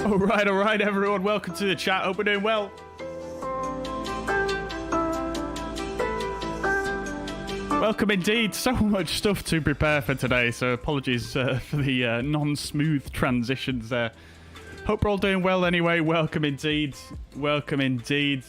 All right, everyone. Welcome to the chat. Hope we're doing well. Welcome indeed. So much stuff to prepare for today, so apologies for the non-smooth transitions there. Hope we're all doing well anyway. Welcome indeed. Welcome indeed.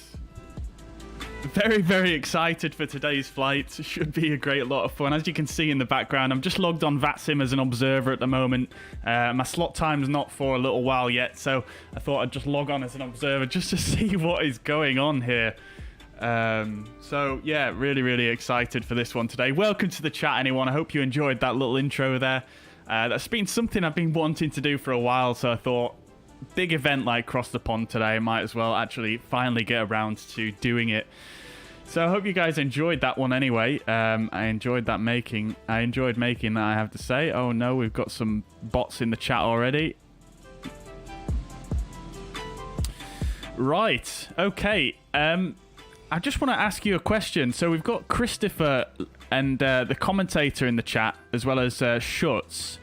Very, very excited for today's flight. Should be a great lot of fun. As you can see in the background, I'm just logged on Vatsim as an observer at the moment. My slot time's not for a little while yet, so I thought I'd just log on as an observer just to see what is going on here. So yeah, really, really excited for this one today. Welcome to the chat, anyone. I hope you enjoyed that little intro there. That's been something I've been wanting to do for a while, so I thought, big event like Cross the Pond today, I might as well actually finally get around to doing it. So I hope you guys enjoyed that one anyway. I enjoyed making that, I have to say. Oh no, we've got some bots in the chat already. Right, okay. I just want to ask you a question. So we've got Christopher and the commentator in the chat, as well as Schutz.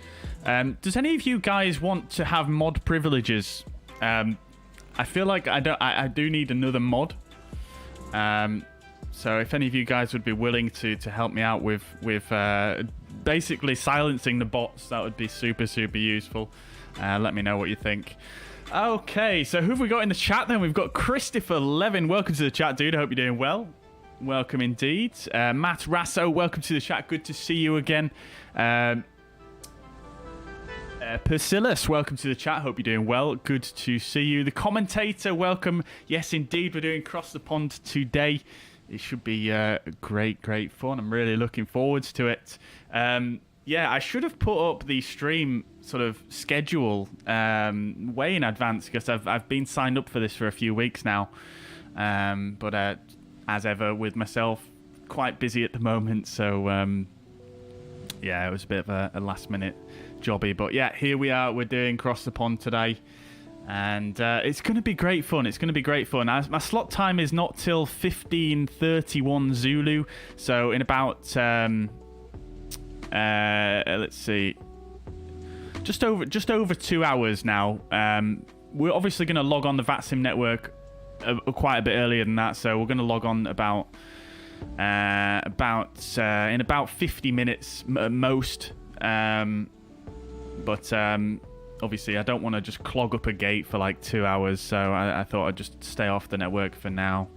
Does any of you guys want to have mod privileges? I feel like I do need another mod. So if any of you guys would be willing to help me out with basically silencing the bots, that would be super, super useful. Let me know what you think. Okay, so who have we got in the chat then? We've got Christopher Levin. Welcome to the chat, dude. I hope you're doing well. Welcome indeed. Matt Rasso, welcome to the chat. Good to see you again. Persilis, welcome to the chat. Hope you're doing well. Good to see you. The commentator, welcome. Yes, indeed, we're doing Cross the Pond today. It should be great, great fun. I'm really looking forward to it. Yeah, I should have put up the stream sort of schedule way in advance, because I've been signed up for this for a few weeks now. But as ever with myself, quite busy at the moment. So yeah, it was a bit of a last minute jobby. But yeah, here we are. We're doing Cross the Pond today. And it's going to be great fun. It's going to be great fun. My slot time is not till 15:31 Zulu. So in about, let's see, just over 2 hours now. We're obviously going to log on the Vatsim network quite a bit earlier than that. So we're going to log on in about 50 minutes at most. But obviously, I don't want to just clog up a gate for like 2 hours, so I thought I'd just stay off the network for now.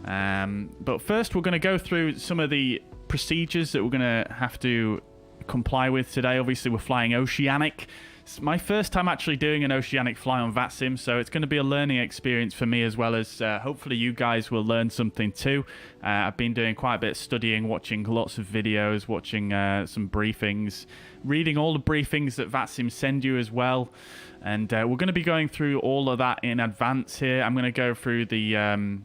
But first, we're going to go through some of the procedures that we're going to have to comply with today. Obviously, we're flying Oceanic. It's my first time actually doing an Oceanic fly on Vatsim, so it's going to be a learning experience for me, as well as hopefully you guys will learn something too. I've been doing quite a bit of studying, watching lots of videos, watching some briefings, reading all the briefings that Vatsim send you as well. And we're going to be going through all of that in advance here. I'm going to go through the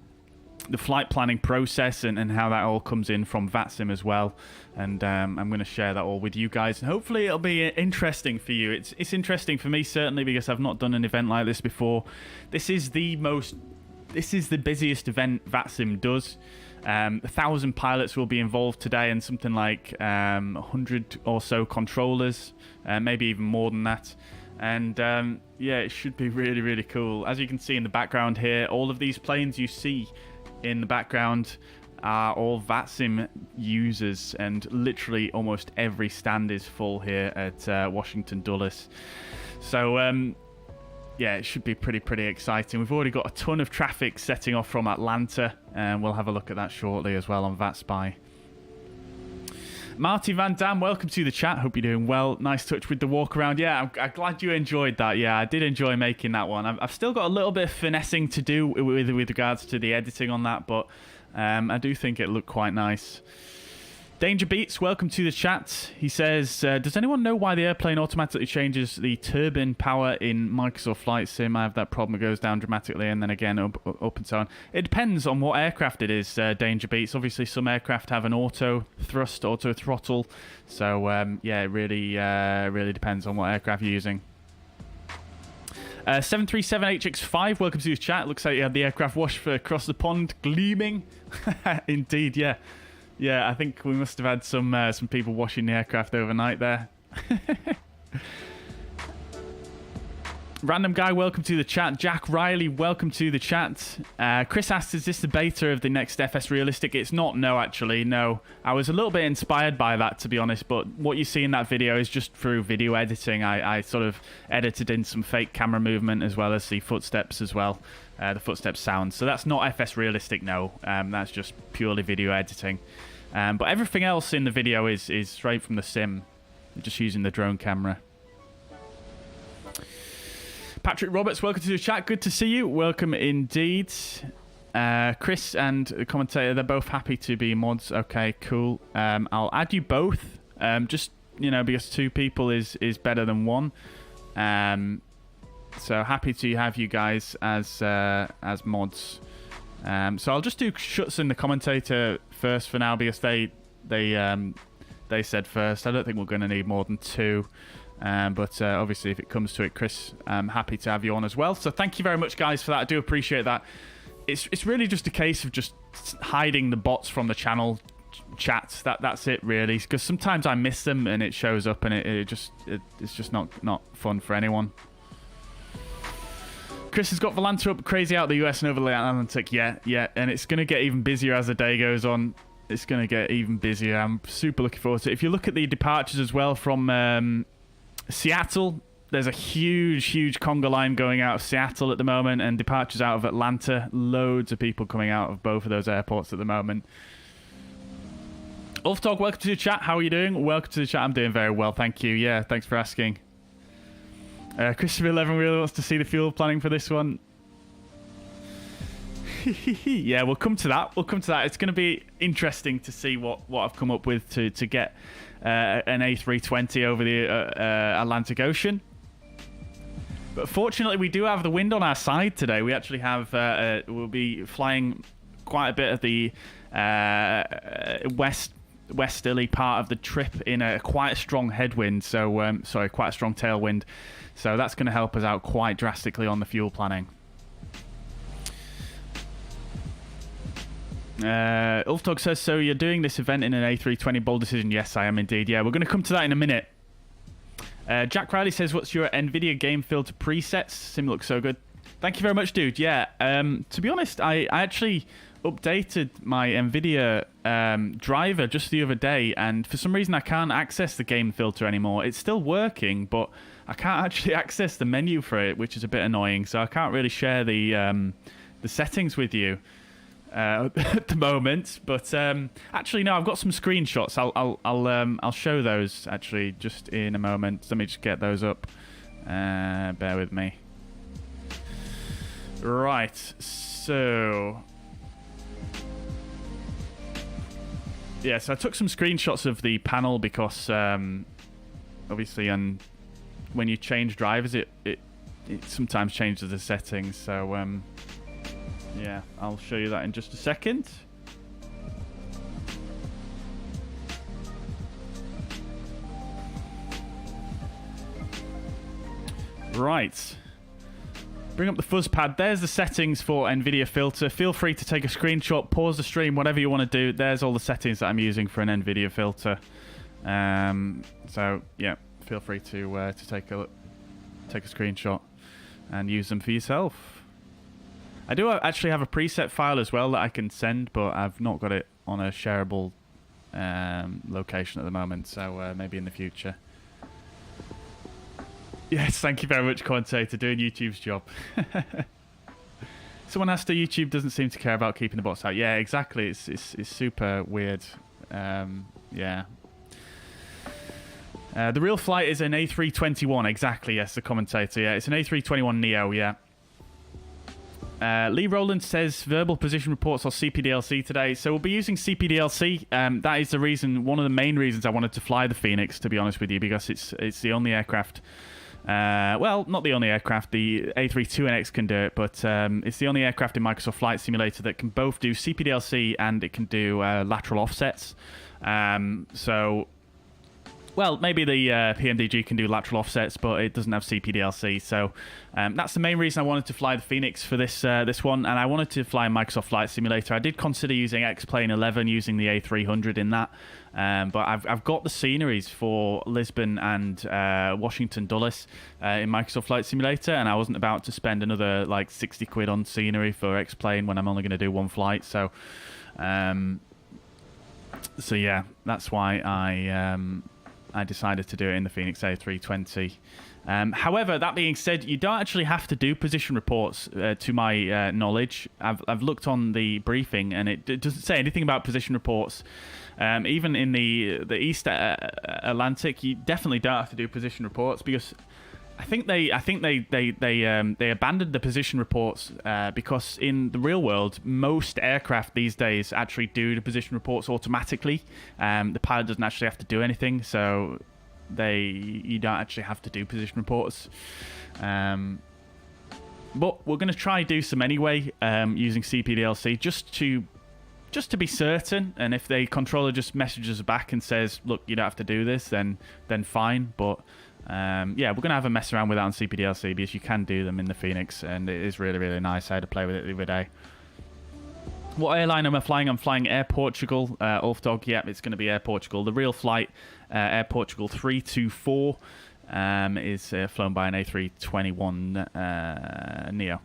flight planning process and how that all comes in from Vatsim as well. And I'm going to share that all with you guys. And hopefully it'll be interesting for you. It's interesting for me, certainly, because I've not done an event like this before. This is the busiest event Vatsim does. 1,000 pilots will be involved today, and something like 100 or so controllers, maybe even more than that. And yeah, it should be really, really cool. As you can see in the background here, all of these planes you see in the background are all Vatsim users, and literally almost every stand is full here at Washington Dulles. So yeah, it should be pretty exciting. We've already got a ton of traffic setting off from Atlanta, and we'll have a look at that shortly as well on VatSpy. Marty Van Dam, welcome to the chat. Hope you're doing well. Nice touch with the walk around. Yeah, I'm glad you enjoyed that. Yeah, I did enjoy making that one. I've still got a little bit of finessing to do with regards to the editing on that, but I do think it looked quite nice. Danger Beats, welcome to the chat. He says, does anyone know why the airplane automatically changes the turbine power in Microsoft Flight Sim? I have that problem. It goes down dramatically and then again up and so on. It depends on what aircraft it is, Danger Beats. Obviously, some aircraft have an auto thrust, auto throttle. So, yeah, it really depends on what aircraft you're using. 737HX5, welcome to the chat. Looks like you had the aircraft wash for across the pond gleaming. Indeed, yeah. Yeah, I think we must have had some people washing the aircraft overnight there. Random guy, welcome to the chat. Jack Riley, welcome to the chat. Chris asked, is this the beta of the next FS Realistic? It's not, no, actually, no. I was a little bit inspired by that, to be honest, but what you see in that video is just through video editing. I sort of edited in some fake camera movement as well as the footsteps as well, the footsteps sound. So that's not FS Realistic, no. That's just purely video editing. But everything else in the video is straight from the sim, just using the drone camera. Patrick Roberts, welcome to the chat. Good to see you. Welcome indeed. Chris and the commentator, they're both happy to be mods. Okay, cool. I'll add you both. Just, you know, because 2 people is better than 1. So happy to have you guys as mods. So I'll just do Schutz and the commentator first for now because they said first. I don't think we're going to need more than 2. But obviously, if it comes to it, Chris, I'm happy to have you on as well. So thank you very much, guys, for that. I do appreciate that. It's really just a case of just hiding the bots from the channel chats. That's it, really. Because sometimes I miss them and it shows up, and it's just not fun for anyone. Chris has got Volanta up crazy out the US and over the Atlantic. Yeah, and it's going to get even busier as the day goes on. It's going to get even busier. I'm super looking forward to it. If you look at the departures as well from Seattle, there's a huge conga line going out of Seattle at the moment, and departures out of Atlanta. Loads of people coming out of both of those airports at the moment. Ulfdog, welcome to the chat. How are you doing? Welcome to the chat. I'm doing very well, thank you. Yeah, thanks for asking. Christopher 11 really wants to see the fuel planning for this one. Yeah, we'll come to that. It's going to be interesting to see what I've come up with to get an A320 over the Atlantic Ocean. But fortunately, we do have the wind on our side today. We actually have we'll be flying quite a bit of the westerly part of the trip in quite a strong headwind. So sorry, quite a strong tailwind. So that's going to help us out quite drastically on the fuel planning. Ulftog says, so you're doing this event in an A320 bold decision? Yes, I am indeed. Yeah, we're going to come to that in a minute. Jack Riley says, what's your NVIDIA game filter presets? Sim looks so good. Thank you very much, dude. Yeah, to be honest, I actually updated my NVIDIA driver just the other day, and for some reason I can't access the game filter anymore. It's still working, but I can't actually access the menu for it, which is a bit annoying, so I can't really share the settings with you at the moment. But actually, no, I've got some screenshots. I'll show those actually just in a moment. Let me just get those up. Bear with me. Right, so yeah, so I took some screenshots of the panel because obviously, and when you change drivers, it sometimes changes the settings. So yeah, I'll show you that in just a second. Right. Bring up the fuzz pad. There's the settings for NVIDIA filter. Feel free to take a screenshot, pause the stream, whatever you want to do. There's all the settings that I'm using for an NVIDIA filter. So yeah, feel free to take a screenshot and use them for yourself. I do actually have a preset file as well that I can send, but I've not got it on a shareable location at the moment, so maybe in the future. Yes, thank you very much, commentator, doing YouTube's job. Someone asked, YouTube doesn't seem to care about keeping the bots out. Yeah, exactly. It's super weird. Yeah. The real flight is an A321. Exactly, yes, the commentator. Yeah, it's an A321 Neo, yeah. Lee Rowland says verbal position reports are CPDLC today. So we'll be using CPDLC. That is the reason, one of the main reasons I wanted to fly the Fenix, to be honest with you, because it's the only aircraft. Well, not the only aircraft. The A320 can do it, but it's the only aircraft in Microsoft Flight Simulator that can both do CPDLC and it can do lateral offsets. So well, maybe the PMDG can do lateral offsets, but it doesn't have CPDLC. So that's the main reason I wanted to fly the Fenix for this one, and I wanted to fly Microsoft Flight Simulator. I did consider using X-Plane 11, using the A300 in that, but I've got the sceneries for Lisbon and Washington Dulles in Microsoft Flight Simulator, and I wasn't about to spend another like 60 quid on scenery for X-Plane when I'm only going to do one flight. So yeah, that's why I decided to do it in the Fenix A320. However, that being said, you don't actually have to do position reports, to my knowledge. I've looked on the briefing, and it doesn't say anything about position reports. Even in the East Atlantic, you definitely don't have to do position reports, because I think they abandoned the position reports because in the real world, most aircraft these days actually do the position reports automatically. The pilot doesn't actually have to do anything, so you don't actually have to do position reports. But we're going to try do some anyway, using CPDLC just to be certain. And if the controller just messages back and says, "Look, you don't have to do this," then fine. But yeah, we're going to have a mess around with that on CPDLC, because you can do them in the Fenix, and it is really, really nice. I had to play with it the other day. What airline am I flying? I'm flying Air Portugal. Ulfdog, yeah, it's going to be Air Portugal. The real flight, Air Portugal 324, is flown by an A321 Neo.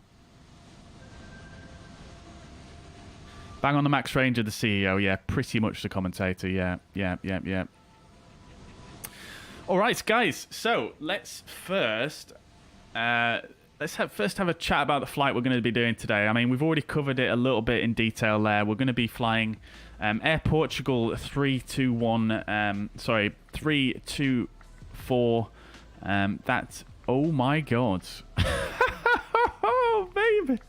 Bang on the max range of the CEO, yeah, pretty much the commentator, yeah. All right, guys. So let's first have a chat about the flight we're going to be doing today. I mean, we've already covered it a little bit in detail there. We're going to be flying Air Portugal 324. That's, oh my god, oh baby,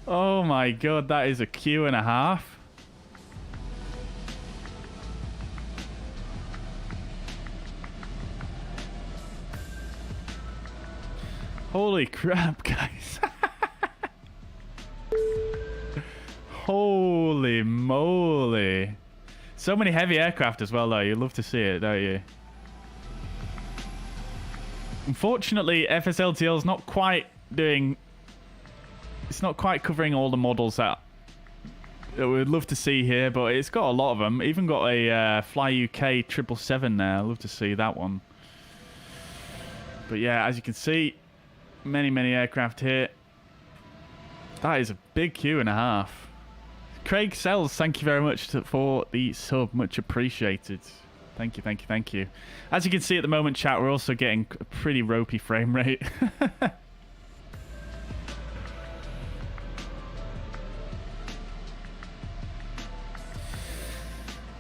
oh my god, that is a Q and a half. Holy crap, guys. Holy moly. So many heavy aircraft as well, though. You love to see it, don't you? Unfortunately, FSLTL is not quite doing... It's not quite covering all the models that we'd love to see here, but it's got a lot of them. Even got a Fly UK 777 there. I'd love to see that one. But yeah, as you can see, many aircraft here. That is a big queue and a half. Craig Sells, thank you very much for the sub, much appreciated. Thank you. As you can see at the moment, chat, we're also getting a pretty ropey frame rate.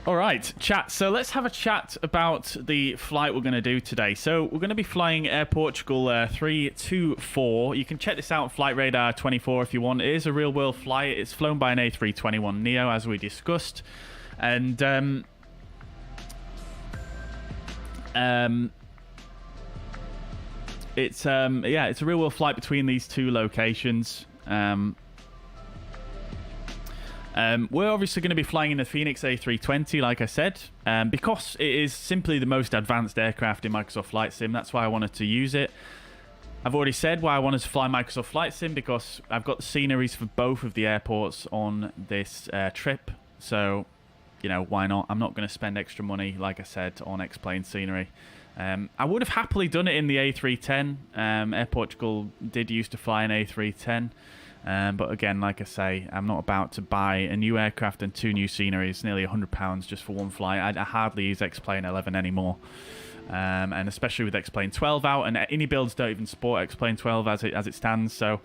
All right, chat. So let's have a chat about the flight we're going to do today. So we're going to be flying Air Portugal 324. You can check this out on Flight Radar 24 if you want. It is a real-world flight. It's flown by an A321 Neo, as we discussed. And it's a real-world flight between these two locations. We're obviously going to be flying in the Fenix A320, like I said, because it is simply the most advanced aircraft in Microsoft Flight Sim. That's why I wanted to use it. I've already said why I wanted to fly Microsoft Flight Sim, because I've got the sceneries for both of the airports on this trip. So, you know, why not? I'm not going to spend extra money, like I said, on X-Plane scenery. I would have happily done it in the A310. Air Portugal did used to fly an A310. But again, like I say, I'm not about to buy a new aircraft and two new sceneries, nearly £100 just for one flight. I hardly use X-Plane 11 anymore. And especially with X-Plane 12 out, and any builds don't even support X-Plane 12 as it stands, so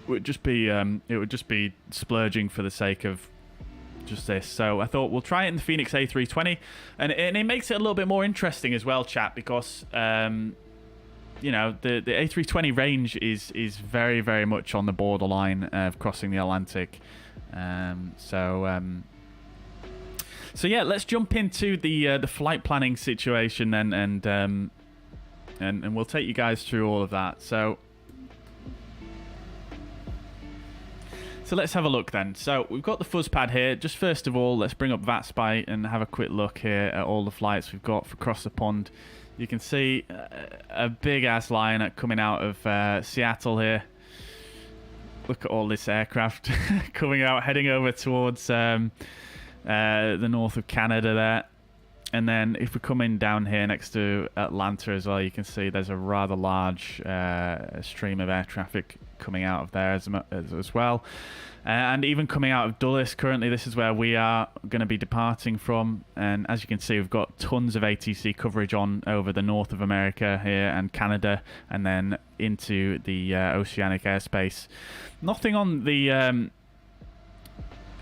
it would just be splurging for the sake of just this. So I thought we'll try it in the Fenix A320, and it makes it a little bit more interesting as well, chat, because you know, the A320 range is very, very much on the borderline of crossing the Atlantic. So yeah, let's jump into the flight planning situation then, and we'll take you guys through all of that. So So let's have a look then. So we've got the fuzz pad here. Just first of all, let's bring up VATSPY and have a quick look here at all the flights we've got for across the pond. You can see a big ass liner coming out of Seattle here. Look at all this aircraft coming out, heading over towards the north of Canada there. And then if we come in down here next to Atlanta as well, you can see there's a rather large stream of air traffic coming out of there as well. And even coming out of Dulles, currently this is where we are going to be departing from. And as you can see, we've got tons of ATC coverage on over the north of America here and Canada, and then into the oceanic airspace. Nothing on the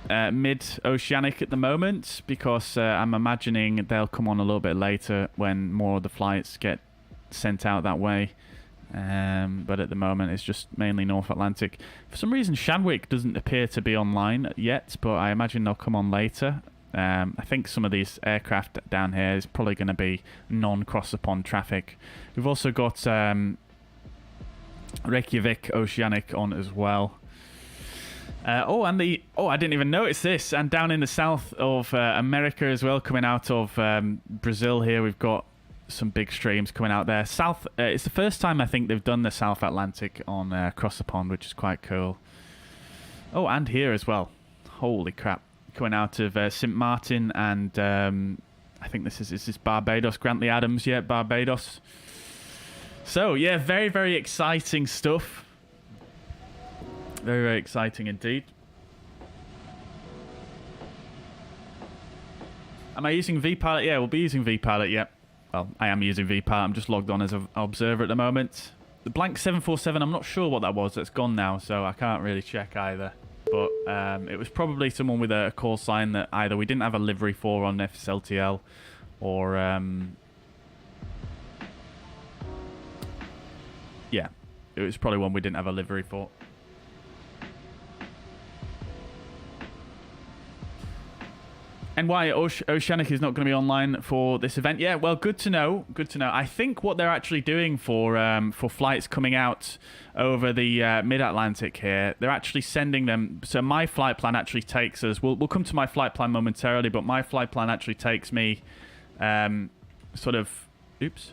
mid-oceanic at the moment, because I'm imagining they'll come on a little bit later when more of the flights get sent out that way. But at the moment it's just mainly North Atlantic. For some reason Shanwick doesn't appear to be online yet, but I imagine they'll come on later. I think some of these aircraft down here is probably going to be non-cross the pond traffic. We've also got Reykjavik Oceanic on as well. I didn't even notice this. And down in the south of America as well, coming out of Brazil here, we've got some big streams coming out there. It's the first time I think they've done the South Atlantic on across the pond, which is quite cool. Oh, and here as well. Holy crap! Coming out of St. Martin and I think this is Barbados, Grantley Adams, yeah, Barbados. So yeah, very, very exciting stuff. Very, very exciting indeed. Am I using vPilot? Yeah, we'll be using vPilot, yeah. Well, I am using vPilot. I'm just logged on as an observer at the moment. The blank 747, I'm not sure what that was. That's gone now, so I can't really check either. But it was probably someone with a call sign that either we didn't have a livery for on FSLTL, or yeah, it was probably one we didn't have a livery for. And why Oceanic is not going to be online for this event? Yeah, well, good to know. Good to know. I think what they're actually doing for flights coming out over the mid-Atlantic here, they're actually sending them. So my flight plan actually takes us. We'll come to my flight plan momentarily, but my flight plan actually takes me sort of. Oops.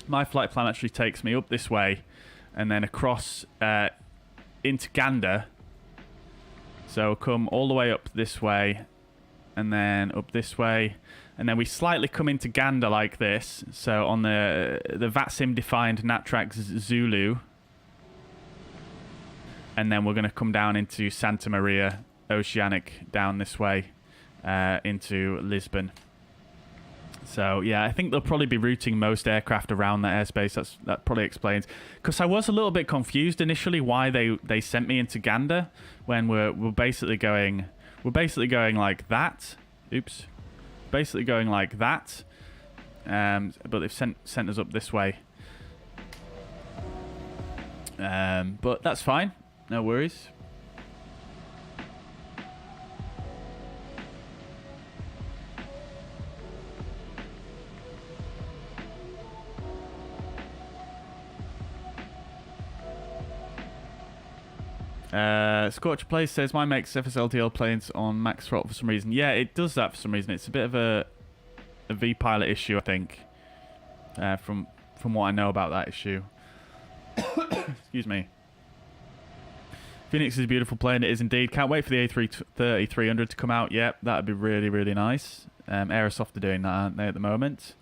My flight plan actually takes me up this way, and then across into Gander. So come all the way up this way. And then up this way, and then we slightly come into Gander like this. So on the Vatsim defined Natrax Zulu, and then we're going to come down into Santa Maria Oceanic down this way into Lisbon. So yeah, I think they'll probably be routing most aircraft around that airspace. That probably explains. Because I was a little bit confused initially why they sent me into Gander when we're basically going. We're basically going like that. Oops. Basically going like that. But they've sent us up this way. But that's fine. No worries. Scorcher Place says mine makes FSLTL planes on max throttle for some reason. Yeah, it does that for some reason. It's a bit of a vPilot issue, I think. From what I know about that issue. Excuse me. Phoenix is a beautiful plane. It is indeed. Can't wait for the A330-300 to come out. Yep, that'd be really, really nice. Aerosoft are doing that, aren't they, at the moment?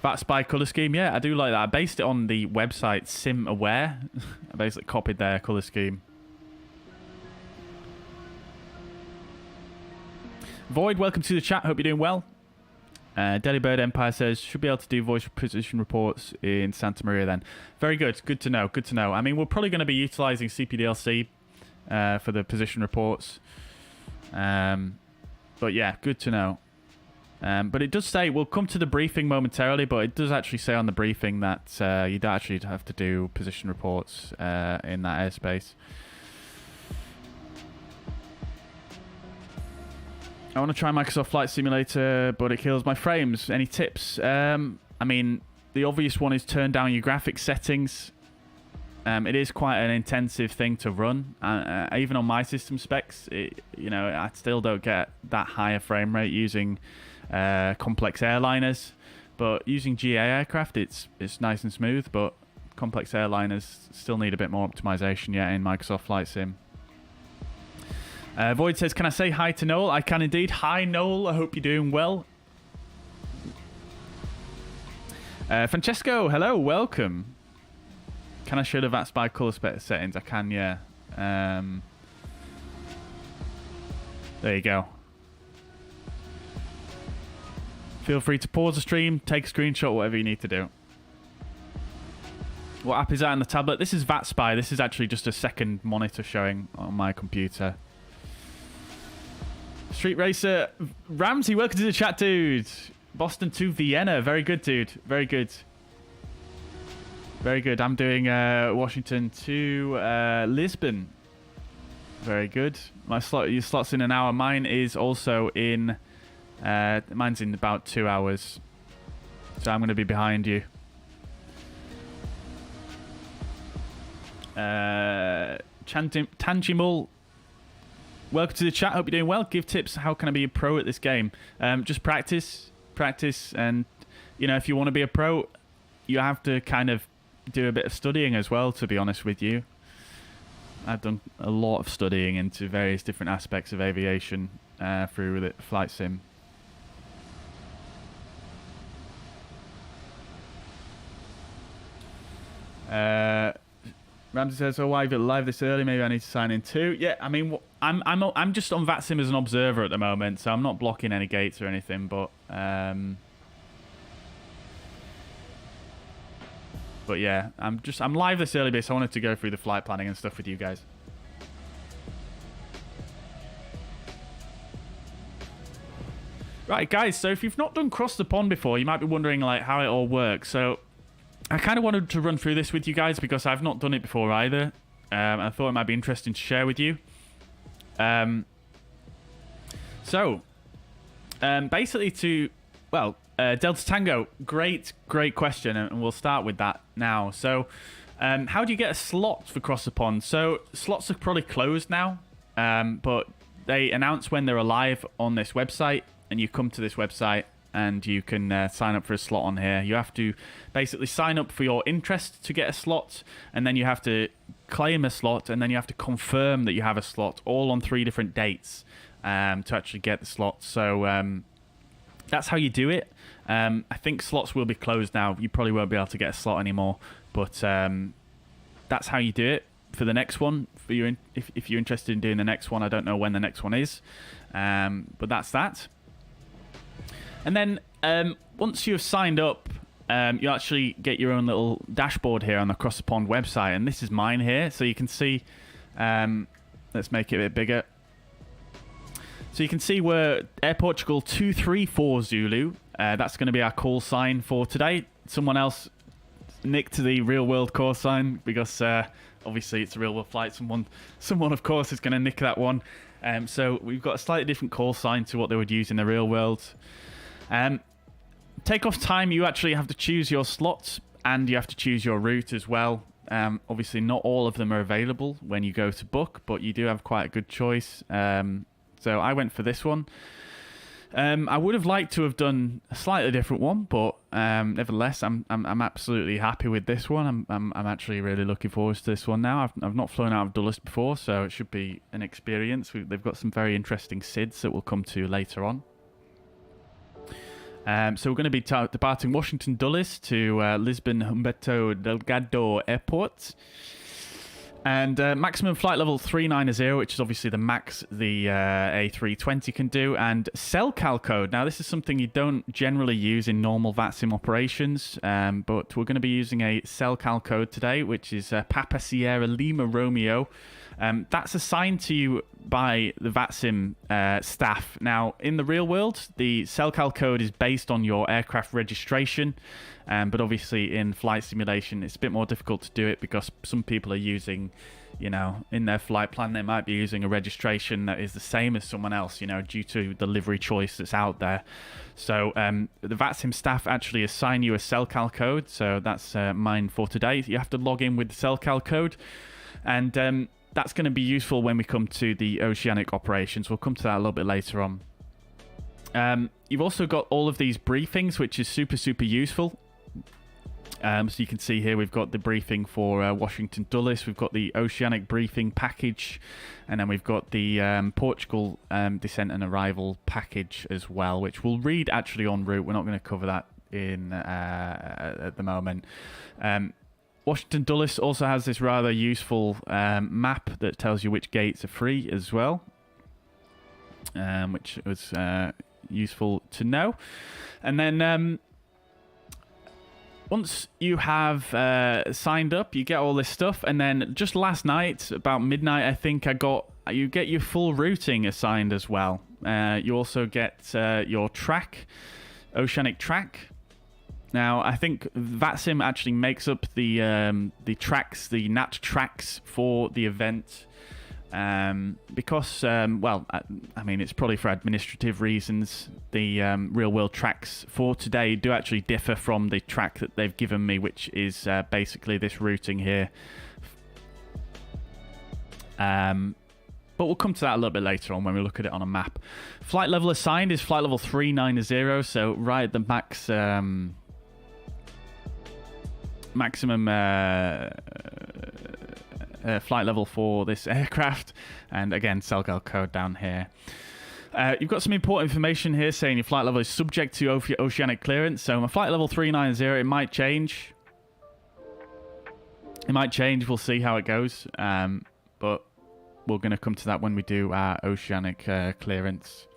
VATSPY colour scheme. Yeah, I do like that. I based it on the website SimAware. I basically copied their colour scheme. Void, welcome to the chat. Hope you're doing well. Delibird Empire says, should be able to do voice position reports in Santa Maria then. Very good. Good to know. Good to know. I mean, we're probably going to be utilising CPDLC for the position reports. But yeah, good to know. But it does say, we'll come to the briefing momentarily, but it does actually say on the briefing that you don't actually have to do position reports in that airspace. I want to try Microsoft Flight Simulator, but it kills my frames. Any tips? I mean, the obvious one is turn down your graphics settings. It is quite an intensive thing to run. Even on my system specs, I still don't get that higher frame rate using complex airliners. But using GA aircraft, it's nice and smooth. But complex airliners still need a bit more optimization yet in Microsoft Flight Sim. Void says, can I say hi to Noel? I can indeed. Hi, Noel. I hope you're doing well. Francesco, hello. Welcome. Can I show the VATSPY color settings? I can, yeah. There you go. Feel free to pause the stream, take a screenshot, whatever you need to do. What app is that on the tablet? This is VATSPY. This is actually just a second monitor showing on my computer. Street Racer. Ramsey, welcome to the chat, dude. Boston to Vienna. Very good, dude. Very good. Very good. I'm doing Washington to Lisbon. Very good. Your slot's in an hour. Mine is also in... mine's in about 2 hours. So I'm going to be behind you. Tangimal. Welcome to the chat. Hope you're doing well. Give tips. How can I be a pro at this game? Just practice. Practice. And, if you want to be a pro, you have to kind of do a bit of studying as well, to be honest with you. I've done a lot of studying into various different aspects of aviation through the Flight Sim. Ramsey says, "Oh, why is it live this early? Maybe I need to sign in too." Yeah, I mean, I'm just on Vatsim as an observer at the moment, so I'm not blocking any gates or anything. But yeah, I'm live this early because I wanted to go through the flight planning and stuff with you guys. Right, guys. So if you've not done Cross the Pond before, you might be wondering like how it all works. So I kind of wanted to run through this with you guys because I've not done it before either. I thought it might be interesting to share with you. Basically Delta Tango, great question, and we'll start with that now. So how do you get a slot for Cross the Pond? So slots are probably closed now, but they announce when they're alive on this website, and you come to this website and you can sign up for a slot on here. You have to basically sign up for your interest to get a slot, and then you have to claim a slot, and then you have to confirm that you have a slot, all on 3 different dates to actually get the slot. So that's how you do it. I think slots will be closed now. You probably won't be able to get a slot anymore, but that's how you do it for the next one. If you're interested in doing the next one, I don't know when the next one is, but that's that. And then once you've signed up, you actually get your own little dashboard here on the Cross the Pond website. And this is mine here. So you can see, let's make it a bit bigger. So you can see we're Air Portugal 234 Zulu. That's going to be our call sign for today. Someone else nicked the real world call sign because obviously it's a real world flight. Someone of course is going to nick that one. So we've got a slightly different call sign to what they would use in the real world. Takeoff time, you actually have to choose your slots and you have to choose your route as well. Obviously not all of them are available when you go to book, but you do have quite a good choice. So I went for this one. I would have liked to have done a slightly different one, but nevertheless, I'm absolutely happy with this one. I'm actually really looking forward to this one now. I've not flown out of Dulles before, so it should be an experience. They've got some very interesting SIDs that we'll come to later on. So we're going to be departing Washington Dulles to Lisbon Humberto Delgado Airport. And maximum flight level 390, which is obviously the max the A320 can do. And CellCal code. Now, this is something you don't generally use in normal VATSIM operations. But we're going to be using a CellCal code today, which is Papa Sierra Lima Romeo. That's assigned to you by the Vatsim staff. Now, in the real world, the CellCal code is based on your aircraft registration, but obviously in flight simulation, it's a bit more difficult to do it because some people are using, you know, in their flight plan, they might be using a registration that is the same as someone else, you know, due to the livery choice that's out there. So the Vatsim staff actually assign you a CellCal code. So that's mine for today. You have to log in with the CellCal code, and that's going to be useful when we come to the oceanic operations. We'll come to that a little bit later on. You've also got all of these briefings, which is super, super useful. So you can see here we've got the briefing for Washington Dulles, we've got the oceanic briefing package, and then we've got the Portugal descent and arrival package as well, which we'll read actually en route. We're not going to cover that in at the moment. Washington Dulles also has this rather useful map that tells you which gates are free as well, which was useful to know. And then once you have signed up, you get all this stuff, and then just last night, about midnight, I think, you get your full routing assigned as well. You also get your track, oceanic track. Now, I think Vatsim actually makes up the tracks, the NAT tracks for the event. Because, well, I mean, it's probably for administrative reasons. The real-world tracks for today do actually differ from the track that they've given me, which is basically this routing here. But we'll come to that a little bit later on when we look at it on a map. Flight level assigned is flight level 390, so right at the maximum flight level for this aircraft, and again, CellCal code down here. You've got some important information here saying your flight level is subject to oceanic clearance. So my flight level 390, it might change. We'll see how it goes. But we're going to come to that when we do our oceanic clearance.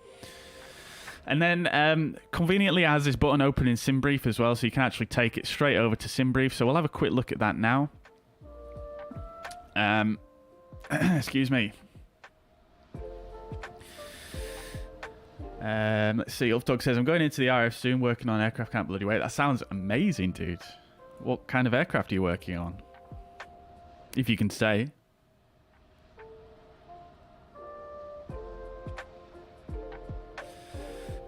And then conveniently it has this button open in SimBrief as well, so you can actually take it straight over to SimBrief. So we'll have a quick look at that now. Excuse me. Let's see. Ulfdog says, I'm going into the RF soon, working on aircraft. Can't bloody wait. That sounds amazing, dude. What kind of aircraft are you working on? If you can say.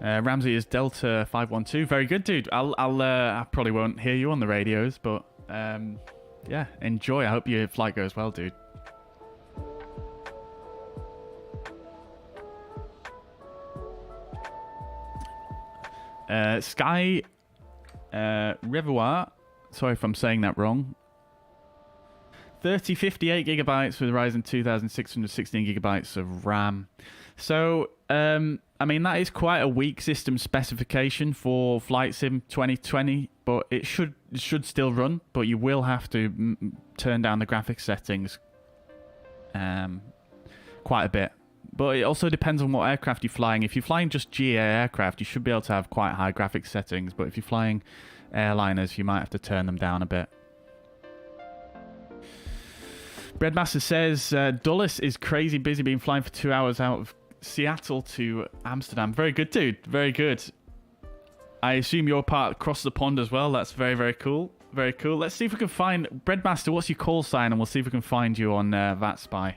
Ramsey is Delta 512. Very good, dude. I probably won't hear you on the radios, but yeah, enjoy. I hope your flight goes well, dude. Sky Revoir, sorry if I'm saying that wrong. 3058 gigabytes with Ryzen 2616 gigabytes of RAM. So, I mean, that is quite a weak system specification for Flight Sim 2020, but it should still run, but you will have to turn down the graphics settings quite a bit. But it also depends on what aircraft you're flying. If you're flying just GA aircraft, you should be able to have quite high graphics settings, but if you're flying airliners, you might have to turn them down a bit. Breadmaster says, Dulles is crazy busy, being flying for 2 hours out of Seattle to Amsterdam. Very good, dude. Very good. I assume you're part across the pond as well. That's very, very cool. Very cool. Let's see if we can find... Breadmaster, what's your call sign? And we'll see if we can find you on VatSpy.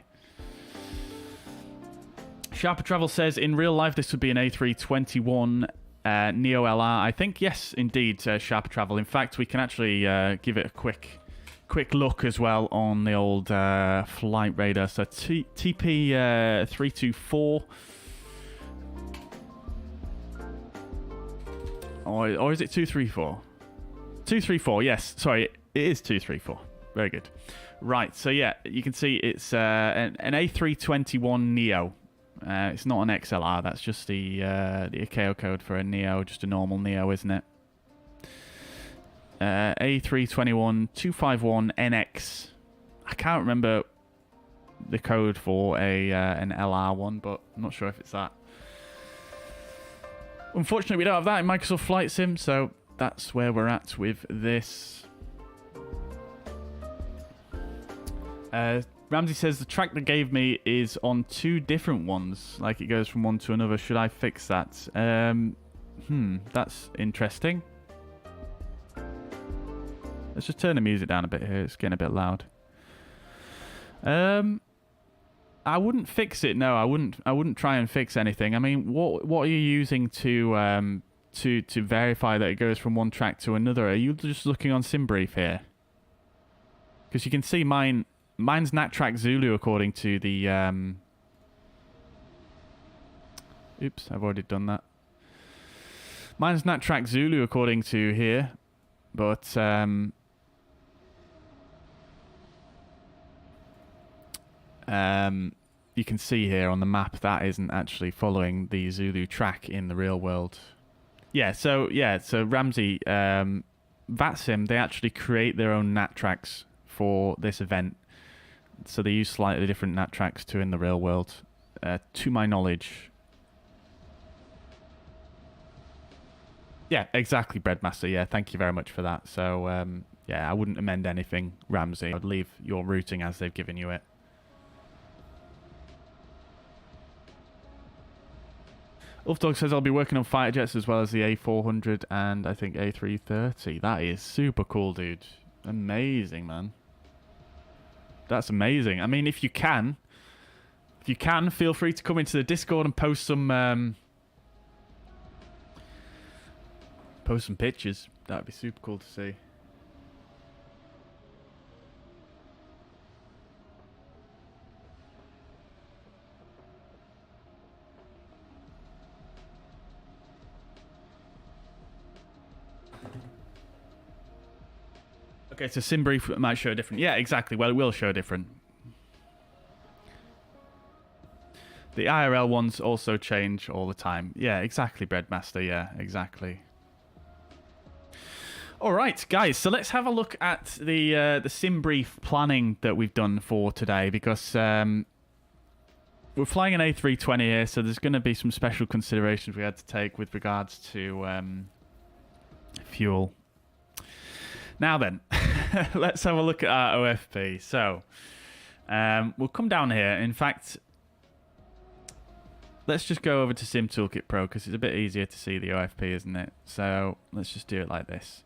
Sharper Travel says, in real life, this would be an A321 Neo LR. I think, yes, indeed, Sharper Travel. In fact, we can actually give it a quick look as well on the old flight radar. So TP324. Or is it 234? 234, yes. Sorry, it is 234. Very good. Right, so yeah, you can see it's an A321 Neo. It's not an XLR, that's just the ICAO code for a Neo, just a normal Neo, isn't it? A321 251NX. I can't remember the code for an LR one, but I'm not sure if it's that. Unfortunately, we don't have that in Microsoft Flight Sim, so that's where we're at with this. Ramsey says the track they gave me is on 2 different ones. Like it goes from one to another. Should I fix that? That's interesting. Let's just turn the music down a bit here. It's getting a bit loud. I wouldn't fix it. No, I wouldn't try and fix anything. I mean, what are you using to verify that it goes from one track to another? Are you just looking on SimBrief here? Because you can see mine's NatTrack Zulu according to the oops, I've already done that. Mine's NatTrack Zulu according to here, but you can see here on the map that isn't actually following the Zulu track in the real world. So Ramsey, Vatsim, they actually create their own NAT tracks for this event. So they use slightly different NAT tracks to in the real world, to my knowledge. Yeah, exactly, Breadmaster. Yeah, thank you very much for that. So, yeah, I wouldn't amend anything, Ramsey. I'd leave your routing as they've given you it. Ulfdog says I'll be working on fighter jets as well as the A400 and I think A330. That is super cool, dude. Amazing, man. That's amazing. I mean, if you can, feel free to come into the Discord and post some pictures. That'd be super cool to see. Okay, so SimBrief might show different. Yeah, exactly. Well, it will show different. The IRL ones also change all the time. Yeah, exactly, Breadmaster. Yeah, exactly. All right, guys. So let's have a look at the SimBrief planning that we've done for today, because we're flying an A320 here, so there's going to be some special considerations we had to take with regards to fuel. Now then, let's have a look at our OFP. So, we'll come down here. In fact, let's just go over to SimToolkitPro because it's a bit easier to see the OFP, isn't it? So, let's just do it like this.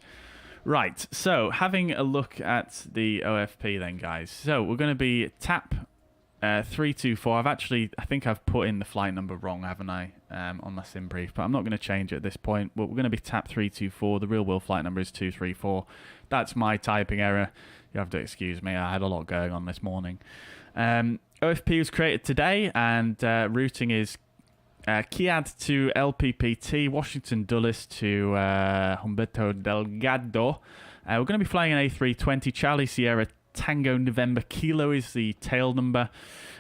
Right, so having a look at the OFP then, guys. So, we're going to be TAP 324. I think I've put in the flight number wrong, haven't I, on my SimBrief, but I'm not going to change it at this point. But we're going to be TAP 324. The real world flight number is 234. That's my typing error. You have to excuse me. I had a lot going on this morning. OFP was created today, and routing is Kiad to LPPT, Washington Dulles to Humberto Delgado. We're going to be flying an A320, Charlie Sierra Tango November Kilo is the tail number,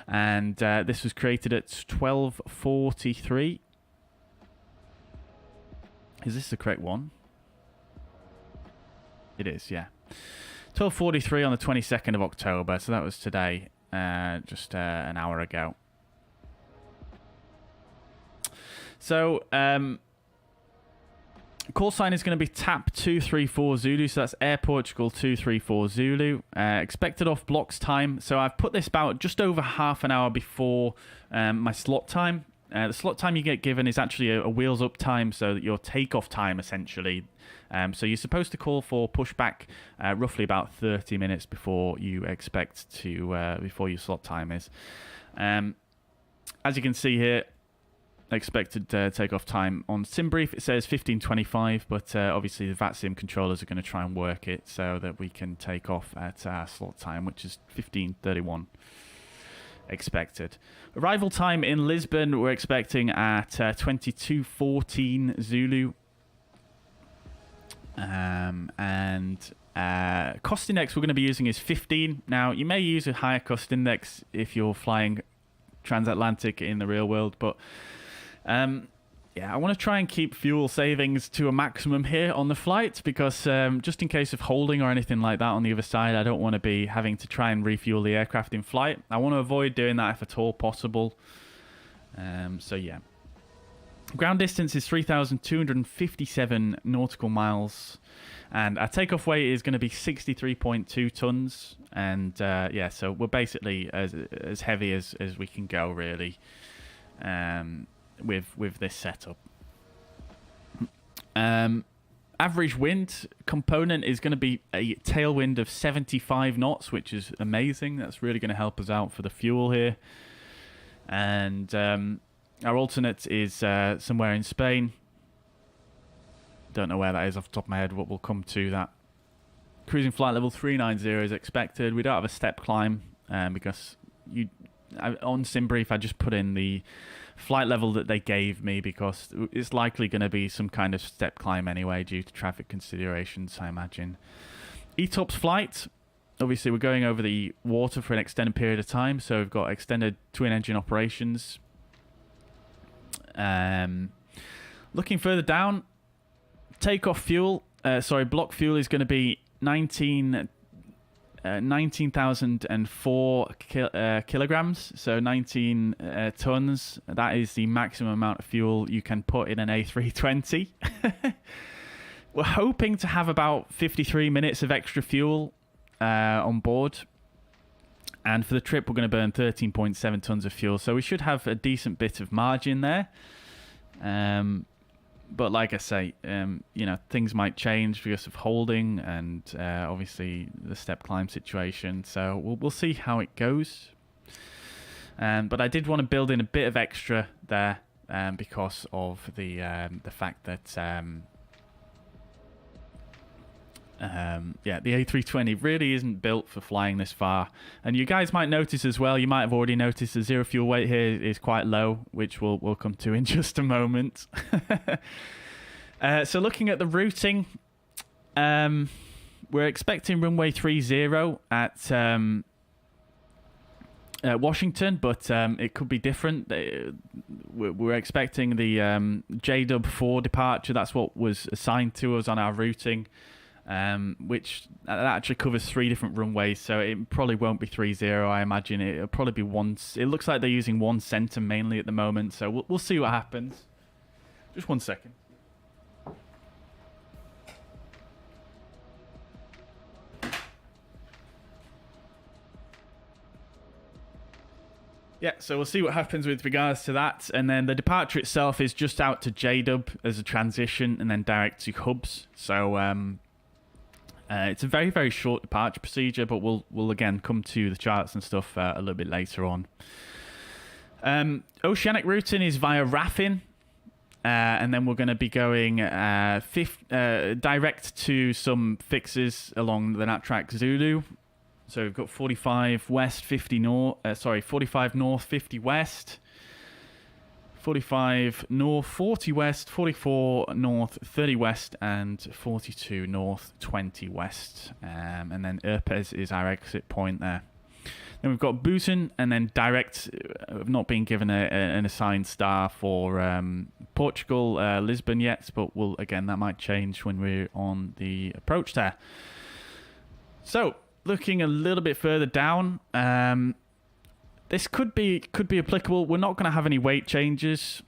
and this was created at 12:43. Is this the correct one? It is, yeah. 12:43 on the 22nd of October, so that was today, just an hour ago. So, call sign is going to be TAP 234 Zulu, so that's Air Portugal 234 Zulu. Expected off blocks time, so I've put this about just over half an hour before my slot time. The slot time you get given is actually a wheels up time, so that your takeoff time essentially. So you're supposed to call for pushback roughly about 30 minutes before you expect to, before your slot time is. As you can see here, expected takeoff time on SimBrief, it says 15:25, but obviously the Vatsim controllers are going to try and work it so that we can take off at our slot time, which is 15:31 expected. Arrival time in Lisbon, we're expecting at 22:14 Zulu. And cost index we're going to be using is 15. Now, you may use a higher cost index if you're flying transatlantic in the real world, but yeah, I want to try and keep fuel savings to a maximum here on the flight, because just in case of holding or anything like that on the other side, I don't want to be having to try and refuel the aircraft in flight. I want to avoid doing that if at all possible. So yeah. Ground distance is 3,257 nautical miles. And our takeoff weight is going to be 63.2 tons. And yeah, so we're basically as heavy as we can go, really, with this setup. Average wind component is going to be a tailwind of 75 knots, which is amazing. That's really going to help us out for the fuel here. And our alternate is somewhere in Spain. Don't know where that is off the top of my head, but we'll come to that. Cruising flight level 390 is expected. We don't have a step climb because on SimBrief I just put in the flight level that they gave me because it's likely going to be some kind of step climb anyway due to traffic considerations, I imagine. ETOPS flight. Obviously, we're going over the water for an extended period of time, so we've got extended twin-engine operations. Looking further down, takeoff fuel, block fuel is going to be 19,004 kilograms, so 19 tons. That is the maximum amount of fuel you can put in an A320. We're hoping to have about 53 minutes of extra fuel on board. And for the trip, we're going to burn 13.7 tons of fuel. So we should have a decent bit of margin there. But like I say, things might change because of holding and obviously the step climb situation. So we'll see how it goes. But I did want to build in a bit of extra there because of the fact that the A320 really isn't built for flying this far. And you guys might notice as well, you might have already noticed the zero fuel weight here is quite low, which we'll come to in just a moment. So looking at the routing, we're expecting runway 30 at Washington, but it could be different. We're expecting the JW 4 departure. That's what was assigned to us on our routing. Which that actually covers 3 different runways, so it probably won't be 30. I imagine it'll probably be one. It looks like they're using one center mainly at the moment, so we'll see what happens. Just 1 second. Yeah, so we'll see what happens with regards to that, and then the departure itself is just out to JW as a transition, and then direct to hubs. So it's a very, very short departure procedure, but we'll again come to the charts and stuff a little bit later on. Oceanic routing is via Raffin, and then we're going to be going direct to some fixes along the Nattrack Zulu. So we've got 45 west, 50 north. 45 north, 50 west. 45 north, 40 west, 44 north, 30 west, and 42 north, 20 west. And then Erpes is our exit point there. Then we've got Bijan, and then direct. I've not been given an assigned star for Portugal, Lisbon yet, but that might change when we're on the approach there. So looking a little bit further down. This could be applicable. We're not going to have any weight changes,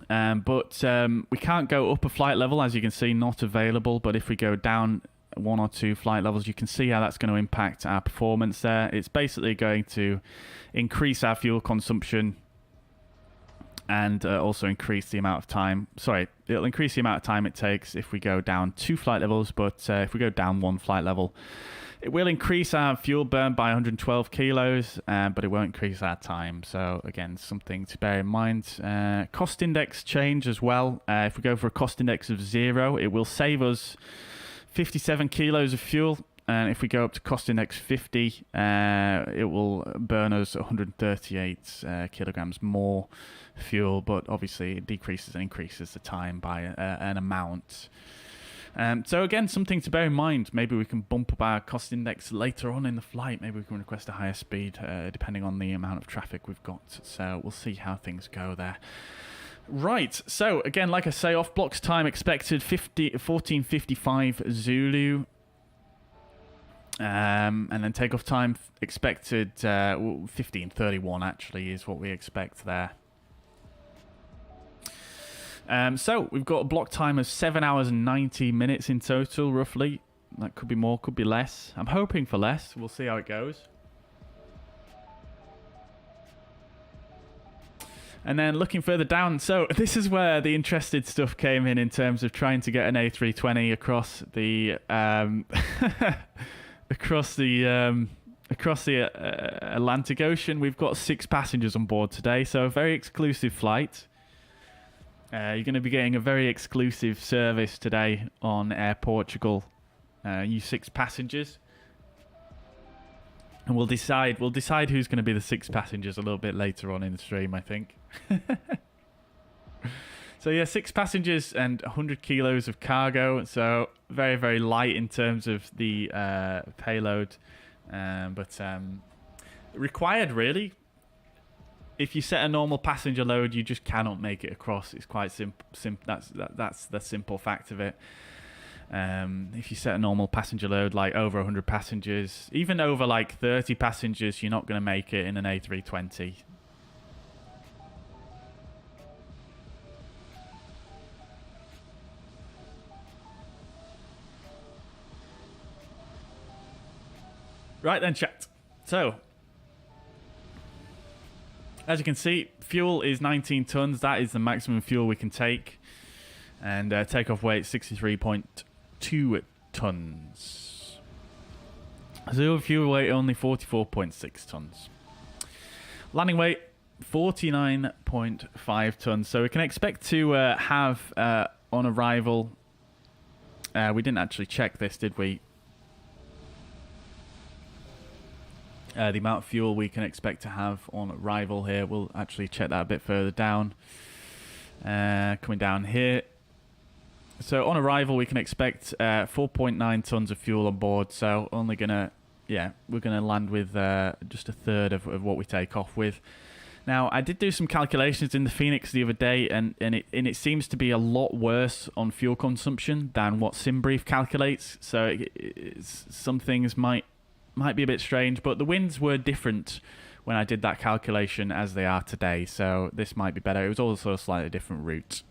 but we can't go up a flight level, as you can see, not available. But if we go down 1 or 2 flight levels, you can see how that's going to impact our performance there. It's basically going to increase our fuel consumption and also increase the amount of time. Sorry, it'll increase the amount of time it takes if we go down 2 flight levels, but if we go down 1 flight level, it will increase our fuel burn by 112 kilos, but it won't increase our time. So again, something to bear in mind. Cost index change as well. If we go for a cost index of 0, it will save us 57 kilos of fuel. And if we go up to cost index 50, it will burn us 138 kilograms more fuel. But obviously, it decreases and increases the time by an amount. So again, something to bear in mind. Maybe we can bump up our cost index later on in the flight. Maybe we can request a higher speed depending on the amount of traffic we've got. So we'll see how things go there. Right, so again, like I say, off blocks time expected 14:55 Zulu. And then takeoff time expected 15:31 actually is what we expect there. So we've got a block time of 7 hours and 90 minutes in total, roughly. That could be more, could be less. I'm hoping for less. We'll see how it goes. And then looking further down, so this is where the interested stuff came in terms of trying to get an A320 across the across the Atlantic Ocean. We've got 6 passengers on board today, so a very exclusive flight. You're going to be getting a very exclusive service today on Air Portugal. You 6 passengers. And we'll decide who's going to be the 6 passengers a little bit later on in the stream, I think. So yeah, 6 passengers and 100 kilos of cargo. So very, very light in terms of the payload. But required, really. If you set a normal passenger load, you just cannot make it across. It's quite simple. That's the simple fact of it. If you set a normal passenger load, like over 100 passengers, even over like 30 passengers, you're not going to make it in an A320. Right then, chat. So, as you can see, fuel is 19 tons. That is the maximum fuel we can take. And takeoff weight 63.2 tons. Zero fuel weight only 44.6 tons. Landing weight 49.5 tons. So we can expect to have on arrival. We didn't actually check this, did we? The amount of fuel we can expect to have on arrival here. We'll actually check that a bit further down. Coming down here. So on arrival, we can expect 4.9 tons of fuel on board. So only gonna, we're gonna land with just a third of what we take off with. Now, I did do some calculations in the Fenix the other day, and it seems to be a lot worse on fuel consumption than what SimBrief calculates. So some things might be a bit strange, but the winds were different when I did that calculation as they are today. So this might be better. It was also a slightly different route.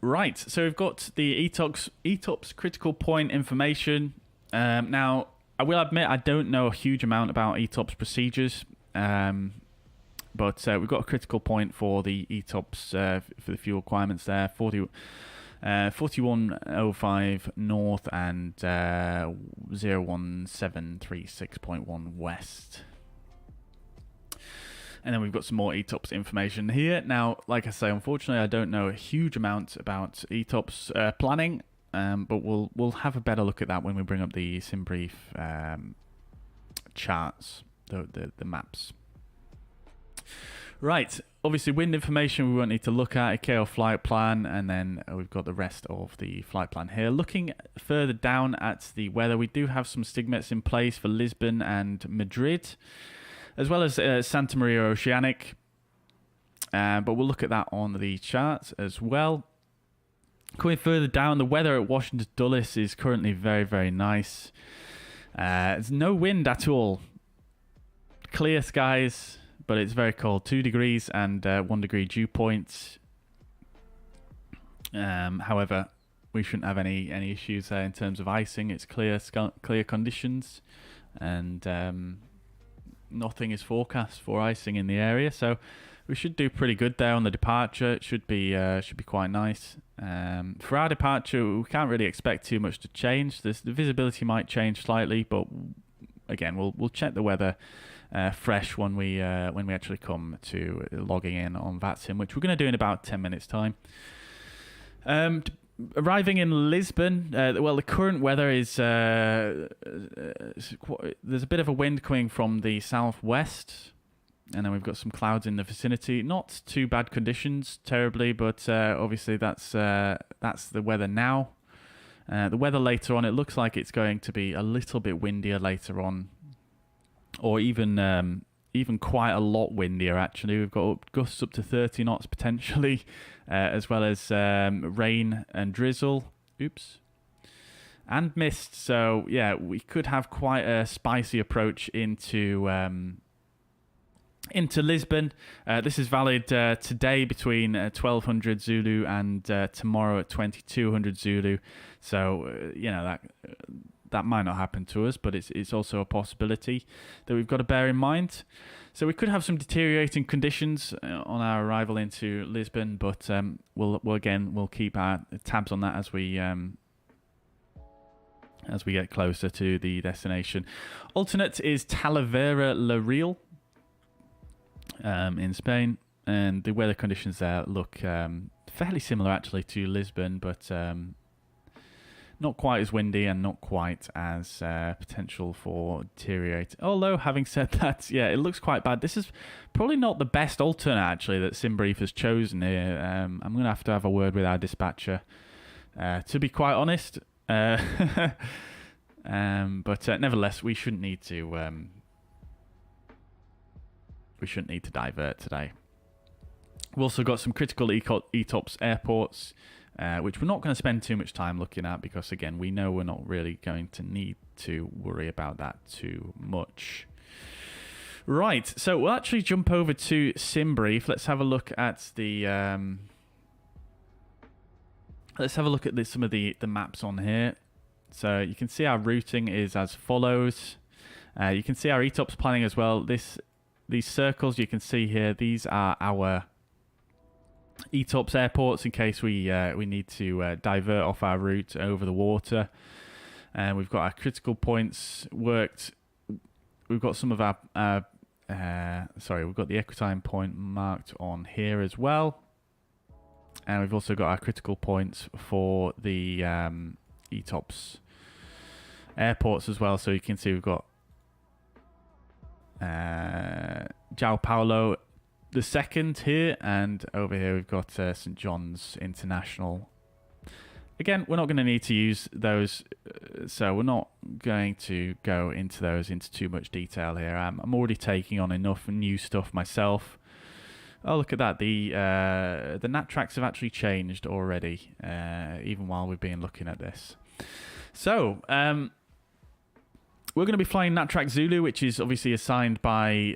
Right, so we've got the ETOPS critical point information. Now, I will admit I don't know a huge amount about ETOPS procedures, but we've got a critical point for the ETOPS for the fuel requirements there, 4105 north and 01736.1 west. And then we've got some more ETOPS information here. Now, like I say, unfortunately, I don't know a huge amount about ETOPS planning, but we'll have a better look at that when we bring up the SimBrief charts, the maps. Right, obviously wind information we won't need to look at, ICAO flight plan, and then we've got the rest of the flight plan here. Looking further down at the weather, we do have some StigMets in place for Lisbon and Madrid, as well as Santa Maria Oceanic, but we'll look at that on the charts as well. Going further down, the weather at Washington Dulles is currently very, very nice. There's no wind at all. Clear skies, but it's very cold. 2 degrees and 1 degree dew point. However, we shouldn't have any issues there in terms of icing. It's clear conditions, and nothing is forecast for icing in the area, so we should do pretty good there on the departure. It should be quite nice. For our departure, we can't really expect too much to change. The visibility might change slightly, but again, we'll check the weather fresh when we actually come to logging in on Vatsim, which we're going to do in about 10 minutes time. Arriving in Lisbon, well, the current weather is there's a bit of a wind coming from the southwest, and then we've got some clouds in the vicinity. Not too bad conditions, terribly, but obviously that's the weather now. The weather later on, it looks like it's going to be a little bit windier later on, or even quite a lot windier, actually. We've got gusts up to 30 knots potentially, as well as rain and drizzle. Oops. And mist. So, yeah, we could have quite a spicy approach into into Lisbon. This is valid today between 1200 Zulu and tomorrow at 2200 Zulu. So you know that might not happen to us, but it's also a possibility that we've got to bear in mind. So we could have some deteriorating conditions on our arrival into Lisbon, but we'll keep our tabs on that as we get closer to the destination. Alternate is Talavera La Real in Spain, and the weather conditions there look fairly similar actually to Lisbon, but not quite as windy and not quite as potential for deteriorate. Although, having said that, yeah, it looks quite bad. This is probably not the best alternate, actually, that SimBrief has chosen here. I'm going to have a word with our dispatcher, to be quite honest. But nevertheless, we shouldn't need to divert today. We've also got some critical ETOPS airports, which we're not going to spend too much time looking at because, again, we know we're not really going to need to worry about that too much. Right, so we'll actually jump over to SimBrief. Let's have a look at the some of the maps on here. So you can see our routing is as follows. You can see our ETOPS planning as well. These circles you can see here, these are our ETOPS airports in case we need to divert off our route over the water. And we've got our critical points worked. We've got some of our we've got the equitime point marked on here as well. And we've also got our critical points for the ETOPS airports as well. So you can see we've got João Paulo the second here, and over here we've got St. John's International. Again, we're not going to need to use those, so we're not going to go into those into too much detail here. I'm already taking on enough new stuff myself. Oh, look at that. The nat tracks have actually changed already, even while we've been looking at this. So, we're going to be flying NatTrack Zulu, which is obviously assigned by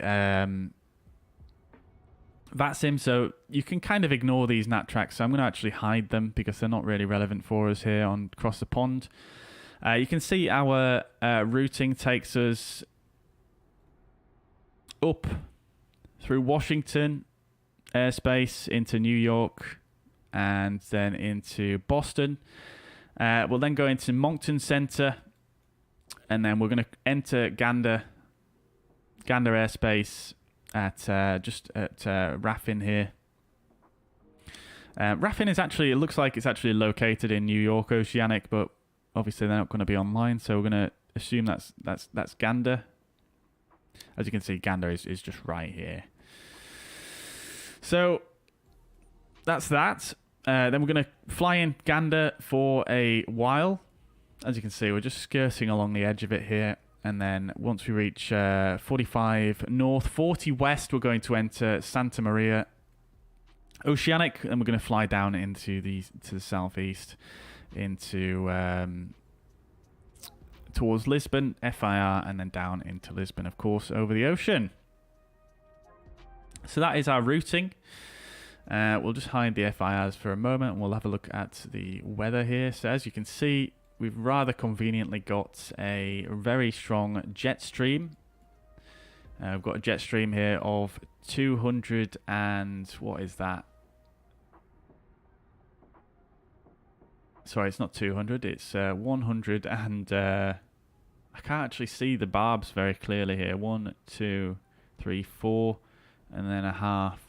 Vatsim, so you can kind of ignore these nat tracks. So I'm going to actually hide them because they're not really relevant for us here on across the pond. You can see our routing takes us up through Washington airspace into New York and then into Boston. We'll then go into Moncton Center, and then we're going to enter Gander airspace at Raffin here. Raffin is actually, it looks like it's actually located in New York Oceanic, but obviously they're not going to be online, so we're going to assume that's Gander. As you can see, Gander is just right here. So that's that. Then we're going to fly in Gander for a while. As you can see, we're just skirting along the edge of it here. And then once we reach 45 north, 40 west, we're going to enter Santa Maria Oceanic, and we're going to fly down into the southeast, into towards Lisbon, FIR, and then down into Lisbon, of course, over the ocean. So that is our routing. We'll just hide the FIRs for a moment, and we'll have a look at the weather here. So as you can see, we've rather conveniently got a very strong jet stream. We've got a jet stream here of 200 and... what is that? Sorry, it's not 200. It's 100 and... I can't actually see the barbs very clearly here. 1, 2, 3, 4, and then a half.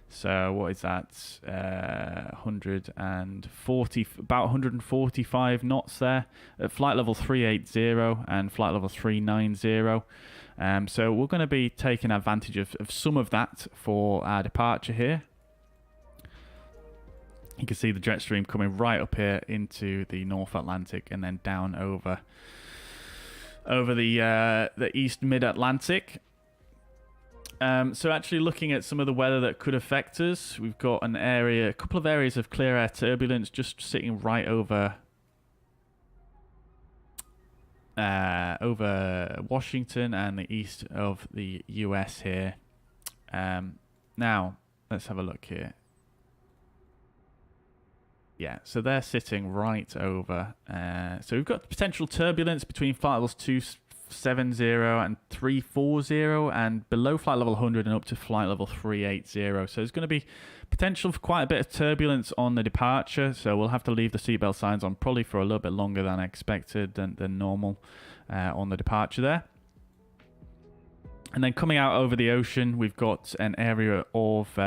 So what is that? 140, about 145 knots there at flight level 380 and flight level 390. So we're going to be taking advantage of some of that for our departure here. You can see the jet stream coming right up here into the North Atlantic and then down over the East Mid-Atlantic. So actually looking at some of the weather that could affect us, we've got a couple of areas of clear air turbulence just sitting right over Washington and the east of the US here. Now, let's have a look here. Yeah, so they're sitting right over. So we've got potential turbulence between flight levels 270 and 340, and below flight level 100 and up to flight level 380. So there's going to be potential for quite a bit of turbulence on the departure. So we'll have to leave the seatbelt signs on probably for a little bit longer than expected, than normal on the departure there. And then coming out over the ocean, we've got an area of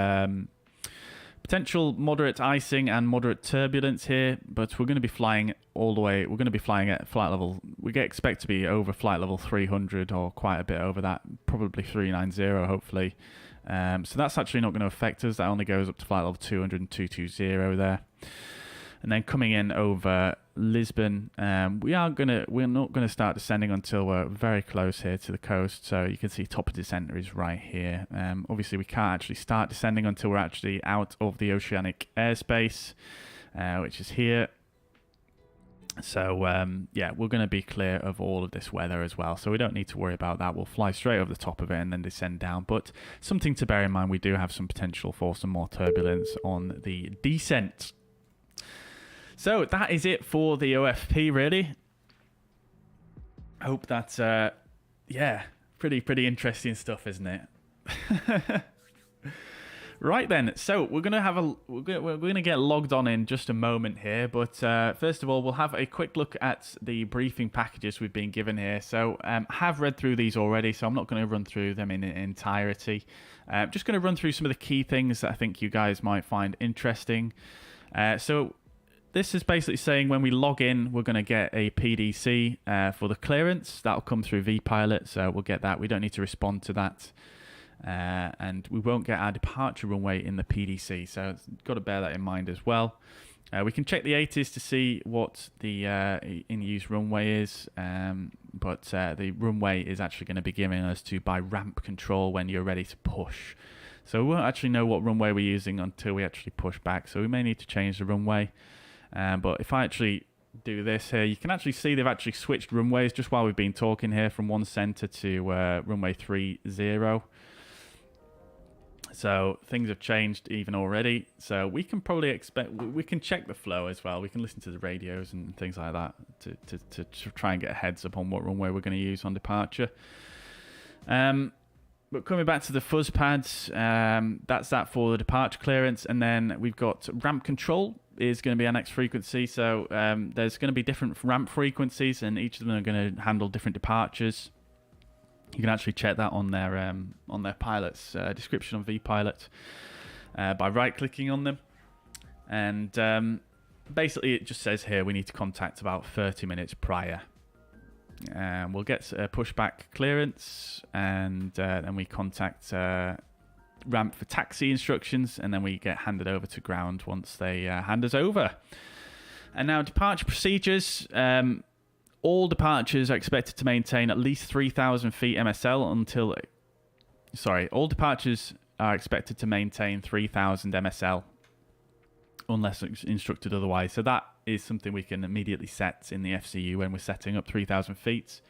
potential moderate icing and moderate turbulence here, but we're going to be flying all the way. We're going to be flying at flight level. We expect to be over flight level 300 or quite a bit over that, probably 390 hopefully. So that's actually not going to affect us. That only goes up to flight level 200 and 220 there. And then coming in over Lisbon, we're not gonna start descending until we're very close here to the coast. So you can see top of descent is right here. Obviously, we can't actually start descending until we're actually out of the oceanic airspace, which is here. So yeah, we're going to be clear of all of this weather as well, so we don't need to worry about that. We'll fly straight over the top of it and then descend down. But something to bear in mind, we do have some potential for some more turbulence on the descent. So that is it for the OFP, really. Hope that's yeah, pretty interesting stuff, isn't it? Right then, so we're gonna get logged on in just a moment here, but first of all, we'll have a quick look at the briefing packages we've been given here. So have read through these already, so I'm not going to run through them in entirety. Just going to run through some of the key things that I think you guys might find interesting. So this is basically saying when we log in, we're going to get a PDC for the clearance. That'll come through vPilot, so we'll get that. We don't need to respond to that. And we won't get our departure runway in the PDC, so got to bear that in mind as well. We can check the 80s to see what the in-use runway is, but the runway is actually going to be giving us to by ramp control when you're ready to push. So we won't actually know what runway we're using until we actually push back, so we may need to change the runway. But if I actually do this here, you can actually see they've actually switched runways just while we've been talking here from one center to runway 30. So things have changed even already. So we can probably expect, we can check the flow as well. We can listen to the radios and things like that to try and get a heads up on what runway we're going to use on departure. But coming back to the fuzz pads, that's that for the departure clearance. And then we've got ramp control is going to be our next frequency. So there's going to be different ramp frequencies, and each of them are going to handle different departures. You can actually check that on their pilot's description on vPilot by right-clicking on them. And basically it just says here we need to contact about 30 minutes prior. We'll get a pushback clearance, and then we contact ramp for taxi instructions, and then we get handed over to ground once they hand us over. And now departure procedures. All departures are expected to maintain at least 3,000 feet MSL until... Sorry, all departures are expected to maintain 3,000 MSL unless instructed otherwise. So that is something we can immediately set in the FCU when we're setting up 3,000 feet.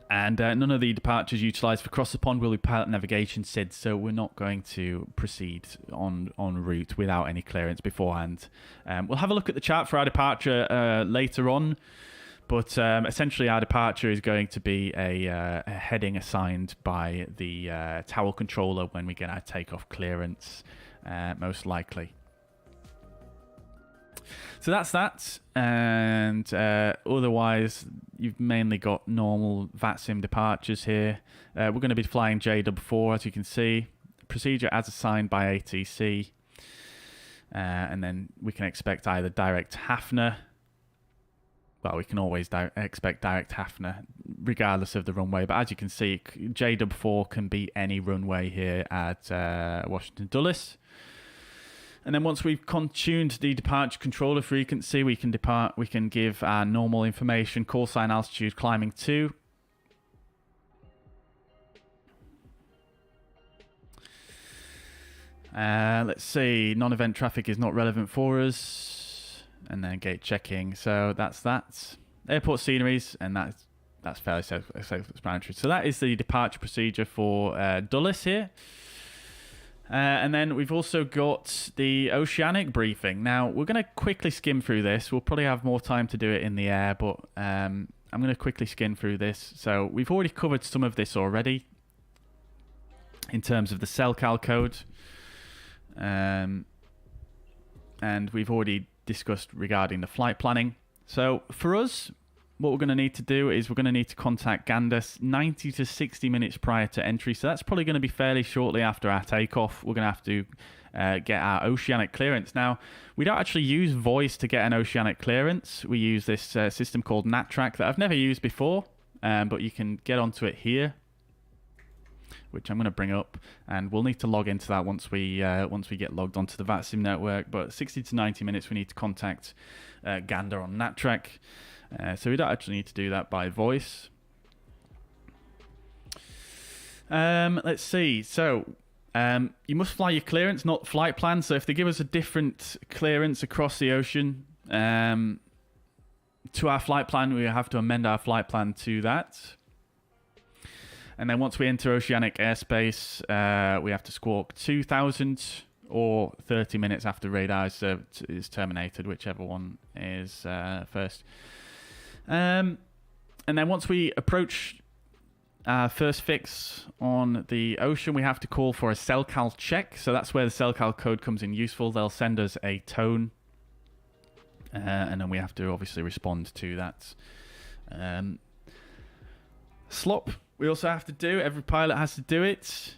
And none of the departures utilised for cross the pond will be pilot navigation SID, so we're not going to proceed on route without any clearance beforehand. We'll have a look at the chart for our departure later on, but essentially our departure is going to be a heading assigned by the towel controller when we get our takeoff clearance, most likely. So that's that, and otherwise you've mainly got normal Vatsim departures here. We're going to be flying JW4, as you can see. Procedure as assigned by ATC, and then we can expect either direct Hafner. Well, we can always expect direct Hafner regardless of the runway, but as you can see, JW4 can be any runway here at Washington Dulles. And then once we've tuned the departure controller frequency, we can give our normal information, call sign altitude climbing 2. Let's see, non-event traffic is not relevant for us. And then gate checking, so that's that. Airport sceneries, and that's that's fairly self-explanatory. So that is the departure procedure for Dulles here. And then we've also got the oceanic briefing. Now, we're going to quickly skim through this. We'll probably have more time to do it in the air, but I'm going to quickly skim through this. So we've already covered some of this already in terms of the CellCal code. And we've already discussed regarding the flight planning. So for us, what we're going to need to do is we're going to need to contact Gander 90 to 60 minutes prior to entry. So that's probably going to be fairly shortly after our takeoff. We're going to have to get our oceanic clearance. Now, we don't actually use voice to get an oceanic clearance. We use this system called NatTrack that I've never used before, but you can get onto it here, which I'm going to bring up, and we'll need to log into that once we get logged onto the Vatsim network. But 60 to 90 minutes, we need to contact Gander on NatTrack. So we don't actually need to do that by voice. Let's see. So you must fly your clearance, not flight plan. So if they give us a different clearance across the ocean to our flight plan, we have to amend our flight plan to that. And then once we enter oceanic airspace, we have to squawk 2000 or 30 minutes after radar is terminated, whichever one is first. And then once we approach our first fix on the ocean, we have to call for a CellCal check. So that's where the CellCal code comes in useful. They'll send us a tone, and then we have to obviously respond to that. SLOP, we also have to do. Every pilot has to do it.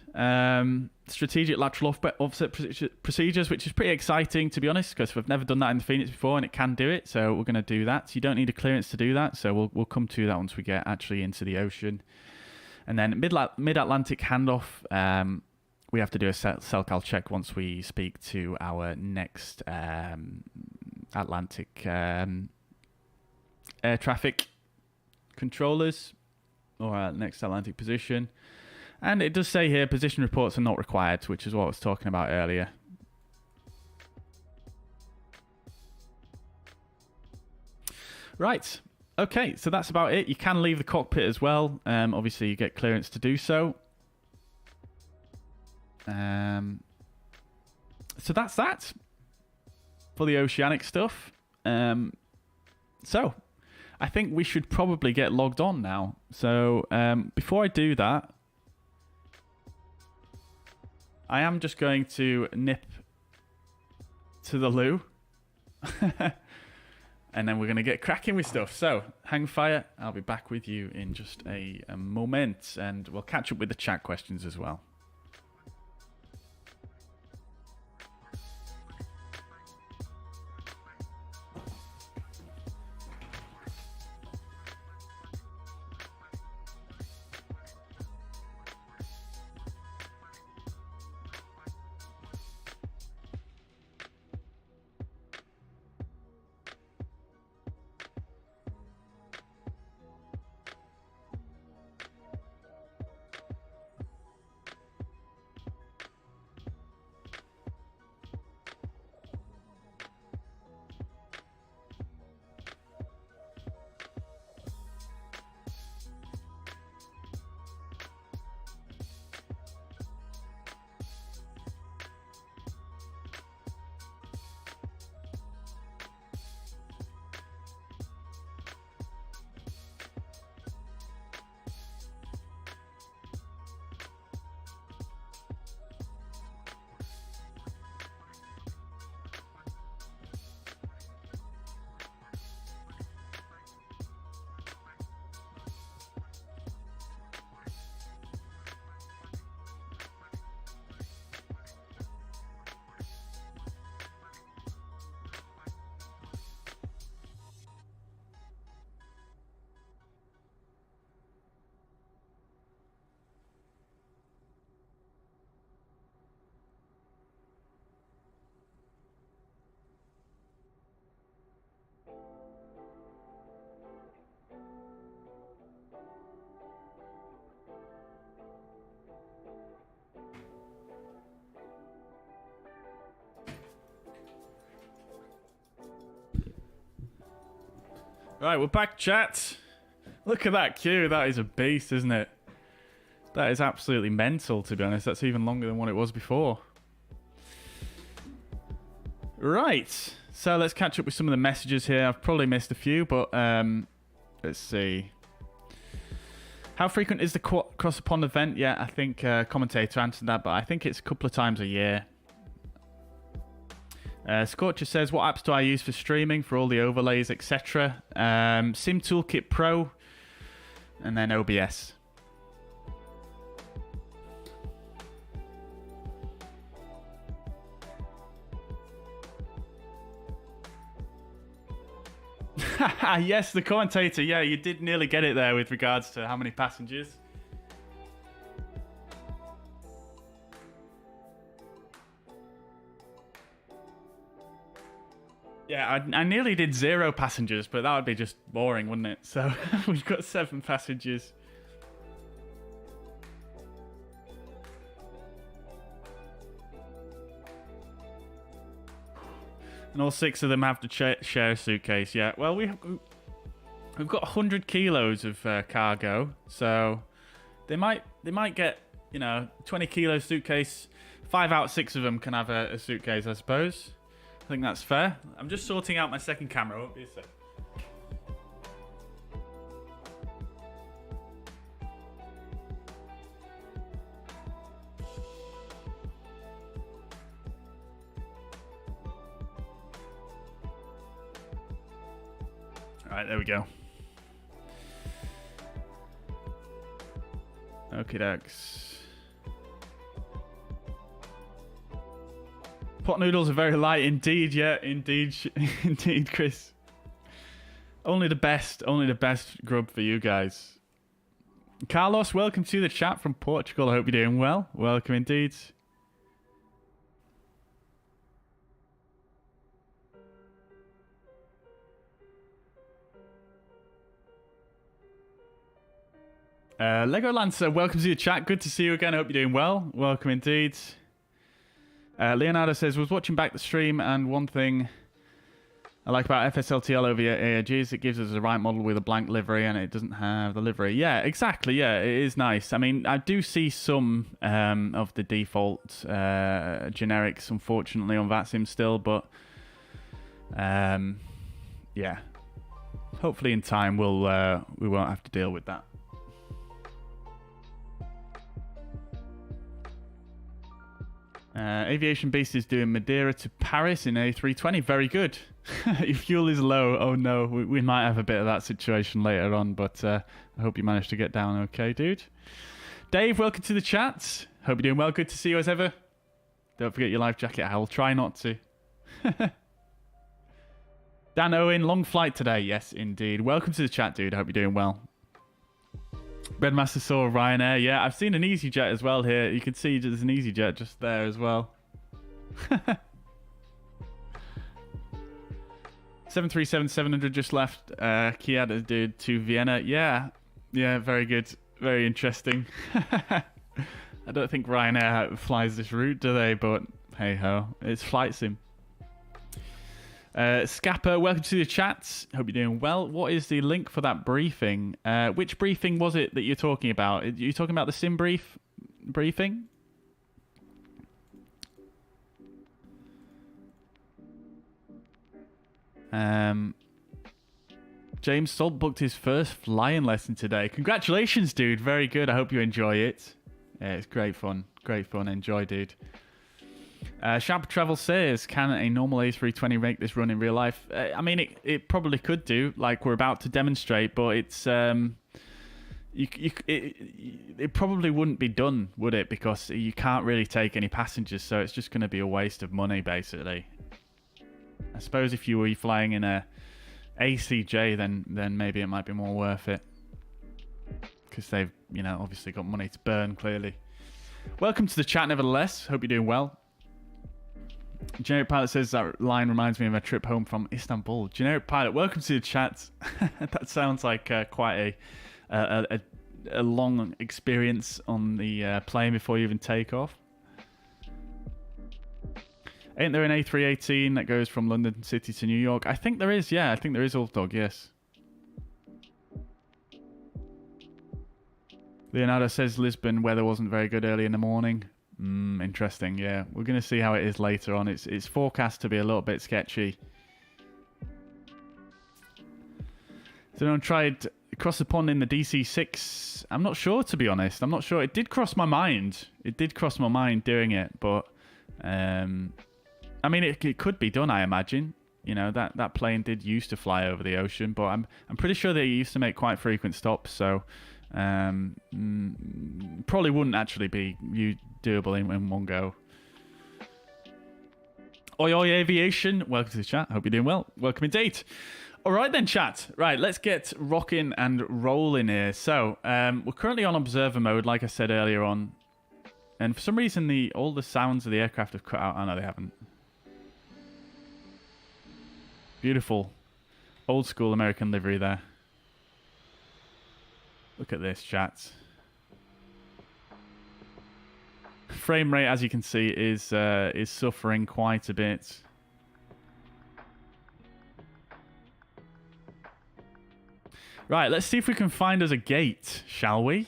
Strategic lateral offset procedures, which is pretty exciting, to be honest, because we've never done that in the Fenix before, and it can do it. So we're going to do that. You don't need a clearance to do that. So we'll come to that once we get actually into the ocean. And then mid-Atlantic handoff, we have to do a CellCal check once we speak to our next Atlantic air traffic controllers, or our next Atlantic position. And it does say here, position reports are not required, which is what I was talking about earlier. Right. Okay, so that's about it. You can leave the cockpit as well. Obviously, you get clearance to do so. So that's that for the oceanic stuff. So I think we should probably get logged on now. So before I do that, I am just going to nip to the loo. And then we're going to get cracking with stuff. So hang fire. I'll be back with you in just a moment. And we'll catch up with the chat questions as well. Right, we're back, chat. Look at that queue. That is a beast, isn't it? That is absolutely mental, to be honest. That's even longer than what it was before. Right. So let's catch up with some of the messages here. I've probably missed a few, but let's see. How frequent is the Cross the Pond event? Yeah, I think commentator answered that, but I think it's a couple of times a year. Scorcher says, what apps do I use for streaming, for all the overlays, etc.? SimToolkitPro, and then OBS. Yes, the commentator. Yeah, you did nearly get it there with regards to how many passengers. Yeah, I nearly did 0 passengers, but that would be just boring, wouldn't it? So we've got 7 passengers. And all 6 of them have to share a suitcase. Yeah, well, we've got 100 kilos of cargo, so they might get, you know, 20 kilo suitcase. 5 out of 6 of them can have a suitcase, I suppose. I think that's fair. I'm just sorting out my second camera. Won't be a sec. All right, there we go. Okie dokes. Pot noodles are very light indeed. Yeah, indeed, indeed, Chris. Only the best grub for you guys. Carlos, welcome to the chat from Portugal. I hope you're doing well. Welcome indeed. Lego Lancer, welcome to the chat. Good to see you again. I hope you're doing well. Welcome indeed. Leonardo says, was watching back the stream, and one thing I like about FSLTL over AIG is it gives us a right model with a blank livery and it doesn't have the livery. Yeah, exactly. Yeah, it is nice. I mean, I do see some of the default generics, unfortunately, on Vatsim still, but yeah. Hopefully in time we won't have to deal with that. Aviation Beast is doing Madeira to Paris in A320. Very good. If fuel is low, oh no, we might have a bit of that situation later on, but I hope you managed to get down okay, dude. Dave, welcome to the chat. Hope you're doing well. Good to see you as ever. Don't forget your life jacket. I will try not to. Dan Owen, long flight today. Yes, indeed. Welcome to the chat, dude. I hope you're doing well. Redmaster saw Ryanair. Yeah, I've seen an EasyJet as well here. You can see there's an EasyJet just there as well. 737-700 just left. Kiada did to Vienna. Yeah, very good. Very interesting. I don't think Ryanair flies this route, do they? But hey ho, it's flight sim. Scapper, welcome to the chat. Hope you're doing well. What is the link for that briefing? Which briefing was it that you're talking about? Are you talking about the sim briefing? James Salt booked his first flying lesson today. Congratulations, dude. Very good. I hope you enjoy it. Yeah, it's great fun. Great fun. Enjoy, dude. Sharp Travel says, can a normal A320 make this run in real life? I mean, it probably could do, like we're about to demonstrate, but it's it probably wouldn't be done, would it? Because you can't really take any passengers, so it's just going to be a waste of money, basically. I suppose if you were flying in a ACJ, then maybe it might be more worth it, because they've, you know, obviously got money to burn, clearly. Welcome to the chat, nevertheless. Hope you're doing well. Generic Pilot says that line reminds me of a trip home from Istanbul. Generic Pilot, welcome to the chat. That sounds like quite a long experience on the plane before you even take off. Ain't there an A318 that goes from London City to New York? I think there is, yeah. I think there is, Old Dog, yes. Leonardo says Lisbon weather wasn't very good early in the morning. Interesting. Yeah, we're going to see how it is later on. It's forecast to be a little bit sketchy. So anyone tried across the pond in the DC-6? I'm not sure, to be honest. I'm not sure. It did cross my mind. It did cross my mind doing it, but I mean, it could be done, I imagine. You know, that plane did used to fly over the ocean, but I'm pretty sure they used to make quite frequent stops, so probably wouldn't actually be doable in one go. Oi oi aviation, welcome to the chat. Hope you're doing well. Welcome indeed. All right then, chat. Right, let's get rocking and rolling here. So we're currently on observer mode, like I said earlier on, and for some reason all the sounds of the aircraft have cut out. Oh no, they haven't. Beautiful, old school American livery there. Look at this, chat. Frame rate, as you can see, is suffering quite a bit. Right, let's see if we can find us a gate, shall we?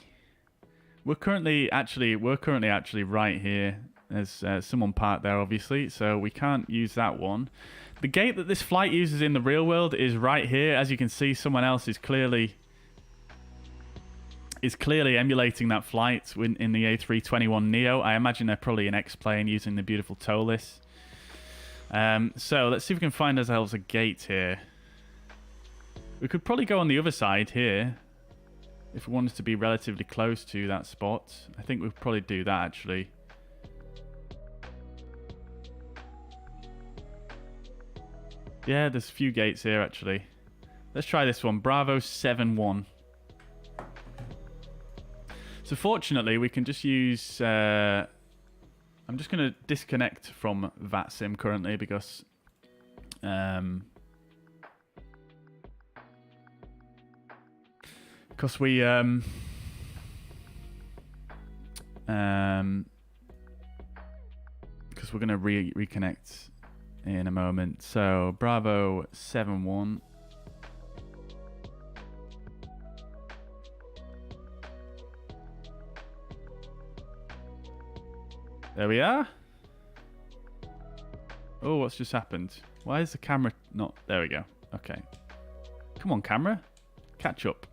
We're currently actually right here. There's someone parked there, obviously, so we can't use that one. The gate that this flight uses in the real world is right here. As you can see, someone else is clearly emulating that flight in the A321neo. I imagine they're probably an X-plane using the beautiful TOLIS. So let's see if we can find ourselves a gate here. We could probably go on the other side here if we wanted to be relatively close to that spot. I think we'll probably do that, actually. Yeah, there's a few gates here, actually. Let's try this one. Bravo 7-1. So fortunately, we can just use... I'm just going to disconnect from Vatsim currently because... because we... because we're going to reconnect in a moment. So, Bravo 7-1. There we are. Oh, what's just happened? Why is the camera not... There we go. Okay. Come on, camera. Catch up.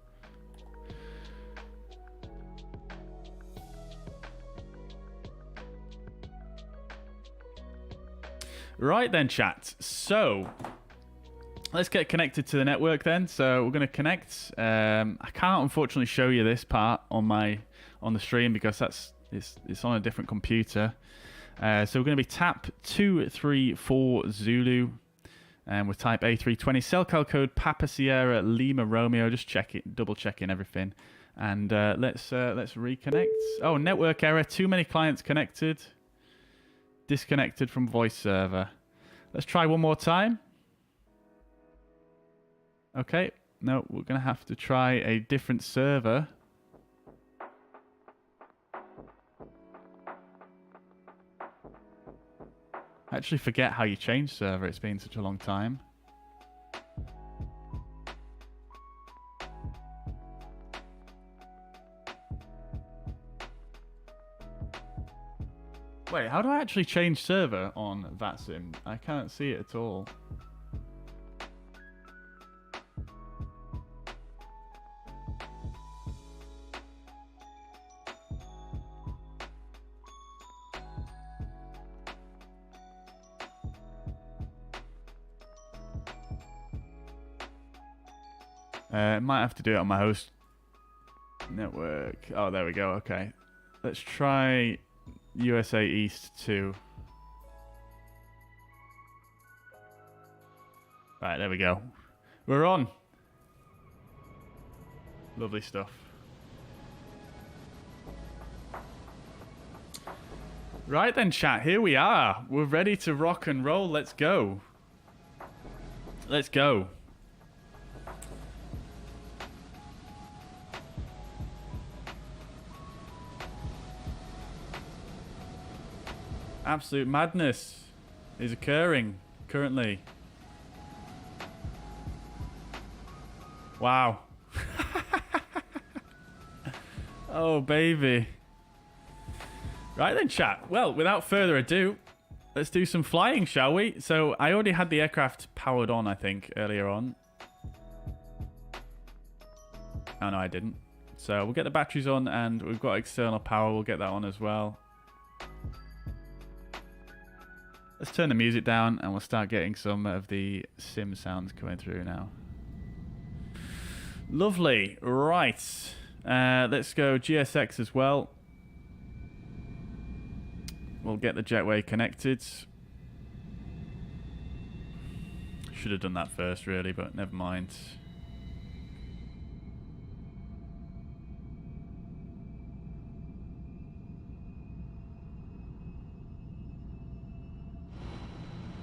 Right then, chat. So, let's get connected to the network then. So, we're going to connect. I can't unfortunately show you this part on the stream because it's on a different computer. So we're going to be TAP 234 Zulu, and with type A320, cell code Papa Sierra Lima Romeo. Just double checking everything, and let's reconnect. Oh, network error. Too many clients connected. Disconnected from voice server. Let's try one more time. Okay. No, we're going to have to try a different server. I actually forget how you change server. It's been such a long time. Wait, how do I actually change server on Vatsim? I can't see it at all. Might have to do it on my host network. Oh, there we go. Okay. Let's try USA East 2. Right, there we go. We're on. Lovely stuff. Right then, chat. Here we are. We're ready to rock and roll. Let's go. Let's go. Absolute madness is occurring currently. Wow. Oh, baby. Right then, chat. Well, without further ado, let's do some flying, shall we? So I already had the aircraft powered on, I think, earlier on. Oh, no, I didn't. So we'll get the batteries on, and we've got external power. We'll get that on as well. Let's turn the music down, and we'll start getting some of the sim sounds coming through now. Lovely. Right. Let's go GSX as well. We'll get the jetway connected. Should have done that first, really, but never mind.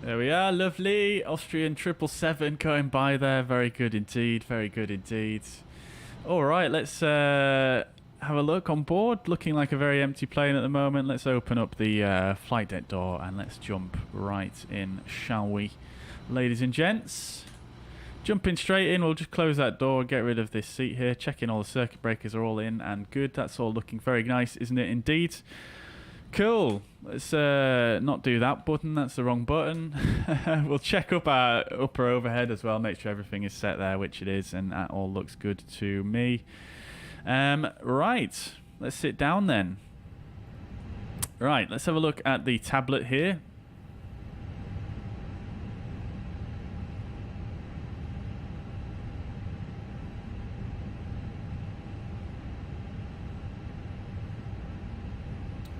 There we are, lovely. Austrian 777 going by there. Very good indeed, very good indeed. All right, let's have a look on board. Looking like a very empty plane at the moment. Let's open up the flight deck door and let's jump right in, shall we? Ladies and gents, jumping straight in. We'll just close that door, get rid of this seat here, checking all the circuit breakers are all in and good. That's all looking very nice, isn't it indeed? Cool. Let's not do that button. That's the wrong button. We'll check up our upper overhead as well. Make sure everything is set there, which it is, and that all looks good to me. Right. Let's sit down then. Right. Let's have a look at the tablet here.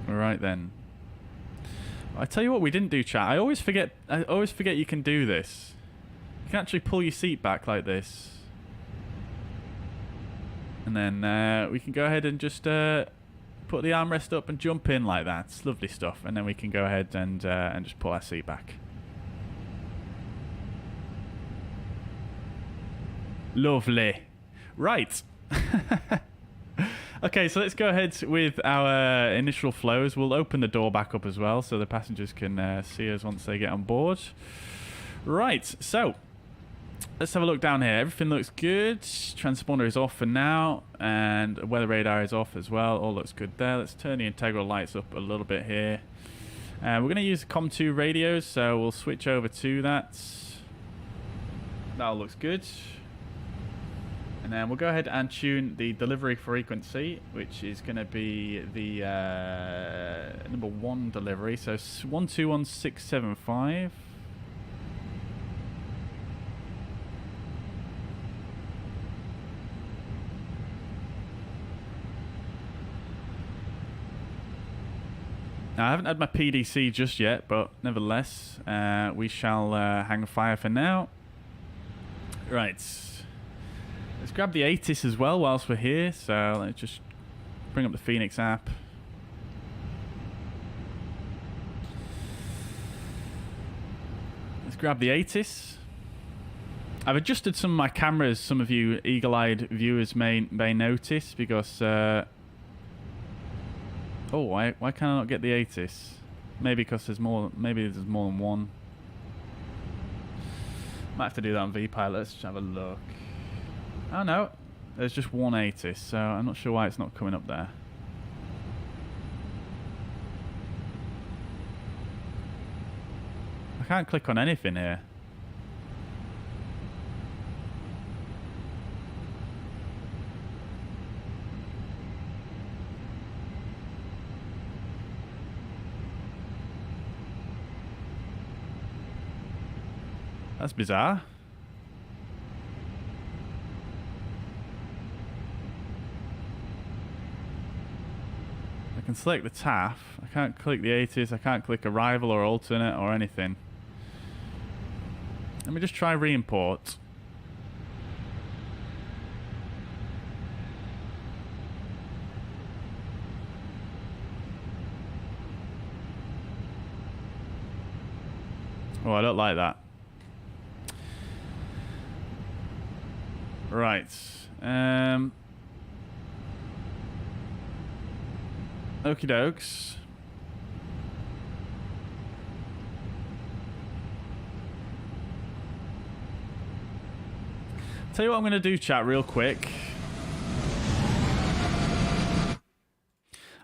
Right then. I tell you what we didn't do, chat. I always forget you can do this. You can actually pull your seat back like this. And then we can go ahead and just put the armrest up and jump in like that. It's lovely stuff. And then we can go ahead and just pull our seat back. Lovely. Right. Okay, so let's go ahead with our initial flows. We'll open the door back up as well so the passengers can see us once they get on board. Right, so let's have a look down here. Everything looks good. Transponder is off for now, and weather radar is off as well. All looks good there. Let's turn the integral lights up a little bit here. We're going to use the COM2 radios, so we'll switch over to that. That all looks good. And then we'll go ahead and tune the delivery frequency, which is going to be the number 1 delivery. So 121675. Now, I haven't had my PDC just yet, but nevertheless, we shall hang fire for now. Right. Let's grab the ATIS as well whilst we're here. So let's just bring up the Fenix app. Let's grab the ATIS. I've adjusted some of my cameras. Some of you eagle-eyed viewers may notice because... oh, why can I not get the ATIS? Maybe because there's more. Maybe there's more than one. Might have to do that on VPilot. Let's just have a look. Oh no, there's just one ATIS, so I'm not sure why it's not coming up there. I can't click on anything here. That's bizarre. I can select the TAF. I can't click the ATIS. I can't click arrival or alternate or anything. Let me just try re-import. Oh, I don't like that. Right. Okie dokes. Tell you what I'm going to do, chat, real quick.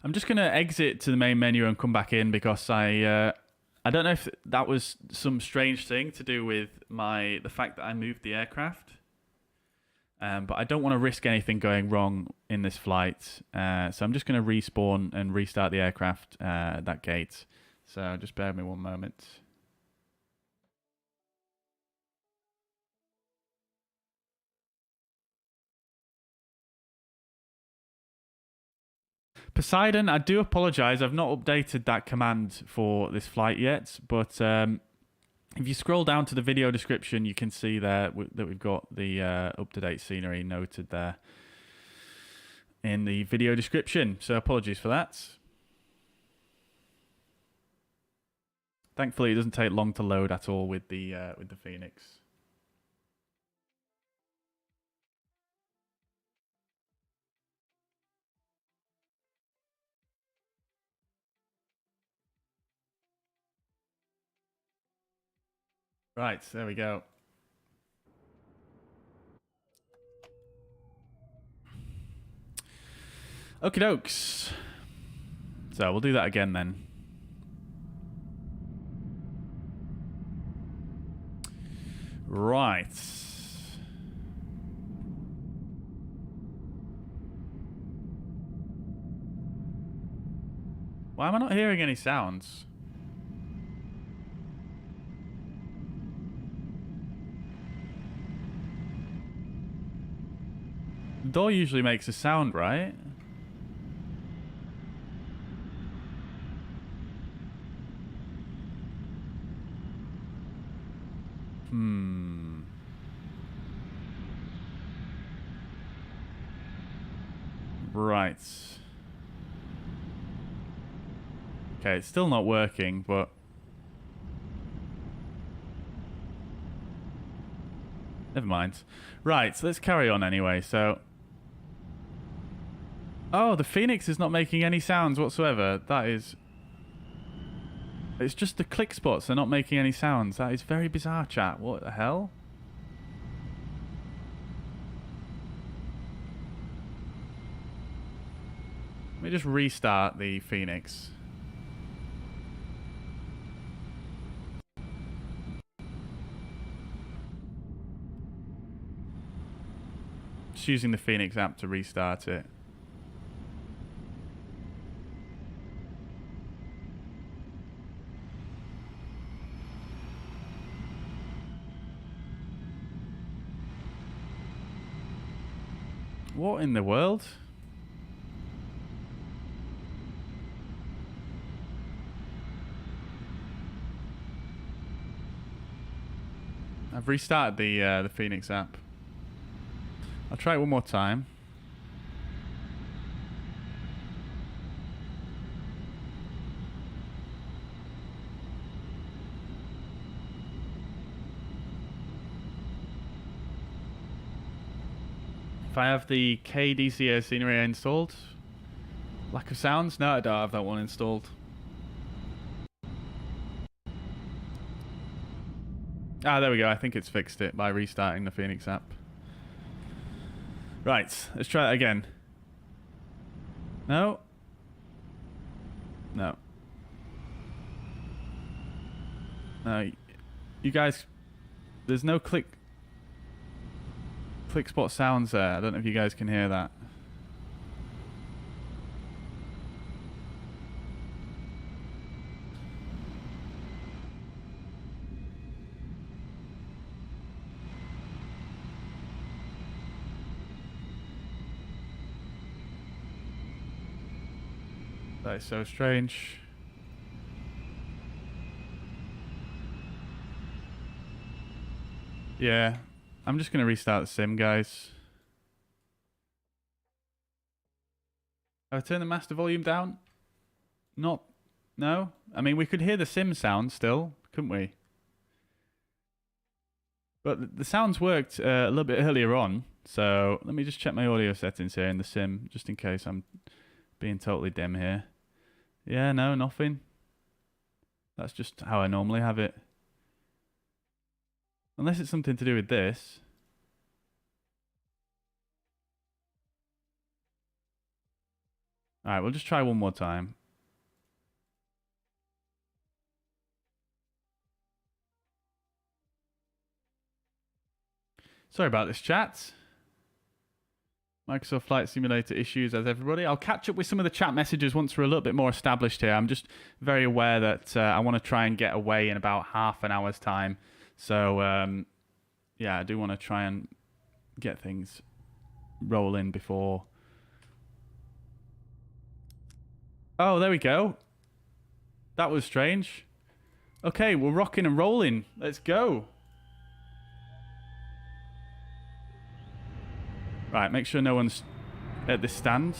I'm just going to exit to the main menu and come back in because I don't know if that was some strange thing to do with the fact that I moved the aircraft. But I don't want to risk anything going wrong in this flight. So I'm just going to respawn and restart the aircraft at that gate. So just bear with me one moment. Poseidon, I do apologize. I've not updated that command for this flight yet. But if you scroll down to the video description, you can see there that we've got the up-to-date scenery noted there in the video description. So apologies for that. Thankfully, it doesn't take long to load at all with the Fenix. Right, there we go. Okie dokes. So we'll do that again then. Right. Why am I not hearing any sounds? The door usually makes a sound, right? Right. Okay, it's still not working, but... Never mind. Right, so let's carry on anyway, so... Oh, the Fenix is not making any sounds whatsoever. That is... It's just the click spots are not making any sounds. That is very bizarre, chat. What the hell? Let me just restart the Fenix. Just using the Fenix app to restart it. What in the world? I've restarted the Fenix app. I'll try it one more time. If I have the KDCA Scenery installed. Lack of sounds? No, I don't have that one installed. Ah, there we go. I think it's fixed it by restarting the Fenix app. Right, let's try that again. No. No. No. You guys... There's no click spot sounds there. I don't know if you guys can hear that. That is so strange. Yeah. I'm just going to restart the sim, guys. Have I turned the master volume down? Not... No? I mean, we could hear the sim sound still, couldn't we? But the sounds worked a little bit earlier on. So let me just check my audio settings here in the sim, just in case I'm being totally dim here. Yeah, no, nothing. That's just how I normally have it. Unless it's something to do with this. All right, we'll just try one more time. Sorry about this, chat. Microsoft Flight Simulator issues as everybody. I'll catch up with some of the chat messages once we're a little bit more established here. I'm just very aware that I want to try and get away in about half an hour's time. So, yeah, I do want to try and get things rolling before... Oh, there we go. That was strange. Okay, we're rocking and rolling. Let's go. Right, make sure no one's at this stand.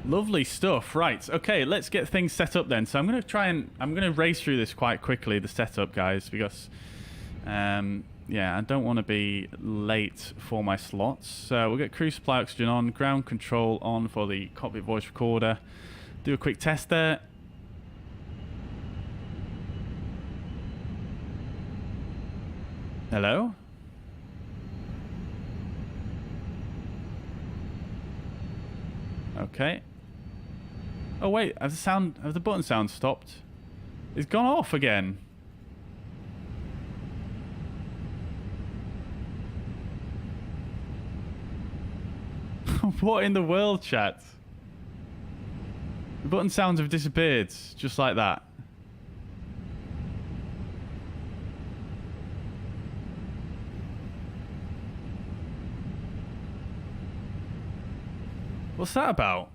Lovely stuff. Right, okay, let's get things set up then. So I'm going to race through this quite quickly, the setup, guys, because, yeah, I don't want to be late for my slots. So we'll get crew supply oxygen on, ground control on for the cockpit voice recorder. Do a quick test there. Hello? Okay. Oh wait, has the button sound stopped? It's gone off again. What in the world, chat? The button sounds have disappeared, just like that. What's that about?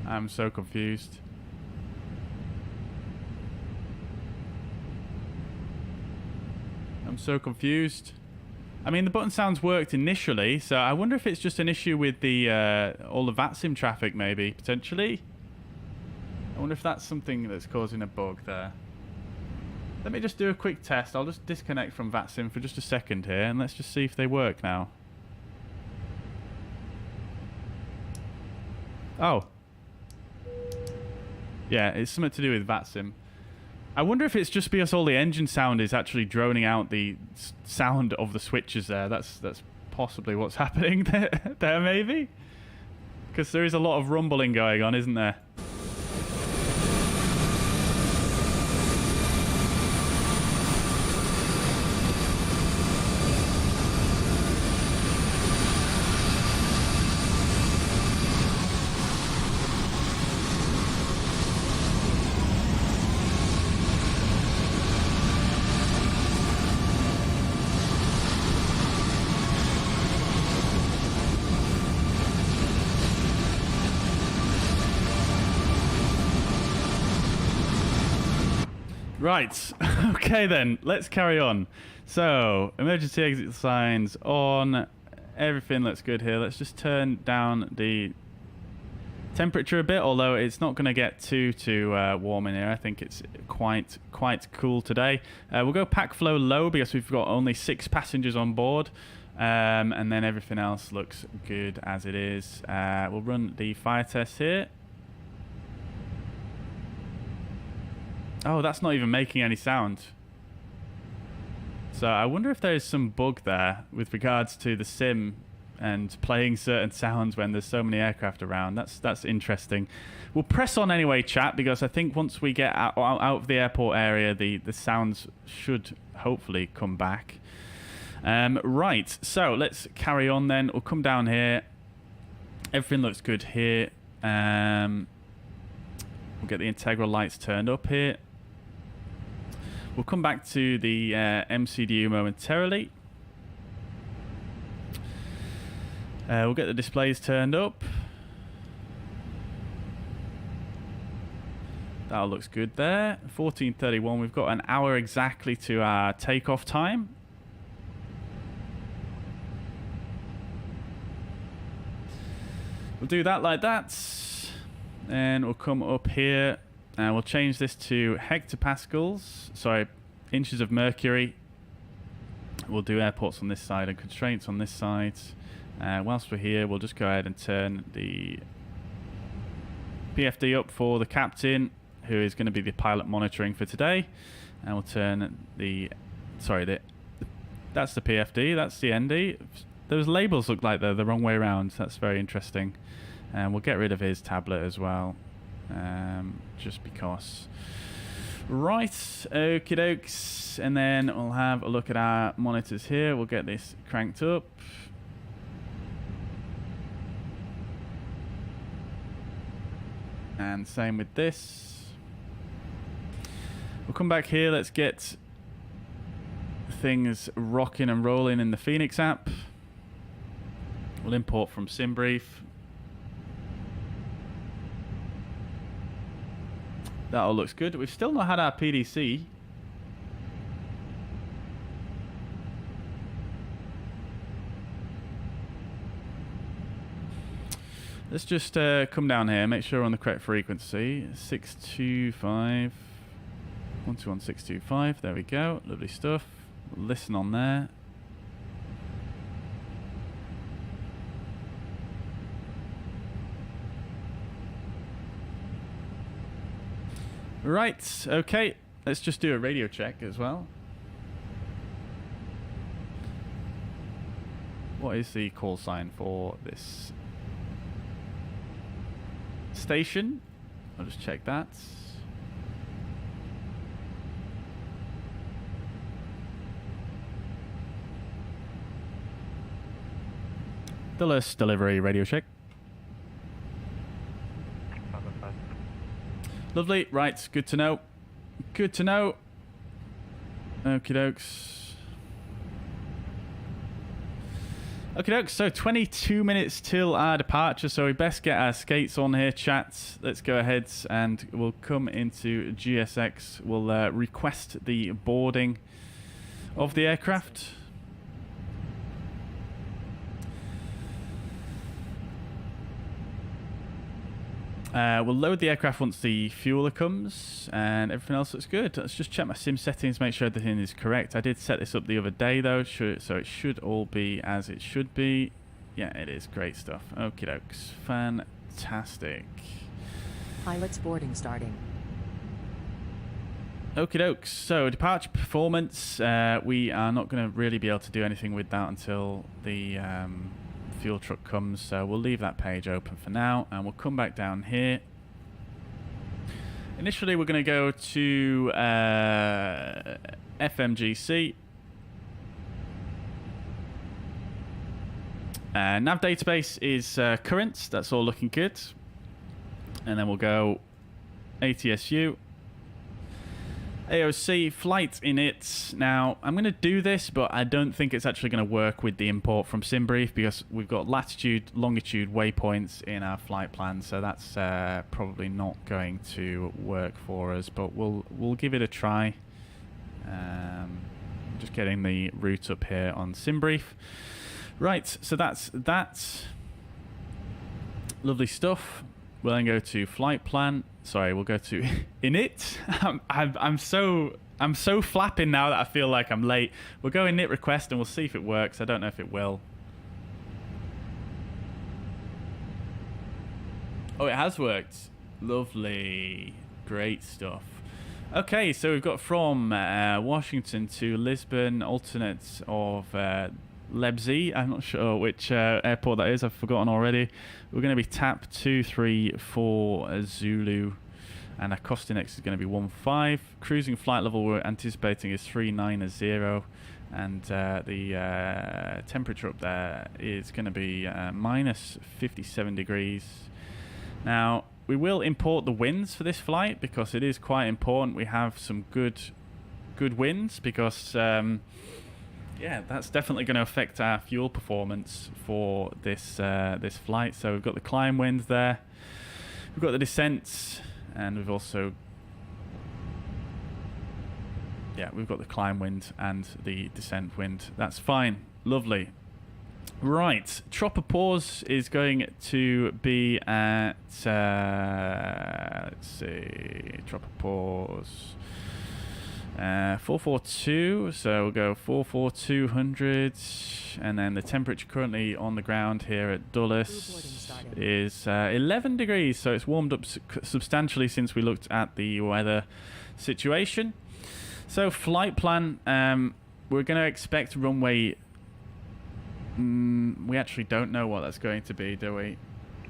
I'm so confused. I'm so confused. I mean, the button sounds worked initially, so I wonder if it's just an issue with the all the Vatsim traffic, maybe, potentially. I wonder if that's something that's causing a bug there. Let me just do a quick test. I'll just disconnect from Vatsim for just a second here, and let's just see if they work now. Oh. Yeah, it's something to do with Vatsim. I wonder if it's just because all the engine sound is actually droning out the sound of the switches there. That's possibly what's happening there maybe? Because there is a lot of rumbling going on, isn't there? Right, okay then, let's carry on. So, emergency exit signs on, everything looks good here. Let's just turn down the temperature a bit, although it's not going to get too warm in here. I think it's quite cool today. We'll go pack flow low because we've got only 6 passengers on board, and then everything else looks good as it is. We'll run the fire test here. Oh, that's not even making any sound. So I wonder if there's some bug there with regards to the sim and playing certain sounds when there's so many aircraft around. That's interesting. We'll press on anyway, chat, because I think once we get out of the airport area, the sounds should hopefully come back. Right, so let's carry on then. We'll come down here. Everything looks good here. We'll get the integral lights turned up here. We'll come back to the MCDU momentarily. We'll get the displays turned up. That looks good there. 14:31. We've got an hour exactly to our takeoff time. We'll do that like that. And we'll come up here and we'll change this to hectopascals. Sorry, inches of mercury. We'll do airports on this side and constraints on this side. Whilst we're here, we'll just go ahead and turn the PFD up for the captain, who is going to be the pilot monitoring for today. And we'll turn the... Sorry, that's the PFD, that's the ND. Those labels look like they're the wrong way around. That's very interesting. And we'll get rid of his tablet as well, just because. Right, okie dokes. And then we'll have a look at our monitors here. We'll get this cranked up. And same with this. We'll come back here. Let's get things rocking and rolling in the Fenix app. We'll import from SimBrief. That all looks good. We've still not had our PDC. Let's just come down here, make sure we're on the correct frequency. 625. 121625. There we go. Lovely stuff. Listen on there. Right, okay. Let's just do a radio check as well. What is the call sign for this station? I'll just check that. Dulles delivery radio check. Lovely, right, good to know. Good to know. Okie dokes. Okie dokes, so 22 minutes till our departure, so we best get our skates on here, chat. Let's go ahead and we'll come into GSX. We'll request the boarding of the aircraft. We'll load the aircraft once the fueler comes, and everything else looks good. Let's just check my sim settings, make sure everything is correct. I did set this up the other day though, so it should all be as it should be. Yeah, it is. Great stuff. Okie dokes. Fantastic. Pilot's boarding starting. Okie dokes. So, departure performance. We are not going to really be able to do anything with that until the fuel truck comes, so we'll leave that page open for now, and we'll come back down here. Initially, we're going to go to FMGC. Nav database is current. That's all looking good. And then we'll go ATSU. AOC, flight init. Now, I'm going to do this, but I don't think it's actually going to work with the import from SimBrief because we've got latitude, longitude, waypoints in our flight plan, so that's probably not going to work for us, but we'll give it a try. Just getting the route up here on SimBrief. Right, so that's that. Lovely stuff. We'll then go to flight plan. Sorry, we'll go to init. I'm so flapping now that I feel like I'm late. We'll go init request and we'll see if it works. I don't know if it will. Oh, it has worked. Lovely. Great stuff. Okay, so we've got from Washington to Lisbon, alternate of Leipzig. I'm not sure which airport that is. I've forgotten already. We're going to be TAP 234 Zulu, and our cost index is going to be 15. Cruising flight level we're anticipating is 390, and the temperature up there is going to be minus 57 degrees. Now, we will import the winds for this flight because it is quite important we have some good winds because yeah, that's definitely going to affect our fuel performance for this this flight. So we've got the climb winds there, we've got the descents, and we've also we've got the climb wind and the descent wind. That's fine, lovely. Right, tropopause is going to be at let's see, tropopause. 442, so we'll go 44200, and then the temperature currently on the ground here at Dulles is 11 degrees, so it's warmed up substantially since we looked at the weather situation. So flight plan, we're going to expect runway, we actually don't know what that's going to be, do we?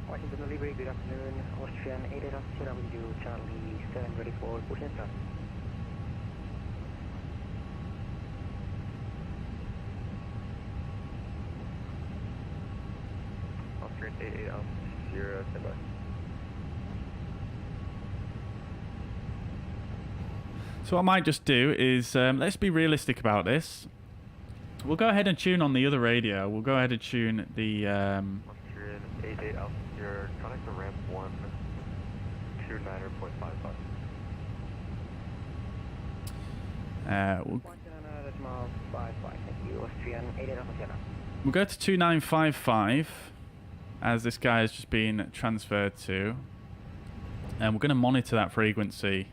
Washington delivery, good afternoon, Austrian 88 Sierra with you, Charlie 7 ready for push and start. Austrian 88 Sierra, stand by. So what I might just do is, let's be realistic about this. We'll go ahead and tune on the other radio. We'll go ahead and tune the... Austrian 88 Sierra, connect to ramp 1, 29.55. We'll go to 2955, as this guy has just been transferred to. And we're going to monitor that frequency.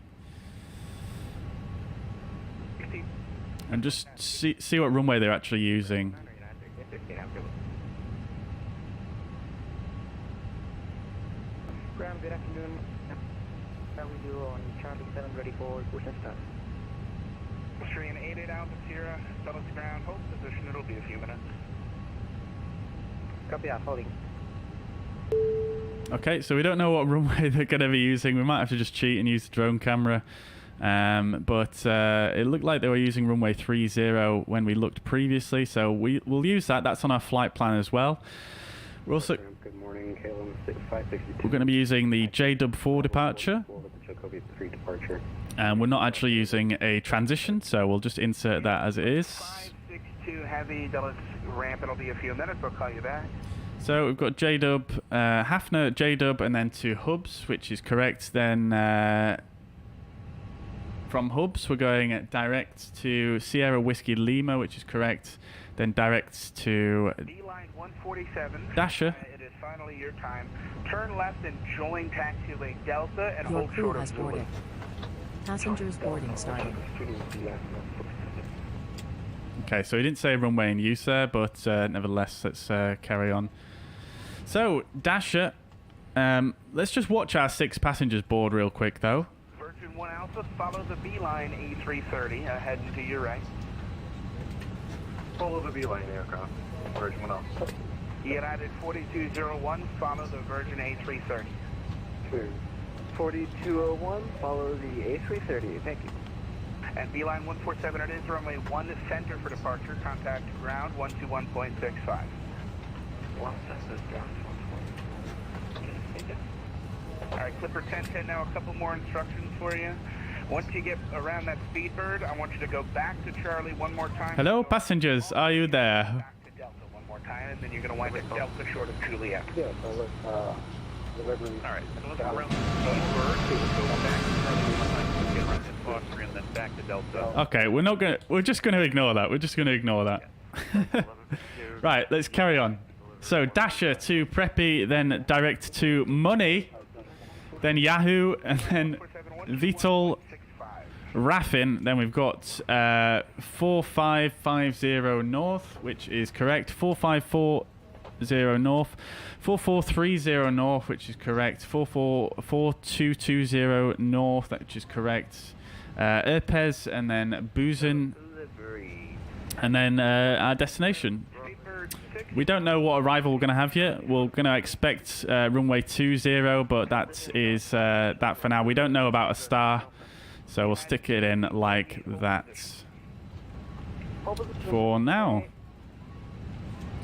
And just see what runway they're actually using. Ground, good afternoon. How are you on Charlie 7 ready for push and start? Austrian 88 Alpha Sierra, settle to ground, hold position, it'll be a few minutes. Copy that, holding. Okay, so we don't know what runway they're going to be using. We might have to just cheat and use the drone camera. But it looked like they were using runway 30 when we looked previously, so we'll use that. That's on our flight plan as well. We're also Good morning, KLM 6562. we're going to be using the JW4 departure, and we're not actually using a transition, so we'll just insert that as it is. 562 Heavy, Dulles ramp, it'll be a few minutes, I'll call you back. So we've got JW, Hafner, JW, and then to hubs, which is correct. Then from hubs, we're going direct to Sierra Whiskey Lima, which is correct. Then direct to B-line 147. Dasher. It is finally your time. Turn left and join taxiway Delta and Your hold crew short has of boarded. Passengers boarding starting. Okay, so he didn't say runway in use there, but nevertheless, let's carry on. So, Dasher, let's just watch our 6 passengers board real quick, though. Virgin 1 Alpha, follow the B-line A330, heading to your right. Follow the B-line aircraft, Virgin 1 Alpha. United 4201, follow the Virgin A330. 4201, follow the A330, thank you. And B-line 147, it is runway 1 center for departure, contact ground 121.65. Alright, Clipper 1010, now a couple more instructions for you. Once you get around that Speedbird, I want you to go back to Charlie one more time. Hello, passengers, are you there? Back to Delta one more time, and then you're going to wind up Delta short of Juliet. Yes, delivering. Alright, so let's go around the Speedbird, go back to Charlie one time, get around to Foster, and then back to Delta. Okay, we're just gonna ignore that. We're just gonna ignore that. Right, let's carry on. So Dasher to Preppy, then direct to Money, then Yahoo, and then Vital Raffin. Then we've got 4550 north, which is correct. 4540 north. 4430 north, which is correct. 44220 north, which is correct. Erpez, and then Buzen, and then our destination. We don't know what arrival we're going to have yet. We're going to expect runway 20, but that is that for now. We don't know about a star, so we'll stick it in like that for now.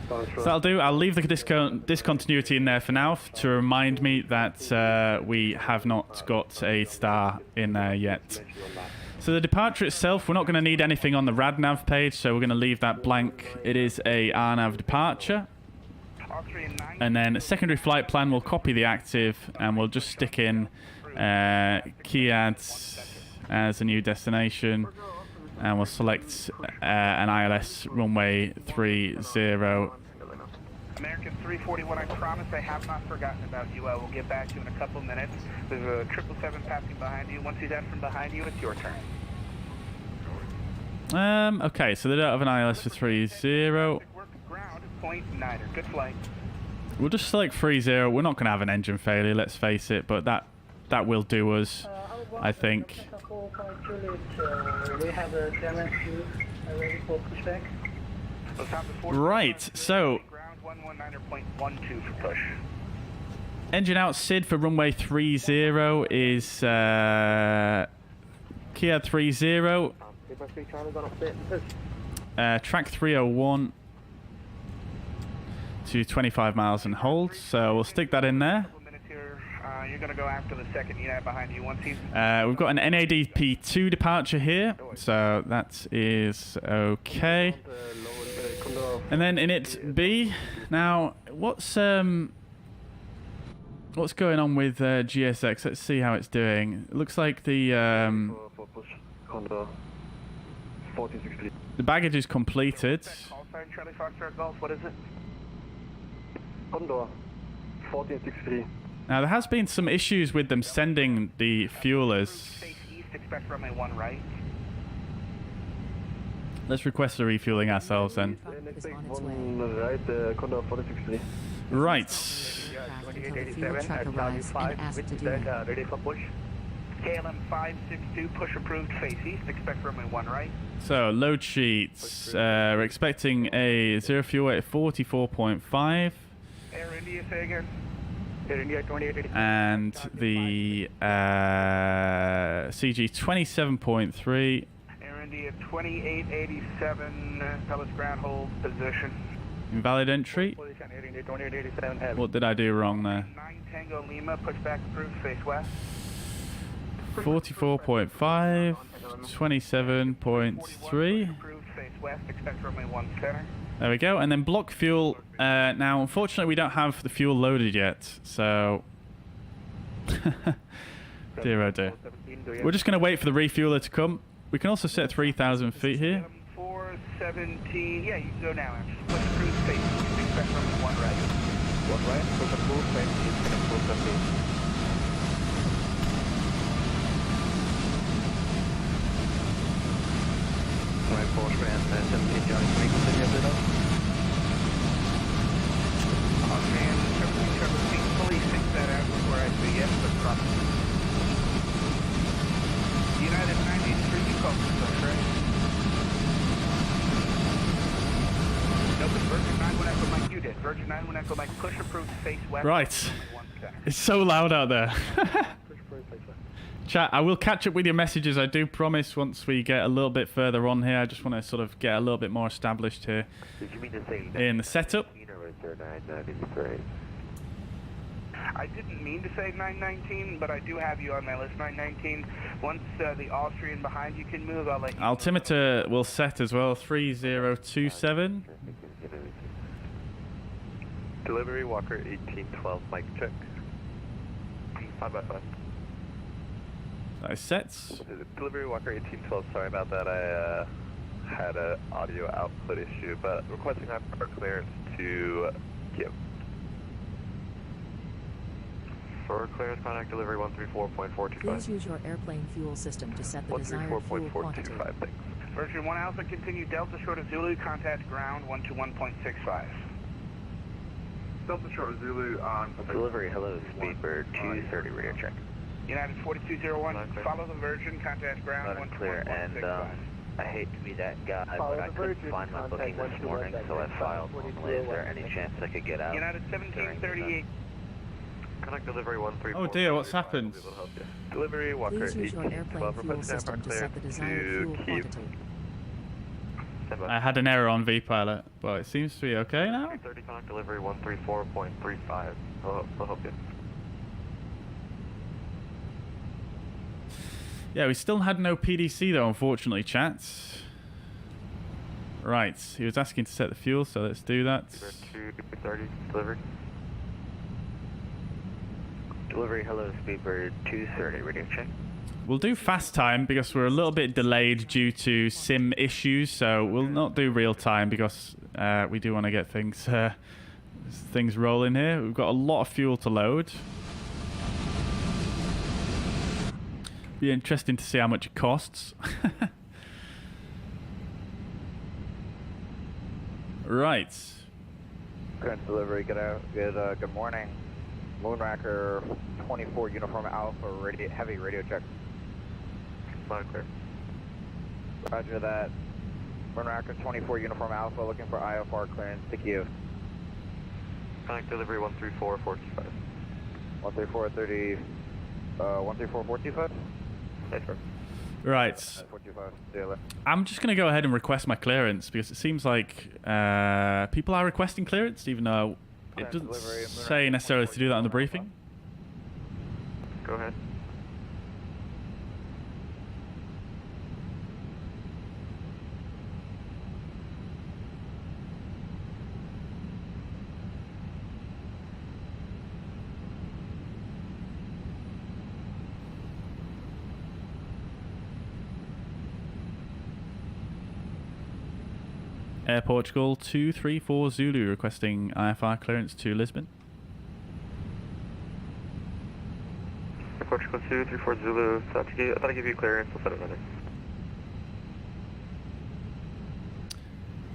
So that'll do. I'll leave the discontinuity in there for now to remind me that we have not got a star in there yet. So the departure itself, we're not going to need anything on the RadNav page, so we're going to leave that blank. It is a RNAV departure. And then secondary flight plan, we'll copy the active, and we'll just stick in Kiads as a new destination. And we'll select an ILS runway 30. American 341, I promise I have not forgotten about you. I will get back to you in a couple minutes. There's a 777 passing behind you. Once he's out from behind you, it's your turn. Okay, so they don't have an ILS for 30. Work ground, point niner. Good flight. We'll just select 30. We're not going to have an engine failure, let's face it, but that will do us, I think. We have a German crew ready for pushback. Right, so Ground 119.12 for push. engine out SID for runway 30 is Kia 30, track 301 to 25 miles and hold, so we'll stick that in there. You're going to go after the second unit behind you once he's... We've got an NADP2 departure here, so that is okay. And then in it B, now what's going on with GSX? Let's see how it's doing. It looks like the baggage is completed. Callsign, Charlie Foxtrot Golf, what is it? Condor 1463. Now there has been some issues with them sending the fuelers. Face east, expect runway 1 right. Let's request the refueling ourselves then. Truck is on its way. Right, Condor 1463. Right. Until the fuel truck arrives and asked to do it. Ready for push. KLM 562, push approved, face east, expect runway 1 right. So load sheets. We're expecting a zero fuel weight of 44.5. Air India, say again. Air India 2880. And the CG 27.3. Air India 2887, tell us ground hold position. Invalid entry. Position Air India 2887, heavy. What did I do wrong there? 9 Tango Lima, push back approved, face west. 44.5. 27.3. Approved, face west, expect runway 1 center. There we go. And then block fuel. Now, unfortunately, we don't have the fuel loaded yet. So, dear oh dear. We're just going to wait for the refueler to come. We can also set 3,000 feet here. 417, yeah, you can go now. Actually. Push approved, face east, expect runway 1 right. 1 right, push approved, face east, push approved. Right, Porsche and 17 Johnny, can we continue with us? Oh man, Trevor, fully sync that out before I say yes, but probably. United 93, you called this push, right? No, but Virgin 9 when Echo Mike, you did. Virgin 9 when Echo Mike, push approved, face west. Right. 1 center. It's so loud out there. Chat, I will catch up with your messages, I do promise, once we get a little bit further on here. I just want to sort of get a little bit more established here Did you mean to say in the setup. I didn't mean to say 919, but I do have you on my list, 919. Once the Austrian behind you can move, I'll let you Altimeter will set as well, 3027. Delivery Walker 1812, mic check. 5x5. That is sets. Delivery Walker 1812, sorry about that. I had an audio output issue, but requesting hyper clearance to give. For clearance, contact delivery 134.425. Please use your airplane fuel system to set the desired fuel quantity. 134.425, thanks. Version 1 Alpha, continue Delta short of Zulu, contact ground 121.65. Delta short of Zulu on... Delivery, hello, Speedbird 230, radio check. United 4201, follow the Virgin, contact ground 121.65. I hate to be that guy, but I couldn't find my booking this morning, so I filed normally. Is there any chance I could get out? United 1738. Contact delivery 134. Oh dear, what's happened? Delivery Walker Please use your airplane 1812, fuel requesting system hyper to set the clearance desired fuel to keep. quantity. I had an error on VPilot, but it seems to be okay now. 330, contact delivery 134.35. I'll help you. Yeah, we still had no PDC though, unfortunately, chat. Right, he was asking to set the fuel, so let's do that. 230, delivery. Delivery, hello, Speedbird 230, radio check. We'll do fast time because we're a little bit delayed due to sim issues, so we'll not do real time because we do want to get things rolling here. We've got a lot of fuel to load. Be interesting to see how much it costs. Right. Clearance delivery, good morning. Moonraker 24 Uniform Alpha, heavy radio check. Loud clear. Roger that. Moonraker 24 Uniform Alpha, looking for IFR clearance to Kiev. Connect delivery 134-425. 134-30, 134-425? Yes, sir. Right. 425, see you later. I'm just going to go ahead and request my clearance because it seems like people are requesting clearance, even though it doesn't say necessarily to do that on the briefing. Go ahead. Air Portugal 234 Zulu requesting IFR clearance to Lisbon. Air Portugal 234 Zulu, I thought I'd give you clearance, I'll set another.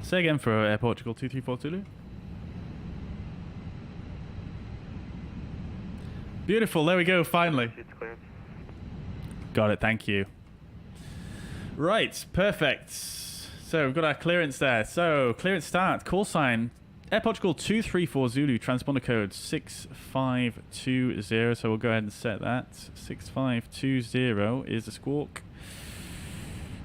Say again for Air Portugal 234 Zulu. Beautiful, there we go, finally. Got it, thank you. Right, perfect. So we've got our clearance there. So clearance start, call sign, Air Portugal 234 Zulu, transponder code 6520. So we'll go ahead and set that. 6520 is the squawk.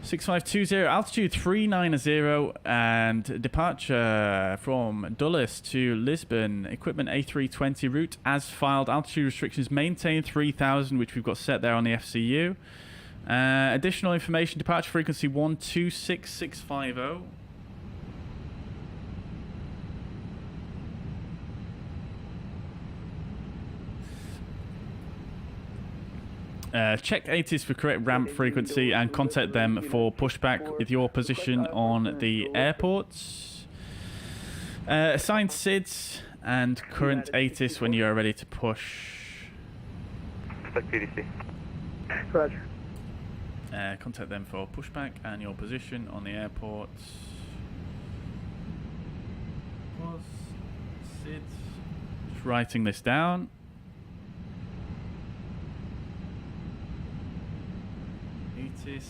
6520, altitude 390 and departure from Dulles to Lisbon. Equipment A320 route as filed. Altitude restrictions maintain 3000, which we've got set there on the FCU. Additional information, departure frequency 126650. Check ATIS for correct ramp frequency and contact them for pushback with your position on the airports. Assign SIDS and current ATIS when you are ready to push. Expect PDC. Roger. Contact them for pushback and your position on the airports. SIDS. Just writing this down. ATIS.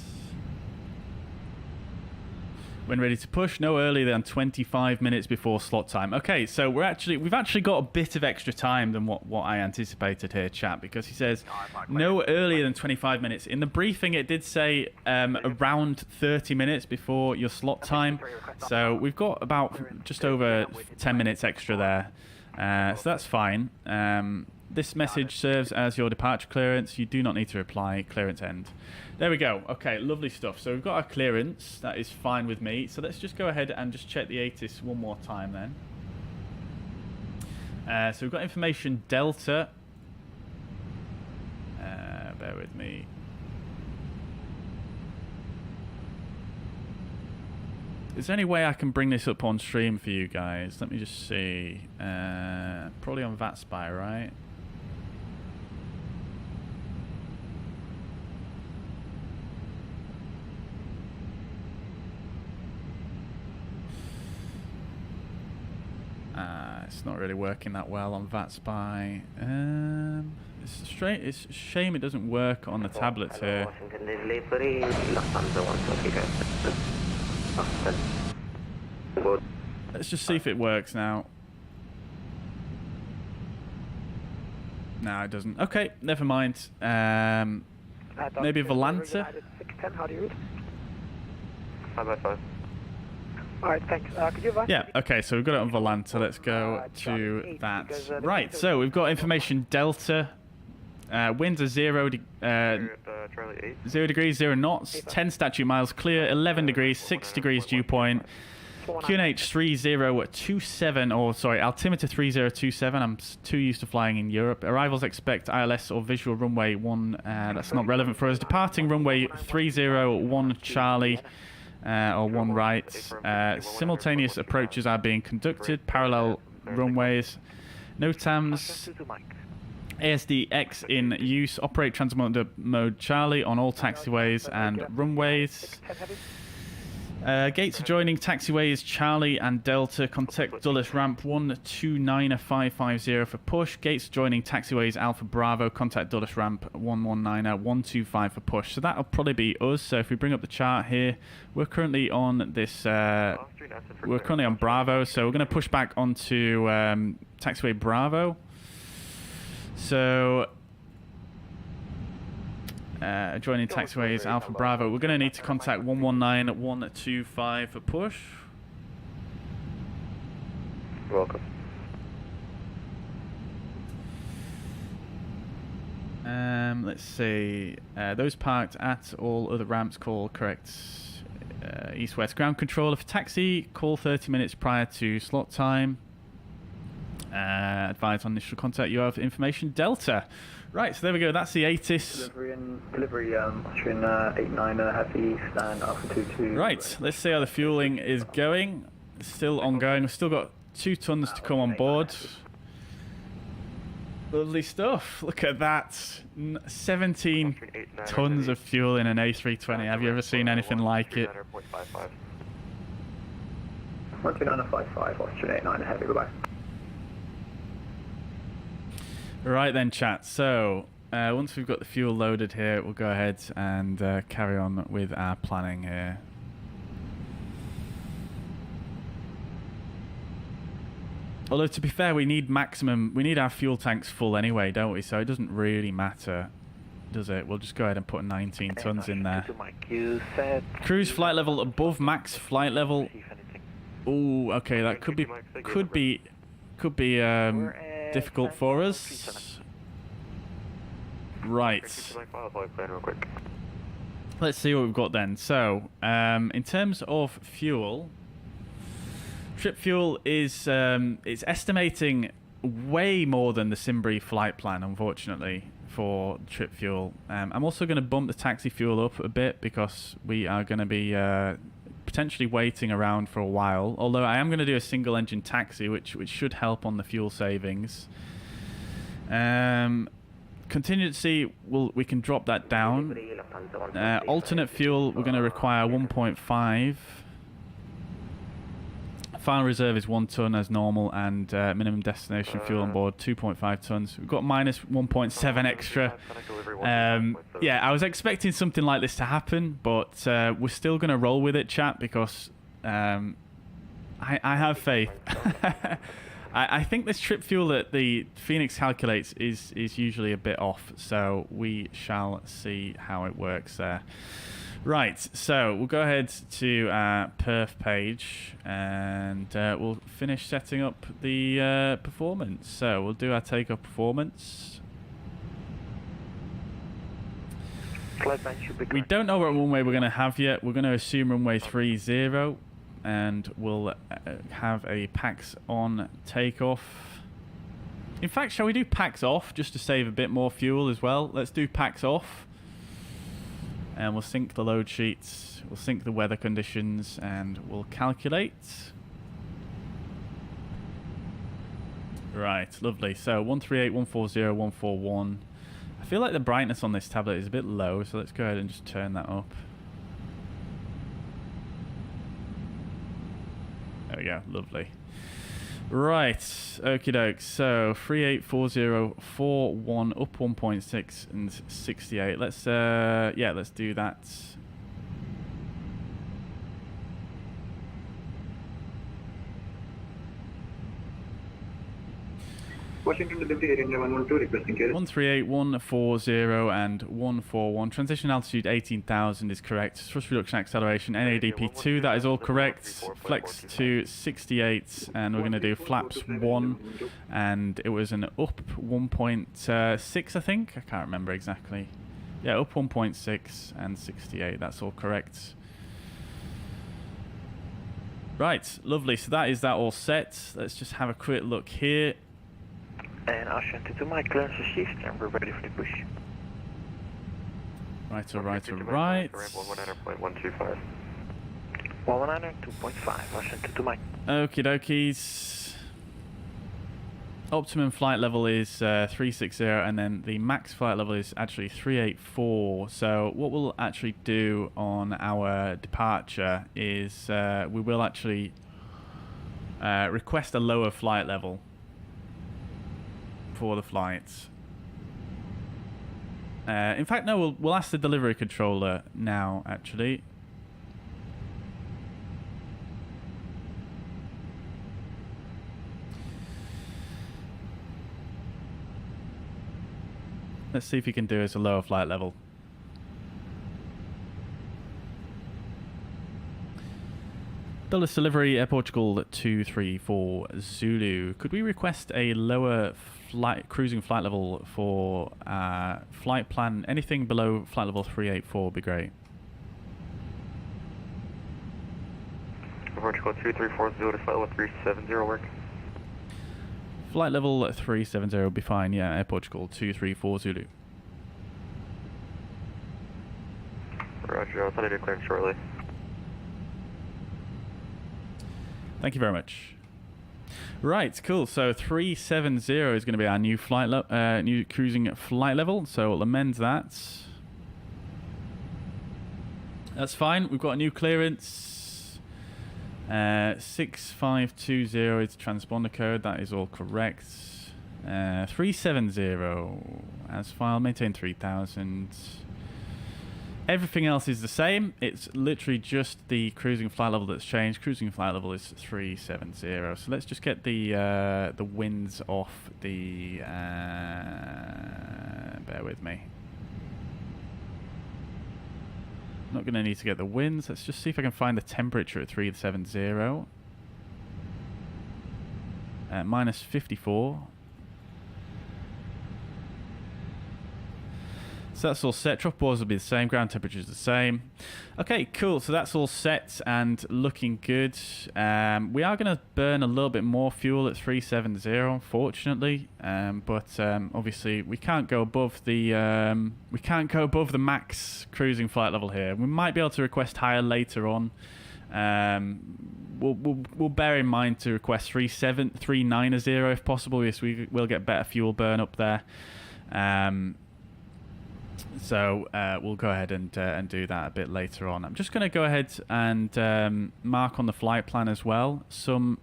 When ready to push, no earlier than 25 minutes before slot time. Okay, so we've actually got a bit of extra time than what I anticipated here, chat, because he says no earlier than 25 minutes. In the briefing, it did say around 30 minutes before your slot time. So we've got about just over 10 minutes extra there. So that's fine. This message serves as your departure clearance. You do not need to reply. Clearance end. There we go. Okay, lovely stuff. So we've got our clearance. That is fine with me. So let's just go ahead and just check the ATIS one more time then. So we've got information Delta. Bear with me. Is there any way I can bring this up on stream for you guys? Let me just see. Probably on VatSpy, right? It's not really working that well on VatSpy. It's a shame it doesn't work on the tablets here. Let's just see if it works now. No, it doesn't. Okay, never mind. Maybe Volanta? 610, how do you read? 5x5. Alright, thanks. Could you advise? Yeah, okay, so we've got it on Volanta. Let's go to that. Right, so we've got information Delta. Winds are 0 degrees, 0 knots, 10 statute miles clear, 11 degrees, 6 degrees dew point. QNH 3027, or sorry, altimeter 3027. I'm too used to flying in Europe. Arrivals expect ILS or visual runway 1. That's not relevant for us. Departing runway 301 Charlie. Or 1 right. Simultaneous approaches are being conducted. Parallel runways. NOTAMs. ASDX in use. Operate transponder mode Charlie on all taxiways and runways. Gates adjoining taxiways Charlie and Delta. Contact Dulles ramp 1290550 for push. Gates adjoining taxiways Alpha Bravo. Contact Dulles ramp 119125 for push. So that'll probably be us. So if we bring up the chart here, we're currently on this. We're currently on Bravo. So we're going to push back onto taxiway Bravo. So. Joining taxiways Alpha Bravo. We're going to need to contact 119125 for push. Welcome. Let's see. Those parked at all other ramps call correct. East-west ground controller for taxi. Call 30 minutes prior to slot time. Advise on initial contact. You have information. Delta. Right, so there we go. That's the ATIS. Delivery, Austrian 89 Heavy, stand Alpha 22. Right, let's see how the fueling is going. It's still ongoing. We've still got 2 tons to come on board. Lovely stuff. Look at that. 17 tons of fuel in an A320. Have you ever seen anything like it? 12955, Austrian 89 Heavy, goodbye. Right then, chat. So once we've got the fuel loaded here, we'll go ahead and carry on with our planning here. Although to be fair, we need our fuel tanks full anyway, don't we? So it doesn't really matter, does it? We'll just go ahead and put 19 tons in there. Cruise flight level above max flight level. Oh, okay, that could be difficult for us. Right. Let's see what we've got then. So, in terms of fuel, trip fuel is it's estimating way more than the Simbrief flight plan, unfortunately, for trip fuel. I'm also going to bump the taxi fuel up a bit because we are going to be potentially waiting around for a while, although I am going to do a single engine taxi, which should help on the fuel savings. Contingency, we can drop that down. Alternate fuel, we're going to require 1.5. Final reserve is 1 ton as normal, and minimum destination fuel on board 2.5 tons. We've got minus 1.7 extra. Yeah, I was expecting something like this to happen, but we're still going to roll with it, chat, because I have faith. I think this trip fuel that the Fenix calculates is usually a bit off, so we shall see how it works there. Right, so we'll go ahead to our perf page and we'll finish setting up the performance. So we'll do our takeoff performance. We don't know what runway we're going to have yet. We're going to assume runway 30 and we'll have a PAX on takeoff. In fact, shall we do PAX off just to save a bit more fuel as well? Let's do PAX off. And we'll sync the load sheets, we'll sync the weather conditions, and we'll calculate. Right, lovely. So 138, 140, 141. I feel like the brightness on this tablet is a bit low, so let's go ahead and just turn that up. There we go, lovely. Right, okie doke. So 384041 up 1.6 and 68. Let's yeah, let's do that. Washington delivery area 112 requesting carriage. 138, 140 and 141. Transition altitude 18,000 is correct. Thrust reduction acceleration NADP2, that is all correct. Flex to 68 and we're going to do flaps 1 and it was an up 1.6 I think. I can't remember exactly. Yeah, up 1.6 and 68, that's all correct. Right, lovely. So that is that all set. Let's just have a quick look here. And Ocean 22 Mike, clearance received, and we're ready for the push. Right, alright, alright. 119.125. 119, 2.5, Ocean 22 Mike. Okie dokies. Optimum flight level is 360, and then the max flight level is actually 384. So what we'll actually do on our departure is we will actually request a lower flight level for the flights. In fact, no, we'll ask the delivery controller now, actually. Let's see if he can do us a lower flight level. Dulles delivery, Air Portugal 234 Zulu. Could we request a lower cruising flight level for flight plan? Anything below flight level 384 would be great. Air Portugal 234 Zulu to flight level 370 work. Flight level 370 will be fine, yeah. Air Portugal 234 Zulu. Roger, I'll tell you to clear shortly. Thank you very much. Right, cool. So 370 is going to be our new new cruising flight level. So we'll amend that. That's fine. We've got a new clearance. 6520 is transponder code. That is all correct. 370 as file. Maintain 3000. Everything else is the same. It's literally just the cruising flight level that's changed. Cruising flight level is 370. So let's just get the winds off the. Bear with me. Not going to need to get the winds. Let's just see if I can find the temperature at 370. Minus 54. So that's all set. Trough bores will be the same. Ground temperature is the same. Okay, cool. So that's all set and looking good. We are going to burn a little bit more fuel at 370, unfortunately. But obviously we can't go above the max cruising flight level here. We might be able to request higher later on. We'll bear in mind to request 390 if possible. Yes, we will get better fuel burn up there. So we'll go ahead and do that a bit later on. I'm just going to go ahead and mark on the flight plan as well some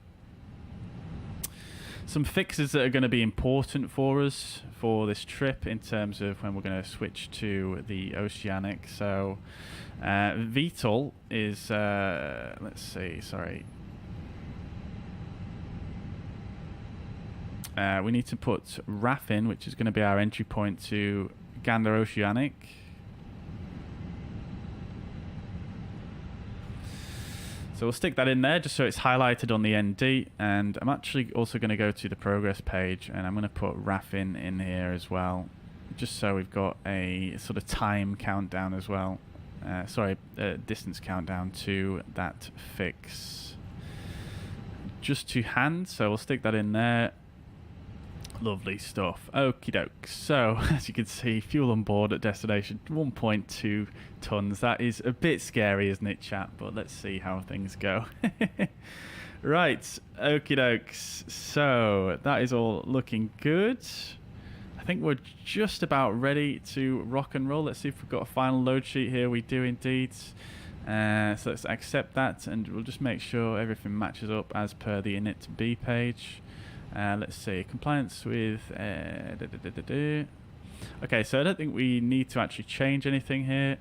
fixes that are going to be important for us for this trip in terms of when we're going to switch to the Oceanic. So VTOL is let's see, sorry. We need to put RAF in, which is going to be our entry point to Gander Oceanic. So we'll stick that in there just so it's highlighted on the ND, and I'm actually also going to go to the progress page and I'm going to put RAF in here as well, just so we've got a sort of time countdown as well. Distance countdown to that fix. Just to hand, so we'll stick that in there. Lovely stuff. Okie doke. So, as you can see, fuel on board at destination 1.2 tons. That is a bit scary, isn't it, chat? But let's see how things go. Right. Okie dokes. So, that is all looking good. I think we're just about ready to rock and roll. Let's see if we've got a final load sheet here. We do indeed. So let's accept that, and we'll just make sure everything matches up as per the init to B page. Let's see, compliance with okay, so I don't think we need to actually change anything here.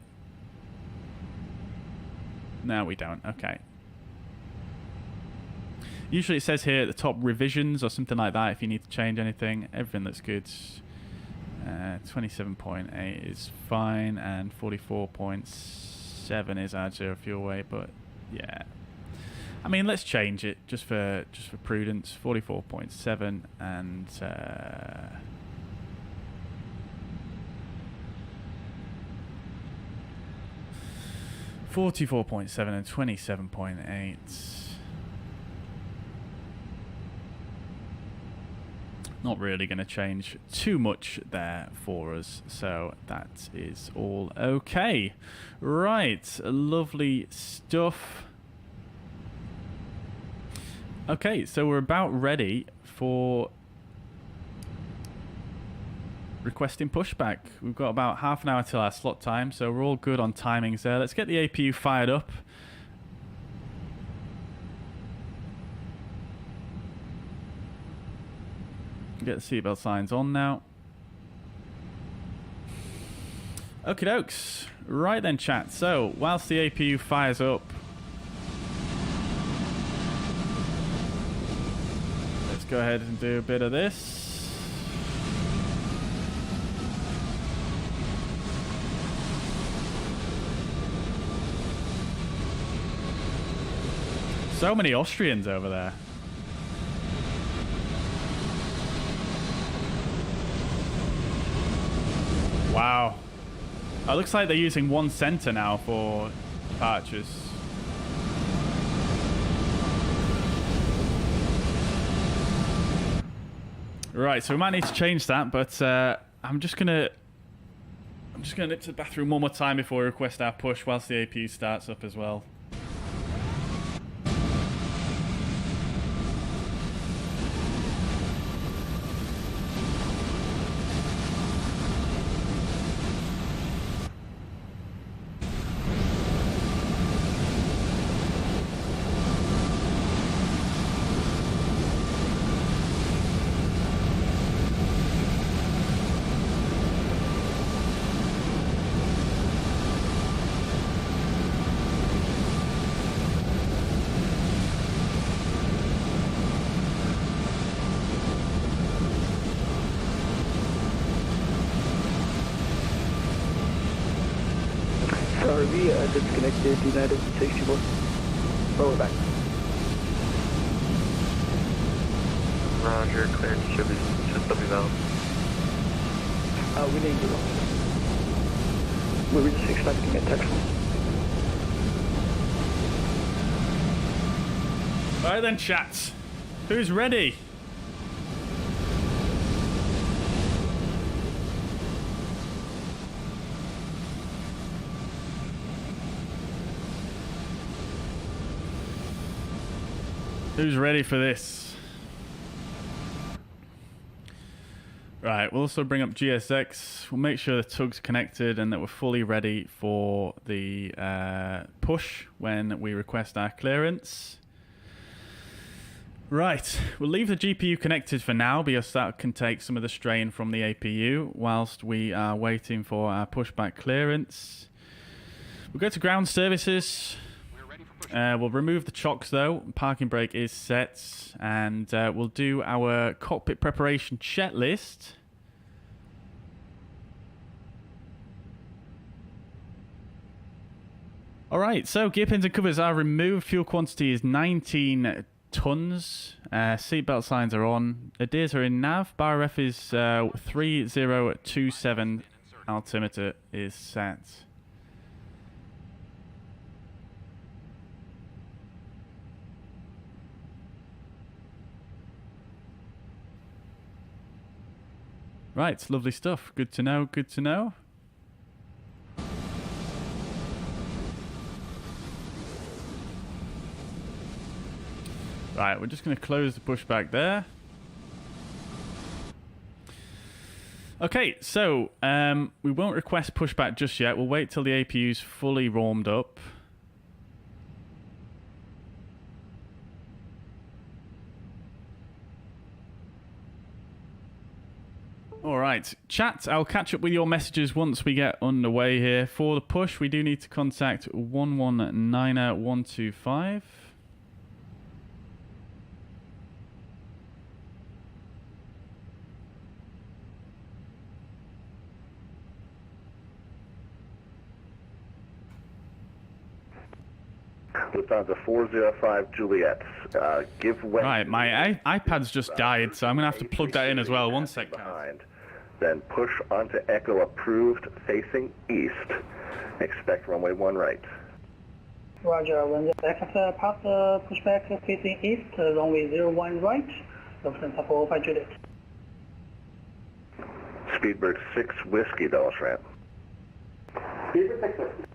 No, we don't. Okay. Usually it says here at the top revisions or something like that if you need to change anything. Everything looks good. 27.8 is fine, and 44.7 is our zero fuel weight, but yeah. I mean, let's change it just for prudence. 44.7 and 44.7 and 27.8. Not really going to change too much there for us, so that is all okay. Right, lovely stuff. Okay, so we're about ready for requesting pushback. We've got about half an hour till our slot time, so we're all good on timings there. Let's get the APU fired up. Get the seatbelt signs on now. Okie dokes. Right then, chat. So, whilst the APU fires up, let's go ahead and do a bit of this. So many Austrians over there. Wow. It looks like they're using 1 center now for departures. Right, so we might need to change that, but I'm just gonna nip to the bathroom one more time before we request our push whilst the APU starts up as well. Disconnected United 64. Forward back. Roger, cleared distribution, just W valve. We need you. We were just expecting a text. Right then, chat. Who's ready? Who's ready for this? Right, we'll also bring up GSX. We'll make sure the tug's connected and that we're fully ready for the push when we request our clearance. Right, we'll leave the GPU connected for now because that can take some of the strain from the APU whilst we are waiting for our pushback clearance. We'll go to ground services. We'll remove the chocks though. Parking brake is set, and we'll do our cockpit preparation checklist. Alright, so gear pins and covers are removed. Fuel quantity is 19 tons. Seatbelt signs are on. Adairs are in nav. Bar ref is 3027. Altimeter is set. Right, lovely stuff. Good to know, good to know. Right, we're just going to close the pushback there. Okay, so we won't request pushback just yet. We'll wait till the APU's fully warmed up. Alright, chat, I'll catch up with your messages once we get underway here. For the push, we do need to contact 119125. Lufthansa 405 Juliet. Give way. Right, my iPad's just died, so I'm going to have to plug that in as well. One sec. Behind. Then push onto Echo approved facing east. Expect runway 1 right. Roger, when the aircraft pass the pushback facing east, runway 01 right, Lufthansa 405 Juliet. Speedbird 6 Whiskey, Dulles ramp. Speedbird 6 Whiskey.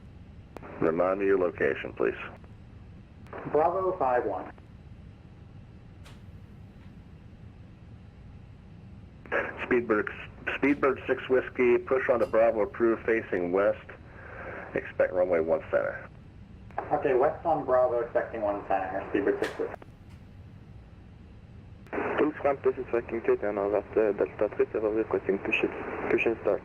Remind me your location, please. Bravo 51. Speedbird Speedbird 6 Whiskey, push onto Bravo approved facing west. Expect runway 1 center. Okay, west on Bravo, expecting 1 center, Speedbird 6 Whiskey. Tools ramp, this is Viking 2, and I'll have the Delta 3, several requesting push and start.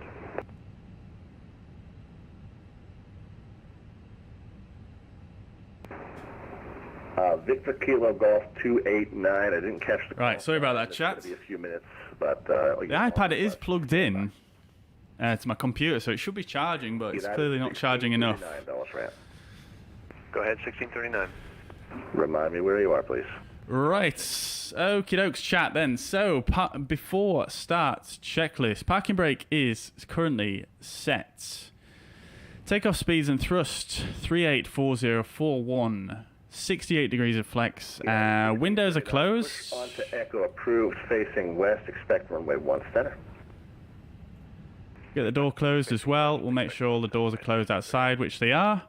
Victor Kilo Golf 289. I didn't catch the call. Right, sorry about that, chat. It's going to be a few minutes, but The iPad is plugged in to my computer, so it should be charging, but it's clearly not charging enough. Go ahead, 1639. Remind me where you are, please. Right, okie dokes, chat then. So, before start checklist, parking brake is currently set. Takeoff speeds and thrust 384041. 68 degrees of flex. Windows are closed. On to Echo approved facing west. Expect runway 1 center. Get the door closed as well. We'll make sure all the doors are closed outside, which they are.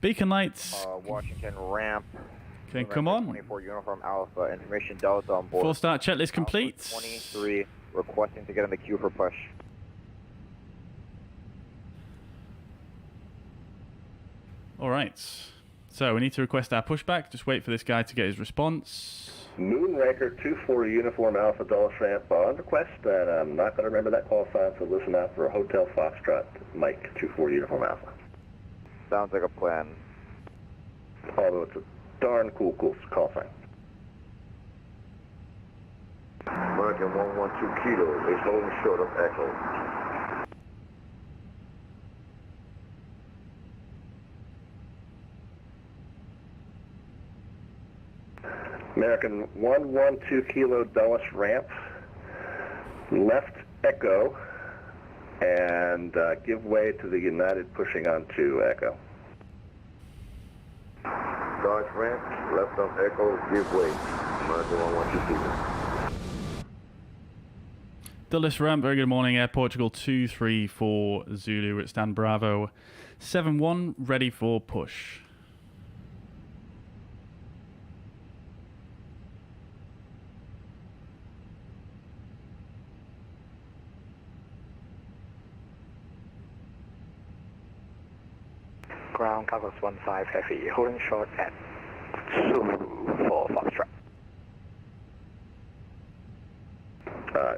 Beacon lights. Washington ramp. Okay, come on. 24 Uniform Alpha. Information Delta on board. Full start checklist complete. 23 requesting to get in the queue for push. All right. So we need to request our pushback. Just wait for this guy to get his response. Moonraker 24 Uniform Alpha Dulles ramp on request, and I'm not going to remember that call sign, so listen out for a Hotel Foxtrot, Mike 24 Uniform Alpha. Sounds like a plan. Although it's a darn cool call sign. American 112 Kilo, they're holding short of Echo. American 112 Kilo Dulles ramp, left Echo, and give way to the United pushing onto Echo. Dodge ramp, left on Echo, give way. American 112 Kilo. Dulles ramp, very good morning. Air Portugal 234 Zulu at stand Bravo 71, ready for push. Ground Calculus 15 Heavy, holding short at Zulu for Foxtrot.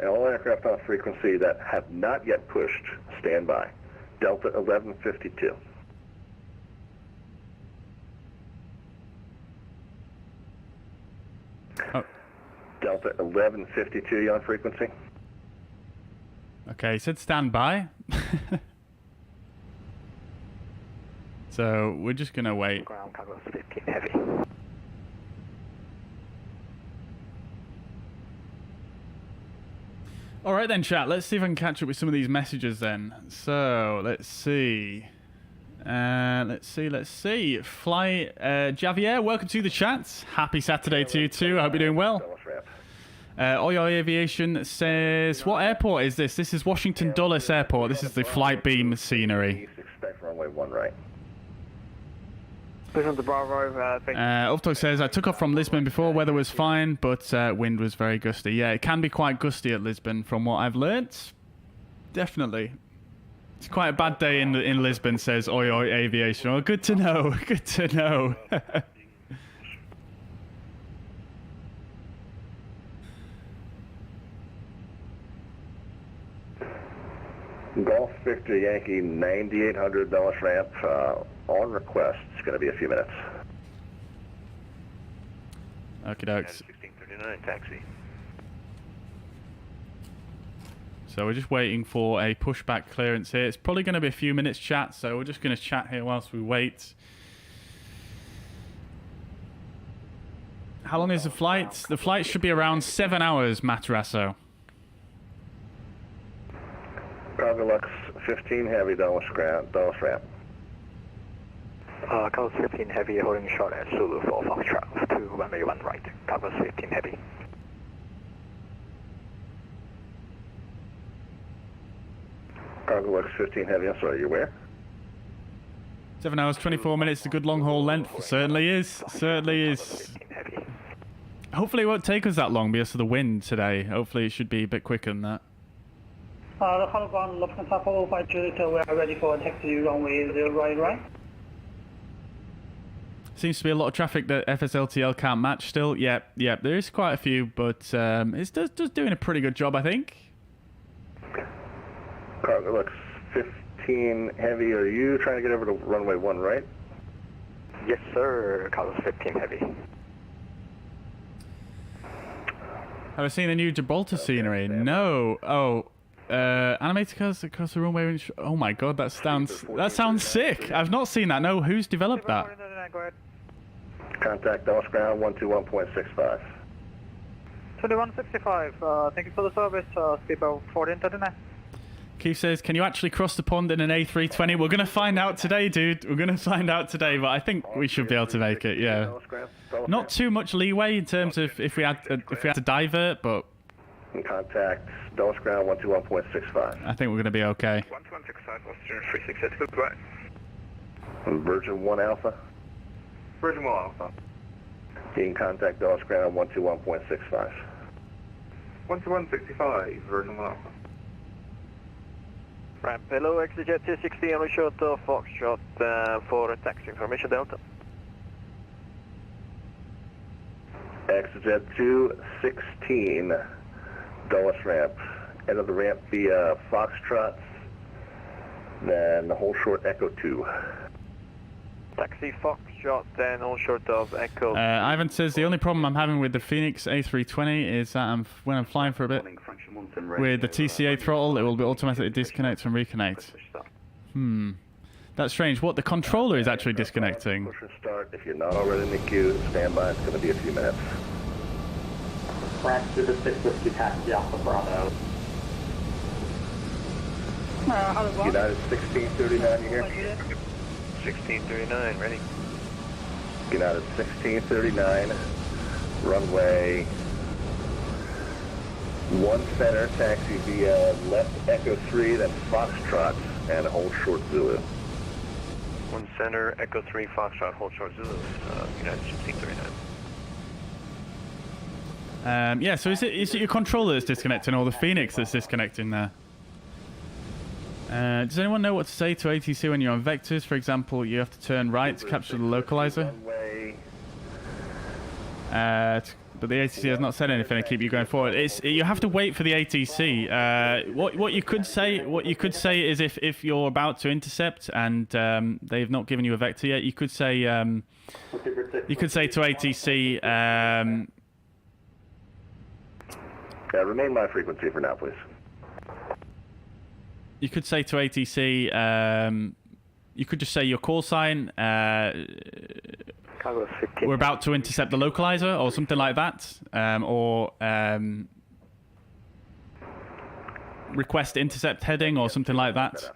All aircraft on frequency that have not yet pushed, stand by. Delta 1152. Oh. Delta 1152, you on frequency? Okay, he said stand by. So we're just going to wait. Ground Calculus 15 Heavy. All right then, chat. Let's see if I can catch up with some of these messages then. So let's see. Let's see. Javier, welcome to the chat. Happy Saturday to you too. I hope you're doing well. Oyo Aviation says, what airport is this? This is Washington Dulles Airport. This is the Flightbeam scenery. Expect runway 1 right. Push on the Bravo, Uftok says, I took off from Lisbon before. Weather was fine, but wind was very gusty. Yeah, it can be quite gusty at Lisbon from what I've learnt. Definitely. It's quite a bad day in Lisbon, says Oyo Aviation. Oh, good to know. Good to know. Golf Victor Yankee 9800 Dulles ramp on request. It's going to be a few minutes. Okie dokes. 1639 taxi. So we're just waiting for a pushback clearance here. It's probably going to be a few minutes chat, so we're just going to chat here whilst we wait. How long is the flight? The flight should be around 7 hours, Matarasso. Cargo Lux 15 Heavy Dulles ramp. Calculus 15 Heavy, holding short at Zulu for Foxtrot, to runway 1 right. Calculus 15 Heavy. Cargo Lux 15 Heavy, I'm sorry, you where? 7 hours, 24 minutes, a good long haul length. Certainly is. Certainly is. Hopefully it won't take us that long because of the wind today. Hopefully it should be a bit quicker than that. The hollow ground, Lufthansa 405 Juliet, we are ready for taxi runway 0 right. Seems to be a lot of traffic that FSLTL can't match still. Yep, there is quite a few, but it's just doing a pretty good job, I think. Cargo looks 15 heavy. Are you trying to get over to runway 1 right? Yes, sir. Carlos 15 heavy. Have I seen the new Gibraltar scenery? No. Oh, animated cars across the runway. Oh my god, that sounds sick. I've not seen that. No, who's developed that? Contact Dallas ground 121.65. 2165, thank you for the service, speed about 1439. Keith says, can you actually cross the pond in an A320? We're going to find out today, dude. We're going to find out today, but I think we should be able to make it, yeah. Not too much leeway in terms of if we had to divert, but... Contact Dallas ground 121.65. I think we're going to be okay. 1165, Western 366, goodbye. Virgin 1 Alpha. Virgin 1 Alpha. You can contact Dallas ground 121.65. 12165, Virgin 1 Alpha. Ramp hello, ExitJet 260 on short of Foxtrot for taxi information Delta. ExitJet 216, Dulles ramp. Enter the ramp via Foxtrot, then hold short Echo 2. Taxi Foxtrot, then hold short of Echo. Ivan says the only problem I'm having with the Fenix A320 is that when I'm flying for a bit with the TCA throttle, it will be automatically disconnect and reconnect. That's strange. What, the controller is actually disconnecting? Push and start. If you're not already in the queue, stand by. It's going to be a few minutes. Ramp to the 650 taxi Alpha Bravo. United 1639, you hear? 1639, ready. United 1639, runway 1 center, taxi via left Echo 3, then Foxtrot, and hold short Zulu. 1 center, Echo 3, Foxtrot, hold short Zulu, United 1639. Yeah, so is it your controller that's disconnecting or the Fenix that's disconnecting there? Does anyone know what to say to ATC when you're on vectors? For example, you have to turn right to capture the localizer. But the ATC has not said anything to keep you going forward. You have to wait for the ATC. What you could say is if you're about to intercept and they've not given you a vector yet, you could say to ATC. Remain my frequency for now, please. You could say to ATC, you could just say your call sign, we're about to intercept the localizer, or something like that, or request intercept heading, or something like that.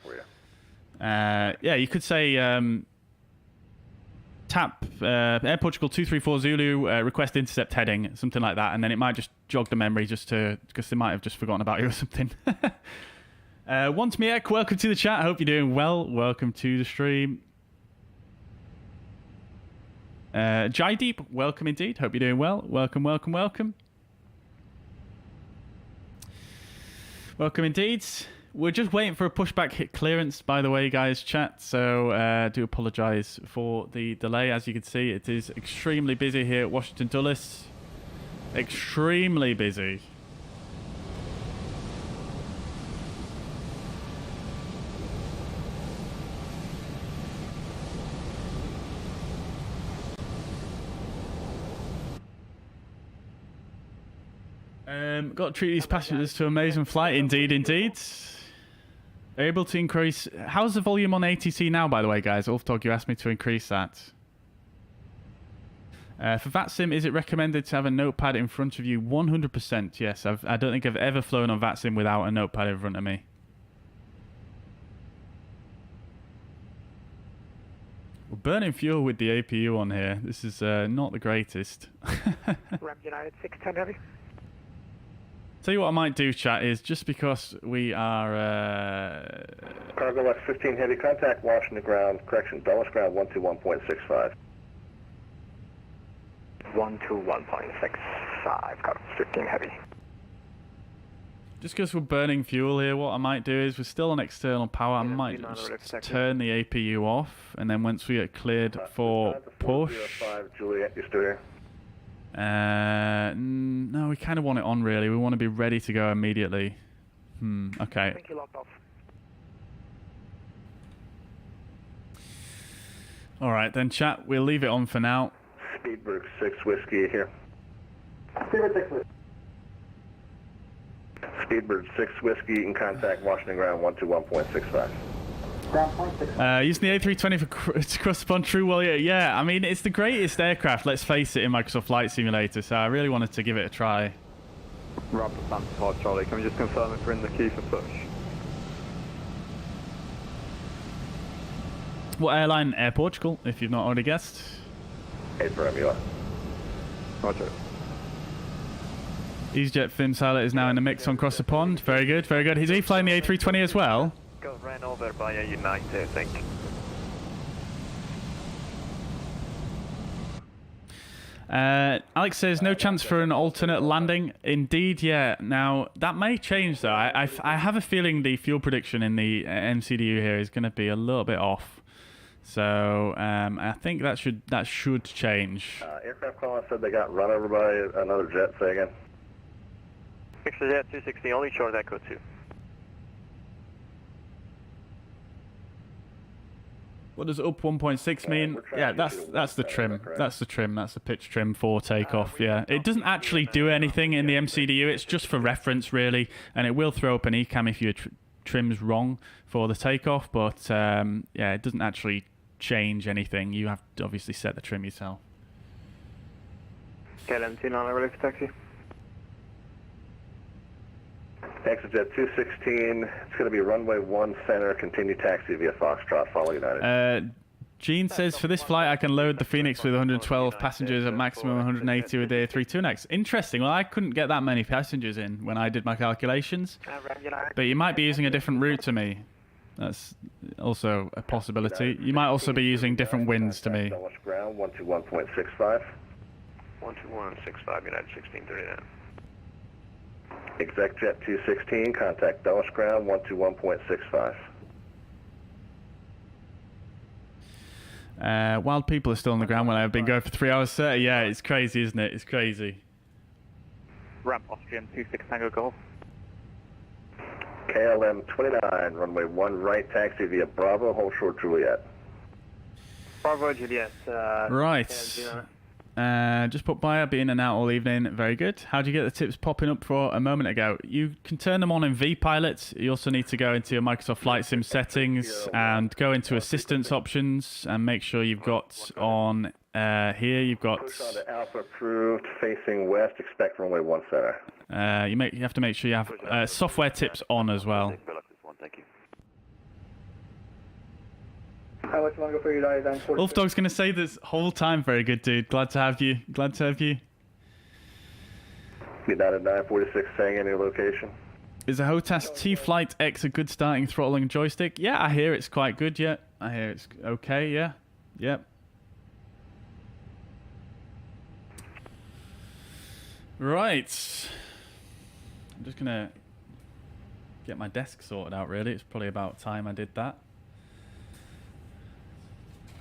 Yeah, you could say tap Air Portugal 234 Zulu, request intercept heading, something like that, and then it might just jog the memory because they might have just forgotten about you or something. Want me, Ek, welcome to the chat. I hope you're doing well. Welcome to the stream. Jaideep, welcome indeed. Hope you're doing well. Welcome, welcome, welcome. Welcome indeed. We're just waiting for a pushback hit clearance, by the way, guys, chat. So do apologise for the delay. As you can see, it is extremely busy here at Washington Dulles. Extremely busy. Got to treat these passengers to amazing flight. Indeed, indeed. Able to increase... How's the volume on ATC now, by the way, guys? Ulftog, you asked me to increase that. For Vatsim, is it recommended to have a notepad in front of you? 100%, yes. I don't think I've ever flown on Vatsim without a notepad in front of me. We're burning fuel with the APU on here. This is not the greatest. Ramp United 610 heavy. Tell you what I might do, chat, is just because we are... Cargo left 15 heavy, contact Washington ground, correction, Dulles ground 121.65. 121.65, Cargo 15 heavy. just because we're burning fuel here, what I might do is we're still on external power. I might just turn the APU off, and then once we get cleared for push. Juliet, you still here? No, we kind of want it on really. We want to be ready to go immediately. Okay. I think you locked off. All right then, chat. We'll leave it on for now. Speedbird 6 Whiskey here. Speedbird 6 Whiskey in contact Washington ground 121.65. Using the A320 for cross the pond, true. Well, yeah. I mean, it's the greatest aircraft. Let's face it, in Microsoft Flight Simulator. So I really wanted to give it a try. Rob, Stanford Charlie, can we just confirm if we're in the queue for push? What airline? Air Portugal, if you've not already guessed. Affirm, you are. Roger. EasyJet Finn Silent is now in the mix on cross the pond. Very good, very good. Is he flying the A320 as well? Got ran over by a United, I think. Alex says no chance for an alternate landing. Indeed, yeah. Now that may change though. I have a feeling the fuel prediction in the MCDU here is going to be a little bit off. So I think that should change. Aircraft caller said they got run over by another jet. Say again. Picture Jet 260, only short Echo 2. What does up 1.6 mean? Yeah, that's the trim. That's the trim. That's the pitch trim for takeoff. Yeah, it doesn't actually do anything in the MCDU. It's just for reference, really, and it will throw up an ECAM if your trim's wrong for the takeoff. But yeah, it doesn't actually change anything. You have to obviously set the trim yourself. KLM 9 ready for taxi. ExitJet 216, it's going to be runway 1 center, continue taxi via Foxtrot, follow United. Gene says, for this flight I can load the Fenix with 112 passengers at maximum 180 with the A320. Interesting, well I couldn't get that many passengers in when I did my calculations, but you might be using a different route to me. That's also a possibility. You might also be using different winds to me. Ground 121.65. 121.65, United 1639. ExecJet 216, contact Dulles ground 121.65. Wild people are still on the ground when I've been going for 3 hours 30. Yeah, it's crazy, isn't it? It's crazy. Ramp Austrian 26 Tango Golf. KLM 29, runway 1 right, taxi via Bravo, hold short Juliet. Bravo Juliet. Right. Just put by, I'll be in and out all evening. Very good. How do you get the tips popping up for a moment ago? You can turn them on in vPilot. You also need to go into your Microsoft Flight Sim settings and go into assistance options and make sure you've got on here. You've got push on to Alpha approved, facing west. Expect runway 1 center. You have to make sure you have software tips on as well. Thank you. How much longer for United then? Wolfdog's going to say this whole time, very good, dude. Glad to have you. Glad to have you. United 946 saying any location. Is a HOTAS T-Flight X a good starting throttle and joystick? Yeah, I hear it's quite good, yeah. I hear it's okay, yeah. Yep. Right. I'm just going to get my desk sorted out, really. It's probably about time I did that.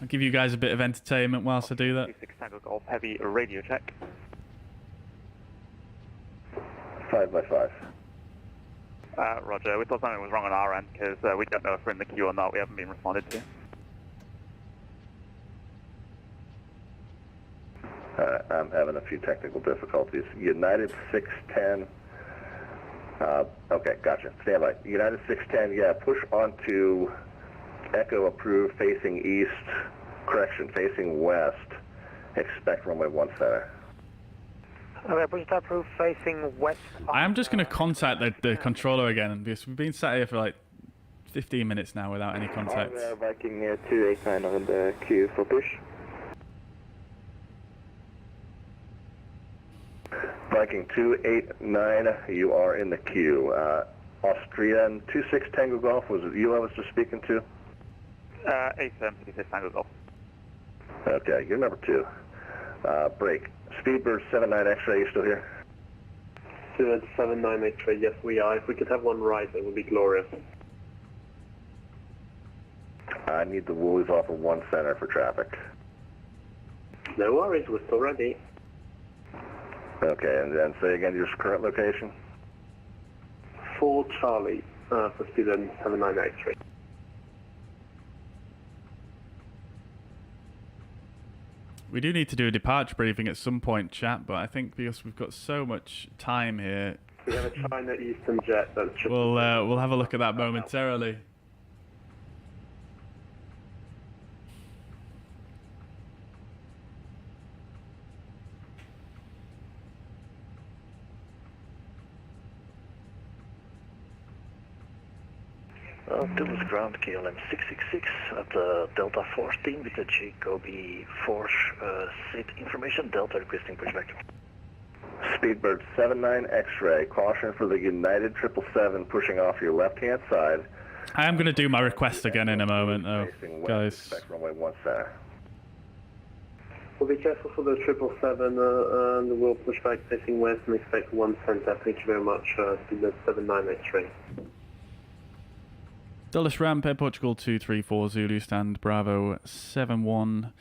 I'll give you guys a bit of entertainment whilst I do that. 26 Tango Golf, heavy radio check. 5x5. Roger, we thought something was wrong on our end because we don't know if we're in the queue or not. We haven't been responded to. I'm having a few technical difficulties. United 610. Okay, gotcha. Stand by. United 610, yeah, push onto Echo approved facing east, correction, facing west. Expect runway 1 center. Okay, push to approved facing west. I am just going to contact the controller again because we've been sat here for like 15 minutes now without any contact. Viking 289 on the queue for push. Viking 289, you are in the queue. Austrian 26 Tango Golf, was it you I was just speaking to? A7 26 Tango Golf. Okay, you're number 2. Break. Speedbird 79 X-ray, you still here? To 7983, yes we are. If we could have one right, it would be glorious. I need the woolies off of 1 center for traffic. No worries, we're still ready. Okay, and then say again your current location? 4 Charlie, for student 7983. We do need to do a departure briefing at some point, chat, but I think because we've got so much time here, We have a China Eastern jet that's... we'll have a look at that momentarily. Tools ground KLM 666 at Delta 14 with the Jacoby force seat information. Delta requesting pushback. Speedbird 79 X-ray, caution for the United 777 pushing off your left-hand side. I am going to do my request again in a moment, though, Facing west, guys. expect runway 1 center. We'll be careful for the 777 and we'll push back facing west and expect 1 center. Thank you very much, student 7983. Dulles Ramp, Air Portugal 234 Zulu, stand Bravo 71.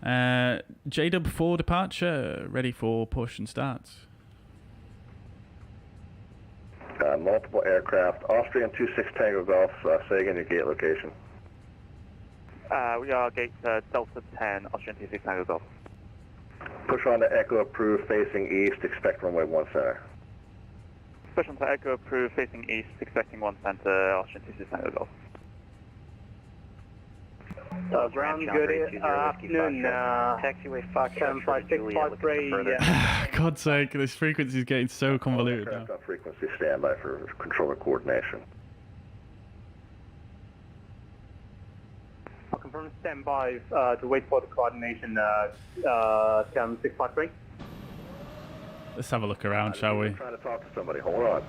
JW 4 departure, ready for push and start. Multiple aircraft, Austrian 26 Tango Golf, say again your gate location. We are gate Delta 10, Austrian 26 Tango Golf. Push on to Echo approved facing east, expect runway 1 center. Push on to Echo approved facing east, expecting 1 center, Austrian 26 Tango Golf. Ground good afternoon, Taxiway Fox 7565 God's sake, this frequency is getting so convoluted now. Aircraft on frequency standby for control and coordination. I'll confirm standby to wait for the coordination, 653. Let's have a look around, shall we? I'm trying to talk to somebody, hold on.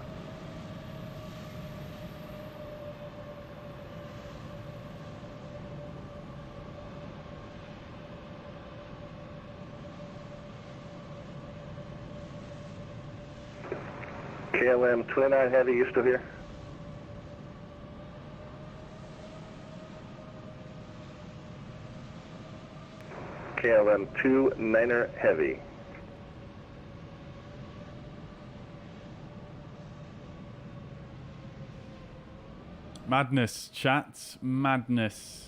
KLM 29 Heavy, you still here? KLM 29er Heavy. Madness, chat. Madness.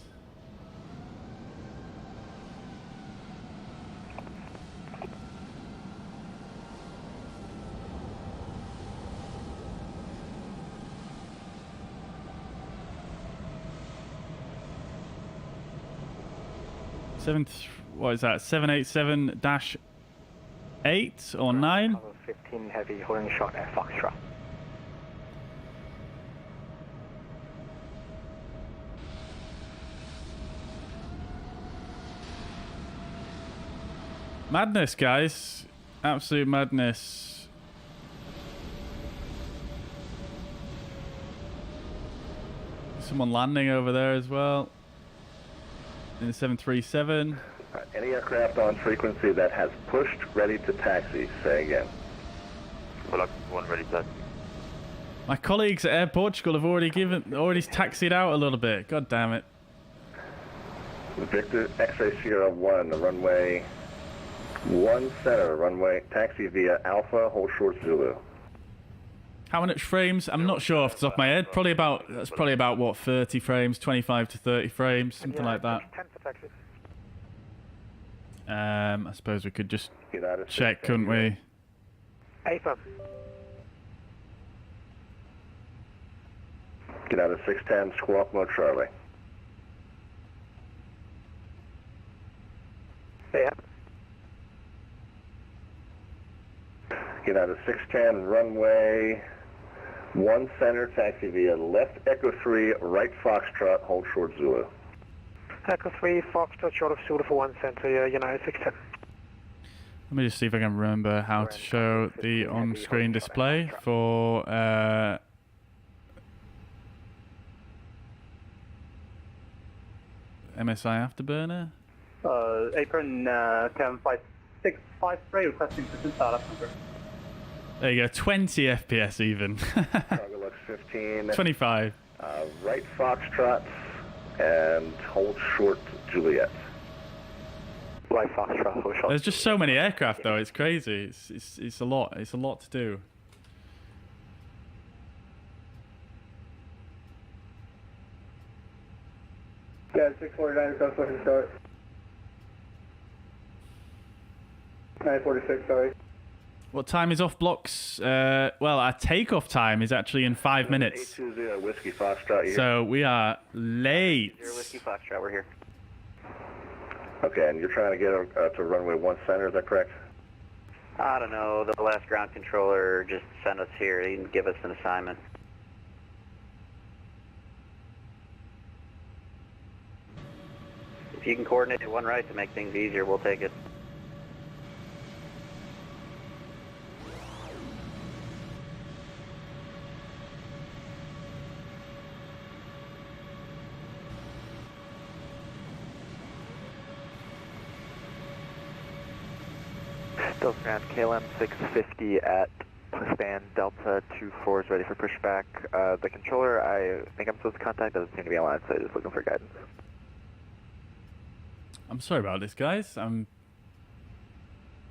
What is that? 787-8 or 9? 15 Heavy, holding short at Foxtrot. Madness, guys. Absolute madness. Someone landing over there as well. In the 737. Any aircraft on frequency that has pushed, ready to taxi, say again. One ready to. My colleagues at Air Portugal have already taxied out a little bit. God damn it. Victor X-ray Sierra 1, the runway 1 center, runway taxi via Alpha, hold short Zulu. How much frames? I'm not sure off the top of my head. That's probably about what, 30 frames, 25 to 30 frames, something like that. I suppose we could just check, couldn't we? AFA. Get out of 610, squawk mode Charlie. Yeah. Get out of 610, runway 1 center, taxi via left Echo 3, right Foxtrot, hold short Zulu. Echo 3, Foxtrot, short of Zulu for 1 center, United 610. Let me just see if I can remember how to show the on-screen display for MSI Afterburner. Apron 10563, requesting to start up number. There you go, 20 FPS even. Cargo Lux 15. 25. Right Foxtrot and hold short Juliet. Right Foxtrot, hold short. There's just so many aircraft though, it's crazy. It's a lot. It's a lot to do. Yeah, 649 request looking start. 946, sorry. What time is off blocks? Well, our takeoff time is actually in 5 minutes. 820 Whiskey Foxtrot here. So we are late. Whiskey Foxtrot, we're here. Okay, and you're trying to get to runway 1 center, is that correct? I don't know, the last ground controller just sent us here. He didn't give us an assignment. If you can coordinate it one right to make things easier, we'll take it. Delta Ground, KLM 650 at stand Delta 24 is ready for pushback. The controller I think I'm supposed to contact doesn't seem to be online, so just looking for guidance. I'm sorry about this, guys.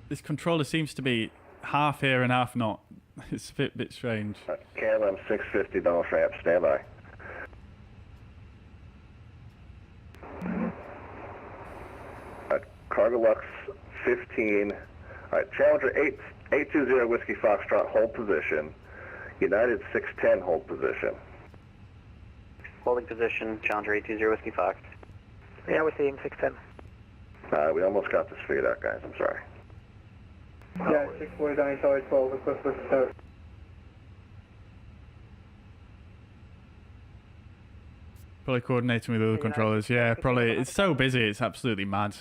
This controller seems to be half here and half not. It's a bit strange. KLM 650, Donald Ramp, standby. Cargo Lux 15. All right, Challenger 820 Whiskey Foxtrot, hold position. United 610, hold position. Holding position, Challenger 820 Whiskey Fox. Yeah, we're seeing 610. We almost got this figured out, guys. I'm sorry. Yeah, 649, sorry, 12, request looking start. Probably coordinating with other controllers. Yeah, probably. It's so busy. It's absolutely mad.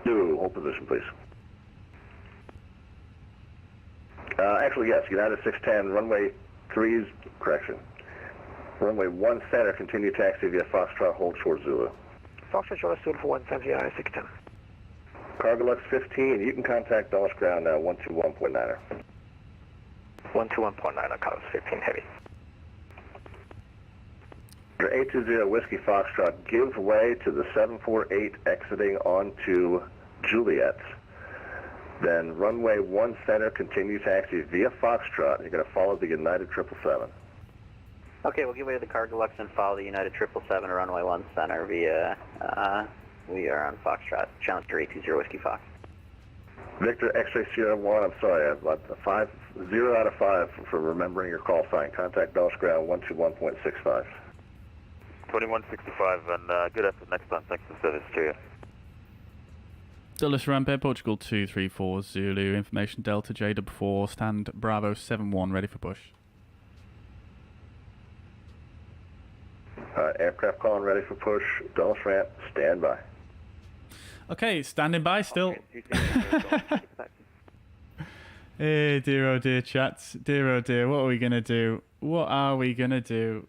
Do hold position, please. Actually, yes, United 610, runway 3's, correction. Runway 1 center, continue taxi via Foxtrot, hold short Zulu. Foxtrot short Zulu for 1 center, United 610. Cargo Lux 15, you can contact Dulles Ground now, 121.9er. 121.9, Carlos 15 heavy. 820 Whiskey Foxtrot, give way to the 748 exiting onto Juliet. Then runway 1 center, continue taxi via Foxtrot. You're going to follow the United 777. Okay, we'll give way to the Cargo Lux and follow the United 777 to runway 1 center via, we are on Foxtrot, Challenger 820 Whiskey Fox. Victor X-ray Sierra 1, I'm sorry, I've got 0 out of 5 for remembering your call sign. Contact Dulles Ground 121.65. 2165 and good effort next time. Thanks for the service to you. Dulles Ramp, Air Portugal 234 Zulu. Information Delta JW4, stand Bravo 71, ready for push. Aircraft calling ready for push. Dulles Ramp, stand by. Okay, standing by still. Hey, dear oh dear chats. Dear oh dear, what are we going to do? What are we going to do?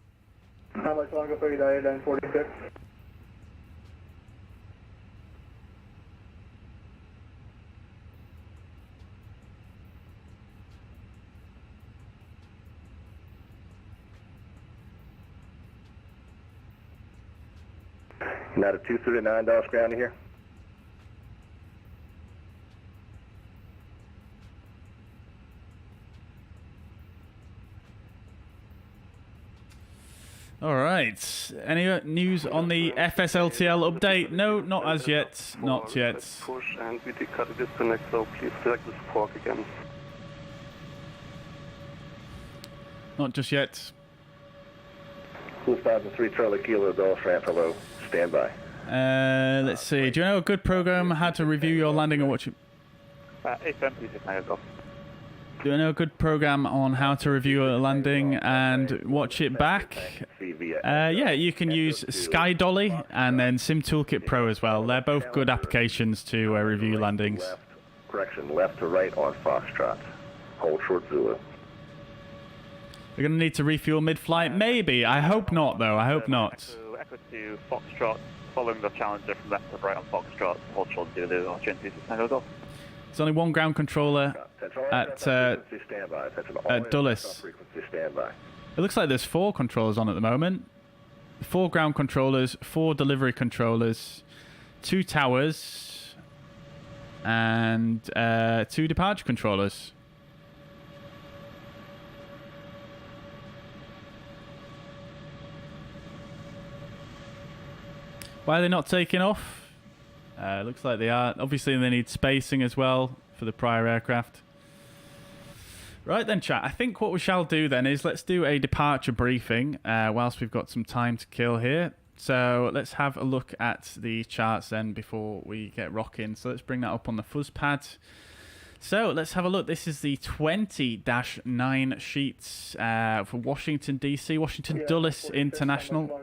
How much longer for you, United 946? United 239 Dulles Ground here. All right. Any news on the FSLTL update? No, not as yet. Not yet. Push and we cut a disconnect, so please select the support again. Not just yet. 2003 Charlie Kilo Dulles Ramp, hello. Stand by. Let's see. Do you know a good program how to review your landing and watch it? 870 is now off. Do you know a good program on how to review a landing and watch it back? Yeah, you can use SkyDolly and then SimToolkitPro as well. They're both good applications to review landings. Correction, left to right on Foxtrot. Hold short Zulu. We're going to need to refuel mid-flight? Maybe. I hope not, though. I hope not. Echo to Foxtrot, following the Challenger from left to right on Foxtrot. Hold short Zulu, opportunity to stand off. There's only one ground controller at Dulles. It looks like there's 4 controllers on at the moment. 4 ground controllers, 4 delivery controllers, 2 towers, and 2 departure controllers. Why are they not taking off? Looks like they are. Obviously, they need spacing as well for the prior aircraft. Right then, chat. I think what we shall do then is let's do a departure briefing whilst we've got some time to kill here. So let's have a look at the charts then before we get rocking. So let's bring that up on the fuzz pad. So let's have a look. This is the 20-9 sheets for Washington, D.C., Washington Dulles International.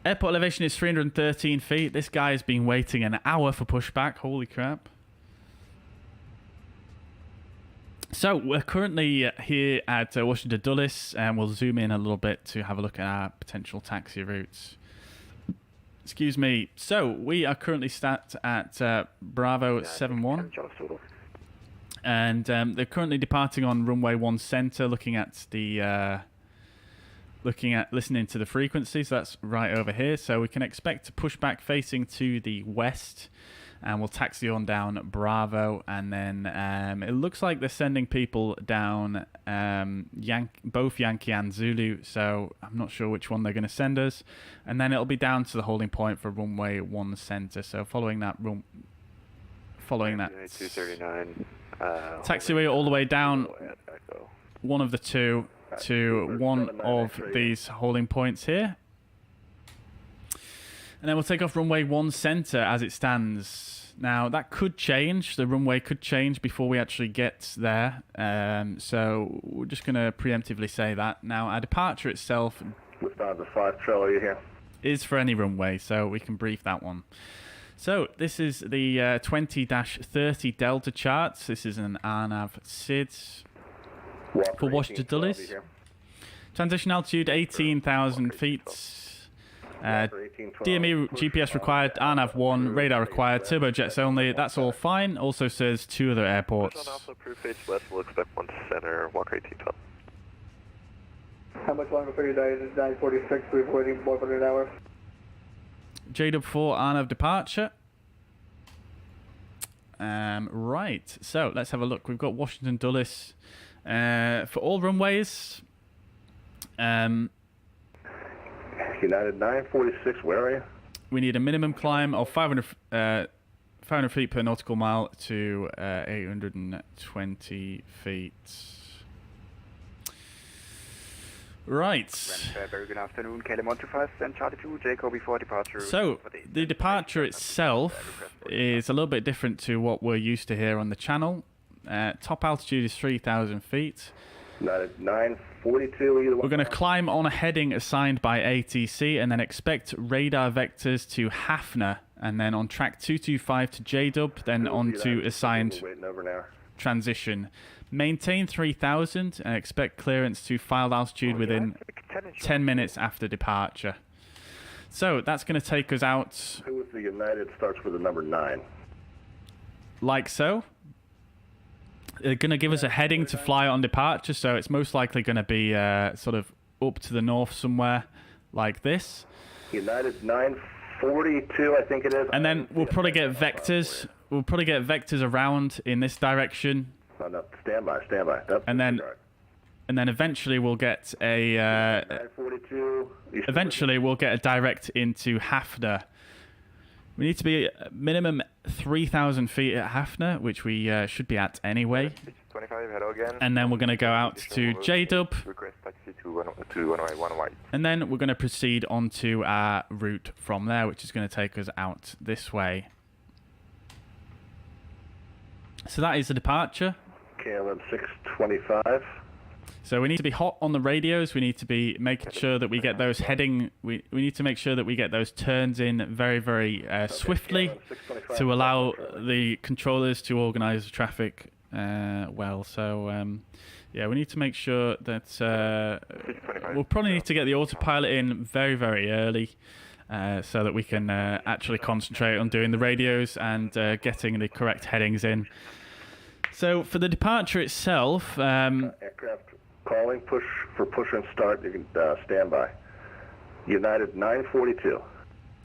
Airport elevation is 313 feet. This guy has been waiting an hour for pushback. Holy crap. So we're currently here at Washington Dulles, and we'll zoom in a little bit to have a look at our potential taxi routes. Excuse me. So we are currently sat at Bravo 71. And they're currently departing on runway 1 center, looking at the... listening to the frequency, so that's right over here. So we can expect to push back facing to the west, and we'll taxi on down Bravo, and then it looks like they're sending people down both Yankee and Zulu, so I'm not sure which one they're going to send us, and then it'll be down to the holding point for runway 1 center. So following that 239 taxiway all the way down one of the 2 to one of these holding points here, and then we'll take off runway 1 center as it stands. Now that could change, the runway could change before we actually get there, so we're just going to preemptively say that. Now our departure itself is for any runway, so we can brief that one. So this is the 20-30 Delta charts. This is an RNAV SID for Washington Dulles. Transition altitude 18,000 feet. DME GPS required, RNAV 1, radar required, turbojets only. That's all fine. Also says 2 other airports. We'll expect 1 center, walker 1812. How much longer for your day? It is 9:46. We're waiting more than an hour. JW4 RNAV departure. Right, so let's have a look. We've got Washington Dulles. For all runways, United 946, where are you? we need a minimum climb of 500 feet per nautical mile to 820 feet. Right. Very good afternoon, KLM 125 and Charlie 2, Jacob before departure. So, the departure itself is a little bit different to what we're used to here on the channel. Top altitude is 3,000 feet. 942 either way. We're going to climb on a heading assigned by ATC and then expect radar vectors to Hafner, and then on track 225 to JDub, then on to assigned transition. Maintain 3,000 and expect clearance to filed altitude within 10 minutes after departure. So that's going to take us out. Who was the United starts with the number 9? Like so. They're going to give us a heading to fly on departure, so it's most likely going to be sort of up to the north somewhere like this. United 942, I think it is. And then we'll probably get vectors. We'll probably get vectors around in this direction. No, stand by. That's and then eventually we'll get a 942. Eventually we'll get a direct into Hafner. We need to be minimum 3,000 feet at Hafner, which we should be at anyway. 25, hello again. And then we're going to go out to JDub. Request taxi to 1 white. And then we're going to proceed onto our route from there, which is going to take us out this way. So that is the departure. KLM 625. So we need to be hot on the radios. We need to be making sure that we get those heading. We need to make sure that we get those turns in very, very swiftly to allow the controllers to organise the traffic well. So yeah, we need to make sure that we'll probably need to get the autopilot in very, very early. so that we can actually concentrate on doing the radios and getting the correct headings in. So for the departure itself... aircraft calling, push and start, you can stand by. United 942.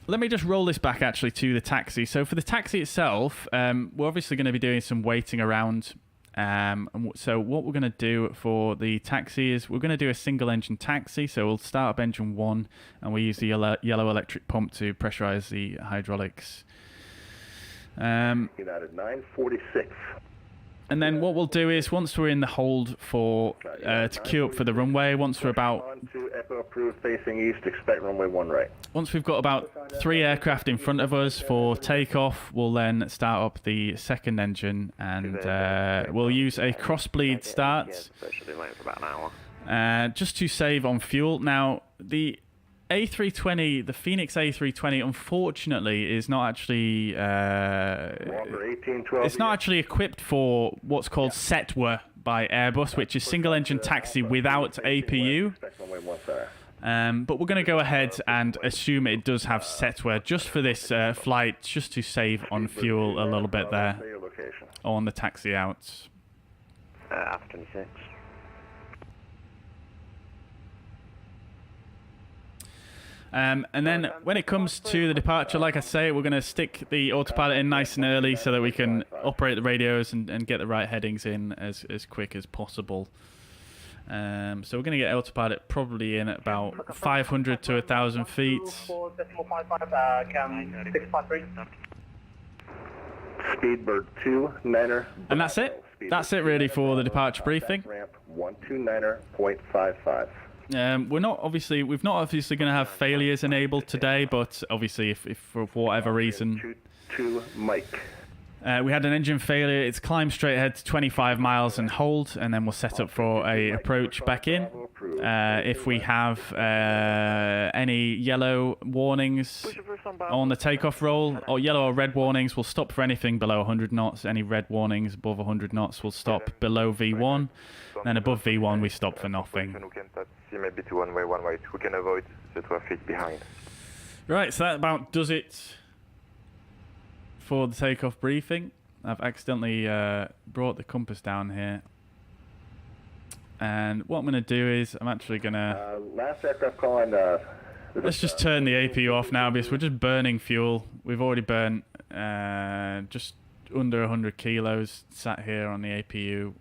Let me just roll this back actually to the taxi. So for the taxi itself, we're obviously going to be doing some waiting around. So what we're going to do for the taxi is we're going to do a single engine taxi. So we'll start up engine 1 and we use the yellow electric pump to pressurize the hydraulics. United 946. And then what we'll do is once we're in the hold for to queue up for the runway, once we're about... On to Echo approved facing east, expect runway 1 right. Once we've got about 3 aircraft in front of us for takeoff, we'll then start up the second engine and we'll use a cross-bleed start just to save on fuel. Now, the A320, the Fenix A320, unfortunately, is not actually it's not actually equipped for what's called SETWA by Airbus, which is single-engine taxi without APU. But we're going to go ahead and assume it does have SETWA just for this flight, just to save on fuel a little bit there on the taxi out. After 26. And then when it comes to the departure, like I say, we're going to stick the autopilot in nice and early so that we can operate the radios and get the right headings in as quick as possible. So we're going to get autopilot probably in at about 500 to 1,000 feet. Speedbird 29er. And that's it. That's it really for the departure briefing. Ramp 129er.55. We've not obviously going to have failures enabled today, but obviously if for whatever reason... To Mike. We had an engine failure. It's climb straight ahead to 25 miles and hold, and then we'll set up for a approach back in. If we have any yellow warnings on the takeoff roll, or yellow or red warnings, we'll stop for anything below 100 knots. Any red warnings above 100 knots, we'll stop below V1. Then above V1, we stop for nothing. Maybe to one way, we can avoid the traffic behind. Right, so that about does it for the takeoff briefing. I've accidentally brought the compass down here. And what I'm going to do is I'm actually going to... last aircraft call on... let's just turn the APU off now because we're just burning fuel. We've already burnt just under 100 kilos sat here on the APU.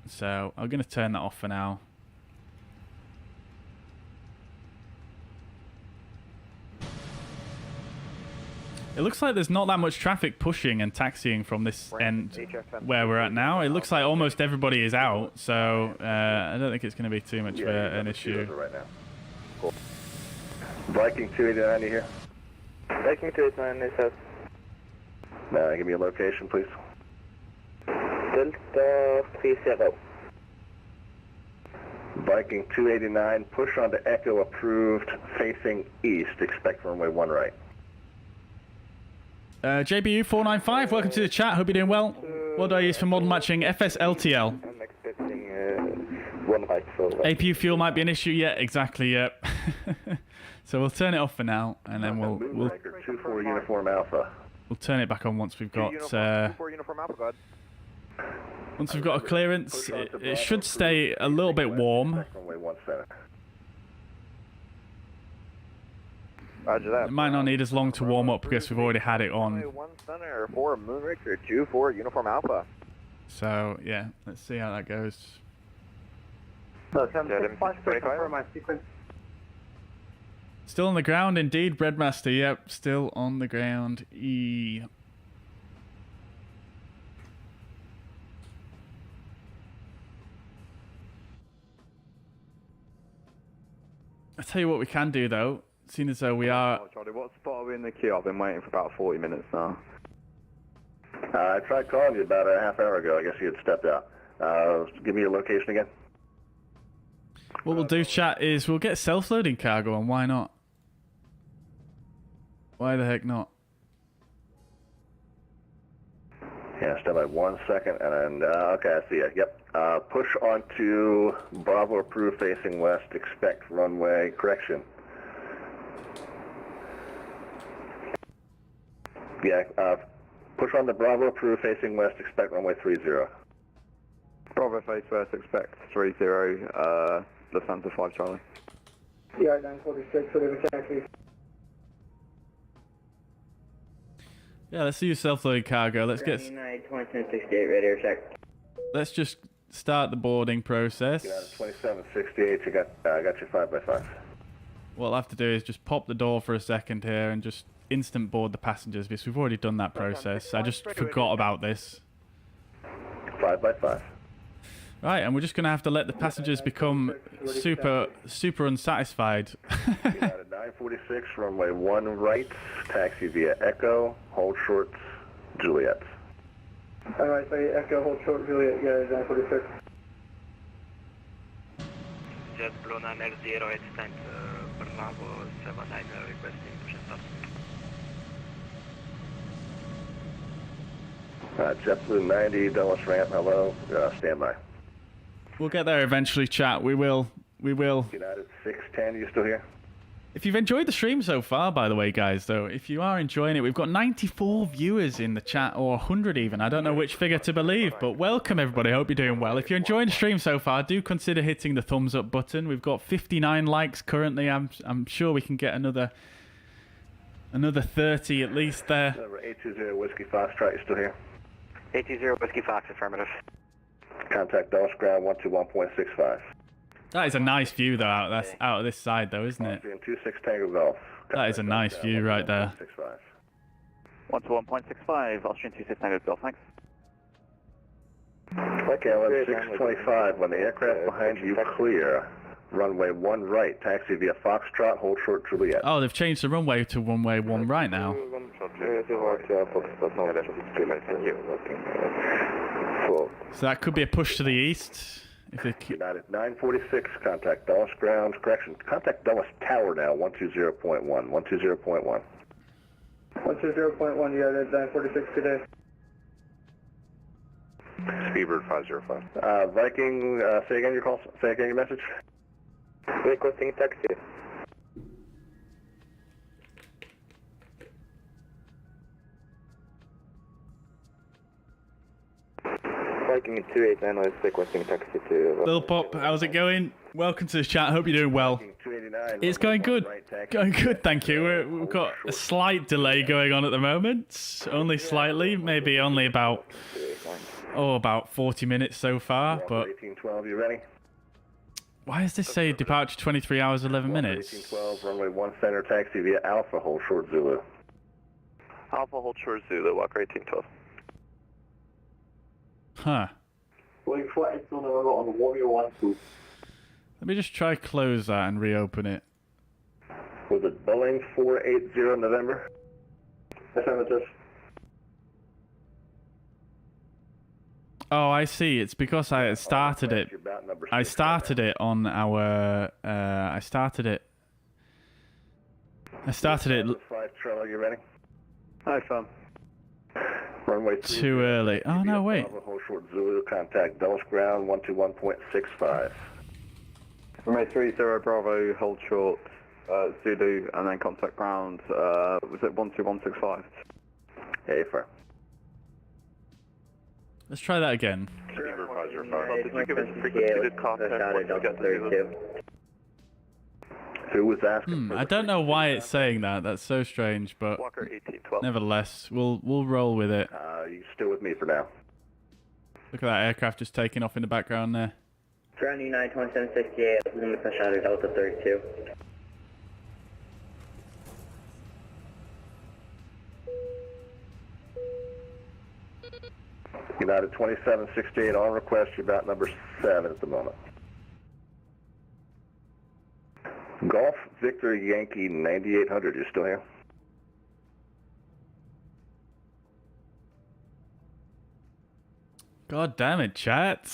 So I'm going to turn that off for now. It looks like there's not that much traffic pushing and taxiing from this end where we're at now. It looks like almost everybody is out, so I don't think it's going to be too much of an issue. Right now. Cool. Viking 289 here. Viking 289 is out. Give me a location, please. Delta 30. Viking 289, push onto Echo approved, facing east, expect runway 1 right. JBU 495, welcome to the chat. Hope you're doing well. What do I use for model matching? FSLTL. I'm expecting 1 right. So APU fuel might be an issue. Yeah, exactly. Yeah. So we'll turn it off for now, and then we'll 24 Uniform Alpha. We'll turn it back on once we've got once we've got a clearance. It should stay a little bit warm. Roger that. It might not need as long to warm up because we've already had it on. 1 center, 4 Moonraker, 24 Uniform Alpha. So yeah, let's see how that goes. Still on the ground indeed, Breadmaster. Yep, still on the ground. E. I tell you what we can do though, seeing as though we are... Charlie, what spot are we in the queue? I've been waiting for about 40 minutes now. I tried calling you about a half hour ago. I guess you had stepped out. Give me your location again. What we'll do, chat, is we'll get self-loading cargo on. Why not? Why the heck not? Yeah, stand by 1 second, and okay, I see it. Yep. Push onto Bravo approved facing west, expect runway correction. Yeah, push on the Bravo crew facing west, expect runway 30. Bravo face west, expect 30, Lufthansa 5 Charlie. Yeah, 946, whatever taxi. Yeah, let's do self-loaded cargo. Let's get. 2768, radio check. Let's just start the boarding process. 2768, I got you 5x5. What I'll have to do is just pop the door for a second here and just instant board the passengers because we've already done that process. I just forgot about this. 5x5. Right, and we're just going to have to let the passengers become super unsatisfied. United 946, runway 1 right, taxi via Echo, hold short, Juliet. Alright, so Echo, hold short, Juliet, yeah, 946. JetBlue 9X0, extend Bravo 79, requesting push and stop. JetBlue 90, Dulles ramp, hello, stand by. We'll get there eventually, chat. We will. United 610, you still here? If you've enjoyed the stream so far, by the way, guys, though, if you are enjoying it, we've got 94 viewers in the chat, or 100 even. I don't know which figure to believe, but welcome, everybody. Hope you're doing well. If you're enjoying the stream so far, do consider hitting the thumbs up button. We've got 59 likes currently. I'm sure we can get another 30 at least there. Number 820 Whiskey Foxtrot, you still here? 820 Whiskey Fox, affirmative. Contact Dulles ground 121.65. That is a nice view, though, out of this side, though, isn't it? Austrian 26 Tango Golf. That is a nice view right there. 121.65, Austrian 26 Tango Golf, thanks. Okay, 625, when the aircraft behind you clear, runway 1 right, taxi via Foxtrot, hold short Juliet. Oh, they've changed the runway to runway 1 right now. So that could be a push to the east. If they keep... United 946, contact Dulles ground, correction, contact Dulles Tower now, 120.1, 120.1. 120.1, yeah, that's 946 today. Speedbird 505. Viking, say again your call, say again your message. Requesting taxi. Viking 289 is requesting taxi to... Lil Pop, how's it going? Welcome to the chat, hope you're doing well. It's going good. Going good, thank you. We've got a slight delay going on at the moment. Only slightly, maybe only about 40 minutes so far, but... 1812, you ready? Why does this say departure 23 hours 11 minutes? 1812, runway 1 center, taxi via Alpha, hold short Zulu. Alpha, hold short Zulu, Walker 1812. Huh. Going flight on the Warrior 1-2. Let me just try close that and reopen it. Was it Boeing 480 November? Affirmative. Oh, I see. It's because I started it. I started it on our. I started it. Charlie, you ready? Hi, Fam. Runway too early. Oh no, wait. Hold short Zulu. Contact Dulles ground 121.65. Runway 30 Bravo, hold short Zulu, and then contact ground. Was it 12165? Yeah, fire. Let's try that again. Did you give us frequency contact once we got to Zulu? Who was asking? I don't know why it's saying that. That's so strange, but Walker 1812. nevertheless, we'll roll with it. You still with me for now? Look at that aircraft just taking off in the background there. Ground United 2768, Lima Shadow Delta 32. United 2768 on request. You're about number 7 at the moment. Golf Victor Yankee 9800. You still here? God damn it, chat.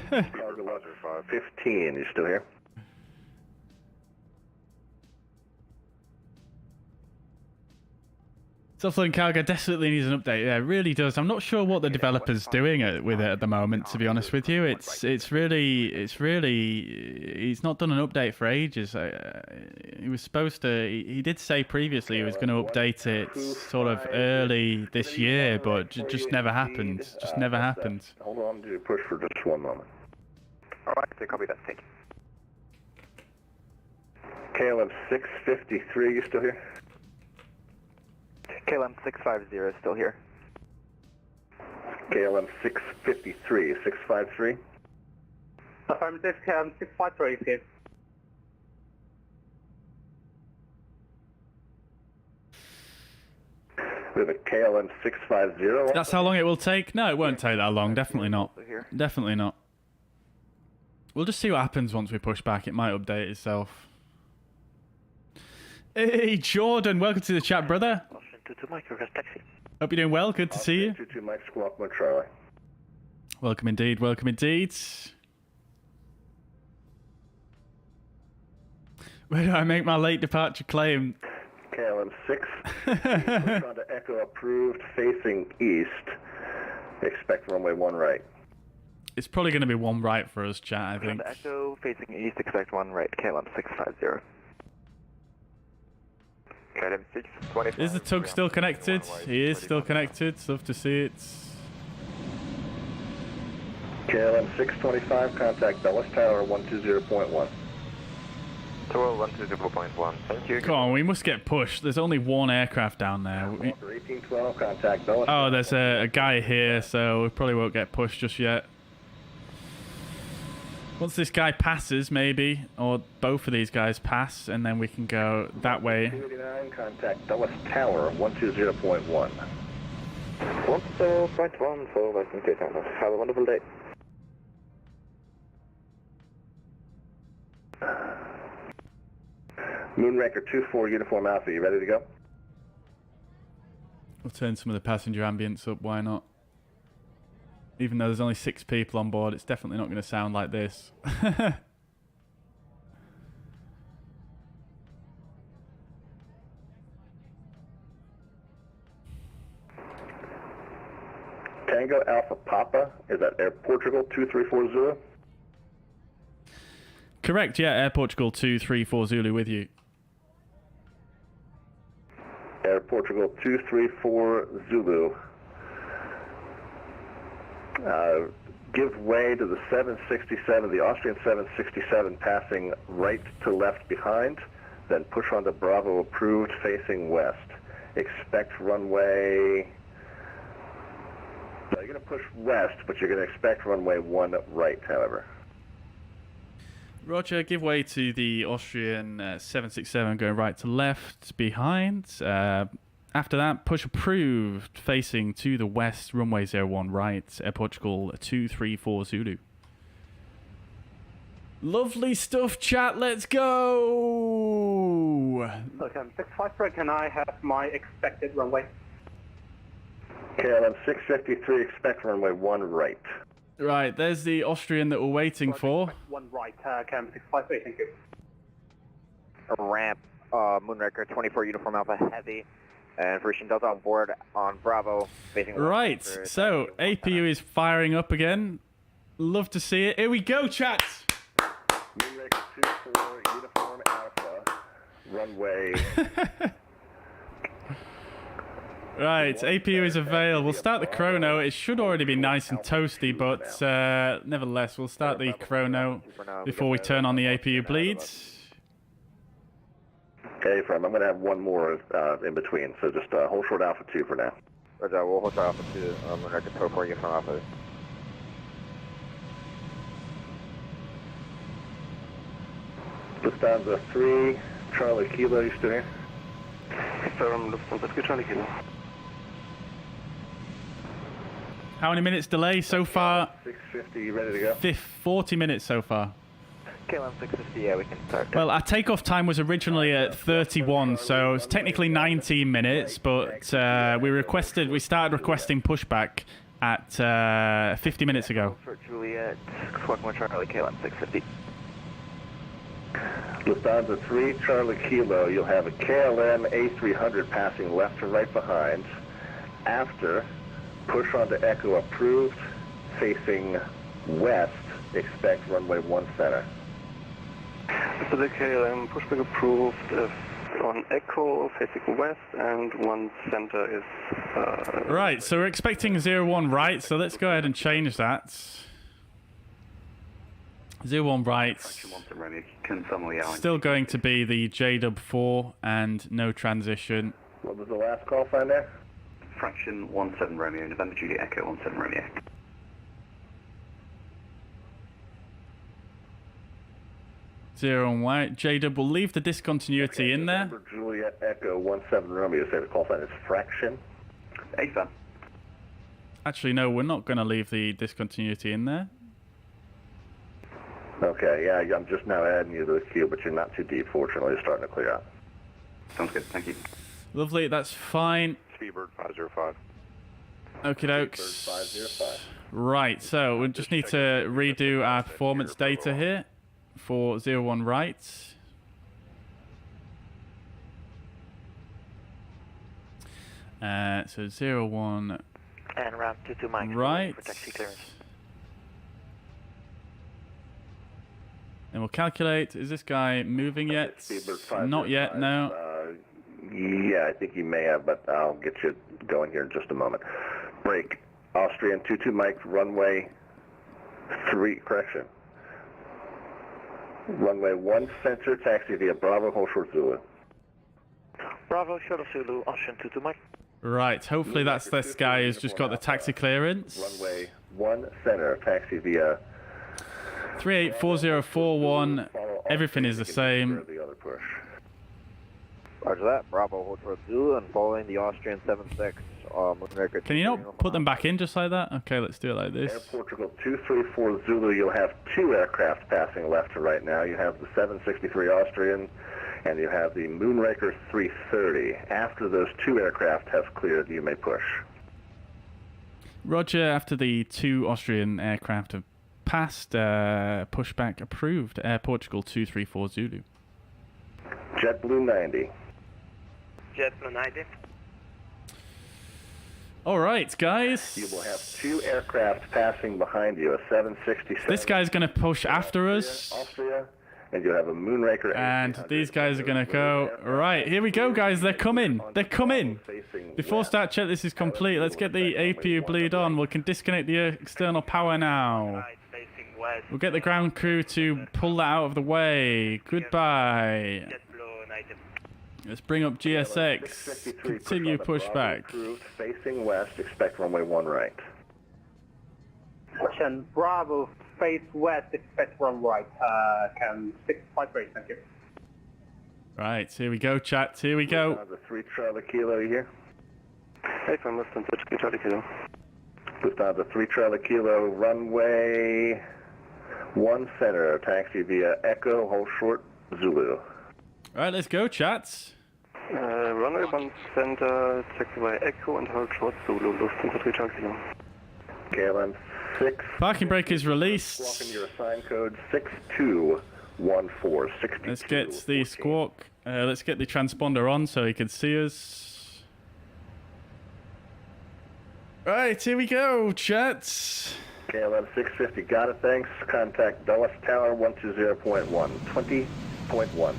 Cargo Locker 515. You still here? Softload Cargo desperately needs an update. Yeah, it really does. I'm not sure what the developer's doing with it at the moment, to be honest with you. It's really he's not done an update for ages. He was supposed to. He did say previously he was going to update it sort of early this year, but just never happened. Just never happened. Hold on to push for just one moment. All right, so copy that. Thank you. KLM 653, you still here? KLM 650 still here. KLM 653, 653. Affirmative, KLM 653 is here. We have a KLM 650. That's how long it will take? No, it won't take that long. Definitely not. Definitely not. We'll just see what happens once we push back. It might update itself. Hey, Jordan, welcome to the chat, brother. Hope you're doing well. Good to see you. 22 Mike Squawk 1 Charlie. Welcome indeed. Welcome indeed. Where do I make my late departure claim? KLM 6. Push on to Echo approved, facing east. Expect runway 1 right. It's probably going to be 1 right for us, chat, I think. Echo facing east, expect 1 right, KLM 650. KLM 625. Is the tug still connected? He is still connected. Love to see it. KLM 625, contact Dulles Tower 120.1. Tower 120.1. Thank you. Come on, we must get pushed. There's only 1 aircraft down there. 1812, contact Dulles. Oh, there's a guy here, so we probably won't get pushed just yet. Once this guy passes, maybe, or both of these guys pass, and then we can go that way. 289, contact Dulles Tower 120.1. 120.1 for Western Cape Town. Have a wonderful day. Moonraker 24, Uniform Alpha, you ready to go? We'll turn some of the passenger ambience up, why not? Even though there's only 6 people on board, it's definitely not going to sound like this. Tango Alpha Papa is at Air Portugal 234 Zulu. Correct, yeah, Air Portugal 234 Zulu with you. Air Portugal 234 Zulu. Give way to the 767, the Austrian 767 passing right to left behind, then push on to Bravo approved facing west. Expect runway... No, you're going to push west, but you're going to expect runway 1 right, however. Roger, give way to the Austrian 767 going right to left behind. After that, push approved, facing to the west, runway 01 right, Air Portugal 234 Zulu. Lovely stuff, chat, let's go! Okay, 653, can I have my expected runway? KLM 653, expect runway 1 right. Right, there's the Austrian that we're waiting for. 1 right, KLM 653, thank you. Ramp, Moonraker 24 Uniform Alpha Heavy. And Frisian Delta on board on Bravo, facing right, so APU is firing up again. Love to see it. Here we go, chat. Moonraker 24, Uniform Alpha, runway. Right, APU is available. We'll start the chrono. It should already be nice and toasty, but nevertheless, we'll start the chrono before we turn on the APU bleeds. Okay, I'm going to have one more in between, so just hold short Alpha 2 for now. Roger, we'll hold short Alpha 2, Moonraker 24 Uniform Alpha. Lufthansa 3, Charlie Kilo, you still here? Lufthansa 3, Charlie Kilo. How many minutes delay so far? 650, you ready to go? 40 minutes so far. KLM 650, yeah, we can start. Well, our takeoff time was originally at 31, so it's technically 19 minutes, but we started requesting pushback at 50 minutes ago. For Juliet, Squawk 1 Charlie, KLM 650. Lufthansa 3 Charlie Kilo, you'll have a KLM A300 passing left to right behind. After, push onto Echo approved, facing west, expect runway 1 center. So the KLM pushback approved on Echo, facing west, and 1 center is... Right, so we're expecting 01 right, so let's go ahead and change that. 01 right. Still going to be the JW4 and no transition. What was the last call sign there? Fraction 17 Romeo, November Juliet Echo 17 Romeo. Zero and white. JW will leave the discontinuity in there. November Juliet Echo 17 Romeo, say the call sign is fraction. AFA. Actually, no, we're not going to leave the discontinuity in there. Okay, yeah, I'm just now adding you to the queue, but you're not too deep, fortunately. You're starting to clear out. Sounds good, thank you. Lovely, that's fine. Speedbird 505. Okie dokes. 505. Right, so we just need to redo our performance data here for 01 right. So 01 and route 22 Mike right. for taxi clearance. And we'll calculate, is this guy moving yet? Not yet, no. Yeah, I think he may have, but I'll get you going here in just a moment. Break. Austrian 22 Mike, runway 3, correction. Runway 1 center, taxi via Bravo, hold short Zulu. Bravo, short of Zulu, Austrian 22 Mike. Right, hopefully that's this guy who's just got the taxi clearance. Runway 1 center, taxi via 384041, everything is the same. Roger that, Bravo, hold short Zulu, and following the Austrian 76. Can you not put them back in just like that? Okay, let's do it like this. Air Portugal 234 Zulu, you'll have 2 aircraft passing left to right now. You have the 763 Austrian, and you have the Moonraker 330. After those 2 aircraft have cleared, you may push. Roger, after the 2 Austrian aircraft have passed, pushback approved. Air Portugal 234 Zulu. JetBlue 90. JetBlue 90. All right, guys. You will have 2 aircraft passing behind you, a 767. This guy's going to push after us. Austria, and you have a Moonraker. And these guys are going to go. Right, here we go, guys. They're coming. They're coming. Before start check, this is complete. Let's get the APU bleed on. We can disconnect the external power now. We'll get the ground crew to pull that out of the way. Goodbye. Let's bring up GSX. Continue pushback. Facing west, expect runway 1 right. Question Bravo, face west, expect run right. Can 653, thank you. Right, here we go, chat. Here we go. The 3 Charlie Kilo, you here? Hey, from Lufthansa 3 Charlie Kilo. Lufthansa 3 Charlie Kilo, runway 1 center, taxi via Echo, hold short, Zulu. Alright, let's go, chats. Runway 1 center, taxi via Echo and hold short Zulu, Lufthansa 3 Charlie Kilo. KLM 6. Parking brake is released. Walk in your assigned code 6214. Let's get the squawk. Let's get the transponder on so he can see us. Right, here we go, chats. KLM 650, got it, thanks. Contact Dulles Tower 120.1, 20.1.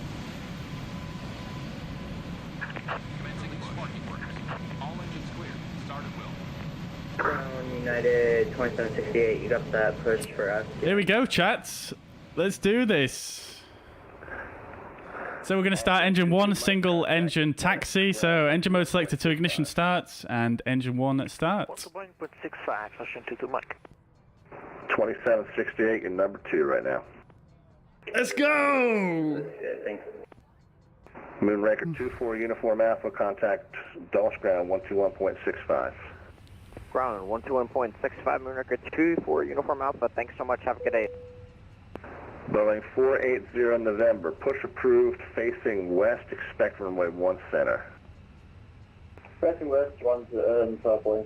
United 2768, you got that push for us. Here we go, chats. Let's do this. So we're going to start engine 1, single engine taxi. So engine mode selected to ignition starts, and engine 1 starts. 1.65, Austrian 22 Mike. 2768, you're number 2 right now. Let's go! Moonraker 24 Uniform Alpha, contact Dulles Ground 121.65. Ground 121.65, Moonraker 24 Uniform Alpha, thanks so much, have a good day. Boeing 480 November, push approved, facing west, expect runway 1 center. Facing west, 1 Boeing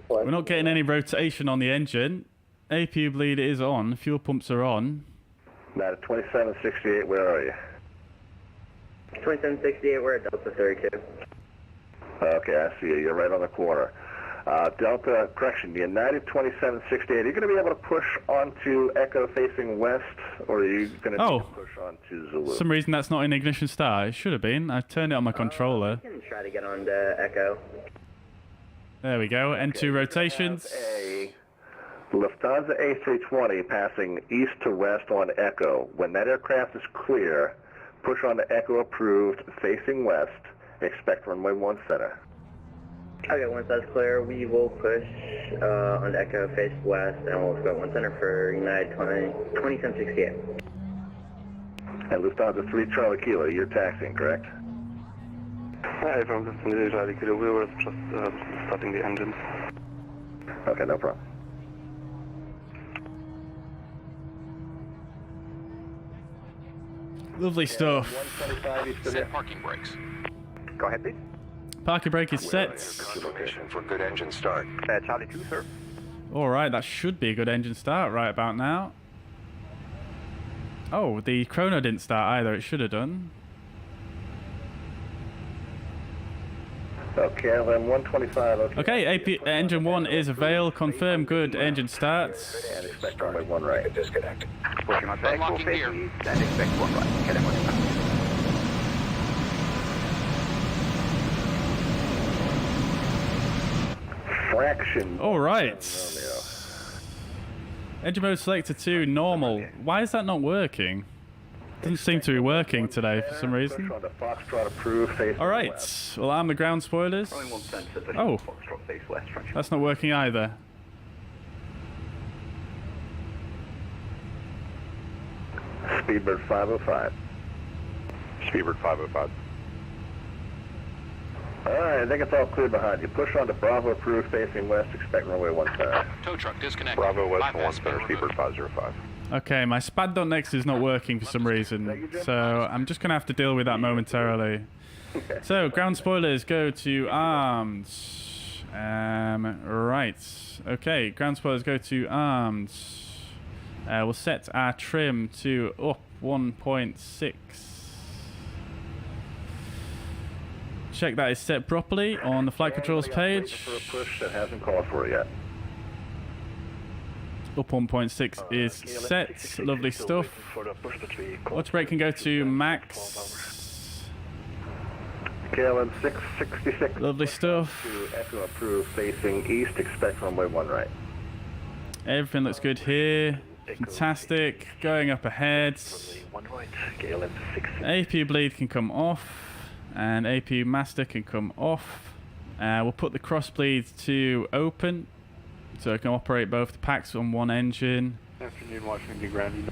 4. We're not getting any rotation on the engine. APU bleed is on, fuel pumps are on. Now at 2768, where are you? 2768, we're at Delta 32. Okay, I see you. You're right on the corner. Delta, correction, United 2768. Are you going to be able to push onto Echo facing west, or are you going to push onto Zulu? For some reason that's not in ignition start. It should have been. I turned it on my controller. You can try to get on to Echo. There we go. N2 rotations. Lufthansa A320 passing east to west on Echo. When that aircraft is clear, push on to Echo approved facing west. Expect runway 1 center. Okay, once that's clear, we will push on Echo face west, and we'll go 1 center for United 2768. And Lufthansa 3 Charlie Kilo, you're taxiing, correct? Hi, from Lufthansa Charlie Kilo, we were just starting the engines. Okay, no problem. Lovely stuff. Set parking brakes. Go ahead, please. Parking brake is set. Location for good engine start. Charlie 2, sir. Alright, that should be a good engine start right about now. Oh, the chrono didn't start either. It should have done. Okay, then 125. Okay, AP engine 1 is avail. Confirm good engine starts. And expect runway 1 right. Disconnect. Pushing on to Echo Unlocking gear. 50, and expect 1 right. Okay, then 1 right. Fraction. Alright. Engine mode selector 2, normal. Why is that not working? Doesn't seem to be working today for some reason. Alright, well, I'm the ground spoilers. Oh, that's not working either. Speedbird 505. Speedbird 505. Alright, I think it's all clear behind you. Push on to Bravo approved facing west, expect runway 1 center. Tow truck disconnected. Bravo west 1 center, Speedbird 505. Okay, my SPAD.neXt is not working for some reason, so I'm just going to have to deal with that momentarily. So, ground spoilers go to arms. Right. Okay, ground spoilers go to arms. We'll set our trim to up 1.6. Check that is set properly on the flight controls page. For a push that hasn't called for it yet. Up 1.6 is set. Lovely stuff. Auto brake can go to max. KLM 666. Lovely stuff. To Echo approved facing east, expect runway 1 right. Everything looks good here. Fantastic. Going up ahead. APU bleed can come off. And APU master can come off. We'll put the cross bleed to open, so I can operate both the packs on one engine. Afternoon, Washington ground.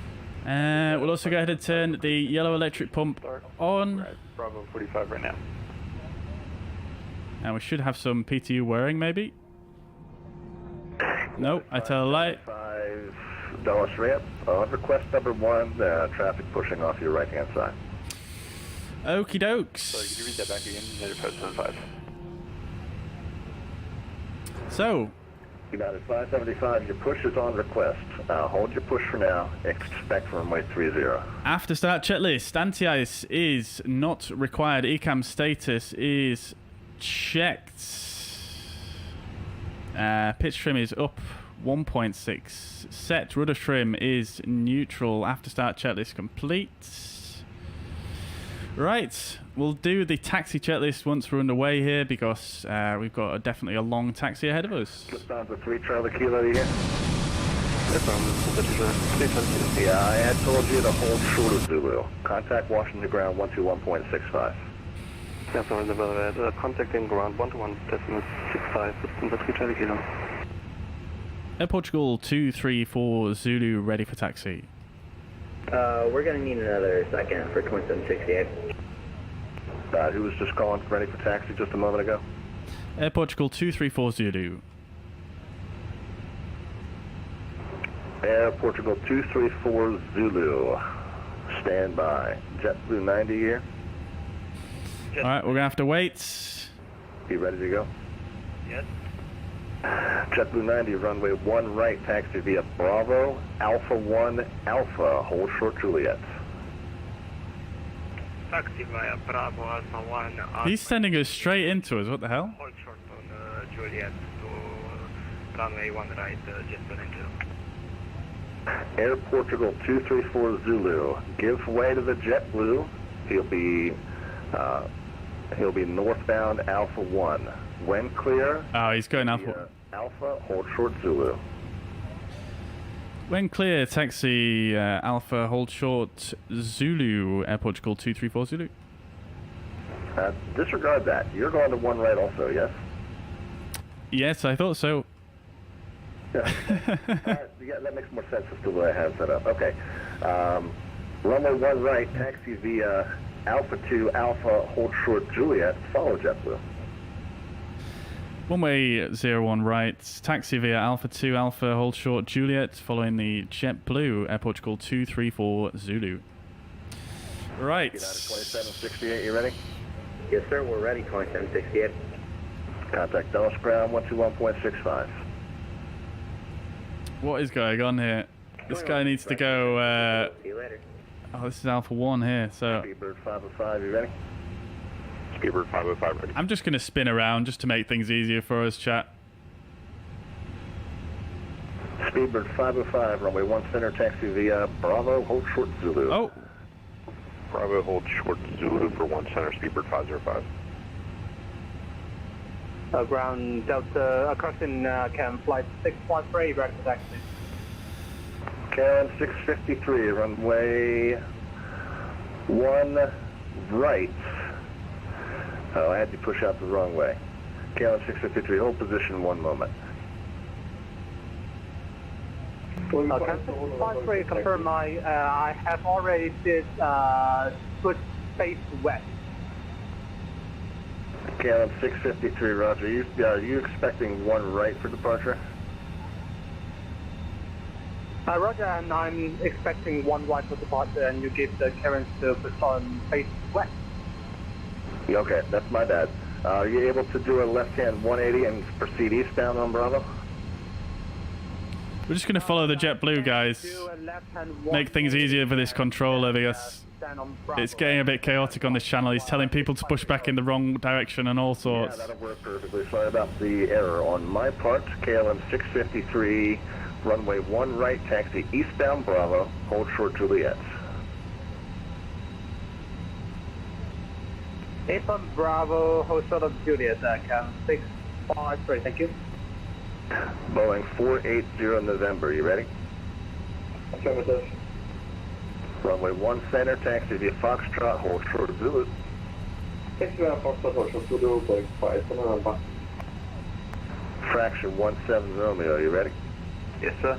We'll also go ahead and turn the yellow electric pump on. Bravo 45 right now. And we should have some PTU whirring, maybe. Nope, I tell a lie. $5 ramp. On request number 1, traffic pushing off your right hand side. Okie dokes. Sorry, could you read that back again? United 575. So. United 575, your push is on request. Hold your push for now. Expect runway 30. After start checklist, anti-ice is not required. ECAM status is checked. Pitch trim is up 1.6. Set rudder trim is neutral. After start checklist complete. Right, we'll do the taxi checklist once we're underway here because we've got definitely a long taxi ahead of us. Lufthansa 3 Charlie Kilo here. Yeah, I had told you to hold short of Zulu. Contact Washington ground 121.65. Contacting ground 121.65, Lufthansa 3 Charlie Kilo. Air Portugal 234 Zulu ready for taxi. We're going to need another second for 2768. Who was just calling ready for taxi just a moment ago? Air Portugal 234 Zulu. Air Portugal 234 Zulu. Stand by. JetBlue 90 here. Alright, we're going to have to wait. You ready to go? Yes. JetBlue 90, runway 1 right, taxi via Bravo, Alpha 1, Alpha, hold short Juliet. Taxiway Bravo Alpha 1. He's sending us straight into us. What the hell? Hold short on Juliet to runway 1 right, jet 190. Air Portugal 234 Zulu. Give way to the JetBlue. He'll be northbound Alpha 1. When clear. Oh, he's going Alpha. Alpha, hold short Zulu. When clear, taxi Alpha, hold short Zulu, Air Portugal 234 Zulu. Disregard that. You're going to 1 right also, yes? Yes, I thought so. Yeah. Yeah, that makes more sense as to what I have set up. Okay. Runway 1 right, taxi via Alpha 2 Alpha, hold short Juliet, follow JetBlue. Runway 01 right, taxi via Alpha 2 Alpha, hold short Juliet, following the JetBlue, Air Portugal 234 Zulu. Right. United 2768, you ready? Yes, sir, we're ready, 2768. Contact Dallas ground 121.65. What is going on here? This guy needs to go, See you later. oh, this is Alpha 1 here, so... Speedbird 505, you ready? Speedbird 505 ready. I'm just going to spin around just to make things easier for us, chat. Speedbird 505, runway 1 center, taxi via Bravo, hold short Zulu. Oh! Bravo, hold short Zulu for 1 center, Speedbird 505. Ground Delta, crossing can flight 613, back to taxi. KLM 653, runway 1 right. Oh, I had to push out the wrong way. KLM 653, hold position 1 moment. Can 653 confirm I have already did switch face west. KLM 653, roger. Are you expecting 1 right for departure? Roger, and I'm expecting 1 right for departure, and you give the clearance to put on face west. Okay, that's my bad. Are you able to do a left-hand 180 and proceed eastbound on Bravo? We're just going to follow the JetBlue, guys. Make things easier for this controller, because it's getting a bit chaotic on this channel. He's telling people to push back in the wrong direction and all sorts. Yeah, that'll work perfectly. Sorry about the error on my part. KLM 653, runway 1 right, taxi eastbound Bravo, hold short Juliet. Eastbound Bravo, hold short of Juliet, can 653, thank you. Boeing 480 November, you ready? Affirmative. Runway 1 center, taxi via Foxtrot, hold short Zulu. Taxi via Foxtrot, hold short Zulu, Boeing 5 November. Fraction 17 Romeo, you ready? Yes, sir.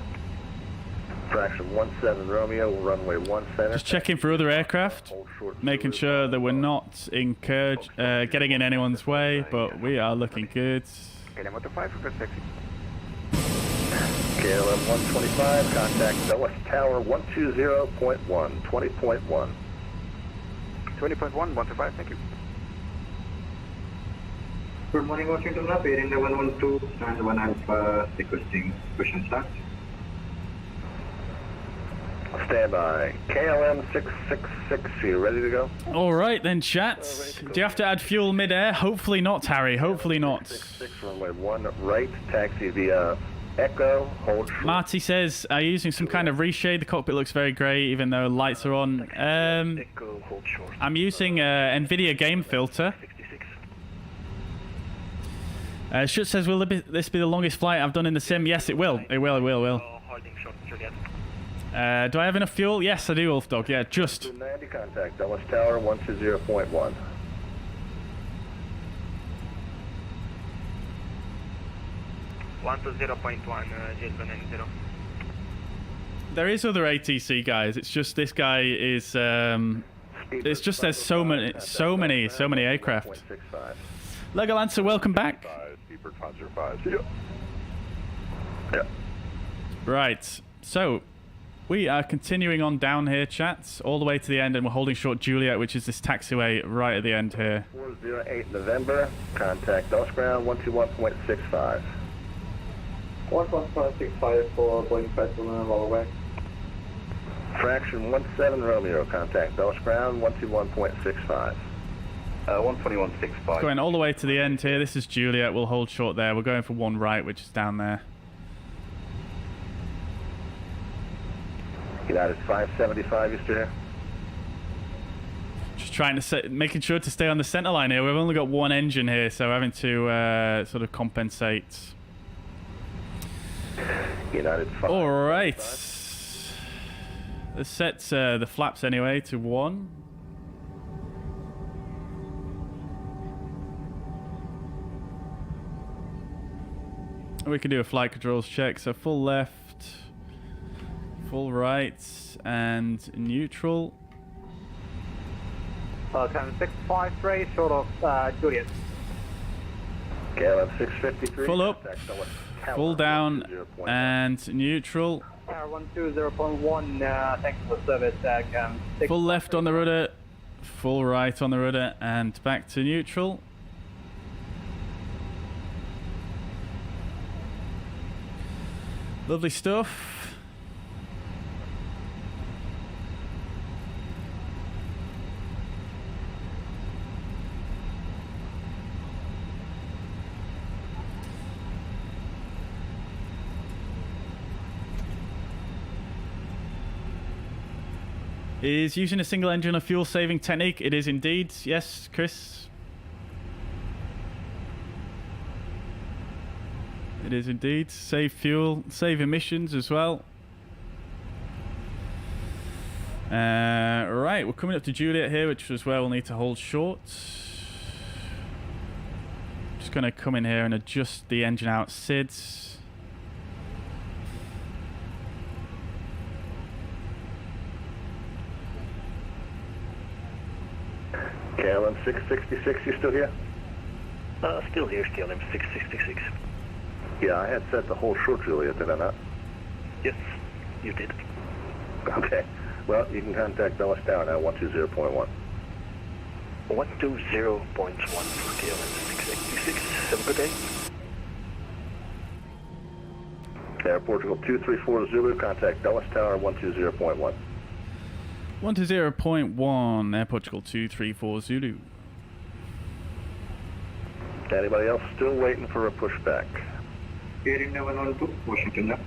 Fraction 17 Romeo, runway 1 center. Just checking for other aircraft, making sure that we're not getting in anyone's way, but we are looking good. KLM 125 for good taxi. KLM 125, contact Dulles Tower 120.1, 20.1. 20.1, 125, thank you. Good morning, Washington Lab, Air India 112, stand 1 Alpha, requesting question start. Standby. KLM 666, you ready to go? All right then, chat. Do you have to add fuel mid-air? Hopefully not, Harry. Hopefully not. 666, runway 1 right, taxi via Echo, hold short. Marty says, are you using some kind of reshade? The cockpit looks very grey, even though lights are on. Echo, hold short. I'm using NVIDIA game filter. Shut says, will this be the longest flight I've done in the sim? Yes, it will. It will. Holding short Juliet. Do I have enough fuel? Yes, I do, Wolf Dog. Yeah, just. 290, contact Dulles Tower 120.1. One to 0.1, jet 190. There is other ATC guys. It's just this guy is. It's just there's so many aircraft. Lego Lancer, welcome back. Speedbird 505. Yeah. Right. So. We are continuing on down here, chats, all the way to the end, and we're holding short Juliet, which is this taxiway right at the end here. 408 November, contact Dulles ground 121.65. 11565 for Boeing 5 November, away. Fraction 17 Romeo, contact Dulles ground 121.65. 121.65. Going all the way to the end here. This is Juliet. We'll hold short there. We're going for one right, which is down there. United 575, you still here? Just trying to making sure to stay on the center line here. We've only got one engine here, so we're having to sort of compensate. United 5. All right. Let's set the flaps anyway to 1. We can do a flight controls check. So full left, full right, and neutral. Time 653, short of Juliet. KLM 653. Full up, full down, and neutral. Tower 120.1, thanks for the service. Full left on the rudder, full right on the rudder, and back to neutral. Lovely stuff. Is using a single engine a fuel-saving technique? It is indeed. Yes, Chris? It is indeed. Save fuel, save emissions as well. Right, we're coming up to Juliet here, which is where we'll need to hold short. Just going to come in here and adjust the engine out SIDs. KLM 666, you still here? Still here, KLM 666. Yeah, I had set the whole short Juliet, did I not? Yes, you did. Okay. Well, you can contact Dulles Tower now, 120.1. 120.1 for KLM 666. Have a good day. Air Portugal 234 Zulu, contact Dulles Tower, 120.1. 120.1, Air Portugal 234 Zulu. Anybody else still waiting for a pushback? Bearing 112, Washington left.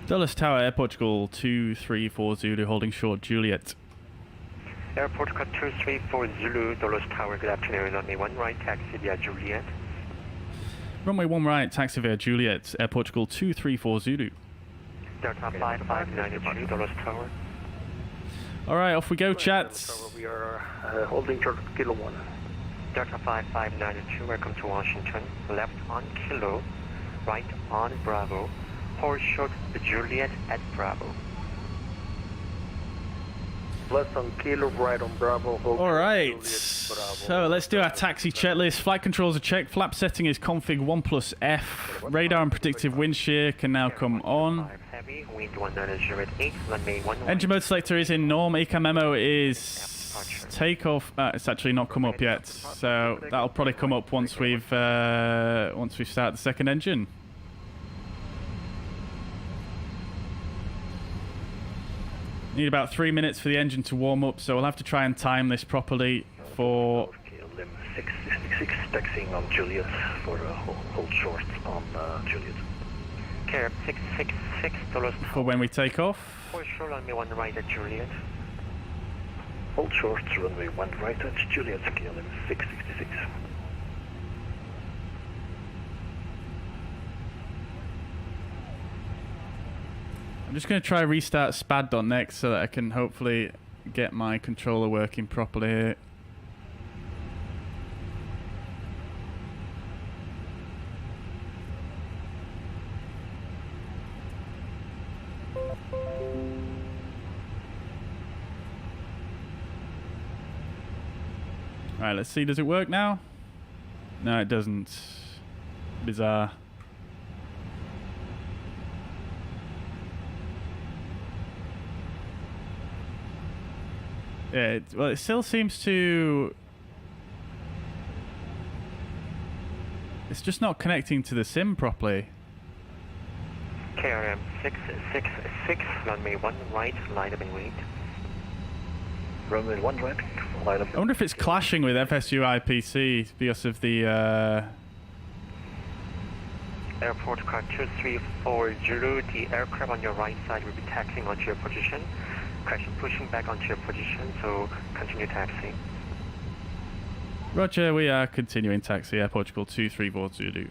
Dulles Tower, Air Portugal 234 Zulu, holding short Juliet. Air Portugal 234 Zulu, Dulles Tower, good afternoon. Runway 1 right, taxi via Juliet. Runway 1 right, taxi via Juliet, Air Portugal 234 Zulu. Delta 5592, Dulles Tower. Alright, off we go, chat. We are holding short Kilo 1. Delta 5592, welcome to Washington. Left on Kilo, right on Bravo. Hold short Juliet at Bravo. Left on Kilo, right on Bravo. Alright, so let's do our taxi checklist. Flight controls are checked. Flap setting is config 1+F. Radar and predictive wind shear can now come on. Engine mode selector is in norm. ECA memo is takeoff. It's actually not come up yet, so that'll probably come up once we start the second engine. Need about 3 minutes for the engine to warm up, so we'll have to try and time this properly for... KLM 666, taxiing on Juliet for hold short on Juliet. KLM 666, Dulles Tower. For when we take off. Hold short runway 1 right at Juliet. Hold short, runway 1 right at Juliet, KLM 666. I'm just going to try restart SPAD.neXt so that I can hopefully get my controller working properly here. Alright, let's see, does it work now? No, it doesn't. Bizarre. Yeah, well, it still seems to... It's just not connecting to the sim properly. KRM 666, runway 1 right, line up and wait. Runway 1 right, line up. I wonder if it's clashing with FSU IPC because of the... Air Portugal 2340, the aircraft on your right side will be taxiing onto your position. Crash pushing back onto your position, so continue taxiing. Roger, we are continuing taxi, Air Portugal 2340.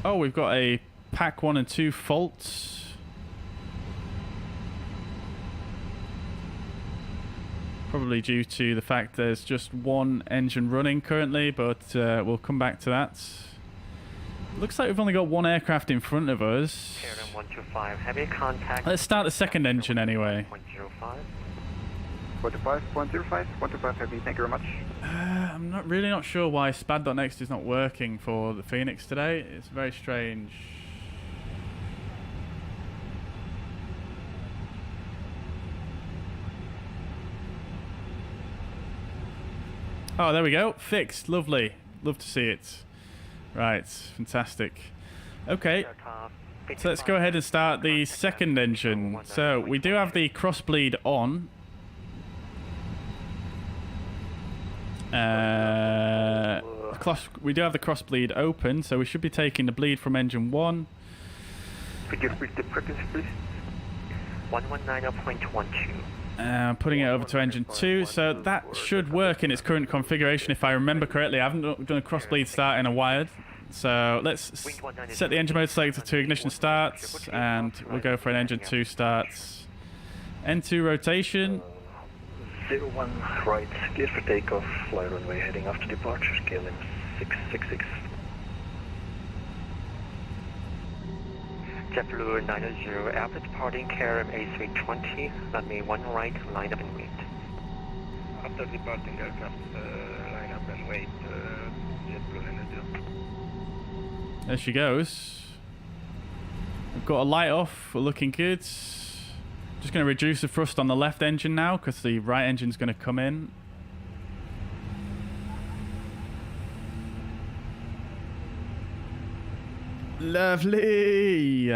Oh, we've got a pack 1 and 2 faults. Probably due to the fact there's just one engine running currently, but we'll come back to that. Looks like we've only got one aircraft in front of us. KRM 125, heavy contact. Let's start the second engine anyway. 105. 125, heavy, thank you very much. I'm not sure why SPAD.next is not working for the Fenix today. It's very strange. Oh, there we go. Fixed. Lovely. Love to see it. Right. Fantastic. Okay. So let's go ahead and start the second engine. So we do have the crossbleed on. We do have the crossbleed open, so we should be taking the bleed from engine 1. Could you repeat the frequency, please? 119.12. Putting it over to engine 2, so that should work in its current configuration if I remember correctly. I haven't done a crossbleed start in a while, so let's set the engine mode selector to ignition starts, and we'll go for an engine 2 starts. N2 rotation. 01 right, clear for takeoff, fly runway heading after departure, KLM 666. JetBlue 900, after departing KRM A320, runway 1 right, line up and wait. After departing aircraft, line up and wait, JetBlue 900. There she goes. We've got a light off, we're looking good. Just going to reduce the thrust on the left engine now because the right engine's going to come in. Lovely.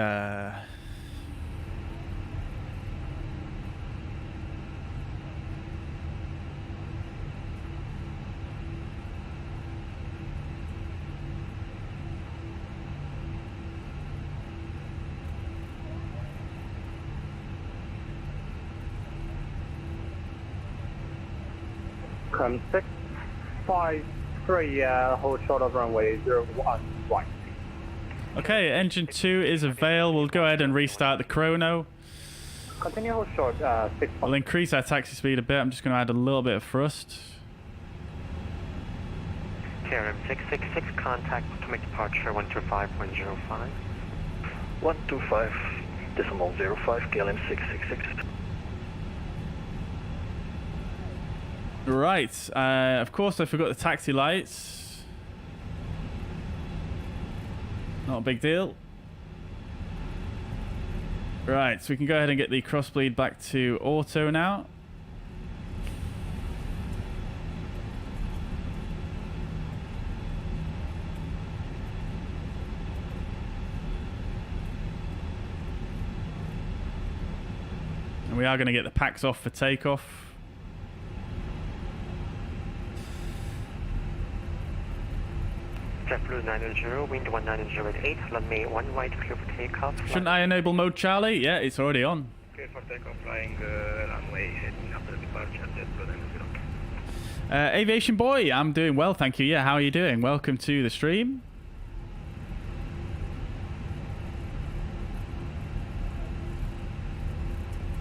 Come 653, hold short of runway 01 right. Okay, engine 2 is available. We'll go ahead and restart the chrono. Continue hold short, 6. We'll increase our taxi speed a bit. I'm just going to add a little bit of thrust. KRM 666, contact automatic departure 125.05. 125.05, KLM 666. Right, of course I forgot the taxi lights. Not a big deal. Right, so we can go ahead and get the crossbleed back to auto now. And we are going to get the packs off for takeoff. JetBlue 900, wind 190 at 8, runway 1 right, clear for takeoff. Shouldn't I enable mode Charlie? Yeah, it's already on. Clear for takeoff, flying runway heading after departure, JetBlue 900. Aviation boy, I'm doing well, thank you. Yeah, how are you doing? Welcome to the stream.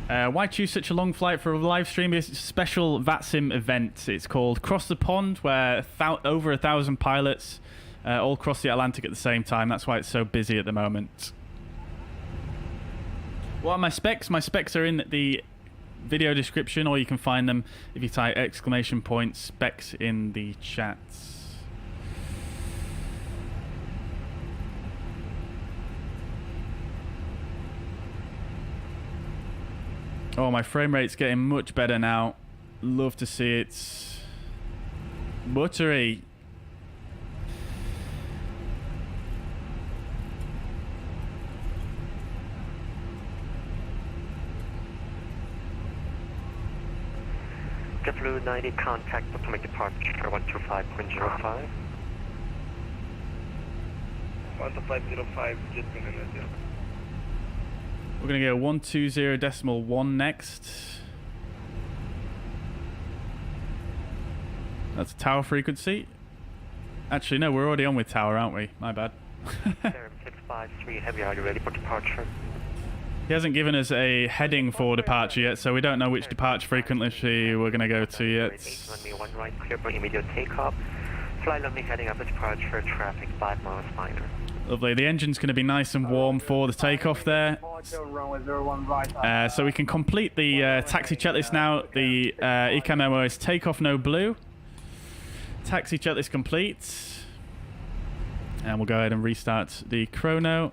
Why choose such a long flight for a live stream? It's a special Vatsim event. It's called Cross the Pond, where over 1,000 pilots all cross the Atlantic at the same time. That's why it's so busy at the moment. What are my specs? My specs are in the video description, or you can find them if you type !specs in the chat. Oh, my frame rate's getting much better now. Love to see it. Buttery. JetBlue 90, contact automatic departure 125.05. 125.05, just a minute, yeah. We're going to go 120.1 next. That's tower frequency. Actually, no, we're already on with tower, aren't we? My bad. 653 Heavy, are you ready for departure? He hasn't given us a heading for departure yet, so we don't know which departure frequency we're going to go to yet. Runway 1 right, clear for immediate takeoff. Fly lovely heading up the departure, traffic 5 miles minor. Lovely. The engine's going to be nice and warm for the takeoff there. So we can complete the taxi checklist now. The ECA memo is takeoff no blue. Taxi checklist complete. And we'll go ahead and restart the chrono.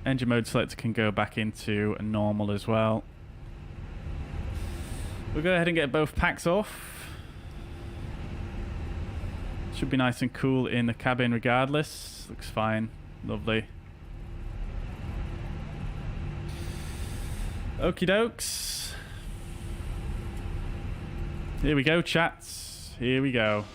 Engine mode selector can go back into normal as well. We'll go ahead and get both packs off. Should be nice and cool in the cabin regardless. Looks fine. Lovely. Okie dokes. Here we go, chats. Here we go.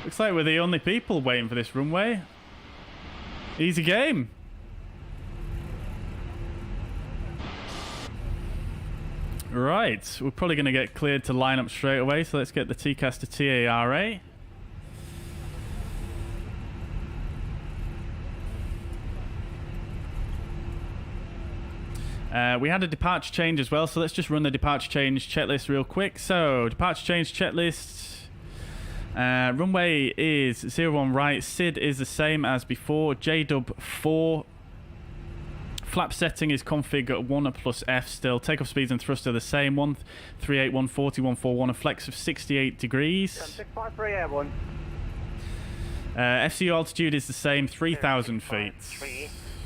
Looks like we're the only people waiting for this runway. Easy game. Right, we're probably going to get cleared to line up straight away, so let's get the TCAS to TARA. We had a departure change as well, so let's just run the departure change checklist real quick. So, departure change checklist. Runway is 01 right. SID is the same as before. JDub 4. Flap setting is config 1 plus F still. Takeoff speeds and thrust are the same. 138, 140, 141. A flex of 68 degrees. 653 airborne. FCU altitude is the same. 3,000 feet.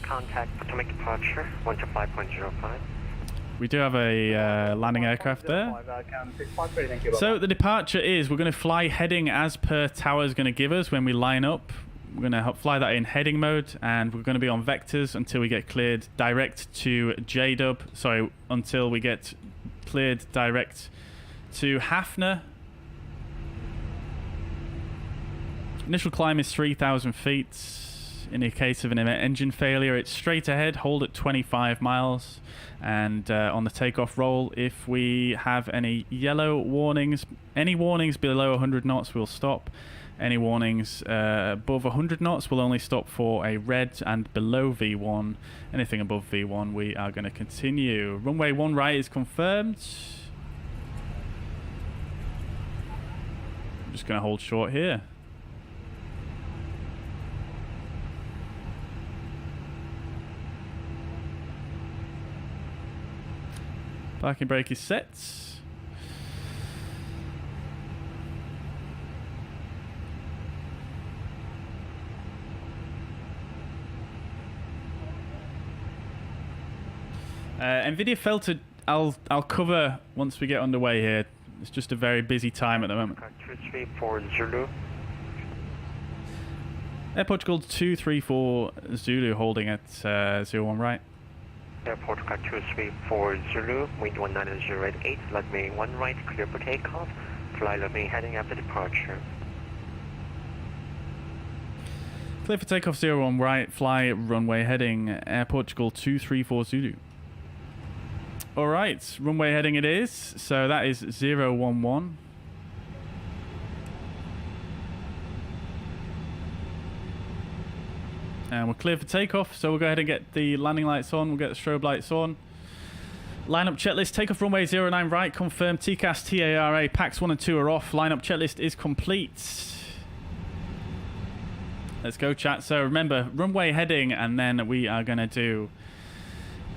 Contact automatic departure 125.05. We do have a landing aircraft there. So the departure is, we're going to fly heading as per tower is going to give us when we line up. We're going to fly that in heading mode, and we're going to be on vectors until we get cleared direct to JDub. Sorry, until we get cleared direct to Hafner. Initial climb is 3,000 feet. In the case of an engine failure, it's straight ahead, hold at 25 miles. And on the takeoff roll, if we have any yellow warnings, any warnings below 100 knots, we'll stop. Any warnings above 100 knots, we'll only stop for a red, and below V1, anything above V1, we are going to continue. Runway 1 right is confirmed. I'm just going to hold short here. Parking brake is set. NVIDIA filtered, I'll cover once we get underway here. It's just a very busy time at the moment. 234 Zulu. Air Portugal 234 Zulu holding at 01 right. Air Portugal 234 Zulu, wind 190.88, runway 1 right, clear for takeoff. Fly lovely heading after departure. Clear for takeoff 01 right, fly runway heading Air Portugal 234 Zulu. Alright, runway heading it is, so that is 011. And we're clear for takeoff, so we'll go ahead and get the landing lights on. We'll get the strobe lights on. Lineup checklist, takeoff runway 09 right, confirmed. TCAS, TARA, packs 1 and 2 are off. Lineup checklist is complete. Let's go, chat. So remember, runway heading, and then we are going to do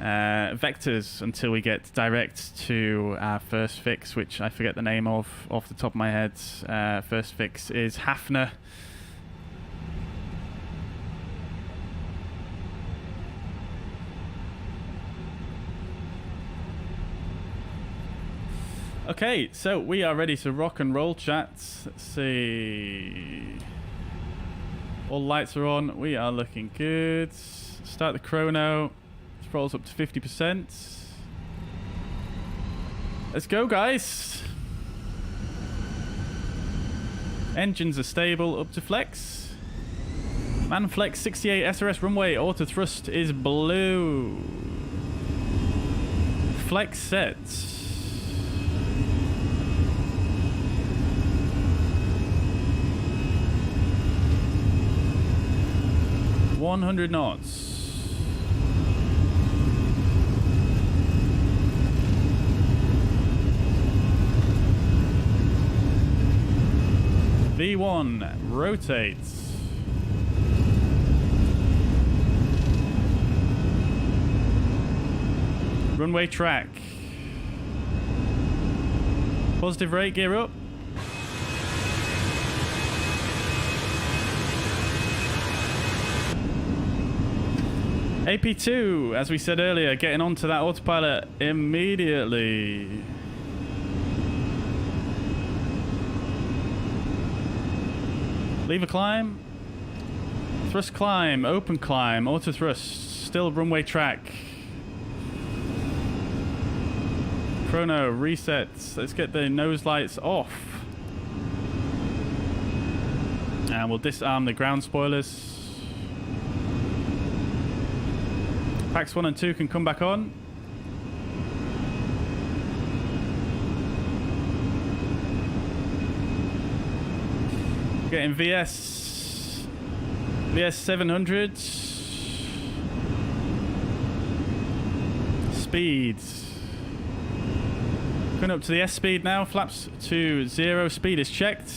vectors until we get direct to our first fix, which I forget the name of off the top of my head. First fix is Hafner. Okay, so we are ready to rock and roll, chat. Let's see. All lights are on. We are looking good. Start the chrono. Throttles up to 50%. Let's go, guys. Engines are stable. Up to flex. Man flex 68 SRS runway. Auto thrust is blue. Flex set. $100 knots. V1 rotates. Runway track. Positive rate, gear up. AP2, as we said earlier, getting onto that autopilot immediately. Lever climb. Thrust climb, open climb, auto thrust, still runway track. Chrono, resets. Let's get the nose lights off. And we'll disarm the ground spoilers. Packs 1 and 2 can come back on. Getting VS 700. Speeds. Going up to the S speed now. Flaps to 0. Speed is checked.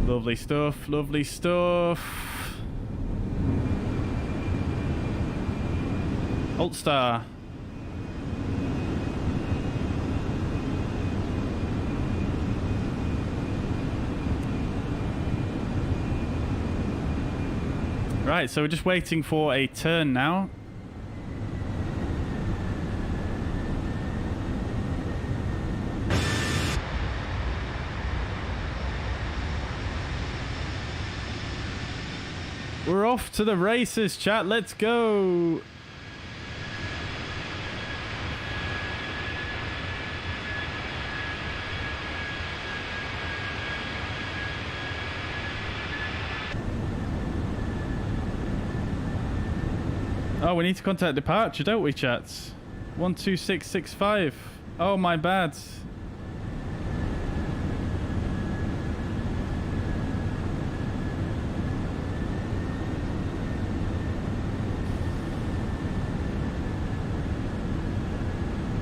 Lovely stuff, lovely stuff. Alt star. Right, so we're just waiting for a turn now. We're off to the races, chat. Let's go. Oh, we need to contact departure, don't we, chats? 12665. Oh, my bad.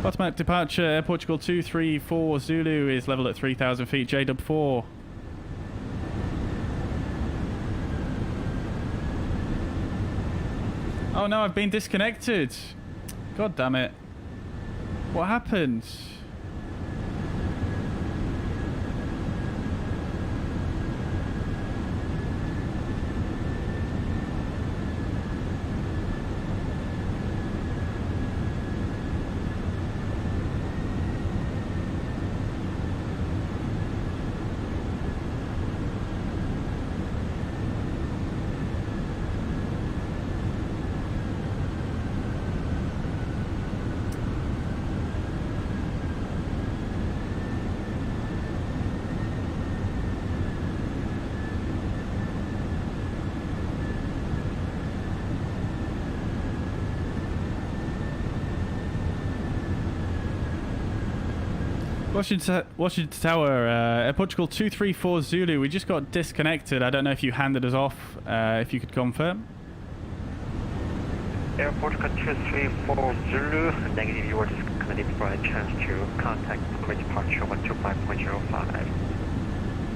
Automatic departure, Air Portugal 234 Zulu is level at 3,000 feet, JW 4. Oh no, I've been disconnected. God damn it. What happened? Washington Tower, Air Portugal 234 Zulu. We just got disconnected. I don't know if you handed us off. If you could confirm. Air Portugal 234 Zulu. Negative, you were disconnected for a chance to contact for departure 125.05.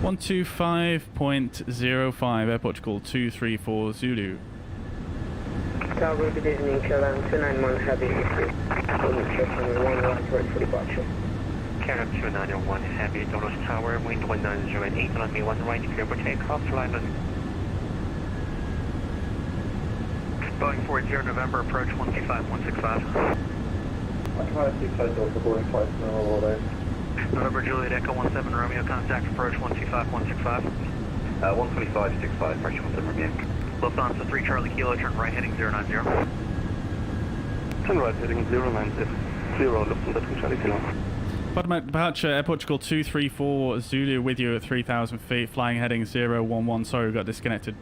125.05, Air Portugal 234 Zulu. Tower, good evening, KLM 291 Heavy. One right for departure. KLM 291 Heavy, Donos Tower, wind 190 and 8, one right, clear for takeoff, London. Boeing 40 November, approach 125.165. 125 Delta, boarding flight, no day. November Juliet Echo 17 Romeo, contact approach 125.165. 125.65, approach 17 Romeo. Lufthansa 3 Charlie Kilo, turn right heading 090. Turn right heading 090, Lufthansa 3 Charlie Kilo. Bottom departure, Air Portugal 234 Zulu with you at 3,000 feet, flying heading 011. Sorry, we got disconnected.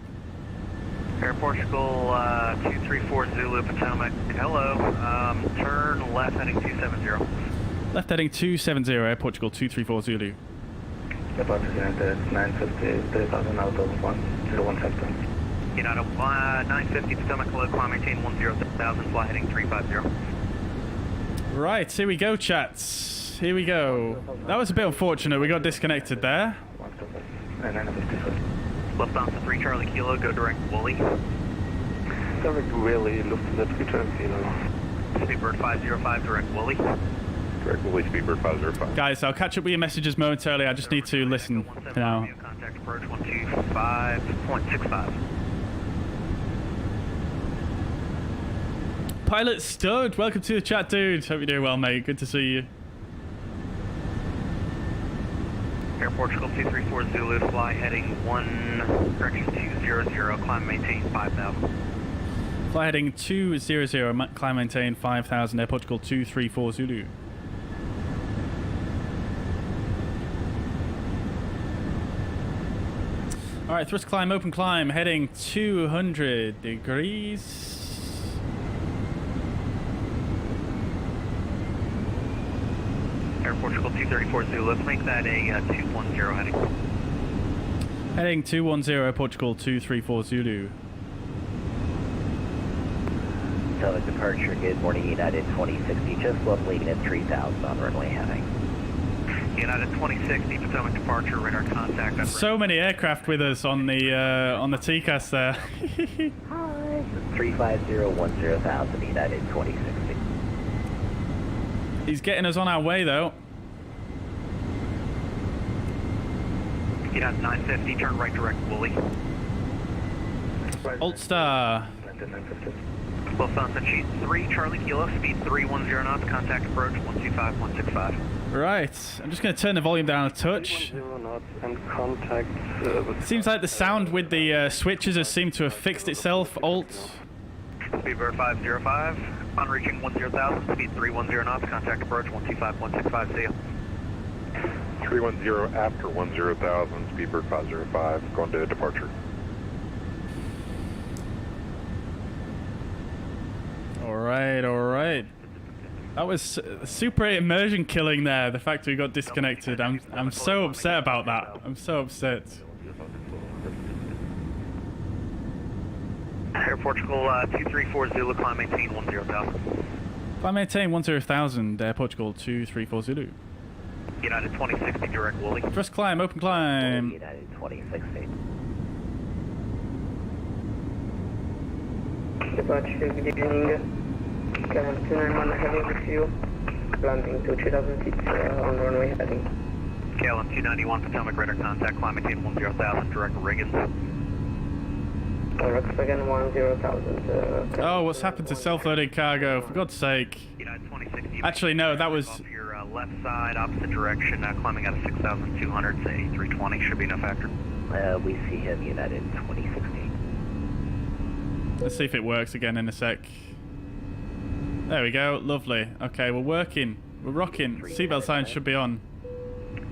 Air Portugal 234 Zulu Potomac, hello. Turn left heading 270. Left heading 270, Air Portugal 234 Zulu. Departure United 950, 3000 out of 101 United 950 Potomac, hello, climb maintain 10,000, fly heading 350. Right, here we go, chats. Here we go. That was a bit unfortunate. We got disconnected there. Lufthansa 3 Charlie Kilo, go direct Woolley. Direct Woolley, Lufthansa 3 Charlie Kilo. Speedbird 505, direct Woolley. Direct Woolley, Speedbird 505. Guys, I'll catch up with your messages momentarily. I just need to listen now. Contact approach 125.65. Pilot Stud, welcome to the chat, dude. Hope you're doing well, mate. Good to see you. Air Portugal 234 Zulu, fly heading 200, climb maintain 5,000. Fly heading 200, climb maintain 5,000, Air Portugal 234 Zulu. Alright, thrust climb, open climb, heading 200 degrees. Air Portugal 234 Zulu, let's make that a 210 heading. Heading 210, Portugal 234 Zulu. Southern departure, good morning, United 2060, just left leaving at 3,000 on runway heading. United 2060, Potomac departure, radar contact. So many aircraft with us on the TCAS there. Hi. 35010,000, United 2060. He's getting us on our way though. United 950, turn right direct Woolley. Ulster. Lufthansa Cheat 3 Charlie Kilo, speed 310 knots, contact approach 125.165. Right, I'm just going to turn the volume down a touch. Seems like the sound with the switches has seemed to have fixed itself. Alt. Speedbird 505, on reaching 10,000, speed 310 knots, contact approach 125.65, see you. 310 after 10,000, Speedbird 505, going to departure. Alright, alright. That was super immersion killing there, the fact we got disconnected. I'm so upset about that. I'm so upset. Air Portugal 234 Zulu, climb maintain 10,000. Climb maintain 10,000, Air Portugal 234 Zulu. United 2060, direct Woolley. Thrust climb, open climb. United 2060. Departure, good evening. KLM 291 heading with you. Landing to 3,000 feet on runway heading. KLM 291 Potomac, radar contact, climb maintain 10,000, direct Reagan. Again 10,000. Oh, what's happened to self-loading cargo? For God's sake. Actually, no, that was... Off your left side, opposite direction, climbing out of 6,200, say 320, should be enough factor. We see him, United 2060. Let's see if it works again in a sec. There we go, lovely. Okay, we're working. We're rocking. Seatbelt signs should be on.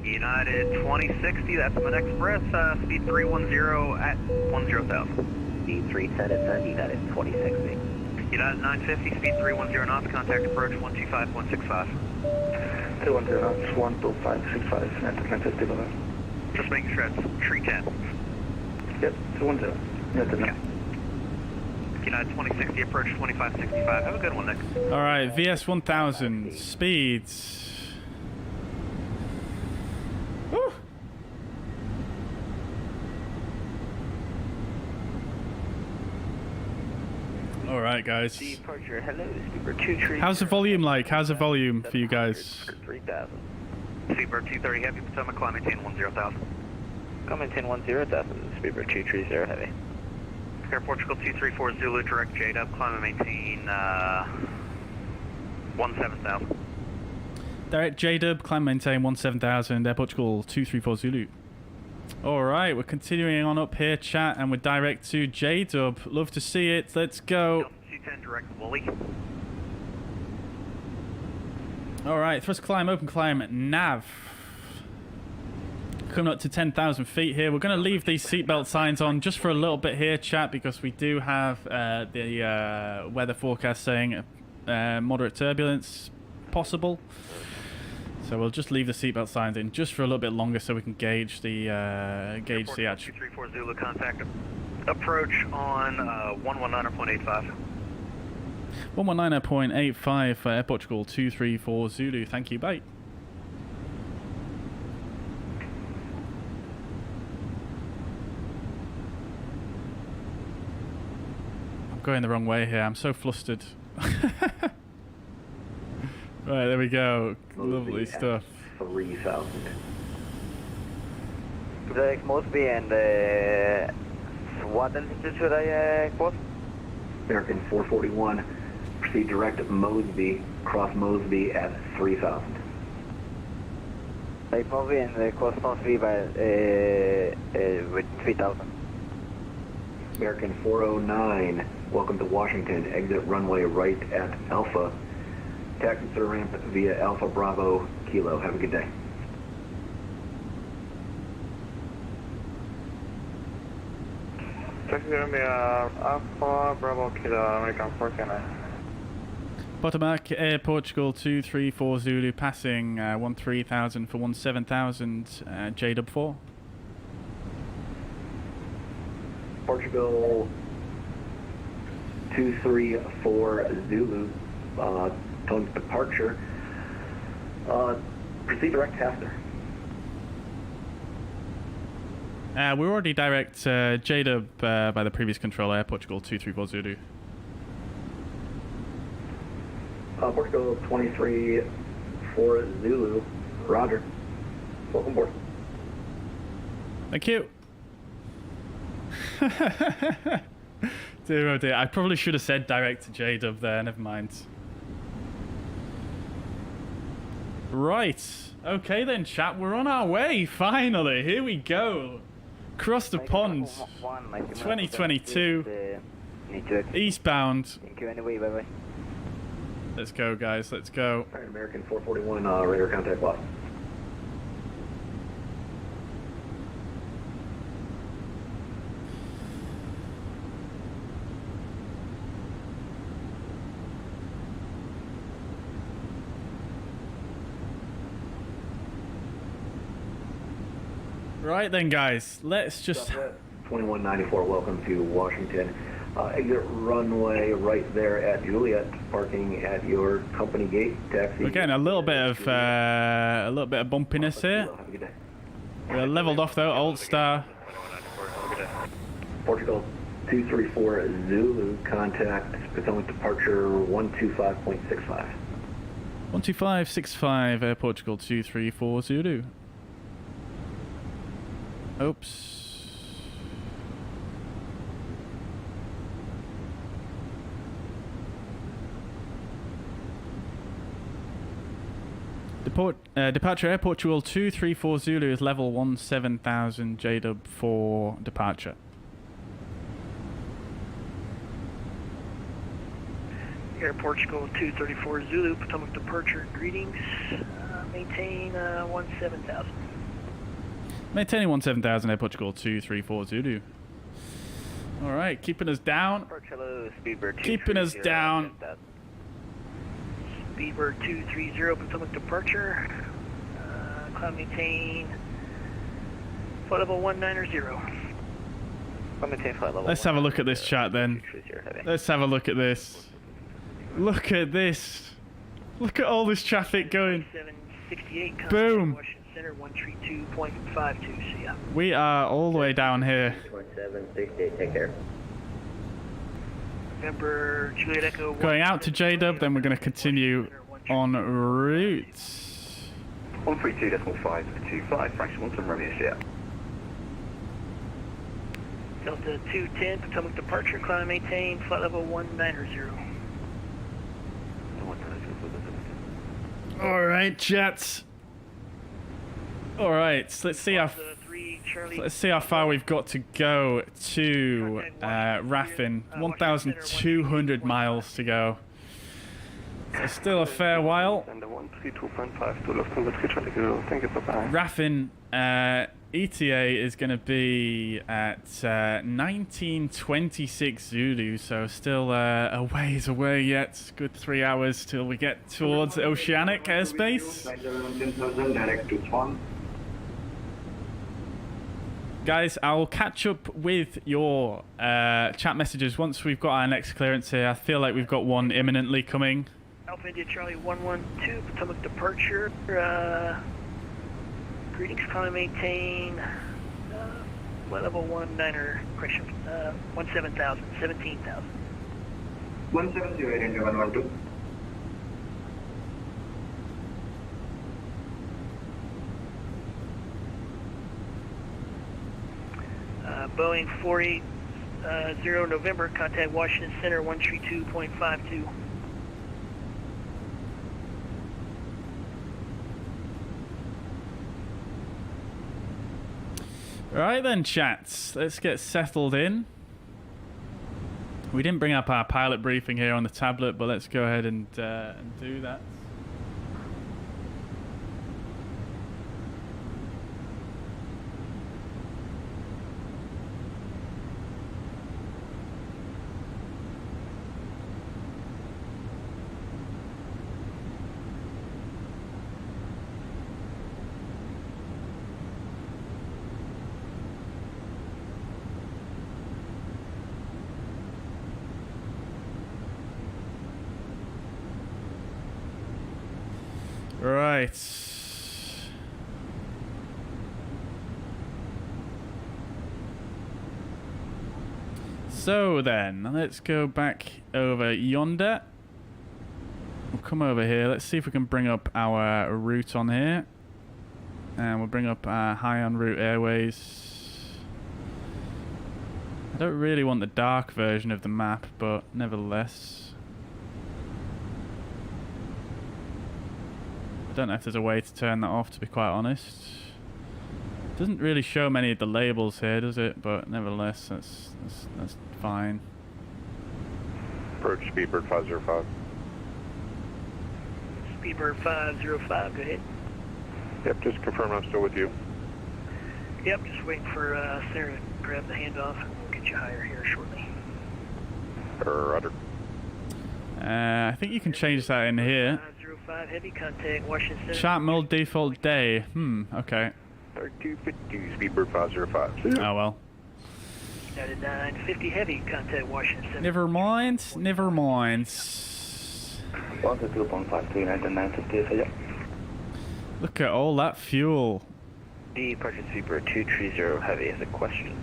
United 2060, that's an Express, speed 310 at 10,000. Speed 310 at United 2060. United 950, speed 310 knots, contact approach 125.165. 210 knots, 12565, and Atlantis Developer. Just making sure it's tree 10. Yep, 210. That's enough. United 2060, approach 2565. Have a good one, Nick. All right, VS 1000 speeds. Woo. All right, guys. Departure, hello, Speedbird 23. How's the volume like? How's the volume for you guys? 3000. Speedbird 230 Heavy, Potomac, climb maintain 10,000. Come maintain 10,000, Speedbird 230 Heavy. Air Portugal 234 Zulu, direct Jade up, climb and maintain 17,000. Direct JDub, climb maintain 17,000, Air Portugal 234 Zulu. Alright, we're continuing on up here, chat, and we're direct to JDub. Love to see it, let's go. 210 direct Wooly. Alright, thrust climb, open climb, nav. Coming up to 10,000 feet here. We're going to leave these seatbelt signs on just for a little bit here, chat, because we do have the weather forecast saying moderate turbulence possible. So we'll just leave the seatbelt signs in just for a little bit longer so we can gauge the actual 234 Zulu, contact approach on 119.85. 119.85 for Air Portugal 234 Zulu. Thank you, bye. Going the wrong way here. I'm so flustered. Right, there we go. Lovely stuff. 3000. Direct Mosby and what altitude should I quote? American 441, proceed direct at Mosby, cross Mosby at 3000. Direct Mosby and cross Mosby by with 3000. American 409, welcome to Washington, exit runway right at Alpha. Taxi to the ramp via Alpha Bravo Kilo. Have a good day. Taxi via Alpha Bravo Kilo, American 409. Potomac, Air Portugal 234 Zulu, passing 13,000 for 17,000, JDub 4. Portugal 234 Zulu, tone departure. Proceed direct Hafner. We're already direct JDub by the previous controller, Air Portugal 234 Zulu. Portugal 23-4 Zulu, roger. Welcome aboard. Thank you. Dear oh dear, I probably should have said direct to JDub there, never mind. Right, okay then chat, we're on our way, finally, here we go. Across the pond, 2022, eastbound. Thank you anyway, bye bye. Let's go guys, let's go. Alright, American 441, radar contact lost. Right then guys, let's just... 2194, welcome to Washington. Exit runway right there at Juliet, parking at your company gate. Taxi. We're getting a little bit of bumpiness here. We're leveled off though, Alt Star. Portugal 234 Zulu, contact Potomac departure 125.65. 12565 Air Portugal 234 Zulu. Oops. Departure Air Portugal 234 Zulu is level 17,000 JDub for departure. Air Portugal 234 Zulu, Potomac departure, greetings. Maintain 17,000. Maintaining 17,000 Air Portugal 234 Zulu. Alright, keeping us down. Hello, Speedbird keeping us down. Speedbird 230, Potomac departure. Climb maintain. Flight level 190. Maintain flight level. Let's have a look at this chat then. Let's have a look at this. Look at this. Look at all this traffic going. 768. Boom. Washington Center 132.52. See ya. We are all the way down here. 2768. Take care. November Juliet Echo. Going out to JDub, then we're going to continue on route. 132.525. Fraction 1 from Romeo Sierra. Delta 210, Potomac departure, climb maintain, flight level 190. Alright, jets. Alright, let's see how far we've got to go to Raffin. 1,200 miles to go. So still a fair while. Raffin ETA is going to be at 1926 Zulu, so still a ways away yet. Good 3 hours till we get towards oceanic airspace. Guys, I'll catch up with your chat messages once we've got our next clearance here. I feel like we've got one imminently coming. Alpha India Charlie 112, Potomac departure. Greetings, climb maintain. Flight level 17,000. 17,000. 170 India 112. Boeing 480 November, contact Washington Center 132.52. Right then, chats, let's get settled in. We didn't bring up our pilot briefing here on the tablet, but let's go ahead and do that. Right. So then, let's go back over yonder. We'll come over here. Let's see if we can bring up our route on here. And we'll bring up our high en route airways. I don't really want the dark version of the map, but nevertheless. I don't know if there's a way to turn that off, to be quite honest. Doesn't really show many of the labels here, does it? But nevertheless, that's fine. Approach Speedbird 505. Speedbird 505, go ahead. Yep, just confirm I'm still with you. Yep, just waiting for Sarah to grab the handoff and we'll get you higher here shortly. Roger. I think you can change that in here. 505 heavy, contact Washington Center. Chat mode default day. Okay. 3250 Speedbird 505. Oh well. United 950 heavy, contact Washington Center. Never mind. Never mind. 122.52 United 950. Look at all that fuel. Departure Speedbird 230 heavy is a question.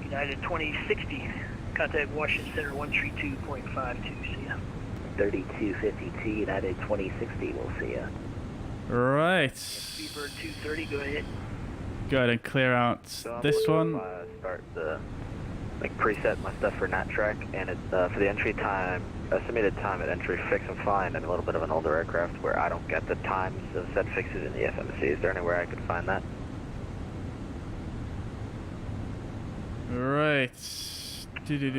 United 2060, contact Washington Center 132.52. See ya. 3252 United 2060. We'll see ya. Right. Speedbird 230. Go ahead. Go ahead and clear out this one. Start the preset my stuff for nat track, and it's for the entry time, estimated time at entry fix. I'm flying in a little bit of an older aircraft where I don't get the times of set fixes in the FMC. Is there anywhere I could find that? Right. Do. You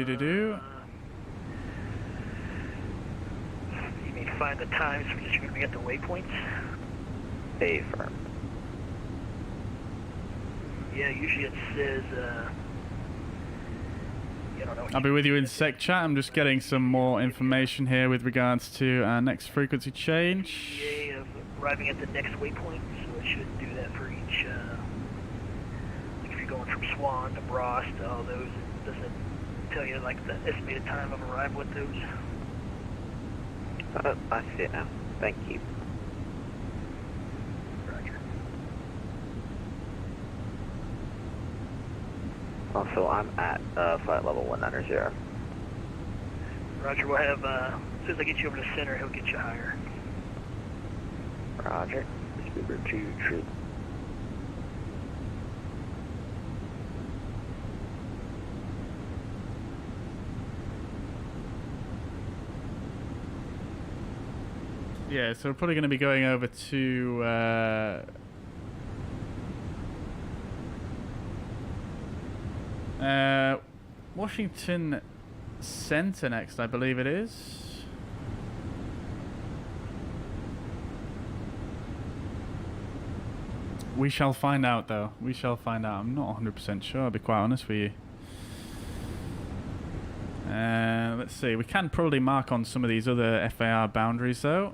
mean find the times for just going to get the waypoints? Firm. Yeah, usually it says You don't know what I'll be with you in sec chat. I'm just getting some more information here with regards to our next frequency change. ETA of arriving at the next waypoint, so it should do that for each, like if you're going from Swan to Bross to all those, does it tell you like the estimated time of arrival with those? I see it now. Thank you. Roger. Also, I'm at flight level 190. Roger, we'll have, as soon as I get you over to center, he'll get you higher. Roger. Speaker 2, true. Yeah, so we're probably going to be going over to Washington Center next, I believe it is. We shall find out, though. We shall find out. I'm not 100% sure, I'll be quite honest with you. Let's see. We can probably mark on some of these other FAR boundaries, though.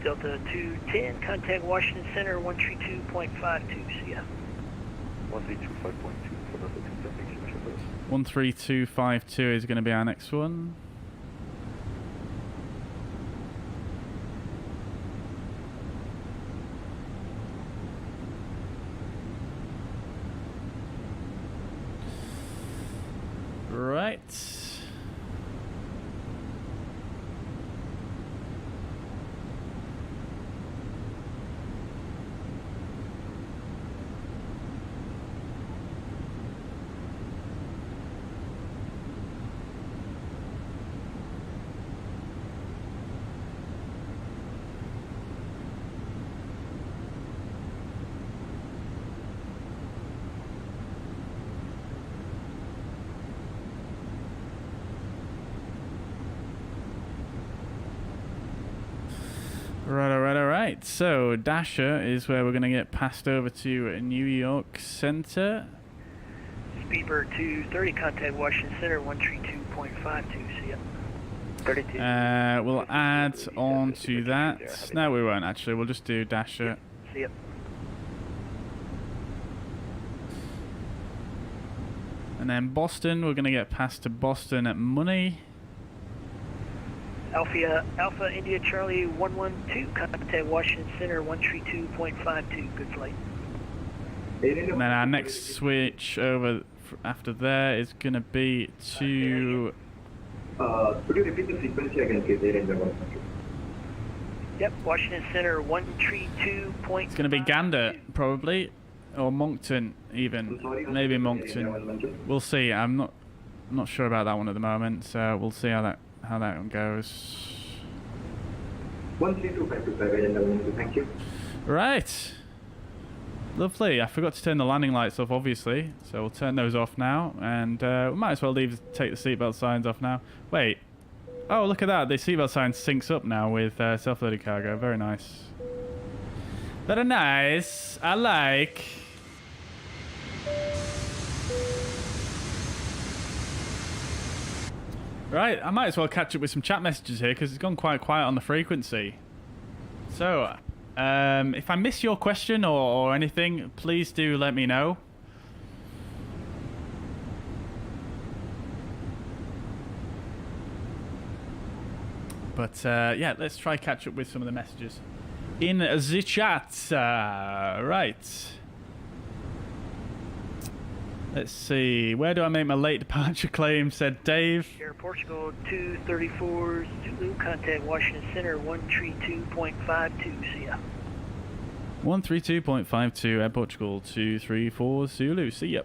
Delta 210, contact Washington Center 132.52, see ya. 132.5.2, 13252 is going to be our next one. Right. Right, so Dasher is where we're going to get passed over to New York Center. Speedbird 230, contact Washington Center 132.52, see ya. 32. We'll add on to that. No, we won't actually. We'll just do Dasher. See ya. And then Boston, we're going to get passed to Boston at Money. Alpha India Charlie 112, contact Washington Center 132.52, good flight. And then our next switch over after there is going to be to... Could you repeat the frequency again, please? Yep, Washington Center 132. It's going to be Gander, probably. Or Moncton, even. Maybe Moncton. We'll see. I'm not sure about that one at the moment, so we'll see how that one goes. 132.55, thank you. Right. Lovely. I forgot to turn the landing lights off, obviously, so we'll turn those off now, and we might as well take the seatbelt signs off now. Wait. Oh, look at that. The seatbelt sign syncs up now with self-loaded cargo. Very nice. Very nice. I like. Right, I might as well catch up with some chat messages here because it's gone quite quiet on the frequency. So, if I miss your question or anything, please do let me know. But yeah, let's try catch up with some of the messages in the chat. Right. Let's see. Where do I make my late departure claim? Said Dave. Air Portugal 234 Zulu, contact Washington Center 132.52. See ya. 132.52 Air Portugal 234 Zulu. See ya.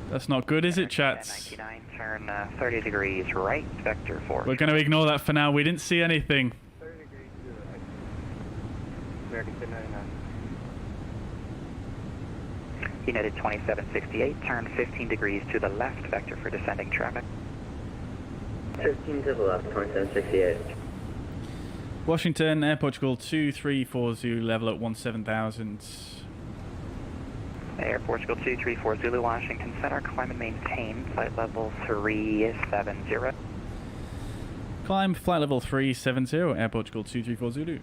That's not good, is it, chats? 99, turn 30 degrees right, vector 4. We're going to ignore that for now. We didn't see anything. 30 degrees to the right. American 1099. United 2768, turn 15 degrees to the left vector for descending traffic. 15 to the left, 2768. Washington, Air Portugal 234 Zulu, level at 17,000. Air Portugal 234 Zulu, Washington Center, climb and maintain flight level 370. Climb flight level 370, Air Portugal 234 Zulu.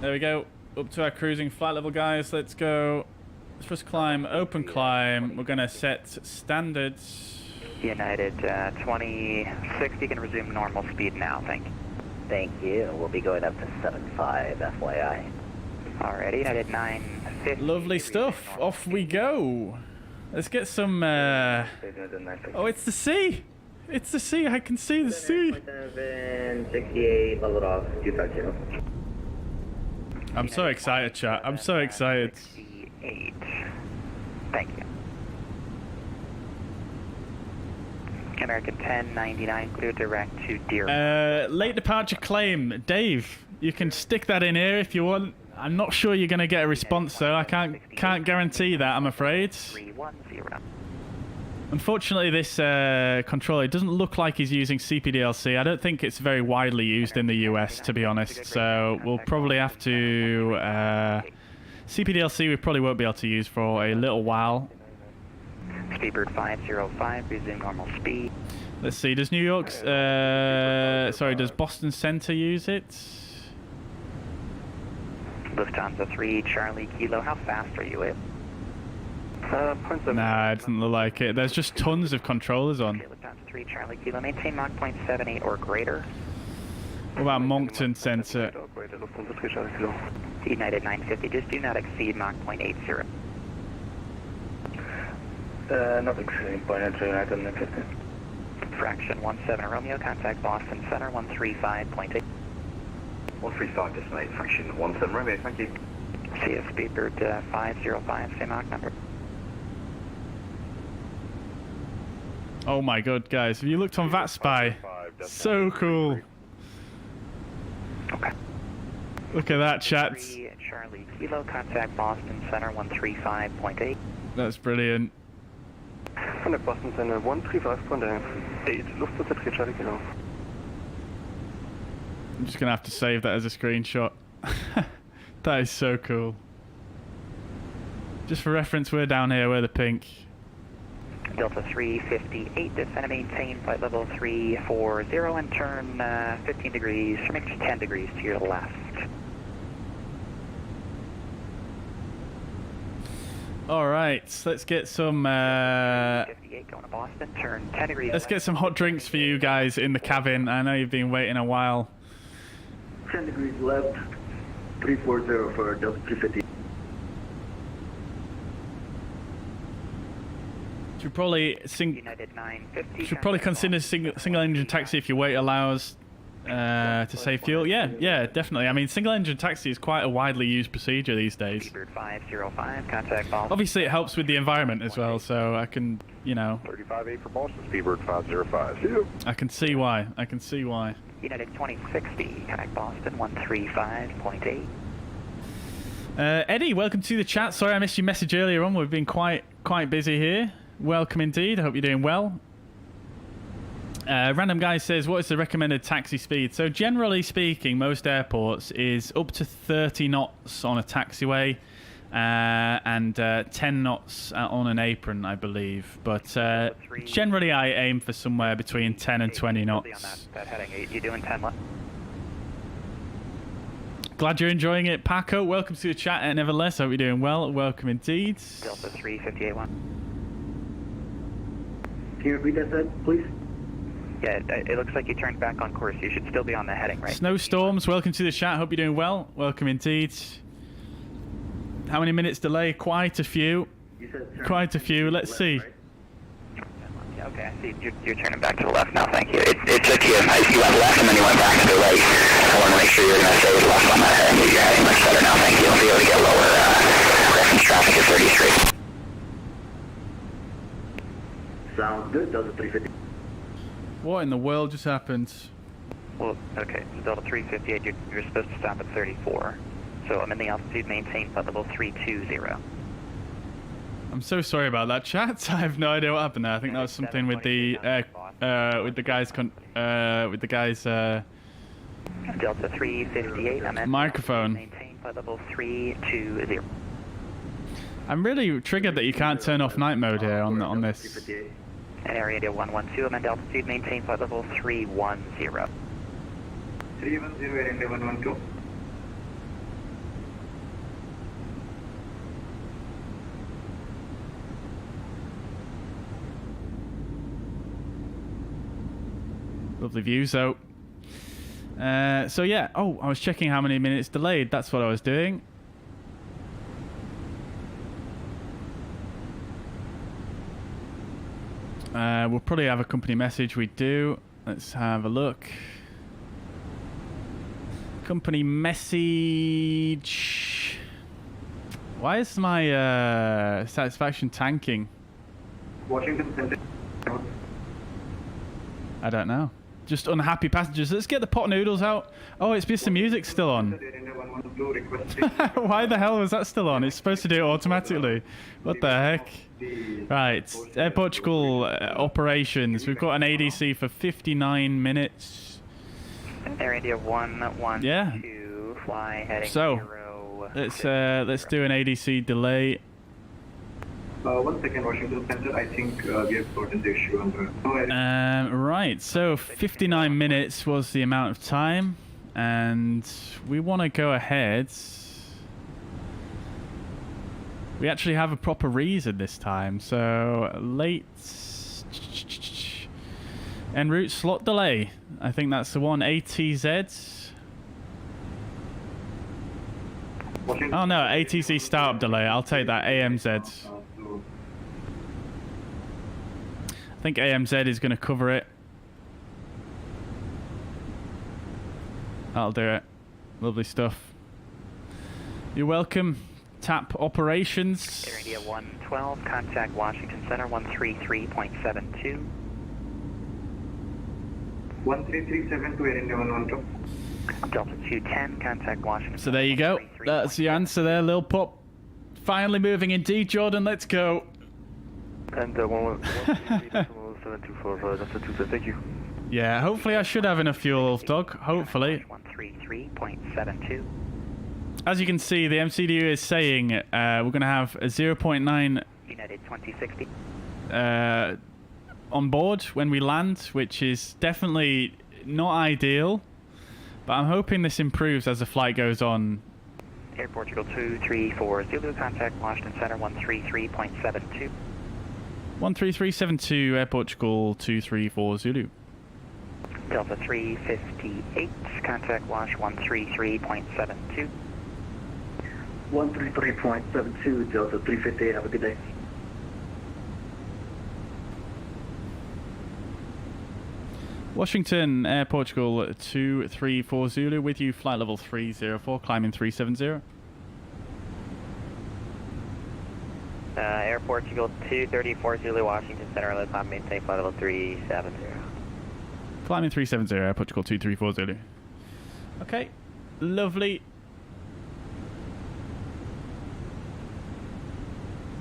There we go, up to our cruising flight level, guys. Let's go. First climb, open climb. We're gonna set standards. United 2060 can resume normal speed now, thank you. Thank you. We'll be going up to 75, FYI. Alrighty, United 950. Lovely stuff. Off we go. Let's get some. Oh, it's the sea. It's the sea. I can see the sea. 68, leveled off, 250. I'm so excited, chat. I'm so excited. 68. Thank you. American 1099, clear direct to Deer. Late departure claim. Dave, you can stick that in here if you want. I'm not sure you're going to get a response, though. I can't guarantee that, I'm afraid. 310. Unfortunately, this controller doesn't look like he's using CPDLC. I don't think it's very widely used in the US, to be honest. So we'll probably have to... CPDLC we probably won't be able to use for a little while. Speedbird 505, resume normal speed. Let's see, does New York... sorry, does Boston Center use it? Lufthansa 3, Charlie Kilo, how fast are you at? Nah, it doesn't look like it. There's just tons of controllers on. Okay, Lufthansa 3, Charlie Kilo, maintain Mach 0.78 or greater. What about Moncton Center? United 950, just do not exceed Mach 0.80. Not exceeding 0.80, United 950. Fraction 17 Romeo, contact Boston Center 135.8. 135 destinate, fraction 17 Romeo, thank you. CS Speedbird 505, same Mach number. Oh my god, guys, have you looked on VatSpy? So cool. Okay. Look at that, chat. Charlie Kilo, contact Boston Center 135.8. That's brilliant. Contact Boston Center 135.8. Lufthansa 3, Charlie Kilo. I'm just going to have to save that as a screenshot. That is so cool. Just for reference, we're down here, we're the pink. Delta 358, descend and maintain flight level 340 and turn 15 degrees, or maybe just 10 degrees to your left. Alright, let's get some... 58 going to Boston, turn 10 degrees. Let's get some hot drinks for you guys in the cabin. I know you've been waiting a while. 10 degrees left, 340 for Delta 350. Should probably consider single engine taxi if your weight allows to save fuel. Yeah, definitely. I mean, single engine taxi is quite a widely used procedure these days. 505, contact Boston. Obviously, it helps with the environment as well, so I can, you know. 35-8 for Boston, Speedbird 505. I can see why. I can see why. United 2060, contact Boston 135.8. Eddie, welcome to the chat. Sorry I missed your message earlier on. We've been quite busy here. Welcome indeed. I hope you're doing well. Random Guy says, what is the recommended taxi speed? So generally speaking, most airports is up to 30 knots on a taxiway and 10 knots on an apron, I believe. But generally I aim for somewhere between 10 and 20 knots. That heading, you doing 10 left? Glad you're enjoying it, Paco. Welcome to the chat, nevertheless. Hope you're doing well. Welcome indeed. Delta 358-1. Can you repeat that, Ed, please? Yeah, it looks like you turned back on course. You should still be on the heading, right? Snowstorms, welcome to the chat. Hope you're doing well. Welcome indeed. How many minutes delay? Quite a few. Quite a few. Let's see. Okay, I see you're turning back to the left now, thank you. It took you, I see you went left and then you went back to the right. I want to make sure you're going to stay left on that heading. You're heading much better now, thank you. You'll be able to get lower reference traffic at 33. Sounds good, Delta 350. What in the world just happened? Well, okay, Delta 358, you're supposed to stop at 34. So I'm in the altitude, maintain flight level 320. I'm so sorry about that, chat. I have no idea what happened there. I think that was something with the guys Delta 358, I'm in microphone. maintain flight level 320. I'm really triggered that you can't turn off night mode here on this. Area 112, I'm in altitude, maintain flight level 310. 310, Air India 112. Lovely views, though. So yeah, oh, I was checking how many minutes delayed. That's what I was doing. We'll probably have a company message. We do. Let's have a look. Company message. Why is my satisfaction tanking? Washington Center. I don't know. Just unhappy passengers. Let's get the pot noodles out. Oh, it's because the music's still on. Why the hell was that still on? It's supposed to do it automatically. What the heck? Right, Air Portugal operations. We've got an ADC for 59 minutes. Air India 112, yeah. Fly heading so, 0. let's do an ADC delay. 1 second, Washington Center. I think we have gotten the issue under. Right, so 59 minutes was the amount of time, and we want to go ahead. We actually have a proper reason this time, so late en route slot delay. I think that's the one. ATZ. Oh no, ATC startup delay. I'll take that. AMZ. I think AMZ is going to cover it. That'll do it. Lovely stuff. You're welcome. TAP operations. Air India 112, contact Washington Center 133.72. 13372, Air India 112. Delta 210, contact Washington. So there you go. That's the answer there, Lil Pop. Finally moving indeed, Jordan. Let's go. And 133.724, Delta 210, thank you. Yeah, hopefully I should have enough fuel, Wolf Dog. Hopefully. 133.72. As you can see, the MCDU is saying we're going to have a 0.9 United 2060 on board when we land, which is definitely not ideal. But I'm hoping this improves as the flight goes on. Air Portugal 234 Zulu, contact Washington Center 133.72. 13372 Air Portugal 234 Zulu. Delta 358, contact Wash 133.72. 133.72, Delta 358, have a good day. Washington, Air Portugal 234 Zulu, with you, flight level 304, climbing 370. Air Portugal 234 Zulu, Washington Center, let's not maintain flight level 370. Climbing 370, Air Portugal 234 Zulu. Okay, lovely.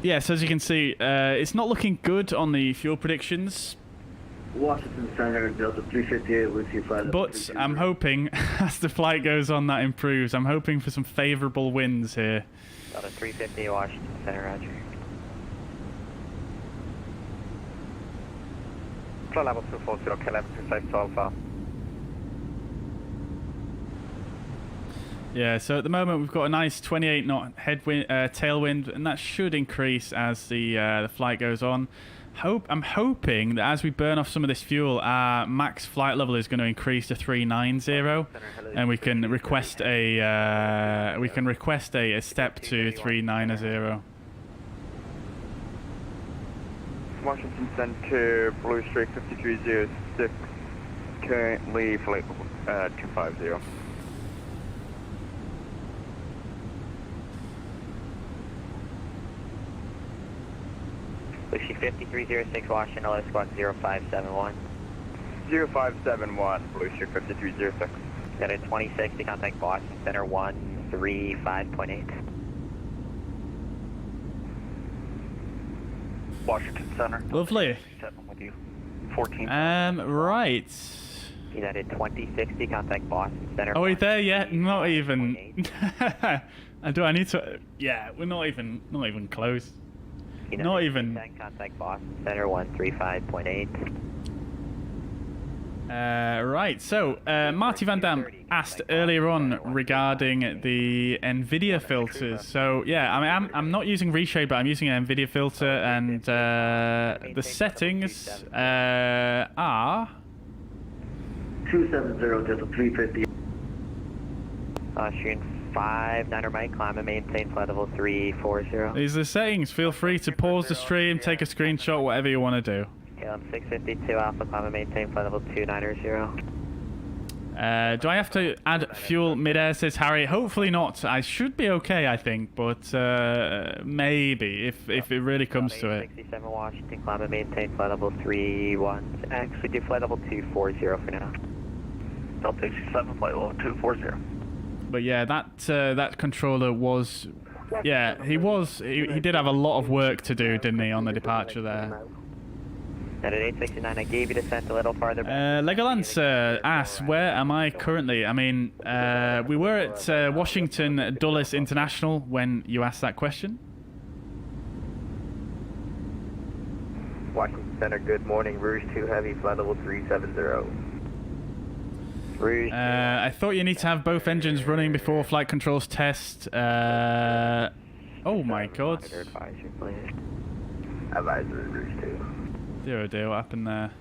Yes, as you can see, it's not looking good on the fuel predictions. Washington Center, Delta 358 with you, flight level But I'm hoping, as the flight goes on, that improves. I'm hoping for some favourable winds here. Delta 350, Washington Center, roger. Flight level 240, K11, 25 Alpha. Yeah, so at the moment we've got a nice 28 knot headwind, tailwind, and that should increase as the flight goes on. I'm hoping that as we burn off some of this fuel, our max flight level is going to increase to 390, and we can request a step to 390. Washington Center, Blue Streak 5306, currently flight 250. Lucy 5306, Washington, LS Squawk 0571. 0571, Blue Streak 5306. Got a 2060, contact Boston Center 1 35.8. Washington Center. Lovely. Seven with you. 14. Right. United 2060, contact Boston Center. Are we there yet? Not even. Do I need to? Yeah, we're not even close. United Not even. Contact Boston Center 135.8. Right, so Marty Van Dam asked earlier on regarding the NVIDIA filters. So yeah, I mean, I'm not using Reshape, but I'm using an NVIDIA filter, and the settings are 270 Delta 350. Austrian 59 right, climb and maintain flight level 340. These are the settings. Feel free to pause the stream, take a screenshot, whatever you want to do. KLM 652 Alpha, climb and maintain flight level 290. Do I have to add fuel mid-air, says Harry? Hopefully not. I should be okay, I think, but maybe, if it really comes to it. 67 Washington, climb and maintain flight level 31. Actually, do flight level 240 for now. Delta 67, flight level 240. But yeah, that controller was... Yeah, he did have a lot of work to do, didn't he, on the departure there. At 869, I gave you descent a little farther back. Legoland asks, where am I currently? I mean, we were at Washington Dulles International when you asked that question. Washington Center, good morning. Rouge 2 Heavy, flight level 370. Rouge I thought you need to have both engines running before flight controls test. Oh my god. Advisory Rouge 2. Dear, what happened there?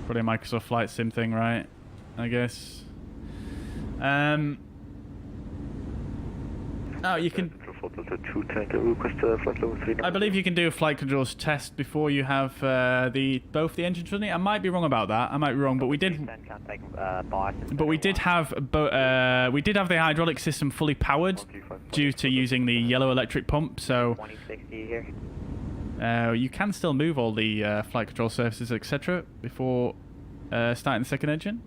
Probably a Microsoft Flight Sim thing, right? I guess. Oh, you can... I believe you can do a flight controls test before you have both the engines running. I might be wrong about that. I might be wrong, but we did. But we did have the hydraulic system fully powered due to using the yellow electric pump. So you can still move all the flight control surfaces, etc., before starting the second engine.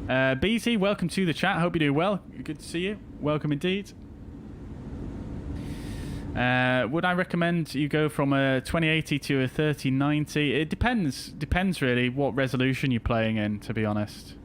BZ, welcome to the chat. Hope you do well. Good to see you. Welcome indeed. Would I recommend you go from a 2080 to a 3090? It depends. Depends really what resolution you're playing in, to be honest.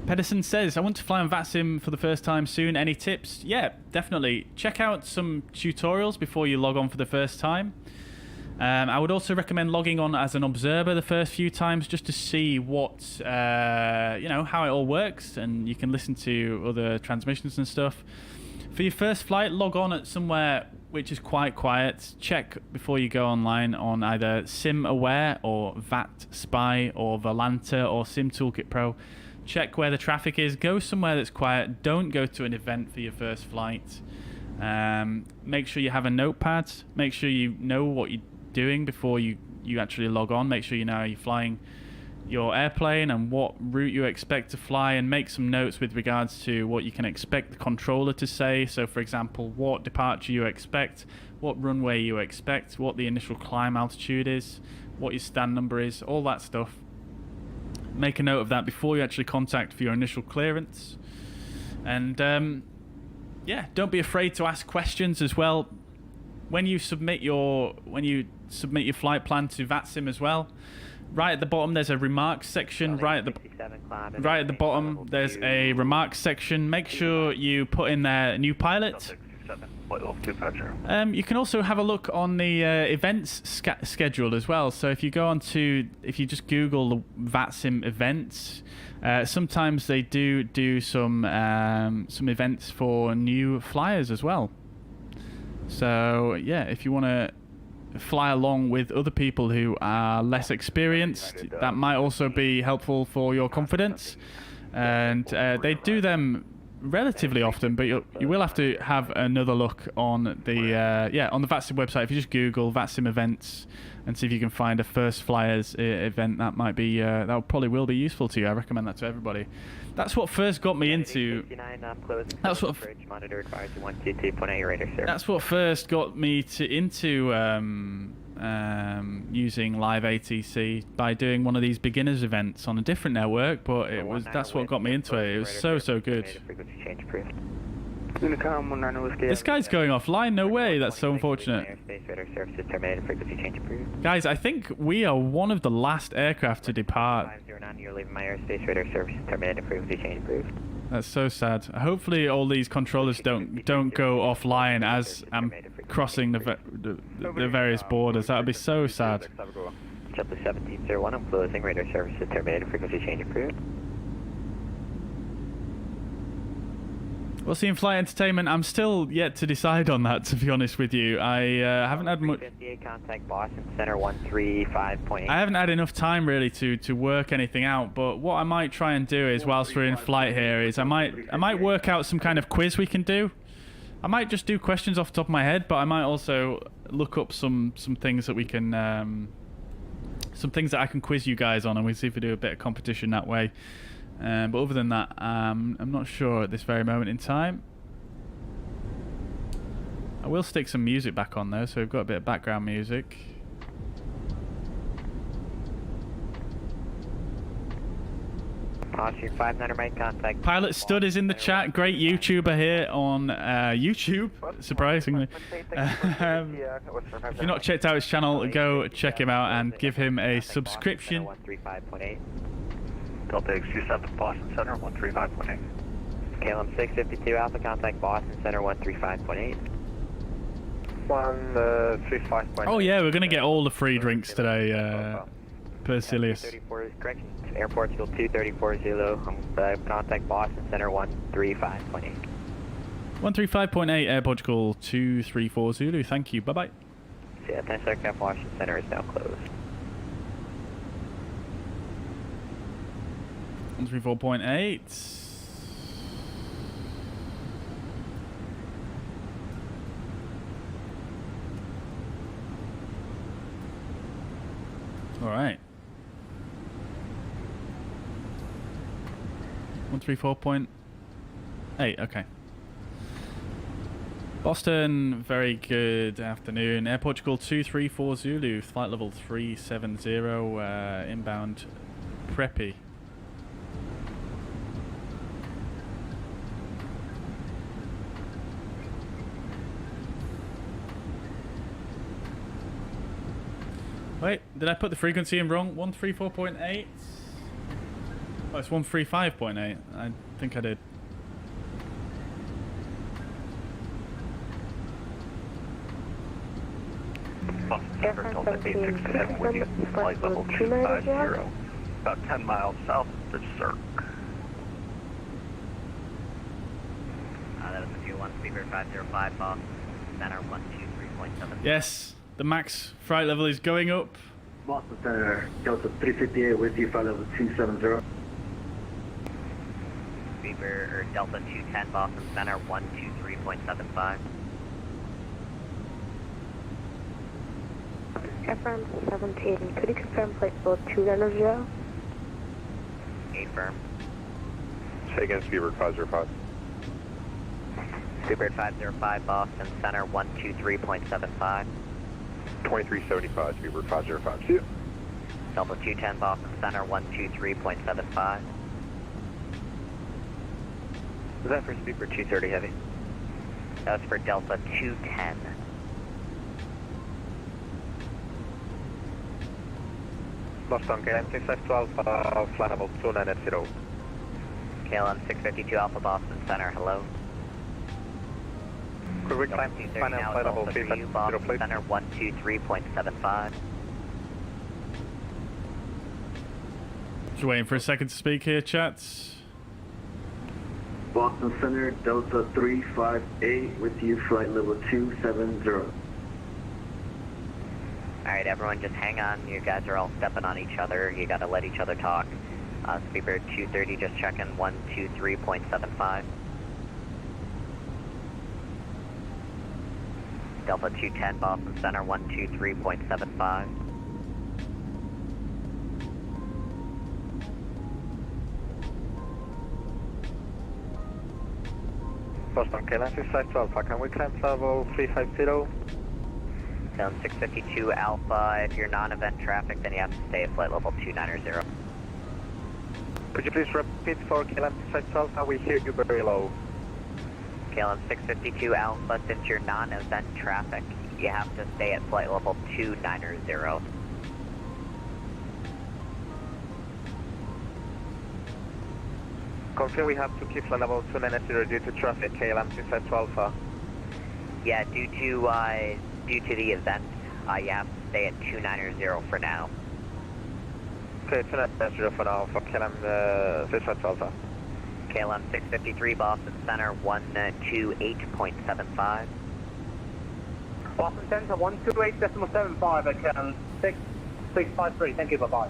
Pedersen says, I want to fly on Vatsim for the first time soon. Any tips? Yeah, definitely. Check out some tutorials before you log on for the first time. I would also recommend logging on as an observer the first few times just to see what, how it all works, and you can listen to other transmissions and stuff. For your first flight, log on at somewhere which is quite quiet. Check before you go online on either SimAware or VatSpy or Volanta or SimToolkitPro. Check where the traffic is. Go somewhere that's quiet. Don't go to an event for your first flight. Make sure you have a notepad. Make sure you know what you're doing before you actually log on. Make sure you know how you're flying your airplane and what route you expect to fly, and make some notes with regards to what you can expect the controller to say. So, for example, what departure you expect, what runway you expect, what the initial climb altitude is, what your stand number is, all that stuff. Make a note of that before you actually contact for your initial clearance. And don't be afraid to ask questions as well. When you submit your flight plan to Vatsim as well, right at the bottom there's a remarks section. Right at the bottom there's a remarks section. Make sure you put in there new pilot. You can also have a look on the events schedule as well. So if you just Google the Vatsim events, sometimes they do some events for new flyers as well. So yeah, if you want to fly along with other people who are less experienced, that might also be helpful for your confidence. And they do them relatively often, but you will have to have another look on the on the Vatsim website. If you just Google Vatsim events and see if you can find a First Flyers event, that might be that probably will be useful to you. I recommend that to everybody. That's what first got me into. That's what first got me into using live ATC by doing one of these beginners events on a different network, but that's what got me into it. It was so good. This guy's going offline, no way, that's so unfortunate. Guys, I think we are one of the last aircraft to depart. That's so sad. Hopefully all these controllers don't go offline as I'm crossing the various borders. That would be so sad. JetBlue 1701, I'm closing, radar services terminated, frequency change approved. Well, see, in flight entertainment, I'm still yet to decide on that, to be honest with you. I haven't had much. Contact Boston Center 135.8. I haven't had enough time really to work anything out. But what I might try and do is, whilst we're in flight here, is I might work out some kind of quiz we can do. I might just do questions off the top of my head, but I might also look up some things that we can, some things that I can quiz you guys on, and we'll see if we do a bit of competition that way. But other than that, I'm not sure at this very moment in time. I will stick some music back on though, so we've got a bit of background music. Pilot Stud is in the chat. Great YouTuber here on YouTube, surprisingly. If you've not checked out his channel, go check him out and give him a subscription. Delta X27 Boston Center 135.8. KLM 652 Alpha, contact Boston Center 135.8. 135.8. Oh yeah, we're gonna get all the free drinks today, Persilius. 34 correction, Air Portugal 234 contact Boston Center 135.8. 135.8 Air Portugal 234 Zulu. Thank you. Bye bye. Yeah, thanks, aircraft Washington Center is now closed. 134.8. All right. 134.8. Okay. Boston, very good afternoon. Air Portugal 234 Zulu, flight level 370, inbound Preppy. Wait, did I put the frequency in wrong? 134.8? Oh, it's 135.8. I think I did. Delta 867 with you, flight level 250, about 10 miles south of Zirk. That was a few 1 Speedbird 505 off, center 123.7. Yes, the max flight level is going up. Boston Center, Delta 358 with you, flight level 270. Speedbird, or Delta 210 Boston Center 123.75. FM 17, could you confirm flight level 290? Affirm. Say again, Speedbird 505. Speedbird 505 Boston Center 123.75. 2375, Speedbird 505. See ya. Delta 210 Boston Center 123.75. Was that for Speedbird 230 Heavy? That was for Delta 210. Boston, KLM 652 Alpha, flight level 290. KLM 652 Alpha Boston Center, hello. Could we climb final flight level 350, Boston please? Center 123.75. Just waiting for a second to speak here, chats. Boston Center, Delta 358 with you, flight level 270. Alright, everyone just hang on. You guys are all stepping on each other. You gotta let each other talk. Speedbird 230 just checking 123.75. Delta 210 Boston Center 123.75. Boston, KLM 652 Alpha, can we climb level 350? KLM 652 Alpha, if you're non-event traffic, then you have to stay at flight level 290. Could you please repeat for KLM 652 Alpha? We hear you very low. KLM 652 Alpha, since you're non-event traffic, you have to stay at flight level 290. Confirm we have to keep flight level 290 due to traffic, KLM 652 Alpha. Yeah, due to the event, you have to stay at 290 for now. Okay, 290 for now for KLM 652 Alpha. KLM 653 Boston Center 128.75. Boston Center 128.75 at KLM 6653. Thank you, bye-bye.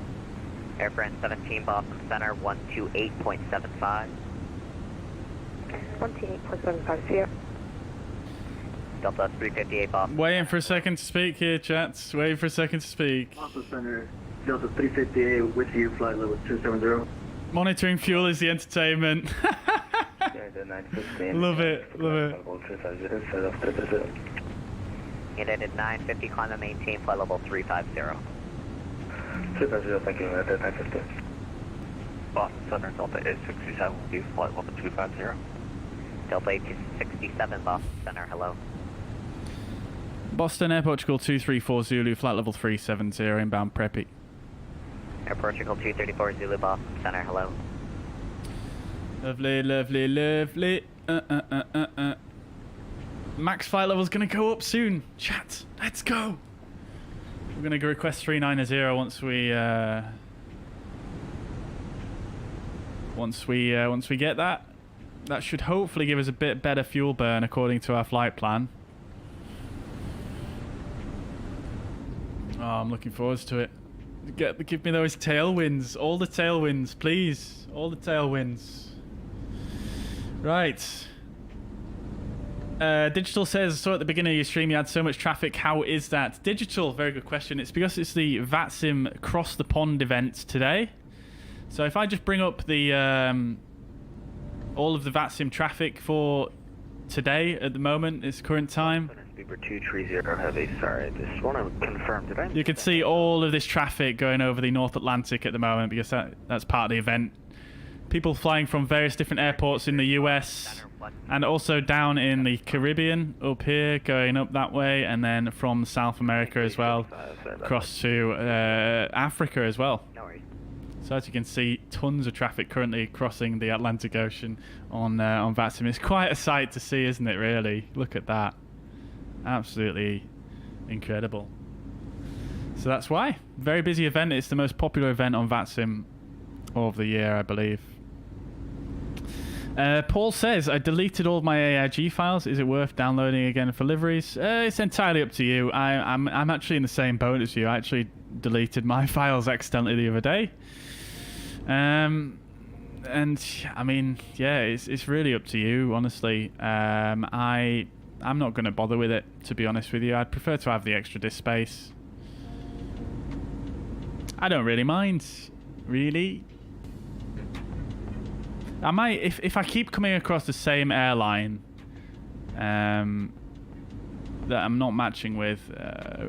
Air France 17 Boston Center 128.75. 128.75 here. Delta 358 Boston. Waiting for a second to speak here, chats. Waiting for a second to speak. Boston Center, Delta 358 with you, flight level 270. Monitoring fuel is the entertainment. Love it, love it. United 950, climb and maintain flight level 350. 350, thank you, United 950. Boston Center, Delta 867 will be flight level 250. Delta 867 Boston Center, hello. Boston Air Portugal 234 Zulu, flight level 370, inbound Preppy. Air Portugal 234 Zulu Boston Center, hello. Lovely, lovely, lovely. Max flight level's gonna go up soon. Chat, let's go. We're gonna go request 390 once we get that. That should hopefully give us a bit better fuel burn according to our flight plan. Oh, I'm looking forward to it. Give me those tailwinds. All the tailwinds, please. All the tailwinds. Right. Digital says, so at the beginning of your stream you had so much traffic. How is that? Digital, very good question. It's because it's the Vatsim Cross the Pond event today. So if I just bring up the all of the Vatsim traffic for today at the moment, it's current time. Beaver 230 heavy, sorry, just want to confirm, did I... You can see all of this traffic going over the North Atlantic at the moment because that's part of the event. People flying from various different airports in the US and also down in the Caribbean up here, going up that way, and then from South America as well, across to Africa as well. So as you can see, tons of traffic currently crossing the Atlantic Ocean on Vatsim. It's quite a sight to see, isn't it, really? Look at that. Absolutely incredible. So that's why. Very busy event. It's the most popular event on Vatsim of the year, I believe. Paul says, I deleted all of my AIG files. Is it worth downloading again for liveries? It's entirely up to you. I'm actually in the same boat as you. I actually deleted my files accidentally the other day. And I mean, yeah, it's really up to you, honestly. I'm not going to bother with it, to be honest with you. I'd prefer to have the extra disk space. I don't really mind, really. I might, if I keep coming across the same airline that I'm not matching with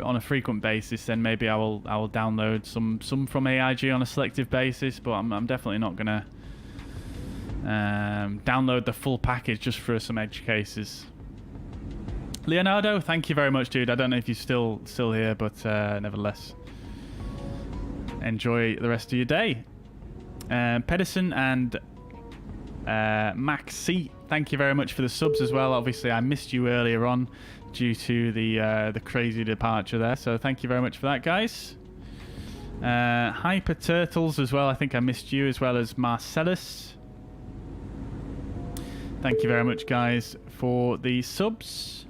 on a frequent basis, then maybe I will download some from AIG on a selective basis. But I'm definitely not going to download the full package just for some edge cases. Leonardo, thank you very much, dude. I don't know if you're still here, but nevertheless, enjoy the rest of your day. Pedersen and Max C, thank you very much for the subs as well. Obviously, I missed you earlier on due to the crazy departure there, so thank you very much for that, guys. Hyper Turtles as well. I think I missed you, as well as Marcellus. Thank you very much, guys, for the subs.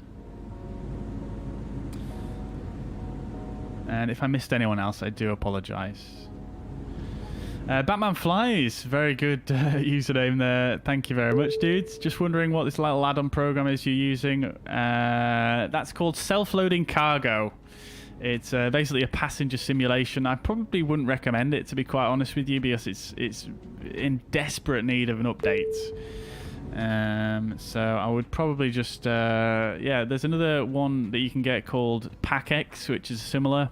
And if I missed anyone else, I do apologise. Batman Flies, very good username there. Thank you very much, dudes. Just wondering what this little add-on program is you're using. That's called Self-Loading Cargo. It's basically a passenger simulation. I probably wouldn't recommend it, to be quite honest with you, because it's in desperate need of an update. So I would probably just yeah. There's another one that you can get called PackX, which is similar,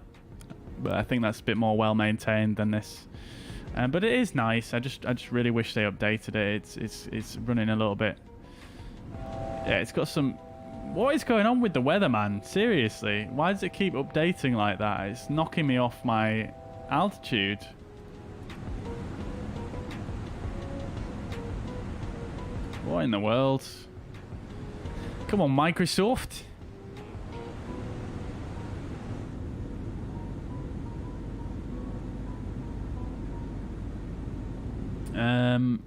but I think that's a bit more well maintained than this. But it is nice. I just really wish they updated it. It's running a little bit. Yeah, it's got some. What is going on with the weather, man? Seriously, why does it keep updating like that? It's knocking me off my altitude. What in the world? Come on, Microsoft.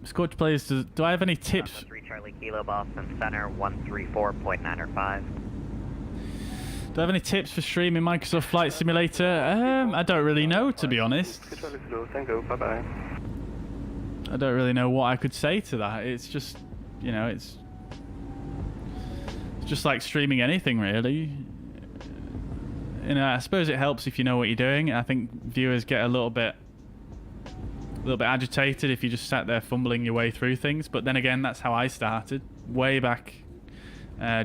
Scorch players, do I have any tips? 3 Charlie Kilo Boston Center 134.905. Do I have any tips for streaming Microsoft Flight Simulator? I don't really know, to be honest. Bye-bye. I don't really know what I could say to that. It's just, you know, it's just like streaming anything, really. You know, I suppose it helps if you know what you're doing. I think viewers get a little bit agitated if you just sat there fumbling your way through things. But then again, that's how I started way back,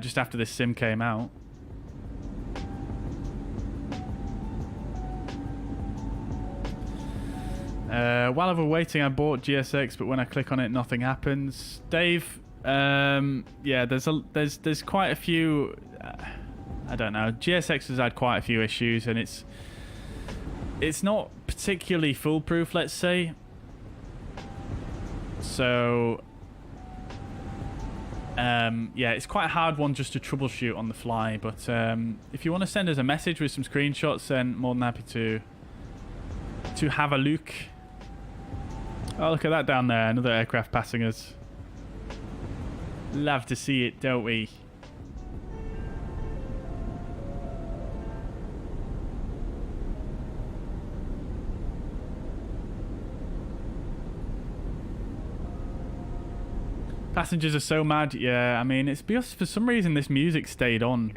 just after this sim came out. While I was waiting, I bought GSX, but when I click on it, nothing happens. Dave, yeah, there's quite a few. I don't know. GSX has had quite a few issues, and it's not particularly foolproof, let's say. So, yeah, it's quite a hard one just to troubleshoot on the fly. But if you want to send us a message with some screenshots, then more than happy to have a look. Oh, look at that down there, another aircraft passing us. Love to see it, don't we? Passengers are so mad. Yeah, I mean, it's because for some reason this music stayed on.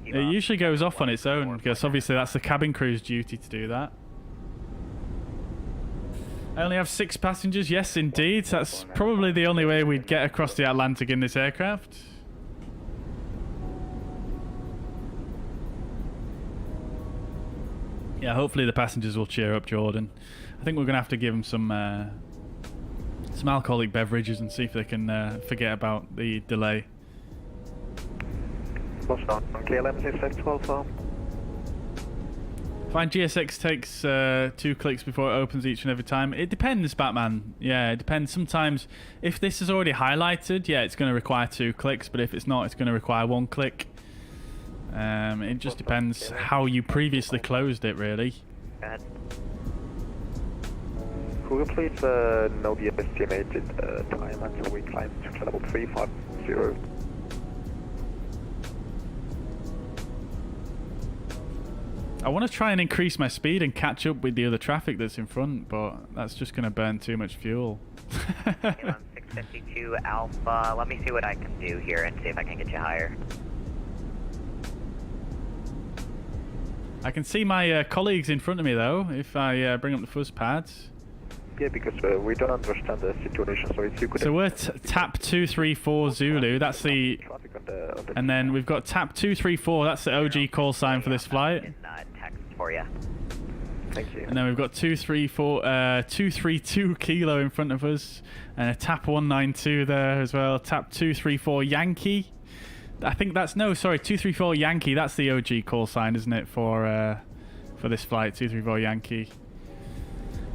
It usually goes off on its own, because obviously that's the cabin crew's duty to do that. I only have 6 passengers. Yes, indeed. That's probably the only way we'd get across the Atlantic in this aircraft. Yeah, hopefully the passengers will cheer up Jordan. I think we're going to have to give them some alcoholic beverages and see if they can forget about the delay. Find GSX takes 2 clicks before it opens each and every time. It depends, Batman. Yeah, it depends. Sometimes, if this is already highlighted, yeah, it's going to require 2 clicks. But if it's not, it's going to require 1 click. It just depends how you previously closed it, really. Could you please know the estimated time until we climb to level 350? I want to try and increase my speed and catch up with the other traffic that's in front, but that's just going to burn too much fuel. 652 Alpha, let me see what I can do here and see if I can get you higher. I can see my colleagues in front of me, though, if I bring up the fuzz pads. Yeah, because we don't understand the situation, so if you could... So we're TAP 234 Zulu, that's the... And then we've got TAP 234, that's the OG call sign for this flight. Text for you. Thank you. And then we've got 232 Kilo in front of us, and a TAP 192 there as well. TAP 234 Yankee. I think that's... No, sorry, 234 Yankee, that's the OG call sign, isn't it, for this flight, 234 Yankee.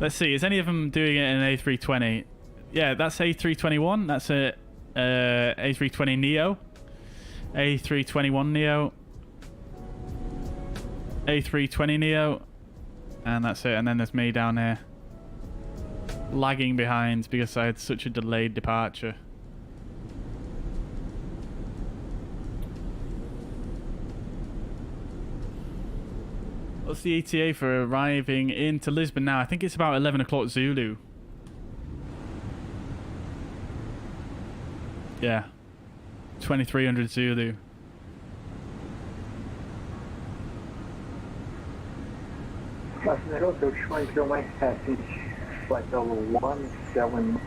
Let's see, is any of them doing it in an A320? Yeah, that's A321. That's a A320 Neo. A321 Neo. A320 Neo. And that's it. And then there's me down here. Lagging behind because I had such a delayed departure. What's the ETA for arriving into Lisbon now? I think it's about 11 o'clock Zulu. Yeah. 2300 Zulu. Aero, 20 kilometers passage, flight level 170,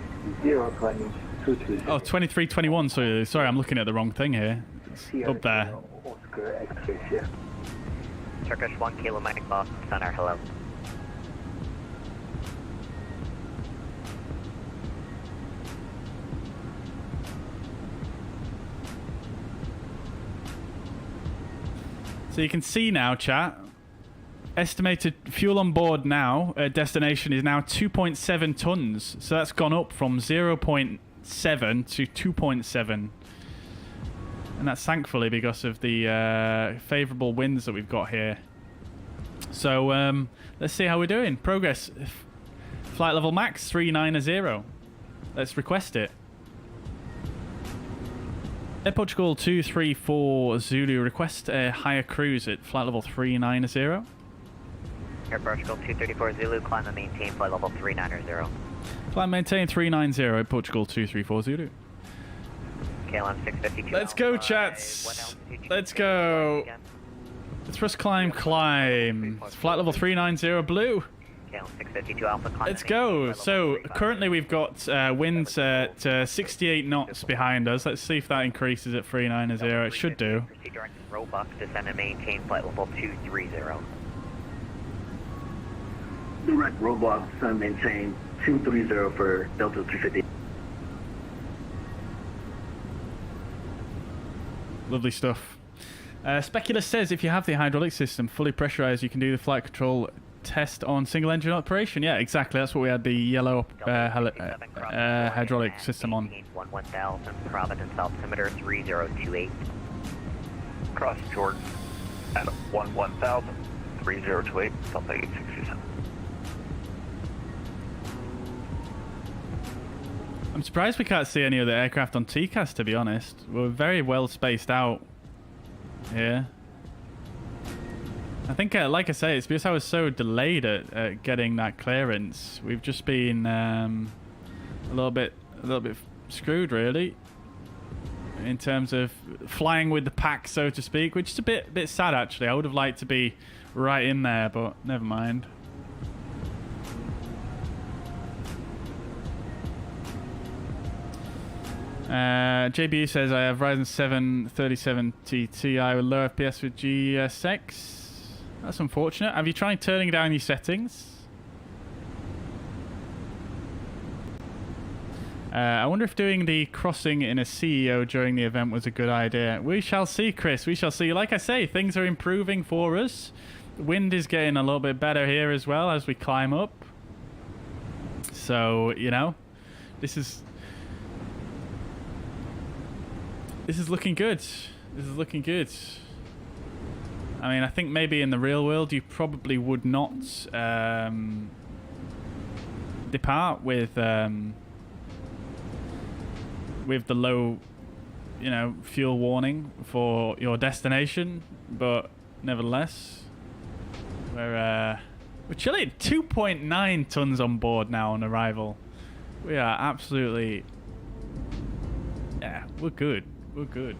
climbing 220. Oh, 2321, sorry, I'm looking at the wrong thing here. It's up there. Oscar X-ray, yeah. Turkish 1 Kilo Mike Boston Center, hello. So you can see now, chat, estimated fuel on board now at destination is now 2.7 tons. So that's gone up from 0.7 to 2.7. And that's thankfully because of the favourable winds that we've got here. So let's see how we're doing. Progress. Flight level max 390. Let's request it. Air Portugal 234 Zulu, request a higher cruise at flight level 390. Air Portugal 234 Zulu, climb and maintain flight level 390. Climb maintain 390, Air Portugal 234 Zulu. KLM 652. Let's go, chats. Let's go. Let's press climb. It's flight level 390 blue. KLM 652 Alpha, climb. Let's go. So currently we've got winds at 68 knots behind us. Let's see if that increases at 390. It should do. Proceed direct Robux, descend and maintain flight level 230. Direct Roblox, maintain 230 for Delta 350. Lovely stuff. Speculus says if you have the hydraulic system fully pressurized, you can do the flight control test on single engine operation. Yeah, exactly. That's what we had the yellow hydraulic system on. 1000, Providence altimeter 3028. Cross Jordan at 1000, 3028, Delta 867. I'm surprised we can't see any other aircraft on TCAS, to be honest. We're very well spaced out here. I think, like I say, it's because I was so delayed at getting that clearance. We've just been a little bit screwed, really, in terms of flying with the pack, so to speak, which is a bit sad, actually. I would have liked to be right in there, but never mind. JBU says I have Ryzen 7 37T Ti with low FPS with GSX. That's unfortunate. Have you tried turning down your settings? I wonder if doing the crossing in a CEO during the event was a good idea. We shall see, Chris. We shall see. Like I say, things are improving for us. The wind is getting a little bit better here as well as we climb up. So, you know, this is looking good. This is looking good. I mean, I think maybe in the real world you probably would not depart with the low, you know, fuel warning for your destination, but nevertheless, we're chilling. 2.9 tons on board now on arrival. We are absolutely, yeah, we're good. We're good.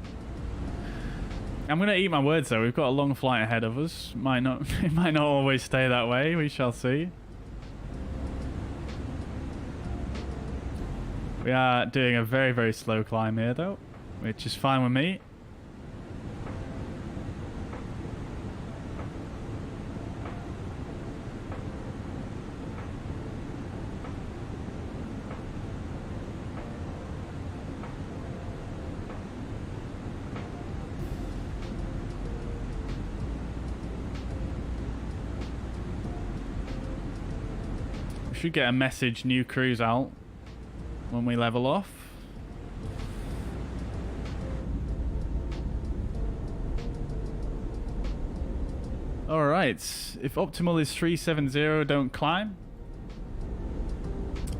I'm gonna eat my words though. We've got a long flight ahead of us. It might not always stay that way. We shall see. We are doing a very, very slow climb here though, which is fine with me. Should get a message new cruise out when we level off. Alright, if optimal is 370, don't climb.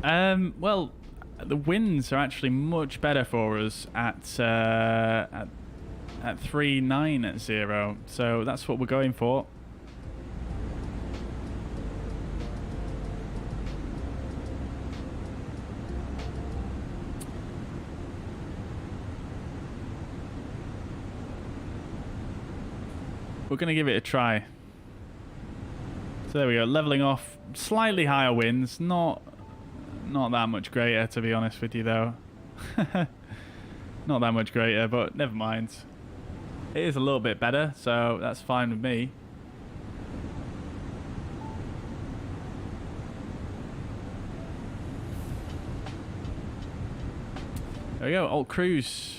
Well, the winds are actually much better for us at 390, so that's what we're going for. we're going to give it a try. So there we go, leveling off, slightly higher winds, not that much greater, to be honest with you though. Not that much greater, but never mind. It is a little bit better, so that's fine with me. There we go, alt cruise.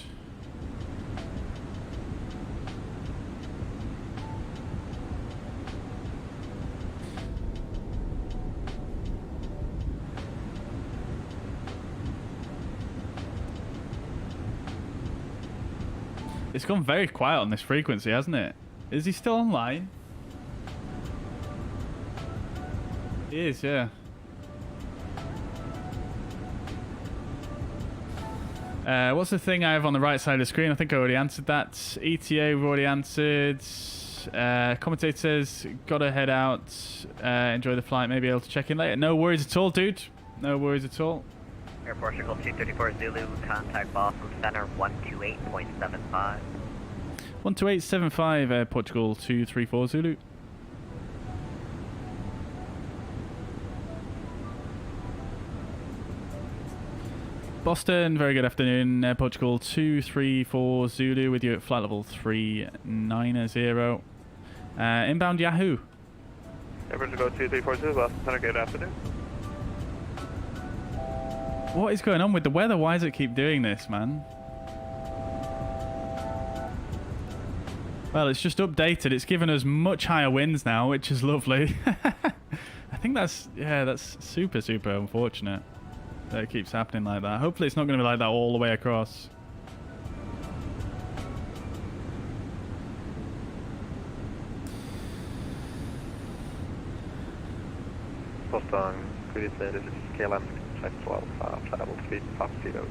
It's gone very quiet on this frequency, hasn't it? Is he still online? He is, yeah. What's the thing I have on the right side of the screen? I think I already answered that. ETA, we've already answered. Commentator says, gotta head out. Enjoy the flight. Maybe able to check in later. No worries at all, dude. No worries at all. Air Portugal 234 Zulu, contact Boston Center 128.75. 128.75, Air Portugal 234 Zulu. Boston, very good afternoon. Air Portugal 234 Zulu with you at flight level 390. Inbound Yahoo. Air Portugal 234 Zulu, Boston Center, good afternoon. What is going on with the weather? Why does it keep doing this, man? Well, it's just updated. It's given us much higher winds now, which is lovely. I think that's super, super unfortunate that it keeps happening like that. Hopefully it's not going to be like that all the way across. Boston, could you say this is KLM 12, flight level 3, top speedos.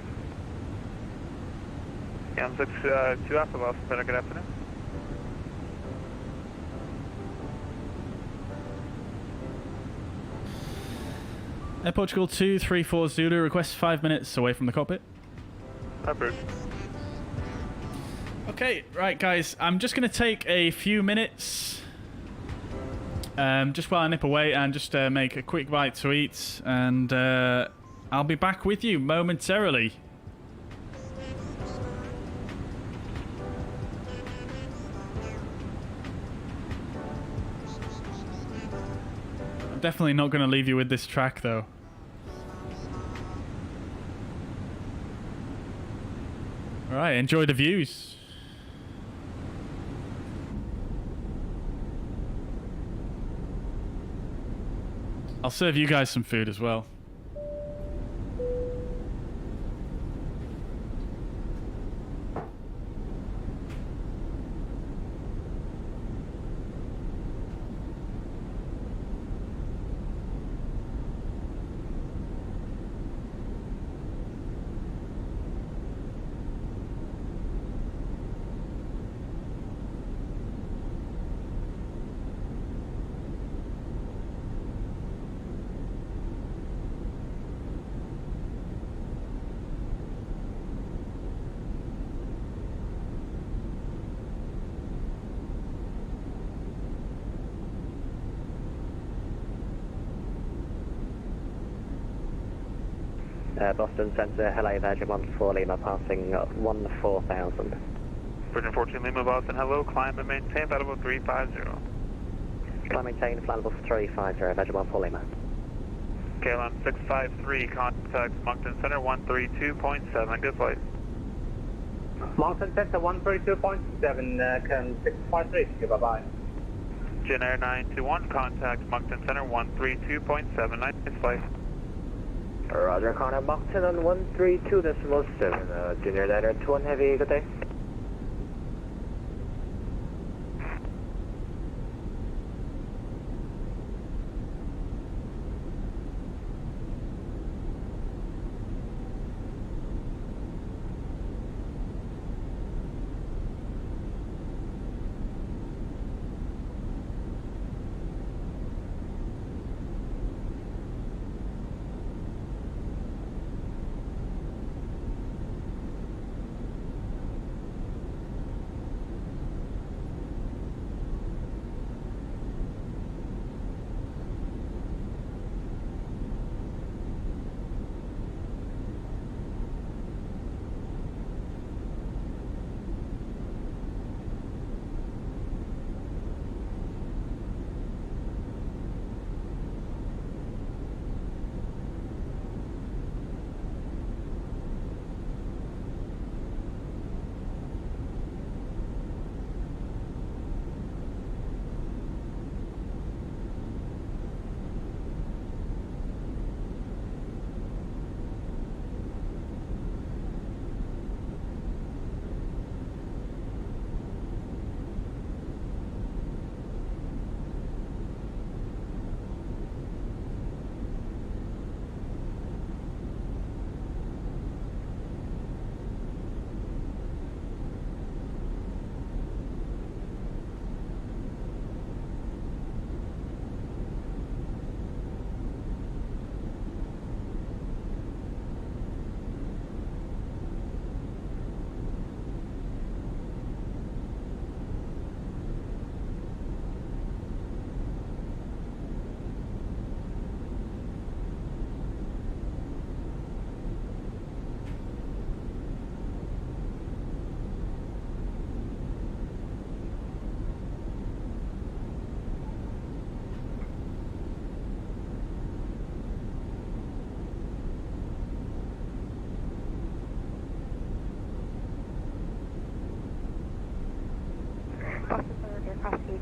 Yeah, 6 2 after Boston Center, good afternoon. Air Portugal 234 Zulu, request 5 minutes away from the cockpit. Approved. Okay, right guys, I'm just going to take a few minutes just while I nip away and just make a quick bite to eat, and I'll be back with you momentarily. I'm definitely not going to leave you with this track though. Alright, enjoy the views. I'll serve you guys some food as well. Boston Center, hello, Virgin 14 Lima, passing 14,000. Virgin 14 Lima, Boston, hello, climb and maintain, flight level 350. Climb maintain, flight level 350, Virgin 14 Lima. KLM 653, contact Moncton Center 132.7, good flight. Mountain Center 132.7, can 653, bye-bye. Jin Air 921, contact Moncton Center 132.7, nice flight. Roger, contact Moncton on 132.7, Junior 921, heavy, good day.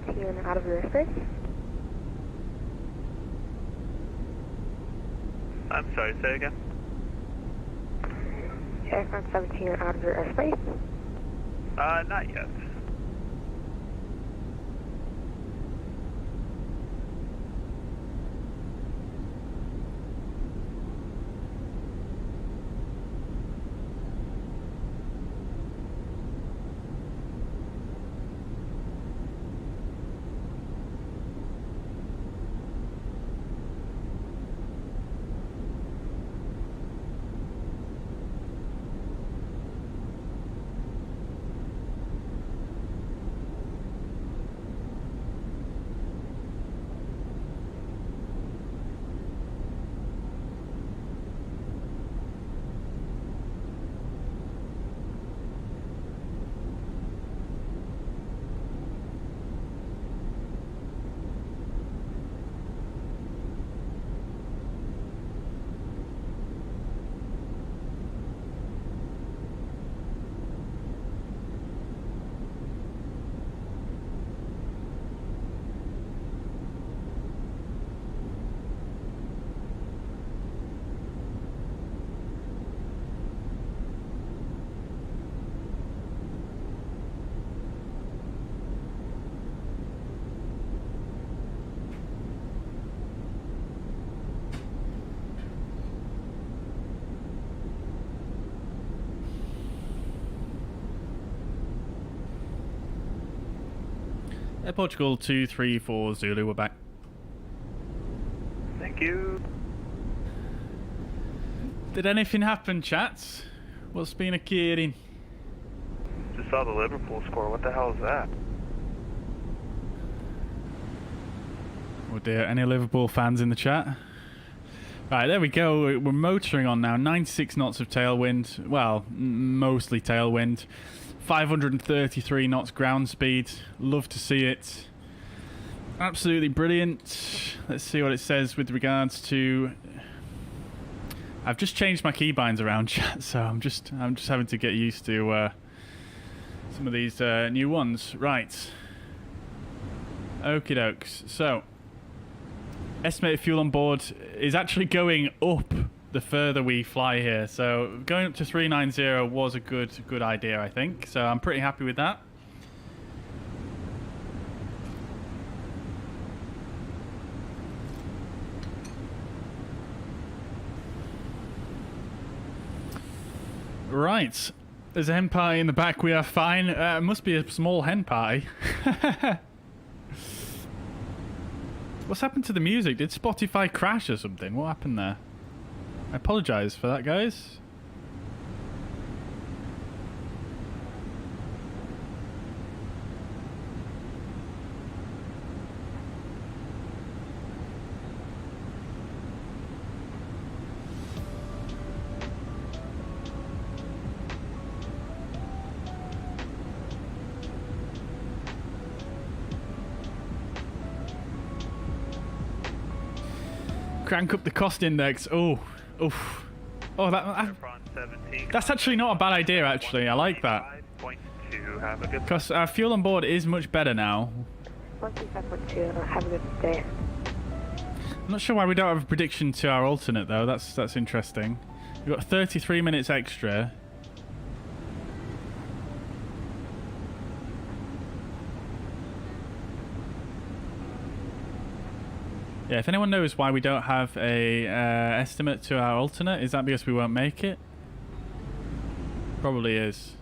17 out of your airspace. I'm sorry, say again? Aircraft 17 out of your airspace. Not yet. Air Portugal 234 Zulu, we're back. Thank you. Did anything happen, chats? What's been occurring? Just saw the Liverpool score. What the hell is that? Oh dear, any Liverpool fans in the chat? Right, there we go. We're motoring on now. 96 knots of tailwind. Well, mostly tailwind. 533 knots ground speed. Love to see it. Absolutely brilliant. Let's see what it says with regards to... I've just changed my keybinds around, chat, so I'm just having to get used to some of these new ones. Right. Okie dokes. So, estimated fuel on board is actually going up the further we fly here. So going up to 390 was a good idea, I think. So I'm pretty happy with that. Right. There's a hen party in the back. We are fine. It must be a small hen party. What's happened to the music? Did Spotify crash or something? What happened there? I apologise for that, guys. Crank up the cost index. Oh, oof. Oh, that's actually not a bad idea, actually. I like that. Because our fuel on board is much better now. 125.2, have a good day. I'm not sure why we don't have a prediction to our alternate, though. That's interesting. We've got 33 minutes extra. Yeah, if anyone knows why we don't have a estimate to our alternate, is that because we won't make it? Probably is.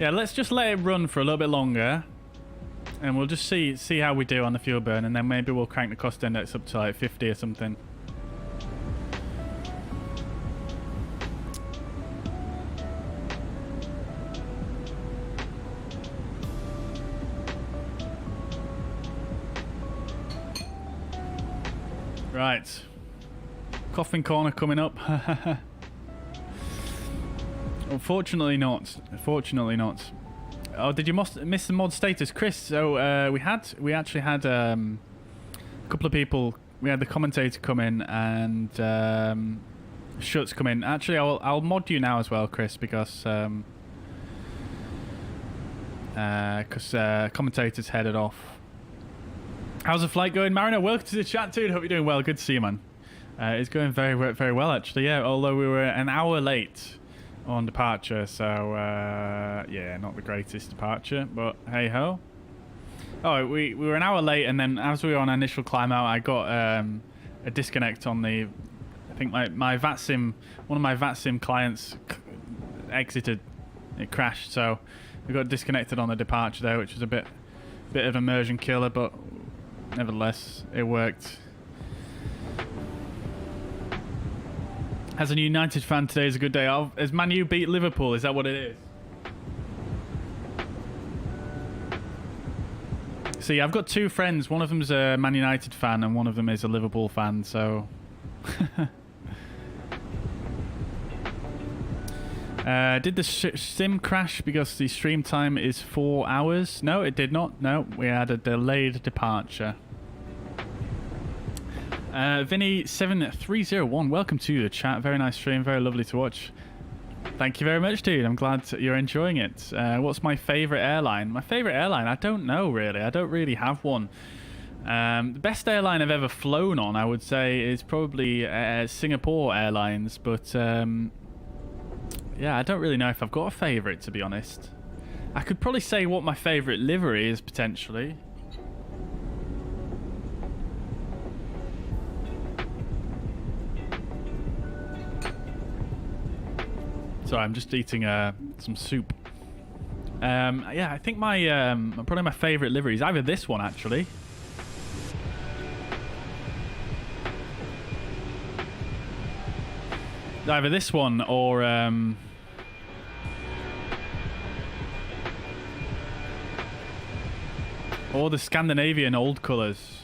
Yeah, let's just let it run for a little bit longer, and we'll just see how we do on the fuel burn, and then maybe we'll crank the cost index up to like 50 or something. Right. Coffin corner coming up. Unfortunately not. Fortunately not. Oh, did you miss the mod status, Chris? So we actually had a couple of people. We had the commentator come in and Schutz come in. Actually, I'll mod you now as well, Chris, because because commentators headed off. How's the flight going, Mariner? Welcome to the chat, dude. Hope you're doing well. Good to see you, man. It's going very well, actually. Yeah, although we were an hour late on departure, so yeah, not the greatest departure, but hey ho. Oh, we were an hour late, and then as we were on our initial climb out, I got a disconnect on the. I think my Vatsim, one of my Vatsim clients exited. It crashed, so we got disconnected on the departure there, which was a bit of immersion killer, but nevertheless, it worked. As a United fan, today is a good day. Has Man U beat Liverpool? Is that what it is? See, I've got two friends. One of them's a Man United fan, and one of them is a Liverpool fan. So, did the sim crash because the stream time is 4 hours? No, it did not. No, we had a delayed departure. Vinny7301, welcome to the chat. Very nice stream, very lovely to watch. Thank you very much, dude. I'm glad you're enjoying it. What's my favourite airline? My favourite airline? I don't know, really. I don't really have one. The best airline I've ever flown on, I would say, is probably Singapore Airlines. But, yeah, I don't really know if I've got a favourite, to be honest. I could probably say what my favourite livery is, potentially. Sorry, I'm just eating some soup. Yeah, I think probably my favourite livery is either this one, actually. Either this one or the Scandinavian old colours.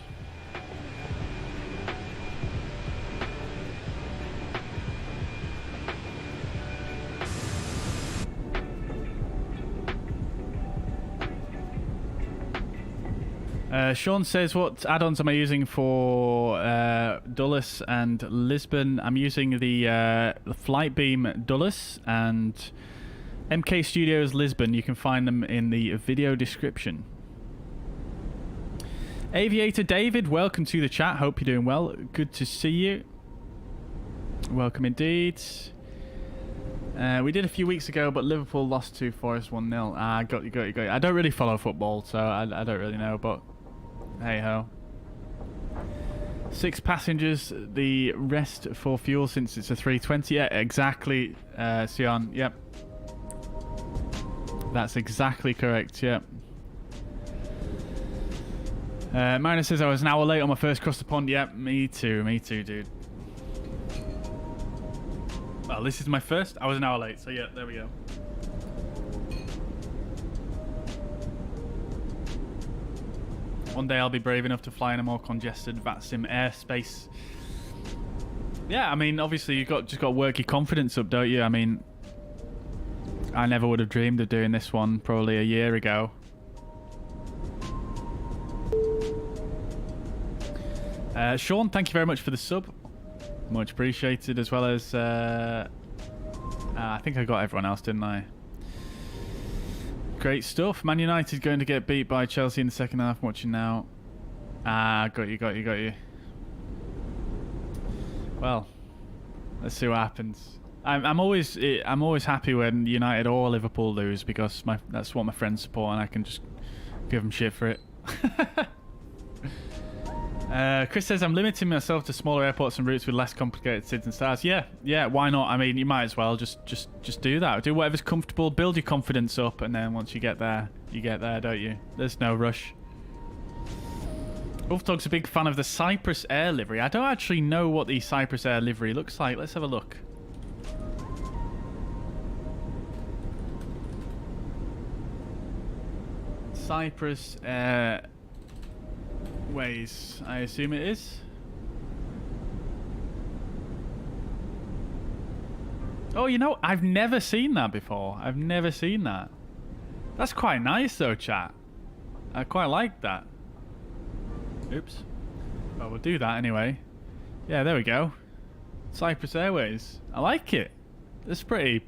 Sean says, what add-ons am I using for Dulles and Lisbon? I'm using the Flightbeam Dulles and MK Studios Lisbon. You can find them in the video description. Aviator David, welcome to the chat. Hope you're doing well. Good to see you. Welcome indeed. We did a few weeks ago, but Liverpool lost to Forest 1-0. Got you. I don't really follow football, so I don't really know, but hey ho. 6 passengers, the rest for fuel since it's a 320. Yeah, exactly, Sion. Yep. That's exactly correct, yep. Mariner says I was an hour late on my first cross the pond. Yep, me too, dude. Well, this is my first. I was an hour late, so yeah, there we go. One day I'll be brave enough to fly in a more congested Vatsim airspace. Yeah, I mean, obviously you just got to work your confidence up, don't you? I mean, I never would have dreamed of doing this one probably a year ago. Sean, thank you very much for the sub. Much appreciated, as well as I think I got everyone else, didn't I? Great stuff. Man United going to get beat by Chelsea in the second half. I'm watching now. Got you. Well, let's see what happens. I'm always happy when United or Liverpool lose, because that's what my friends support, and I can just give them shit for it. Chris says I'm limiting myself to smaller airports and routes with less complicated SIDs and stars. Yeah, why not? I mean, you might as well just do that. Do whatever's comfortable, build your confidence up, and then once you get there, don't you? There's no rush. Ulfdog's a big fan of the Cyprus Air livery. I don't actually know what the Cyprus Air livery looks like. Let's have a look. Cyprus Air Ways, I assume it is. Oh, you know, I've never seen that before. I've never seen that. That's quite nice though, chat. I quite like that. Oops. Well, we'll do that anyway. Yeah, there we go. Cyprus Airways. I like it. That's pretty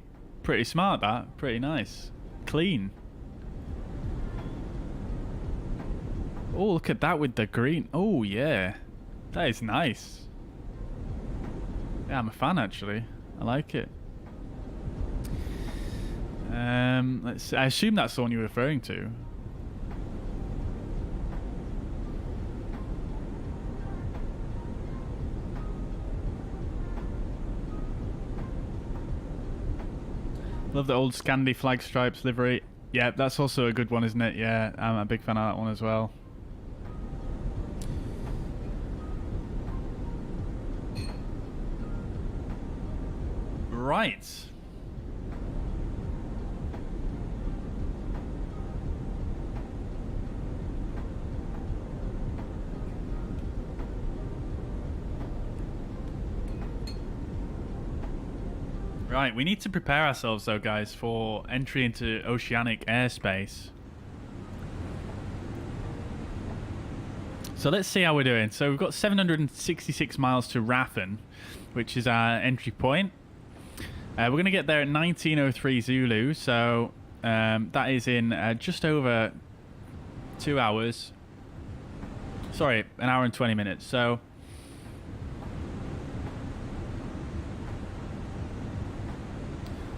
smart, that. Pretty nice. Clean. Oh, look at that with the green. Oh, yeah. That is nice. Yeah, I'm a fan, actually. I like it. I assume that's the one you're referring to. Love the old Scandi flag stripes livery. Yeah, that's also a good one, isn't it? Yeah, I'm a big fan of that one as well. Right. Right, we need to prepare ourselves though, guys, for entry into oceanic airspace. So let's see how we're doing. So we've got 766 miles to Raffen, which is our entry point. We're going to get there at 19:03 Zulu, so that is in just over 2 hours. Sorry, an hour and 20 minutes. So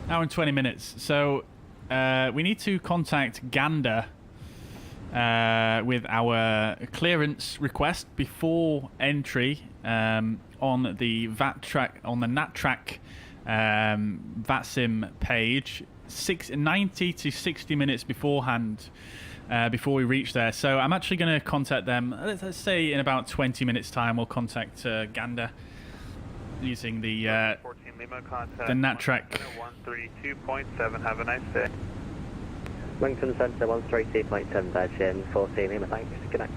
hour and 20 minutes. So we need to contact Gander with our clearance request before entry on the NatTrack Vatsim page 90 to 60 minutes beforehand before we reach there. So I'm actually going to contact them. Let's say in about 20 minutes time we'll contact Gander using the NatTrack. 132.7. Have a nice day. Wellington Centre 132.7 Bijan 14 Lima, thanks. Good night.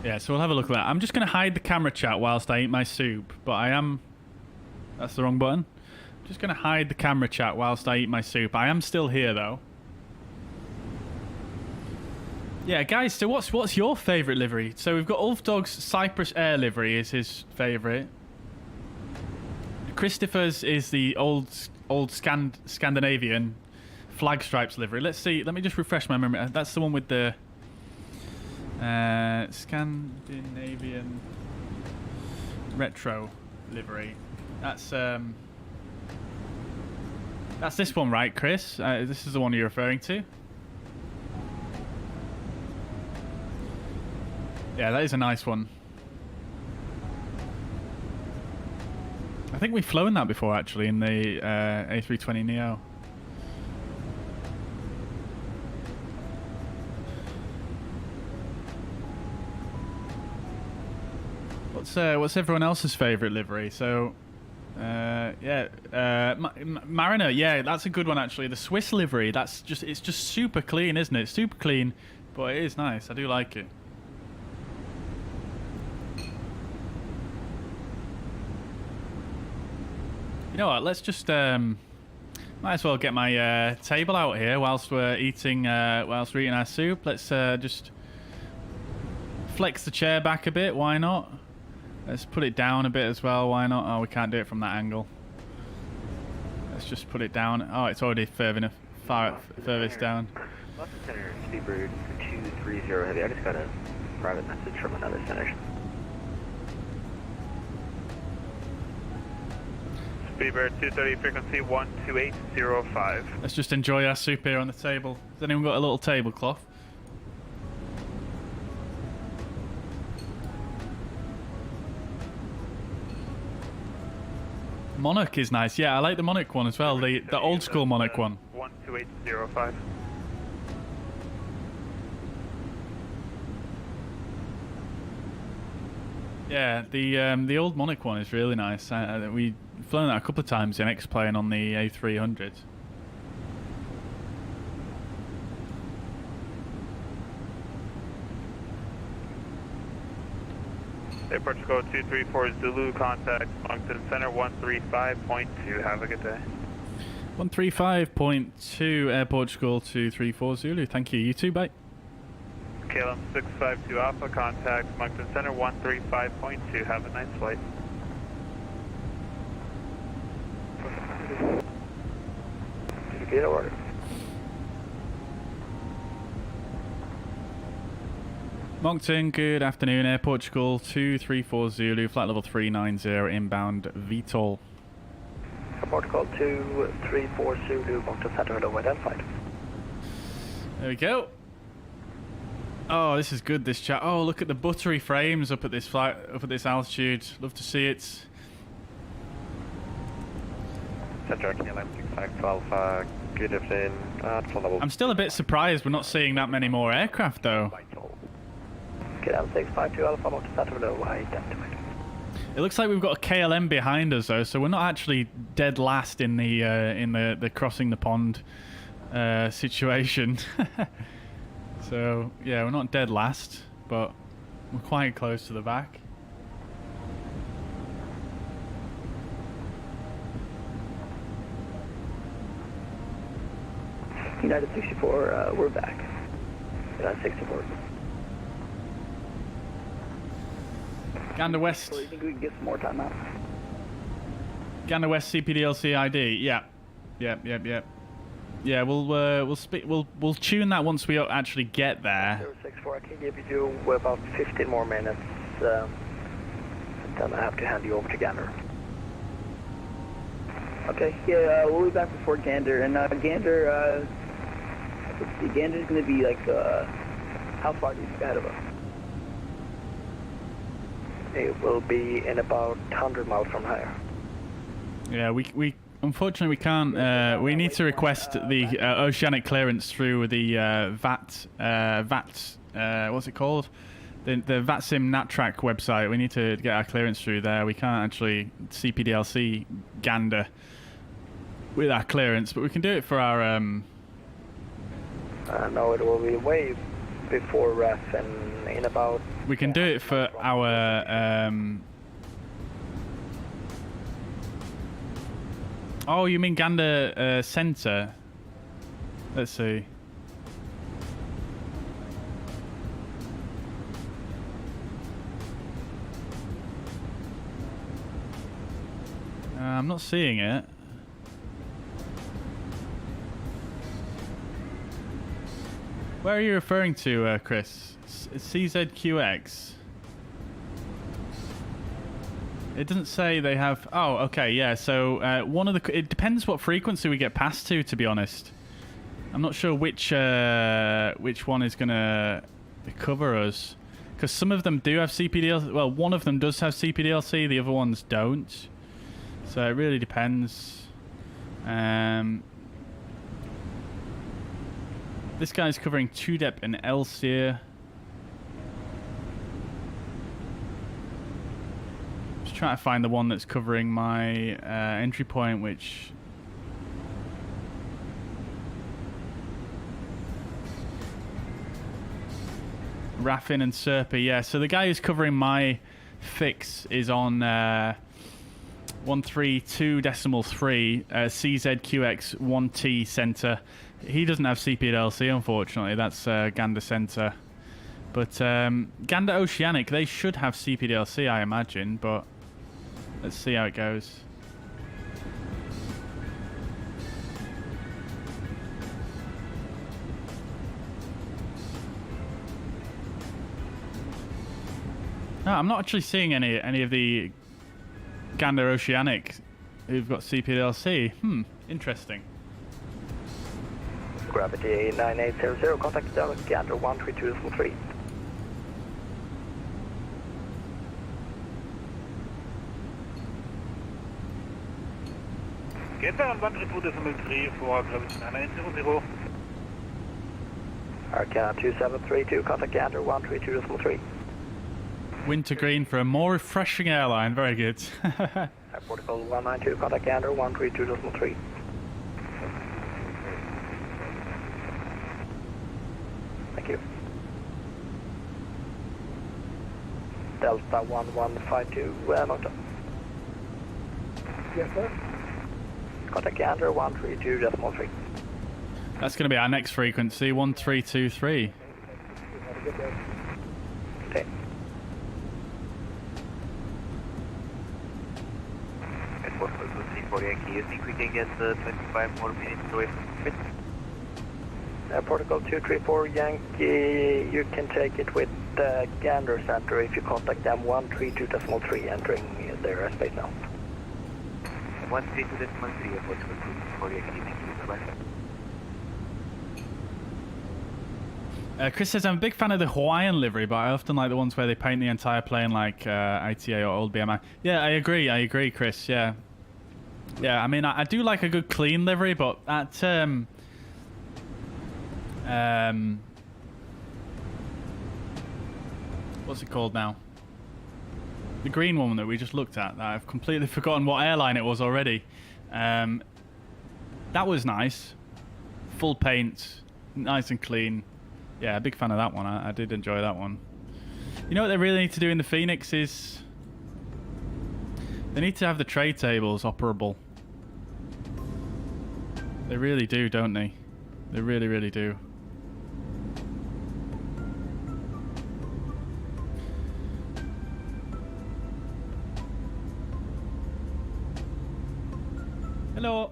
Yeah, so we'll have a look at that. I'm just going to hide the camera chat whilst I eat my soup, but I am... That's the wrong button. I'm just going to hide the camera chat whilst I eat my soup. I am still here, though. Yeah, guys, so what's your favourite livery? So we've got Ulf Dog's Cyprus Air livery is his favourite. Christopher's is the old Scandinavian flag stripes livery. Let's see. Let me just refresh my memory. That's the one with the Scandinavian retro livery. That's this one, right, Chris? This is the one you're referring to. Yeah, that is a nice one. I think we've flown that before, actually, in the A320 Neo. What's everyone else's favourite livery? So, Mariner. Yeah, that's a good one, actually. The Swiss livery. It's just super clean, isn't it? Super clean, but it is nice. I do like it. You know what? Let's just might as well get my table out here whilst we're eating our soup. Let's just flex the chair back a bit. Why not? Let's put it down a bit as well. Why not? Oh, we can't do it from that angle. Let's just put it down. Oh, it's already furthest down. Boston Center, Speedbird 230 Heavy. I just got a private message from another center. Speedbird 230, frequency 12805. Let's just enjoy our soup here on the table. Has anyone got a little tablecloth? Monarch is nice. Yeah, I like the Monarch one as well. The old school Monarch one. 12805. Yeah, the old Monarch one is really nice. We've flown that a couple of times in X-Plane on the A300. Air Portugal 234 Zulu, contact Moncton Center 135.2. Have a good day. 135.2 Air Portugal 234 Zulu. Thank you. You too, bye. KLM 652 Alpha, contact Moncton Center 135.2. Have a nice flight. Peter order. Moncton, good afternoon. Air Portugal 234 Zulu, flight level 390, inbound VTOL. Air Portugal 234 Zulu, Moncton Center, hello, identified. There we go. Oh, this is good, this chat. Oh, look at the buttery frames up at this flight, up at this altitude. Love to see it. Center KLM 6512, good evening. I'm still a bit surprised we're not seeing that many more aircraft, though. KLM 652 Alpha, Moncton Center, hello, identified. It looks like we've got a KLM behind us, though, so we're not actually dead last in the crossing the pond situation. So yeah, we're not dead last, but we're quite close to the back. United 64, we're back. United 64. Gander West. So you think we can get some more time out? Gander West CPDLC ID. Yeah. Yeah, we'll tune that once we actually get there. 064, I can give you about 15 more minutes, then I have to hand you over to Gander. Okay, yeah, we'll be back before Gander, and Gander, let's see, Gander's going to be like, how far do you think ahead of us? It will be in about 100 miles from here. Yeah, we unfortunately we can't. We need to request the oceanic clearance through the what's it called? The Vatsim NatTrack website. We need to get our clearance through there. We can't actually CPDLC Gander with our clearance, but we can do it for our. No, it will be way before ref and in about. We can do it for our. Oh, you mean Gander Center? Let's see. I'm not seeing it. Where are you referring to, Chris? CZQX? It doesn't say they have... Oh, okay, yeah. So one of the... It depends what frequency we get passed to be honest. I'm not sure which one is going to cover us. Because some of them do have CPDLC. Well, one of them does have CPDLC. The other ones don't. So it really depends. This guy's covering TUDEP and LSEER. Just trying to find the one that's covering my entry point, which... Raffin and Serpa, yeah. So the guy who's covering my fix is on 132.3 CZQX 1T Center. He doesn't have CPDLC, unfortunately. That's Gander Center. But Gander Oceanic, they should have CPDLC, I imagine. But let's see how it goes. No, I'm not actually seeing any of the Gander Oceanic who've got CPDLC. Interesting. Gravity 9800, contact Dallas Gander 132.3. Get down 132.3 for Gravity 9800. Arcana 2732, contact Gander 132.3. Wintergreen for a more refreshing airline. Very good. Air Portugal 192, contact Gander 132.3. Thank you. Delta 1152, Moncton. Yes, sir. Contact Gander 132.3. That's going to be our next frequency, 1323. Have a good day. Okay. Air Portugal 348 Do you think we can get 25 more minutes away from it? Air Portugal 234 Yankee, you can take it with Gander Center if you contact them 132.3 entering their airspace now. 132.3 Air Portugal 234 Yankee, thank you. Bye-bye. Chris says, I'm a big fan of the Hawaiian livery, but I often like the ones where they paint the entire plane like ITA or old BMI. Yeah, I agree, Chris, yeah. Yeah, I mean, I do like a good clean livery, but at... what's it called now? The green one that we just looked at. I've completely forgotten what airline it was already. That was nice. Full paint, nice and clean. Yeah, a big fan of that one. I did enjoy that one. You know what they really need to do in the Fenix is... they need to have the tray tables operable. They really do, don't they? They really, really do. Hello.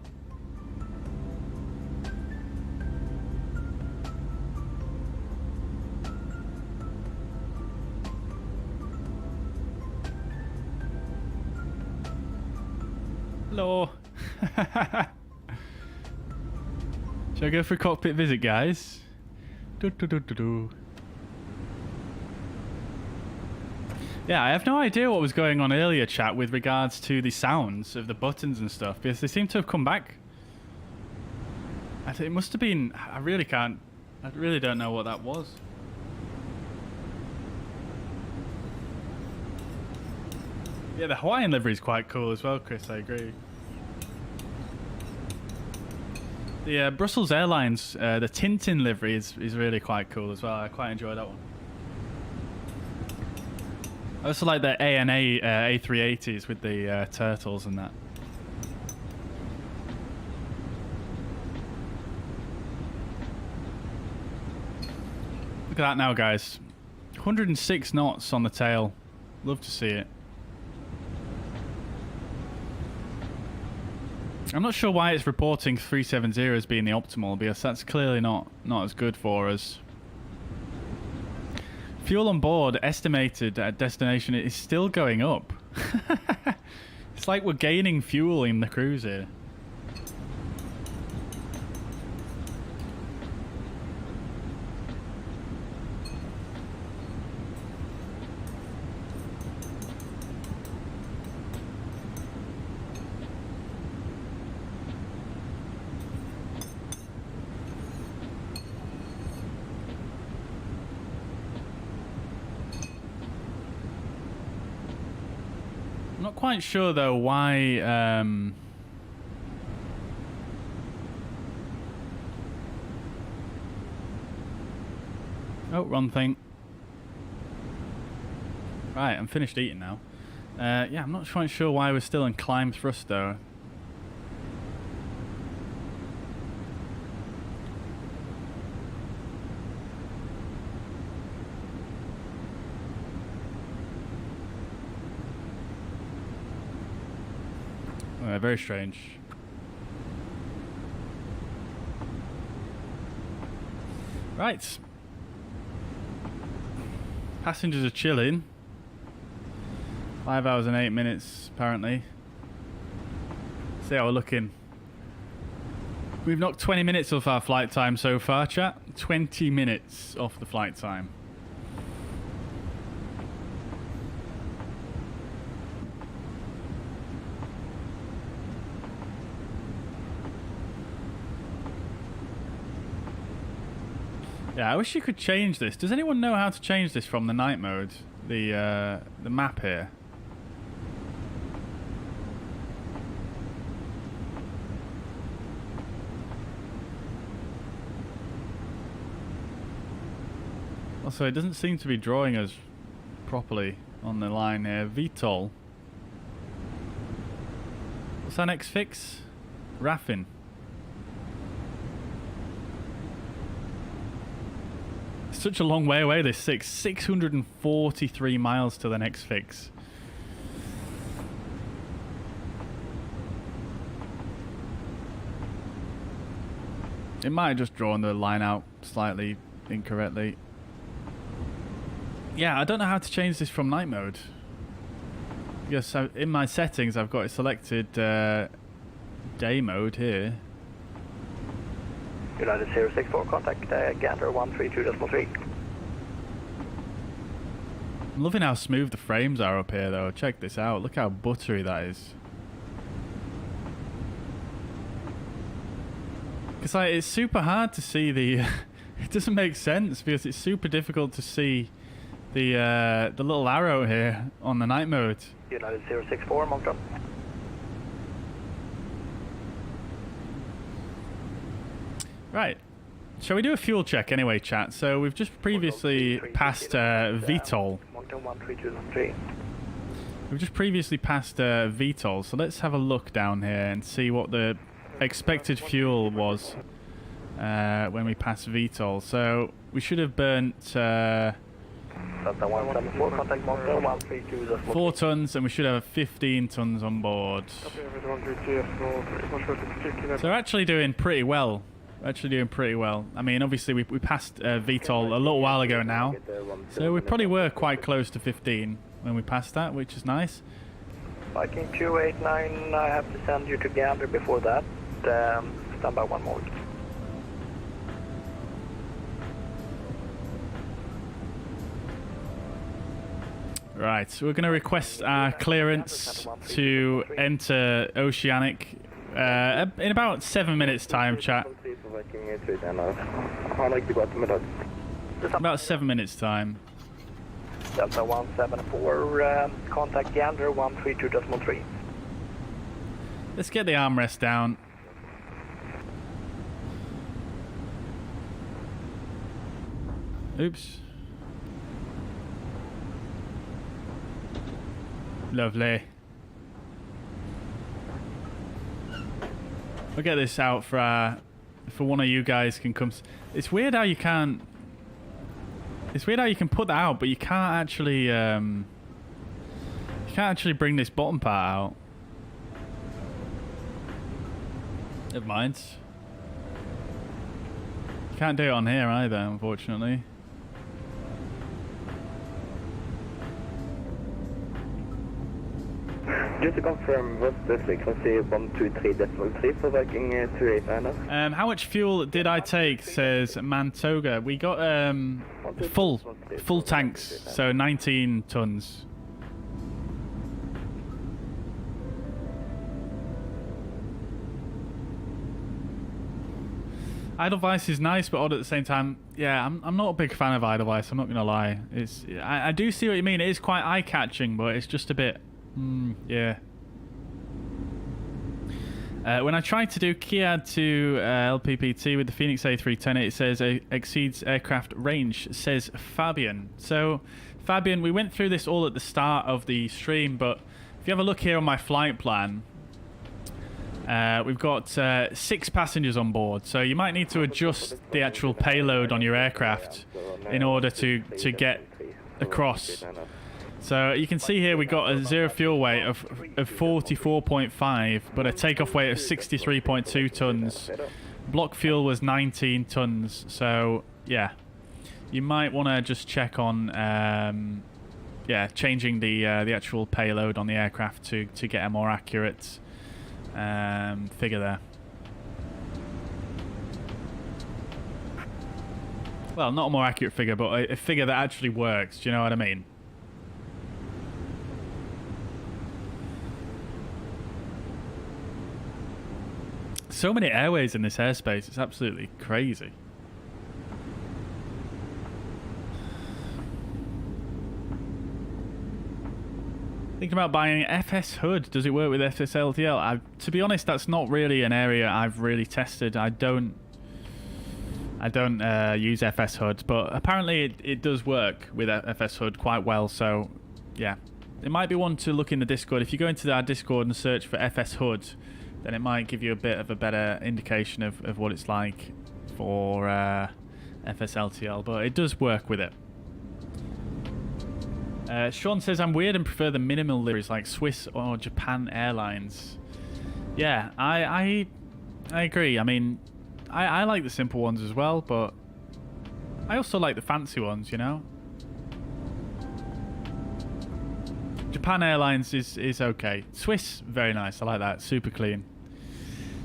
Hello. Shall I go for a cockpit visit, guys? Yeah, I have no idea what was going on earlier, chat, with regards to the sounds of the buttons and stuff, because they seem to have come back. I think it must have been... I really don't know what that was. Yeah, the Hawaiian livery is quite cool as well, Chris, I agree. The Brussels Airlines, the Tintin livery is really quite cool as well. I quite enjoy that one. I also like the ANA A380s with the turtles and that. Look at that now, guys. 106 knots on the tail. Love to see it. I'm not sure why it's reporting 370 as being the optimal, because that's clearly not as good for us. Fuel on board estimated at destination is still going up. It's like we're gaining fuel in the cruise here. Quite sure though why oh, wrong thing. Right, I'm finished eating now. Yeah, I'm not quite sure why we're still in climb thrust though. Very strange. Right. Passengers are chilling. 5 hours and 8 minutes, apparently. See how we're looking. We've knocked 20 minutes off our flight time so far, chat. 20 minutes off the flight time. Yeah, I wish you could change this. Does anyone know how to change this from the night mode? The map here. Also, it doesn't seem to be drawing us properly on the line here. VTOL. What's our next fix? Raffin. Such a long way away, this 643 miles to the next fix. It might have just drawn the line out slightly incorrectly. Yeah, I don't know how to change this from night mode. Yes, in my settings I've got it selected day mode here. United 064, contact Gander 132.3. I'm loving how smooth the frames are up here though. Check this out. Look how buttery that is. Because like, it's super hard to see the... it doesn't make sense because it's super difficult to see the little arrow here on the night mode. United 064, Moncton. Right. Shall we do a fuel check anyway, chat? So we've just previously passed VTOL. Moncton 132.3. We've just previously passed VTOL, so let's have a look down here and see what the expected fuel was when we passed VTOL. So we should have burnt 4 tons, and we should have 15 tons on board. So we're actually doing pretty well. I mean, obviously we passed VTOL a little while ago now, so we probably were quite close to 15 when we passed that, which is nice. Viking 289, I have to send you to Gander before that. Stand by 1 more. Right, so we're going to request our clearance to enter Oceanic in about 7 minutes time, chat. About 7 minutes time. Delta 174, contact Gander 132.3. Let's get the armrest down. Oops. Lovely. We'll get this out for one of you guys can come. It's weird how you can't. It's weird how you can put that out, but you can't actually. You can't actually bring this bottom part out. Never mind. You can't do it on here either, unfortunately. Just to confirm, what's the frequency 123.3 for Viking 289? How much fuel did I take? Says Mantoga. We got full tanks, so 19 tons. Edelweiss is nice, but odd at the same time. Yeah, I'm not a big fan of Edelweiss. I'm not gonna lie. I do see what you mean. It is quite eye-catching, but it's just a bit. Yeah. When I tried to do Kiad to LPPT with the Fenix A310, it says exceeds aircraft range, says Fabian. So, Fabian, we went through this all at the start of the stream, but if you have a look here on my flight plan, we've got 6 passengers on board, so you might need to adjust the actual payload on your aircraft in order to get across. So you can see here we got a zero fuel weight of 44.5, but a takeoff weight of 63.2 tons. Block fuel was 19 tons. So yeah, you might want to just check on changing the actual payload on the aircraft to get a more accurate figure there. Well, not a more accurate figure, but a figure that actually works. Do you know what I mean? So many airways in this airspace, it's absolutely crazy. Thinking about buying FS Hood. Does it work with FSLTL? To be honest, that's not really an area I've really tested. I don't use FS Hood, but apparently it does work with FS Hood quite well. So yeah, it might be one to look in the Discord. If you go into our Discord and search for FS Hood, then it might give you a bit of a better indication of what it's like for FSLTL, but it does work with it. Sean says, I'm weird and prefer the minimal liveries like Swiss or Japan Airlines. Yeah, I agree. I mean, I like the simple ones as well, but I also like the fancy ones, you know. Japan Airlines is okay. Swiss, very nice. I like that. Super clean.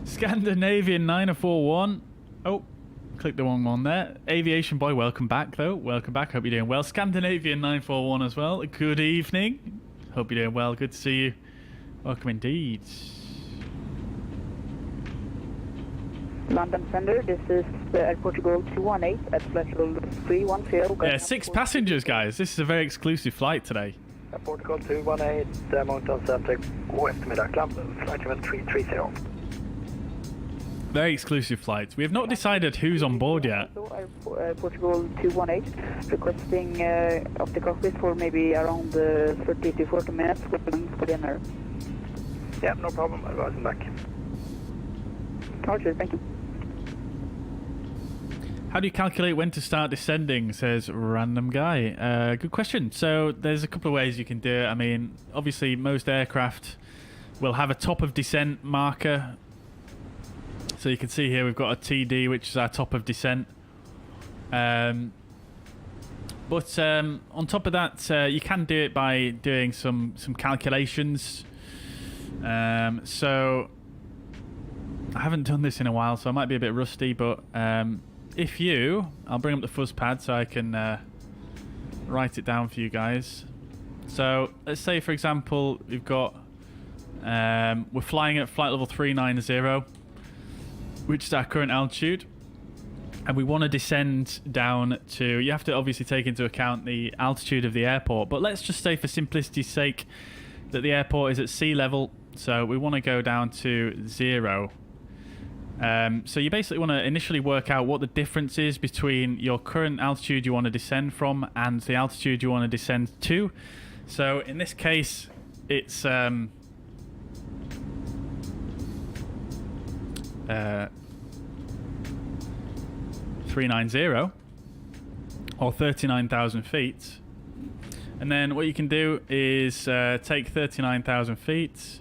Scandinavian 941. Oh, click the wrong one there. Aviation Boy, welcome back, though. Welcome back. Hope you're doing well. Scandinavian 941 as well. Good evening. Hope you're doing well. Good to see you. Welcome indeed. London Fender, this is Air Portugal 218 at flight level 310. Yeah, 6 passengers, guys. This is a very exclusive flight today. Air Portugal 218, Mountain Center, West Medak Club, flight level 330. Very exclusive flights. We have not decided who's on board yet. Air Portugal 218, requesting off the cockpit for maybe around 30 to 40 minutes for dinner. Yeah, no problem. I'll be back. Roger, thank you. How do you calculate when to start descending, says random guy. Good question. So there's a couple of ways you can do it. I mean, obviously most aircraft will have a top of descent marker. So you can see here we've got a TD, which is our top of descent. But on top of that, you can do it by doing some calculations. So I haven't done this in a while, so I might be a bit rusty, but I'll bring up the fuzz pad so I can write it down for you guys. So let's say, for example, we've got we're flying at flight level 390, which is our current altitude, and we want to descend down to, you have to obviously take into account the altitude of the airport, but let's just say for simplicity's sake that the airport is at sea level, so we want to go down to 0. So you basically want to initially work out what the difference is between your current altitude you want to descend from and the altitude you want to descend to. So in this case, it's 390 or 39,000 feet. And then what you can do is take 39,000 feet,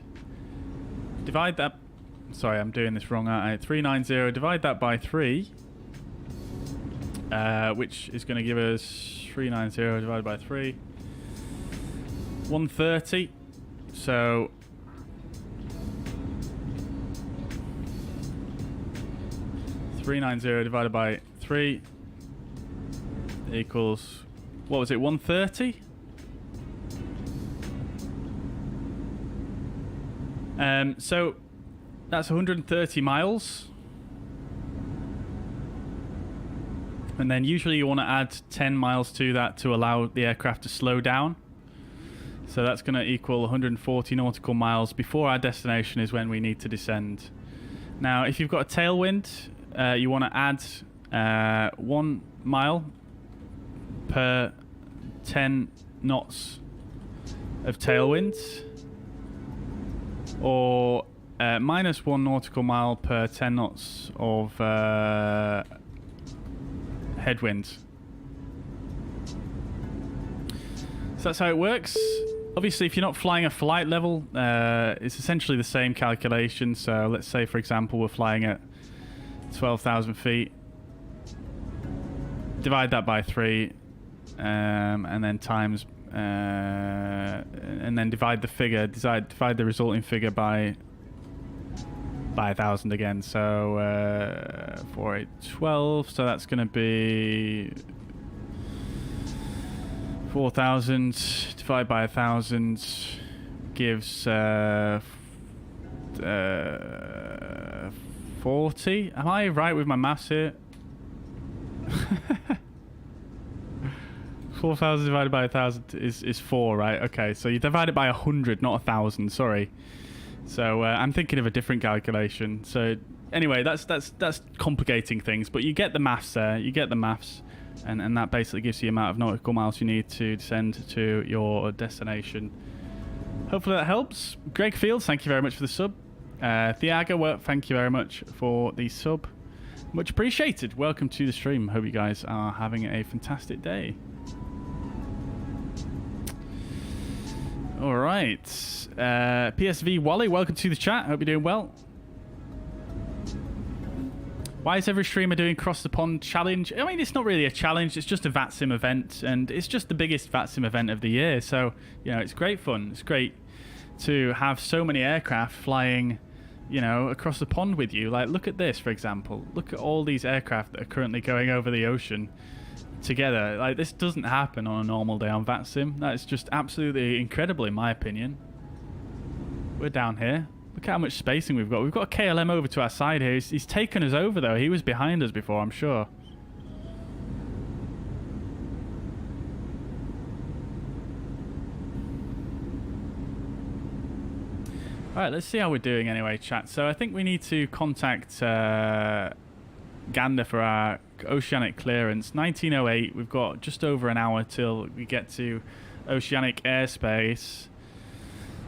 divide that. Sorry, I'm doing this wrong, aren't I? 390, divide that by 3, which is going to give us 390 divided by 3, 130. So $390 divided by 3 equals, what was it, 130? So that's 130 miles. And then usually you want to add 10 miles to that to allow the aircraft to slow down. So that's going to equal 140 nautical miles before our destination is when we need to descend. Now, if you've got a tailwind, you want to add 1 mile per 10 knots of tailwind, or minus 1 nautical mile per 10 knots of headwind. So that's how it works. Obviously, if you're not flying a flight level, it's essentially the same calculation. So let's say, for example, we're flying at 12,000 feet. Divide that by 3, and then times, and then divide the figure. Divide the resulting figure by 1,000 again. So 4, 8, 12. So that's going to be 4,000 divided by 1,000 gives 40. Am I right with my maths here? 4,000 divided by 1,000 is 4, right? Okay, so you divide it by 100, not 1,000. Sorry. So I'm thinking of a different calculation. So anyway, that's complicating things, but you get the maths there. You get the maths, and that basically gives you the amount of nautical miles you need to descend to your destination. Hopefully that helps. Greg Fields, thank you very much for the sub. Thiago, well, thank you very much for the sub. Much appreciated. Welcome to the stream. Hope you guys are having a fantastic day. All right. PSV Wally, welcome to the chat. Hope you're doing well. Why is every streamer doing Cross the Pond challenge? I mean, it's not really a challenge. It's just a Vatsim event, and it's just the biggest Vatsim event of the year. So, you know, it's great fun. It's great to have so many aircraft flying, you know, across the pond with you. Like, look at this, for example. Look at all these aircraft that are currently going over the ocean together. Like, this doesn't happen on a normal day on Vatsim. That's just absolutely incredible, in my opinion. We're down here. Look at how much spacing we've got. We've got a KLM over to our side here. He's taken us over, though. He was behind us before, I'm sure. Alright, let's see how we're doing anyway, chat. So I think we need to contact Gander for our oceanic clearance. 1908. We've got just over an hour till we get to oceanic airspace.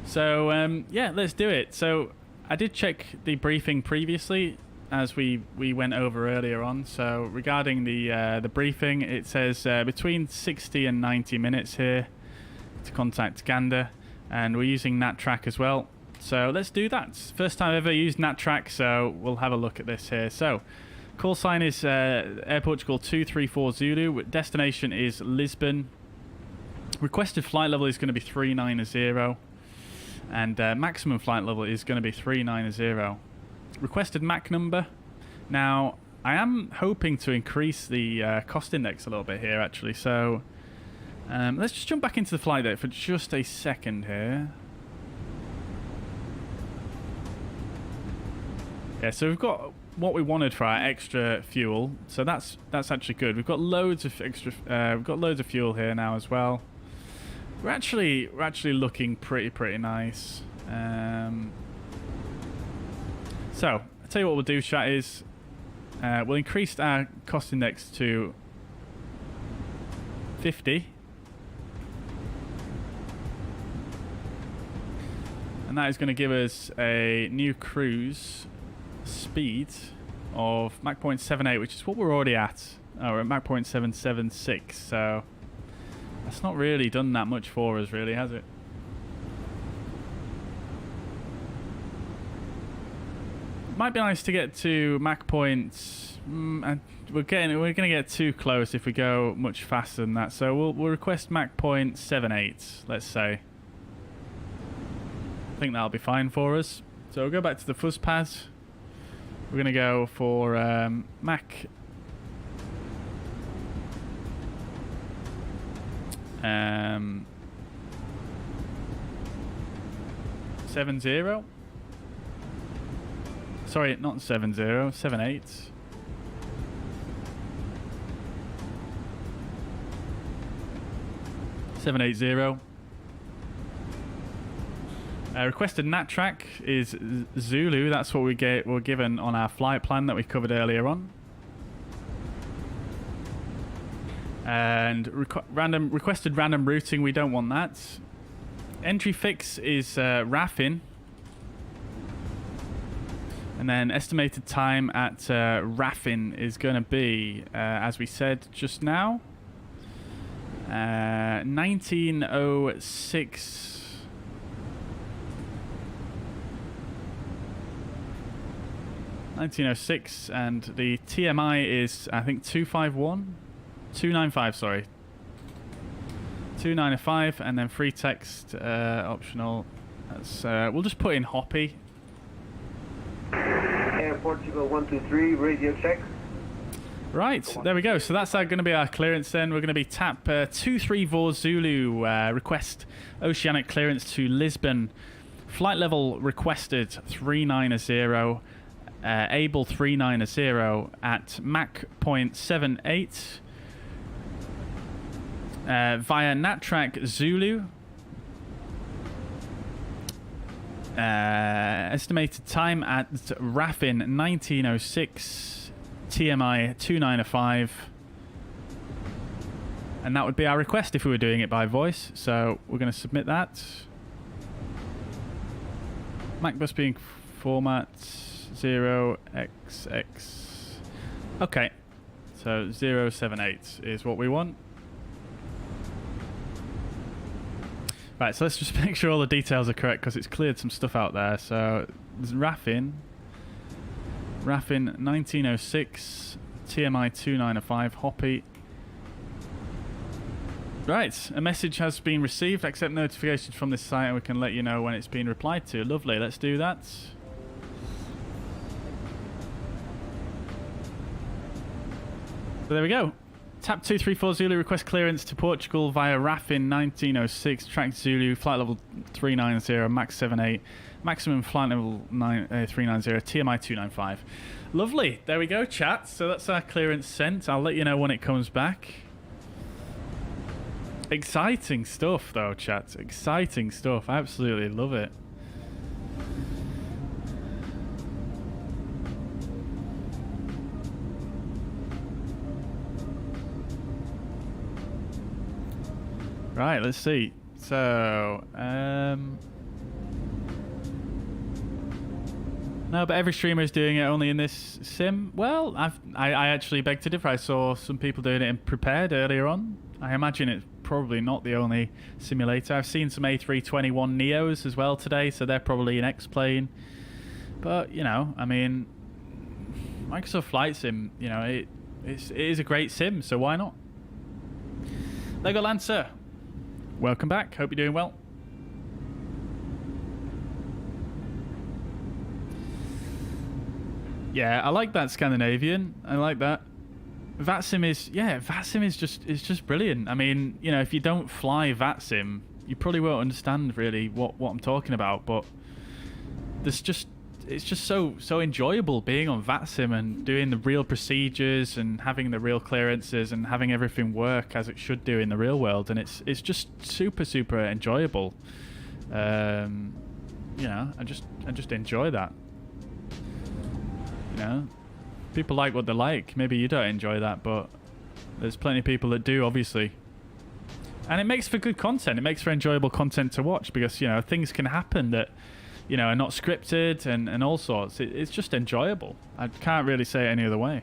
So, yeah, let's do it. So, I did check the briefing previously, as we went over earlier on. So, regarding the briefing, it says between 60 and 90 minutes here to contact Gander. And we're using NatTrack as well. So, let's do that. First time I've ever used NatTrack, so we'll have a look at this here. So, call sign is Air Portugal 234 Zulu. Destination is Lisbon. Requested flight level is going to be 390. And maximum flight level is going to be 390. Requested Mach number. Now, I am hoping to increase the cost index a little bit here, actually. So, let's just jump back into the flight deck for just a second here. Yeah, so we've got what we wanted for our extra fuel. So that's actually good. We've got loads of extra. We've got loads of fuel here now as well. We're actually looking pretty nice. So I'll tell you what we'll do, chat, is we'll increase our cost index to 50. And that is going to give us a new cruise speed of Mach 0.78, which is what we're already at. Oh, we're at Mach 0.776, so that's not really done that much for us, really, has it? Might be nice to get to Mach points. And we're going to get too close if we go much faster than that. So we'll request Mach 0.78, let's say. I think that'll be fine for us. So we'll go back to the fuzz pad. We're going to go for Mach 70. Sorry, not 70, 78. 780. Requested NatTrack is Zulu. That's what we're given on our flight plan that we covered earlier on. And requested random routing. We don't want that. Entry fix is RAFIN. And then estimated time at RAFIN is going to be, as we said just now, 1906. 1906, and the TMI is, I think, 295, sorry. 295, and then free text, optional. That's, we'll just put in Hoppy. Air Portugal 123, radio check. Right, there we go. So that's going to be our clearance then. We're going to be TAP 234 Zulu, request oceanic clearance to Lisbon. Flight level requested 390. Able 390 at Mach 0.78 via NatTrack Zulu. Estimated time at RAFIN 1906, TMI 295, and that would be our request if we were doing it by voice. So we're going to submit that. MacBus being format 0XX. Okay, so 078 is what we want. Right, so let's just make sure all the details are correct because it's cleared some stuff out there. So RAFIN Raffin 1906, TMI 2905, Hoppy. Right, a message has been received. Accept notifications from this site and we can let you know when it's been replied to. Lovely, let's do that. So there we go. Tap 234 Zulu, request clearance to Portugal via Raffin 1906, track Zulu, flight level 390, max 78, maximum flight level 390, TMI 295. Lovely, there we go, chat. So that's our clearance sent. I'll let you know when it comes back. Exciting stuff though, chat. Exciting stuff. I absolutely love it. Right, let's see. So, no, but every streamer is doing it only in this sim. Well, I actually beg to differ. I saw some people doing it in Prepared earlier on. I imagine it's probably not the only simulator. I've seen some A321 Neos as well today, so they're probably an X-plane. But, you know, I mean, Microsoft Flight Sim, you know, it is a great sim, so why not? Lego Lancer, welcome back. Hope you're doing well. Yeah, I like that Scandinavian. I like that. Vatsim is just brilliant. I mean, you know, if you don't fly Vatsim, you probably won't understand really what I'm talking about. But it's just so enjoyable being on Vatsim and doing the real procedures and having the real clearances and having everything work as it should do in the real world. And it's just super enjoyable. You know, I just enjoy that. You know, people like what they like. Maybe you don't enjoy that, but there's plenty of people that do, obviously. And it makes for good content. It makes for enjoyable content to watch because, you know, things can happen that, you know, are not scripted and all sorts. It's just enjoyable. I can't really say it any other way.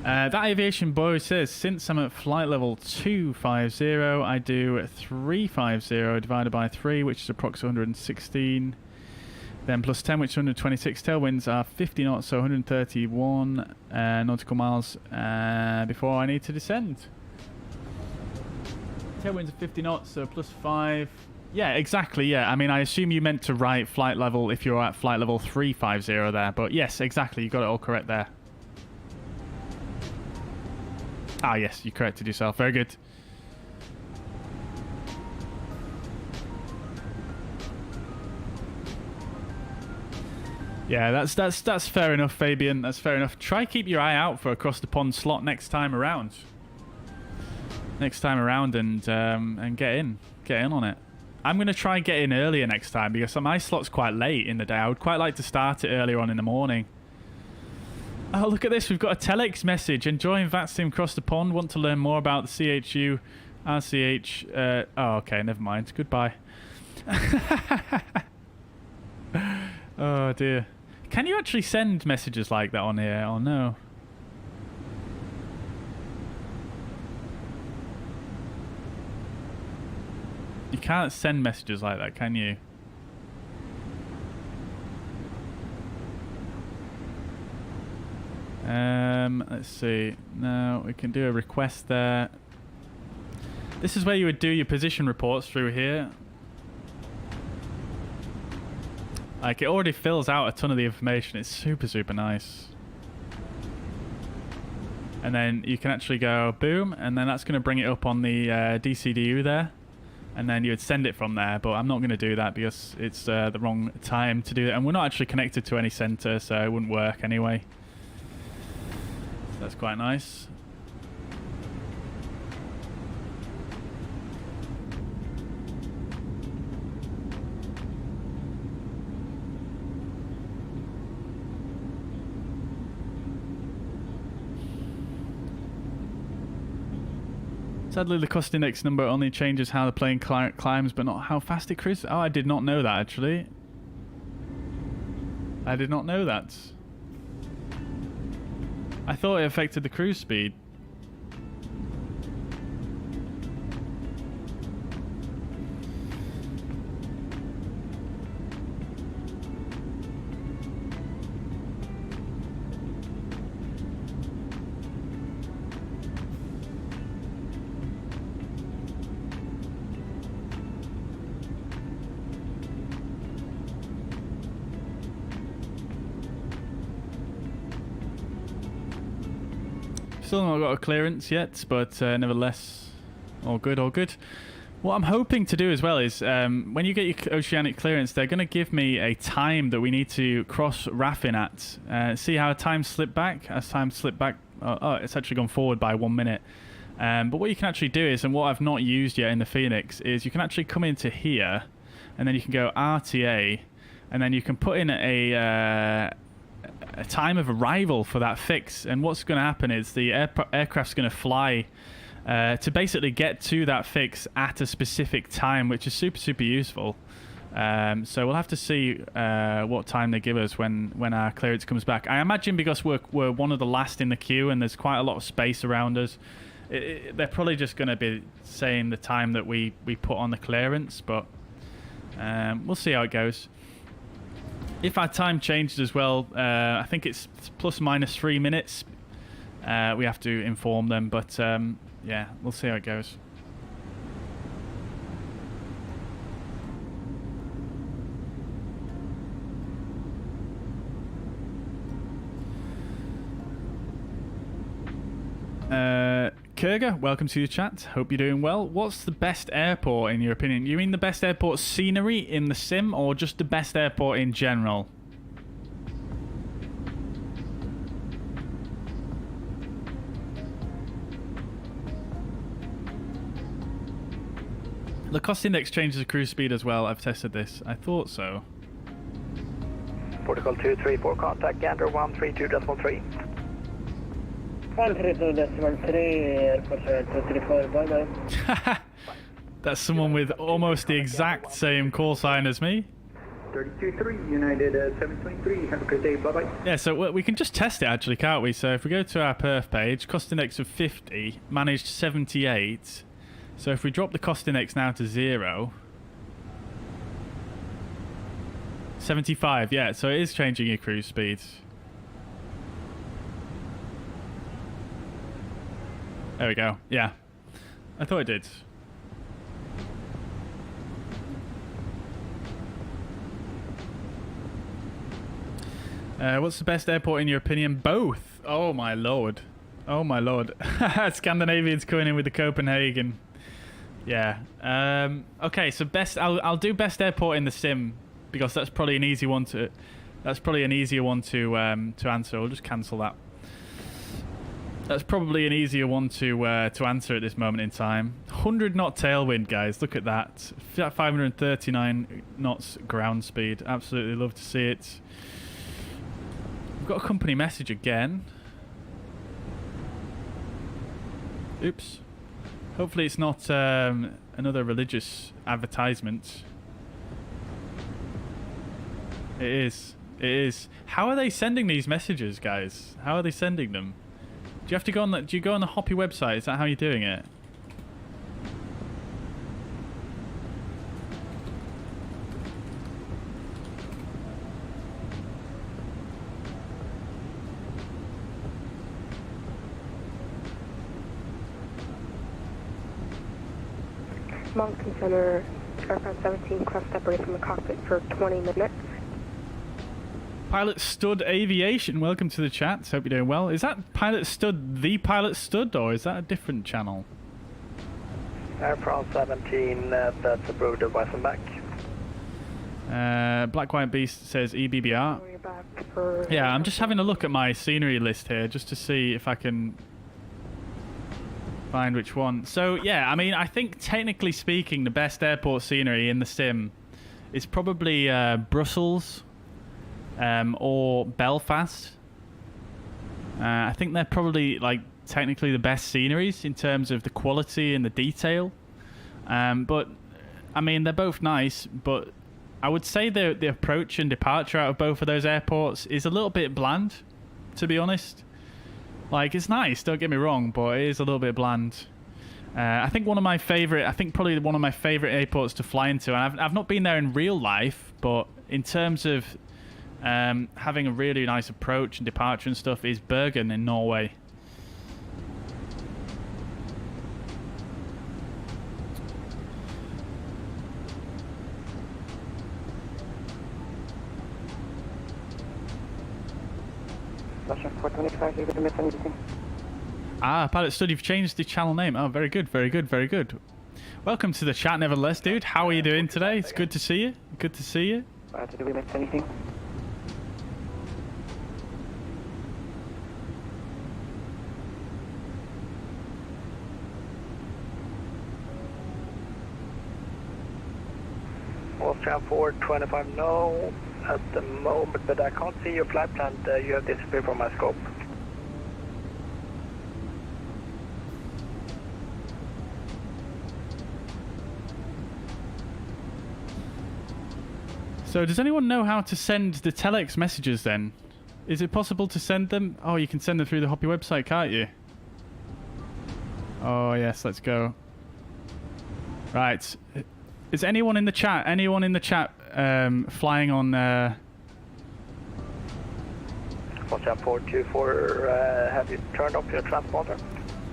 That aviation boy says, since I'm at flight level 250, I do 350 divided by 3, which is approximately 116. Then plus 10, which is 126. Tailwinds are 50 knots, so 131 nautical miles before I need to descend. Tailwinds are 50 knots, so plus 5. Yeah, exactly, yeah. I mean, I assume you meant to write flight level if you're at flight level 350 there, but yes, exactly, you got it all correct there. Ah, yes, you corrected yourself. Very good. Yeah, that's fair enough, Fabian. That's fair enough. Try keep your eye out for across the pond slot next time around. And get in on it. I'm gonna try and get in earlier next time because my slot's quite late in the day. I would quite like to start it earlier on in the morning. Oh, look at this. We've got a telex message. Enjoying Vatsim across the pond. Want to learn more about the CHU, RCH. Oh, okay. Never mind. Goodbye. Oh, dear. Can you actually send messages like that on here? Oh, no. You can't send messages like that, can you? Let's see. No, we can do a request there. This is where you would do your position reports through here. Like, it already fills out a ton of the information. It's super nice. And then you can actually go boom, and then that's going to bring it up on the DCDU there. And then you would send it from there, but I'm not going to do that because it's the wrong time to do it. And we're not actually connected to any center, so it wouldn't work anyway. So that's quite nice. Sadly, the cost index number only changes how the plane climbs, but not how fast it cruises. Oh, I did not know that, actually. I did not know that. I thought it affected the cruise speed. Still not got a clearance yet, but nevertheless, all good, all good. What I'm hoping to do as well is, when you get your oceanic clearance, they're going to give me a time that we need to cross Raffin at. See how time slipped back? As time slipped back, oh, it's actually gone forward by 1 minute. But what you can actually do is, and what I've not used yet in the Fenix, is you can actually come into here, and then you can go RTA, and then you can put in a time of arrival for that fix. And what's going to happen is the aircraft's going to fly to basically get to that fix at a specific time, which is super useful. So we'll have to see what time they give us when our clearance comes back. I imagine because we're one of the last in the queue and there's quite a lot of space around us, they're probably just going to be saying the time that we put on the clearance, but we'll see how it goes. If our time changes as well, I think it's ±3 minutes. We have to inform them, but yeah, we'll see how it goes. Kurga, welcome to the chat. Hope you're doing well. What's the best airport in your opinion? You mean the best airport scenery in the sim, or just the best airport in general? The cost index changes the cruise speed as well. I've tested this. I thought so. Protocol 234, contact Gander 132.3. 132.3, Airport 234, bye-bye. That's someone with almost the exact same call sign as me. 32.3, United 723, have a good day, bye-bye. Yeah, so we can just test it actually, can't we? So if we go to our perf page, cost index of 50, managed 78. So if we drop the cost index now to 0, 75, yeah, so it is changing your cruise speeds. There we go, yeah. I thought it did. What's the best airport in your opinion? Both. Oh my lord. Oh my lord. Scandinavians coming in with the Copenhagen. Yeah. Okay, so I'll do best airport in the sim because that's probably an easy one to answer. I'll just cancel that. That's probably an easier one to answer at this moment in time. 100 knot tailwind, guys. Look at that. 539 knots ground speed. Absolutely love to see it. We've got a company message again. Oops. Hopefully it's not another religious advertisement. It is. It is. How are they sending these messages, guys? How are they sending them? Do you have to go on the? Do you go on the Hoppy website? Is that how you're doing it? Mountain Center, aircraft 17, cross separate from the cockpit for 20 minutes. Pilot Stud Aviation, welcome to the chat. Hope you're doing well. Is that Pilot Stud the Pilot Stud, or is that a different channel? Air France 17, that's approved of Vatsim back. Black White Beast says EBBR. Yeah, I'm just having a look at my scenery list here just to see if I can find which one. So yeah, I mean, I think technically speaking, the best airport scenery in the sim is probably Brussels. Or Belfast. I think they're probably like technically the best sceneries in terms of the quality and the detail. But I mean, they're both nice, but I would say the approach and departure out of both of those airports is a little bit bland, to be honest. Like, it's nice, don't get me wrong, but it is a little bit bland. I think probably one of my favorite airports to fly into, and I've not been there in real life, but in terms of having a really nice approach and departure and stuff, is Bergen in Norway. Ah, Pilot Stud, you've changed the channel name. Oh, very good, very good, very good. Welcome to the chat, nevertheless, dude. How are you doing today? It's good to see you. Good to see you. Did we miss anything? Austrian 425, no at the moment, but I can't see your flight plan. You have disappeared from my scope. So does anyone know how to send the telex messages then? Is it possible to send them? Oh, you can send them through the Hoppy website, can't you? Oh, yes, let's go. Right. Is anyone in the chat? Anyone in the chat flying on... Austrian 424, have you turned off your transponder?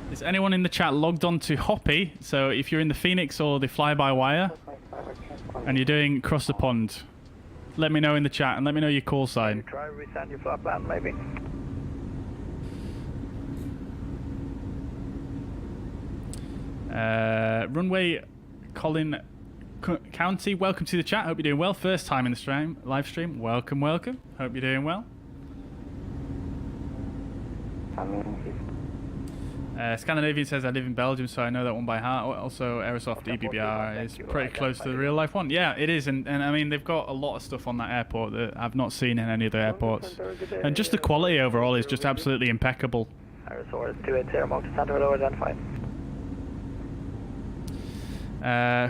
Is anyone in the chat logged on to Hoppy? So if you're in the Fenix or the fly-by-wire and you're doing cross the pond, let me know in the chat and let me know your call sign. Try to resend your flight plan, maybe. Runway Colin County, welcome to the chat. Hope you're doing well. First time in the live stream. Welcome, welcome. Hope you're doing well. Scandinavian says I live in Belgium, so I know that one by heart. Also, Aerosoft EBBR is pretty close to the real life one. Yeah, it is, and I mean they've got a lot of stuff on that airport that I've not seen in any other airports, and just the quality overall is just absolutely impeccable. Aerosoft 280, Mountain Center, low identified.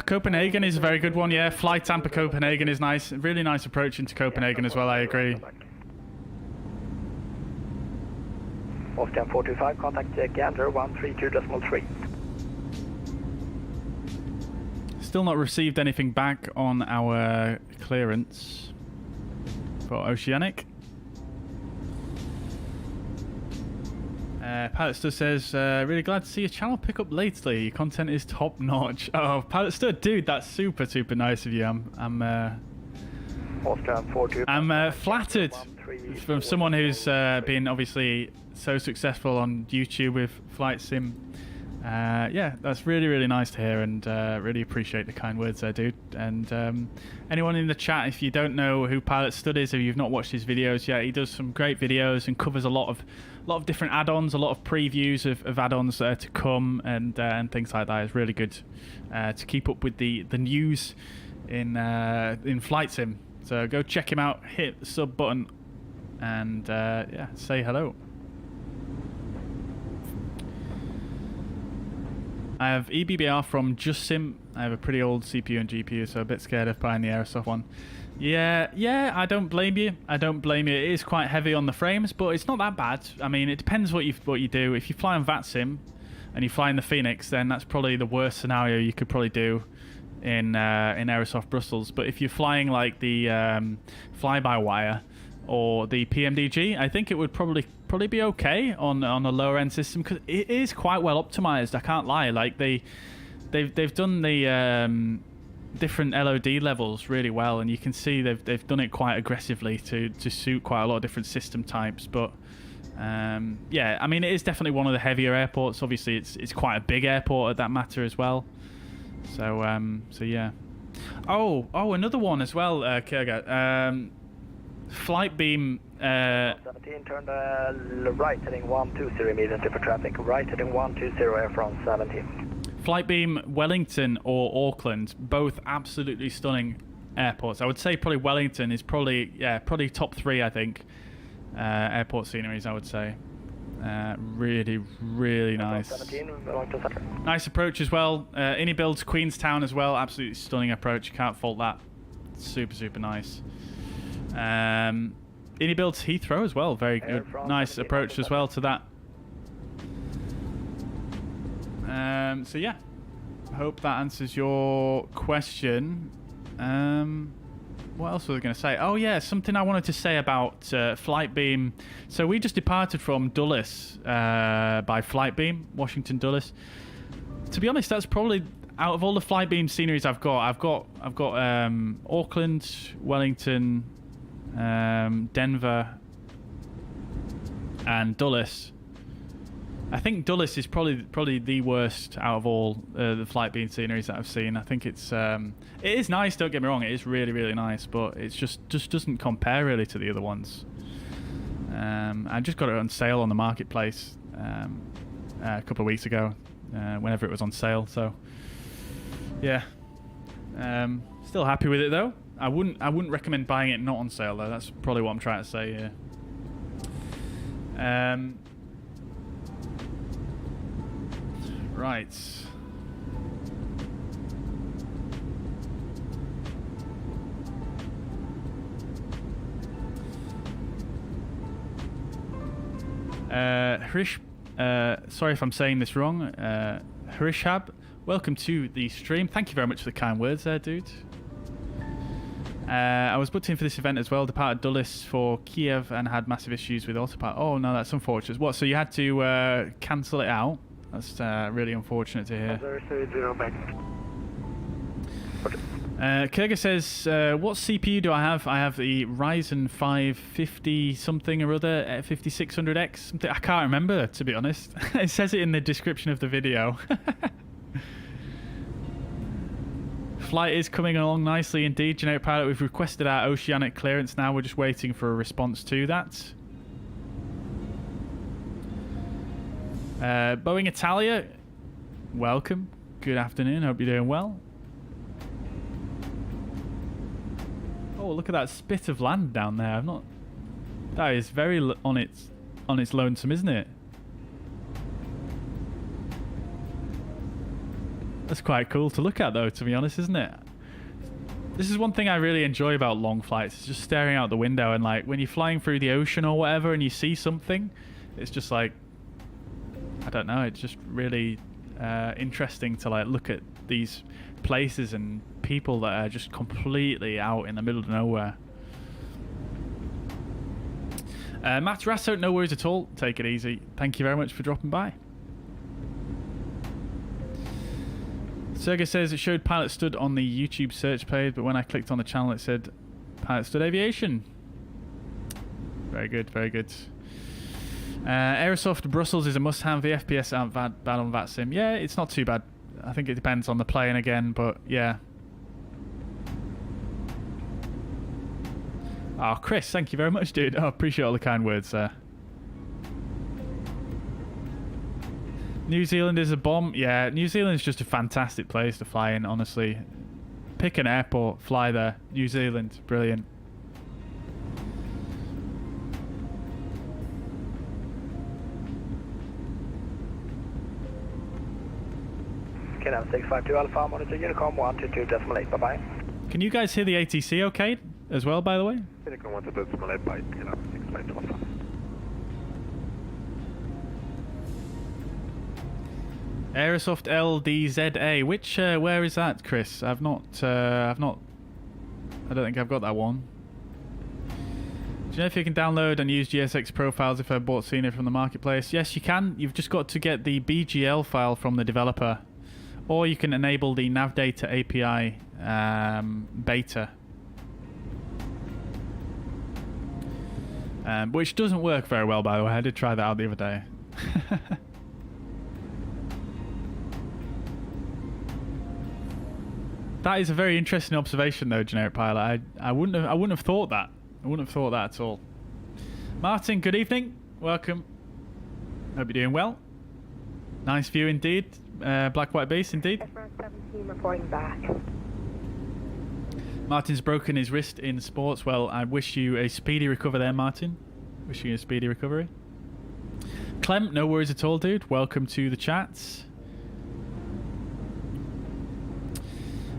Copenhagen is a very good one. Yeah, Fly Tampa Copenhagen is nice. Really nice approach into Copenhagen as well. I agree. Austrian 425, contact Gander 132.3. Still not received anything back on our clearance for Oceanic. Pilot Stud says, really glad to see your channel pick up lately. Your content is top notch. Oh, Pilot Stud, dude, that's super, super nice of you. I'm flattered from someone who's been obviously so successful on YouTube with Flight Sim. Yeah, that's really, really nice to hear, and really appreciate the kind words there, dude. And anyone in the chat, if you don't know who Pilot Stud is, or you've not watched his videos yet, he does some great videos and covers a lot of different add-ons, a lot of previews of add-ons to come, and things like that. It's really good to keep up with the news in Flight Sim. So go check him out, hit the sub button, and yeah, say hello. I have EBBR from Just Sim. I have a pretty old CPU and GPU, so a bit scared of buying the Aerosoft one. Yeah, I don't blame you. I don't blame you. It is quite heavy on the frames, but it's not that bad. I mean, it depends what you do. If you fly on Vatsim and you fly in the Fenix, then that's probably the worst scenario you could probably do in Aerosoft Brussels. But if you're flying like the fly-by-wire or the PMDG, I think it would probably be okay on a lower end system, because it is quite well optimized. I can't lie. Like they've done the different LOD levels really well, and you can see they've done it quite aggressively to suit quite a lot of different system types. But yeah, I mean, it is definitely one of the heavier airports. Obviously, it's quite a big airport at that matter as well. So yeah. Oh, another one as well, Kirga. Flightbeam. 17, turn right heading 120 immediately for traffic. Right heading 120, Air France 17. Flightbeam, Wellington or Auckland, both absolutely stunning airports. I would say probably Wellington is probably top 3, I think. Airport sceneries, I would say. Really, really nice. 17, nice approach as well. Innie builds Queenstown as well. Absolutely stunning approach. Can't fault that. Super, super nice. Innie builds Heathrow as well. Very good. Nice approach as well to that. So yeah, hope that answers your question. What else was I going to say? Oh yeah, something I wanted to say about Flightbeam. So we just departed from Dulles by Flightbeam, Washington Dulles. To be honest, that's probably, out of all the Flightbeam sceneries I've got Auckland, Wellington, Denver, and Dulles. I think Dulles is probably the worst out of all the Flightbeam sceneries that I've seen. I think it is nice. Don't get me wrong, it is really nice, but it's just doesn't compare really to the other ones. I just got it on sale on the marketplace a couple of weeks ago, whenever it was on sale. So yeah, still happy with it though. I wouldn't recommend buying it not on sale though. That's probably what I'm trying to say here. Right. Hrish, sorry if I'm saying this wrong. Hrishab, welcome to the stream. Thank you very much for the kind words there, dude. I was booked in for this event as well. Departed Dulles for Kiev and had massive issues with autopilot. Oh no, that's unfortunate. What? So you had to cancel it out? That's really unfortunate to hear. Kurga says, what CPU do I have? I have the Ryzen 5 50 something or other, 5600X. Something. I can't remember, to be honest. It says it in the description of the video. Flight is coming along nicely indeed. Generic pilot, we've requested our oceanic clearance now. We're just waiting for a response to that. Boeing Italia, welcome. Good afternoon. Hope you're doing well. Oh, look at that spit of land down there. That is very on its lonesome, isn't it? That's quite cool to look at, though, to be honest, isn't it? This is one thing I really enjoy about long flights. It's just staring out the window and, like, when you're flying through the ocean or whatever and you see something, it's just like, I don't know, it's just really interesting to, like, look at these places and people that are just completely out in the middle of nowhere. Matt Rasso, no worries at all. Take it easy. Thank you very much for dropping by. Sergey says it showed Pilot Stud on the YouTube search page, but when I clicked on the channel it said Pilot Stud Aviation. Very good, very good. Aerosoft Brussels is a must-have. The FPS aren't bad on Vatsim. Yeah, it's not too bad. I think it depends on the plane again, but yeah. Oh, Chris, thank you very much, dude. I appreciate all the kind words there. New Zealand is a bomb. Yeah, New Zealand is just a fantastic place to fly in, honestly. Pick an airport, fly there. New Zealand, brilliant. KLM 652 Alpha, monitor Unicom 122.8, bye-bye. Can you guys hear the ATC okay as well, by the way? Unicom 122.8 by KLM 652 Alpha. Aerosoft LDZA. Which, where is that, Chris? I don't think I've got that one. Do you know if you can download and use GSX profiles if I bought Scenery from the marketplace? Yes, you can. You've just got to get the BGL file from the developer. Or you can enable the Navdata API beta. Which doesn't work very well, by the way. I did try that out the other day. That is a very interesting observation, though, Generic Pilot. I wouldn't have thought that. I wouldn't have thought that at all. Martin, good evening. Welcome. Hope you're doing well. Nice view indeed. Black white base indeed. FSLTL reporting back. Martin's broken his wrist in sports. Well, I wish you a speedy recovery there, Martin. Wish you a speedy recovery. Clem, no worries at all, dude. Welcome to the chats.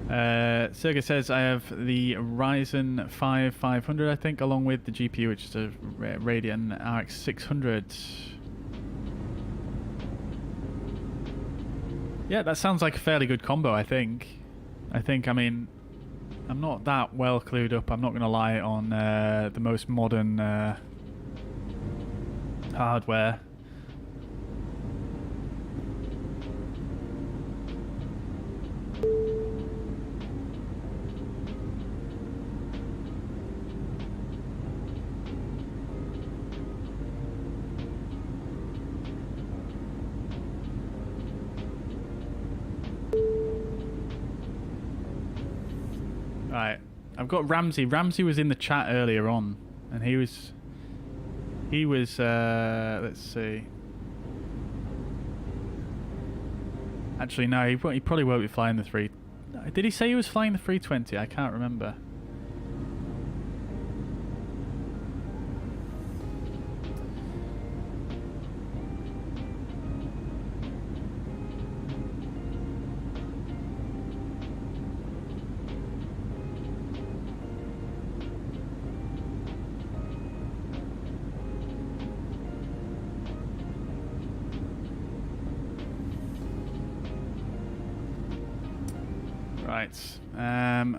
Sergey says I have the Ryzen 5 500, I think, along with the GPU, which is a Radeon RX 600. Yeah, that sounds like a fairly good combo, I think. I mean, I'm not that well clued up, I'm not going to lie, on the most modern hardware. I've got Ramsey. Ramsey was in the chat earlier on, and he was. Let's see. Actually, no, he probably won't be flying the 3. Did he say he was flying the 320? I can't remember.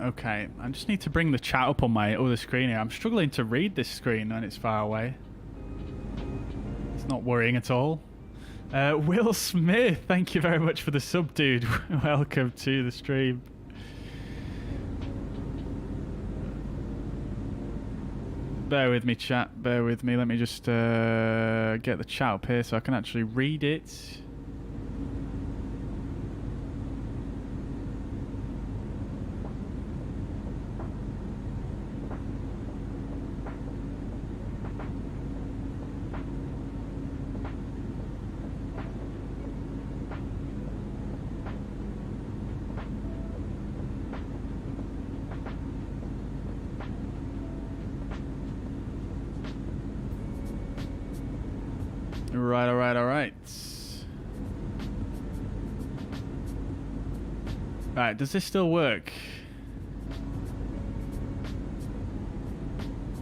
Okay, I just need to bring the chat up on my other screen here. I'm struggling to read this screen when it's far away. It's not worrying at all. Will Smith, thank you very much for the sub, dude. Welcome to the stream. Bear with me, chat. Bear with me. Let me just get the chat up here so I can actually read it. Alright. Right, does this still work?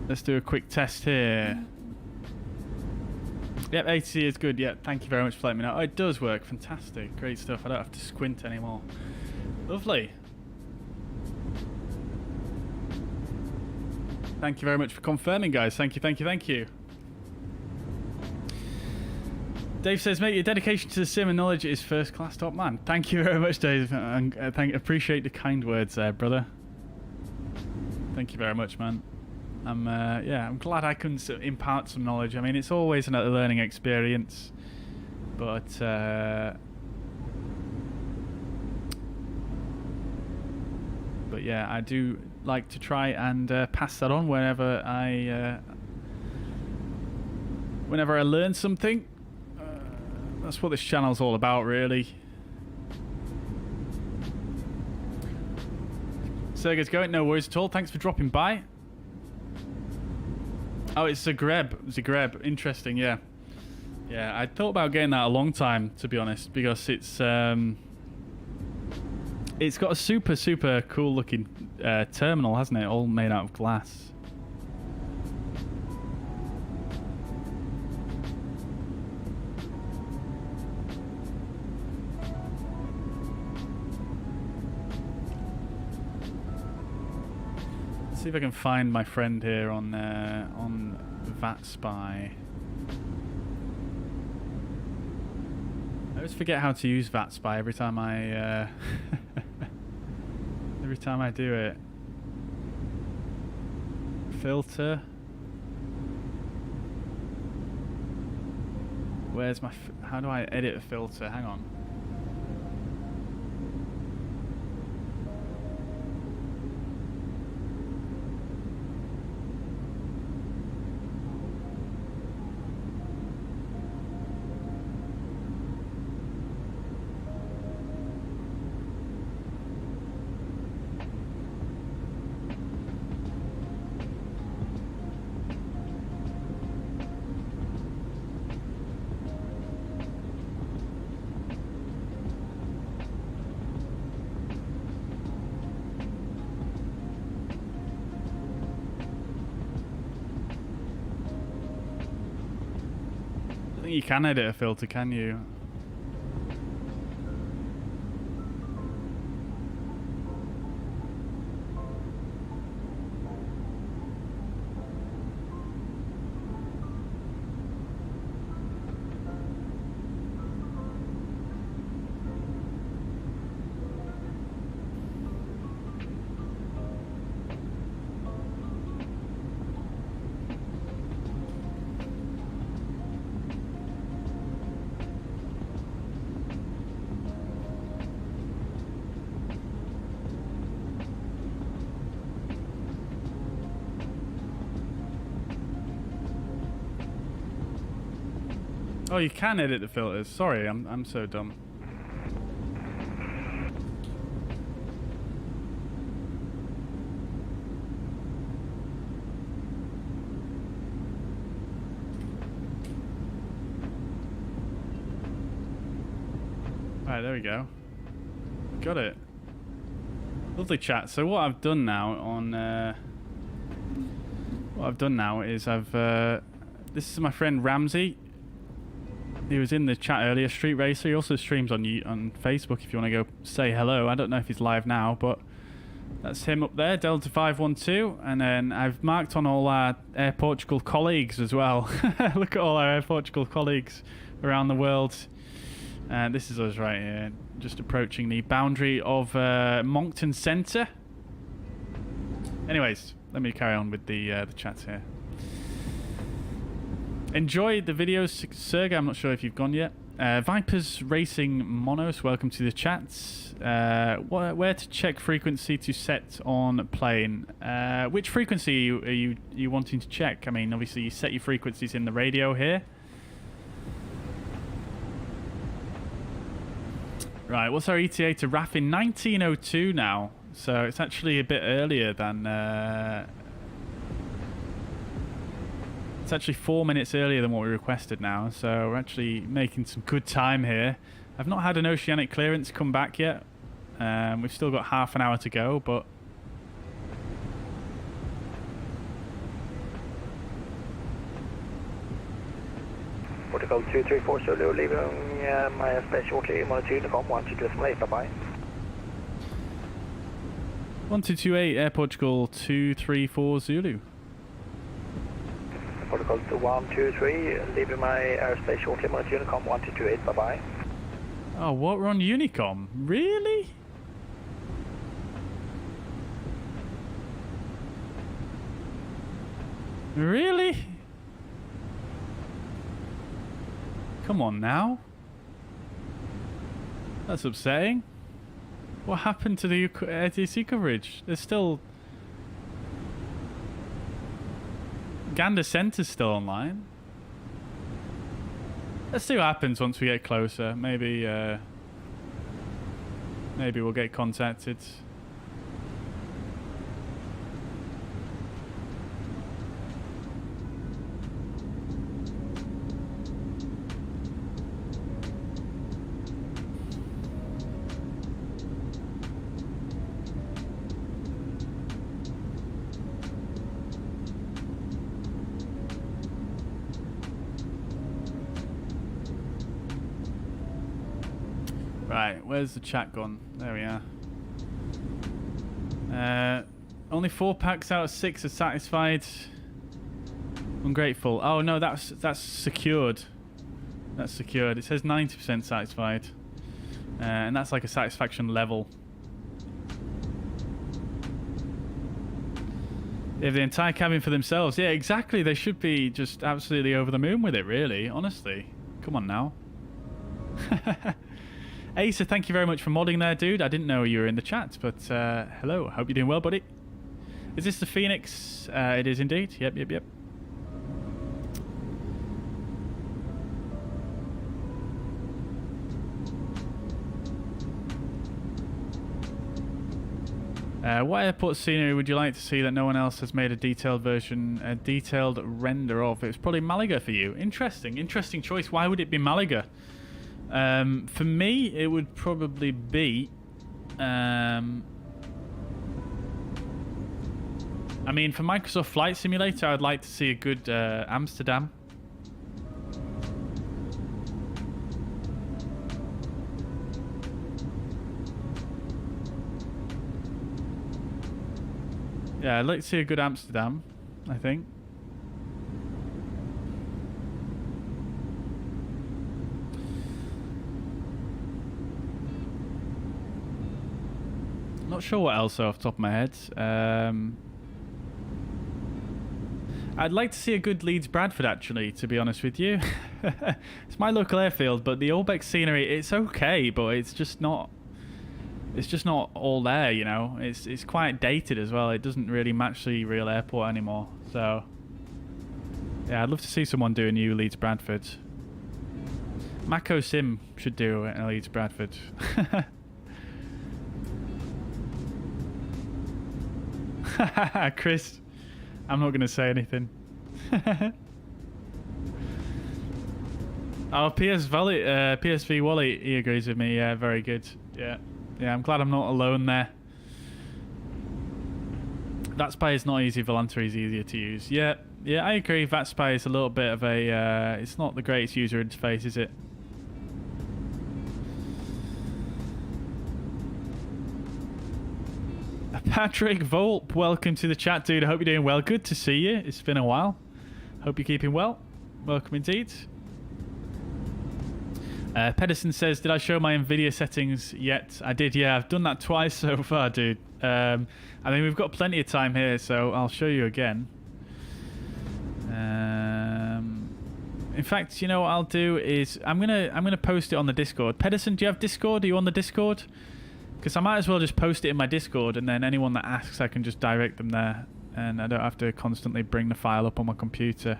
Let's do a quick test here. Yep, ATC is good. Yep, thank you very much for letting me know. Oh, it does work. Fantastic. Great stuff. I don't have to squint anymore. Lovely. Thank you very much for confirming, guys. Thank you. Dave says, mate, your dedication to the sim and knowledge is first class, top man. Thank you very much, Dave. Appreciate the kind words there, brother. Thank you very much, man. I'm glad I can impart some knowledge. I mean, it's always a learning experience, but yeah, I do like to try and pass that on whenever I learn something. That's what this channel's all about, really. Sergey's going, no worries at all. Thanks for dropping by. Oh, it's Zagreb. Interesting, yeah. Yeah, I thought about getting that a long time, to be honest, because it's got a super cool looking terminal, hasn't it? All made out of glass. See if I can find my friend here on VatSpy. I always forget how to use VatSpy every time I do it. Filter. Where's my? How do I edit a filter? Hang on. You can edit a filter, can you? Oh, you can edit the filters. Sorry, I'm so dumb. Right, there we go. Got it. Lovely chat. So what I've done now is I've this is my friend Ramsey. He was in the chat earlier, Street Racer. He also streams on Facebook if you want to go say hello. I don't know if he's live now, but that's him up there, Delta 512. And then I've marked on all our Air Portugal colleagues as well. Look at all our Air Portugal colleagues around the world. And this is us right here, just approaching the boundary of Moncton Centre. Anyways, let me carry on with the chat here. Enjoy the videos, Sergey. I'm not sure if you've gone yet. Vipers Racing Monos, welcome to the chat. Where to check frequency to set on plane? Which frequency are you wanting to check? I mean, obviously you set your frequencies in the radio here. Right, what's our ETA to RAF in 1902 now? So it's actually a bit earlier than... it's actually 4 minutes earlier than what we requested now. So we're actually making some good time here. I've not had an oceanic clearance come back yet. We've still got half an hour to go, but... Protocol 234 Zulu, leaving my airspace shortly, monitor Unicom 1228, bye-bye. 1228 Air Portugal 234 Zulu. Protocol 2123, leaving my airspace shortly, monitor Unicom 1228, bye-bye. Oh, what? We're on Unicom? Really? Really? Come on now. That's upsetting. What happened to the ATC coverage? There's still... Gander Centre's still online. Let's see what happens once we get closer. Maybe we'll get contacted. Right, where's the chat gone? There we are. Only 4 packs out of 6 are satisfied. Ungrateful. Oh no, that's secured. That's secured. It says 90% satisfied, and that's like a satisfaction level. They have the entire cabin for themselves. Yeah, exactly. They should be just absolutely over the moon with it, really. Honestly, come on now. Asa, thank you very much for modding there, dude. I didn't know you were in the chat, but hello. Hope you're doing well, buddy. Is this the Fenix? It is indeed. Yep. What airport scenery would you like to see that no one else has made a detailed version, a detailed render of? It's probably Malaga for you. Interesting choice. Why would it be Malaga? For me, it would probably be... I mean, for Microsoft Flight Simulator, I'd like to see a good Amsterdam. Yeah, I'd like to see a good Amsterdam, I think. Not sure what else off the top of my head. I'd like to see a good Leeds Bradford, actually, to be honest with you. It's my local airfield, but the Orbeck scenery, it's okay, but it's just not all there, you know. It's quite dated as well. It doesn't really match the real airport anymore. So yeah, I'd love to see someone do a new Leeds Bradford. Mako Sim should do an LE to Bradford. Chris, I'm not going to say anything. Oh, PSV Wally, he agrees with me. Yeah, very good. Yeah, I'm glad I'm not alone there. VatSpy is not easy. Volanta is easier to use. Yeah, I agree. VatSpy is a little bit of a... it's not the greatest user interface, is it? Patrick Volp, welcome to the chat, dude. I hope you're doing well. Good to see you. It's been a while. Hope you're keeping well. Welcome indeed. Pedersen says, did I show my NVIDIA settings yet? I did, yeah. I've done that twice so far, dude. I mean, we've got plenty of time here, so I'll show you again. In fact, you know what I'll do is I'm gonna post it on the Discord. Pedersen, do you have Discord? Are you on the Discord? Because I might as well just post it in my Discord, and then anyone that asks, I can just direct them there, and I don't have to constantly bring the file up on my computer.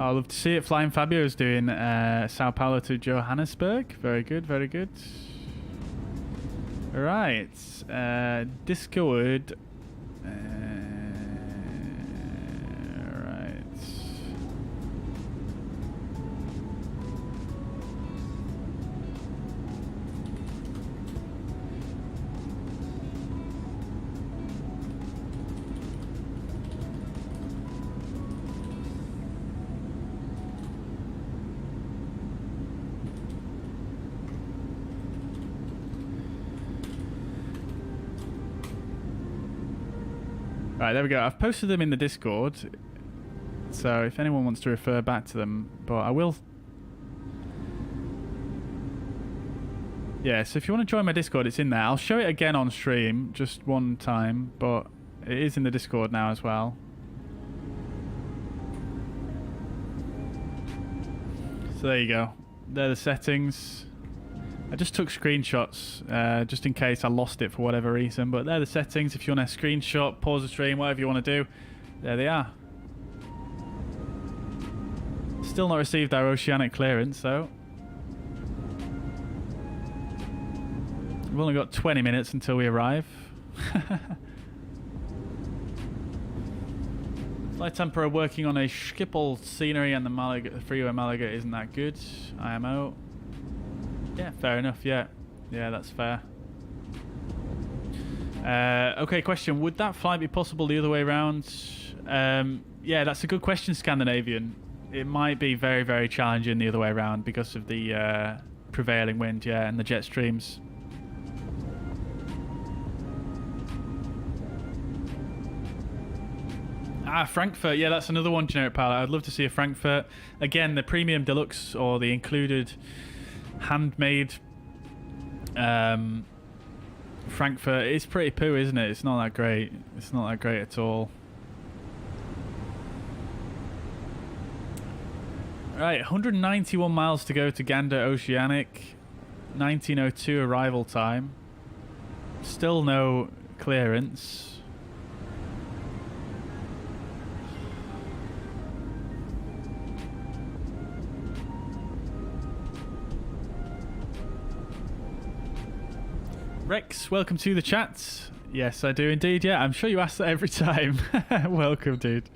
I'd love to see it. Flying Fabio's doing Sao Paulo to Johannesburg. Very good, very good. Right, Discord. Right, there we go. I've posted them in the Discord, so if anyone wants to refer back to them, but I will... Yeah, so if you want to join my Discord, it's in there. I'll show it again on stream, just one time, but it is in the Discord now as well. So there you go. They're the settings. I just took screenshots just in case I lost it for whatever reason, but they're the settings. If you want to screenshot, pause the stream, whatever you want to do, there they are. Still not received our oceanic clearance, though. We've only got 20 minutes until we arrive. Flight Emperor working on a Schiphol scenery, and the Malaga, freeway Malaga isn't that good. IMO. Yeah, fair enough, yeah. Yeah, that's fair. Okay, question. Would that flight be possible the other way around? Yeah, that's a good question, Scandinavian. It might be very, very challenging the other way around because of the prevailing wind, yeah, and the jet streams. Ah, Frankfurt. Yeah, that's another one, Generic Pilot. I'd love to see a Frankfurt. Again, the Premium Deluxe or the included... handmade Frankfurt is pretty poo, isn't it? It's not that great. It's not that great at all. Right, 191 miles to go to Gander Oceanic. 1902 arrival time. Still no clearance. Rex, welcome to the chat. Yes, I do indeed. Yeah, I'm sure you ask that every time. Welcome, dude.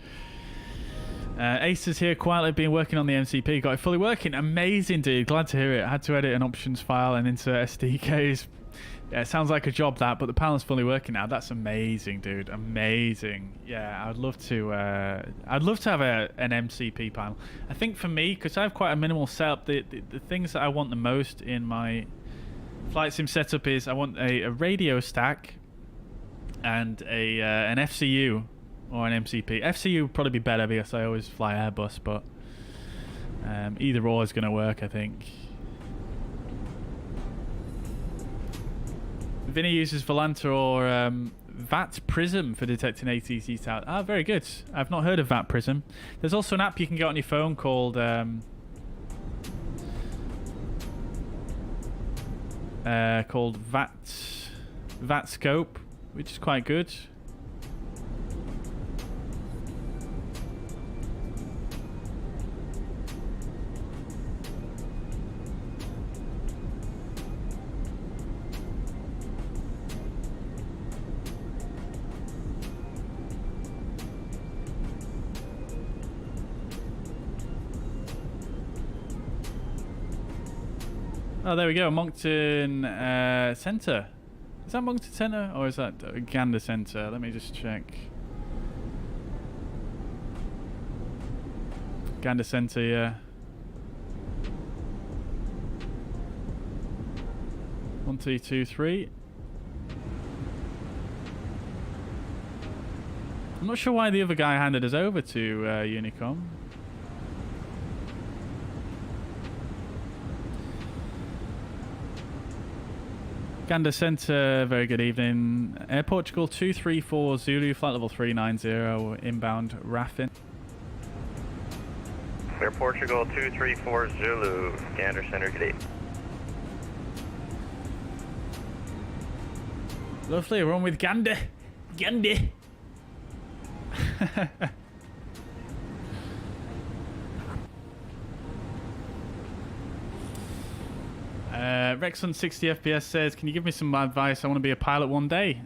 Ace is here quietly, been working on the MCP. Got it fully working. Amazing, dude. Glad to hear it. Had to edit an options file and into SDKs. Yeah, it sounds like a job, that, but the panel's fully working now. That's amazing, dude. Amazing. Yeah, I'd love to have an MCP panel. I think for me, because I have quite a minimal setup, the things that I want the most in my flight sim setup is I want a radio stack and an FCU or an MCP. FCU would probably be better because I always fly Airbus, but Either or is going to work, I think. Vinny uses Volanta or VAT Prism for detecting ATC sound. Ah, very good. I've not heard of VAT Prism. There's also an app you can get on your phone called VAT Scope, which is quite good. Oh, there we go. Moncton Centre. Is that Moncton Centre or is that Gander Centre? Let me just check. Gander Centre, yeah. 1, 2, 2, 3. I'm not sure why the other guy handed us over to Unicom. Gander Centre, very good evening. Air Portugal 234 Zulu, flight level 390, inbound Raffin. Air Portugal 234 Zulu, Gander Centre, good evening. Lovely, we're on with Gander. Gander. Rex on 60 FPS says, can you give me some advice? I want to be a pilot one day.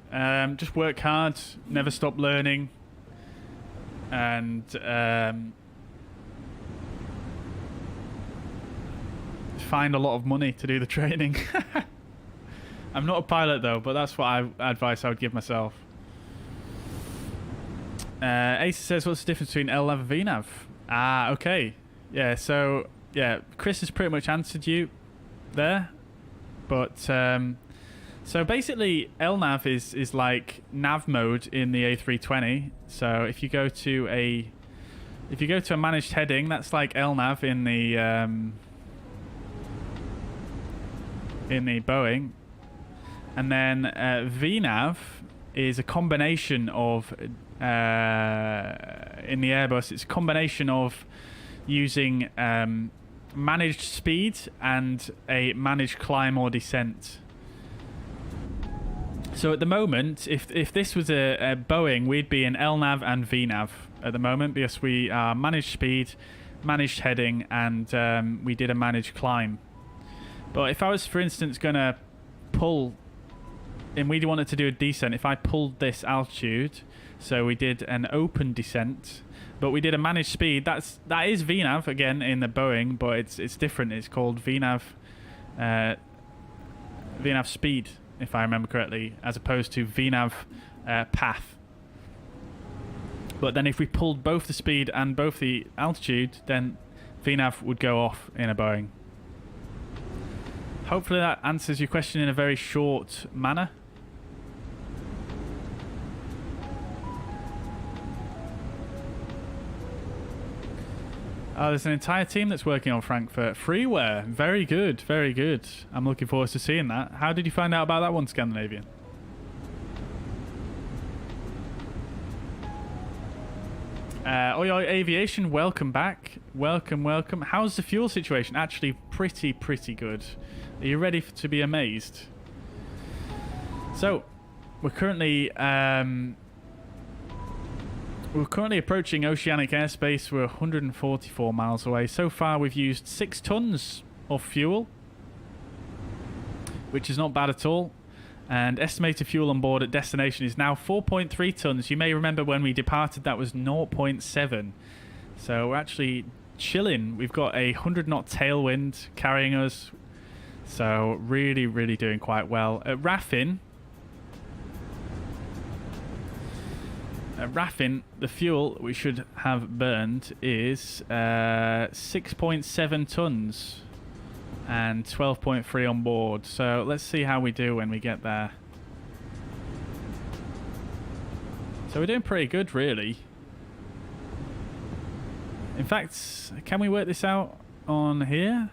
Just work hard, never stop learning, and find a lot of money to do the training. I'm not a pilot though, but that's what advice I would give myself. Ace says, what's the difference between LNAV and VNAV? Ah, okay. Yeah, so, yeah, Chris has pretty much answered you there. But, so basically, LNAV is like nav mode in the A320. So if you go to a managed heading, that's like LNAV in the Boeing. And then VNAV is a combination of in the Airbus, it's a combination of using managed speed and a managed climb or descent. So at the moment, if this was a Boeing, we'd be in LNAV and VNAV at the moment, because we are managed speed, managed heading, and we did a managed climb. But if I was, for instance, going to pull, and we wanted to do a descent, if I pulled this altitude, so we did an open descent, but we did a managed speed, that is VNAV again in the Boeing, but it's different. It's called VNAV VNAV speed, if I remember correctly, as opposed to VNAV path. But then if we pulled both the speed and both the altitude, then VNAV would go off in a Boeing. Hopefully that answers your question in a very short manner. Oh, there's an entire team that's working on Frankfurt. Freeware. Very good, very good. I'm looking forward to seeing that. How did you find out about that one, Scandinavian? Oyo Aviation, welcome back. Welcome, welcome. How's the fuel situation? Actually, pretty good. Are you ready to be amazed? So, we're currently approaching oceanic airspace. We're 144 miles away. So far, we've used 6 tons of fuel, which is not bad at all. And estimated fuel on board at destination is now 4.3 tons. You may remember when we departed, that was 0.7. So we're actually chilling. We've got a 100-knot tailwind carrying us. So really doing quite well. At Raffin, the fuel we should have burned is 6.7 tons and 12.3 on board. So let's see how we do when we get there. So we're doing pretty good, really. In fact, can we work this out? on here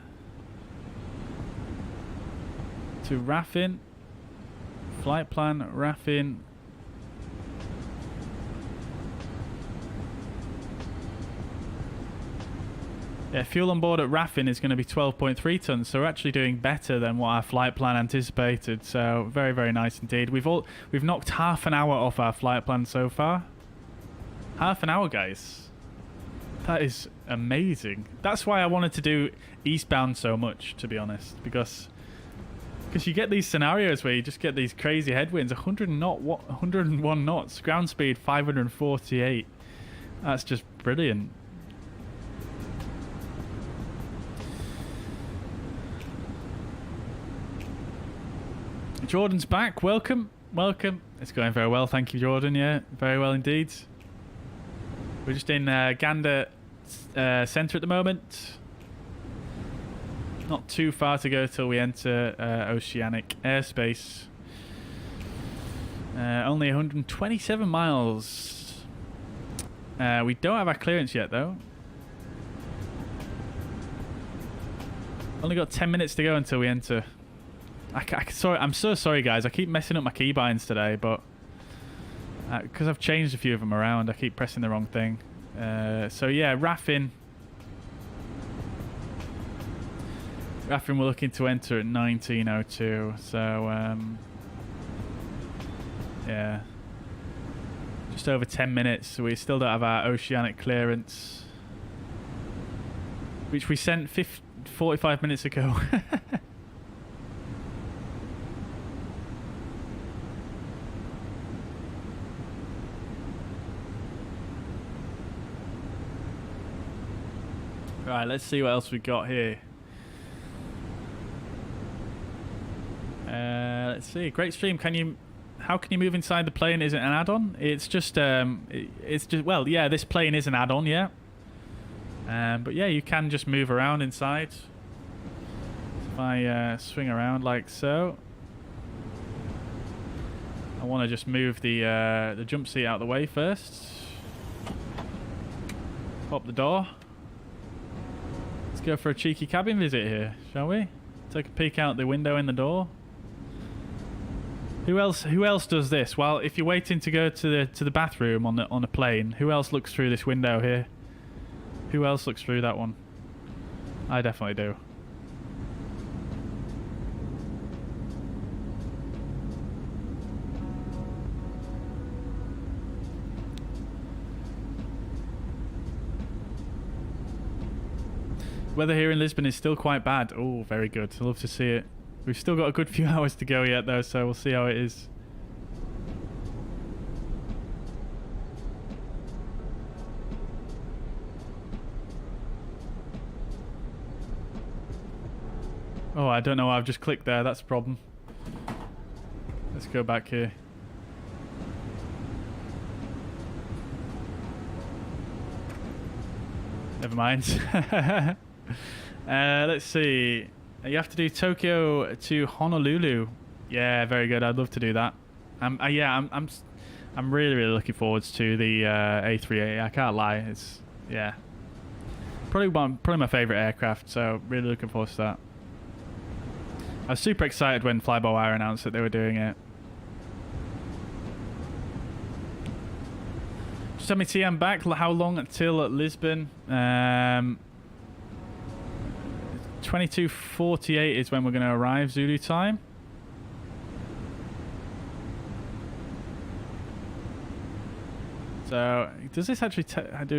to Raffin. Flight plan, Raffin. Yeah, fuel on board at Raffin is going to be 12.3 tons, so we're actually doing better than what our flight plan anticipated. So very, very nice indeed. We've knocked half an hour off our flight plan so far. Half an hour, guys. That is amazing. That's why I wanted to do eastbound so much, to be honest, because you get these scenarios where you just get these crazy headwinds. 101 knots, ground speed 548. That's just brilliant. Jordan's back. Welcome. Welcome. It's going very well. Thank you, Jordan. Yeah, very well indeed. We're just in Gander Centre at the moment. Not too far to go till we enter oceanic airspace. Only 127 miles. We don't have our clearance yet, though. Only got 10 minutes to go until we enter. Sorry, I'm so sorry, guys. I keep messing up my keybinds today, but because I've changed a few of them around, I keep pressing the wrong thing. So yeah, Raffin. Raffin, we're looking to enter at 1902. So yeah, just over 10 minutes. We still don't have our oceanic clearance, which we sent 45 minutes ago. Right, let's see what else we got here. Let's see. Great stream. How can you move inside the plane? Is it an add-on? It's just well, yeah, this plane is an add-on, yeah. But yeah, you can just move around inside. If I swing around like so, I want to just move the jump seat out of the way first. Pop the door. Go for a cheeky cabin visit here, shall we? Take a peek out the window in the door. Who else does this? Well, if you're waiting to go to the bathroom on a plane, who else looks through this window here? Who else looks through that one? I definitely do. Weather here in Lisbon is still quite bad. Oh, very good. I love to see it. We've still got a good few hours to go yet, though, so we'll see how it is. Oh, I don't know why I've just clicked there. That's a problem. Let's go back here. Never mind. Let's see. You have to do Tokyo to Honolulu. Yeah, very good. I'd love to do that. Yeah, I'm really looking forward to the A380. I can't lie. It's probably my favorite aircraft. So really looking forward to that. I was super excited when Flybywire announced that they were doing it. Just tell me, T, I'm back. How long until Lisbon? 22:48 is when we're going to arrive, Zulu time. So, does this actually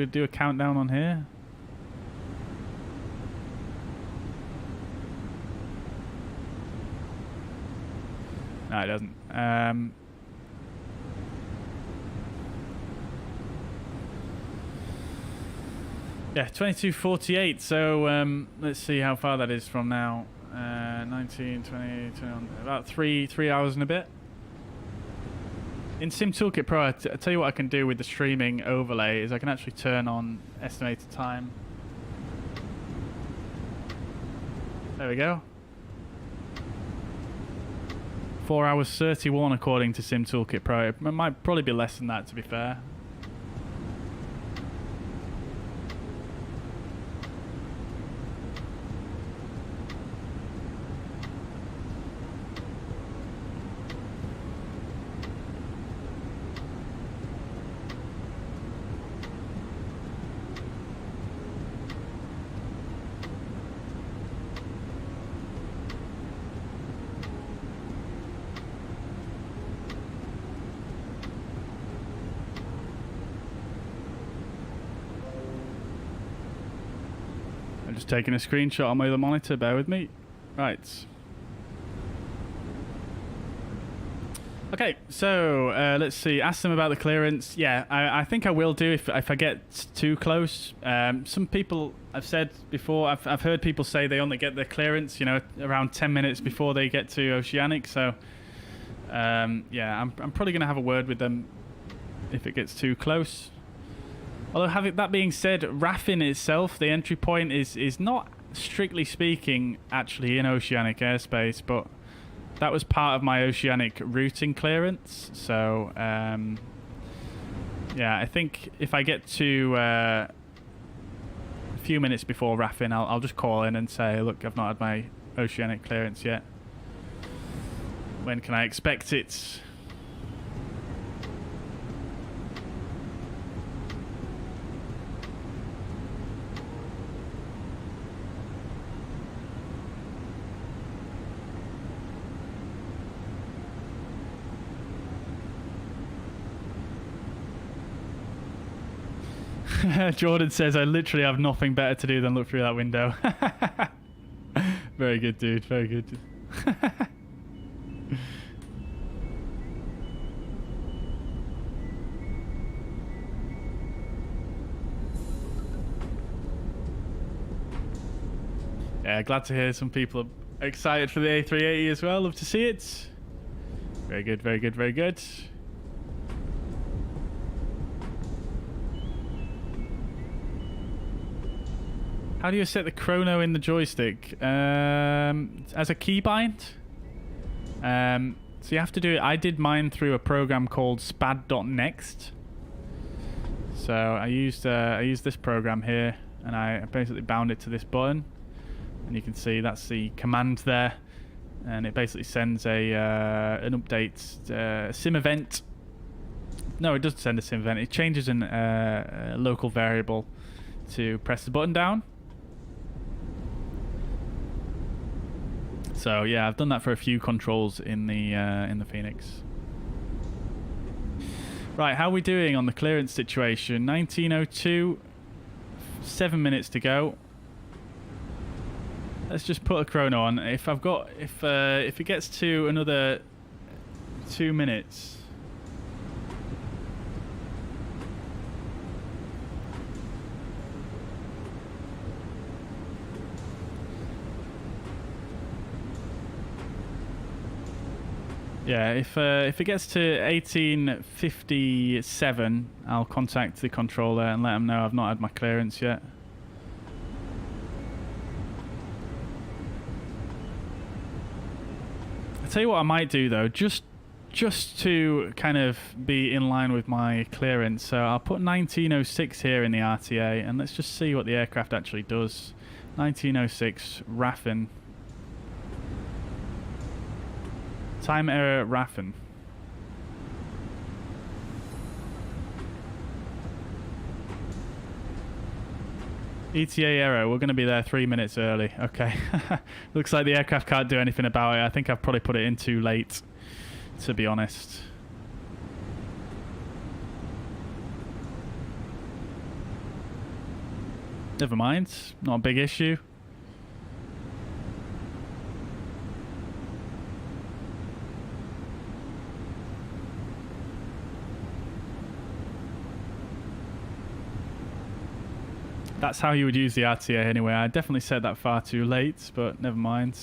do a countdown on here? No, it doesn't. Yeah, 22:48. So let's see how far that is from now. 19, 20, 21, about three hours and a bit. In SimToolkitPro, I tell you what I can do with the streaming overlay is I can actually turn on estimated time. There we go. 4 hours 31 according to SimToolkitPro. It might probably be less than that, to be fair. Just taking a screenshot on my other monitor, bear with me. Right. Okay, so let's see. Ask them about the clearance. Yeah, I think I will do if I get too close. Some people, I've said before, I've heard people say they only get their clearance, you know, around 10 minutes before they get to Oceanic. So, yeah, I'm probably going to have a word with them if it gets too close. Although, having that being said, RAFin itself, the entry point is not, strictly speaking, actually in Oceanic airspace, but that was part of my Oceanic routing clearance. So, yeah, I think if I get to a few minutes before RAFin, I'll just call in and say, look, I've not had my Oceanic clearance yet. When can I expect it? Jordan says, I literally have nothing better to do than look through that window. Very good, dude. Very good. Yeah, glad to hear some people are excited for the A380 as well. Love to see it. Very good, very good, very good. How do you set the chrono in the joystick? As a keybind? So you have to do it. I did mine through a program called SPAD.next. So I used this program here, and I basically bound it to this button, and you can see that's the command there, and it basically sends an update sim event. No, it doesn't send a sim event. It changes a local variable to press the button down. So yeah, I've done that for a few controls in the Fenix. Right, how are we doing on the clearance situation? 1902, 7 minutes to go. Let's just put a chrono on. If it gets to another 2 minutes. Yeah, if it gets to 18:57, I'll contact the controller and let them know I've not had my clearance yet. I'll tell you what I might do though, just to kind of be in line with my clearance. So I'll put 1906 here in the RTA, and let's just see what the aircraft actually does. 1906 RAFin. Time error RAFin. ETA error. We're going to be there 3 minutes early. Okay. Looks like the aircraft can't do anything about it. I think I've probably put it in too late, to be honest. Never mind. Not a big issue. That's how you would use the RTA anyway. I definitely said that far too late, but never mind.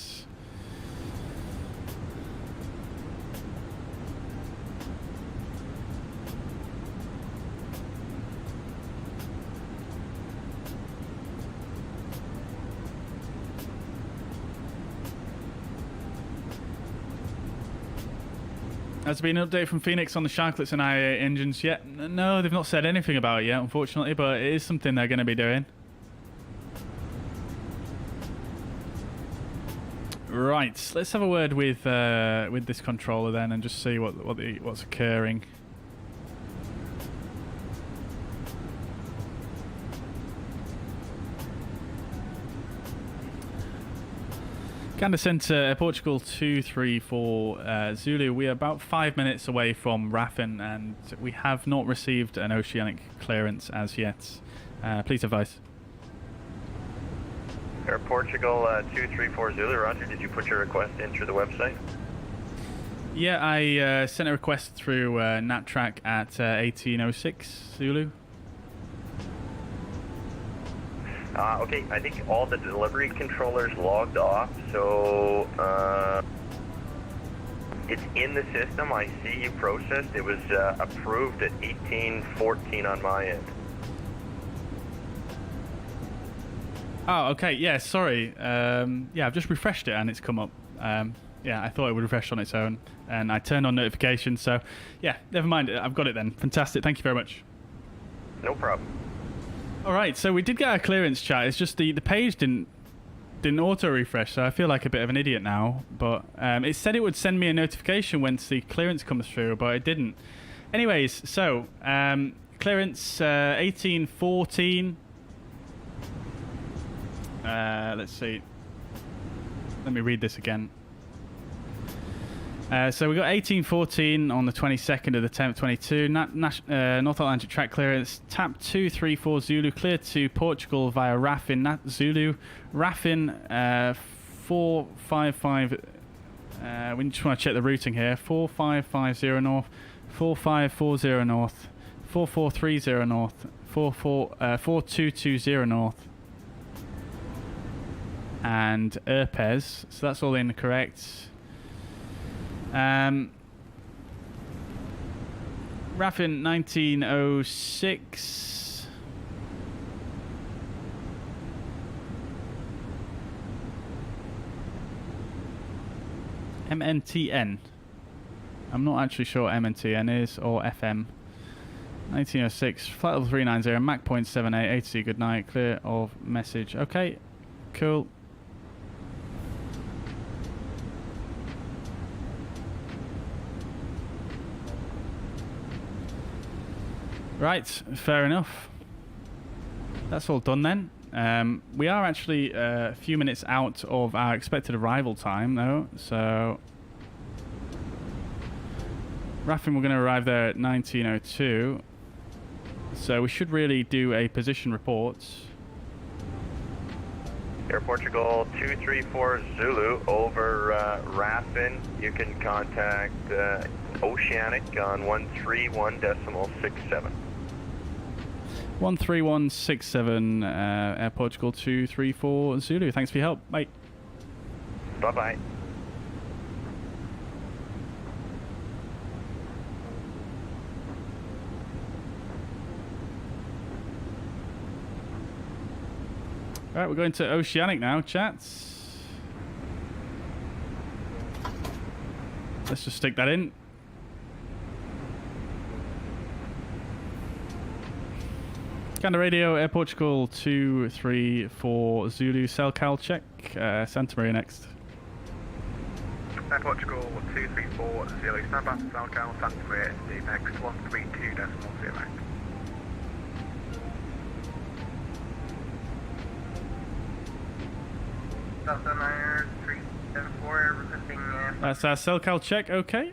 Has there been an update from Fenix on the Sharklets and IA engines yet? No, they've not said anything about it yet, unfortunately, but it is something they're going to be doing. Right, let's have a word with this controller then and just see what's occurring. Gander Centre, Air Portugal 234 Zulu. We are about 5 minutes away from RAFin, and we have not received an oceanic clearance as yet. Please advise. Air Portugal 234 Zulu, roger. Did you put your request in through the website? Yeah, I sent a request through NatTrack at 1806 Zulu. Okay, I think all the delivery controllers logged off, so it's in the system. I see you processed. It was approved at 1814 on my end. Oh, okay. Yeah, sorry. Yeah, I've just refreshed it and it's come up. Yeah, I thought it would refresh on its own, and I turned on notifications. So, yeah, never mind. I've got it then. Fantastic. Thank you very much. No problem. All right. So we did get our clearance, chat. It's just the page didn't auto refresh. So I feel like a bit of an idiot now. But it said it would send me a notification once the clearance comes through, but it didn't. Anyways, so clearance 1814. Let's see. Let me read this again. So we got 1814 on the 22nd of the 10th, 22. North Atlantic track clearance. TAP 234 Zulu clear to Portugal via Raffin. Zulu. Raffin 455. We just want to check the routing here. 4550 north. 4540 north. 4430 north. 4220 north. And Erpes. So that's all incorrect. Raffin 1906. MNTN. I'm not actually sure what MNTN is, or FM. 1906. Flight level 390. Mach 0.78. ATC good night. Clear of message. Okay. Cool. Right, fair enough. That's all done then. We are actually a few minutes out of our expected arrival time, though. So, Raffin, we're going to arrive there at 1902. So we should really do a position report. Air Portugal 234 Zulu over Raffin. You can contact Oceanic on 131.67. 13167 Air Portugal 234 Zulu. Thanks for your help. Bye. Bye-bye. Alright, we're going to Oceanic now, chats. Let's just stick that in. Scan the radio, Air Portugal 234 Zulu, Selcal check, Santa Maria next. Air Portugal 234 Zulu, stand by for Selcal, Santa Maria SD next, 132.0. Delta Niner 374 requesting. That's our Selcal check, okay.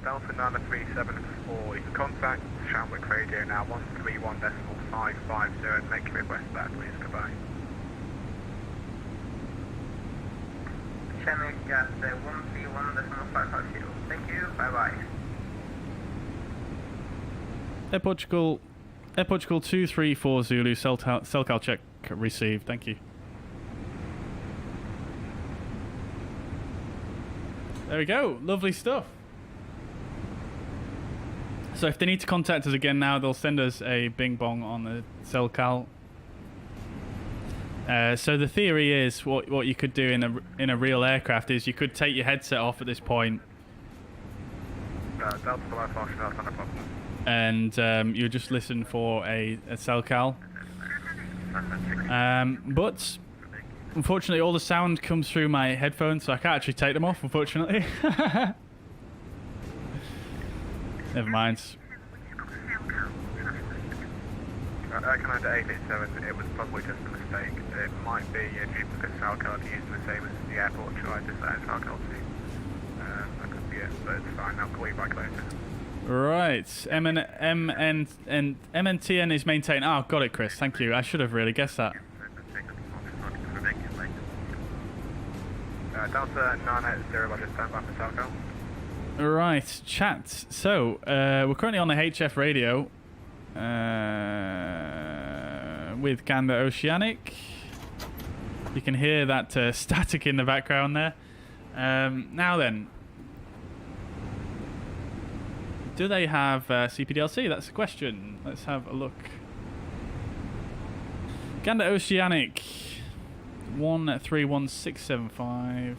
Delta Niner 374, you can contact Shamwick Radio now, 131.550 and make your request back, please. Goodbye. Shamwick at 131.550. Thank you, bye bye. Air Portugal 234 Zulu, Selcal check received, thank you. There we go, lovely stuff. So if they need to contact us again now, they'll send us a bing bong on the Selcal. So the theory is, what you could do in a real aircraft is you could take your headset off at this point, Delta below function, no problem. and you just listen for a Selcal. But unfortunately, all the sound comes through my headphones, so I can't actually take them off, unfortunately. Never mind. Commander 887, it was probably just a mistake. It might be a duplicate Selcal using the same as the airport tried to say Selcal 2. That could be it, but it's fine. I'll call you back later. Right, MNTN is maintained. Oh, got it, Chris. Thank you. I should have really guessed that. Delta 980, Roger, stand by for Telco. Right, chat. So, we're currently on the HF radio with Gander Oceanic. You can hear that static in the background there. Now then, do they have CPDLC? That's the question. Let's have a look. Gander Oceanic 131675.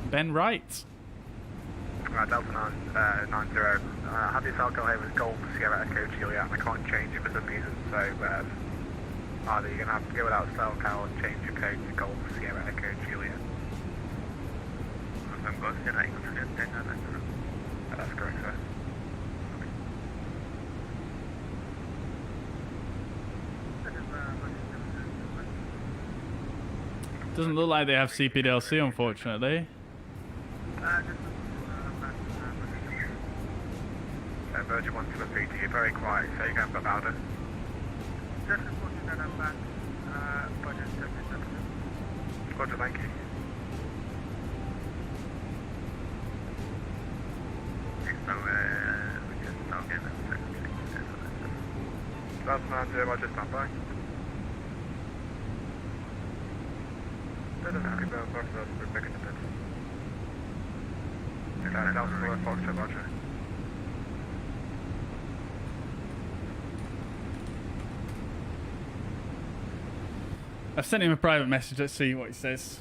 Ben Wright. Delta 990. Have your Falco here with Golf Sierra Echo Juliet, and I can't change it for some reason, so either you're going to have to go without Falco and change your code to Golf Sierra Echo Juliet. I'm going to 810. That's correct, sir. Doesn't look like they have CPDLC, unfortunately. Virgin 123, you're very quiet, so you're going for louder. Roger, thank you. That's 90, Roger, stand by. Roger. I've sent him a private message. Let's see what he says.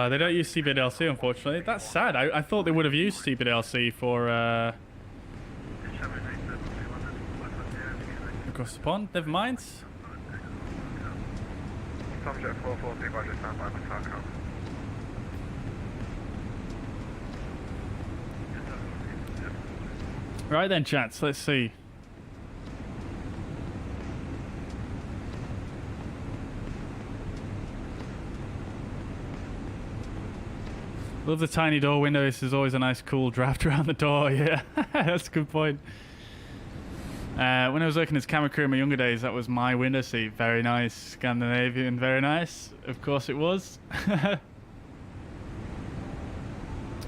They don't use CPDLC, unfortunately. That's sad. I thought they would have used CPDLC for across the pond. Never mind. Right then, chats. Let's see. Love the tiny door window. This is always a nice cool draft around the door. Yeah, that's a good point. When I was working as camera crew in my younger days, that was my window seat. Very nice. Scandinavian, very nice. Of course it was.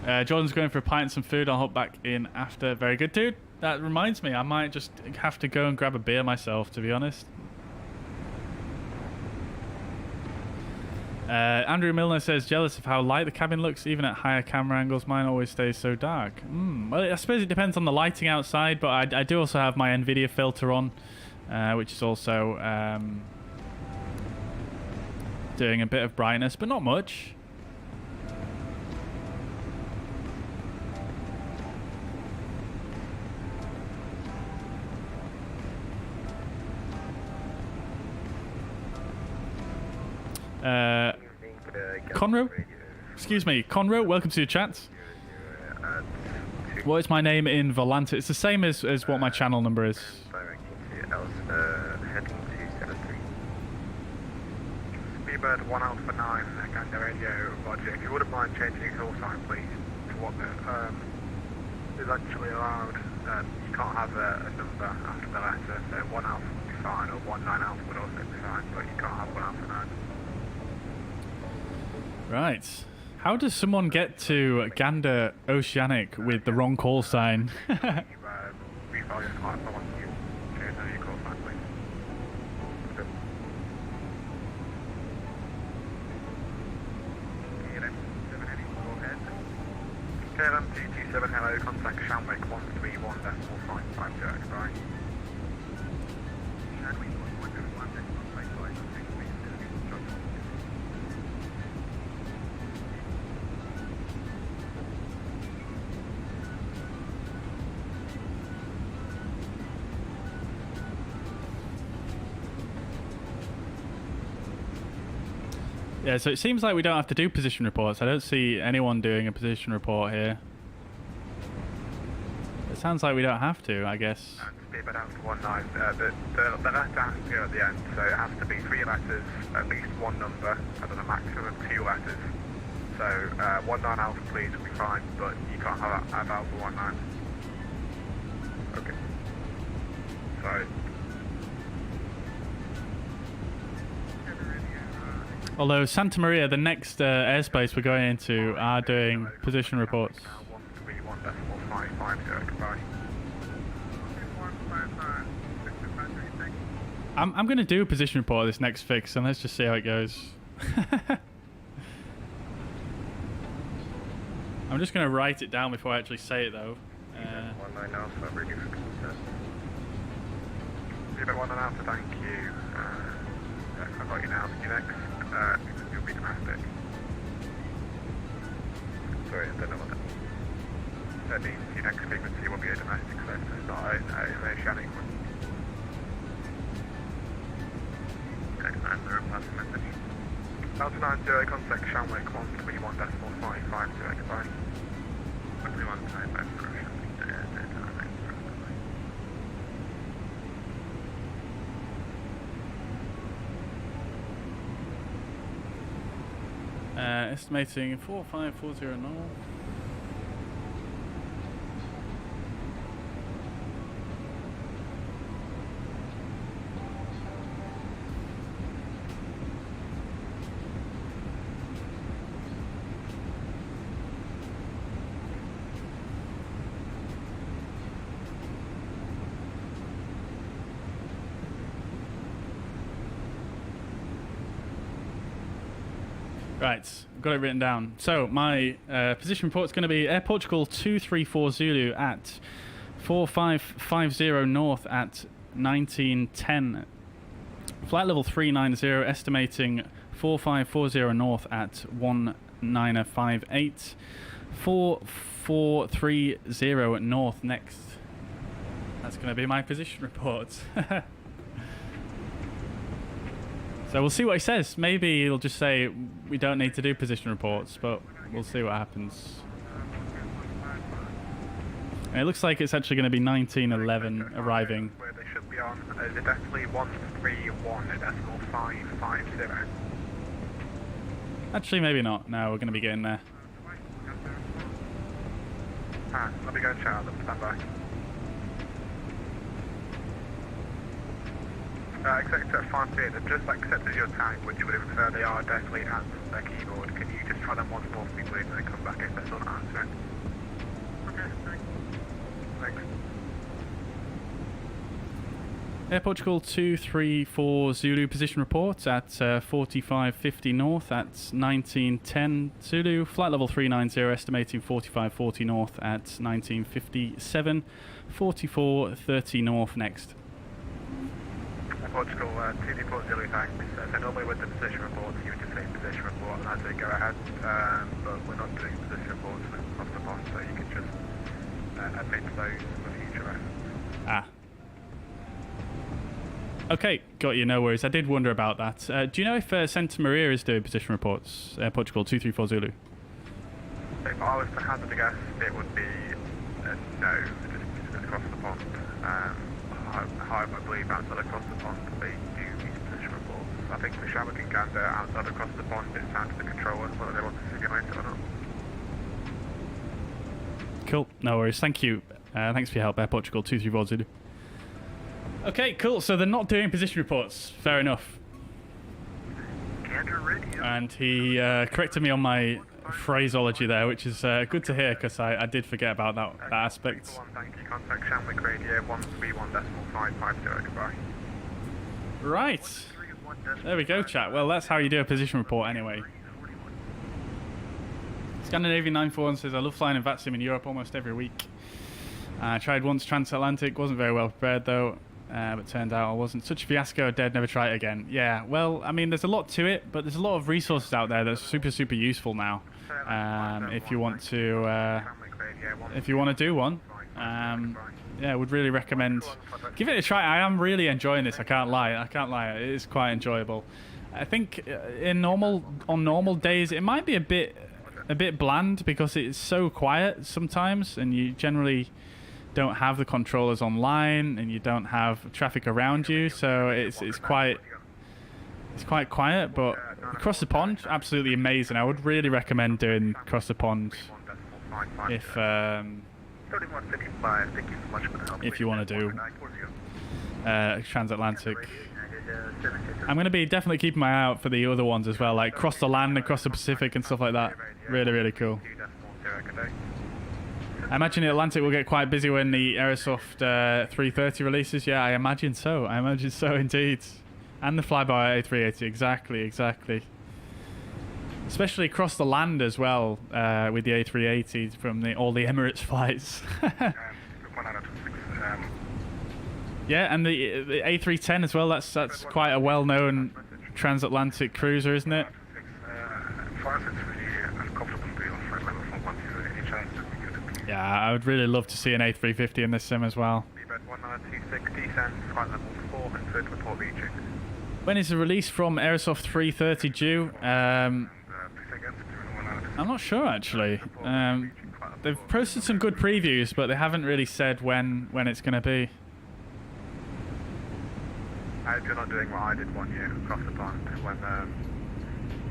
Jordan's going for a pint and some food. I'll hop back in after. Very good, dude. That reminds me, I might just have to go and grab a beer myself, to be honest. Andrew Milner says, jealous of how light the cabin looks, even at higher camera angles. Mine always stays so dark. Well, I suppose it depends on the lighting outside, but I do also have my NVIDIA filter on, which is also doing a bit of brightness, but not much. Conroe? Excuse me, Conroe, welcome to your chat. What is my name in Volante? It's the same as what my channel number is. Speedbird 1 Alpha 9, Gander Radio, Roger. If you wouldn't mind changing your call sign, please, to what is actually allowed. You can't have a number after the letter, so 1 Alpha would be fine, or 19 Alpha would also be fine, but you can't have 1 Alpha 9. Right. How does someone get to Gander Oceanic with the wrong call sign? KLM 227, hello, contact Shamwick 131.55 Jack, bye. Yeah, so it seems like we don't have to do position reports. I don't see anyone doing a position report here. It sounds like we don't have to, I guess. Speed down to 19. The letter has to go at the end, so it has to be 3 letters, at least 1 number, and then a maximum of 2 letters. So 19 alpha please will be fine, but you can't have alpha 19. Okay. So. Although Santa Maria, the next airspace we're going into, are doing position reports. I'm going to do a position report of this next fix, and let's just see how it goes. I'm just going to write it down before I actually say it, though. 19 alpha, ready for consent. Leave it 19 alpha, thank you. I've got you now. You next. You'll be domestic. Sorry, I don't know what that means. Your next frequency will be a domestic, so it's not a shanning one. Delta 90, contact Shanwick 131.550, goodbye. 131.550, estimating 4540 north. Right, got it written down. So my position report is going to be Air Portugal 234 Zulu at 4550 north at 1910. Flight level 390, estimating 4540 north at 1958. 4430 north next. That's going to be my position report. So we'll see what he says. Maybe he'll just say we don't need to do position reports, but we'll see what happens. And it looks like it's actually going to be 1911 arriving. Where they should be on is definitely 131.550. Actually, maybe not. No, we're going to be getting there. Let me go and chat them. Stand by. Executive 58, they've just accepted your time, which would infer they are definitely at their keyboard. Can you just try them once more for me, please, and then come back if they're still not answering? Okay, thanks. Air Portugal 234 Zulu position report at 4550 north at 1910 Zulu. Flight level 390, estimating 4540 north at 1957. 4430 north next. Portugal 234 Zulu, thanks. So normally with the position reports, you would just say position report and I'd say go ahead, but we're not doing position reports off the box, so you can just admit those for future reference. Ah. Okay, got you, no worries. I did wonder about that. Do you know if Santa Maria is doing position reports? Air Portugal 234 Zulu. If I was to hazard a guess, it would be no, just across the pond. However, I believe outside across the pond they do these position reports. I think the Shabak and Gander outside across the pond, it's down to the controller whether they want to simulate it or not. Cool, no worries. Thank you. Thanks for your help, Air Portugal 234 Zulu. Okay, cool. So they're not doing position reports. Fair enough. And he corrected me on my phraseology there, which is good to hear because I did forget about that aspect. Thank you. Contact Shamwick Radio 131.550. Goodbye. Right. There we go, chat. Well, that's how you do a position report anyway. Scandinavian 941 says, I love flying in Vatsim in Europe almost every week. I tried once transatlantic, wasn't very well prepared though. But turned out I wasn't. Such a fiasco, dead, never try it again. Yeah, well, I mean, there's a lot to it, but there's a lot of resources out there that's super, super useful now. If you want to do one, yeah, would really recommend. Give it a try. I am really enjoying this. I can't lie. It is quite enjoyable. I think on normal days it might be a bit bland because it's so quiet sometimes, and you generally don't have the controllers online and you don't have traffic around you, so it's quite quiet. But across the pond, absolutely amazing. I would really recommend doing across the pond if you want to do transatlantic. I'm going to be definitely keeping my eye out for the other ones as well, like across the land, across the Pacific and stuff like that. Really, really cool. I imagine the Atlantic will get quite busy when the Aerosoft 330 releases. Yeah, I imagine so. I imagine so indeed. And the flyby A380, exactly. Especially across the land as well, with the A380 from all the Emirates flights. Yeah, and the A310 as well. That's quite a well-known transatlantic cruiser, isn't it? Yeah, I would really love to see an A350 in this sim as well. When is the release from Aerosoft 330 due? I'm not sure actually. They've posted some good previews, but they haven't really said when it's going to be. I hope you're not doing what I did one year across the pond when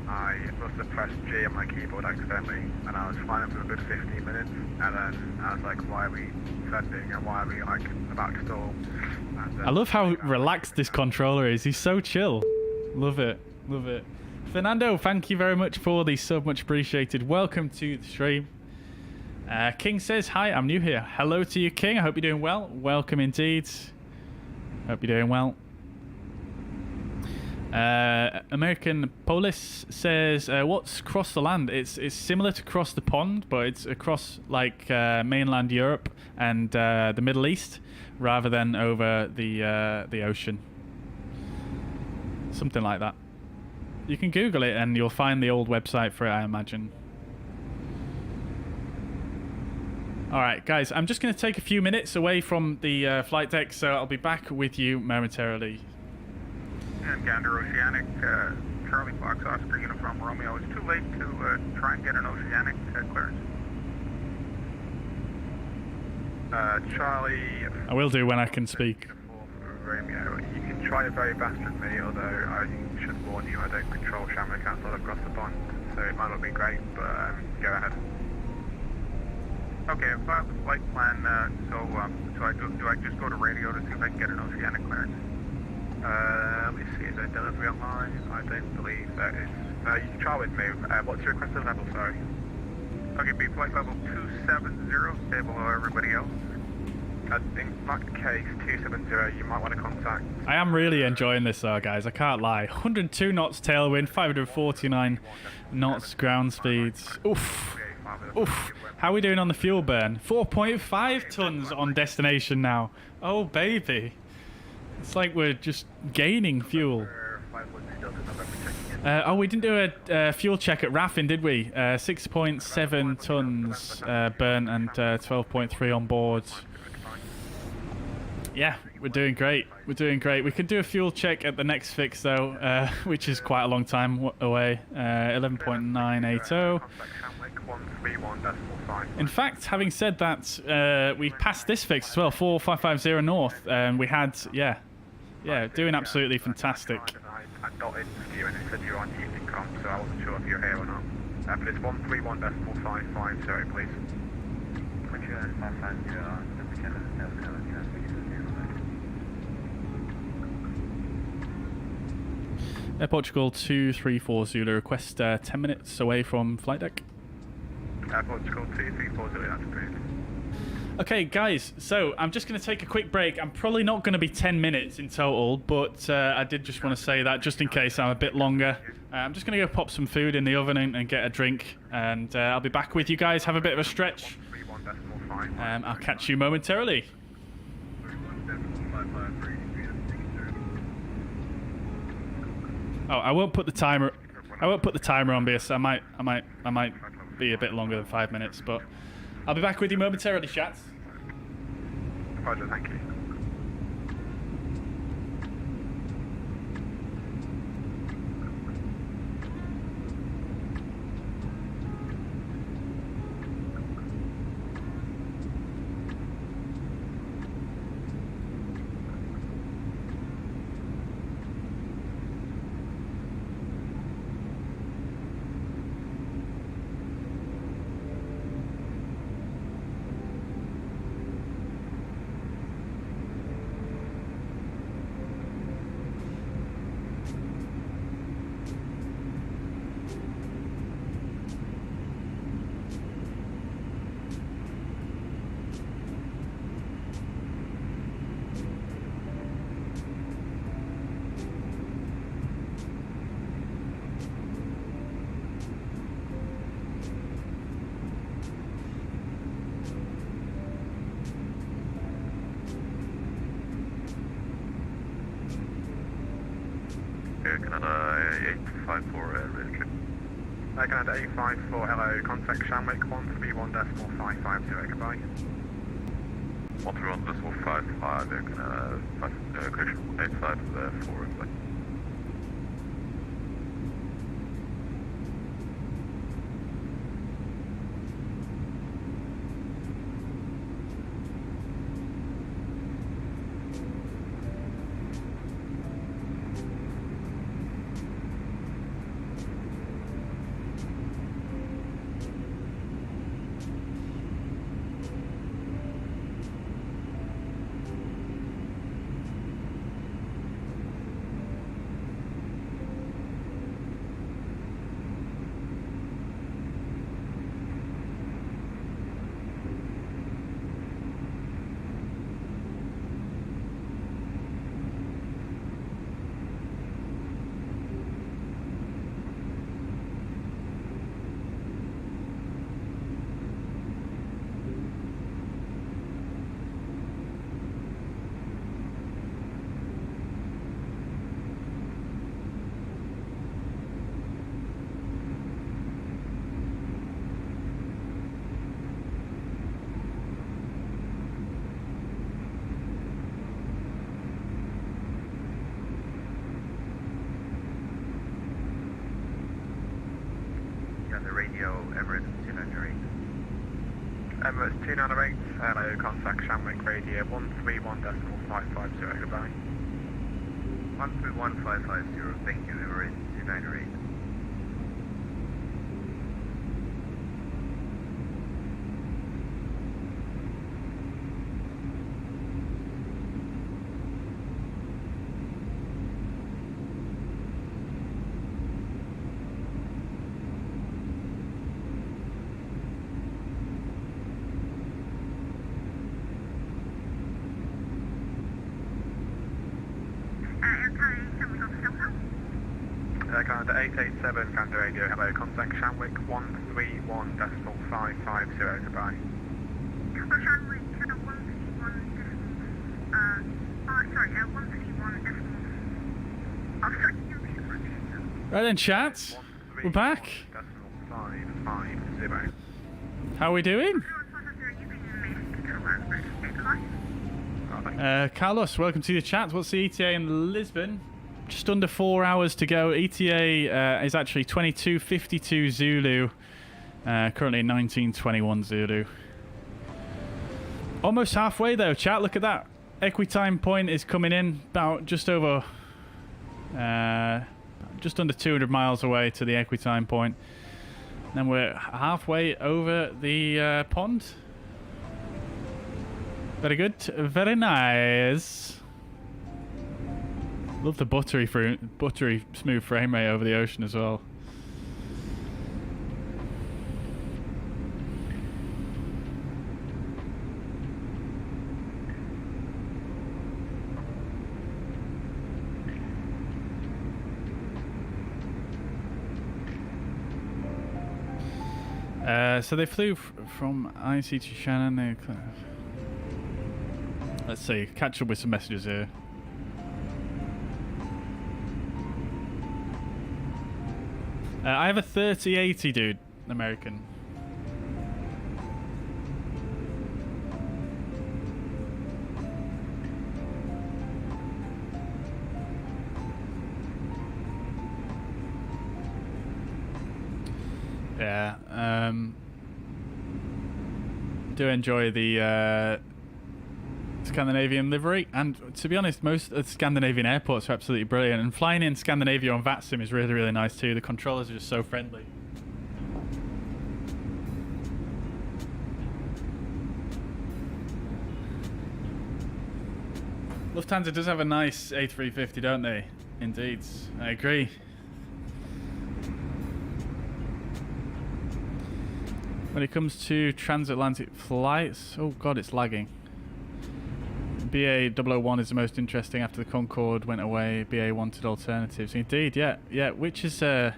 I must have pressed G on my keyboard accidentally, and I was flying for a good 15 minutes, and then I was like, why are we sending, and why are we like about to stall? I love how relaxed this controller is. He's so chill. Love it. Fernando, thank you very much for the sub, much appreciated. Welcome to the stream. King says, hi, I'm new here. Hello to you, King. I hope you're doing well. Welcome indeed. Hope you're doing well. American Polis says, what's cross the land? It's similar to cross the pond, but it's across like mainland Europe and the Middle East rather than over the ocean. Something like that. You can Google it and you'll find the old website for it, I imagine. Alright guys, I'm just going to take a few minutes away from the flight deck, so I'll be back with you momentarily. And Gander Oceanic, Charlie Fox Oscar Uniform Romeo. It's too late to try and get an Oceanic clearance. Charlie... I will do when I can speak. Romeo, you can try your very best with me, although I should warn you I don't control Shamrock Castle across the pond, so it might not be great, but go ahead. Okay, if I have a flight plan, so do I just go to radio to see if I can get an Oceanic clearance? Let me see, is there delivery online? I don't believe that is. You can try with me. What's your requested level, sorry? Okay, be flight level 270, stay below everybody else. In that case, 270, you might want to contact. I am really enjoying this though, guys, I can't lie. 102 knots tailwind, 549 knots ground speeds. Oof. Oof. How are we doing on the fuel burn? 4.5 tons on destination now. Oh, baby. It's like we're just gaining fuel. Oh, we didn't do a fuel check at Raffin, did we? 6.7 tons burn and 12.3 on board. Yeah, we're doing great. We're doing great. We could do a fuel check at the next fix, though, which is quite a long time away. 11.980. In fact, having said that, we passed this fix as well, 4550 north, and we had, yeah, doing absolutely fantastic. I dotted you and it said you're on evening com, so I wasn't sure if you're here or not. But it's 131.550, please. Air Portugal 234 Zulu, request 10 minutes away from flight deck. Air Portugal 234 Zulu, that's great. Okay, guys, so I'm just going to take a quick break. I'm probably not going to be 10 minutes in total, but I did just want to say that just in case I'm a bit longer. I'm just going to go pop some food in the oven and get a drink, and I'll be back with you guys. Have a bit of a stretch. I'll catch you momentarily. Oh, I won't put the timer. I won't put the timer on because I might be a bit longer than 5 minutes, but I'll be back with you momentarily, chats. Roger, thank you. 854 radio check. Canada 854, hello, contact Shamwick 131.550, goodbye. 131.55, correction 854, goodbye. Emirates 298, hello, contact Shamwick radio 131.550, goodbye. 131.550, thank you, Emirates 298. Canada 887, Canada radio, hello, contact Shamwick 131.550, goodbye. Shamwick 131.131. Right then, chat. We're back. How are we doing? Carlos, welcome to the chat. What's the ETA in Lisbon? Just under 4 hours to go. ETA is actually 22:52 Zulu. Currently 19:21 Zulu. Almost halfway though, chat. Look at that. Equitime point is coming in about just over, just under 200 miles away to the equitime point. Then we're halfway over the pond. Very good. Very nice. Love the buttery smooth frame rate over the ocean as well. So they flew from IC to Shannon. Let's see, catch up with some messages here. I have a 3080, dude, American. Yeah, do enjoy the Scandinavian livery, and to be honest, most of the Scandinavian airports are absolutely brilliant, and flying in Scandinavia on Vatsim is really, really nice too. The controllers are just so friendly. Lufthansa does have a nice A350, don't they? Indeed, I agree. When it comes to transatlantic flights, oh god, it's lagging. BA 001 is the most interesting after the Concorde went away. BA wanted alternatives. Indeed, yeah. Which is that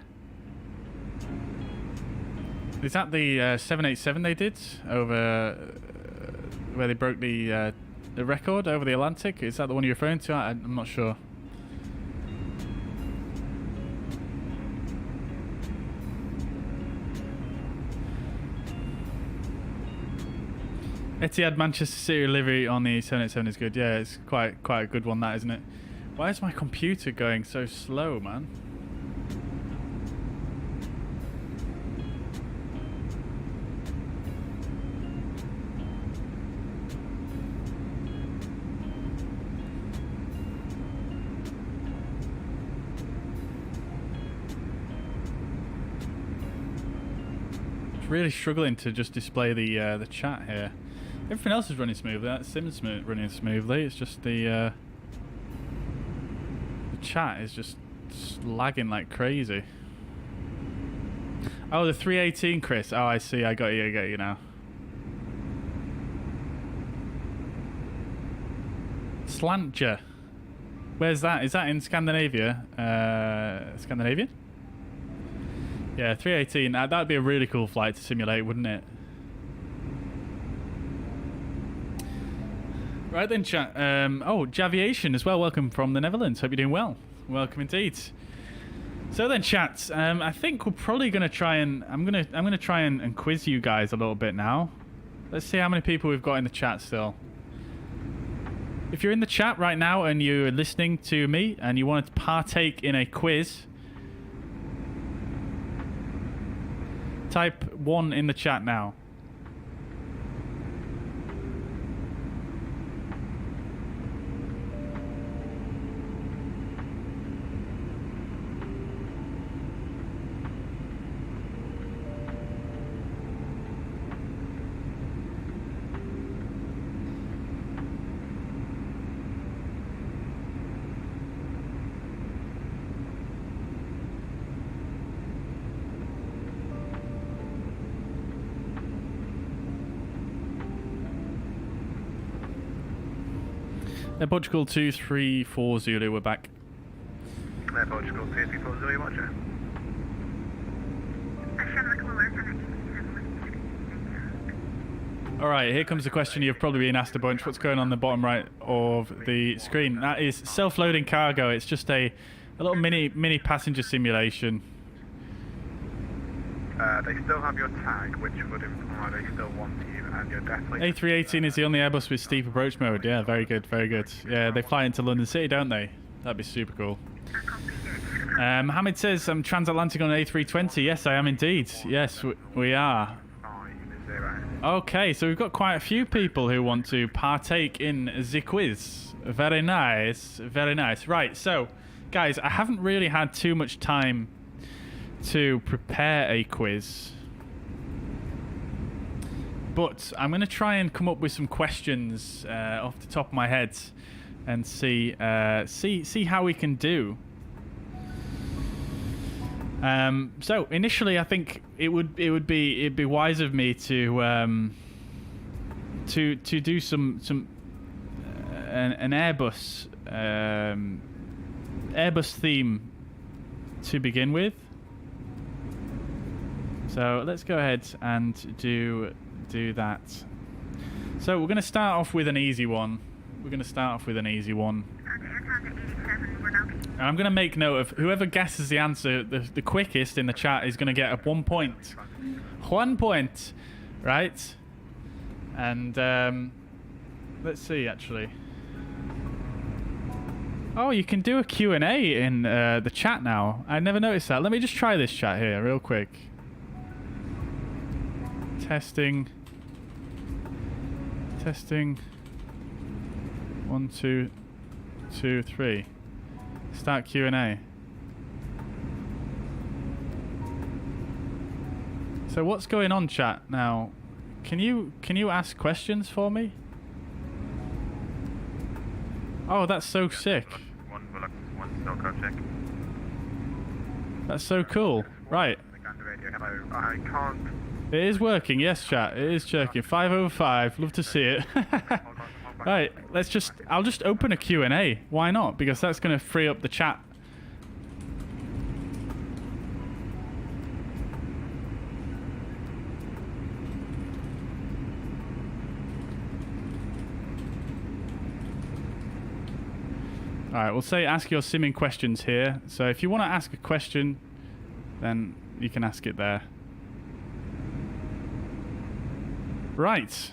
the 787 they did over where they broke the record over the Atlantic? Is that the one you're referring to? I'm not sure. Etihad Manchester City livery on the 787 is good. Yeah, it's quite a good one, that, isn't it? Why is my computer going so slow, man? Really struggling to just display the chat here. Everything else is running smoothly. That Sim's running smoothly. It's just the chat is just lagging like crazy. Oh, the 318, Chris. Oh, I see. I got you now. Slantja. Where's that? Is that in Scandinavia? Scandinavian? Yeah, 318. That'd be a really cool flight to simulate, wouldn't it? Right then, chat. Oh, Javiation as well. Welcome from the Netherlands. Hope you're doing well. Welcome indeed. So then, chat. I think we're probably gonna try and I'm gonna try and quiz you guys a little bit now. Let's see how many people we've got in the chat still. If you're in the chat right now and you're listening to me and you want to partake in a quiz, type 1 in the chat now. Air Portugal 234 Zulu, we're back. Air Portugal 234 Zulu, watcher. Alright, here comes the question you've probably been asked a bunch. What's going on the bottom right of the screen? That is self-loading cargo. It's just a little mini passenger simulation. They still have your tag, which would imply they still want you, and you're definitely... A318 is the only Airbus with steep approach mode. Yeah, very good, very good. Yeah, they fly into London City, don't they? That'd be super cool. Mohammed says, I'm transatlantic on an A320. Yes, I am indeed. Yes, we are. Okay, so we've got quite a few people who want to partake in the quiz. Very nice, very nice. Right, so, guys, I haven't really had too much time to prepare a quiz, but I'm going to try and come up with some questions off the top of my head and see how we can do. So initially, I think it'd be wise of me to do some an Airbus theme to begin with. So let's go ahead and do that. So we're going to start off with an easy one. And I'm going to make note of whoever guesses the answer the quickest in the chat is going to get a 1 point. 1 point, right? And let's see, actually. Oh, you can do a Q&A in the chat now. I never noticed that. Let me just try this chat here real quick. Testing. 1, 2, 2, 3. Start Q&A. So what's going on, chat now? Can you ask questions for me? Oh, that's so sick. One check. That's so cool. Right. I can't. It is working, yes, chat. It is checking. 505. Love to see it. Right, I'll just open a Q&A. Why not? Because that's going to free up the chat. Alright, we'll say ask your simming questions here. So if you want to ask a question, then you can ask it there. Right.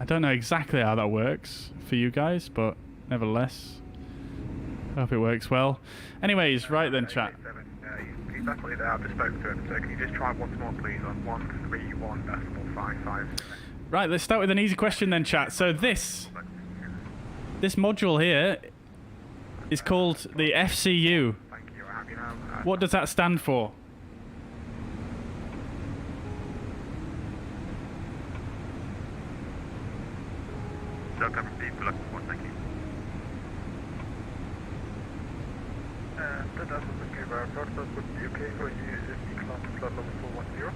I don't know exactly how that works for you guys, but nevertheless, hope it works well. Anyways, right then, chat. He's definitely there. I've just spoken to him. So can you just try once more, please, on 131.55? Right, let's start with an easy question then, chat. So this module here is called the FCU. What does that stand for? So come from people looking for, thank you. That doesn't give our broadcast would be okay for you if you come to flight level 410.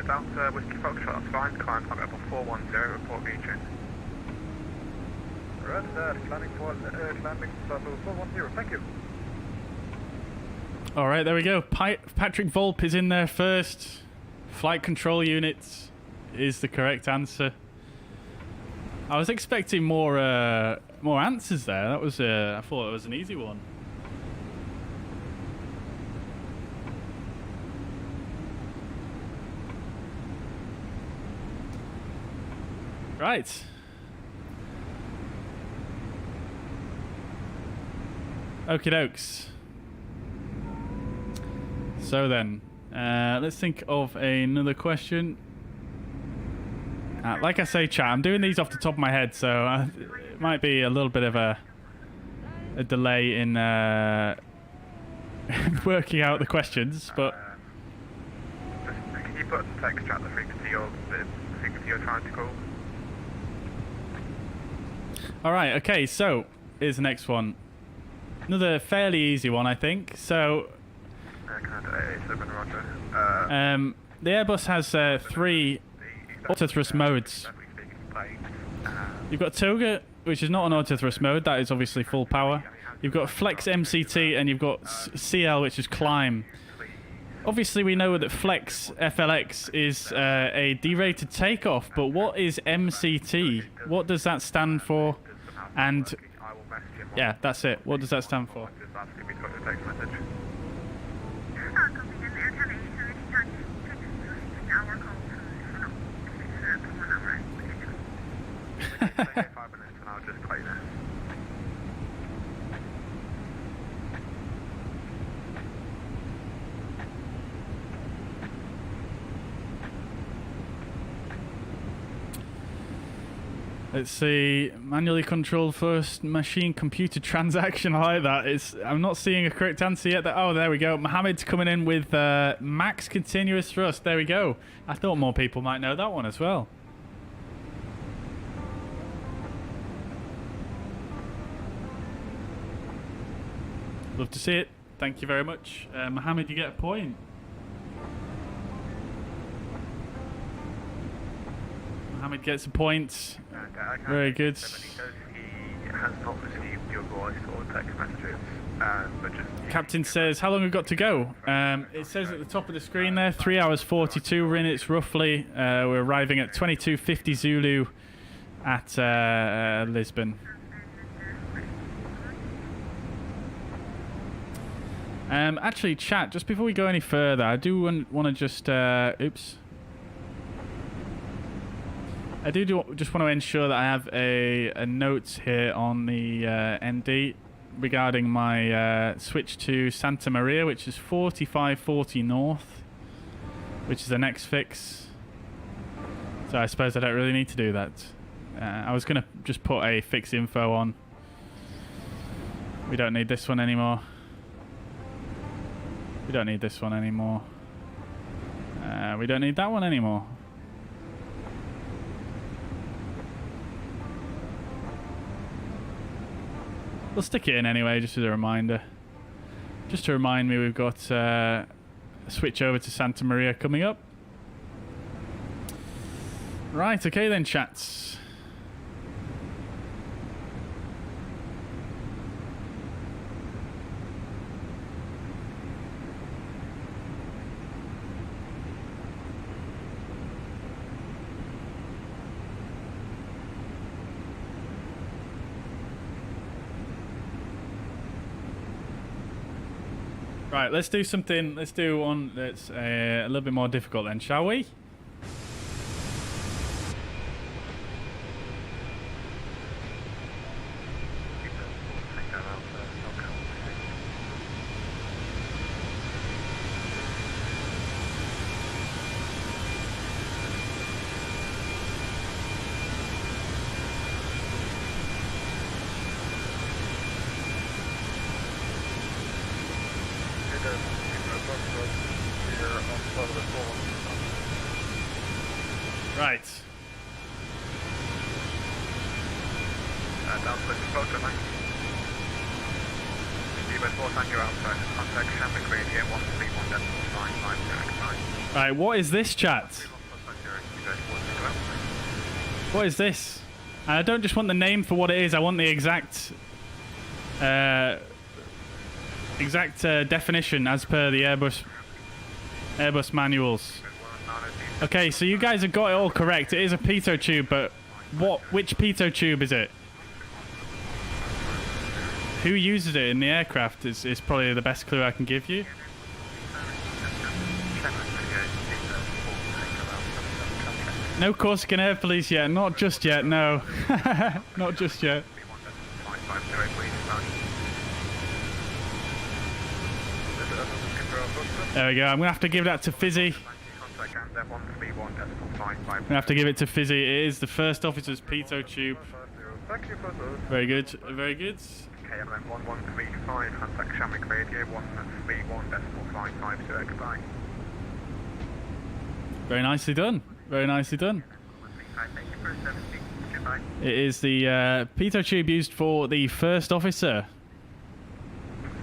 Delta Whiskey Foxtrot, that's fine. Climb flight level 410, report region. Right, landing flight level 410, thank you. Alright, there we go. Patrick Volpe is in there first. Flight control units is the correct answer. I was expecting more answers there. That was I thought it was an easy one. Right. Okie dokes. So then, let's think of another question. Like I say, chat, I'm doing these off the top of my head, so it might be a little bit of a delay in working out the questions, but... Can you put in text chat the frequency you're trying to call? Alright, okay, so here's the next one. Another fairly easy one, I think. So... the Airbus has 3 auto-thrust modes. You've got Toga, which is not an auto-thrust mode. That is obviously full power. You've got Flex MCT, and you've got CL, which is climb. Obviously, we know that Flex FLX is a derated takeoff, but what is MCT? What does that stand for? And yeah, that's it. What does that stand for? Let's see, manually controlled first machine computer transaction. I like that. I'm not seeing a correct answer yet. Oh, there we go. Mohammed's coming in with max continuous thrust. There we go. I thought more people might know that one as well. Love to see it. Thank you very much. Mohammed, you get a point. Mohammed gets a point. Very good. He has not received your voice or text messages, but just... Captain says, how long have we got to go? It says at the top of the screen there, 3 hours 42 minutes roughly. We're arriving at 22:50 Zulu at Lisbon. Actually, chat, just before we go any further, I do want to just... oops. I just want to ensure that I have a note here on the ND regarding my switch to Santa Maria, which is 4540 north, which is the next fix. So I suppose I don't really need to do that. I was going to just put a fix info on. We don't need this one anymore. We don't need this one anymore. We don't need that one anymore. We'll stick it in anyway, just as a reminder. Just to remind me we've got a switch over to Santa Maria coming up. Right, okay then, chats. Right, let's do something. Let's do one that's a little bit more difficult then, shall we? Right. Down switch approach line. Report on your outside. Contact Shamrock Radio 131.55. Right, what is this, chat? What is this? And I don't just want the name for what it is, I want the exact definition as per the Airbus manuals. Okay, so you guys have got it all correct. It is a pitot tube, but which pitot tube is it? Who uses it in the aircraft is probably the best clue I can give you. No Corsican Air Police yet, not just yet, no. Not just yet. There we go, I'm going to have to give that to Fizzy. I'm going to have to give it to Fizzy. It is the first officer's pitot tube. Very good, very good. KLM 1135, contact Shamrock Radio 131.550, goodbye. Very nicely done. Very nicely done. It is the pitot tube used for the first officer.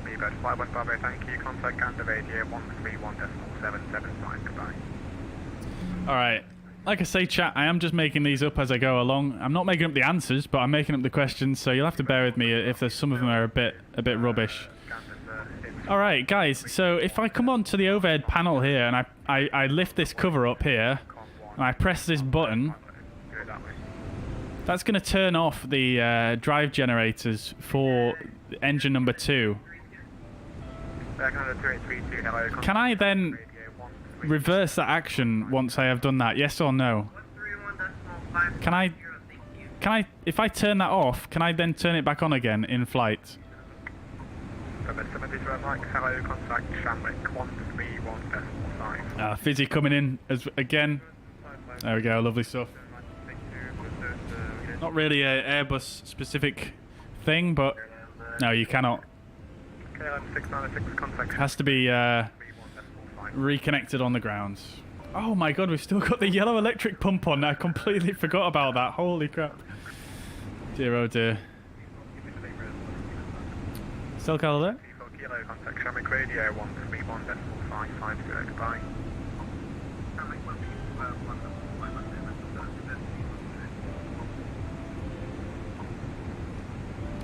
Speedbird Flight 1 Bravo, thank you. Contact Gander Radio 131.775, goodbye. Alright. Like I say, chat, I am just making these up as I go along. I'm not making up the answers, but I'm making up the questions, so you'll have to bear with me if there's some of them are a bit rubbish. Alright, guys, so if I come onto the overhead panel here and I lift this cover up here, and I press this button, that's going to turn off the drive generators for engine number 2. Can I then reverse that action once I have done that? Yes or no? Can I, if I turn that off, can I then turn it back on again in flight? Fizzy coming in again. There we go, lovely stuff. Not really a Airbus specific thing, but no, you cannot. It has to be reconnected on the ground. Oh my god, we've still got the yellow electric pump on. I completely forgot about that. Holy crap. Dear oh dear. Still Cal there? Contact Shamrock Radio 131.550, goodbye.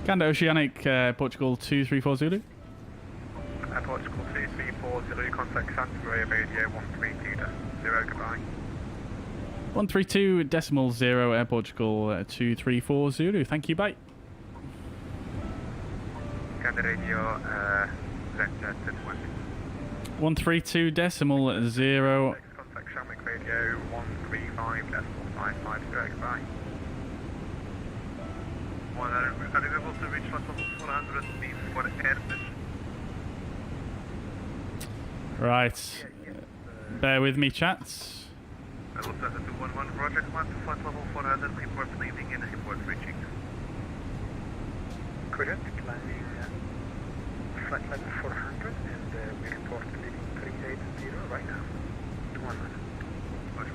Gander Oceanic, Portugal 234 Zulu. Portugal 234 Zulu, contact Santa Maria Radio 132.0, goodbye. 132.0 Air Portugal 234 Zulu. Thank you, bye. Gander Radio, 132.0. Contact Shamrock Radio 135.550, goodbye. Are you able to reach flight level 400 for Airbus? Right. Bear with me, chats. Level 211, Roger, climb to flight level 400, report leaving and report reaching. Correct, climbing flight level 400 and we report leaving 380 right now. 100. Roger.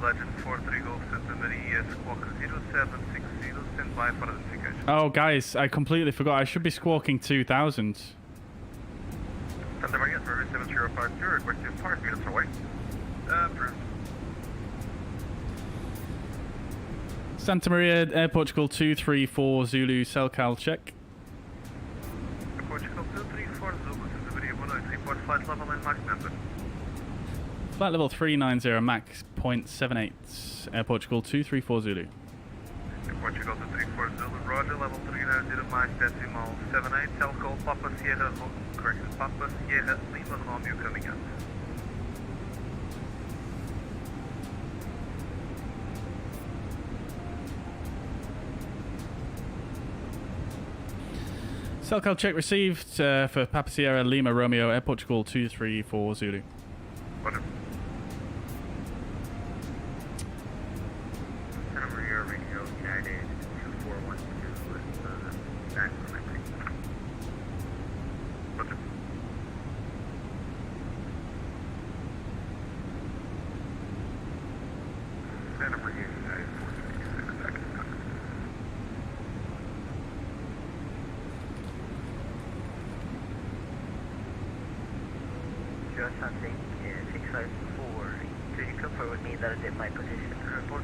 Legend 43 Golf Santa Maria, squawk 0760, stand by for identification. Oh, guys, I completely forgot. I should be squawking 2000. Santa Maria, River 7052, requesting 5 minutes away. Approved. Santa Maria, Air Portugal 234 Zulu, Selcal check. Air Portugal 234 Zulu, Santa Maria 108, report flight level and max number. Flight level 390, max 0.78, Air Portugal 234 Zulu. Air Portugal 234 Zulu, Roger, level 390, max decimal 78, Telco, Papa Sierra, correction, Papa Sierra, Lima Romeo coming up. Selcal check received for Papa Sierra, Lima Romeo, Air Portugal 234 Zulu. Roger. Santa Maria Radio United 2412 with back from my place. Roger. Roger, something 654. Could you confirm with me that is in my position report?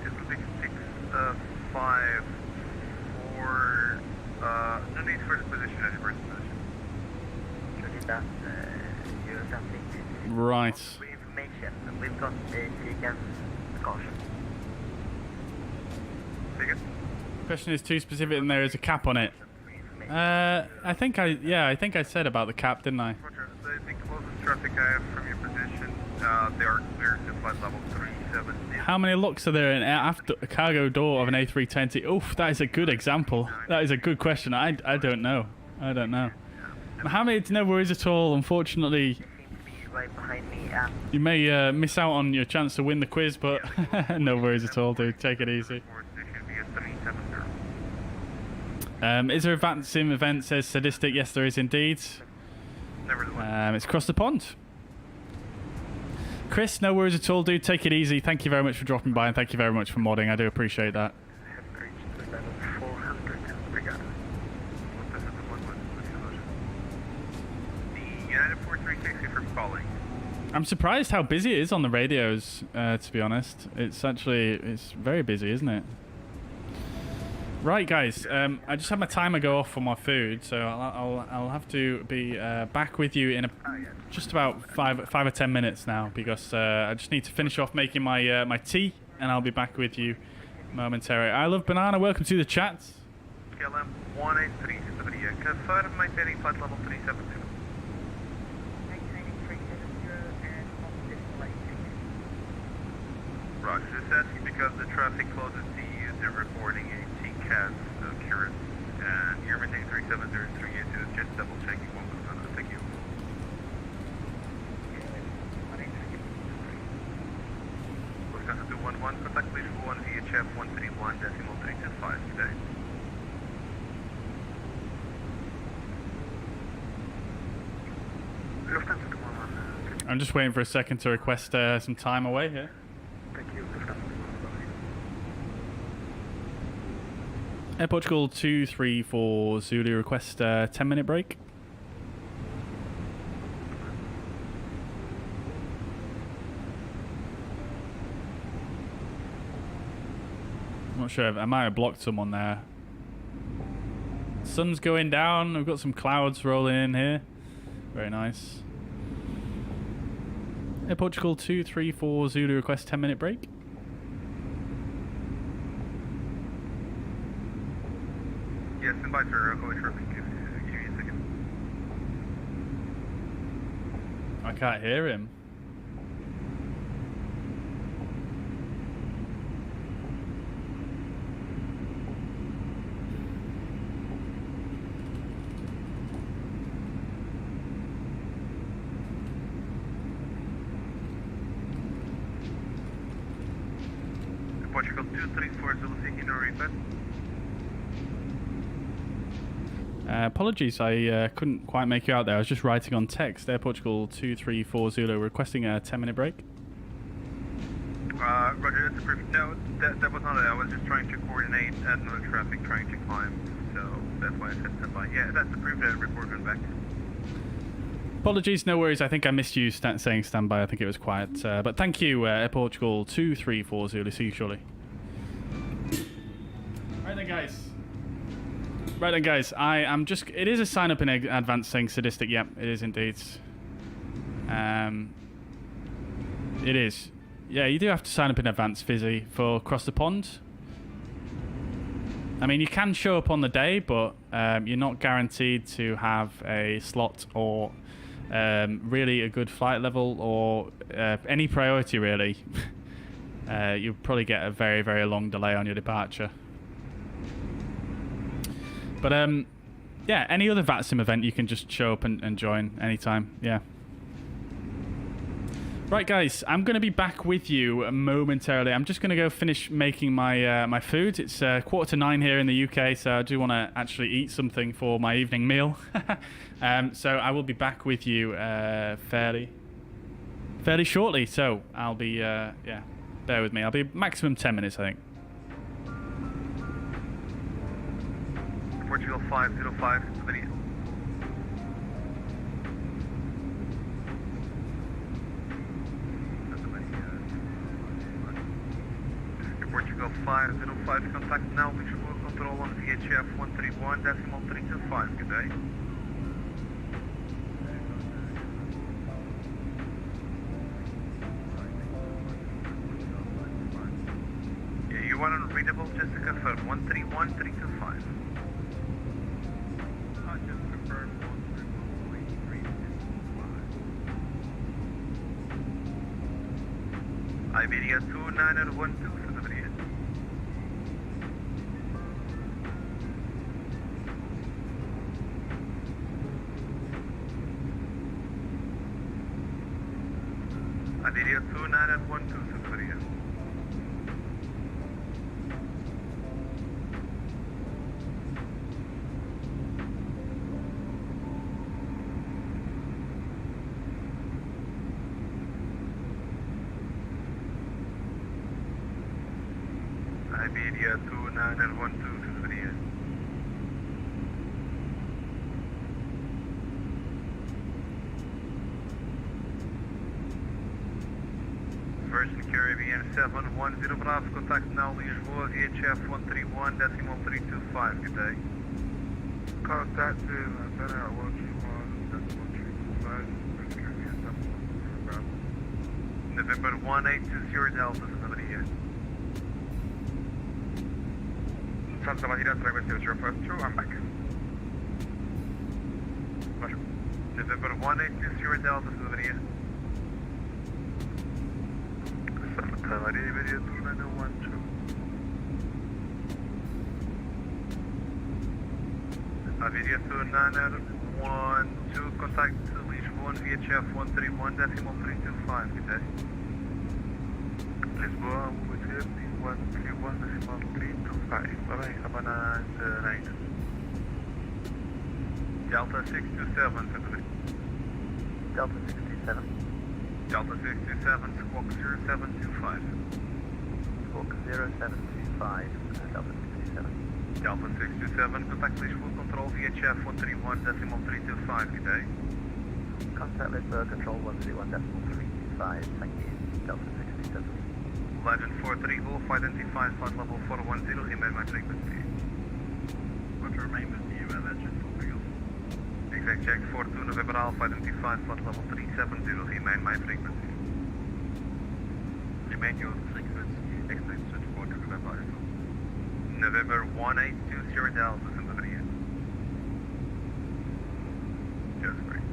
It will be 654. No need for the position, any first position. Roger that. You're something. Right. Information. We've got the chicken caution. Question is too specific and there is a cap on it. I think I said about the cap, didn't I? Roger, the closest traffic I have from your position, they are clear to flight level 370. How many looks are there in after a cargo door of an A320? Oof, that is a good example. That is a good question. I don't know. I don't know. Mohammed, no worries at all. Unfortunately, Right behind me. you may miss out on your chance to win the quiz, but no worries at all, dude. Take it easy. Is there a Vatsim event, says Sadistic? Yes, there is indeed. It's across the pond. Chris, no worries at all, dude. Take it easy. Thank you very much for dropping by, and thank you very much for modding. I do appreciate that. I'm surprised how busy it is on the radios, to be honest. It's very busy, isn't it? Right, guys. I just had my timer go off for my food, so I'll have to be back with you in just about 5 or 10 minutes now, because I just need to finish off making my my tea, and I'll be back with you momentarily. I love banana. Welcome to the chat. KLM 183 confirm my heading flight level 372. Roger, just asking because the traffic closest to you, they're reporting a TCAS occurrence, and you're maintaining 3703, so just double checking one was done. Thank you. Lufthansa 211, contact please 1 VHF 131.325 today. Lufthansa 211. I'm just waiting for a second to request some time away here. Thank you, Lufthansa 211. Air Portugal 234 Zulu, request a 10-minute break. I'm not sure, I might have blocked someone there. Sun's going down, we've got some clouds rolling in here. Very nice. Air Portugal 234 Zulu, request 10-minute break. Yes, invite for Holy Traffic. Give me a second. I can't hear him. Portugal 234 Zulu seeking no request. Apologies, I couldn't quite make you out there. I was just writing on text. Air Portugal 234 Zulu, requesting a 10-minute break. Roger, that's approved. No, that was not it. I was just trying to coordinate another traffic trying to climb, so that's why I said standby. Yeah, that's approved. Report went back. Apologies, no worries. I think I missed you saying standby. I think it was quiet. But thank you, Air Portugal 234 Zulu. See you shortly. Right then, guys. I am just... It is a sign up in advance thing, Sadistic. Yep, it is indeed. It is. Yeah, you do have to sign up in advance, Fizzy, for Cross the Pond. I mean, you can show up on the day, but you're not guaranteed to have a slot or really a good flight level or any priority, really. You'll probably get a very, very long delay on your departure. But, yeah, any other Vatsim event, you can just show up and join anytime. Yeah. Right, guys, I'm going to be back with you momentarily. I'm just going to go finish making my my food. It's 8:45 here in the UK, so I do want to actually eat something for my evening meal. So I will be back with you fairly shortly. So I'll be, yeah, bear with me. I'll be maximum 10 minutes, I think. Portugal 505, Venice. 505, contact now visual control on VHF 131.325, good day. Yeah, you want unreadable, just to confirm, 131.325. Just confirm 131.325. Iberia 2912. Iberia 2912, Siberia. Iberia 2912, Siberia. Virgin Caribbean 710 Bravo, contact now Lisboa, VHF 131.325, good day. Contact to Center 131.325, Virgin Caribbean 710 Bravo. November 1820 Delta, Siberia. Santa Maria, Taxiways 052, I'm back. November 1820 Delta, Siberia. Santa Maria, Iberia 2912. Iberia 2912, contact Lisbon, VHF 131.325, good day. Lisbon, VHF 131.325, bye-bye, have a nice night. Delta 627, Delta 627. Delta 627, squawk 0725. Squawk 0725, Delta 627. Delta 627, contact Lisbon control VHF 131.325, good day. Contact Lisbon control 131.325, thank you, Delta 627. Legend 43 Wolf, identify flight level 410, remain my frequency. What remain with you, Legend 43 Wolf? Exact check 42 November Alpha, identify flight level 370, remain my frequency. Remain your frequency, explain search for November Alpha. November 1820 Delta, Siberia. Just great.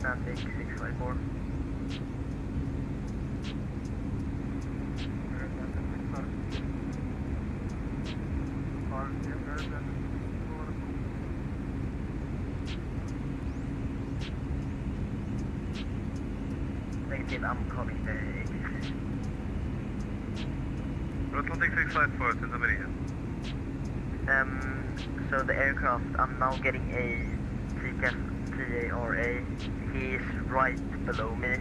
Traffic 654. Ticket, I'm calling the Atlantic 654, send somebody in. So the aircraft, I'm now getting a TCAS TARA. He is right below me.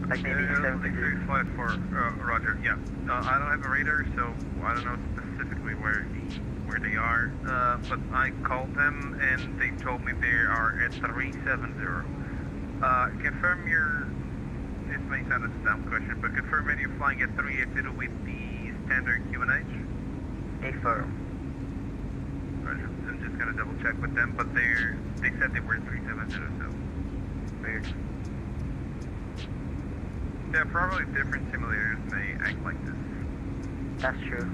Like maybe 654, Roger, yeah. I don't have a radar, so I don't know specifically where they are. But I called them and they told me they are at 370. Confirm your, this may sound a dumb question, but confirm when you're flying at 380 with the standard QNH? Affirm. Roger. I'm just gonna double check with them, but they said they were 370, so. Weird. Yeah, probably different simulators may act like this. That's true.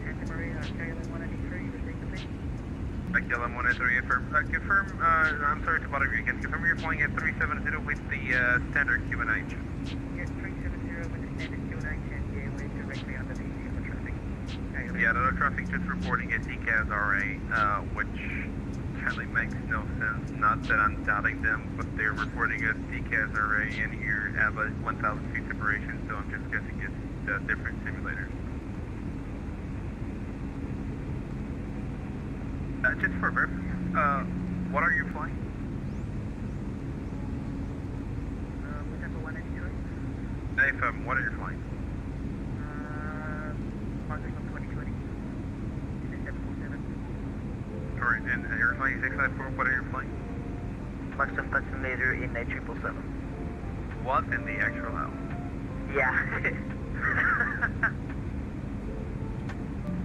Santa Maria, KLM 183, receiving the ping. KLM 183, confirm, I'm sorry to bother you again, confirm you're flying at 370 with the standard QNH. Yes, 370 with the standard QNH, and yeah, we're directly underneath the other traffic. KLM. Yeah, the other traffic just reporting a DCAS RA, which really makes no sense. Not that I'm doubting them, but they're reporting a DCAS RA and here have a 1,000 feet separation, so I'm just guessing it's different simulators. Just for reference, what are you flying? We have a 183. What are you flying? Parking on 2020. Alright, and you're flying 654, what are you flying? Maximum later in a 777. What in the actual hell? Yeah.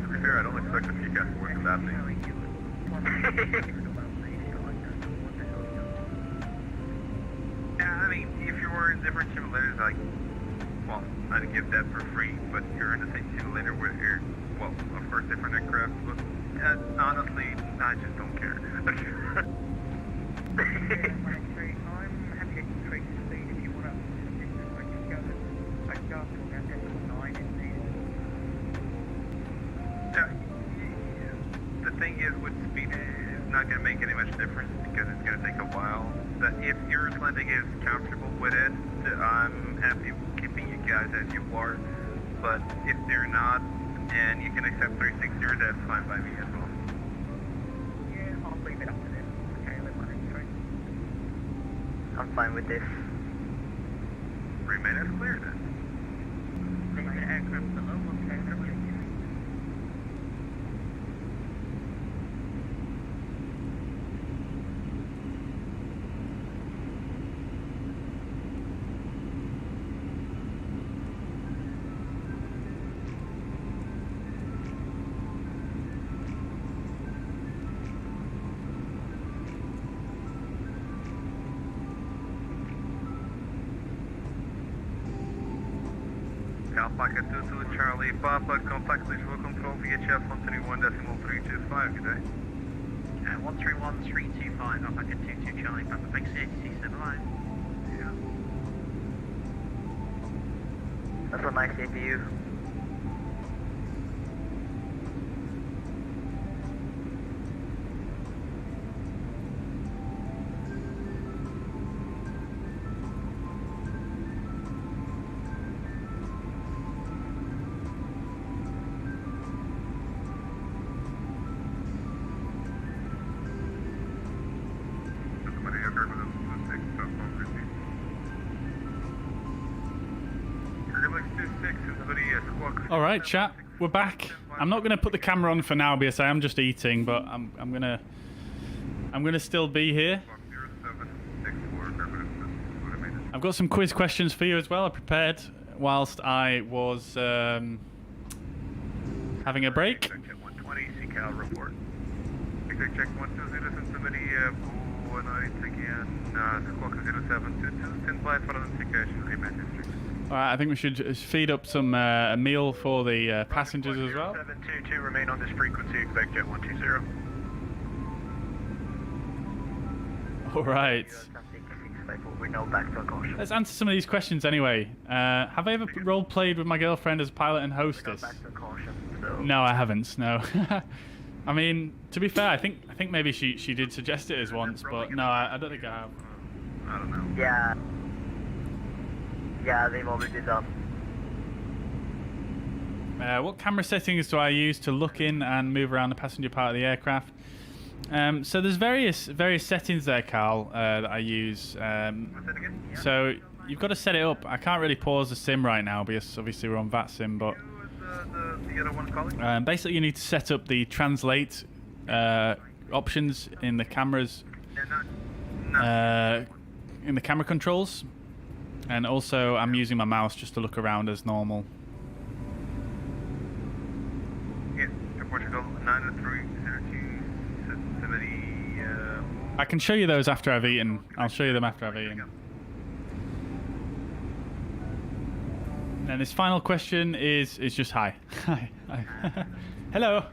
To be fair, I don't expect the PCAS to work that thing. Yeah, I mean, if you were in different simulators, like, well, I'd give that for free, but you're in the same simulator where you're, well, of course, different aircraft, but honestly, I just don't care. I'm happy to increase the speed if you want to. I can go to about 9 if needed. The thing is, with speed, it's not going to make any much difference because it's going to take a while. But if your landing is comfortable with it, I'm happy keeping you guys as you are. But if they're not, and you can accept 360, that's fine by me as well. Yeah, I'll leave it up to them. Okay, let me try. I'm fine with this. Remain as clear then. Leave the aircraft below, okay, Alpaca 22 Charlie Papa, contact visual control VHF 131.325, good day. 131.325, Alpaca 22 Charlie Papa, thanks, ATC7 line. Yeah. That's a nice APU. All right, chat. We're back. I'm not going to put the camera on for now because I am just eating, but I'm gonna still be here. I've got some quiz questions for you as well. I prepared whilst I was having a break. 120 CCAL report. Check 120 Cincinnati, again, Squawk 0722, stand by for authentication, rematch history. Alright, I think we should feed up some a meal for the passengers as well. 722, remain on this frequency, expect jet 120. Alright. We're now back to caution. Let's answer some of these questions anyway. Have I ever role-played with my girlfriend as pilot and hostess? Back to caution, so. No, I haven't, no. I mean, to be fair, I think maybe she did suggest it as once, but no, I don't think I have. I don't know. Yeah. Yeah, they've already done. What camera settings do I use to look in and move around the passenger part of the aircraft? So there's various settings there, Carl, that I use. So you've got to set it up. I can't really pause the sim right now because obviously we're on Vatsim, but basically you need to set up the translate options in the cameras, in the camera controls, and also I'm using my mouse just to look around as normal. Air Portugal 9030270. I can show you those after I've eaten. I'll show you them after I've eaten. And this final question is just hi. Hi. Hello.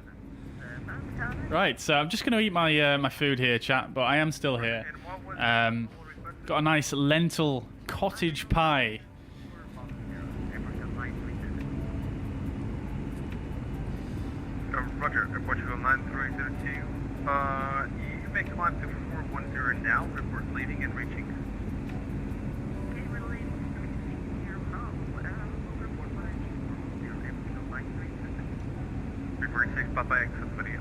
Right, so I'm just going to eat my food here, chat, but I am still here. Got a nice lentil cottage pie. Roger, Air Portugal 9302. You may climb to 410 now. Report leaving and reaching. Okay, we're leaving. Report 6 Papa exit video.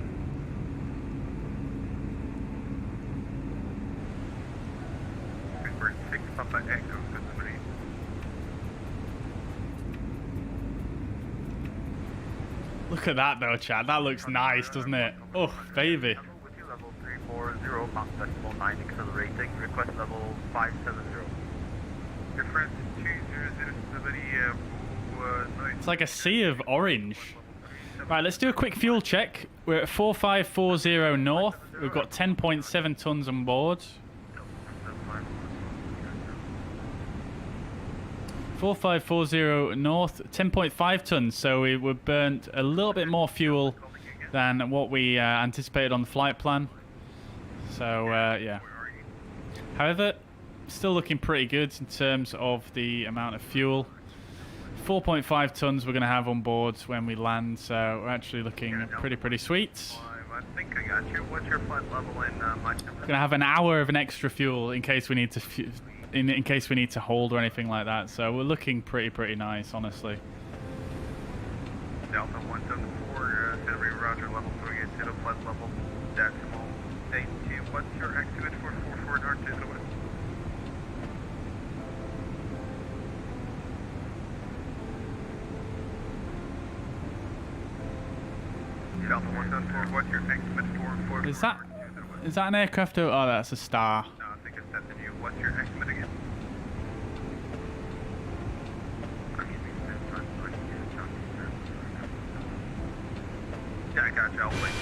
Report 6 Papa Echo, good video. Look at that though, chat. That looks nice, doesn't it? Oh, baby. Level 340, Mach decimal 9 accelerating, request level 570. Difference 2007. It's like a sea of orange. Right, let's do a quick fuel check. We're at 4540 north. We've got 10.7 tons on board. 4540 north, 10.5 tons. So we were burnt a little bit more fuel than what we anticipated on the flight plan. So yeah. However, still looking pretty good in terms of the amount of fuel. 4.5 tons we're going to have on board when we land, so we're actually looking pretty sweet. I think I got you. What's your flight level in Mach? We're going to have an hour of an extra fuel in case we need to in case we need to hold or anything like that. So we're looking pretty nice, honestly. Delta 174, Scenery, Roger, level 380, flight level decimal 82. What's your activate for 44 North Jesuit? Delta 174, what's your estimate for Is that an aircraft? Oh, that's a star. No, I think it's set to you. What's your estimate again? Yeah, I got you. I'll wait.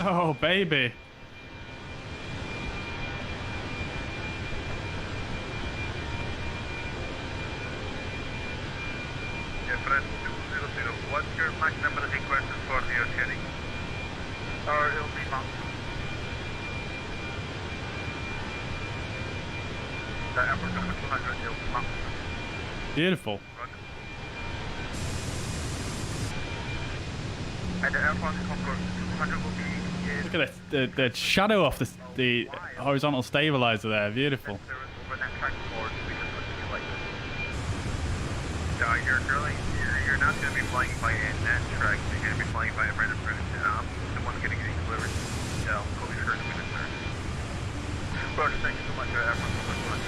Oh, baby. Difference 200. What's your Mach number requested for the oceanic? Or it'll be Mach. The Air Portugal 200 will be Mach. Beautiful. And the Air Portugal 200 will be... Look at the shadow off the horizontal stabilizer there. Beautiful. You're not going to be flying by a net track. You're going to be flying by a random print. The one getting the delivered. Yeah, I'll be sure to be there. Roger, thank you so much. Everyone,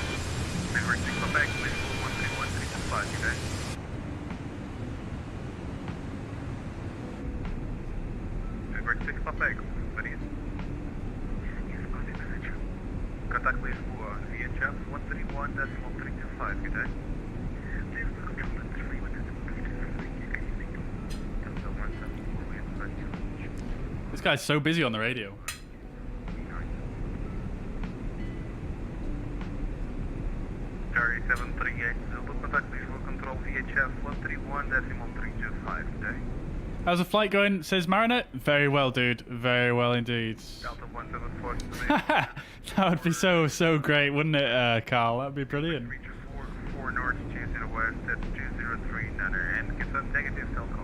we're 6 on back, please. 131, 325, okay? We're 6 on back, please. Contact please for VHF 131.325, good day. This guy's so busy on the radio. Gary 738, contact please for control VHF 131.325 today. How's the flight going? Says Mariner. Very well, dude. Very well indeed. Delta 174 That would be so great, wouldn't it, Carl? That'd be brilliant. 4 north, 201 West at 203 Nunner and confirm negative telco.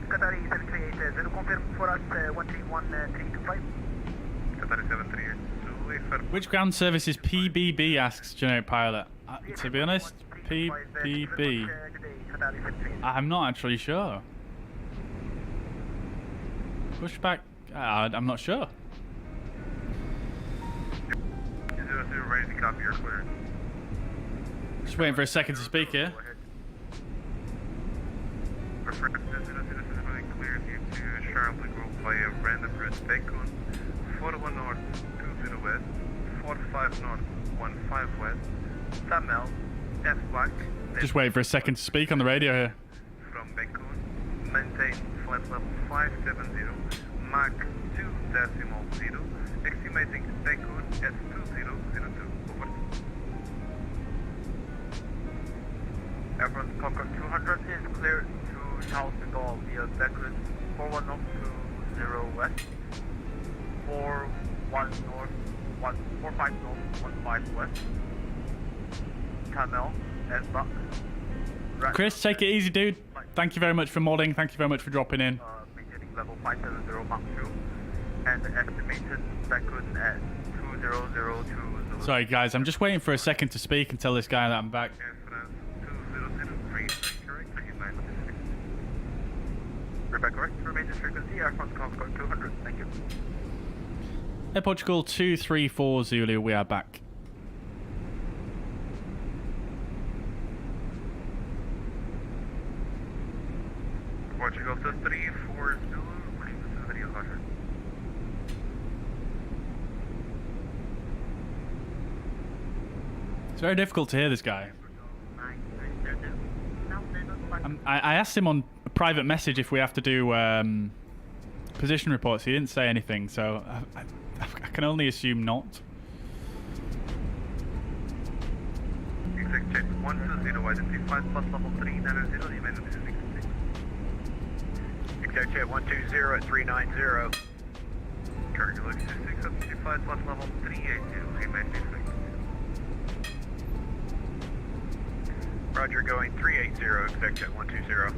Qatari 738, will you confirm for us 131-325? Qatari 738. Which ground service is PBB, asks generic pilot. To be honest, PBB. I'm not actually sure. Pushback? I'm not sure. 200 ready to copy your clear. Just waiting for a second to speak here. Reference 007 clears you to Charlotte Group via random route Bacon, 41 North, 20 West, 45 North, 15 West, Tamel, F Black. Just waiting for a second to speak on the radio here. From Bacon, maintain flight level 570, Mach 2.0, estimating Bacon at 2002. Over. Airborne Concord 200 is clear to Charles de Gaulle via Bacon 41 North 20 West, 41 North, 45 North, 15 West, Tamel, F Black. Chris, take it easy, dude. Thank you very much for modding. Thank you very much for dropping in. Maintaining level 570 Mach 2 and estimated Bacon at 2002. Sorry guys, I'm just waiting for a second to speak and tell this guy that I'm back. Repeat correct, remain this frequency, Air Portugal 200, thank you. Air Portugal 234 Zulu, we are back. Portugal 234 Zulu, this is video Roger. It's very difficult to hear this guy. I asked him on a private message if we have to do position reports. He didn't say anything, so I can only assume not. Exact check 120, identified plus level 390, remain at 266. Exact check 120 at 390. Target look 26, identified plus level 380, remain at 266. Roger, going 380, exact check 120.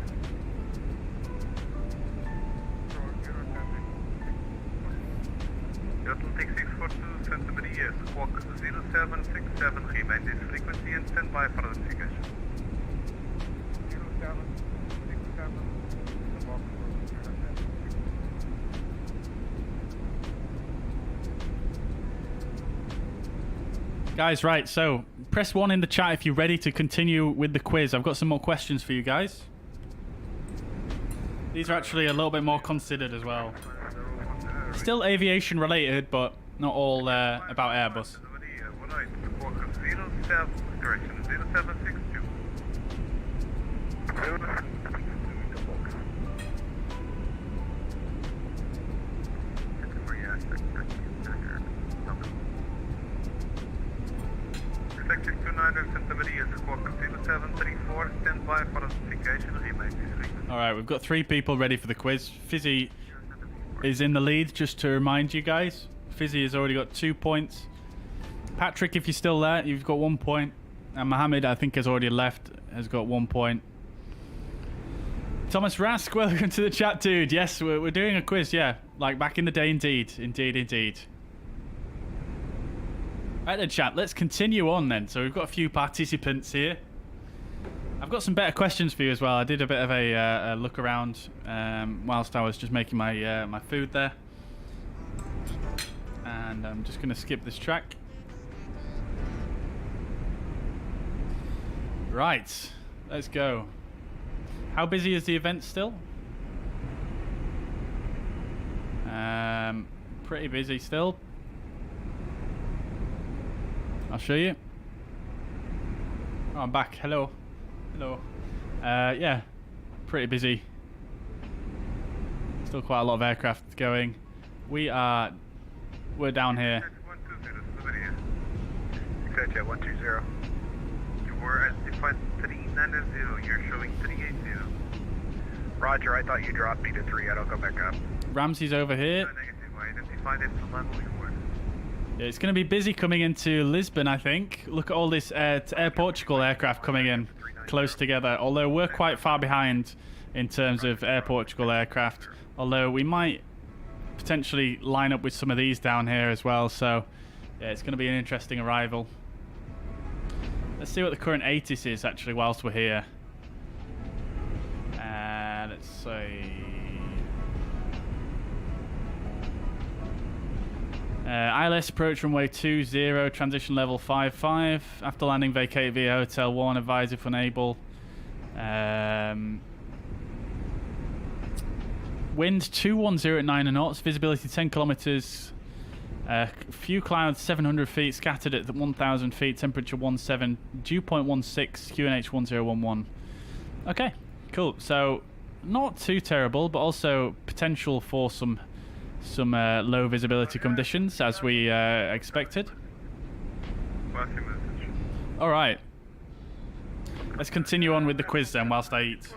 Shuttle Taxi 642, Santa Maria, squawk 0767, remain this frequency and stand by for identification. 0767, Guys, right, so press 1 in the chat if you're ready to continue with the quiz. I've got some more questions for you guys. These are actually a little bit more considered as well. Still aviation related, but not all about Airbus. 0762. Sector 29 Santa Maria, squawk 0734, stand by for identification, remain discreet. Alright, we've got 3 people ready for the quiz. Fizzy is in the lead, just to remind you guys. Fizzy has already got 2 points. Patrick, if you're still there, you've got 1 point. And Mohammed, I think, has already left, has got 1 point. Thomas Rask, welcome to the chat, dude. Yes, we're doing a quiz, yeah. Like back in the day, indeed. Indeed, indeed. Right then, chat, let's continue on then. So we've got a few participants here. I've got some better questions for you as well. I did a bit of a look around whilst I was just making my my food there. And I'm just going to skip this track. Right, let's go. How busy is the event still? Pretty busy still. I'll show you. Oh, I'm back. Hello. Hello. Yeah, pretty busy. Still quite a lot of aircraft going. We're down here. Exact check 120. You were identified 390. You're showing 380. Roger, I thought you dropped me to 3. I'll go back up. Ramsey's over here. Negative. I identified it to level you were. It's going to be busy coming into Lisbon, I think. Look at all this Air Portugal aircraft coming in close together. Although we're quite far behind in terms of Air Portugal aircraft. Although we might potentially line up with some of these down here as well. So yeah, it's going to be an interesting arrival. Let's see what the current ATIS is actually whilst we're here. Let's see. ILS approach runway 20, transition level 55. After landing, vacate via hotel 1, advise if unable. Wind 2109 at 9 knots, visibility 10 kilometers. Few clouds 700 feet, scattered at 1000 feet, temperature 17, dew point 16, QNH 1011. Okay, cool. So not too terrible, but also potential for some low visibility conditions as we expected. All right, let's continue on with the quiz then whilst I eat.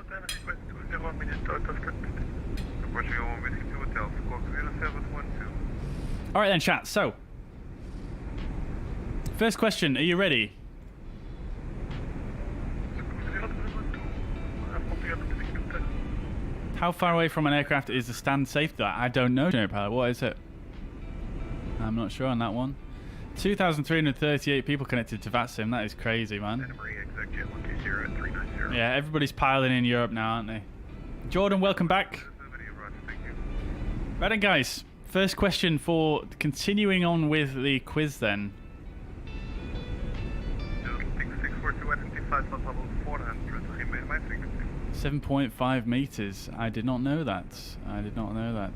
All right then, chat. So first question, are you ready? How far away from an aircraft is the stand safety light? I don't know, Generic Pilot. What is it? I'm not sure on that one. 2,338 people connected to Vatsim. That is crazy, man. Yeah, everybody's piling in Europe now, aren't they? Jordan, welcome back. Right then, guys. First question for continuing on with the quiz then. 7.5 meters. I did not know that. I did not know that.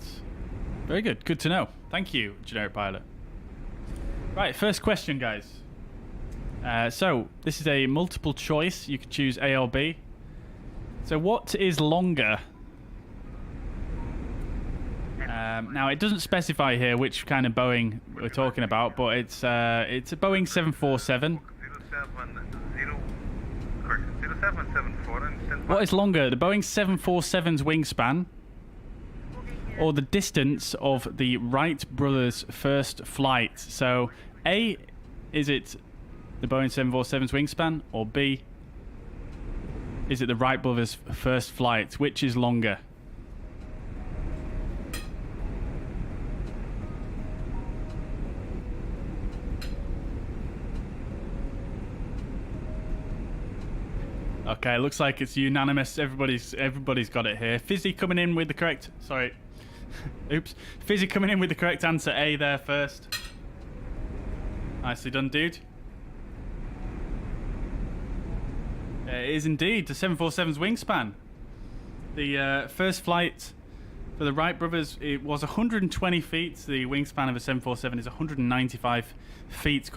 Very good. Good to know. Thank you, Generic Pilot. Right, first question, guys. So, this is a multiple choice. You can choose A or B. So, what is longer? Now, it doesn't specify here which kind of Boeing we're talking about, but it's a Boeing 747. What is longer, the Boeing 747's wingspan or the distance of the Wright brothers' first flight? So, A, is it the Boeing 747's wingspan, or B, is it the Wright brothers' first flight? Which is longer? Okay, looks like it's unanimous. Everybody's got it here. Fizzy coming in with the correct... Sorry. Oops. Fizzy coming in with the correct answer. A there first. Nicely done, dude. It is indeed the 747's wingspan. The first flight for the Wright brothers, it was 120 feet. The wingspan of a 747 is 195 feet,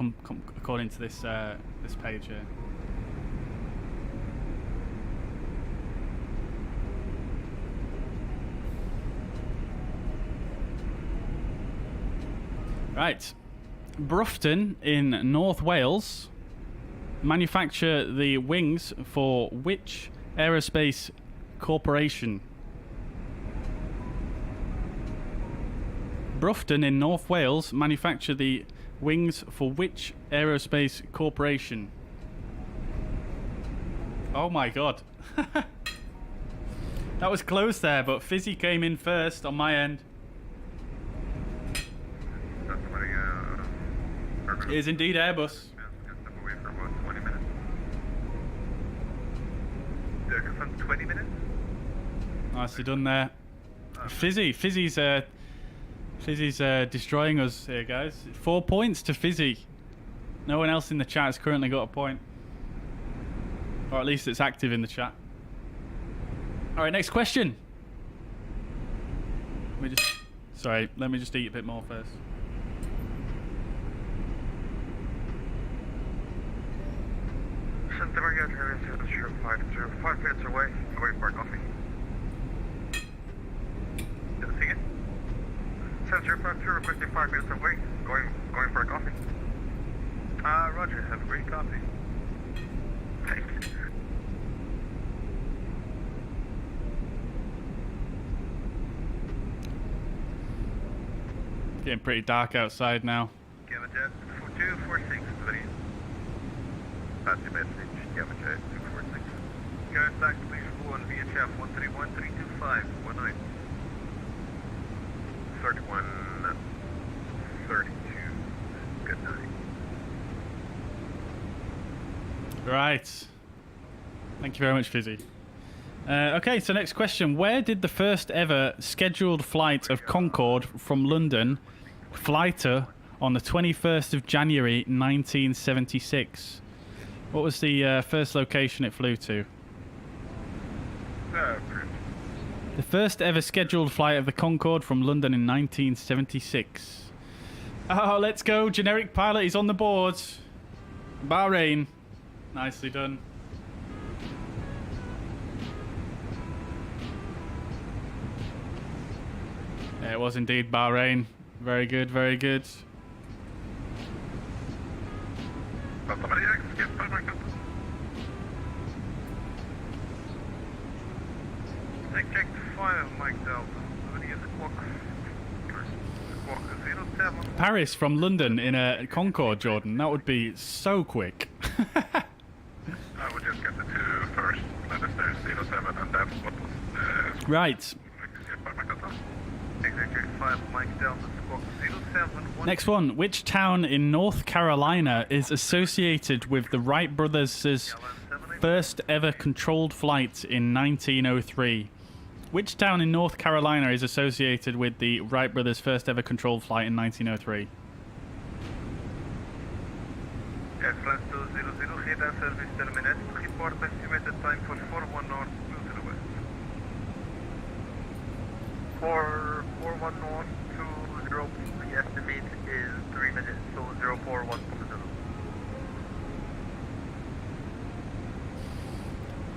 according to this this page here. Right, Brufton in North Wales manufacture the wings for which aerospace corporation? Brufton in North Wales manufacture the wings for which aerospace corporation? Oh my god. That was close there, but Fizzy came in first on my end. It is indeed Airbus. Nicely done there. Fizzy's destroying us here, guys. 4 points to Fizzy. No one else in the chat has currently got a point. Or at least it's active in the chat. Alright, next question. Let me just eat a bit more first. Bijan, 5 minutes away, going for coffee. Did I see it? Sensor 52 requesting 5 minutes away, going for a coffee. Roger, have a great coffee. Thanks. Getting pretty dark outside now. Yeah, Gamma Jet 246, Bleriot. Patsy message, Gamma Jet 246. Current tax please on VHF 131325, 19. 3132, good night. Right. Thank you very much, Fizzy. Okay, so next question. Where did the first ever scheduled flight of Concorde from London fly to on the 21st of January 1976? What was the first location it flew to? The first ever scheduled flight of the Concorde from London in 1976. Oh, let's go. Generic pilot is on the board. Bahrain. Nicely done. Yeah, it was indeed Bahrain. Very good, very good. Check 5, Mike Delta. Paris from London in a Concorde, Jordan. That would be so quick. I would just get the two first. Let us know 07, and that's what was. Right. Next one. Which town in North Carolina is associated with the Wright brothers' first ever controlled flight in 1903? Which town in North Carolina is associated with the Wright brothers' first ever controlled flight in 1903? Airflight 200, radar service terminate. Report estimated time for 41 north, 20 west. 41 north, 20, the estimate is 3 minutes, so 041.0.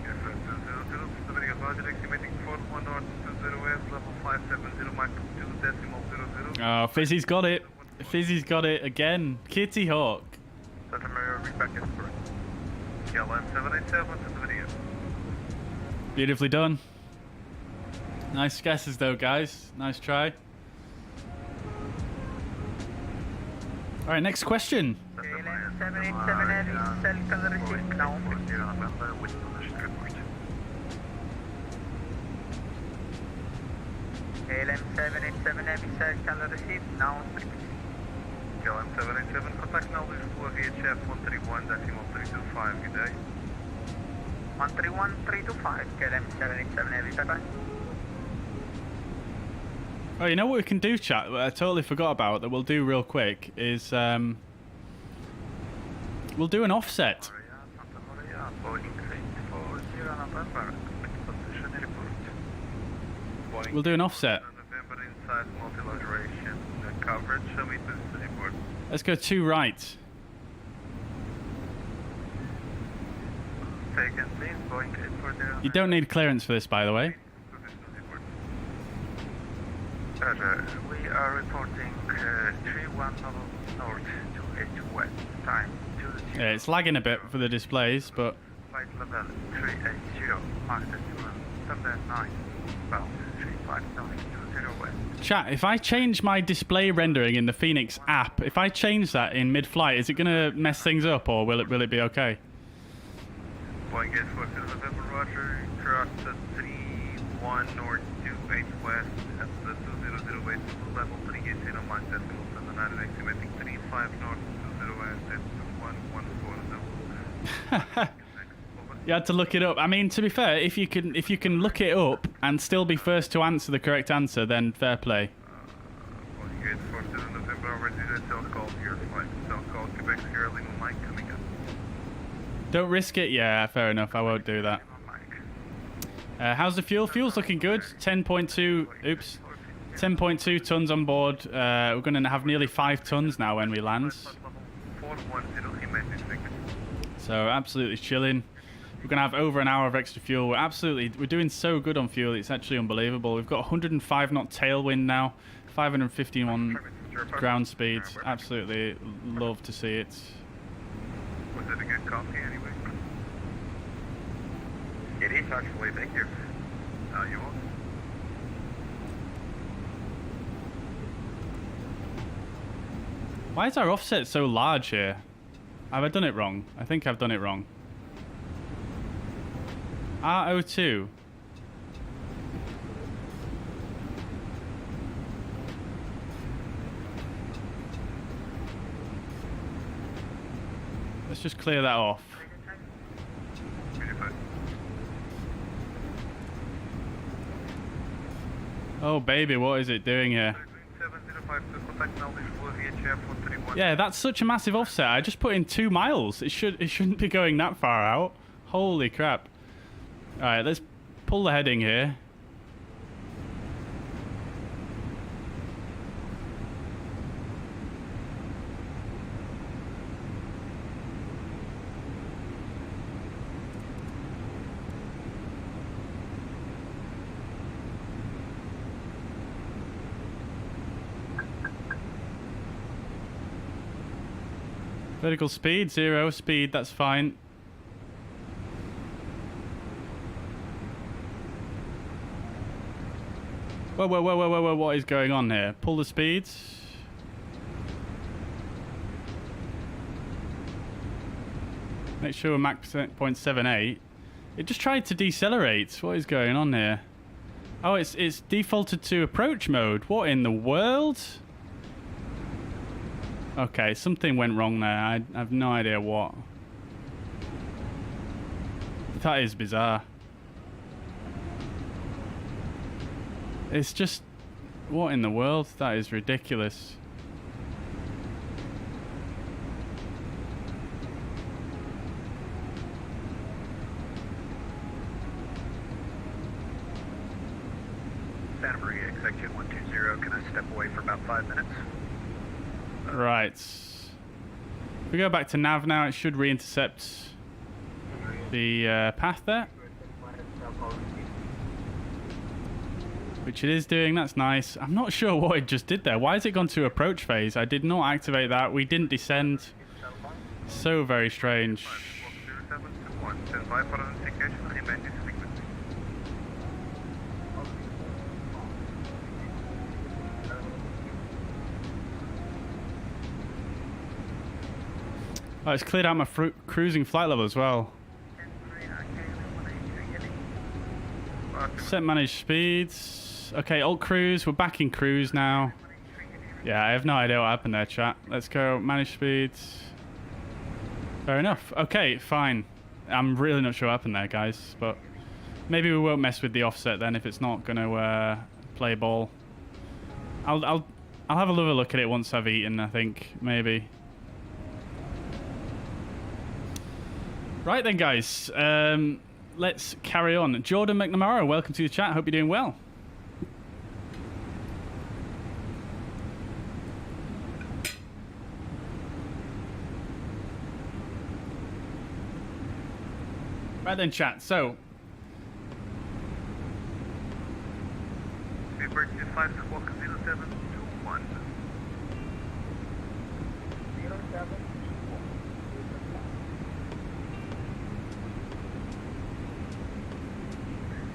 Airflight 200, Navigraph Roger, estimating 41 north, 20 west, level 570, Mach 2.00. Oh, Fizzy's got it. Fizzy's got it again. Kitty Hawk. Santa Maria, reback is correct. KLM 787 to the video. Beautifully done. Nice guesses though, guys. Nice try. Alright, next question. KLM 787 Heavy, cell color receipt now. KLM 787 Heavy, cell color receipt now. KLM 787, contact now with VHF 131.325, good day. 131.325, KLM 787 Heavy, bye-bye. Oh, you know what we can do, chat? I totally forgot about that. We'll do real quick is we'll do an offset. We'll do an offset. Let's go 2 right. You don't need clearance for this, by the way. We are reporting 31 north, 28 west, time 20. Yeah, it's lagging a bit for the displays, but... Flight level 380, Mach 31, 79, bound 35920 west. Chat, if I change my display rendering in the Fenix app, if I change that in mid-flight, is it going to mess things up, or will it be okay? Boeing 842 November, Roger, cross the 31 north, 28 west, at the 2008 level 380, Mach 10, and the 9 estimating 35 north, 20 west, at 1140. You had to look it up. I mean, to be fair, if you can look it up and still be first to answer the correct answer, then fair play. Boeing 842 November, already the South Call, your flight, South Call, Quebec, Sierra Lima, Mike coming up. Don't risk it? Yeah, fair enough. I won't do that. How's the fuel? Fuel's looking good. 10.2 tons on board. We're going to have nearly 5 tons now when we land. So absolutely chilling. We're going to have over an hour of extra fuel. We're doing so good on fuel. It's actually unbelievable. We've got 105 knot tailwind now. 551 ground speed. Absolutely love to see it. Was it a good coffee anyway? It is actually, thank you. You will. Why is our offset so large here? Have I done it wrong? I think I've done it wrong. R02. Let's just clear that off. Oh baby, what is it doing here? Yeah, that's such a massive offset. I just put in 2 miles. It shouldn't be going that far out. Holy crap. Alright, let's pull the heading here. Vertical speed, 0 speed, that's fine. Whoa, whoa, whoa, whoa, whoa, whoa, what is going on here? Pull the speeds. Make sure we're max 0.78. It just tried to decelerate. What is going on here? Oh, it's defaulted to approach mode. What in the world? Okay, something went wrong there. I have no idea what. That is bizarre. It's just... What in the world? That is ridiculous. Santa Maria, executive 120. Can I step away for about 5 minutes? Right. If we go back to nav now, it should re-intercept the path there. Which it is doing, that's nice. I'm not sure what it just did there. Why has it gone to approach phase? I did not activate that. We didn't descend. So very strange. Oh, it's cleared out my cruising flight level as well. Set manage speeds. Okay, alt cruise. We're back in cruise now. Yeah, I have no idea what happened there, chat. Let's go manage speeds. Fair enough. Okay, fine. I'm really not sure what happened there, guys. But maybe we won't mess with the offset then if it's not going to play ball. I'll have a look at it once I've eaten, I think. Maybe. Right then, guys. Let's carry on. Jordan McNamara, welcome to the chat. Hope you're doing well. Right then, chat. So.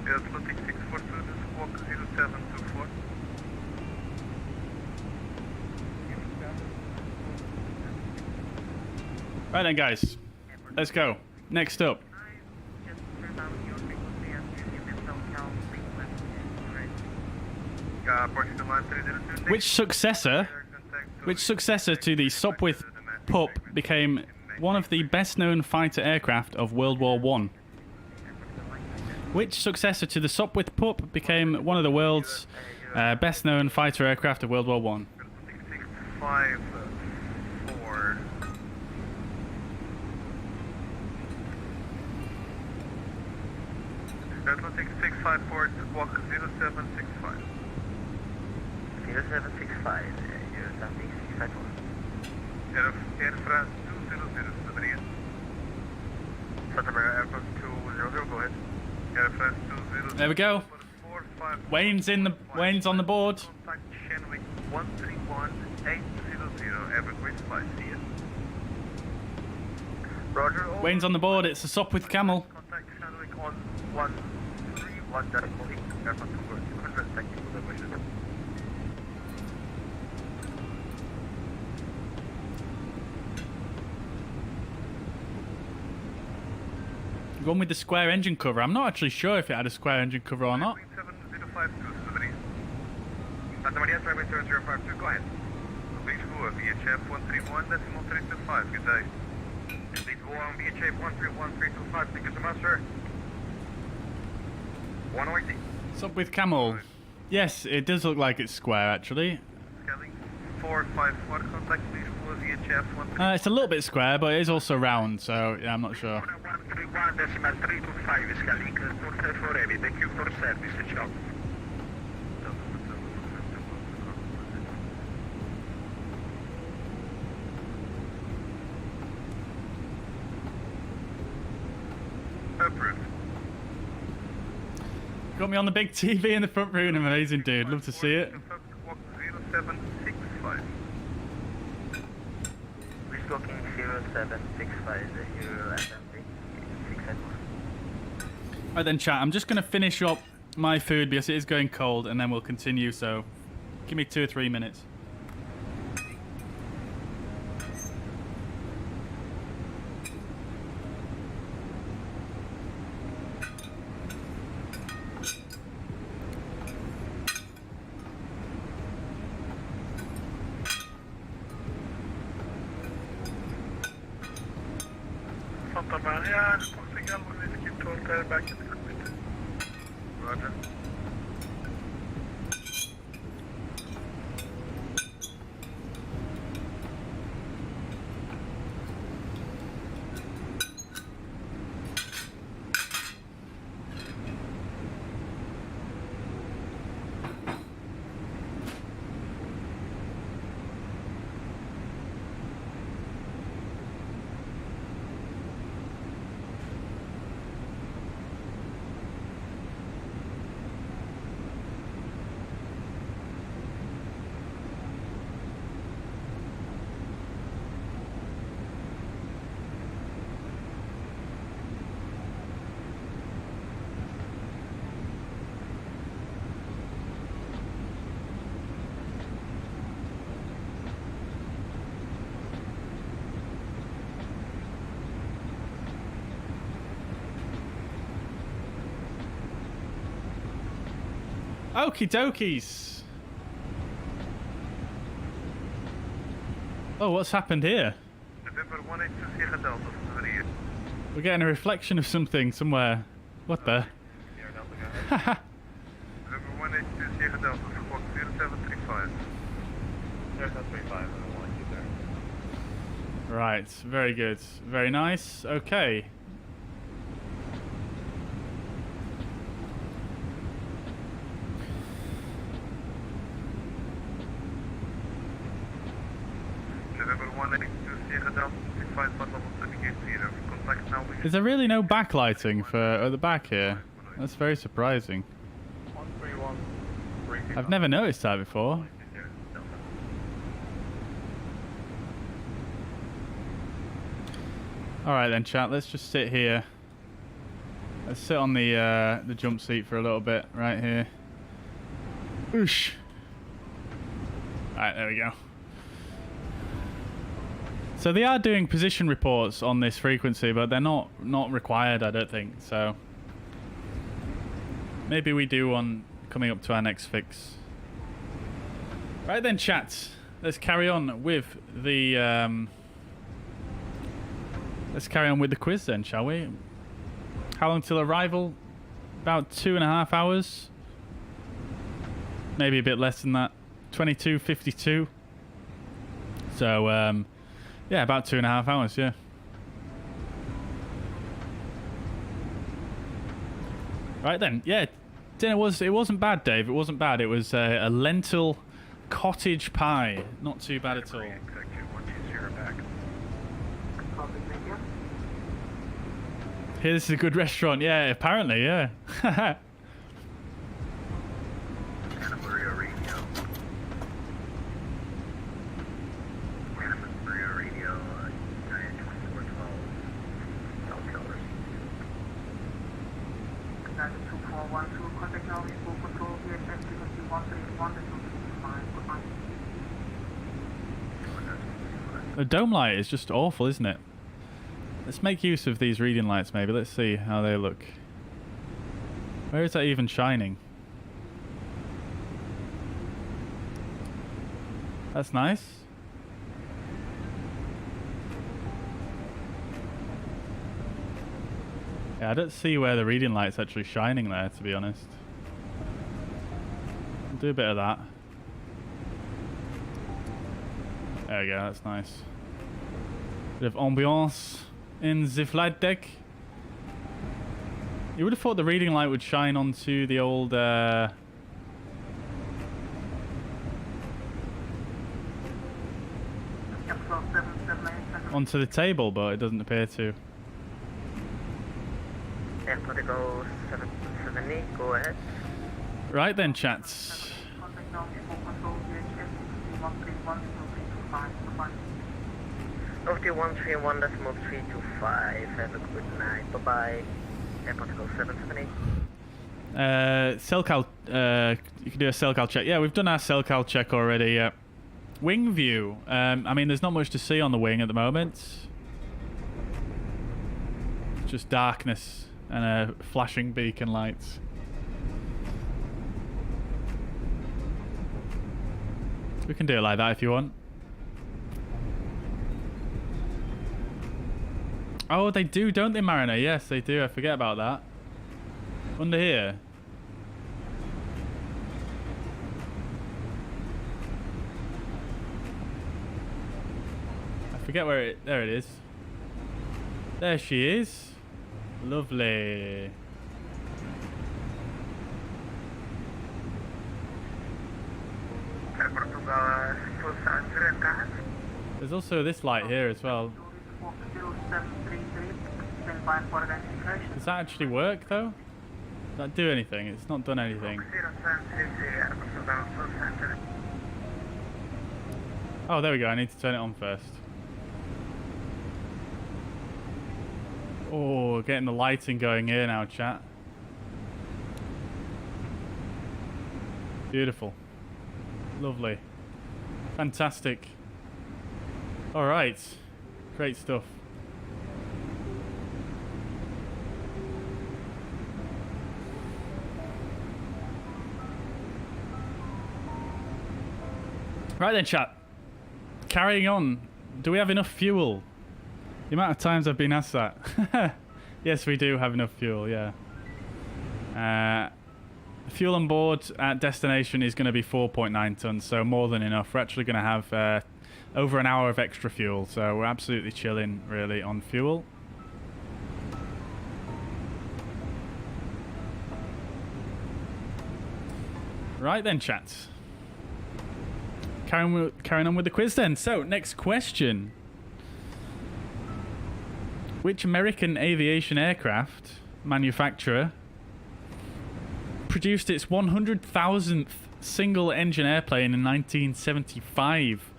Atlantic 642, squawk 0724. Right then, guys. Let's go. Next up. Which successor to the Sopwith Pup became one of the best-known fighter aircraft of World War I? Which successor to the Sopwith Pup became one of the world's best-known fighter aircraft of World War I? 654. Atlantic 654, squawk 0765. 0765, you're Southeast 651. Air France 200, Zinertek. Santa Maria Air Portugal 200, go ahead. Air France 200. There we go. Wayne's on the board. Contact Shenwick 131800, have a great flight, see ya. Roger. Wayne's on the board, it's a Sopwith Camel. Contact Shenwick on 131.8, Air Portugal 200, technical division. One with the square engine cover. I'm not actually sure if it had a square engine cover or not. 705 Santa Maria, Tribal 7052, go ahead. Lisboa, VHF 131.325, good day. Lisboa, VHF 131.325, thank you so much, sir. 180. What's up with Camel? Yes, it does look like it's square actually. Scaling 454, contact Lisboa, VHF 131. It's a little bit square, but it is also round, so yeah, I'm not sure. 131.325, scaling 454 heavy, thank you for service, ciao. Approved. Got me on the big TV in the front room, amazing dude, love to see it. 0765. We're talking 0765, Euro SMD, 681. Right then chat, I'm just going to finish up my food because it is going cold and then we'll continue, so give me 2 or 3 minutes. Santa Maria, Portugal, we'll need to keep Toolbar back in the cockpit. Roger. Okie dokies. Oh, what's happened here? November 182 Delta, We're getting a reflection of something somewhere. What the? November 182 Delta, squawk 0735. 0735, I don't want you there. Right, very good. Very nice. Okay. Is there really no backlighting for at the back here? That's very surprising. I've never noticed that before. Alright then chat, let's just sit here. Let's sit on the jump seat for a little bit right here. Oosh. Alright, there we go. So they are doing position reports on this frequency, but they're not required, I don't think. So maybe we do one coming up to our next fix. Right then, chat. Let's carry on with the quiz then, shall we? How long till arrival? About 2.5 hours. Maybe a bit less than that. 22:52. So yeah, about 2.5 hours, yeah. Right then, yeah, dinner it wasn't bad, Dave. It wasn't bad. It was a lentil cottage pie. Not too bad at all. Here, this is a good restaurant. Yeah, apparently, yeah. The dome light is just awful, isn't it? Let's make use of these reading lights maybe. Let's see how they look. Where is that even shining? That's nice. Yeah, I don't see where the reading light's actually shining there, to be honest. I'll do a bit of that. There we go, that's nice. Bit of ambiance in the flight deck. You would have thought the reading light would shine onto the old onto the table, but it doesn't appear to. Air Portugal 770, go ahead. Right then, chats. Over 131.325, have a good night, bye bye. Air Portugal 770. Cellcal, you can do a Cellcal check. Yeah, we've done our Cellcal check already. Wing view. I mean, there's not much to see on the wing at the moment. Just darkness and flashing beacon lights. We can do it like that if you want. Oh, they do, don't they, Mariner? Yes, they do. I forget about that. Under here. I forget where it... There it is. There she is. Lovely. There's also this light here as well. Does that actually work though? Does that do anything? It's not done anything. Oh, there we go. I need to turn it on first. Oh, getting the lighting going here now, chat. Beautiful. Lovely. Fantastic. Alright. Great stuff. Right then, chat. Carrying on. Do we have enough fuel? The amount of times I've been asked that. Yes, we do have enough fuel, yeah. Fuel on board at destination is going to be 4.9 tons, so more than enough. We're actually going to have over an hour of extra fuel, so we're absolutely chilling, really, on fuel. Right then, chat. Carrying on with the quiz then. So, next question. Which American aviation aircraft manufacturer produced its 100,000th single-engine airplane in 1975?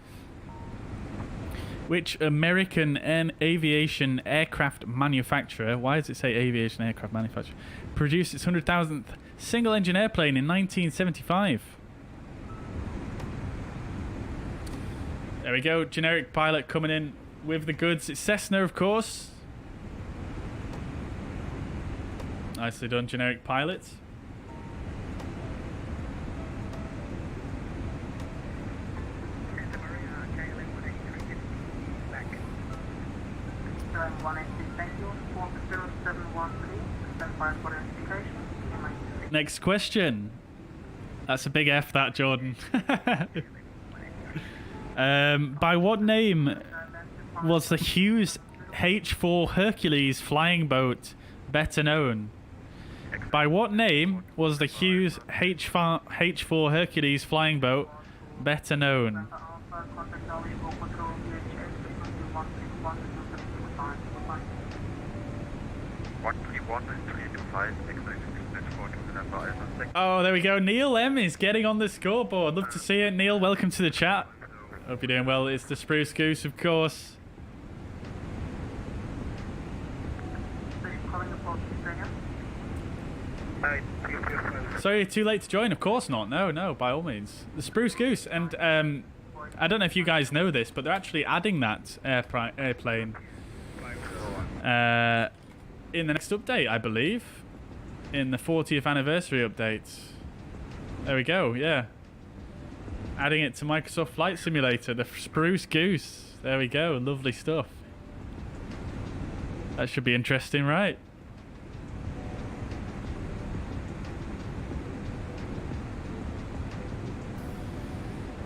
Which American aviation aircraft manufacturer, why does it say aviation aircraft manufacturer, produced its 100,000th single-engine airplane in 1975? There we go, generic pilot coming in with the goods. It's Cessna, of course. Nicely done, generic pilot. Next question. That's a big F, that, Jordan. By what name was the Hughes H4 Hercules flying boat better known? By what name was the Hughes H4 Hercules flying boat better known? Oh, there we go. Neil M is getting on the scoreboard. Love to see it. Neil, welcome to the chat. Hope you're doing well. It's the Spruce Goose, of course. So you're too late to join? Of course not. No, by all means. The Spruce Goose. And I don't know if you guys know this, but they're actually adding that airplane in the next update, I believe. In the 40th anniversary update. There we go, yeah. Adding it to Microsoft Flight Simulator, the Spruce Goose. There we go, lovely stuff. That should be interesting, right?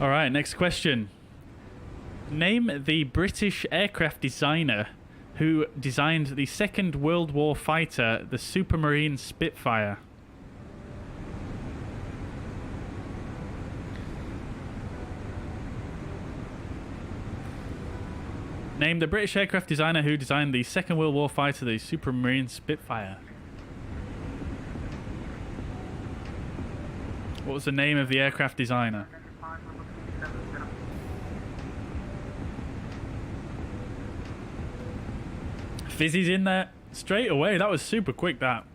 Alright, next question. Name the British aircraft designer who designed the Second World War fighter, the Supermarine Spitfire. Name the British aircraft designer who designed the Second World War fighter, the Supermarine Spitfire. What was the name of the aircraft designer? Fizzy's in there straight away. That was super quick, that.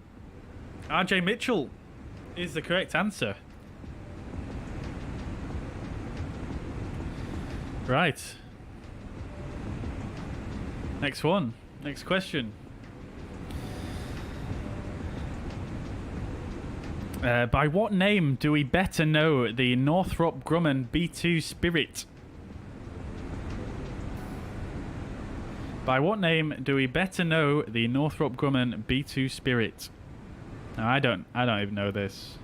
RJ Mitchell is the correct answer. Right. Next one. Next question. By what name do we better know the Northrop Grumman B-2 Spirit? By what name do we better know the Northrop Grumman B-2 Spirit? No, I don't even know this.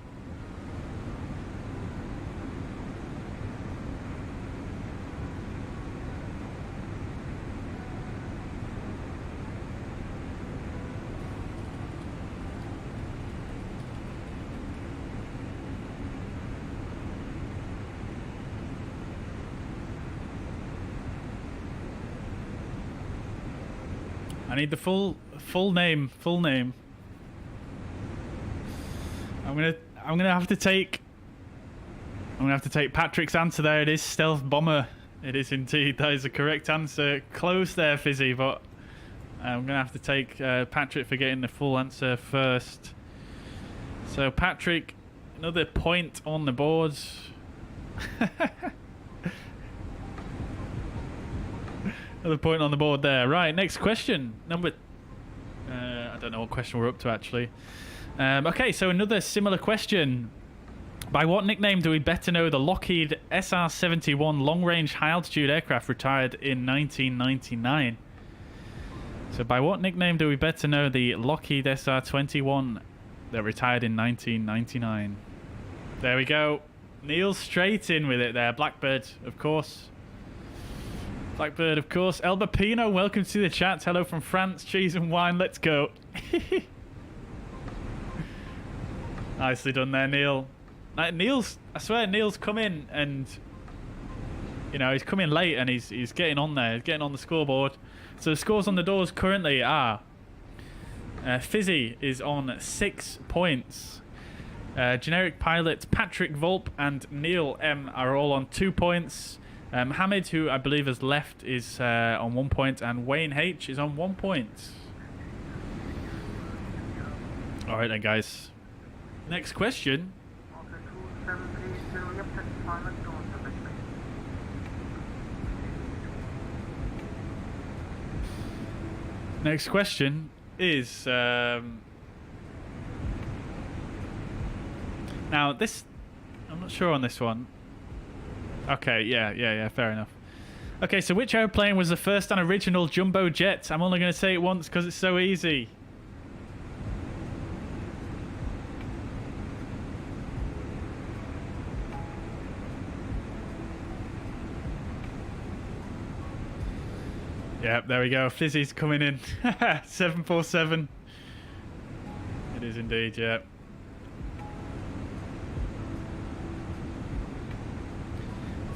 I need the full name. I'm gonna have to take Patrick's answer there. It is Stealth Bomber. It is indeed. That is the correct answer. Close there, Fizzy, but I'm gonna have to take Patrick for getting the full answer first. So Patrick, another point on the board. Another point on the board there. Right, next question. I don't know what question we're up to, actually. Okay, so another similar question. By what nickname do we better know the Lockheed SR-71 long-range high-altitude aircraft retired in 1999? So by what nickname do we better know the Lockheed SR-21 that retired in 1999? There we go. Neil straight in with it there. Blackbird, of course. Blackbird, of course. Elba Pino, welcome to the chat. Hello from France. Cheese and wine. Let's go. Nicely done there, Neil. I swear, Neil's come in and, you know, he's coming late and he's getting on there. He's getting on the scoreboard. So the scores on the doors currently are Fizzy is on 6 points. Generic Pilot Patrick Volp and Neil M are all on 2 points. Hamid, who I believe has left, is on 1 point, and Wayne H is on 1 point. All right then, guys. Next question. Next question is now this. I'm not sure on this one. Okay, yeah, fair enough. Okay, so which airplane was the first and original jumbo jet? I'm only going to say it once because it's so easy. Yep, there we go. Fizzy's coming in. 747. It is indeed, yeah.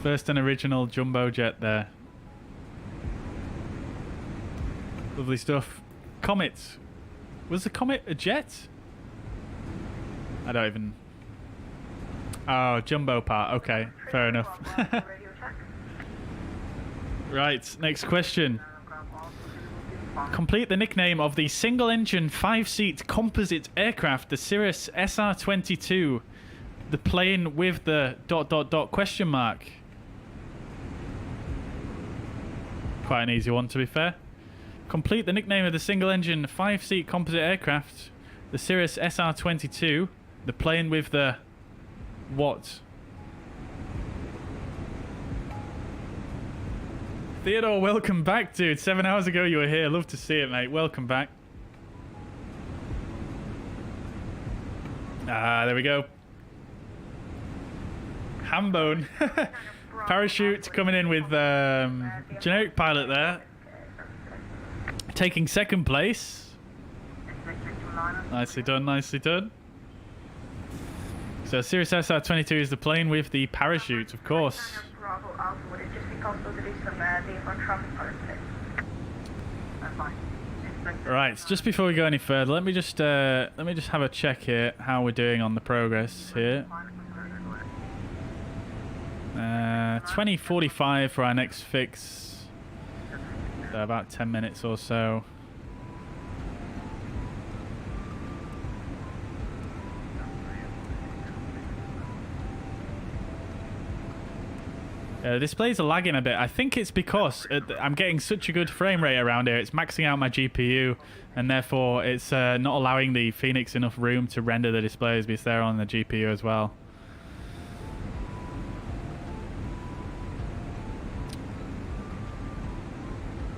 First and original jumbo jet there. Lovely stuff. Comet. Was the Comet a jet? I don't even... Oh, jumbo part. Okay, fair enough. Right, next question. Complete the nickname of the single-engine 5-seat composite aircraft, the Cirrus SR-22. The plane with the ... question mark. Quite an easy one, to be fair. Complete the nickname of the single-engine 5-seat composite aircraft, the Cirrus SR-22, the plane with the... what? Theodore, welcome back, dude. 7 hours ago you were here. Love to see it, mate. Welcome back. Ah, there we go. Hambone. Parachute coming in with generic pilot there. Taking second place. Nicely done, nicely done. So Cirrus SR-22 is the plane with the parachute, of course. Right, just before we go any further, let me just have a check here how we're doing on the progress here. 20:45 for our next fix. So about 10 minutes or so. The displays are lagging a bit. I think it's because I'm getting such a good frame rate around here. It's maxing out my GPU, and therefore it's not allowing the Fenix enough room to render the displays because they're on the GPU as well.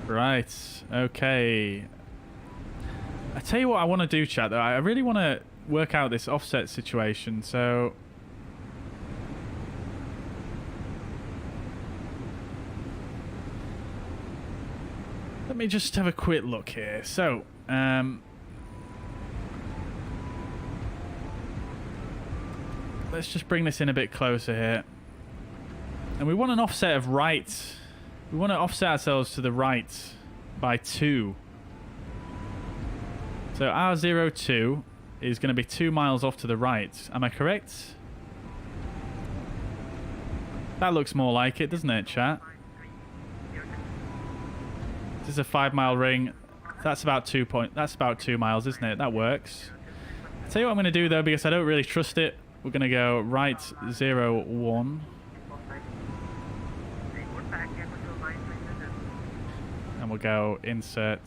Right, okay. I tell you what I want to do, chat, though. I really want to work out this offset situation, so... let me just have a quick look here. So, let's just bring this in a bit closer here. And we want an offset of right. We want to offset ourselves to the right by 2. So R02 is going to be 2 miles off to the right. Am I correct? That looks more like it, doesn't it, chat? This is a 5-mile ring. That's about 2 miles, isn't it? That works. I'll tell you what I'm going to do, though, because I don't really trust it. We're going to go right 01. And we'll go insert.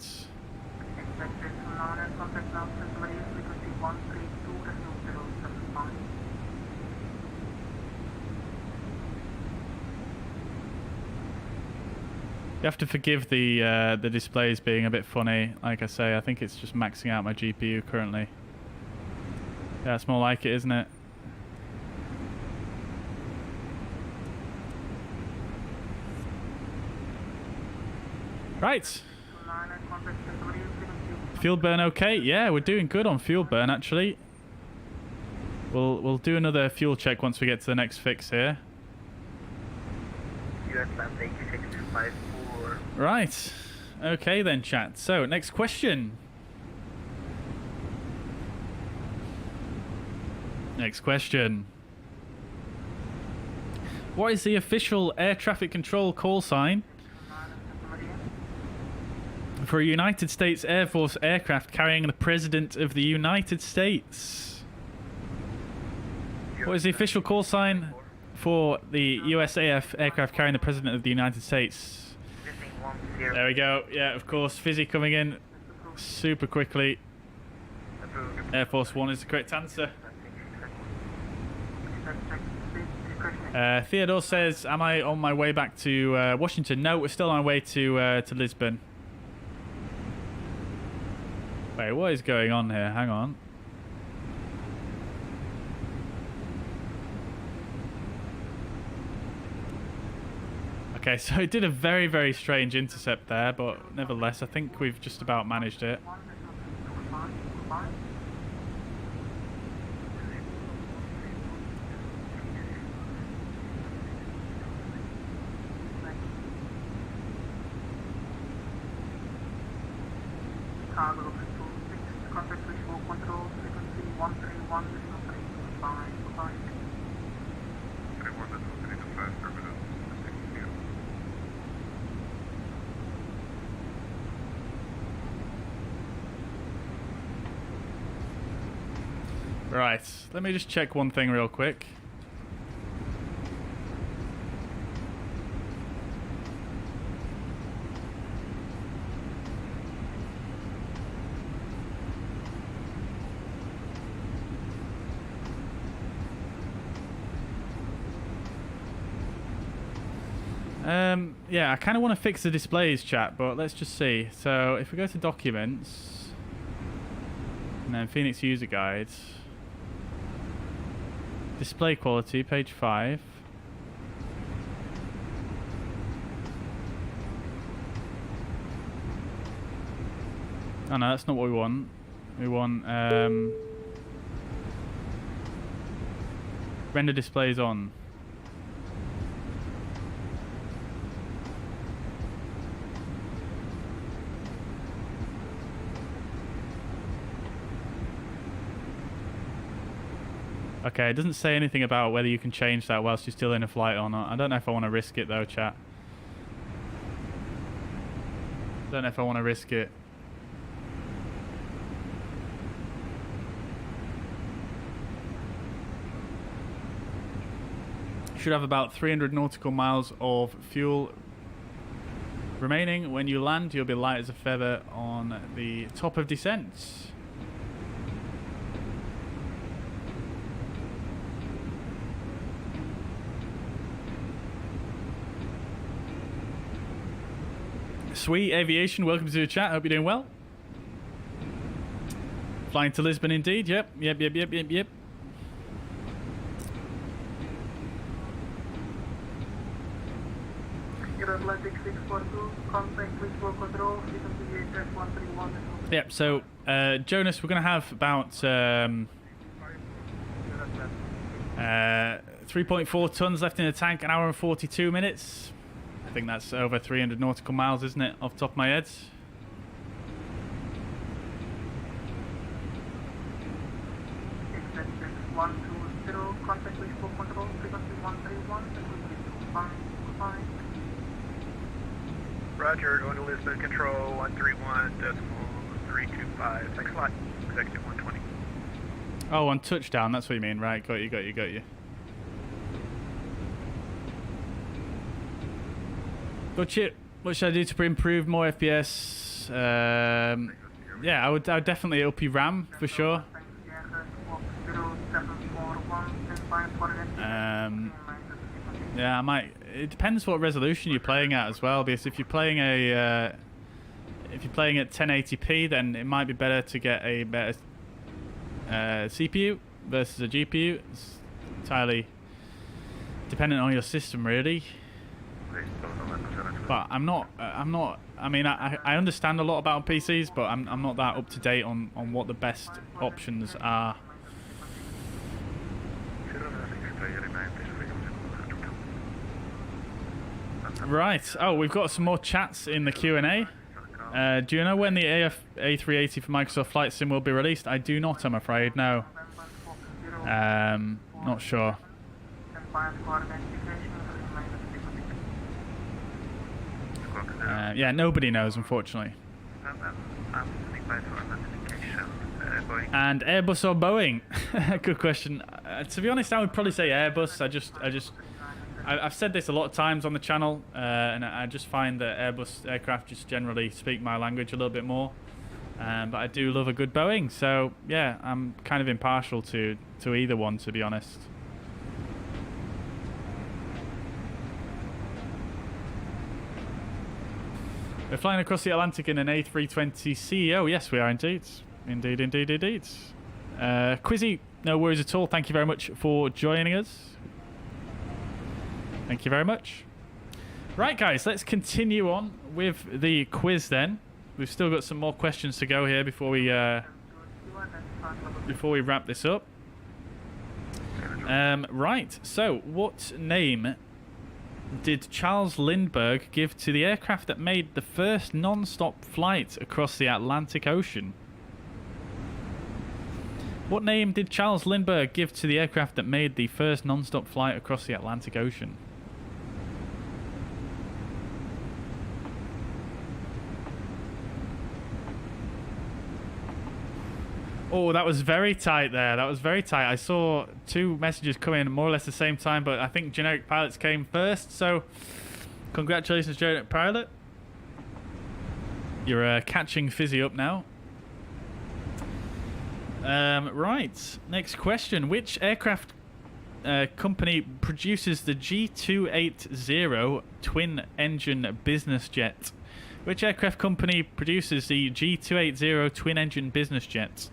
You have to forgive the displays being a bit funny. Like I say, I think it's just maxing out my GPU currently. Yeah, it's more like it, isn't it? Right. Fuel burn okay? Yeah, we're doing good on fuel burn actually. We'll do another fuel check once we get to the next fix here. Right. Okay then, chat. So, next question. Next question. What is the official air traffic control call sign for a United States Air Force aircraft carrying the President of the United States? What is the official call sign for the USAF aircraft carrying the President of the United States? There we go. Yeah, of course. Fizzy coming in super quickly. Air Force One is the correct answer. Theodore says, am I on my way back to Washington? No, we're still on our way to Lisbon. Wait, what is going on here? Hang on. Okay, so it did a very, very strange intercept there, but nevertheless, I think we've just about managed it. Right, let me just check one thing real quick. Yeah, I kind of want to fix the displays, chat, but let's just see. So if we go to documents and then Fenix user guides, display quality, page 5. Oh no, that's not what we want. We want render displays on. Okay, it doesn't say anything about whether you can change that whilst you're still in a flight or not. I don't know if I want to risk it though, chat. Don't know if I want to risk it. Should have about 300 nautical miles of fuel remaining. When you land, you'll be light as a feather on the top of descent. Sweet Aviation, welcome to the chat. Hope you're doing well. Flying to Lisbon indeed. Yep. Atlantic 642, contact Lisbon Control, frequency 131. Yep, so Jonas, we're going to have about 3.4 tons left in the tank, an hour and 42 minutes. I think that's over 300 nautical miles, isn't it, off the top of my head? Contact Lisbon Control, frequency 131, Roger, going to Lisbon Control, 131.325. Thanks a lot. Executive 120. Oh, on touchdown, that's what you mean. Right, got you. Gotcha. What should I do to improve more FPS? Yeah, I would definitely up your RAM for sure. Yeah, I might. It depends what resolution you're playing at as well. Because if you're playing at 1080p, then it might be better to get a better CPU versus a GPU. It's entirely dependent on your system, really. But I'm not. I mean, I understand a lot about PCs, but I'm not that up to date on what the best options are. Right. Oh, we've got some more chats in the Q&A. Do you know when the A380 for Microsoft Flight Sim will be released? I do not, I'm afraid. No. Not sure. Yeah, nobody knows, unfortunately. And Airbus or Boeing? Good question. To be honest, I would probably say Airbus. I've said this a lot of times on the channel, and I just find that Airbus aircraft just generally speak my language a little bit more. But I do love a good Boeing, so yeah, I'm kind of impartial to either one, to be honest. We're flying across the Atlantic in an A320 CEO. Yes, we are indeed. Indeed. Quizzy, no worries at all. Thank you very much for joining us. Thank you very much. Right, guys, let's continue on with the quiz then. We've still got some more questions to go here before we wrap this up. Right, so what name did Charles Lindbergh give to the aircraft that made the first non-stop flight across the Atlantic Ocean? What name did Charles Lindbergh give to the aircraft that made the first non-stop flight across the Atlantic Ocean? Oh, that was very tight there. That was very tight. I saw two messages come in more or less the same time, but I think Generic Pilots came first. So, congratulations, Generic Pilot. You're catching Fizzy up now. Right. Next question. Which aircraft company produces the G280 twin-engine business jet? Which aircraft company produces the G280 twin-engine business jet?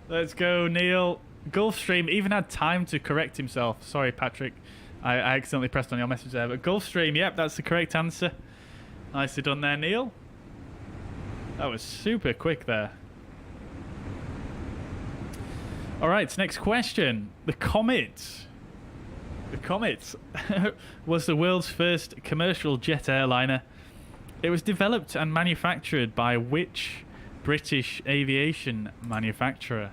Let's go, Neil. Gulfstream even had time to correct himself. Sorry, Patrick. I accidentally pressed on your message there. But Gulfstream, yep, that's the correct answer. Nicely done there, Neil. That was super quick there. Alright, next question. The Comet. The Comet was the world's first commercial jet airliner. It was developed and manufactured by which British aviation manufacturer?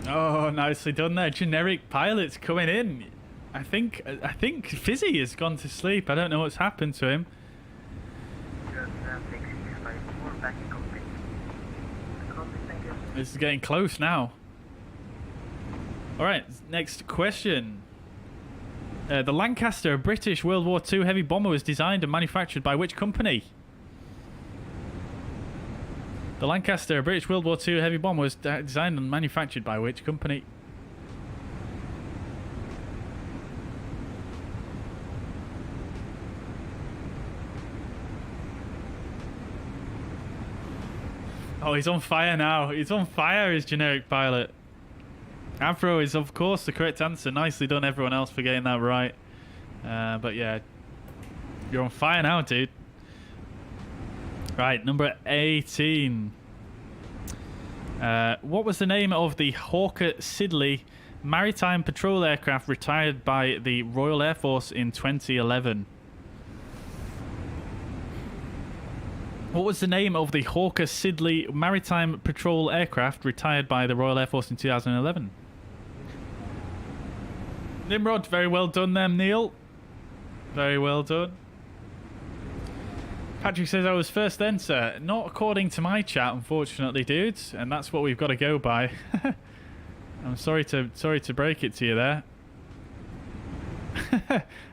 Oh, nicely done there. Generic pilots coming in. I think Fizzy has gone to sleep. I don't know what's happened to him. This is getting close now. Alright, next question. The Lancaster, a British World War II heavy bomber, was designed and manufactured by which company? The Lancaster, a British World War II heavy bomber, was designed and manufactured by which company? Oh, he's on fire now. He's on fire, his generic pilot. Avro is, of course, the correct answer. Nicely done, everyone else, for getting that right. But yeah, you're on fire now, dude. Right, number 18. What was the name of the Hawker Siddeley maritime patrol aircraft retired by the Royal Air Force in 2011? What was the name of the Hawker Siddeley maritime patrol aircraft retired by the Royal Air Force in 2011? Nimrod, very well done there, Neil. Very well done. Patrick says I was first then, sir. Not according to my chat, unfortunately, dudes, and that's what we've got to go by. I'm sorry to break it to you there.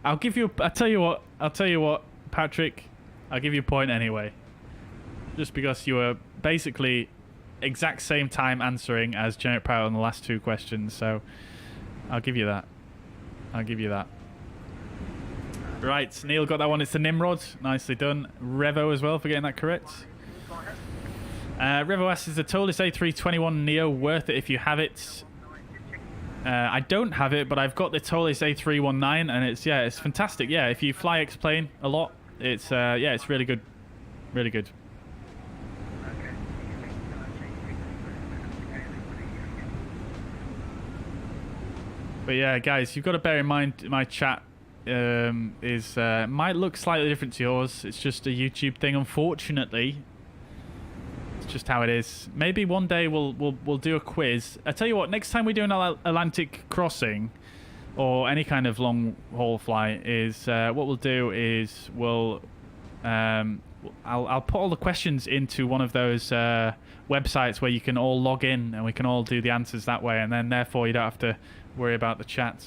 I'll tell you what, Patrick. I'll give you a point anyway. Just because you were basically exact same time answering as Generic Pilot on the last two questions, so I'll give you that. I'll give you that. Right, Neil got that one. It's the Nimrod. Nicely done. Revo as well for getting that correct. Revo asks, is the Tolis A321 Neo worth it if you have it? I don't have it, but I've got the Tolis A319, and it's fantastic. Yeah, if you fly X-Plane a lot, it's it's really good. Really good. But yeah, guys, you've got to bear in mind my chat might look slightly different to yours. It's just a YouTube thing, unfortunately. It's just how it is. Maybe one day we'll do a quiz. I tell you what, next time we do an Atlantic crossing or any kind of long haul flight, is what we'll do is I'll put all the questions into one of those websites where you can all log in and we can all do the answers that way, and then therefore you don't have to worry about the chat.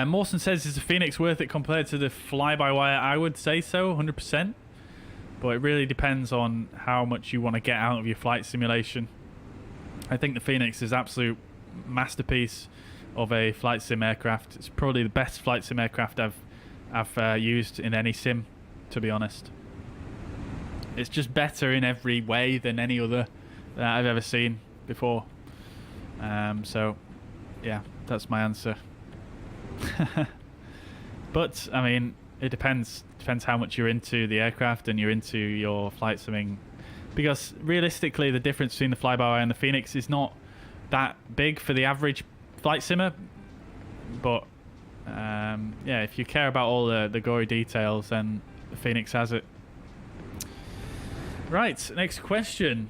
Mawson says, is the Fenix worth it compared to the fly-by-wire? I would say so, 100%. But it really depends on how much you want to get out of your flight simulation. I think the Fenix is absolute masterpiece of a flight sim aircraft. It's probably the best flight sim aircraft I've used in any sim, to be honest. It's just better in every way than any other that I've ever seen before. So, yeah, that's my answer. But, I mean, it depends. Depends how much you're into the aircraft and you're into your flight simming. Because, realistically, the difference between the fly-by-wire and the Fenix is not that big for the average flight simmer. But, yeah, if you care about all the gory details, then the Fenix has it. Right, next question.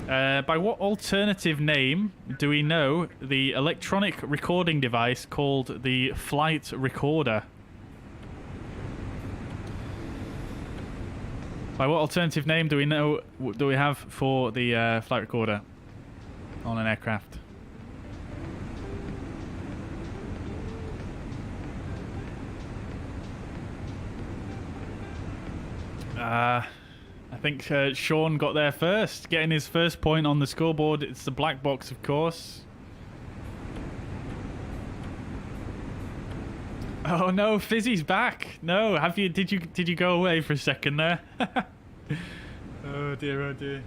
By what alternative name do we know the electronic recording device called the flight recorder? By what alternative name do we have for the flight recorder on an aircraft? I think Sean got there first, getting his first point on the scoreboard. It's the black box, of course. Oh no, Fizzy's back. No, have you? Did you go away for a second there? Oh dear, oh dear.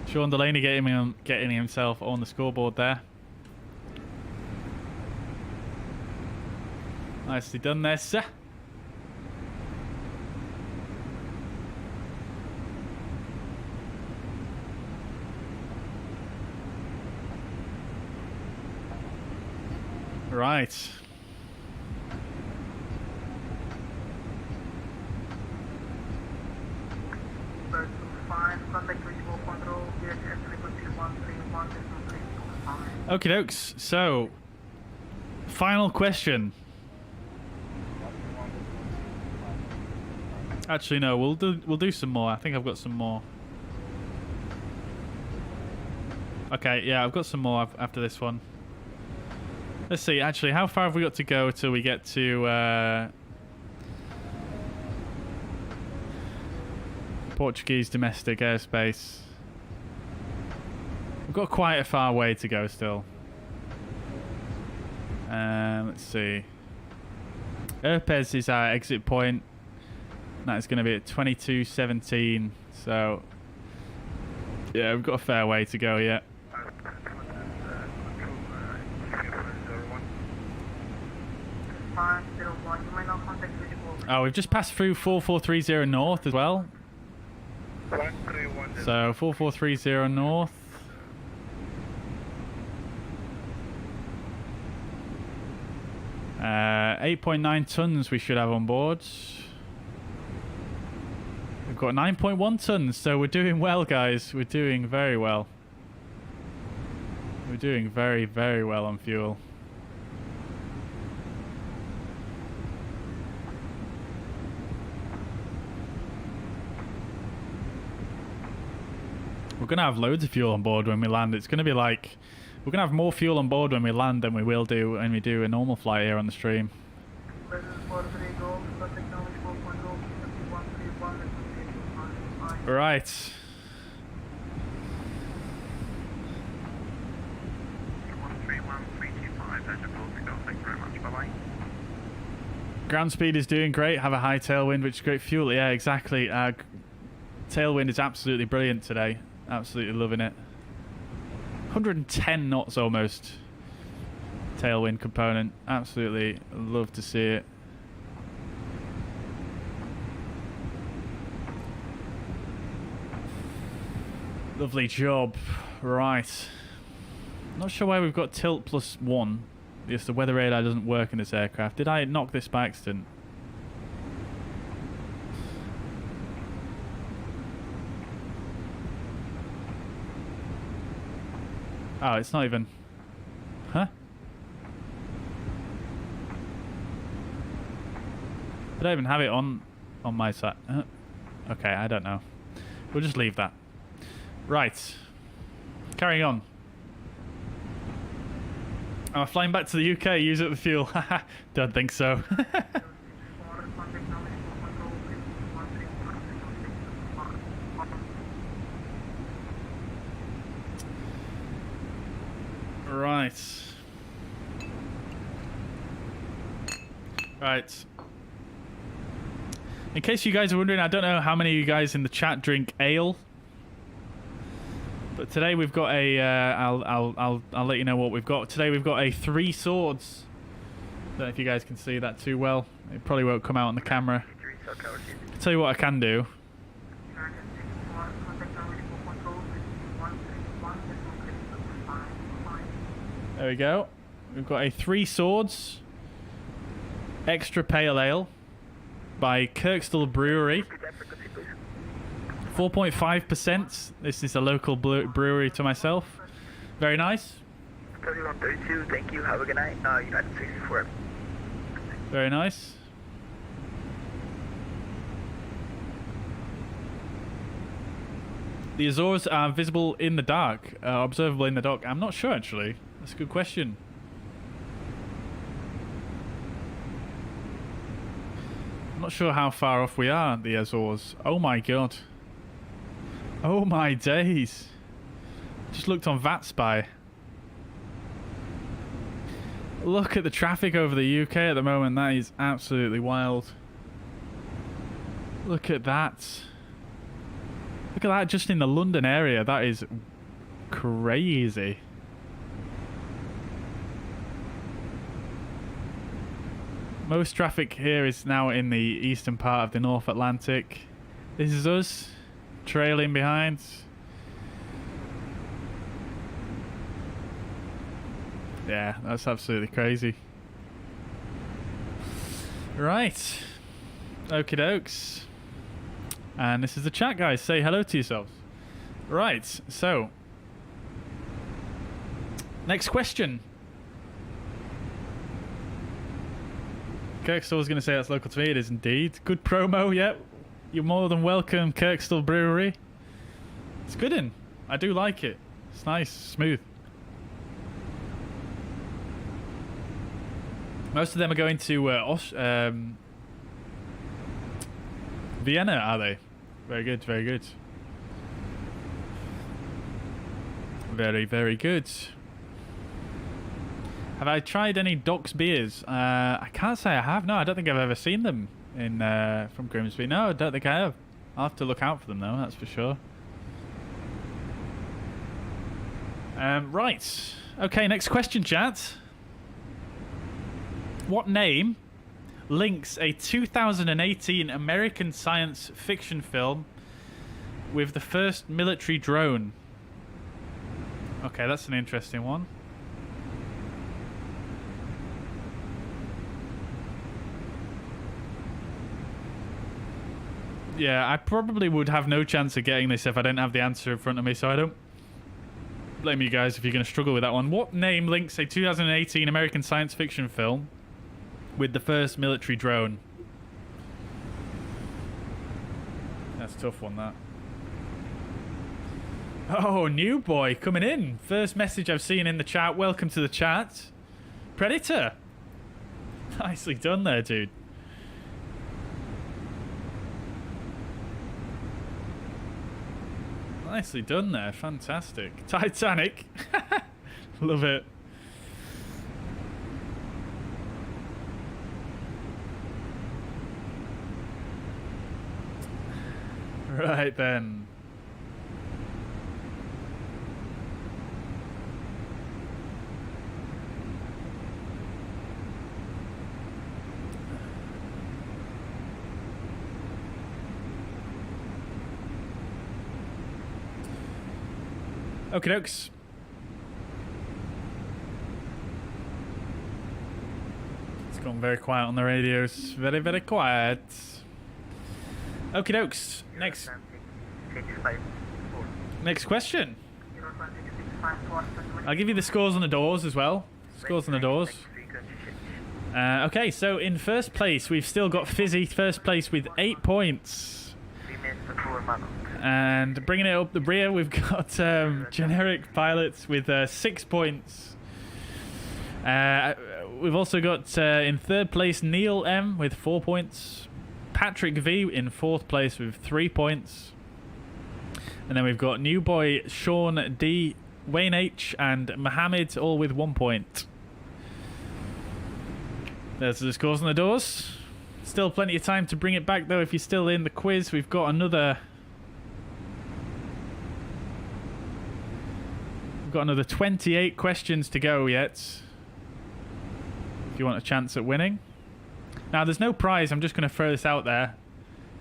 Sean Delaney getting himself on the scoreboard there. Nicely done there, sir. Right. Okie dokes. So, final question. Actually, no. We'll do some more. I think I've got some more. Okay, yeah, I've got some more after this one. Let's see, actually, how far have we got to go till we get to Portuguese domestic airspace? We've got quite a far way to go still. Let's see. Erpes is our exit point. That's going to be at 22:17. So, yeah, we've got a fair way to go yet. Oh, we've just passed through 4430 north as well. So 4430 north. Uh, 8.9 tons we should have on board. We've got 9.1 tons, so we're doing well, guys. We're doing very well. We're doing very, very well on fuel. We're going to have loads of fuel on board when we land. It's going to be like... We're going to have more fuel on board when we land than we will do when we do a normal flight here on the stream. Right. Ground speed is doing great. Have a high tailwind, which is great fuel. Yeah, exactly. Tailwind is absolutely brilliant today. Absolutely loving it. 110 knots almost. Tailwind component. Absolutely love to see it. Lovely job. Right. Not sure why we've got tilt +1. Because the weather radar doesn't work in this aircraft. Did I knock this by accident? Oh, it's not even... Huh? Did I even have it on my side? Okay, I don't know. We'll just leave that. Right. Carrying on. Oh, flying back to the UK, use up the fuel. Don't think so. Right. Right. In case you guys are wondering, I don't know how many of you guys in the chat drink ale. But today we've got a, I'll let you know what we've got. Today we've got a 3 swords. Don't know if you guys can see that too well. It probably won't come out on the camera. I'll tell you what I can do. There we go. We've got a 3 swords extra pale ale by Kirkstall Brewery. 4.5%. This is a local brewery to myself. Very nice. 3132, thank you. Have a good night. United 64. Very nice. The Azores are visible in the dark, observable in the dark. I'm not sure, actually. That's a good question. I'm not sure how far off we are, the Azores. Oh my god. Oh my days. Just looked on VatSpy. Look at the traffic over the UK at the moment. That is absolutely wild. Look at that. Look at that just in the London area. That is crazy. Most traffic here is now in the eastern part of the North Atlantic. This is us trailing behind. Yeah, that's absolutely crazy. Right. Okie dokes. And this is the chat, guys. Say hello to yourselves. Right, so. Next question. Kirkstall was going to say that's local to me. It is indeed. Good promo, yep. You're more than welcome, Kirkstall Brewery. It's good in. I do like it. It's nice, smooth. Most of them are going to Vienna, are they? Very good, very good. Very, very good. Have I tried any Docks beers? I can't say I have. No, I don't think I've ever seen them in from Grimsby. No, I don't think I have. I'll have to look out for them though, that's for sure. Right. Okay, next question, chat. What name links a 2018 American science fiction film with the first military drone? Okay, that's an interesting one. Yeah, I probably would have no chance of getting this if I didn't have the answer in front of me, so I don't blame you guys if you're going to struggle with that one. What name links a 2018 American science fiction film with the first military drone? That's a tough one, that. Oh, new boy coming in. First message I've seen in the chat. Welcome to the chat. Predator. Nicely done there, dude. Nicely done there. Fantastic. Titanic. Love it. Right then. Okie dokes. It's gone very quiet on the radios. Very, very quiet. Okie dokes. Next question. I'll give you the scores on the doors as well. Scores on the doors. Okay, so in first place, we've still got Fizzy first place with 8 points. And bringing it up the rear, we've got Generic Pilots with 6 points. We've also got in third place Neil M with 4 points. Patrick V in fourth place with 3 points. And then we've got new boy Sean D, Wayne H, and Mohammed all with 1 point. There's the scores on the doors. Still plenty of time to bring it back though if you're still in the quiz. We've got another 28 questions to go yet. If you want a chance at winning. Now there's no prize, I'm just going to throw this out there.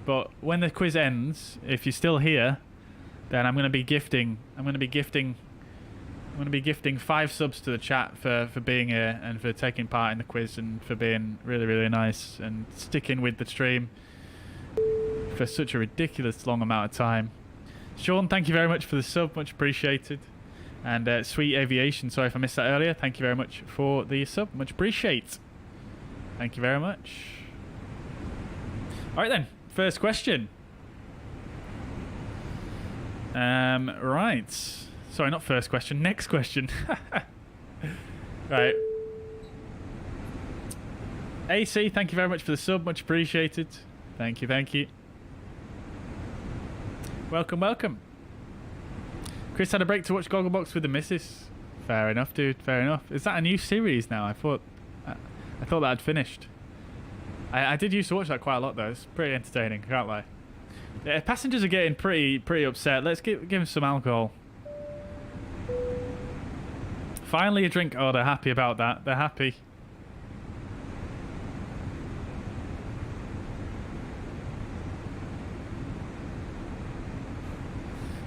But when the quiz ends, if you're still here, then I'm going to be gifting 5 subs to the chat for being here and for taking part in the quiz and for being really, really nice and sticking with the stream for such a ridiculous long amount of time. Sean, thank you very much for the sub, much appreciated. And Sweet Aviation, sorry if I missed that earlier. Thank you very much for the sub, much appreciate. Thank you very much. All right then, first question. Right. Sorry, not first question, next question. Right. AC, thank you very much for the sub, much appreciated. Thank you, thank you. Welcome, welcome. Chris had a break to watch Gogglebox with the missus. Fair enough, dude, fair enough. Is that a new series now? I thought that had finished. I did used to watch that quite a lot though. It's pretty entertaining, can't lie. Yeah, passengers are getting pretty upset. Let's give them some alcohol. Finally a drink. Oh, they're happy about that. They're happy.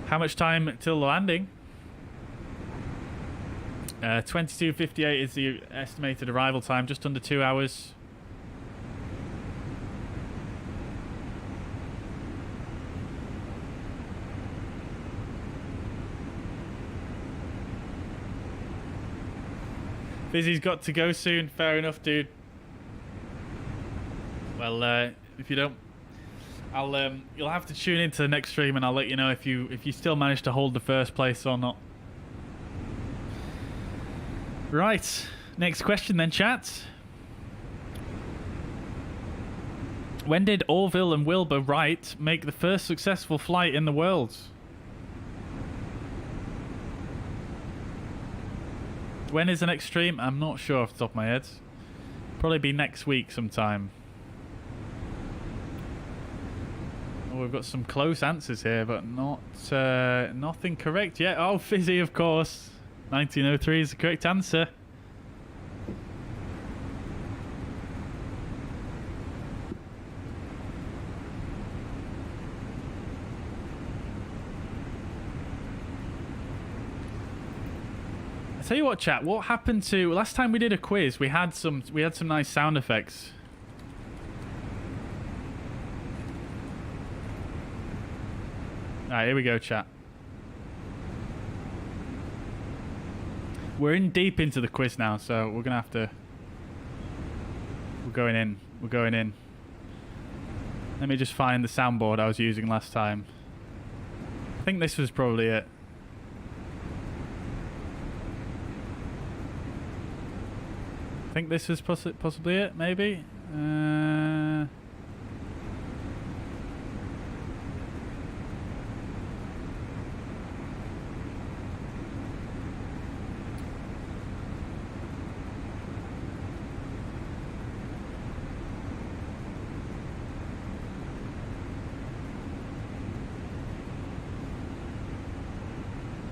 How much time till the landing? 22:58 is the estimated arrival time. Just under 2 hours. Fizzy's got to go soon. Fair enough, dude. Well, if you don't, you'll have to tune into the next stream, and I'll let you know if you still manage to hold the first place or not. Right, next question then, chat. When did Orville and Wilbur Wright make the first successful flight in the world? When is the next stream? I'm not sure off the top of my head. Probably be next week sometime. Oh, we've got some close answers here, but not nothing correct yet. Oh, Fizzy, of course. 1903 is the correct answer. Tell you what, chat, what happened to last time we did a quiz? We had some nice sound effects. Alright, here we go, chat. We're in deep into the quiz now, so we're gonna have to. We're going in. We're going in. Let me just find the soundboard I was using last time. I think this was probably it. I think this is possibly it, maybe.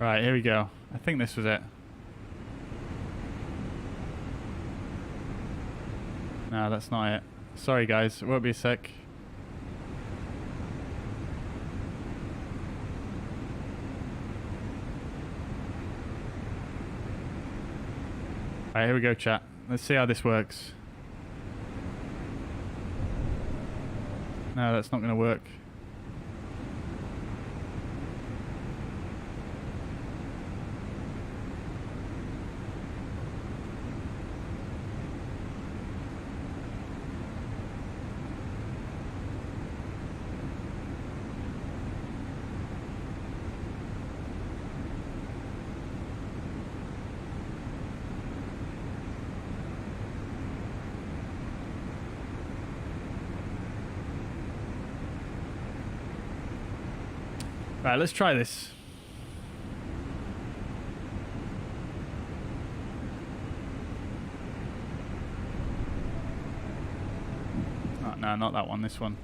Right, here we go. I think this was it. No, that's not it. Sorry guys, it won't be a sec. Alright, here we go, chat. Let's see how this works. No, that's not going to work. Right, let's try this. Oh, no, not that one, this one.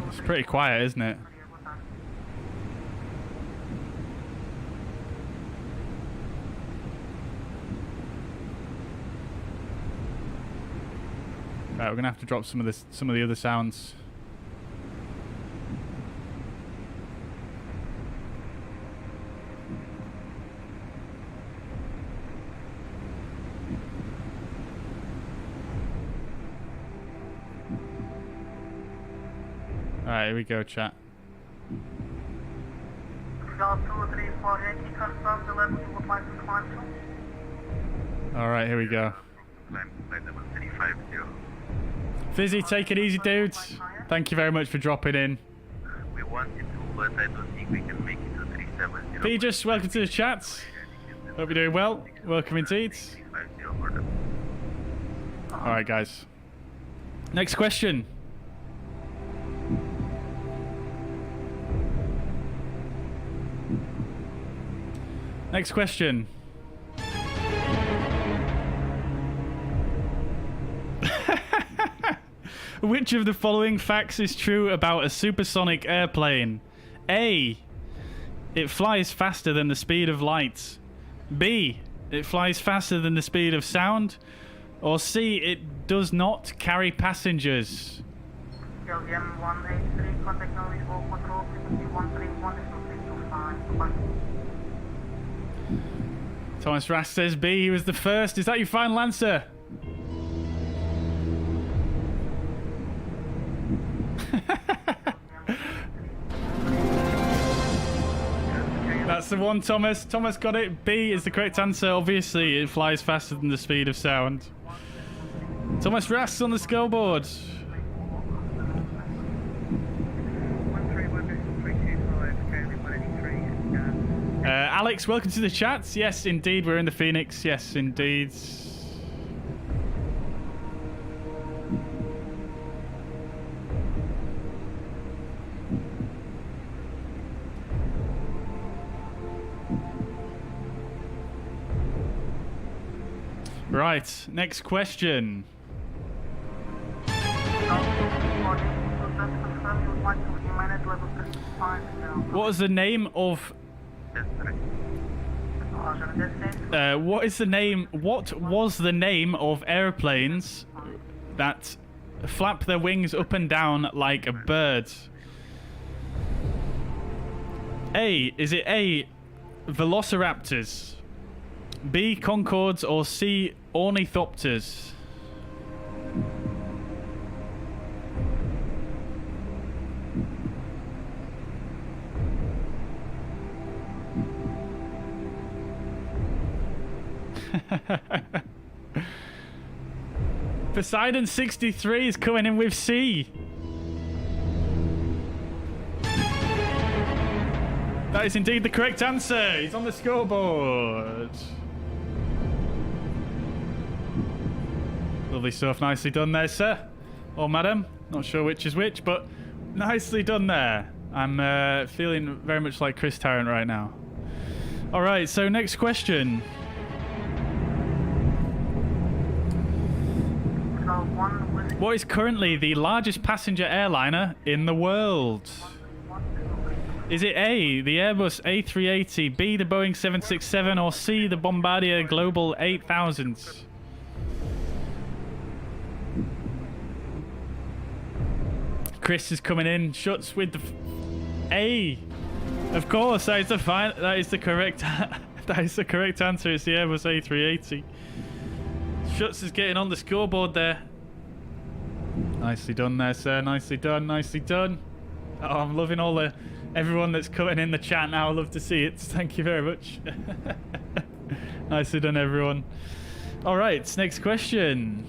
It's pretty quiet, isn't it? Right, we're gonna have to drop some of the other sounds. Alright, here we go, chat. Alright, here we go. Fizzy, take it easy, dudes. Thank you very much for dropping in. We wanted to, but I don't think we can make it to 370. Pejus, welcome to the chat. Hope you're doing well. Welcome indeed. Alright, guys. Next question. Next question. Which of the following facts is true about a supersonic airplane? A. It flies faster than the speed of light. B. It flies faster than the speed of sound. Or C. It does not carry passengers. LGM 183, contact now with all control, frequency 131.325. Thomas Rass says B. He was the first. Is that your final answer? That's the one, Thomas. Thomas got it. B is the correct answer. Obviously, it flies faster than the speed of sound. Thomas Rass on the scoreboard. Alex, welcome to the chat. Yes, indeed, we're in the Phoenix. Yes, indeed. Right, next question. What was the name of... what was the name of airplanes that flap their wings up and down like a bird? A. Is it A. Velociraptors? B. Concords? Or C. Ornithopters? Poseidon 63 is coming in with C. That is indeed the correct answer. He's on the scoreboard. Lovely stuff. Nicely done there, sir. Or madam. Not sure which is which, but nicely done there. I'm feeling very much like Chris Tarrant right now. All right, so next question. What is currently the largest passenger airliner in the world? Is it A, the Airbus A380, B, the Boeing 767, or C, the Bombardier Global 8000? Chris is coming in. Shuts with the A. Of course, that is the correct. That is the correct answer. It's the Airbus A380. Shuts is getting on the scoreboard there. Nicely done there, sir. Nicely done. Nicely done. Oh, I'm loving everyone that's coming in the chat now. I love to see it. Thank you very much. Nicely done, everyone. All right, next question.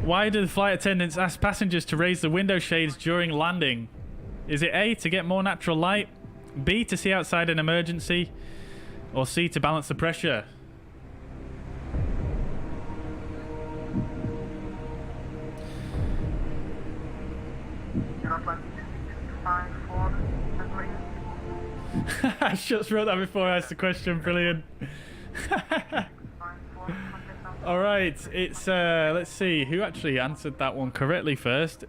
Why do the flight attendants ask passengers to raise the window shades during landing? Is it A, to get more natural light, B, to see outside an emergency, or C, to balance the pressure? I just wrote that before I asked the question. Brilliant. All right, it's let's see who actually answered that one correctly first.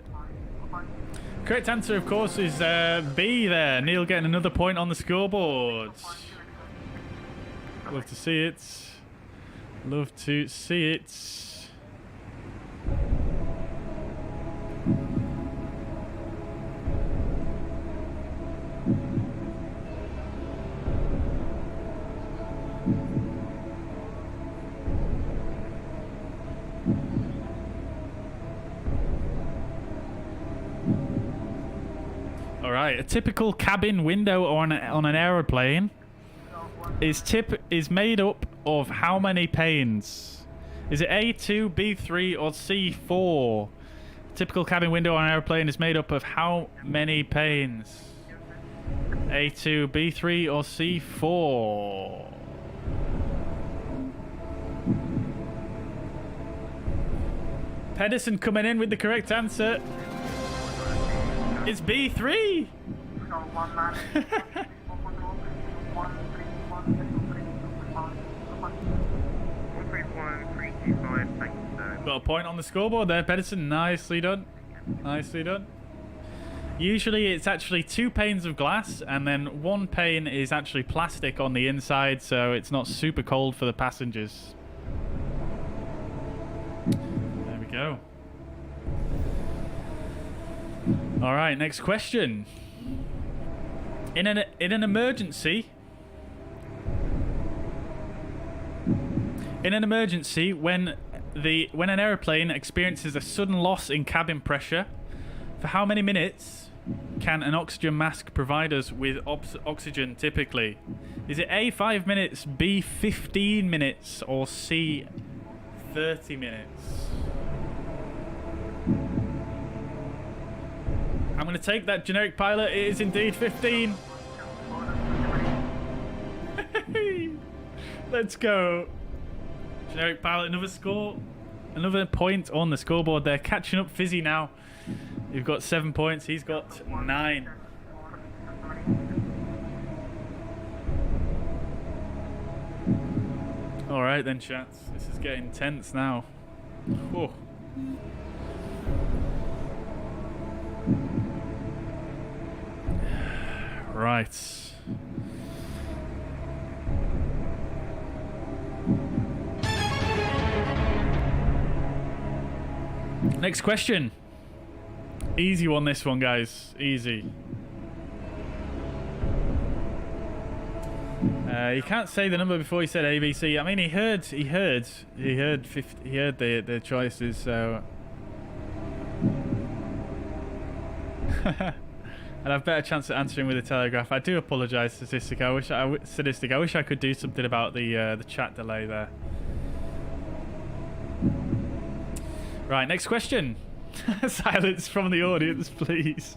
Correct answer, of course, is B there. Neil getting another point on the scoreboard. Love to see it. Love to see it. Right, a typical cabin window on an aeroplane is made up of how many panes? Is it A2, B3, or C4? Typical cabin window on an aeroplane is made up of how many panes? A2, B3, or C4? Pedersen coming in with the correct answer. It's B3. Got a point on the scoreboard there, Pedersen. Nicely done. Nicely done. Usually it's actually 2 panes of glass, and then 1 pane is actually plastic on the inside, so it's not super cold for the passengers. There we go. All right, next question. In an emergency, when an aeroplane experiences a sudden loss in cabin pressure, for how many minutes can an oxygen mask provide us with oxygen typically? Is it A, 5 minutes, B, 15 minutes, or C, 30 minutes? I'm going to take that, generic pilot. It is indeed 15. Let's go. Generic pilot, another score. Another point on the scoreboard there. Catching up Fizzy now. You've got 7 points. He's got 9. All right then, chats. This is getting tense now. Oh. Right. Next question. Easy one, this one, guys. Easy. You can't say the number before he said ABC. I mean, he heard the choices, so. And I've better chance at answering with a telegraph. I do apologise, Sadistic. I wish I could do something about the chat delay there. Right, next question. Silence from the audience, please.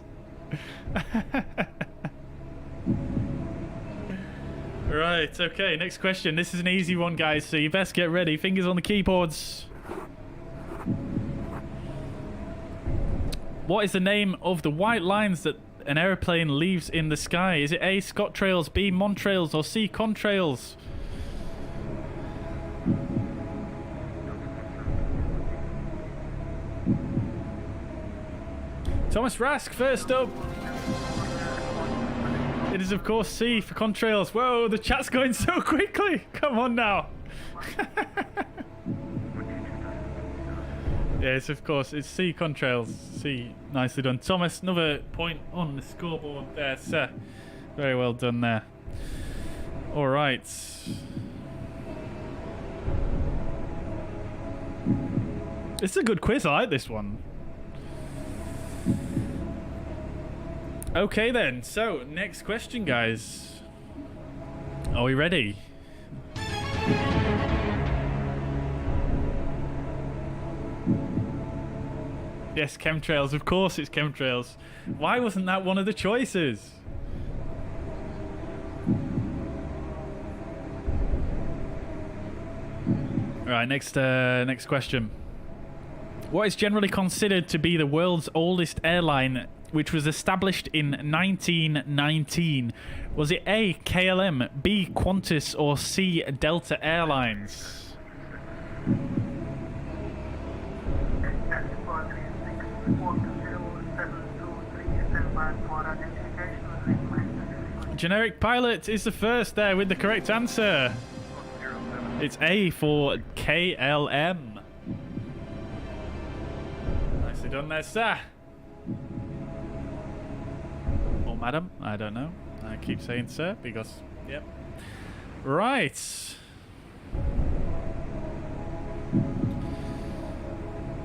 Right, okay, next question. This is an easy one, guys, so you best get ready. Fingers on the keyboards. What is the name of the white lines that an aeroplane leaves in the sky? Is it A, Scottrails, B, Montrails, or C, Contrails? Thomas Rask first up. It is, of course, C for Contrails. Whoa, the chat's going so quickly. Come on now. Yes, of course, it's C, Contrails. C, nicely done. Thomas, another point on the scoreboard there, sir. Very well done there. All right. This is a good quiz. I like this one. Okay then, so next question, guys. Are we ready? Yes, chemtrails. Of course it's chemtrails. Why wasn't that one of the choices? Alright, next question. What is generally considered to be the world's oldest airline, which was established in 1919? Was it A, KLM, B, Qantas, or C, Delta Airlines? Generic pilot is the first there with the correct answer. It's A for KLM. Nicely done there, sir. Or madam, I don't know. I keep saying sir because, yep. Right.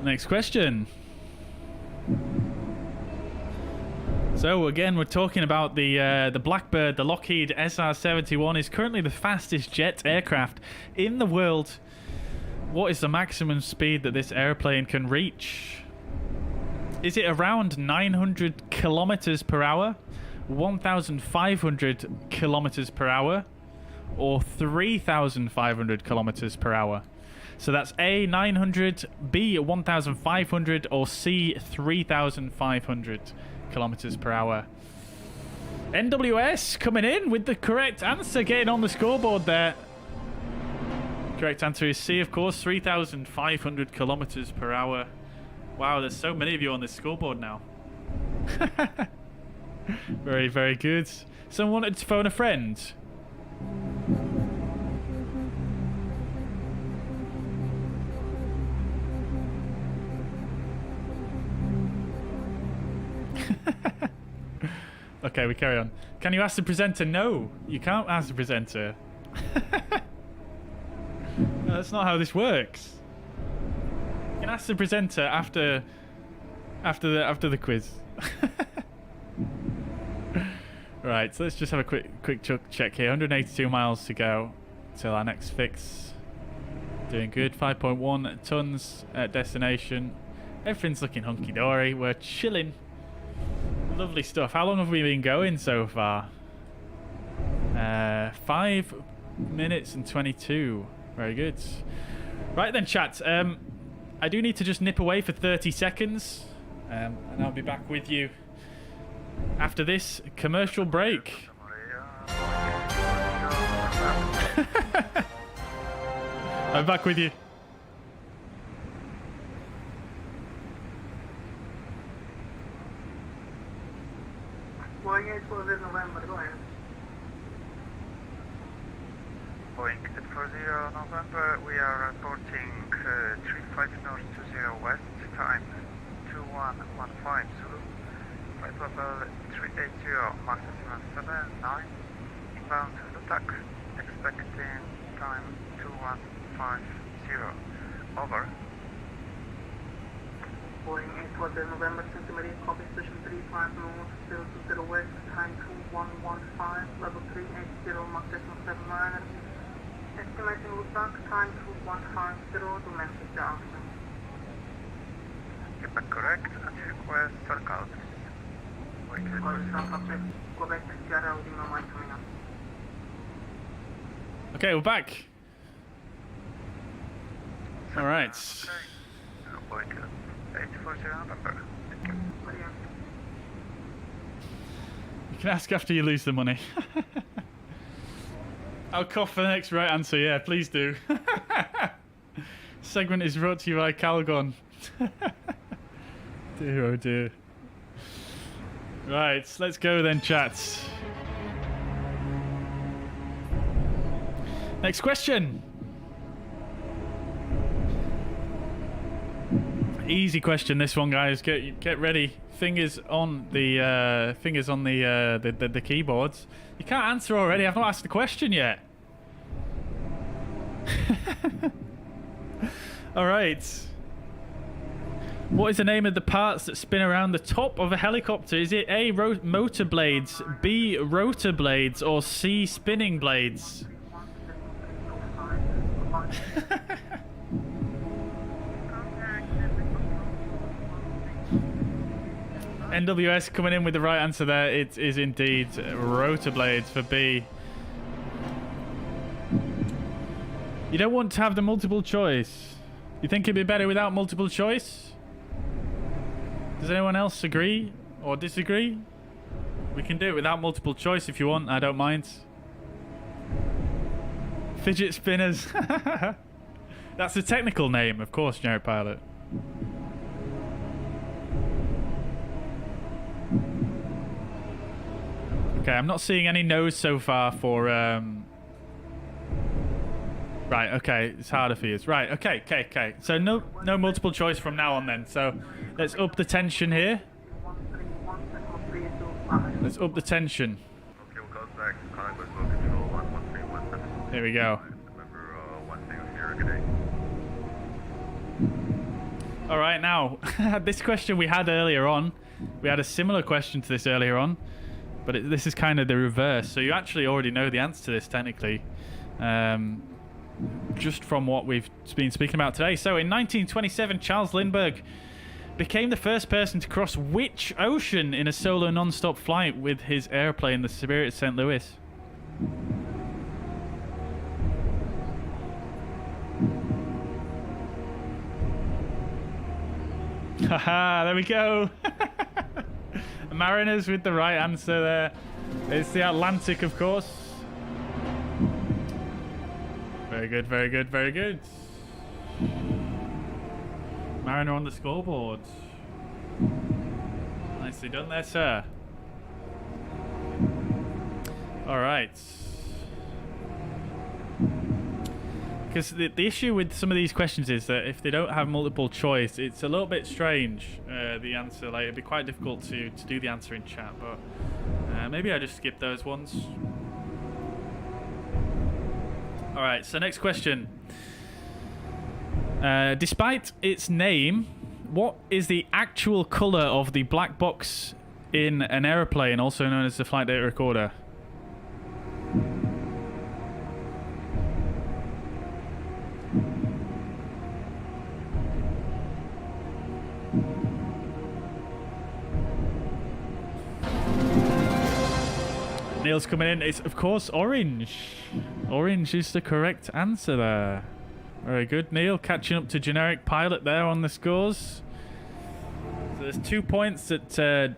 Next question. So again, we're talking about the Blackbird. The Lockheed SR-71 is currently the fastest jet aircraft in the world. What is the maximum speed that this airplane can reach? Is it around 900 kilometers per hour, 1,500 kilometers per hour, or 3,500 kilometers per hour? So that's A, 900, B, 1,500, or C, 3,500 kilometers per hour. NWS coming in with the correct answer, getting on the scoreboard there. Correct answer is C, of course, 3,500 kilometers per hour. Wow, there's so many of you on this scoreboard now. Very, very good. Someone wanted to phone a friend. Okay, we carry on. Can you ask the presenter? No, you can't ask the presenter. No, that's not how this works. You can ask the presenter after the quiz. Right, so let's just have a quick check here. 182 miles to go till our next fix. Doing good. 5.1 tons at destination. Everything's looking hunky-dory. We're chilling. Lovely stuff. How long have we been going so far? 5 minutes and 22. Very good. Right then, chat. I do need to just nip away for 30 seconds. And I'll be back with you after this commercial break. I'm back with you. Boeing 840 November, go ahead. Boeing 840 November, we are reporting 35 north 20 west, time 2115 Zulu. Flight level 380, Mach 779, inbound Lutak, expecting time 2150. Over. Boeing 840 November, Centimeter, copy station 35 north 020 west, time 2115, level 380, Mach 779, estimating Lutak, time 2150, domestic Johnson. Quebec correct, and request circle. Quebec, Sierra, Lima, Mike coming up. Okay, we're back. All right. Boeing 840 November. Thank you. You can ask after you lose the money. I'll cough for the next right answer. Yeah, please do. Segment is brought to you by Calgon. Dear, oh dear. Right, let's go then, chats. Next question. Easy question, this one, guys. Get ready. Fingers on the keyboards. You can't answer already. I've not asked the question yet. All right. What is the name of the parts that spin around the top of a helicopter? Is it A, motor blades, B, rotor blades, or C, spinning blades? NWS coming in with the right answer there. It is indeed rotor blades for B. You don't want to have the multiple choice. You think it'd be better without multiple choice? Does anyone else agree or disagree? We can do it without multiple choice if you want. I don't mind. Fidget spinners. That's the technical name, of course, generic pilot. Okay, I'm not seeing any no's so far for... Right, okay, it's harder for you. Right, okay. So no multiple choice from now on then. So let's up the tension here. Let's up the tension. Here we go. All right, now, this question we had earlier on. We had a similar question to this earlier on, but this is kind of the reverse. So you actually already know the answer to this technically, just from what we've been speaking about today. So in 1927, Charles Lindbergh became the first person to cross which ocean in a solo non-stop flight with his airplane, the Spirit St. Louis? Haha, there we go. Mariners with the right answer there. It's the Atlantic, of course. Very good, very good, very good. Mariner on the scoreboard. Nicely done there, sir. Alright. Because the issue with some of these questions is that if they don't have multiple choice, it's a little bit strange, the answer. Like, it'd be quite difficult to do the answer in chat, but maybe I just skip those ones. Alright, so next question. Despite its name, what is the actual colour of the black box in an aeroplane, also known as the flight data recorder? Neil's coming in. It's, of course, orange. Orange is the correct answer there. Very good, Neil. Catching up to Generic Pilot there on the scores. So there's 2 points that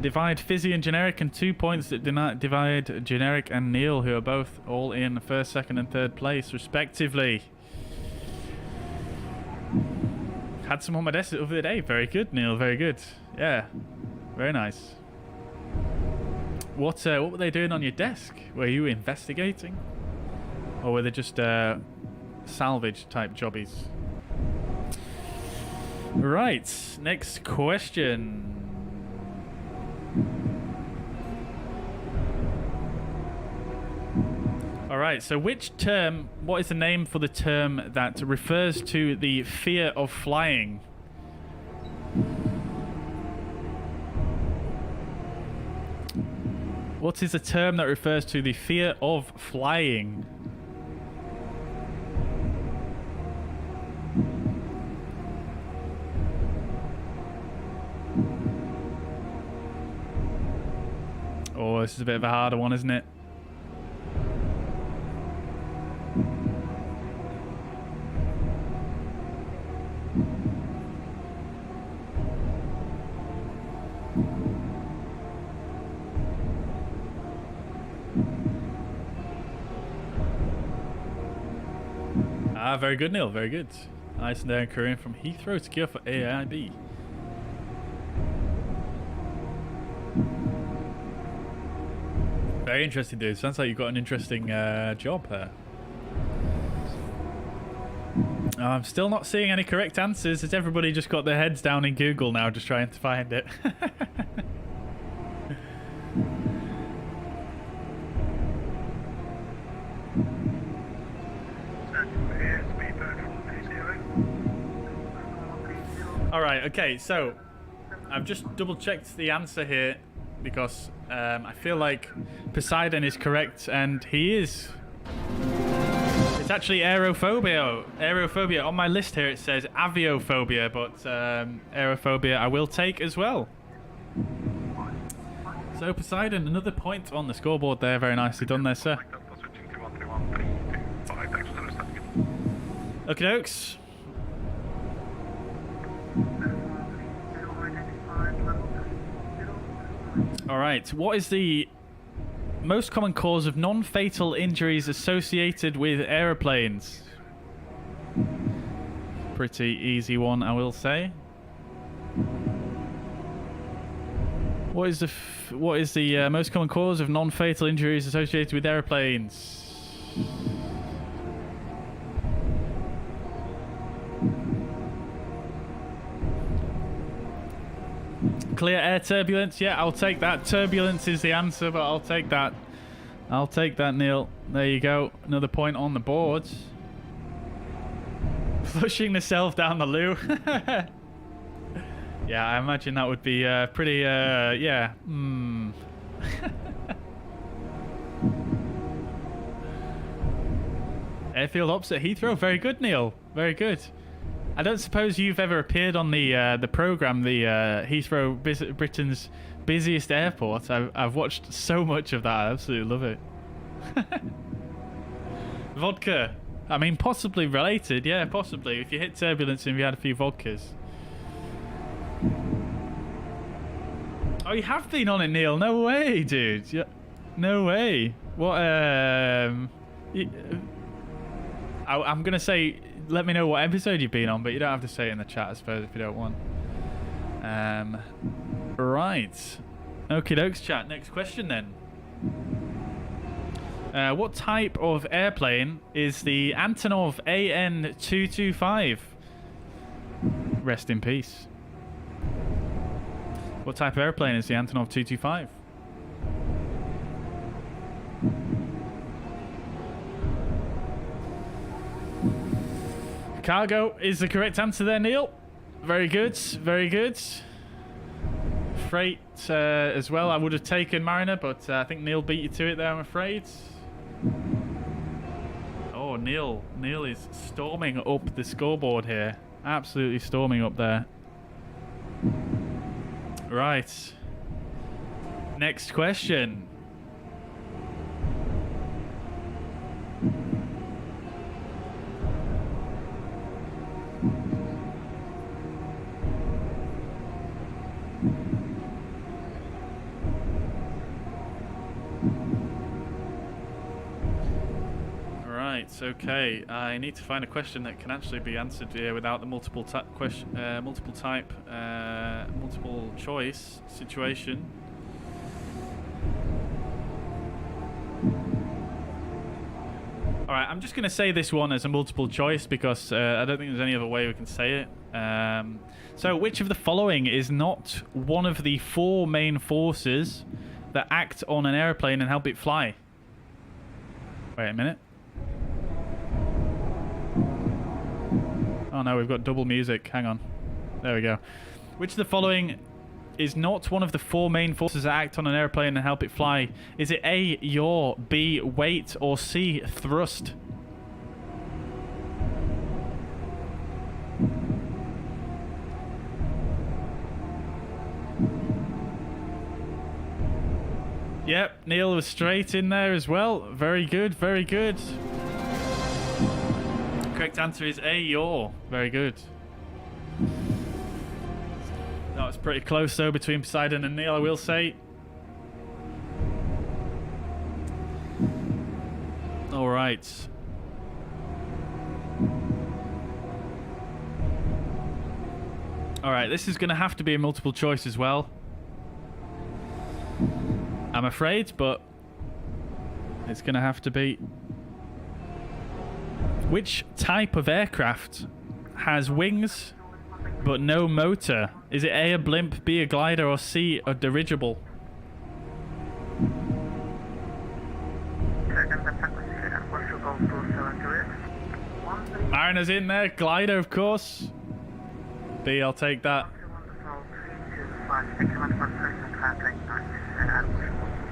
divide Fizzy and Generic, and 2 points that divide Generic and Neil, who are both all in first, second, and third place, respectively. Had some on my desk over the day. Very good, Neil. Very good. Yeah. Very nice. What were they doing on your desk? Were you investigating? Or were they just salvage type jobbies? Right, next question. Alright, so what is the name for the term that refers to the fear of flying? What is the term that refers to the fear of flying? Oh, this is a bit of a harder one, isn't it? Ah, very good, Neil. Very good. Nice and there, Korean from Heathrow to gear for AIB. Very interesting, dude. Sounds like you've got an interesting job there. I'm still not seeing any correct answers. Has everybody just got their heads down in Google now, just trying to find it? Alright, okay, so I've just double checked the answer here because I feel like Poseidon is correct, and he is. It's actually aerophobia. Aerophobia. On my list here it says aviophobia, but aerophobia I will take as well. So Poseidon, another point on the scoreboard there. Very nicely done there, sir. Okie dokes. Alright, what is the most common cause of non-fatal injuries associated with aeroplanes? Pretty easy one, I will say. What is the most common cause of non-fatal injuries associated with aeroplanes? Clear air turbulence. Yeah, I'll take that. Turbulence is the answer, but I'll take that. I'll take that, Neil. There you go. Another point on the board. Flushing the self down the loo. Yeah, I imagine that would be pretty, yeah. Airfield ops at Heathrow, very good, Neil. Very good. I don't suppose you've ever appeared on the program, the Heathrow, Britain's busiest airport. I've watched so much of that. I absolutely love it. Vodka. I mean, possibly related. Yeah, possibly. If you hit turbulence and you had a few vodkas. Oh, you have been on it, Neil. No way, dude. Yeah, no way. What? I'm gonna say, let me know what episode you've been on, but you don't have to say it in the chat, I suppose, if you don't want. Right. Okie dokes, chat. Next question then. What type of airplane is the Antonov AN225? Rest in peace. What type of airplane is the Antonov 225? Cargo is the correct answer there, Neil. Very good, very good. Freight as well. I would have taken Mariner, but I think Neil beat you to it there, I'm afraid. Oh, Neil is storming up the scoreboard here. Absolutely storming up there. Right. Next question. Okay, I need to find a question that can actually be answered here without the multiple choice situation. Alright, I'm just going to say this one as a multiple choice because I don't think there's any other way we can say it. So, which of the following is not one of the 4 main forces that act on an airplane and help it fly? Wait a minute. Oh no, we've got double music. Hang on. There we go. Which of the following is not one of the 4 main forces that act on an airplane and help it fly? Is it A, yaw, B, weight, or C, thrust? Yep, Neil was straight in there as well. Very good, very good. Correct answer is A, yaw. Very good. That was pretty close though between Poseidon and Neil, I will say. Alright. Alright, this is going to have to be a multiple choice as well. I'm afraid, but it's going to have to be. Which type of aircraft has wings but no motor? Is it A, a blimp, B, a glider, or C, a dirigible? Mariner's in there. Glider, of course. B, I'll take that.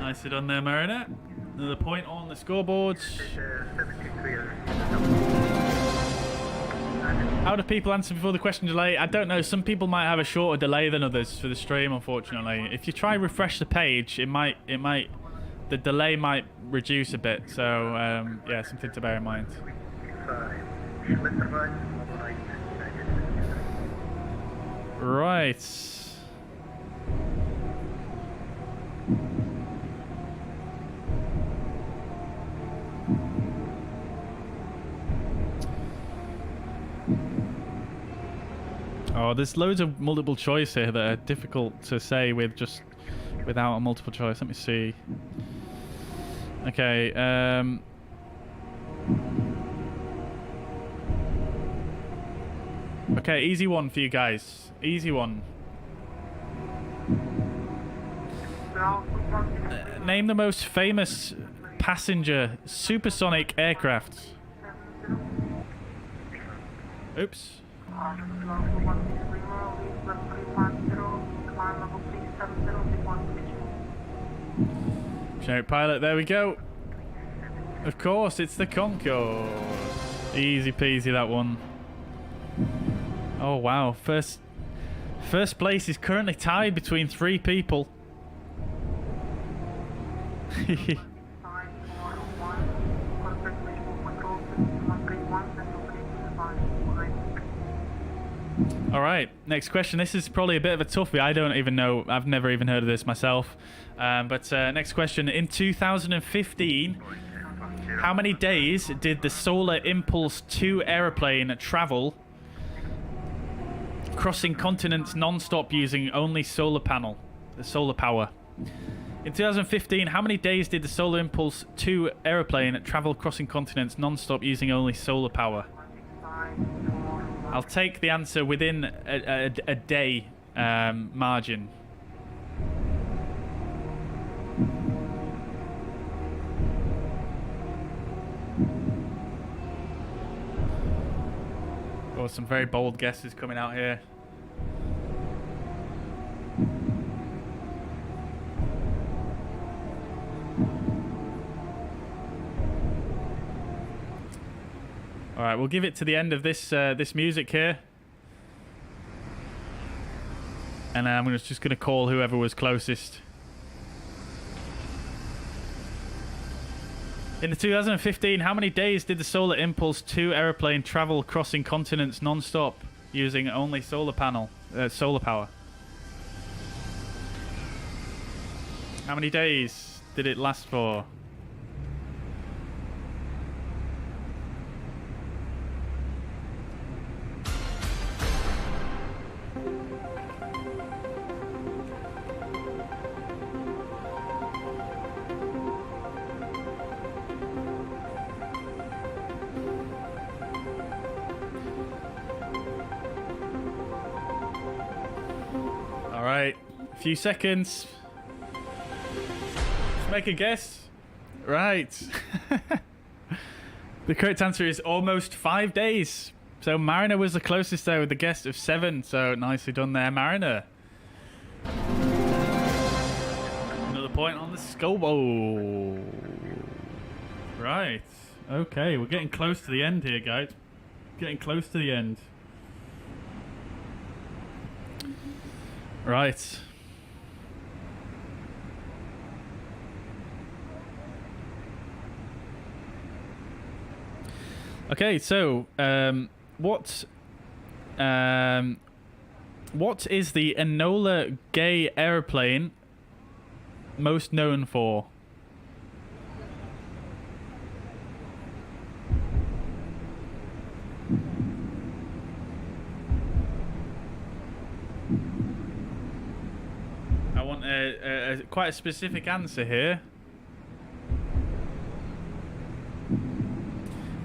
Nicely done there, Mariner. Another point on the scoreboard. How do people answer before the question delay? I don't know. Some people might have a shorter delay than others for the stream, unfortunately. If you try refresh the page, the delay might reduce a bit. So yeah, something to bear in mind. Right. Oh, there's loads of multiple choice here that are difficult to say without a multiple choice. Let me see. Okay. Okay, easy one for you guys. Easy one. Name the most famous passenger supersonic aircraft. Oops. Generic pilot, there we go. Of course, it's the Concorde. Easy peasy, that one. Oh, wow. First place is currently tied between 3 people. All right, next question. This is probably a bit of a toughie. I don't even know. I've never even heard of this myself. But next question. In 2015, how many days did the Solar Impulse 2 aeroplane travel crossing continents non-stop using only solar power? In 2015, how many days did the Solar Impulse 2 aeroplane travel crossing continents non-stop using only solar power? I'll take the answer within a day margin. Oh, some very bold guesses coming out here. All right, we'll give it to the end of this this music here, and I'm just going to call whoever was closest. In the 2015, how many days did the Solar Impulse 2 aeroplane travel crossing continents non-stop using only solar power? How many days did it last for? Few seconds. Just make a guess. Right. The correct answer is almost 5 days. So Mariner was the closest there with the guess of 7. So nicely done there, Mariner. Another point on the scoreboard. Right. Okay, we're getting close to the end here, guys. Getting close to the end. Right. Okay, so what is the Enola Gay aeroplane most known for? I want a quite a specific answer here.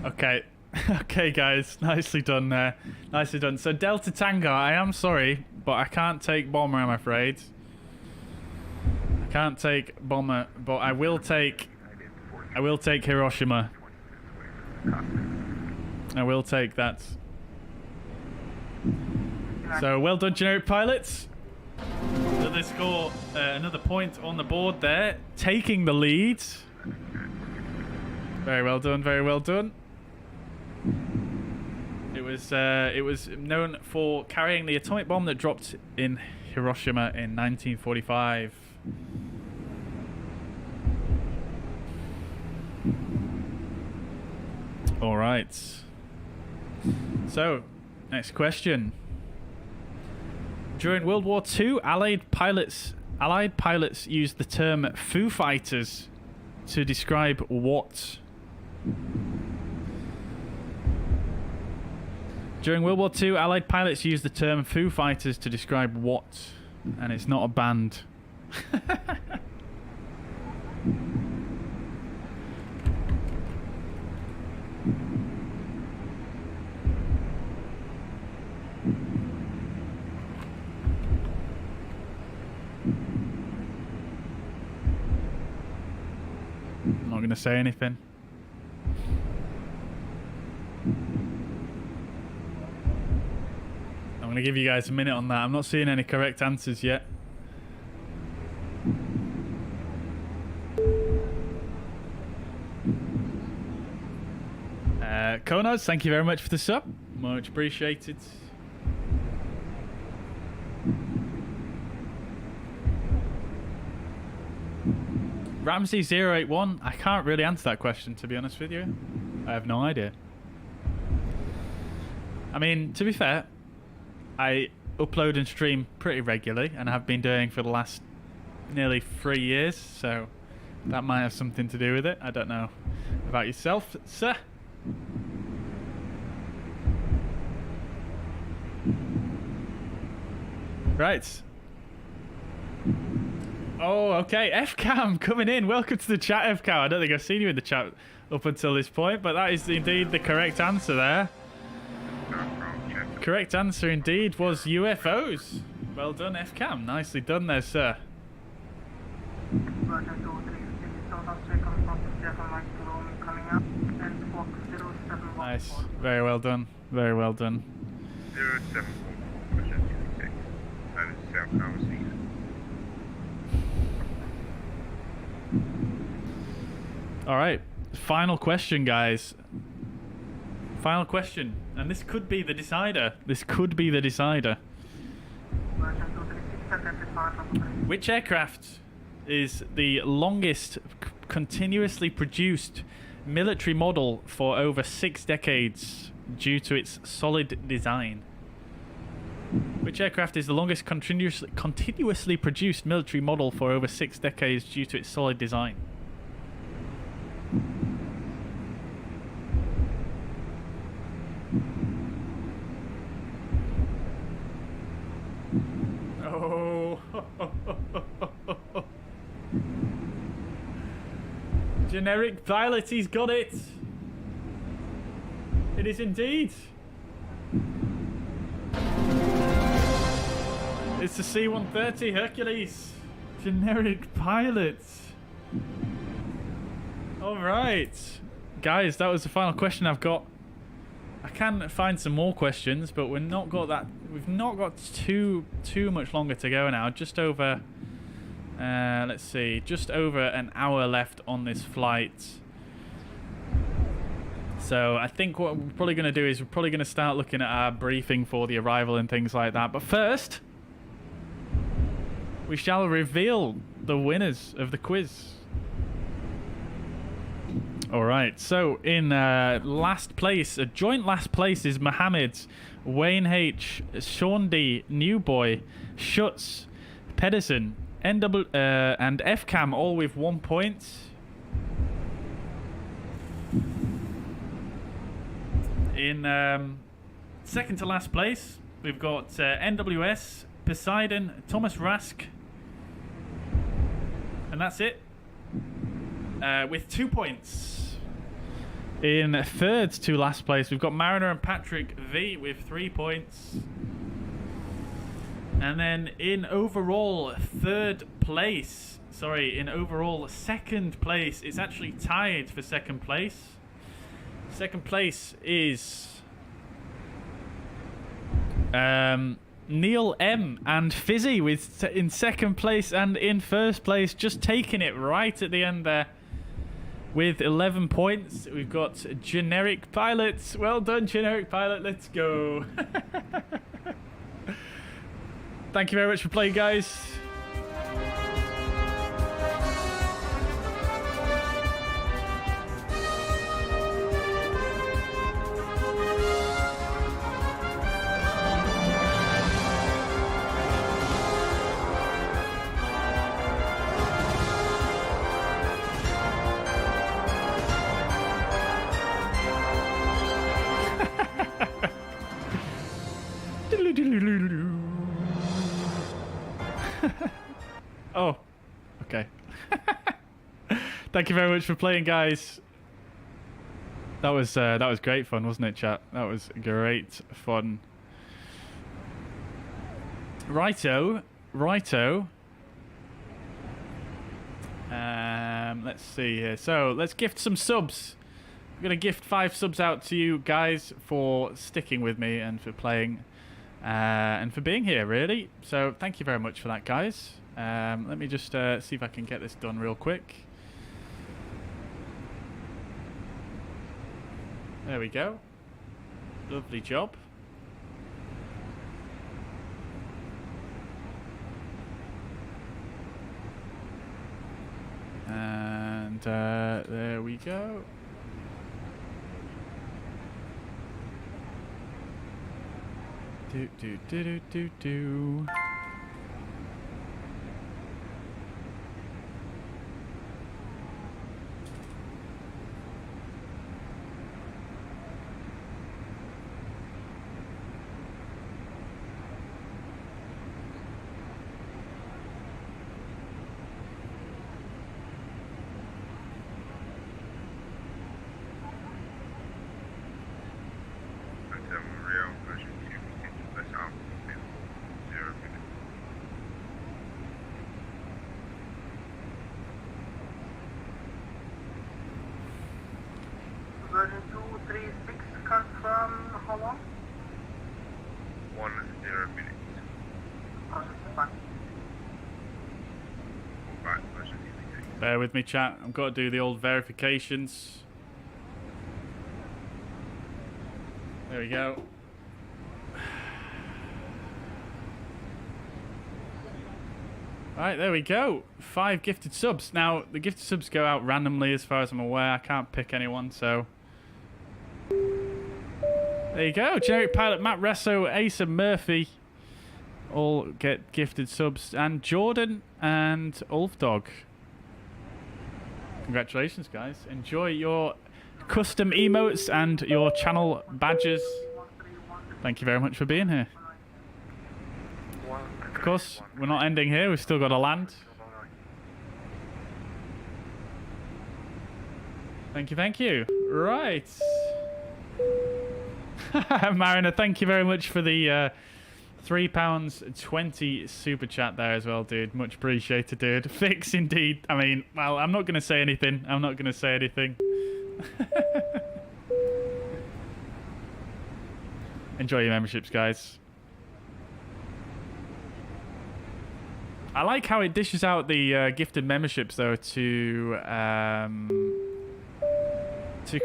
Okay. Okay, guys. Nicely done there. Nicely done. So, Delta Tango, I am sorry, but I can't take Bomber, I'm afraid. I can't take Bomber, but I will take Hiroshima. I will take that. So, well done, generic pilots. So they score another point on the board there, taking the lead. Very well done, very well done. It was known for carrying the atomic bomb that dropped in Hiroshima in 1945. All right. So, next question. During World War II, Allied pilots used the term Foo Fighters to describe what? During World War II, Allied pilots used the term Foo Fighters to describe what? And it's not a band. I'm not going to say anything. I'm going to give you guys a minute on that. I'm not seeing any correct answers yet. Konos, thank you very much for the sub. Much appreciated. Ramsey081, I can't really answer that question, to be honest with you. I have no idea. I mean, to be fair, I upload and stream pretty regularly, and have been doing for the last nearly 3 years, so that might have something to do with it. I don't know about yourself, sir. Right. Oh, okay. FCAM coming in. Welcome to the chat, FCAM. I don't think I've seen you in the chat up until this point, but that is indeed the correct answer there. Correct answer indeed was UFOs. Well done, FCAM. Nicely done there, sir. Nice. Very well done. Very well done. 074, over South Tower Season. All right. Final question, guys. Final question. And this could be the decider. This could be the decider. Which aircraft is the longest continuously produced military model for over 6 decades due to its solid design? Which aircraft is the longest continuously produced military model for over 6 decades due to its solid design? Oh. Generic pilot, he's got it. It is indeed. It's the C-130 Hercules. Generic pilot. Alright. Guys, that was the final question I've got. I can find some more questions, but we've not got too much longer to go now. Just over let's see, just over an hour left on this flight. So I think what we're probably going to do is we're probably going to start looking at our briefing for the arrival and things like that. But first, we shall reveal the winners of the quiz. Alright, so in last place, a joint last place is Mohammed, Wayne H, Sean D, Newboy, Schutz, Pedersen, NW, and FCAM, all with 1 point. In second to last place, we've got NWS, Poseidon, Thomas Rask, and that's it, with 2 points. In third to last place, we've got Mariner and Patrick V with 3 points. And then in overall second place, it's actually tied for second place. Second place is Neil M and Fizzy in second place, and in first place, just taking it right at the end there with 11 points. We've got Generic Pilot. Well done, Generic Pilot. Let's go. Thank you very much for playing, guys. Oh, okay. Thank you very much for playing, guys. That was great fun, wasn't it, chat? That was great fun. Righto. Let's see here. So let's gift some subs. I'm gonna gift 5 subs out to you guys for sticking with me and for playing, and for being here, really. So thank you very much for that, guys. Let me just see if I can get this done real quick. There we go. Lovely job. And there we go. Do do do do do do. Version 236 confirm how long? 10 minutes. Fine. Bear with me, chat. I've got to do the old verifications. There we go. Right, there we go. 5 gifted subs. Now, the gifted subs go out randomly as far as I'm aware. I can't pick anyone, so... There you go. Generic Pilot, Matt Resso, Asa Murphy all get gifted subs. And Jordan and Ulfdog. Congratulations, guys. Enjoy your custom emotes and your channel badges. Thank you very much for being here. Of course, we're not ending here. We've still got to land. Thank you, thank you. Right. Mariner, thank you very much for the £3.20 super chat there as well, dude. Much appreciated, dude. Fix indeed. I mean, well, I'm not going to say anything. I'm not going to say anything. Enjoy your memberships, guys. I like how it dishes out the gifted memberships, though, to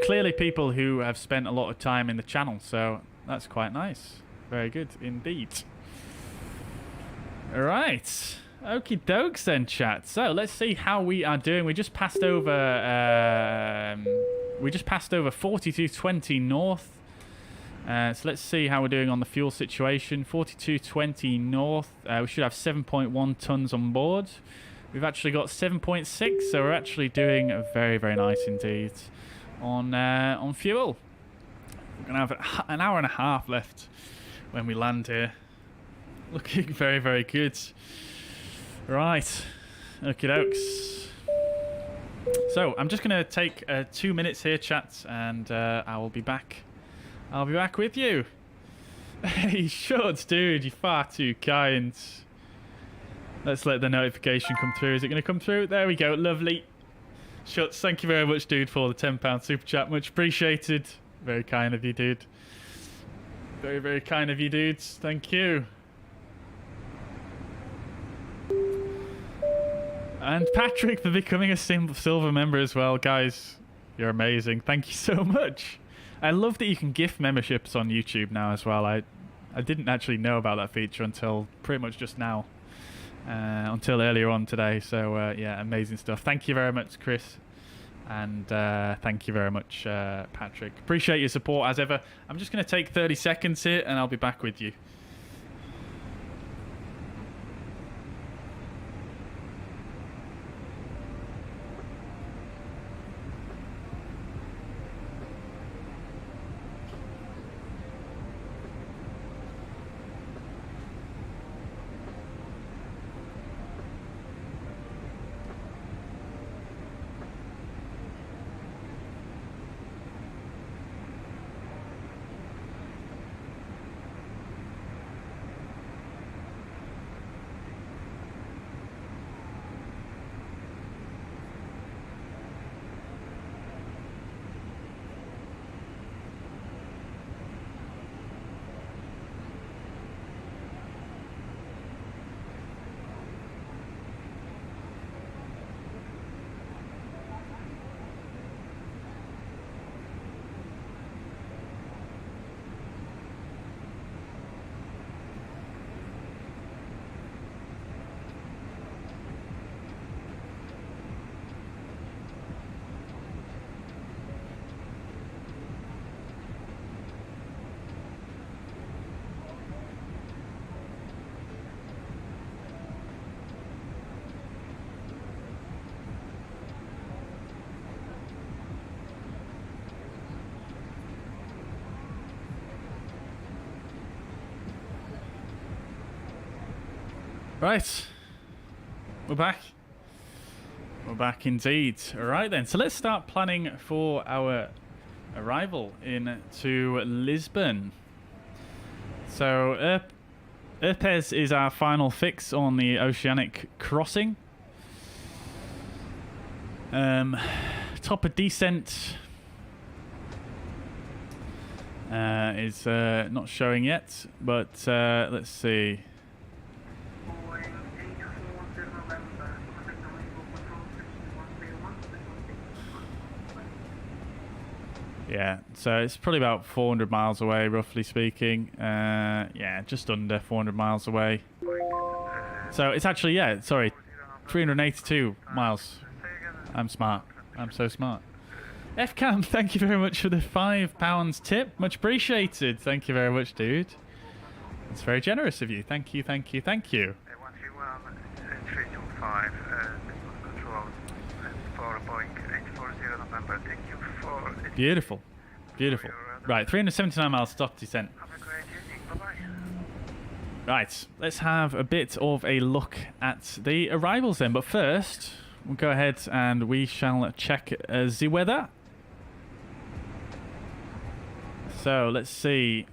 clearly people who have spent a lot of time in the channel. So that's quite nice. Very good indeed. All right. Okie dokes then, chat. So let's see how we are doing. We just passed over 4220 north. So let's see how we're doing on the fuel situation. 4220 north. We should have 7.1 tons on board. We've actually got 7.6, so we're actually doing very, very nice indeed on fuel. We're gonna have an hour and a half left when we land here. Looking very, very good. Right, okie dokes. So I'm just gonna take 2 minutes here, chat, and I will be back. I'll be back with you. Hey, Shuts, dude, you're far too kind. Let's let the notification come through. Is it going to come through? There we go. Lovely. Shuts, thank you very much, dude, for the £10 super chat. Much appreciated. Very kind of you, dude. Very, very kind of you, dudes. Thank you. And Patrick for becoming a silver member as well, guys. You're amazing. Thank you so much. I love that you can gift memberships on YouTube now as well. I didn't actually know about that feature until pretty much just now. Until earlier on today. So, yeah, amazing stuff. Thank you very much, Chris. And thank you very much, Patrick. Appreciate your support as ever. I'm just going to take 30 seconds here and I'll be back with you. Right. We're back. We're back indeed. Alright then, so let's start planning for our arrival into Lisbon. So, Erpes is our final fix on the oceanic crossing. Top of descent is not showing yet, but let's see. Yeah, so it's probably about 400 miles away, roughly speaking. Yeah, just under 400 miles away. So it's actually, yeah, sorry, 382 miles. I'm smart. I'm so smart. FCAM, thank you very much for the £5 tip. Much appreciated. Thank you very much, dude. It's very generous of you. Thank you, thank you, thank you. 325, control for Boeing 840 November. Thank you for... Beautiful. Beautiful. Right, 379 miles stop descent. Right, let's have a bit of a look at the arrivals then. But first, we'll go ahead and we shall check the weather. So, let's see.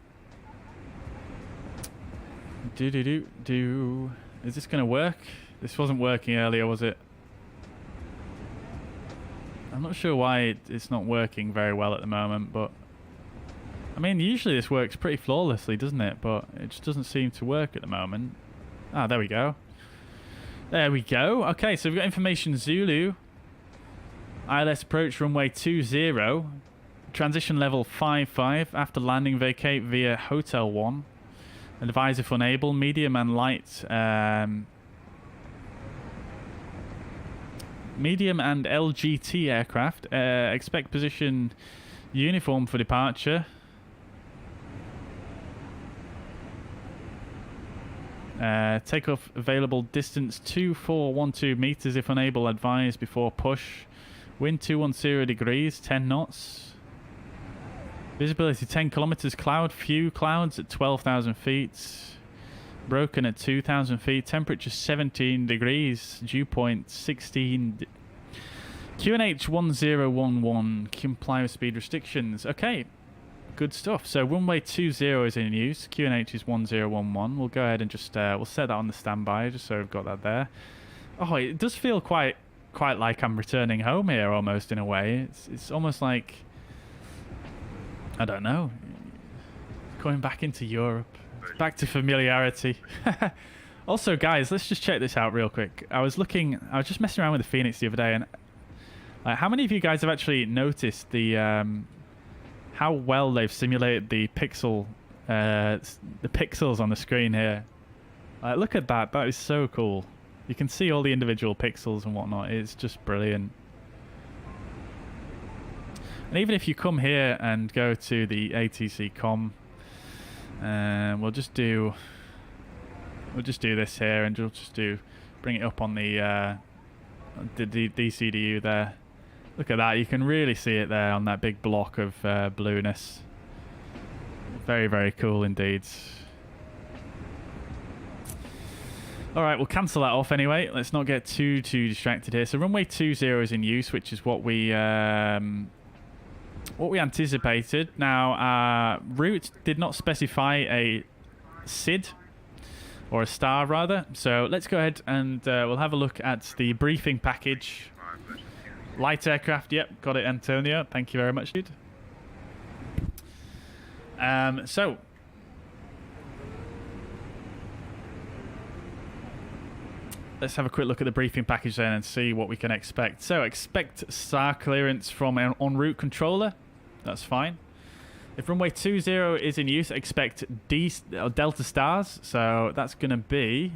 Is this going to work? This wasn't working earlier, was it? I'm not sure why it's not working very well at the moment, but... I mean, usually this works pretty flawlessly, doesn't it? But it just doesn't seem to work at the moment. Ah, there we go. There we go. Okay, so we've got information Zulu. ILS approach runway 20. Transition level 55. After landing, vacate via Hotel 1. Advise if unable. Medium and light... medium and LGT aircraft. Expect position uniform for departure. Takeoff available distance 2412 meters if unable. Advise before push. Wind 210 degrees, 10 knots. Visibility 10 kilometers. Cloud, few clouds at 12,000 feet. Broken at 2,000 feet. Temperature 17 degrees. Dew point 16. QNH 1011. Comply with speed restrictions. Okay. Good stuff. So runway 20 is in use. QNH is 1011. We'll go ahead and just we'll set that on the standby just so we've got that there. Oh, it does feel quite like I'm returning home here almost in a way. It's almost like, I don't know, going back into Europe. Back to familiarity. Also, guys, let's just check this out real quick. I was just messing around with the Fenix the other day, and how many of you guys have actually noticed the how well they've simulated the pixels on the screen here? Look at that. That is so cool. You can see all the individual pixels and whatnot. It's just brilliant. And even if you come here and go to the ATC com, we'll just do this here, and we'll just bring it up on the DCDU there. Look at that, you can really see it there on that big block of blueness. Very, very cool indeed. Alright, we'll cancel that off anyway. Let's not get too distracted here. So runway 20 is in use, which is what we anticipated. Now, our route did not specify a SID, or a star rather. So let's go ahead and we'll have a look at the briefing package. Light aircraft, yep, got it, Antonio. Thank you very much, dude. So let's have a quick look at the briefing package then and see what we can expect. So expect star clearance from an en route controller. That's fine. If runway 20 is in use, expect Delta stars. So that's going to be...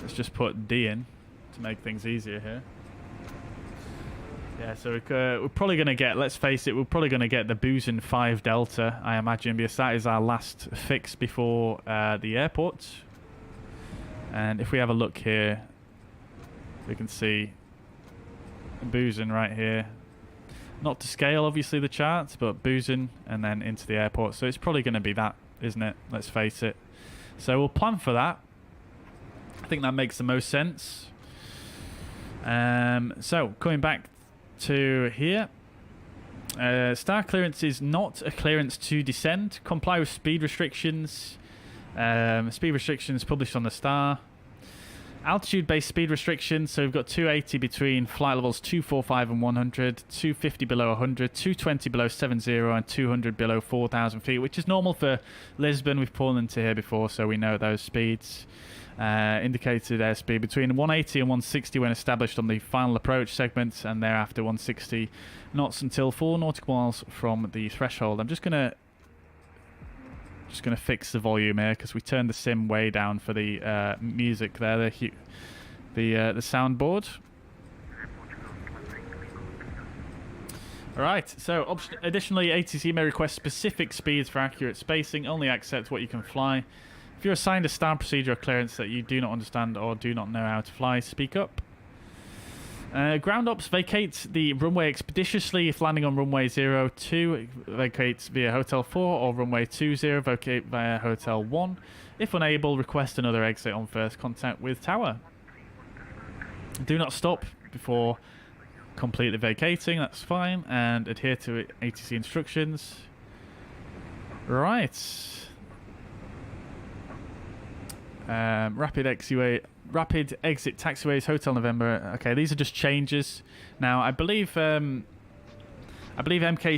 Let's just put D in to make things easier here. Yeah, so we're probably going to get, let's face it, we're probably going to get the Bijan 5 Delta, I imagine, because that is our last fix before the airport. And if we have a look here, we can see Bijan right here. Not to scale, obviously, the charts, but Bijan and then into the airport. So it's probably going to be that, isn't it? Let's face it. So we'll plan for that. I think that makes the most sense. So coming back to here. Star clearance is not a clearance to descend. Comply with speed restrictions. Speed restrictions published on the Star. Altitude-based speed restrictions, so we've got 280 between flight levels 245 and 100, 250 below 100, 220 below 70, and 200 below 4,000 feet, which is normal for Lisbon. We've pulled into here before, so we know those speeds. Indicated airspeed between 180 and 160 when established on the final approach segment, and thereafter 160 knots until 4 nautical miles from the threshold. I'm just gonna fix the volume here because we turned the sim way down for the music there, the soundboard. Alright, so additionally, ATC may request specific speeds for accurate spacing. Only accept what you can fly. If you're assigned a star procedure or clearance that you do not understand or do not know how to fly, speak up. Ground ops vacate the runway expeditiously if landing on runway 02, vacate via Hotel 4, or runway 20, vacate via Hotel 1. If unable, request another exit on first contact with tower. Do not stop before completely vacating, that's fine, and adhere to ATC instructions. Right. Rapid exit taxiways, Hotel November. Okay, these are just changes. Now, I believe MK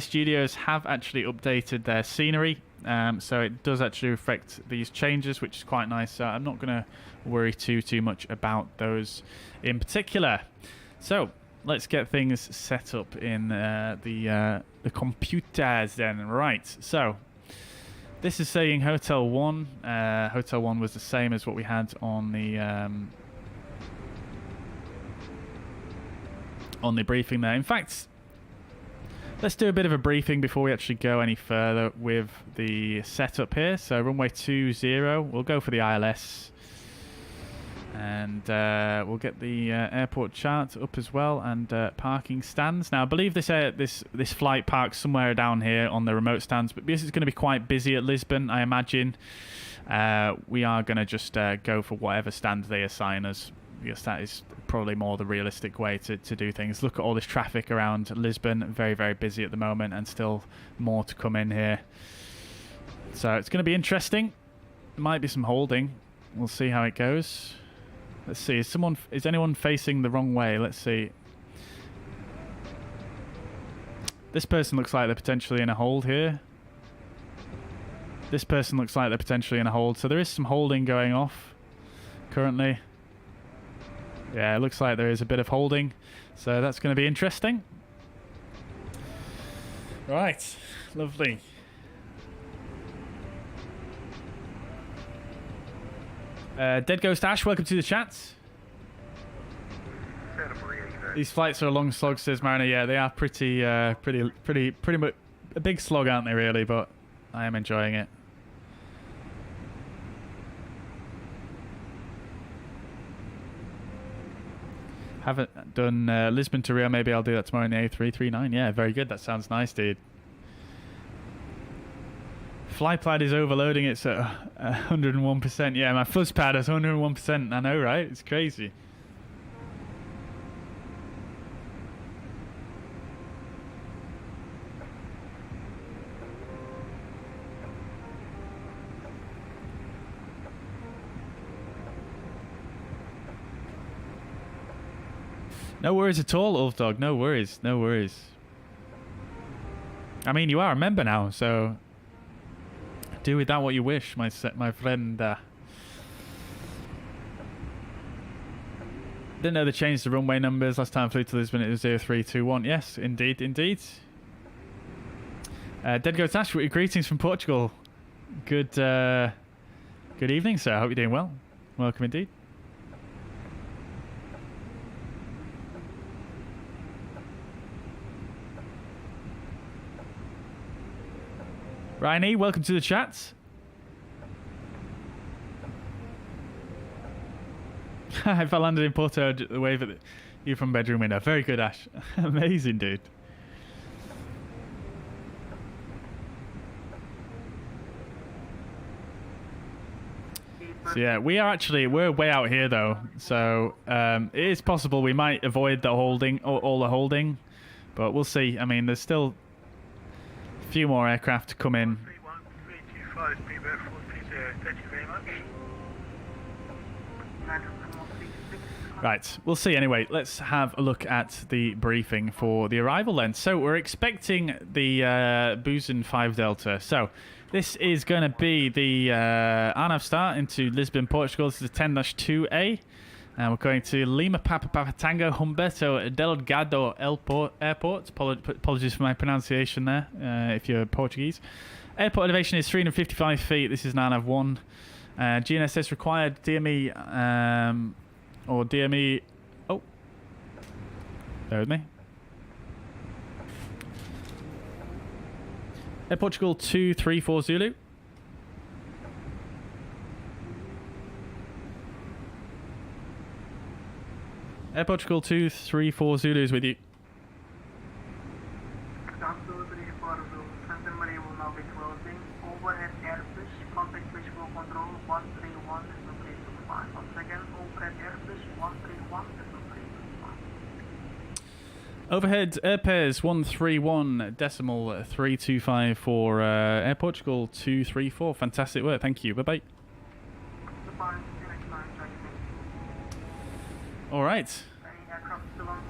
Studios have actually updated their scenery, so it does actually reflect these changes, which is quite nice. So I'm not going to worry too much about those in particular. So let's get things set up in the computers then. Right. So this is saying Hotel 1. Hotel 1 was the same as what we had on the briefing there. In fact, let's do a bit of a briefing before we actually go any further with the setup here. So runway 20, we'll go for the ILS. And we'll get the airport chart up as well, and parking stands. Now, I believe this flight parks somewhere down here on the remote stands, but because it's going to be quite busy at Lisbon, I imagine we are going to just go for whatever stand they assign us, because that is probably more the realistic way to do things. Look at all this traffic around Lisbon, very, very busy at the moment, and still more to come in here. So it's going to be interesting. There might be some holding. We'll see how it goes. Let's see, is anyone facing the wrong way? Let's see. This person looks like they're potentially in a hold here. This person looks like they're potentially in a hold. So there is some holding going off currently. Yeah, it looks like there is a bit of holding. So that's going to be interesting. Right, lovely. Dead Ghost Ash, welcome to the chat. These flights are a long slog, says Mariner. Yeah, they are pretty much a big slog, aren't they? Really, but I am enjoying it. Haven't done Lisbon to Rio. Maybe I'll do that tomorrow in the A339. Yeah, very good. That sounds nice, dude. FlyPad is overloading. It's at 101%. Yeah, my fuzzpad is 101%. I know, right? It's crazy. No worries at all, Ulfdog. No worries. No worries. I mean, you are a member now, so do with that what you wish, my friend. Didn't know they changed the runway numbers. Last time I flew to Lisbon, it was 0321. Yes, indeed, indeed. Dead Goat Ash, greetings from Portugal. Good evening, sir. I hope you're doing well. Welcome indeed. Ryan E, welcome to the chat. If I landed in Porto, I'd wave at you from bedroom window. Very good, Ash. Amazing, dude. So yeah, we're way out here though, so it is possible we might avoid the holding, all the holding, but we'll see. I mean, there's still a few more aircraft to come in. 325, be there for thank you very much. Right, we'll see anyway. Let's have a look at the briefing for the arrival then. So we're expecting the Bijan 5 Delta. So this is going to be the ANAV start into Lisbon, Portugal. This is a 10-2A. And we're going to Lima Papa Tango Humberto Delgado Airport. Apologies for my pronunciation there, if you're Portuguese. Airport elevation is 355 feet. This is an ANAV 1. GNSS required, DME... or DME... Oh. Bear with me. Air Portugal 234 Zulu. Air Portugal 234 Zulu is with you. Delivery for Santa Maria will now be closing. Overhead Airbus, contact visual control 131 325. Once again, overhead Airbus 131 325. Overhead Air Pairs 131.325 for Air Portugal 234. Fantastic work. Thank you. Bye-bye. All right. Any aircraft still on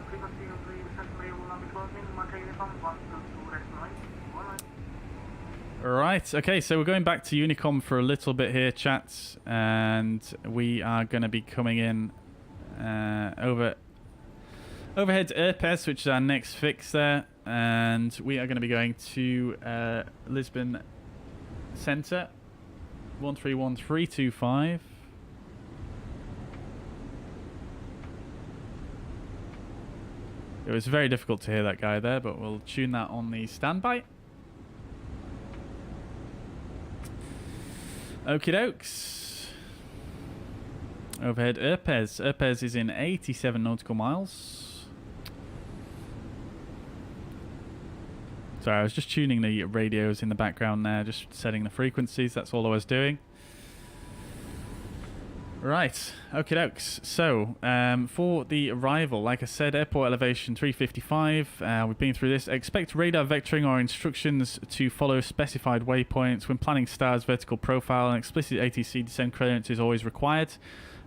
frequency of the Santa Maria will now be closing. Montego Uniform 122 rest Right, okay, so we're going back to Unicom for a little bit here, chat, and we are going to be coming in overhead Airpairs, which is our next fix there, and we are going to be going to Lisbon Centre, 131325. It was very difficult to hear that guy there, but we'll tune that on the standby. Okie dokes. Overhead Airpairs. Airpairs is in 87 nautical miles. Sorry, I was just tuning the radios in the background there, just setting the frequencies. That's all I was doing. Right, okie dokes. So, for the arrival, like I said, airport elevation 355. We've been through this. Expect radar vectoring or instructions to follow specified waypoints. When planning stars, vertical profile, and explicit ATC descent clearance is always required.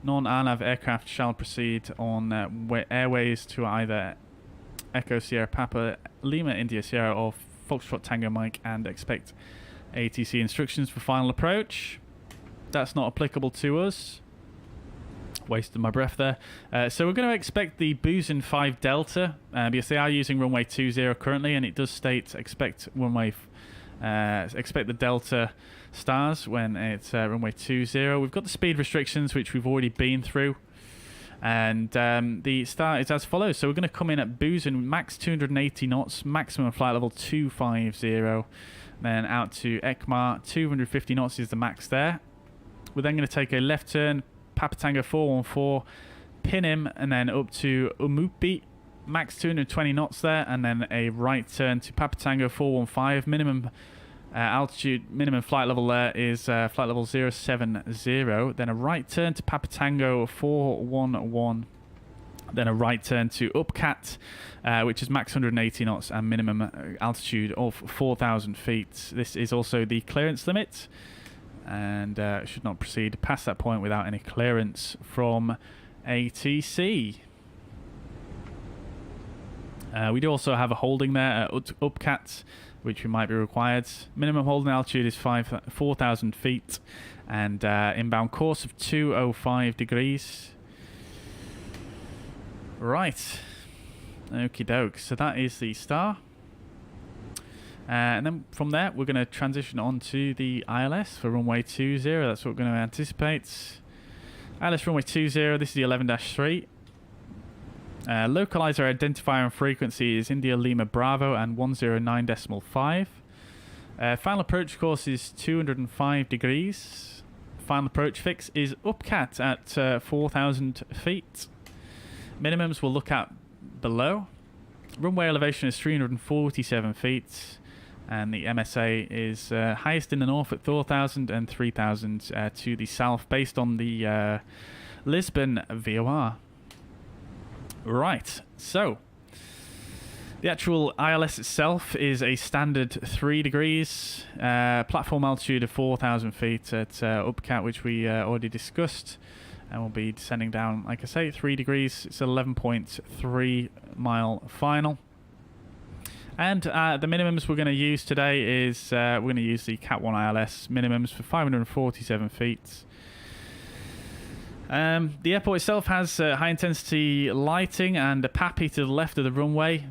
Non-ANAV aircraft shall proceed on airways to either Echo Sierra Papa, Lima India Sierra, or Foxtrot Tango Mike, and expect ATC instructions for final approach. That's not applicable to us. Wasted my breath there. So we're going to expect the Bijan 5 Delta because they are using runway 20 currently, and it does state expect the Delta stars when it's runway 20. We've got the speed restrictions, which we've already been through, and the start is as follows. So we're going to come in at Bijan max 280 knots, maximum flight level 250, then out to Ekmar 250 knots is the max there. We're then going to take a left turn, Papa Tango 414, pin him, and then up to Umupi, max 220 knots there, and then a right turn to Papa Tango 415. Minimum altitude, minimum flight level there is flight level 070. Then a right turn to Papa Tango 411. Then a right turn to Upcat, which is max 180 knots and minimum altitude of 4,000 feet. This is also the clearance limit, and should not proceed past that point without any clearance from ATC. We do also have a holding there at Upcat, which we might be required. Minimum holding altitude is 4,000 feet, and inbound course of 205 degrees. Right, okie doke. So that is the star. And then from there, we're going to transition on to the ILS for runway 20. That's what we're going to anticipate. ILS runway 20, this is the 11-3. Localizer identifier and frequency is India Lima Bravo and 109.5. Final approach course is 205 degrees. Final approach fix is Upcat at 4,000 feet. Minimums we'll look at below. Runway elevation is 347 feet. And the MSA is highest in the north at 4,000 and 3,000 to the south, based on the Lisbon VOR. Right, so the actual ILS itself is a standard 3 degrees, platform altitude of 4,000 feet at upcat, which we already discussed, and we'll be descending down, like I say, 3 degrees. It's 11.3 mile final. And the minimums we're going to use today is we're going to use the Cat 1 ILS minimums for 547 feet. The airport itself has high intensity lighting and a PAPI to the left of the runway.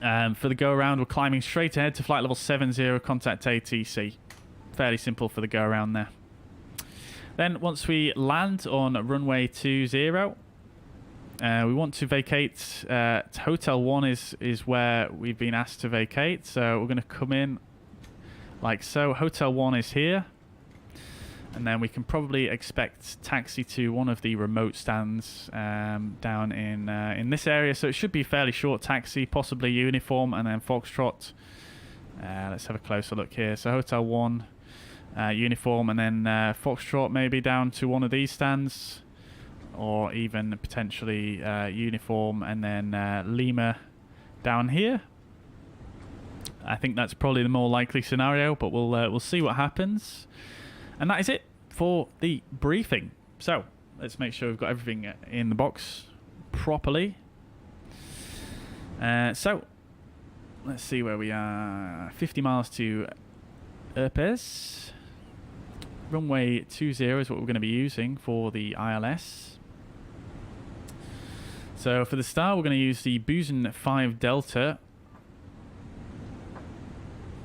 For the go around, we're climbing straight ahead to flight level 70, contact ATC. Fairly simple for the go around there. Then once we land on runway 20, we want to vacate. Hotel 1 is where we've been asked to vacate, so we're going to come in like so. Hotel 1 is here, and then we can probably expect taxi to one of the remote stands down in this area. So it should be a fairly short taxi, possibly uniform, and then Foxtrot. Let's have a closer look here. So Hotel 1, uniform, and then Foxtrot maybe down to one of these stands. Or even potentially uniform and then Lima down here. I think that's probably the more likely scenario, but we'll see what happens. And that is it for the briefing. So let's make sure we've got everything in the box properly. So let's see where we are. 50 miles to Erpes. Runway 20 is what we're going to be using for the ILS. So for the start, we're going to use the Bijan 5 Delta.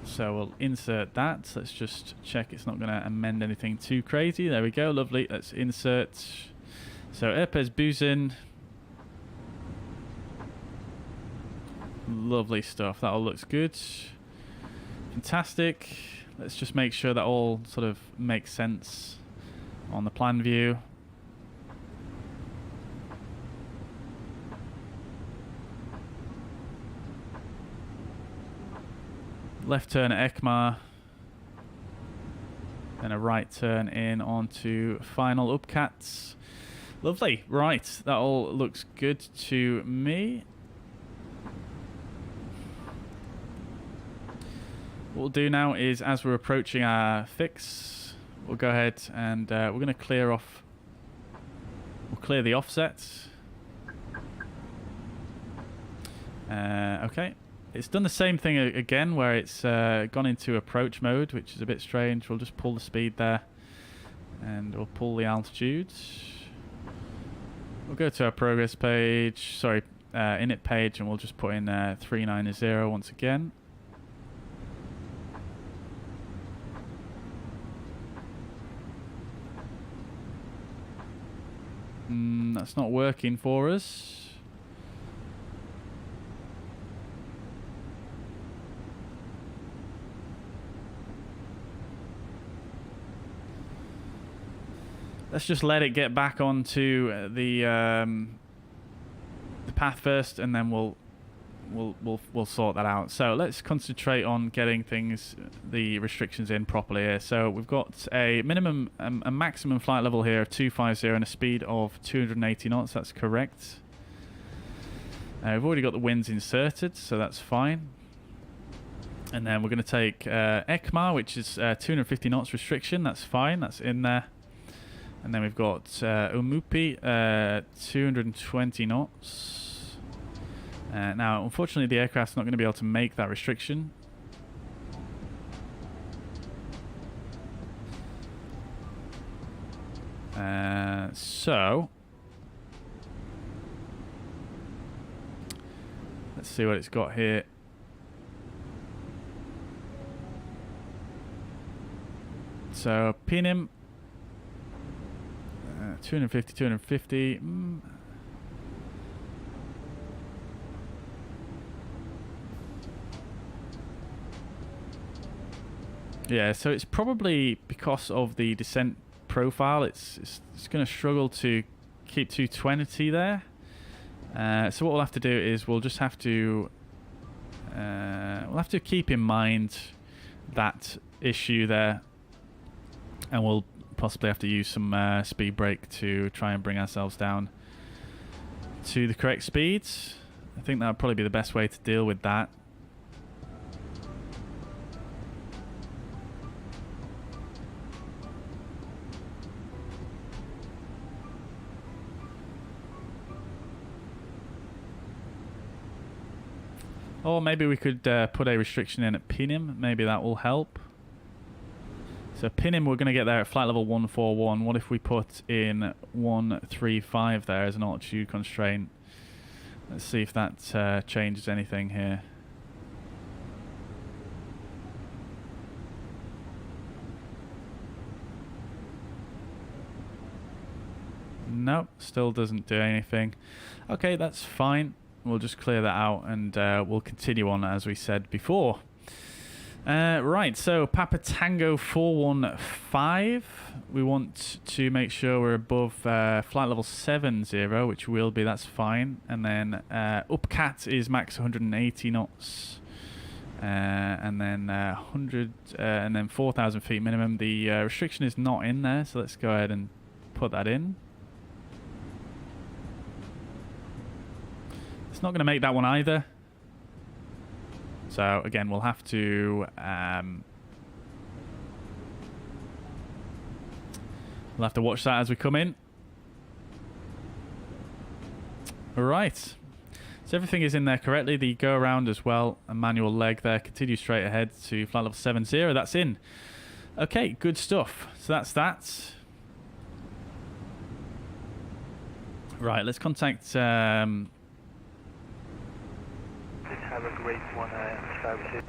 So we'll insert that. Let's just check it's not going to amend anything too crazy. There we go, lovely. Let's insert. So Erpes Bijan. Lovely stuff. That all looks good. Fantastic. Let's just make sure that all sort of makes sense on the plan view. Left turn at ECMA, then a right turn in onto final upcats. Lovely. Right, that all looks good to me. What we'll do now is, as we're approaching our fix, we'll go ahead and we're going to clear off. We'll clear the offset. Okay. It's done the same thing again, where it's gone into approach mode, which is a bit strange. We'll just pull the speed there, and we'll pull the altitude. We'll go to our progress page, sorry, init page, and we'll just put in 390 once again. That's not working for us. Let's just let it get back onto the path first, and then we'll sort that out. So let's concentrate on getting the restrictions in properly here. So we've got a minimum, a maximum flight level here of 250 and a speed of 280 knots. That's correct. We've already got the winds inserted, so that's fine. And then we're going to take ECMA, which is 250 knots restriction. That's fine. That's in there. And then we've got Umupi, 220 knots. Now, unfortunately, the aircraft's not going to be able to make that restriction. So, let's see what it's got here. So, PNIM. 250, 250. Yeah, so it's probably because of the descent profile. It's going to struggle to keep 220 there. So what we'll have to do is we'll just have to we'll have to keep in mind that issue there, and we'll possibly have to use some speed brake to try and bring ourselves down to the correct speeds. I think that would probably be the best way to deal with that. Or maybe we could put a restriction in at Pinim. Maybe that will help. So Pinim, we're going to get there at flight level 141. What if we put in 135 there as an altitude constraint? Let's see if that changes anything here. Nope, still doesn't do anything. Okay, that's fine. We'll just clear that out and we'll continue on as we said before. Right, so Papa Tango 415. We want to make sure we're above flight level 70, which will be, that's fine. And then Upcat is max 180 knots. And then 100 and then 4,000 feet minimum. The restriction is not in there, so let's go ahead and put that in. It's not going to make that one either. So again, we'll have to watch that as we come in. All right. So everything is in there correctly. The go around as well, a manual leg there. Continue straight ahead to flight level 70. That's in. Okay, good stuff. So that's that. Right, let's contact. Have a great one, services.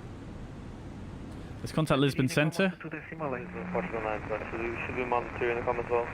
Let's contact Lisbon Centre. To the simulator, Portugal 9, should we monitor in the comments as well?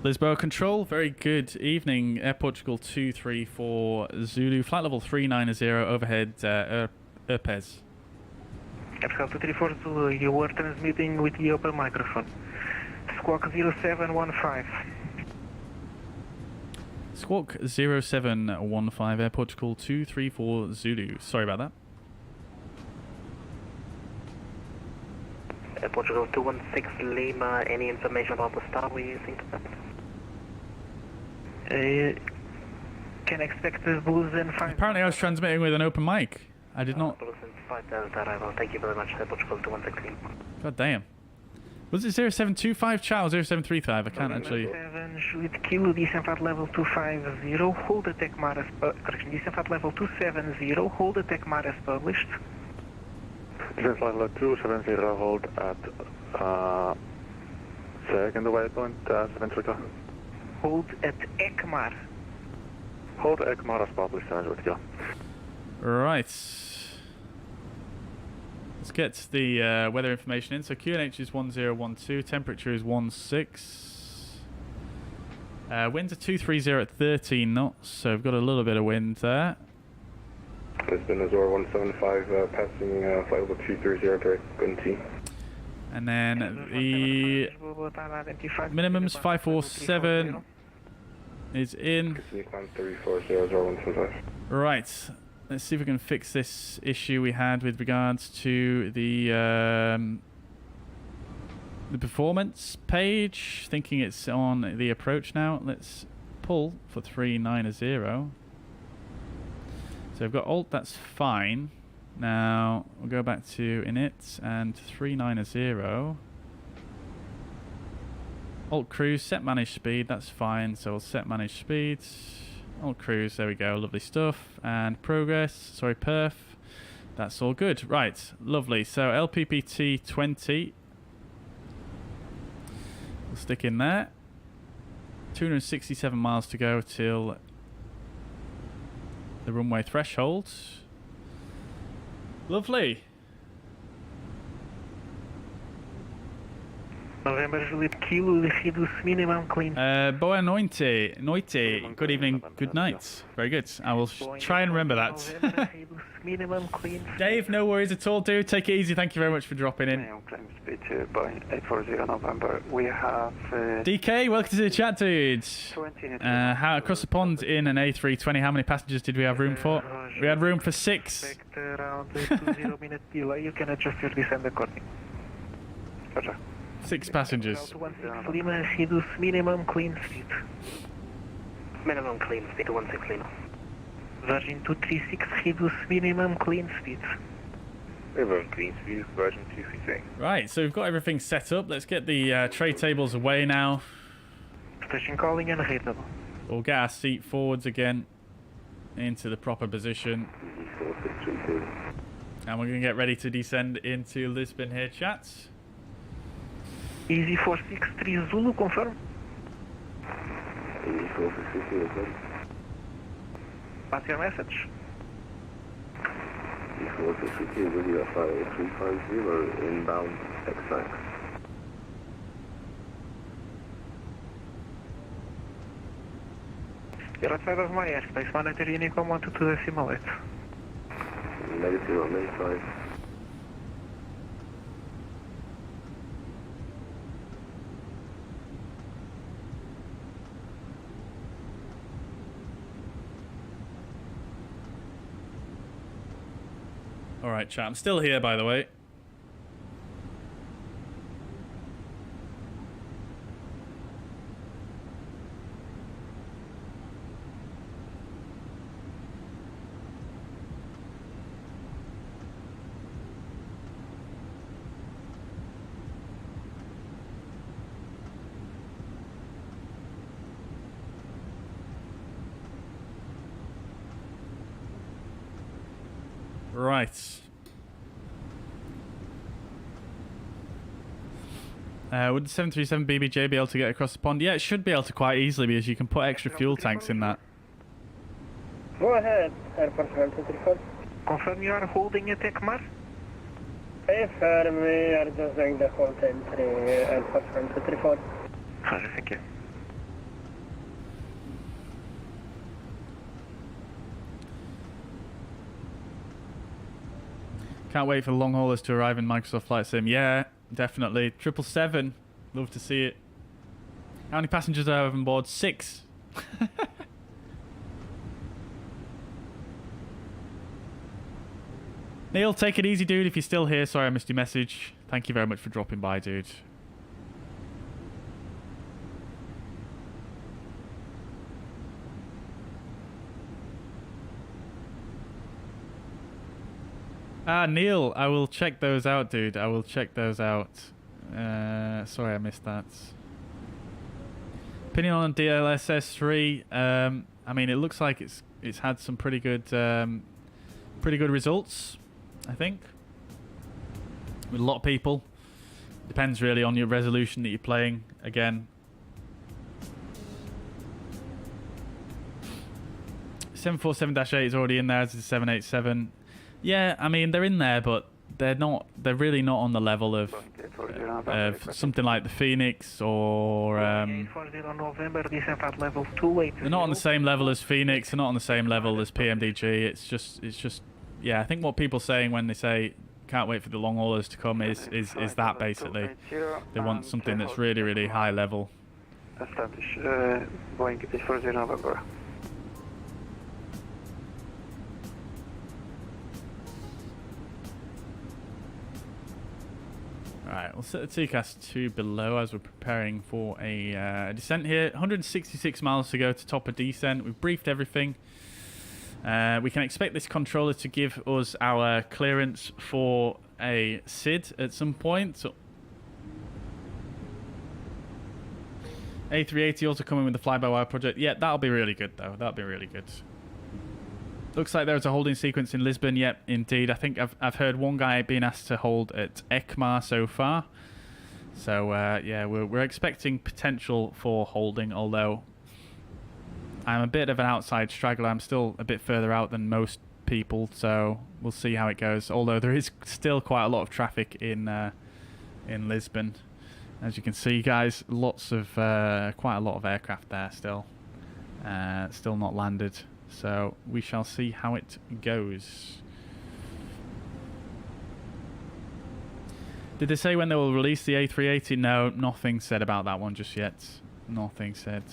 Lisboa Control, very good evening. Air Portugal 234 Zulu, flight level 390, overhead Erpes. Portugal 234 Zulu, you were transmitting with the open microphone. Squawk 0715. Squawk 0715, Air Portugal 234 Zulu. Sorry about that. Air Portugal 216 Lima, any information about the star we're using? Can expect the blues and 5. Apparently I was transmitting with an open mic. I did not. Blues and 5 Delta arrival. Thank you very much, Air Portugal 216. God damn. Was it 0725 Charles 0735? I can't actually. 7 should Kilo, descent at level 250, hold the TechMar as correction, descent at level 270, hold the TechMar as published. Descent level 270, hold at second waypoint, Zinertek. Hold at ECMAR. Hold ECMAR as published, Zinertek. Right. Let's get the weather information in. So QNH is 1012, temperature is 16. Winds are 230 at 13 knots, so we've got a little bit of wind there. Lisbon Azor 175, passing flight level 230 direct Gunty. And then the minimum's 547 is in. Right. Let's see if we can fix this issue we had with regards to the performance page. Thinking it's on the approach now. Let's pull for 390. So we've got alt, that's fine. Now we'll go back to init and 390. Alt cruise, set manage speed, that's fine. So we'll set manage speed. Alt cruise, there we go, lovely stuff. And progress, sorry, perf, that's all good. Right, lovely. So LPPT 20, we'll stick in there. 267 miles to go till the runway threshold. Lovely. November Juliet Kilo, reduce minimum clean. Boa noite. Noite. Good evening, good night. Very good. I will try and remember that. Minimum clean. Dave, no worries at all, dude. Take it easy. Thank you very much for dropping in. Climb speed to Boeing 840 November. We have... DK, welcome to the chat, dude. How across the pond in an A320, how many passengers did we have room for? We had room for 6. Around 20-minute delay, you can adjust your descent accordingly. Gotcha. 6 passengers. Lima, reduce minimum clean speed. Minimum clean speed, 16 Lima. Virgin 236, reduce minimum clean speed. Minimum clean speed, Virgin 236. Right, so we've got everything set up. Let's get the tray tables away now. Station calling and readable. We'll get our seat forwards again into the proper position. And we're going to get ready to descend into Lisbon here, chats. Easy 463 Zulu, confirm. Easy 463 Zulu. What's your message? Easy 463 Zulu, 350 inbound exact. You're outside of my airspace, monitor Unicom 122.8. Negative on main side. Alright, chat. I'm still here, by the way. Right. Would the 737 BBJ be able to get across the pond? Yeah, it should be able to quite easily because you can put extra fuel tanks in that. Go ahead, Air Portugal 234. Confirm you are holding a TechMar? Confirm we are just doing the whole entry, Air Portugal 234. Thank you. Can't wait for the long haulers to arrive in Microsoft Flight Sim. Yeah, definitely. 777. Love to see it. How many passengers do I have on board? 6. Neil, take it easy, dude. If you're still here, sorry I missed your message. Thank you very much for dropping by, dude. Neil, I will check those out, dude. I will check those out. Sorry I missed that. Opinion on DLSS 3. I mean, it looks like it's had some pretty good results, I think. With a lot of people. Depends really on your resolution that you're playing. Again. 747-8 is already in there as the 787. Yeah, I mean they're in there, but they're really not on the level of something like the Fenix or they're not on the same level as Fenix. They're not on the same level as PMDG. It's just yeah. I think what people are saying when they say can't wait for the long haulers to come is that basically they want something that's really high level. Establish Boeing 840 November. Alright, we'll set the TCAS 2 below as we're preparing for a descent here. 166 miles to go to top of descent. We've briefed everything. We can expect this controller to give us our clearance for a SID at some point. So A380 also coming with the fly-by-wire project. Yeah, that'll be really good though. That'll be really good. Looks like there's a holding sequence in Lisbon. Yep, indeed. I think I've heard one guy being asked to hold at ECMAR so far. So yeah, we're expecting potential for holding, although I'm a bit of an outside straggler. I'm still a bit further out than most people, so we'll see how it goes. Although there is still quite a lot of traffic in Lisbon. As you can see, guys, lots of quite a lot of aircraft there still. Still not landed. So we shall see how it goes. Did they say when they will release the A380? No, nothing said about that one just yet. Nothing said.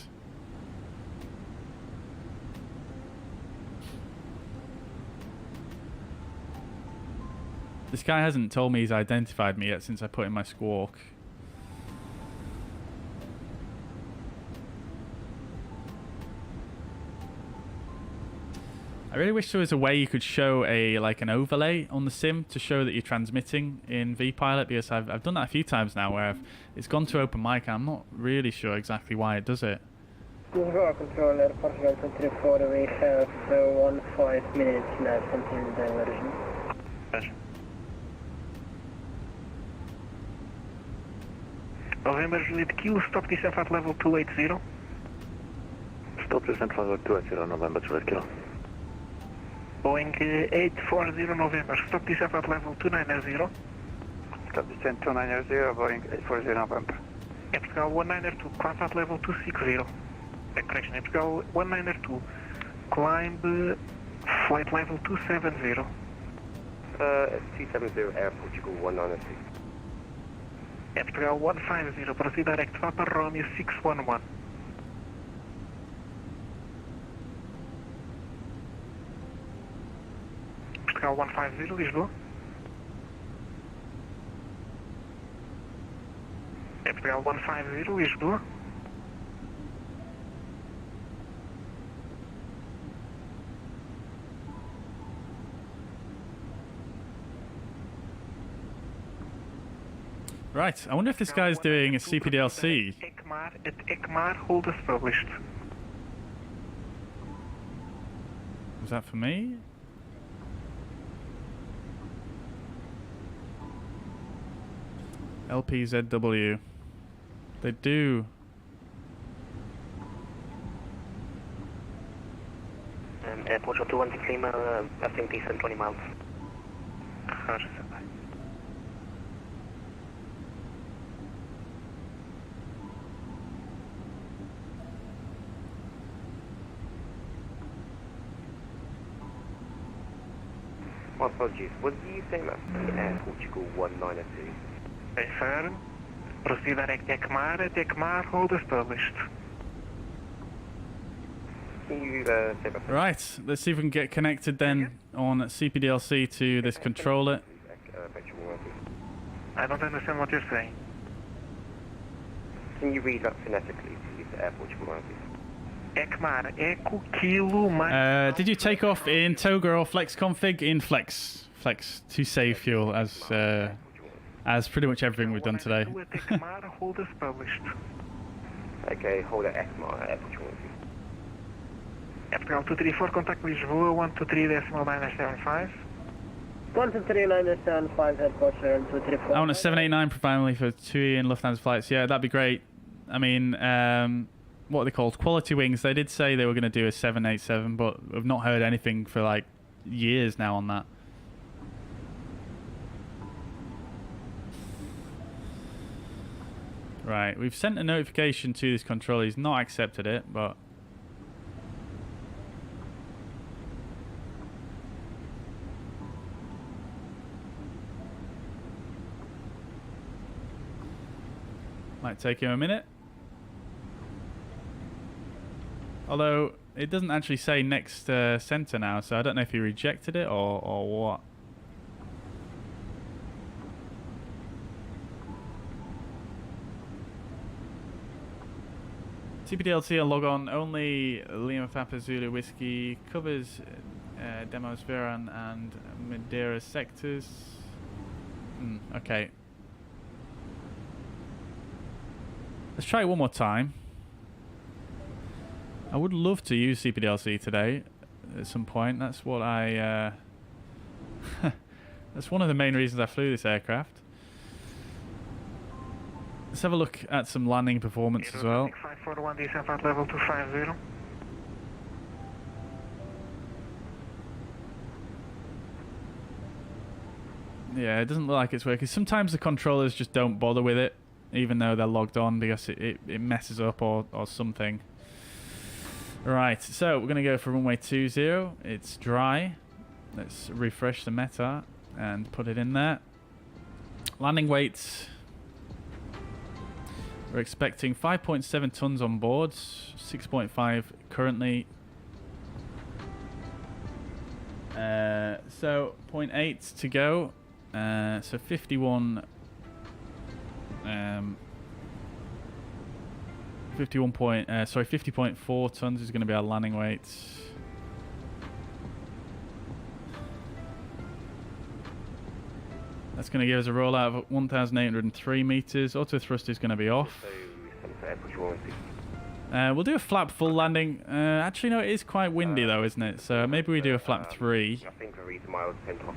This guy hasn't told me he's identified me yet since I put in my squawk. I really wish there was a way you could show an overlay on the sim to show that you're transmitting in vPilot, because I've done that a few times now where it's gone to open mic and I'm not really sure exactly why it does it. Control Air Portugal 234, we have 15 minutes left until diversion. November Juliet Kilo, stop descent at level 280. Stop descent level 280, November Juliet Kilo. Boeing 840 November, stop descent at level 290. Stop descent 290, Boeing 840 November. Air Portugal 192, climb at level 260. Correction, Air Portugal 192, climb flight level 270. 270, Air Portugal 192. Air Portugal 150, proceed direct Papa Romeo 611. Portugal 150, Lisbon. Air Portugal 150, Lisbon. Right, I wonder if this guy's doing a CPDLC. ECMAR, hold as published. Was that for me? LPZW. They do. Air Portugal 216 Lima, passing descent 20 miles. My apologies, was the same as Air Portugal 192? Affirm. Proceed direct ECMAR, hold as published. Can you say that? Right, let's see if we can get connected then on CPDLC to this controller. I don't understand what you're saying. Can you read that phonetically, please, Air Portugal 192? ECMAR, Echo Kilo. Did you take off in Toga or Flex config? In Flex to save fuel, as pretty much everything we've done today. ECMAR, hold as published. Okay, hold at ECMAR, Air Portugal 192. Air Portugal 234, contact Lisboa 123.975. 123.975, Air Portugal 234. I want a 789 primarily for TUI and Lufthansa flights. Yeah, that'd be great. I mean, what are they called? Quality Wings. They did say they were going to do a 787, but we've not heard anything for like years now on that. Right, we've sent a notification to this controller. He's not accepted it, but might take him a minute. Although it doesn't actually say next center now, so I don't know if he rejected it or what. CPDLC and log on only Lima Papa Zulu Whiskey covers Demos Veran and Madeira sectors. Okay. Let's try it one more time. I would love to use CPDLC today at some point. That's what I... that's one of the main reasons I flew this aircraft. Let's have a look at some landing performance as well. 6541 descent at level 250. Yeah, it doesn't look like it's working. Sometimes the controllers just don't bother with it. even though they're logged on, because it messes up or something. Right, so we're going to go for runway 20. It's dry. Let's refresh the meta and put it in there. Landing weights. We're expecting 5.7 tons on board, 6.5 currently. So 0.8 to go. So 51. 50.4 tons is going to be our landing weight. That's going to give us a rollout of 1,803 meters. Auto thrust is going to be off. We'll do a flap full landing. Actually, no, it is quite windy though, isn't it? So maybe we do a flap 3. I think the reason why I was sent off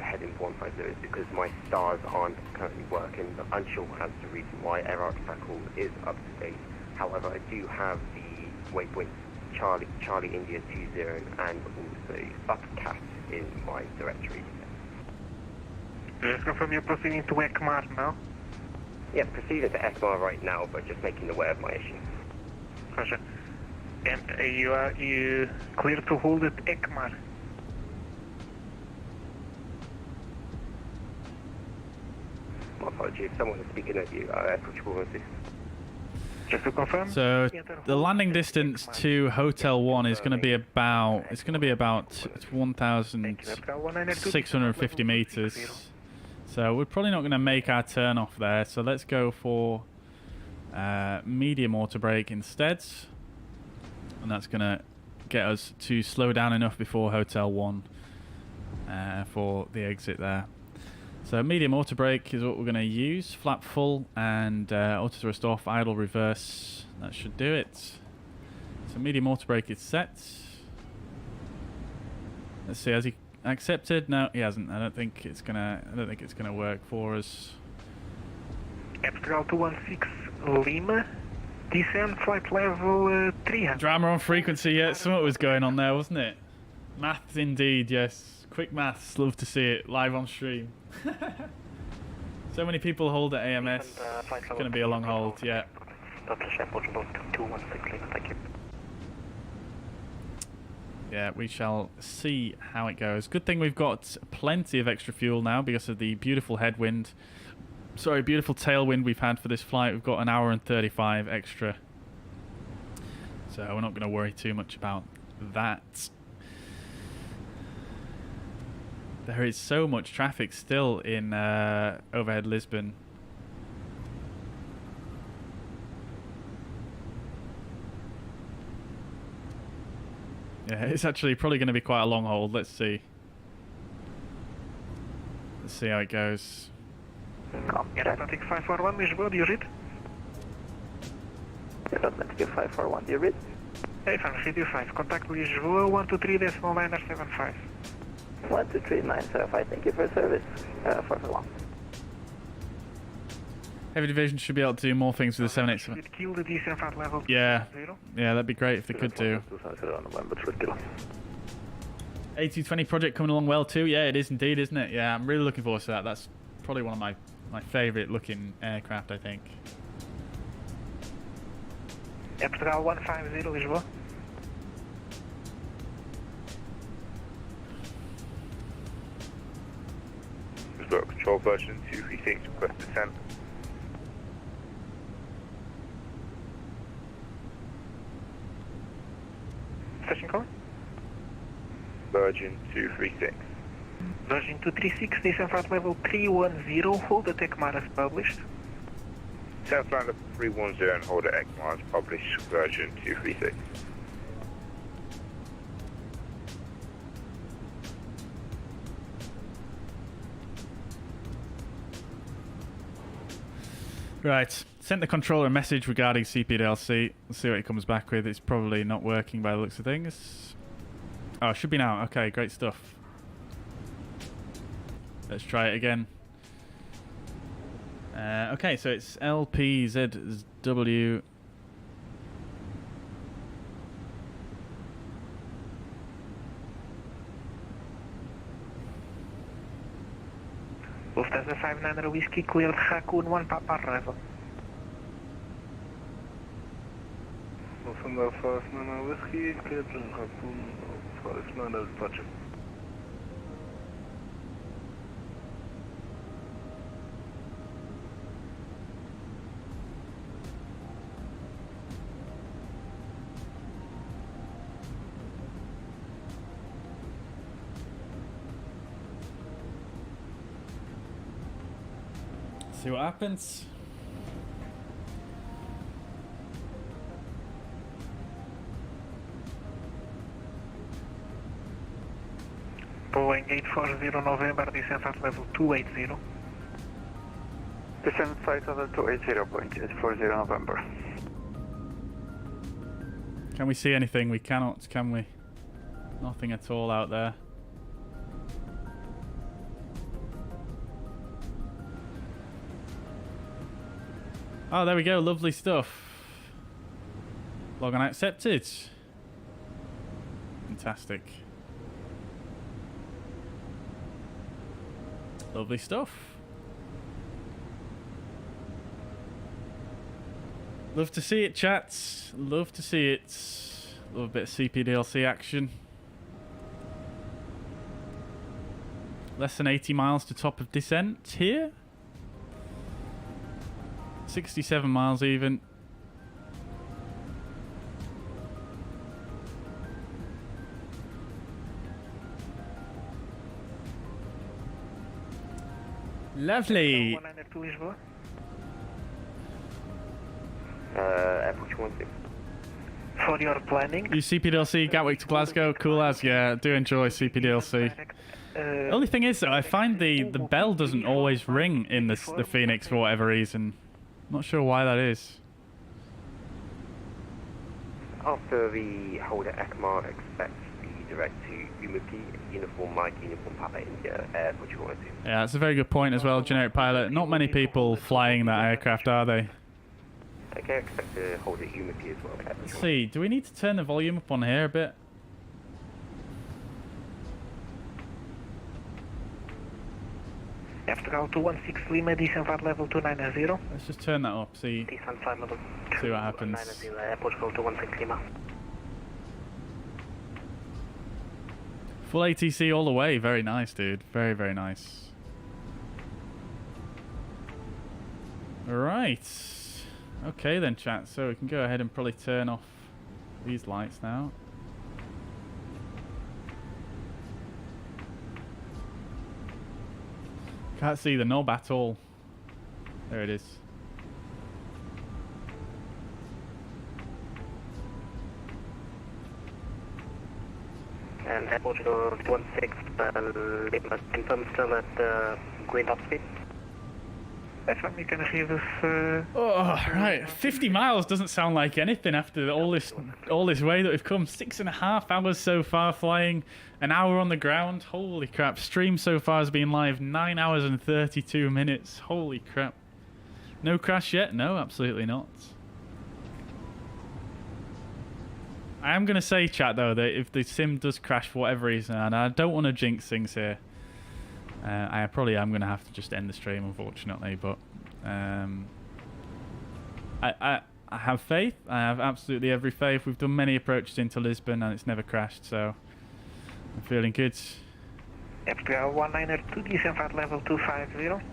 heading 150 is because my stars aren't currently working. I'm unsure as to the reason why Air Portugal is up to date. However, I do have the waypoints Charlie India 20 and also Cat in my directory. Just confirm you're proceeding to ECMAR now? Yeah, proceeding to ECMAR right now, but just making aware of my issue. Roger. And you clear to hold at ECMAR? My apologies, someone is speaking of you. Portugal. Just to confirm. So the landing distance to Hotel 1 is going to be about 1,650 meters. So we're probably not going to make our turn off there. So let's go for medium auto brake instead, and that's going to get us to slow down enough before Hotel 1 for the exit there. So medium auto brake is what we're going to use. Flap full and auto thrust off, idle reverse. That should do it. So medium auto brake is set. Let's see, has he accepted? No, he hasn't. I don't think it's gonna work for us. Air Portugal 216 Lima. Descend flight level 300. Drama on frequency. Yeah, something was going on there, wasn't it? Maths indeed. Yes. Quick maths, love to see it live on stream. So many people hold at AMS. It's going to be a long hold, yeah. Yeah, we shall see how it goes. Good thing we've got plenty of extra fuel now because of the beautiful headwind. Sorry, beautiful tailwind we've had for this flight. We've got an hour and 35 extra. So we're not going to worry too much about that. There is so much traffic still in overhead Lisbon. Yeah, it's actually probably going to be quite a long hold. Let's see. Let's see how it goes. Atlantic 541, Lisbon, do you read? Atlantic 541, do you read? Hey, from Radio 5, contact Lisbon 123.975. 123.975, thank you for service. For long. Heavy Division should be able to do more things with the 787. Kill the descent at level Yeah, 0. yeah, that'd be great if they could do. A320 project coming along well too. Yeah, it is indeed, isn't it? Yeah, I'm really looking forward to that. That's probably one of my favourite looking aircraft, I think. Air Portugal 150 Lisbon. Control version 236, request descent. Station code? Virgin 236. Virgin 236, descent flight level 310, hold at ECMAR as published. South line of 310 and hold at ECMAR as published, Virgin 236. Right, sent the controller a message regarding CPDLC. Let's see what he comes back with. It's probably not working by the looks of things. Oh, it should be now. Okay, great stuff. Let's try it again. Okay, so it's LPZW. Lufthansa 59er Whiskey cleared Raccoon 1 Papa arrival. November 59er Whiskey, cleared Raccoon 59er departure. See what happens. Boeing 840 November, descent at level 280. Descent flight level 280, point 840 November. Can we see anything? We cannot, can we? Nothing at all out there. Oh, there we go. Lovely stuff. Log on accepted. Fantastic. Lovely stuff. Love to see it, chats. Love to see it. Love a bit of CPDLC action. Less than 80 miles to top of descent here. 67 miles even. Lovely. Air Portugal 16. For your planning. You CPDLC Gatwick to Glasgow, cool as, yeah, do enjoy CPDLC. Only thing is though, I find the bell doesn't always ring in the Fenix for whatever reason. Not sure why that is. After the holder ECMA expects the direct to Umaki, uniform Mike, uniform Papa India, Air Portugal 16. Yeah, that's a very good point as well, generic pilot. Not many people flying that aircraft, are they? Okay, expect to hold at Umaki as well. Let's see, do we need to turn the volume up on here a bit? Portugal 216 Lima, descent at level 290. Let's just turn that up, see what happens. Air Portugal 216 Lima. Full ATC all the way, very nice, dude. Very, very nice. Alright. Okay then, chat, so we can go ahead and probably turn off these lights now. Can't see the knob at all. There it is. And Air Portugal 16, confirm still at green top speed. That's what we can hear this. Oh, right. 50 miles doesn't sound like anything after all this way that we've come. 6.5 hours so far flying, an hour on the ground. Holy crap. Stream so far has been live 9 hours and 32 minutes. Holy crap. No crash yet? No, absolutely not. I am going to say, chat, though, that if the sim does crash for whatever reason, and I don't want to jinx things here, I probably am going to have to just end the stream, unfortunately, but I have faith. I have absolutely every faith. We've done many approaches into Lisbon and it's never crashed, so I'm feeling good. FPL 192, descent at level 250.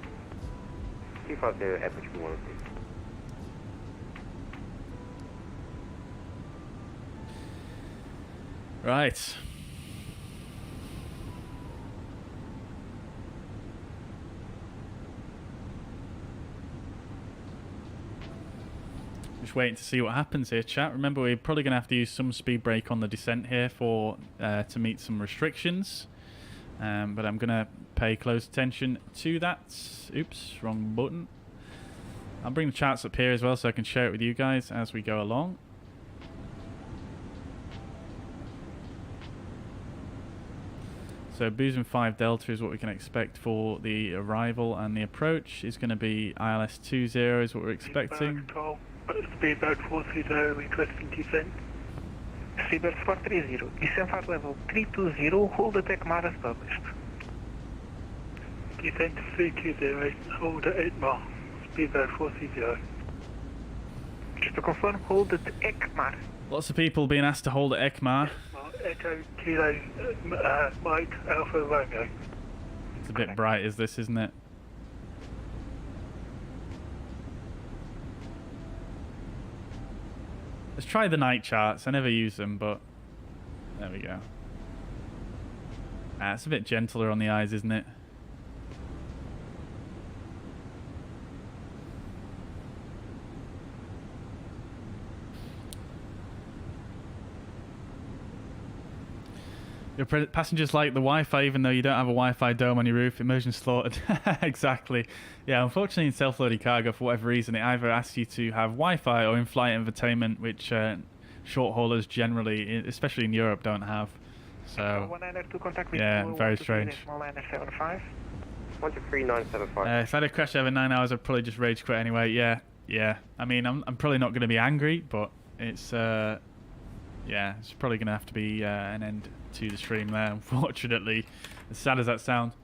250, Air Portugal 102. Right. Just waiting to see what happens here, chat. Remember, we're probably going to have to use some speed brake on the descent here for to meet some restrictions. But I'm going to pay close attention to that. Oops, wrong button. I'll bring the charts up here as well so I can share it with you guys as we go along. So Boozing 5 Delta is what we can expect for the arrival, and the approach is going to be ILS 20 is what we're expecting. Speedbird 430 requesting descent. Speedbird 430, descent at level 320, hold attack mar as published. Descent 320, hold at 8 mile, speed about 430. Just to confirm, hold at Ekmar. Lots of people being asked to hold at Ekmar. Echo Kilo Mike Alpha Romeo. It's a bit bright, is this, isn't it? Let's try the night charts. I never use them, but there we go. It's a bit gentler on the eyes, isn't it? Your passengers like the Wi-Fi even though you don't have a Wi-Fi dome on your roof. Immersion slaughtered. Exactly. Yeah, unfortunately in self-loading cargo, for whatever reason, it either asks you to have Wi-Fi or in-flight entertainment, which short haulers generally, especially in Europe, don't have. So, yeah, very strange. 13975. If I had a crash over 9 hours, I'd probably just rage quit anyway. Yeah. I mean, I'm probably not going to be angry, but it's yeah, it's probably going to have to be an end to the stream there, unfortunately, as sad as that sounds.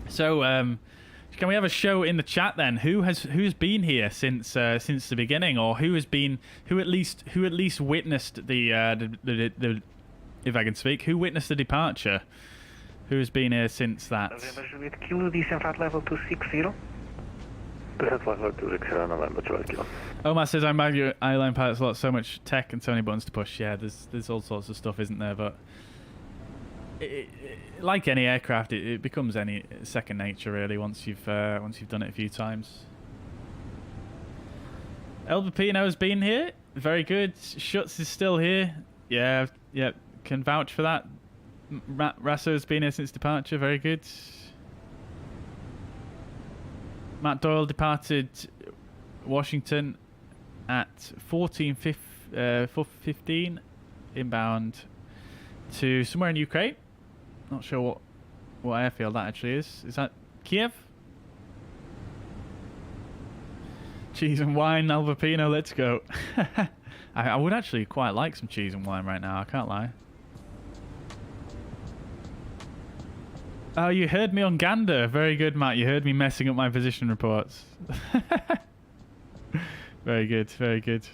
So can we have a show in the chat then? Who's been here since the beginning, or who at least witnessed the if I can speak, who witnessed the departure? Who has been here since that? Kilo, descent flight level 260. Omar says, I'm mad your airline pilot's lot, so much tech and so many buttons to push. Yeah, there's all sorts of stuff, isn't there? But like any aircraft, it becomes second nature really once you've done it a few times. LPPT has been here, very good. Schutz is still here. Yeah, can vouch for that. Rasso's been here since departure, very good. Matt Doyle departed Washington at 14:15 inbound to somewhere in Ukraine. Not sure what airfield that actually is. Is that Kiev? Cheese and wine, Alvapino, let's go. I would actually quite like some cheese and wine right now, I can't lie. Oh, you heard me on Gander. Very good, Matt. You heard me messing up my position reports. Very good, very good.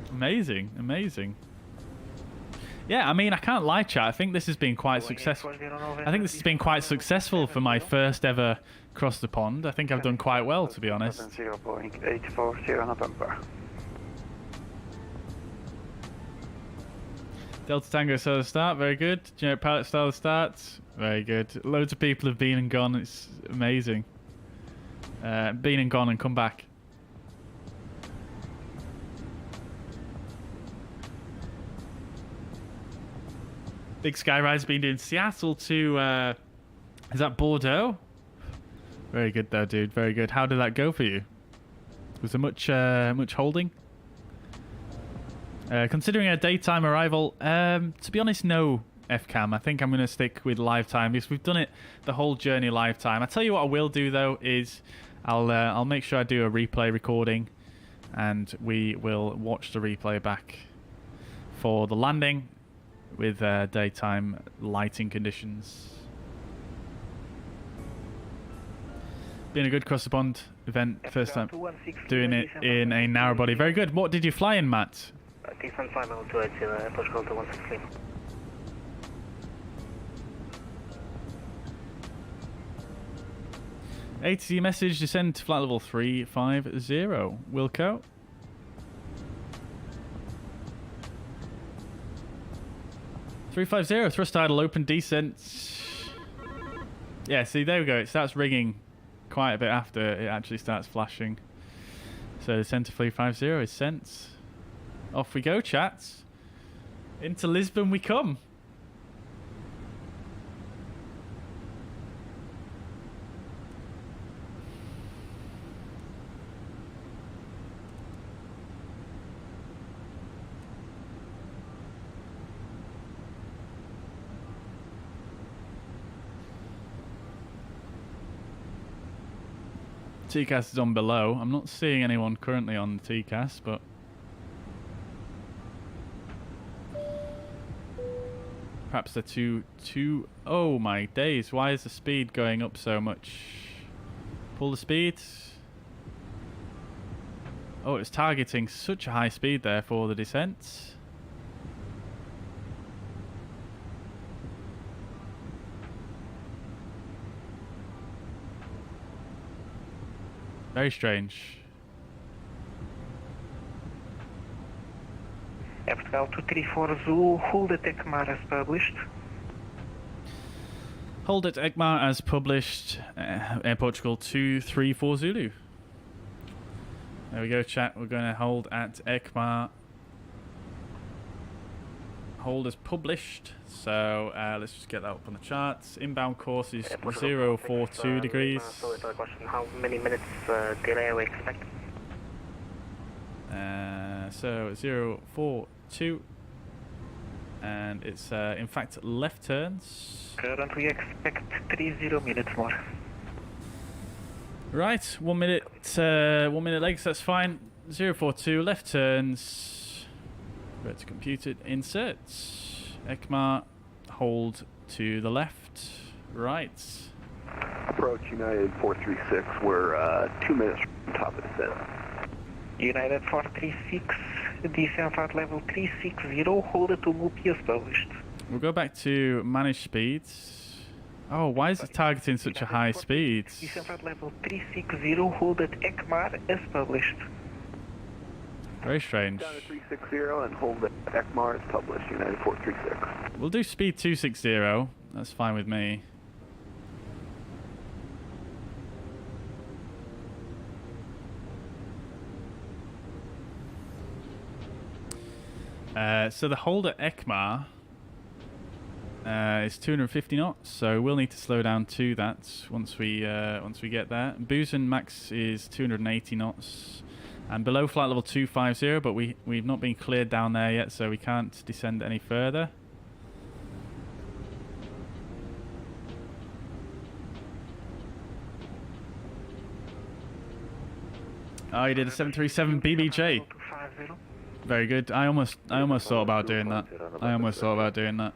Amazing, amazing. Yeah, I mean, I can't lie, chat. I think this has been quite successful. I think this has been quite successful for my first ever cross the pond. I think I've done quite well, to be honest. Boeing 840 November. Delta Tango start the start, very good. Generic pilot start the start, very good. Loads of people have been and gone, it's amazing. Been and gone and come back. Big Skyride's been doing Seattle to, is that Bordeaux? Very good though, dude, very good. How did that go for you? Was there much holding? Considering a daytime arrival, to be honest, no FCAM. I think I'm going to stick with live time because we've done it the whole journey live time. I tell you what I will do though is I'll make sure I do a replay recording and we will watch the replay back for the landing with daytime lighting conditions. Been a good cross the pond event, first time doing it in a narrow body. Very good. What did you fly in, Matt? Descent flight level 280, Air Portugal to 160. ATC message, descend to flight level 350. Wilco. .350, thrust idle, open descent. Yeah, see, there we go. It starts ringing quite a bit after it actually starts flashing. So descend to 350 is sent. Off we go, chats. Into Lisbon we come. TCAS is on below. I'm not seeing anyone currently on the TCAS, but perhaps flaps are too... Oh my days, why is the speed going up so much? Pull the speed. Oh, it's targeting such a high speed there for the descent. Very strange. Air Portugal 234 Zulu, hold at ECMAR as published. Hold at ECMAR as published, Air Portugal 234 Zulu. There we go, chat. We're going to hold at ECMAR. Hold as published. So let's just get that up on the charts. Inbound course is 042 degrees. How many minutes delay are we expecting? So 042. And it's in fact left turns. Currently expect 30 minutes more. Right, 1 minute, 1 minute legs, that's fine. 042, left turns. Go to computer, inserts. ECMAR, hold to the left. Right. Approach United 436, we're 2 minutes from top of descent. United 436, descent at level 360, hold it to loop as published. We'll go back to manage speeds. Oh, why is it targeting such a high speed? Descent at level 360, hold at ECMAR as published. Very strange. Down to 360 and hold at ECMAR as published, United 436. We'll do speed 260. That's fine with me. So the hold at ECMAR is 250 knots, so we'll need to slow down to that once we get there. Bijan max is 280 knots, and below flight level 250, but we've not been cleared down there yet, so we can't descend any further. Oh, you did a 737 BBJ. Very good. I almost thought about doing that.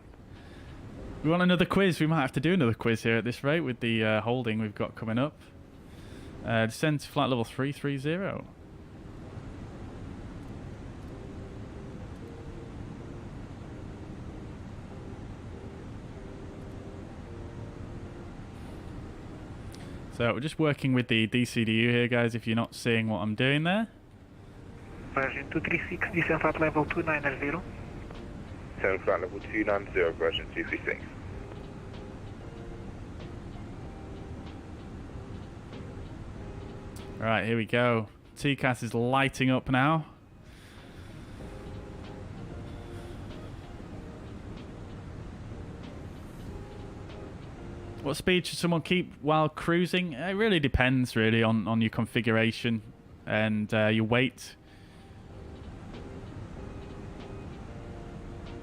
We want another quiz. We might have to do another quiz here at this rate with the holding we've got coming up. Descend to flight level 330. So we're just working with the DCDU here, guys, if you're not seeing what I'm doing there. Version 236, descent at level 290. Turn flight level 290, version 236. Alright, here we go. TCAS is lighting up now. What speed should someone keep while cruising? It really depends really on your configuration and your weight.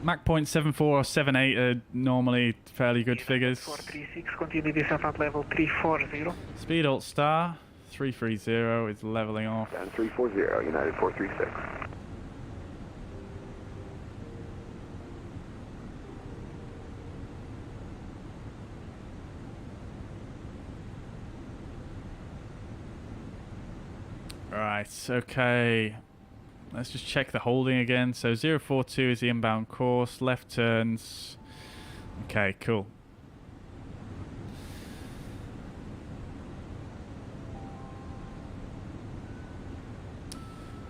Mach 0.74 or 78 are normally fairly good figures. 436, continue descent at level 340. Speed alt star 330 is leveling off. And 340, United 436. Right, okay. Let's just check the holding again. So 042 is the inbound course, left turns. Okay, cool.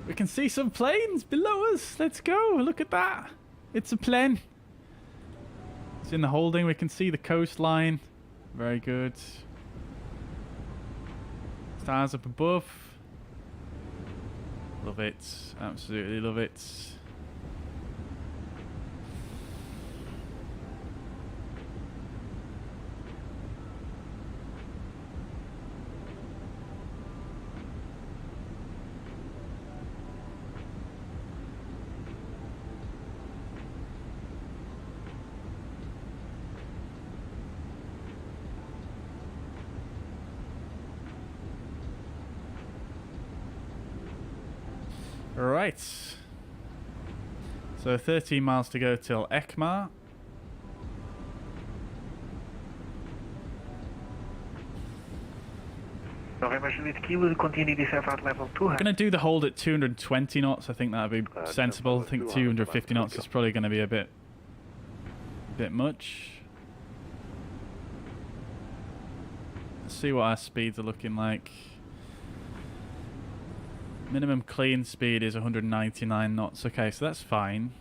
We can see some planes below us. Let's go. Look at that. It's a plane. It's in the holding. We can see the coastline. Very good. Stars up above. Love it. Absolutely love it. Right, so 13 miles to go till ECMAR. November Juliet Kilo, continue descent at level 2. I'm going to do the hold at 220 knots. I think that would be sensible. I think 250 knots is probably going to be a bit much. Let's see what our speeds are looking like. Minimum clean speed is 199 knots. Okay, so that's fine.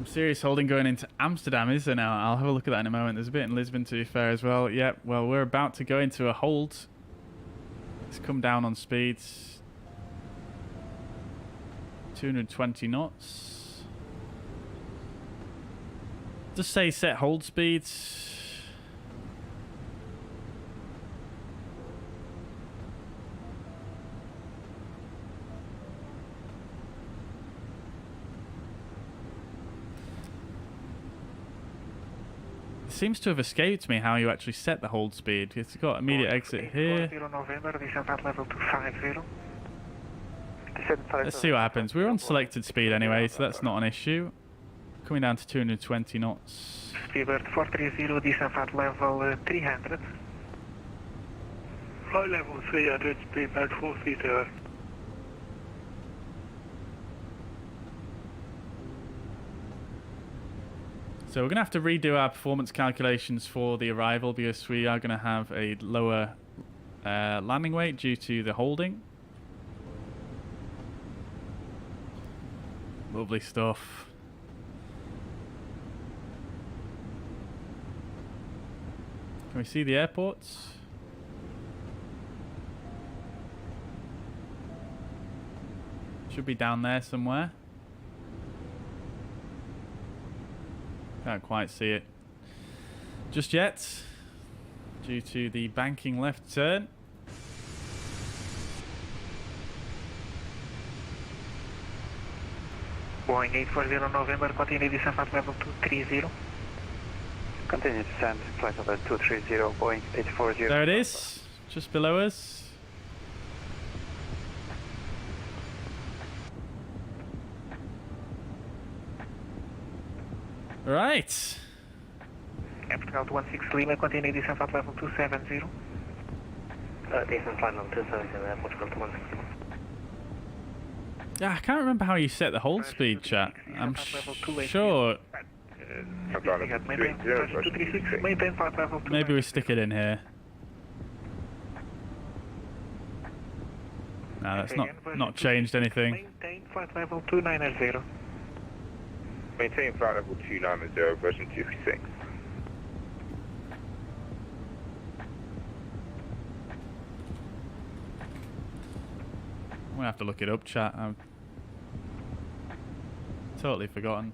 Serious holding going into Amsterdam, isn't it? I'll have a look at that in a moment. There's a bit in Lisbon, to be fair, as well. Yep, well, we're about to go into a hold. Let's come down on speeds. 220 knots. Just say set hold speeds. Seems to have escaped me how you actually set the hold speed. It's got immediate exit here. Let's see what happens. We're on selected speed anyway, so that's not an issue. Coming down to 220 knots. Speedbird 430, descent at level 300. Flight level 300, speedbird 430. So we're going to have to redo our performance calculations for the arrival because we are going to have a lower landing weight due to the holding. Lovely stuff. Can we see the airports? Should be down there somewhere. Can't quite see it just yet due to the banking left turn. Boeing 840 November, continue descent at level 230. Continue descent, flight level 230, Boeing 840. There it is, just below us. Right. Air Portugal 16 Lima, continue descent at level 270. Descent flight level 270, Air Portugal 16. Yeah, I can't remember how you set the hold speed, chat. I'm sure. Maybe we stick it in here. No, that's not changed anything. Maintain flight level 290. Maintain flight level 290, version 236. I'm gonna have to look it up, chat. I've totally forgotten.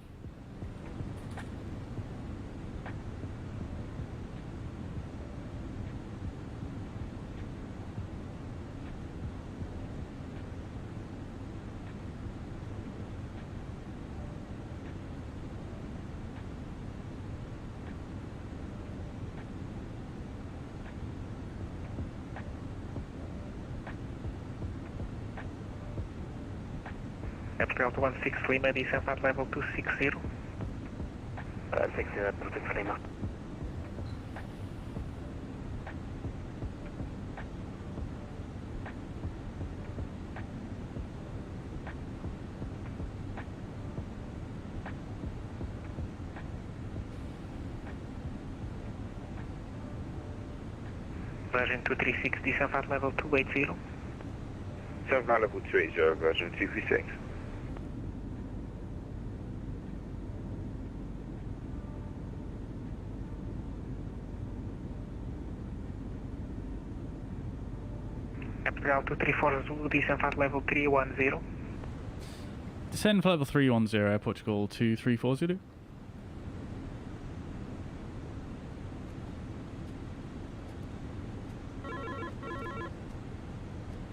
Air Portugal 16 Lima, descent at level 260. 60, protect Lima. Version 236, descent at level 280. Descent flight level 280, version 236. Portugal 234 Zulu, descent at level 310. Descend for level 310, Air Portugal 2340.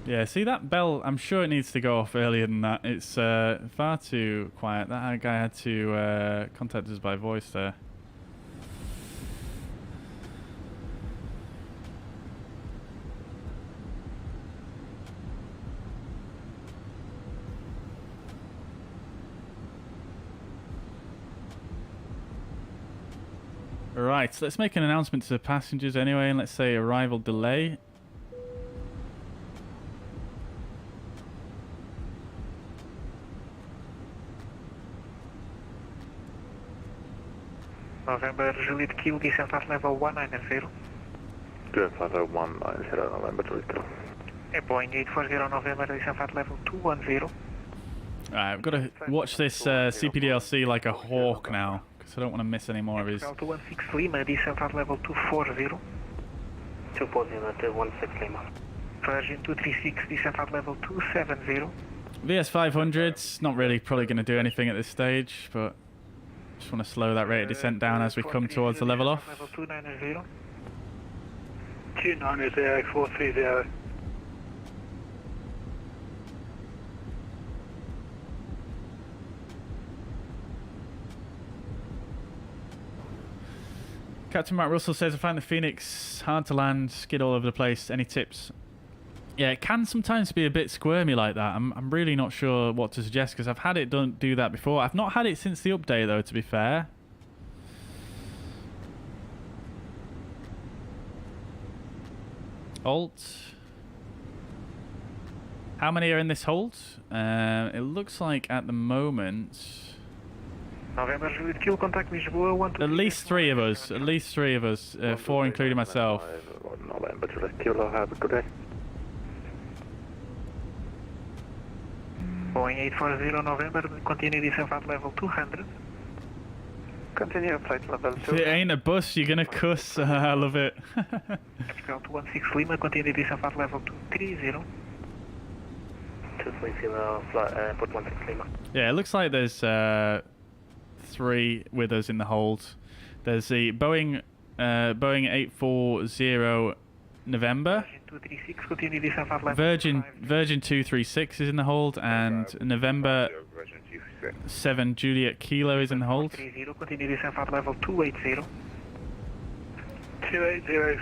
Yeah, see that bell? I'm sure it needs to go off earlier than that. It's far too quiet. That guy had to contact us by voice there. Right, so let's make an announcement to the passengers anyway, and let's say arrival delay. November Juliet Kilo, descent at level 190. Descent at 190, November Juliet Kilo. Boeing 840 November, descent at level 210. Alright, I've got to watch this CPDLC like a hawk now, because I don't want to miss any more of his... 216 Lima, descent at level 240. 240 to 16 Lima. Virgin 236, descent at level 270. VS500's not really probably going to do anything at this stage, but just want to slow that rate of descent down as we come towards the level off. Level 290. 290, 430. Captain Mark Russell says, I find the Fenix hard to land, skid all over the place. Any tips? Yeah, it can sometimes be a bit squirmy like that. I'm really not sure what to suggest because I've had it do that before. I've not had it since the update though, to be fair. Alt. How many are in this hold? It looks like at the moment... November Juliet Kilo, contact Lisbon. At least three of us. At least three of us. Four including myself. November Juliet Kilo, have a good day. Boeing 840 November, continue descent at level 200. Continue flight level 2. If it ain't a bus, you're gonna cuss. I love it. Capital 216 Lima, continue descent at level 230. 230, put 16 Lima. Yeah, it looks like there's three with us in the hold. There's the Boeing 840 November. Virgin 236 is in the hold, and November 7 Juliet Kilo is in the hold. continue descent at level 280. 280,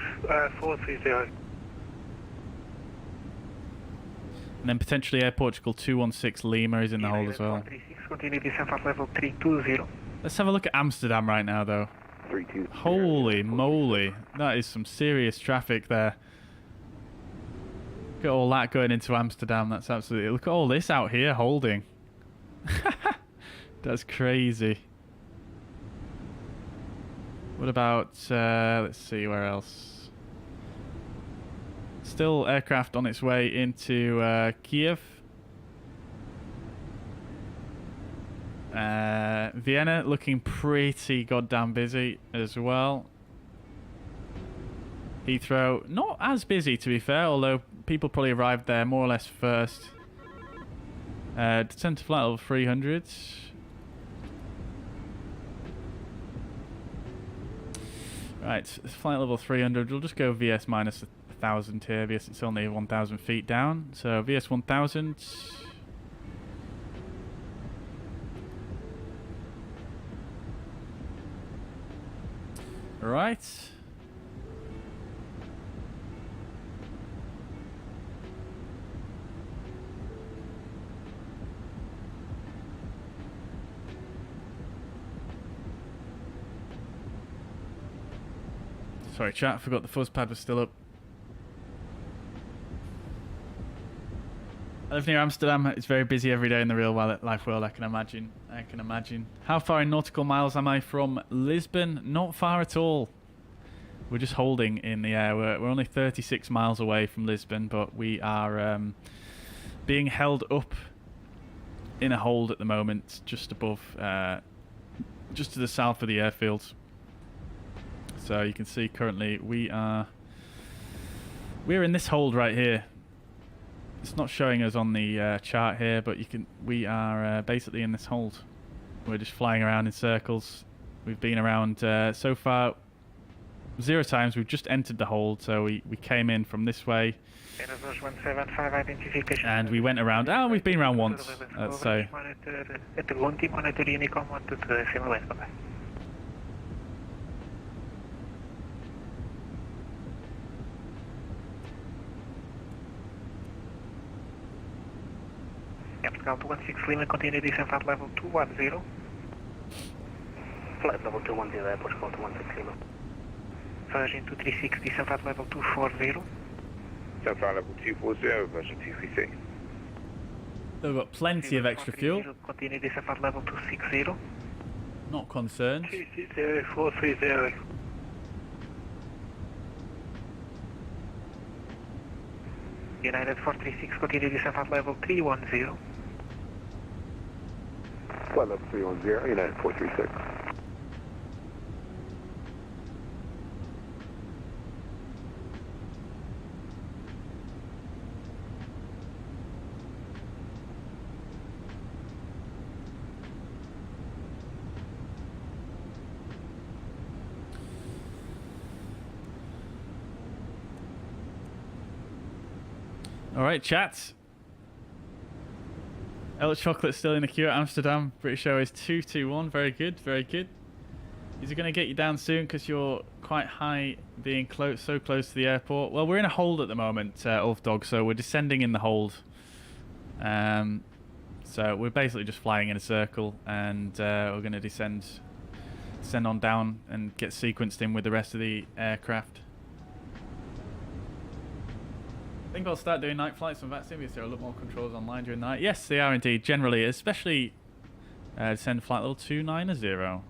430. And then potentially Air Portugal 216 Lima is in the hold as well. Continue descent at level 320. Let's have a look at Amsterdam right now though. Holy moly, that is some serious traffic there. Look at all that going into Amsterdam, that's absolutely... Look at all this out here holding. That's crazy. What about, let's see, where else? Still aircraft on its way into Kiev. Vienna looking pretty goddamn busy as well. Heathrow, not as busy to be fair, although people probably arrived there more or less first. Descent to flight level 300. Right, flight level 300, we'll just go VS minus 1,000 here because it's only 1,000 feet down. So VS 1,000. Right. Sorry chat, forgot the fuzz pad was still up. I live near Amsterdam. It's very busy every day in the real life world, I can imagine. How far in nautical miles am I from Lisbon? Not far at all. We're just holding in the air. We're only 36 miles away from Lisbon, but we are being held up in a hold at the moment, just above, just to the south of the airfield. So you can see currently we're in this hold right here. It's not showing us on the chart here, but we are basically in this hold. We're just flying around in circles. We've been around so far. 0 times. We've just entered the hold, so we came in from this way. And we went around. Oh, we've been around once, let's say. Air Portugal 16 Lima, continue descent at level 210. Flight level 210, Air Portugal 216 Lima. Version 236, descent at level 240. Flight level 240, version 236. So we've got plenty of extra fuel. Continue descent at level 260. Not concerned. 260, 430. United 436, continue descent at level 310. Flight level 310, United 436. All right, chat. El Chocolate's still in the queue at Amsterdam. British Airways 221. Very good, very good. Is it going to get you down soon because you're quite high, being so close to the airport? Well, we're in a hold at the moment, Ulf Dog, so we're descending in the hold. So we're basically just flying in a circle, and we're going to descend on down and get sequenced in with the rest of the aircraft. I think I'll start doing night flights on Vatsim because there are a lot more controls online during the night. Yes, they are indeed, generally, especially descend flight level 290.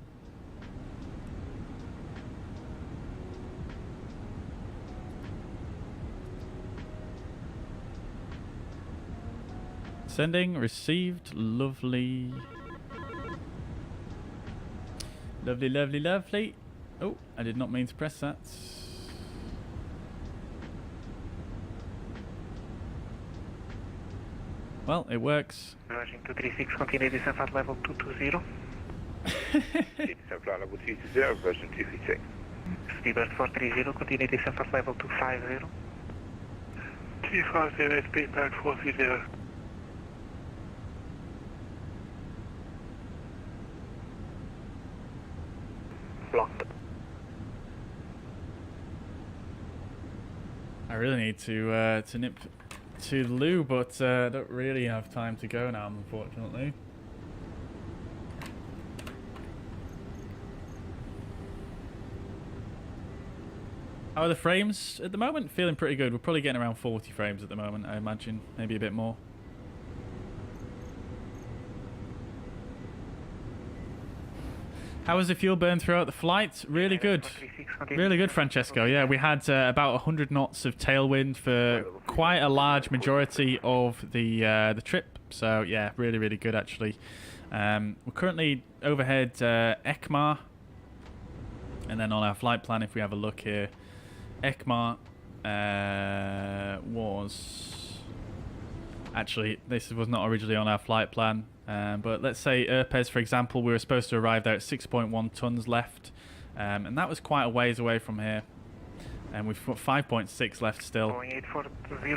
Sending, received, lovely. Lovely, lovely, lovely. Oh, I did not mean to press that. Well, it works. Version 236, continue descent at level 220. Descent flight level 220, version 236. Speedbird 430, continue descent at level 250. 250, Speedbird 430. Blocked. I really need to nip to the loo, but I don't really have time to go now, unfortunately. How are the frames at the moment? Feeling pretty good. We're probably getting around 40 frames at the moment, I imagine. Maybe a bit more. How was the fuel burn throughout the flight? Really good. Really good, Francesco. Yeah, we had about 100 knots of tailwind for quite a large majority of the trip. So, yeah, really, really good, actually. We're currently overhead ECMAR. And then on our flight plan, if we have a look here, ECMAR was... Actually, this was not originally on our flight plan. But let's say Erpes, for example, we were supposed to arrive there at 6.1 tons left. And that was quite a ways away from here. And we've got 5.6 left still. If we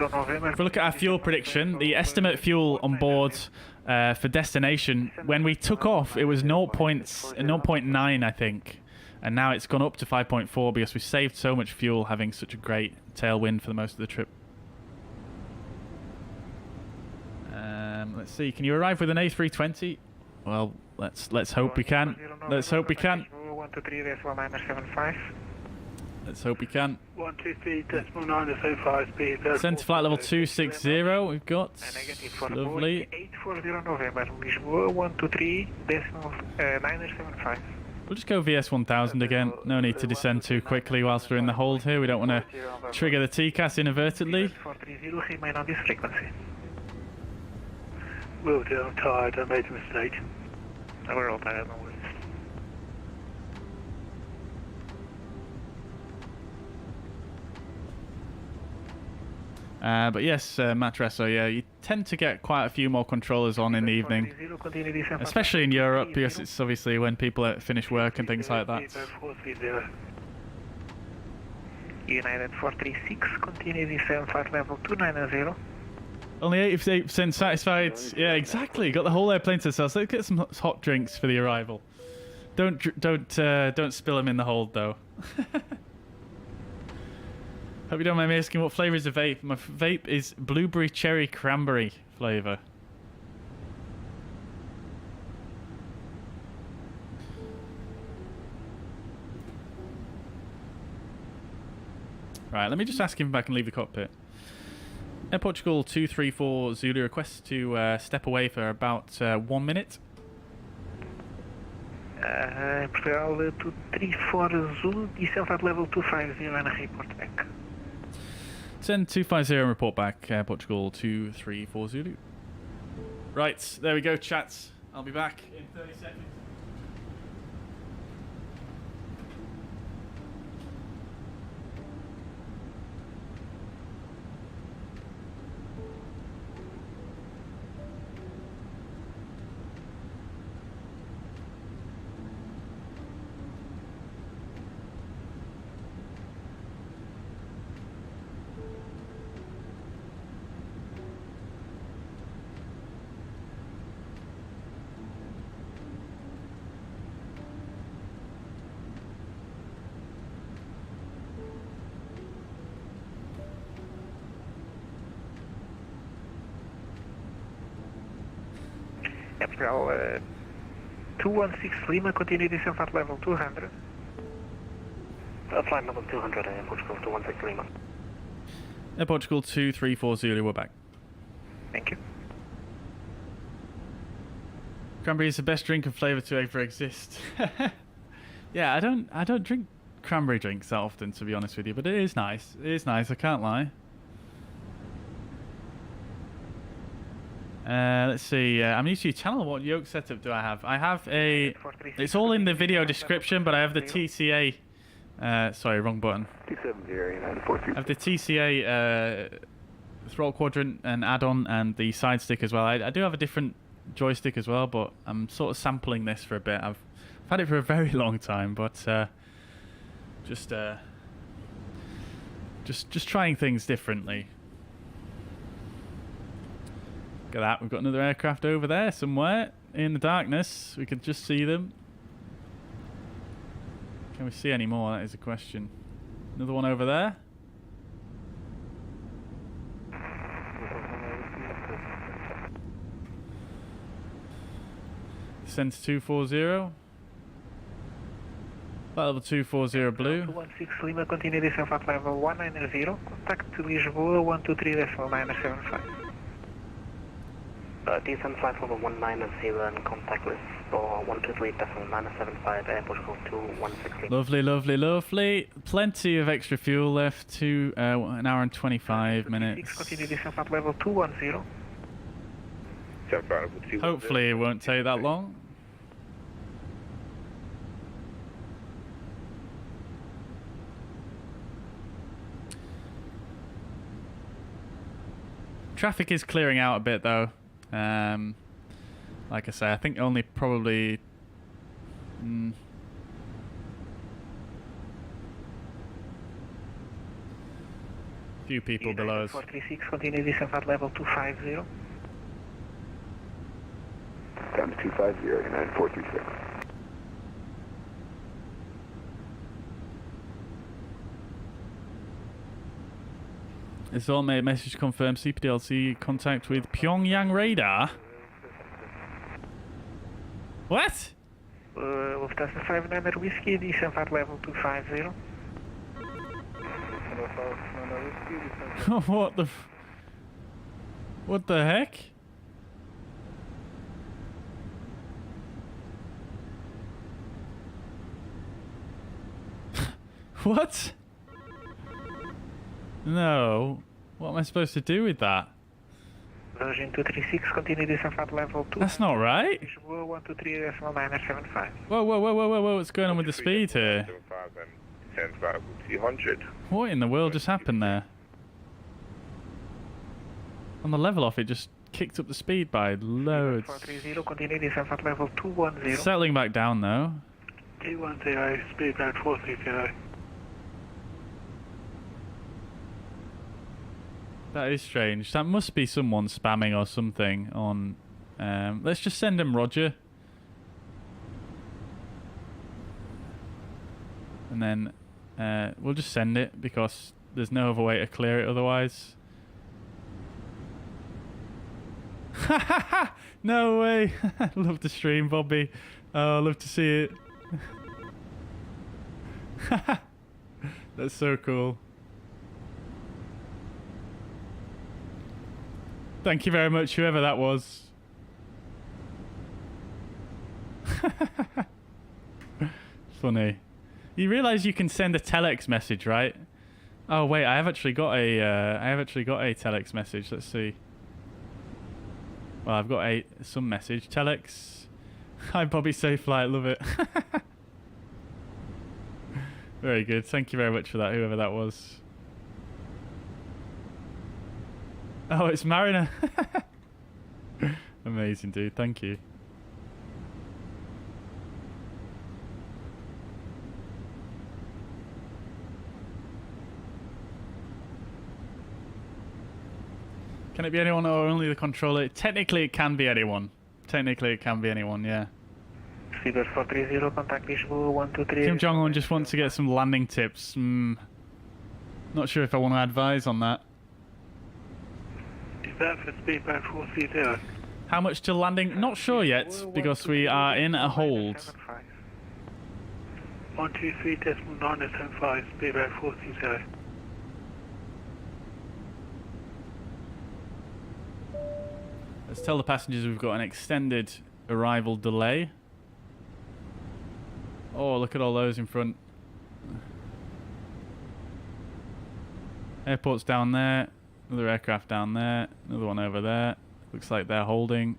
look at our fuel prediction, the estimate fuel on board for destination, when we took off, it was 0.9, I think. And now it's gone up to 5.4 because we saved so much fuel having such a great tailwind for the most of the trip. Let's see, can you arrive with an A320? Well, let's hope we can. Let's hope we can. 123.975. Let's hope we can. 123.975 speed. Send to flight level 260 we've got. Lovely. 840 November, Lisbon 123.975. We'll just go VS 1000 again. No need to descend too quickly whilst we're in the hold here. We don't want to trigger the TCAS inadvertently. 430, remain on this frequency. Will do, I'm tired, I made a mistake. We're all tired, no worries. But yes, Matresso, yeah, you tend to get quite a few more controllers on in the evening. Especially in Europe, because it's obviously when people finish work and things like that. United 436, continue descent flight level 290. Only 88% satisfied. Yeah, exactly. Got the whole airplane to themselves. Let's get some hot drinks for the arrival. Don't spill them in the hold though. Hope you don't mind me asking what flavour is the vape. My vape is blueberry cherry cranberry flavour. Right, let me just ask him if I can leave the cockpit. Air Portugal 234 Zulu requests to step away for about 1 minute. Portugal 234 Zulu, descent flight level 250 and a report back. Send 250 and report back, Air Portugal 234 Zulu. Right, there we go, chats. I'll be back in 30 seconds. Portugal 216 Lima, continue descent flight level 200. Flight level 200, Air Portugal 216 Lima. Air Portugal 234 Zulu, we're back. Thank you. Cranberry is the best drink and flavour to ever exist. Yeah, I don't drink cranberry drinks that often, to be honest with you, but it is nice. It is nice, I can't lie. Let's see, I'm used to your channel. What yoke setup do I have? I have a... It's all in the video description, but I have the TCA... sorry, wrong button. 270, I have the TCA throttle quadrant and add-on and the side stick as well. I do have a different joystick as well, but I'm sort of sampling this for a bit. I've had it for a very long time, but just trying things differently. Look at that, we've got another aircraft over there somewhere in the darkness. We can just see them. Can we see any more? That is a question. Another one over there. Descent 240. Flight level 240 blue. 216 Lima, continue descent flight level 190. Contact Lisboa 123.975. Descent flight level 190 and contact Lisboa 123.975, Air Portugal 216. Lovely, lovely, lovely. Plenty of extra fuel left to 1 hour and 25 minutes. Continue descent flight level 210. Hopefully it won't take that long. Traffic is clearing out a bit though. Like I say, I think only probably few people below us. 436, continue descent flight level 250. Down to 250, United 436. It's all made. Message confirmed. CPDLC contact with Pyongyang radar. What? Lufthansa 500 Whiskey, descent flight level 250. What the heck? What? No. What am I supposed to do with that? Version 236, continue descent flight level 2. That's not right. 123.975. Whoa, whoa, whoa, whoa, whoa, whoa, what's going on with the speed here? 200. What in the world just happened there? On the level off, it just kicked up the speed by loads. 430, continue descent flight level 210. Settling back down though. 210, speed band 430. That is strange. That must be someone spamming or something on... let's just send him Roger. And then we'll just send it because there's no other way to clear it otherwise. No way. Love the stream, Bobby. Oh, love to see it. That's so cool. Thank you very much, whoever that was. Funny. You realise you can send a telex message, right? Oh wait, I have actually got a telex message. Let's see. Well, I've got some message. Telex. Hi, Bobby. Safe flight. Love it. Very good. Thank you very much for that, whoever that was. Oh, it's Mariner. Amazing, dude. Thank you. Can it be anyone or only the controller? Technically, it can be anyone. Technically, it can be anyone, yeah. Seabird 430, contact Lisbon 123. Kim Jong-un just wants to get some landing tips. Not sure if I want to advise on that. How much to landing? Not sure yet, because we are in a hold. 123.975, speedbird 430. Let's tell the passengers we've got an extended arrival delay. Oh, look at all those in front. Airport's down there. Another aircraft down there. Another one over there. Looks like they're holding.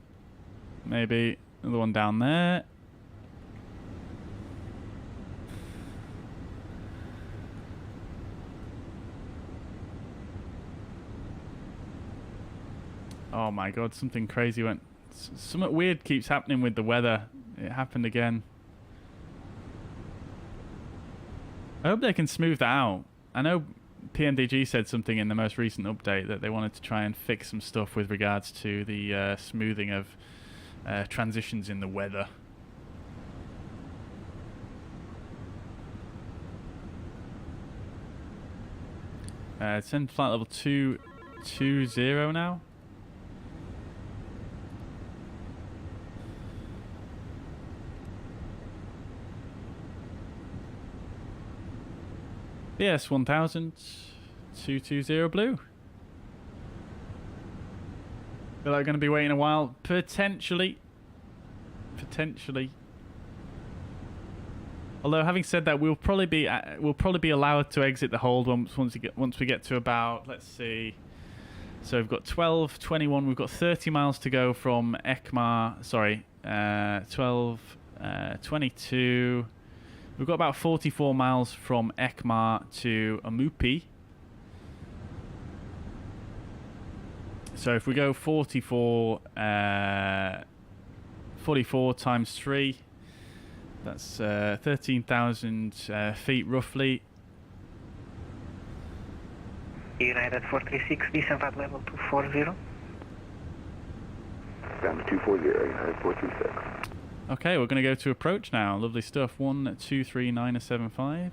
Maybe. Another one down there. Oh my god, something crazy went... Something weird keeps happening with the weather. It happened again. I hope they can smooth that out. I know PMDG said something in the most recent update that they wanted to try and fix some stuff with regards to the smoothing of transitions in the weather. It's in flight level 220 now. BS 1000 220 blue. Feel like going to be waiting a while. Potentially. Although having said that, we'll probably be allowed to exit the hold once we get to about, let's see. So we've got 12, 21. We've got 30 miles to go from ECMA. Sorry, 12, 22. We've got about 44 miles from ECMA to Amupi. So if we go 44 times 3, that's 13,000 feet roughly. United 436, descent at level 240. Down to 240, United 436. Okay, we're going to go to approach now. Lovely stuff. 123.975.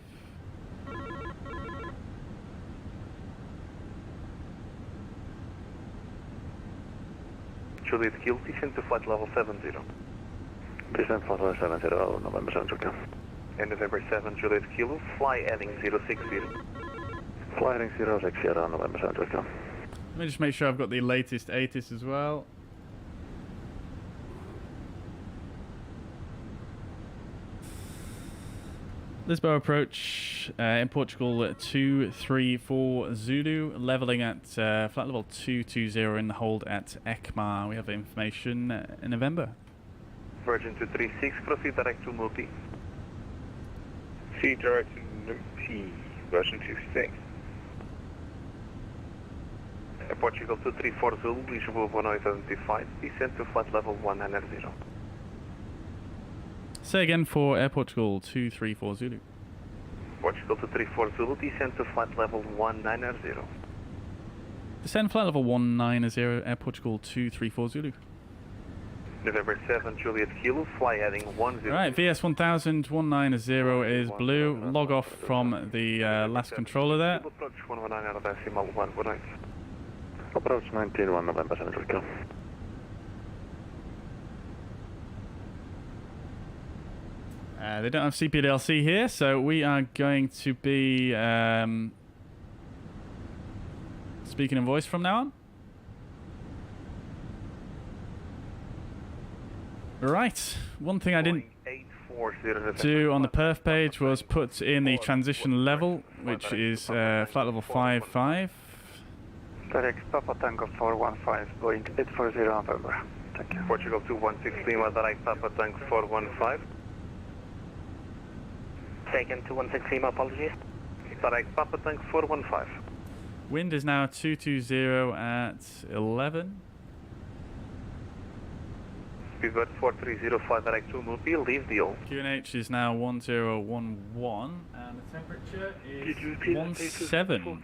Juliet Kilo, descent to flight level 70. Descent flight level 70, November 7 And November 7, Juliet Kilo, fly heading 060. Fly heading 060, November 7 Let me just make sure I've got the latest ATIS as well. Lisbon approach, in Portugal 234 Zulu, levelling at flight level 220 in the hold at ECMA. We have information in November. Virgin 236, proceed direct to Multi. See direct to Multi, Virgin 236. Air Portugal 234 Zulu, Lisbon 175, descent to flight level 190. Say again for Air Portugal 234 Zulu. Portugal 234 Zulu, descent to flight level 190. Descend flight level 190, Air Portugal 234 Zulu. November 7, Juliet Kilo, fly heading 10. Right, VS 1000 190 is blue. Log off from the last controller there. Approach 119 out of decimal 1, good night. Approach 19-1 November 7 Kilo. They don't have CPDLC here, so we are going to be speaking in voice from now on. Right, one thing I didn't do on the perf page was put in the transition level, which is flight level 55. Direct Papa Tango 415, Boeing 840 November. Thank you. Portugal 216 Lima, direct Papa Tango 415. Taken 216 Lima, apologies. Direct Papa Tango 415. Wind is now 220 at 11. Speedbird 4305, direct to Mupi, leave the old. QNH is now 1011, and the temperature is 17.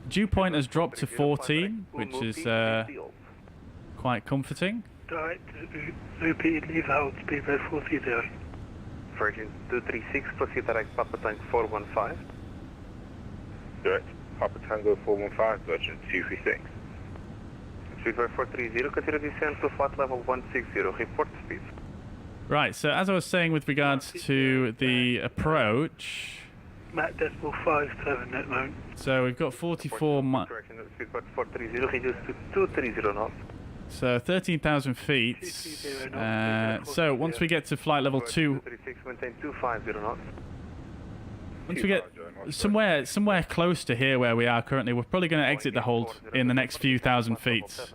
Dew point has dropped to 14, which is quite comforting. Direct, repeat, leave out, speedbird 430. Virgin 236, proceed direct Papa Tango 415. Direct Papa Tango 415, Virgin 236. Speedbird 430, consider descent to flight level 160, report speed. Right, so as I was saying with regards to the approach... Mac decimal 57 at the moment. So we've got 44 Correction, Speedbird 430, reduced to 230 knots. So 13,000 feet. So once we get to flight level 2... 236, maintain 250 knots. Once we get somewhere close to here where we are currently, we're probably going to exit the hold in the next few thousand feet.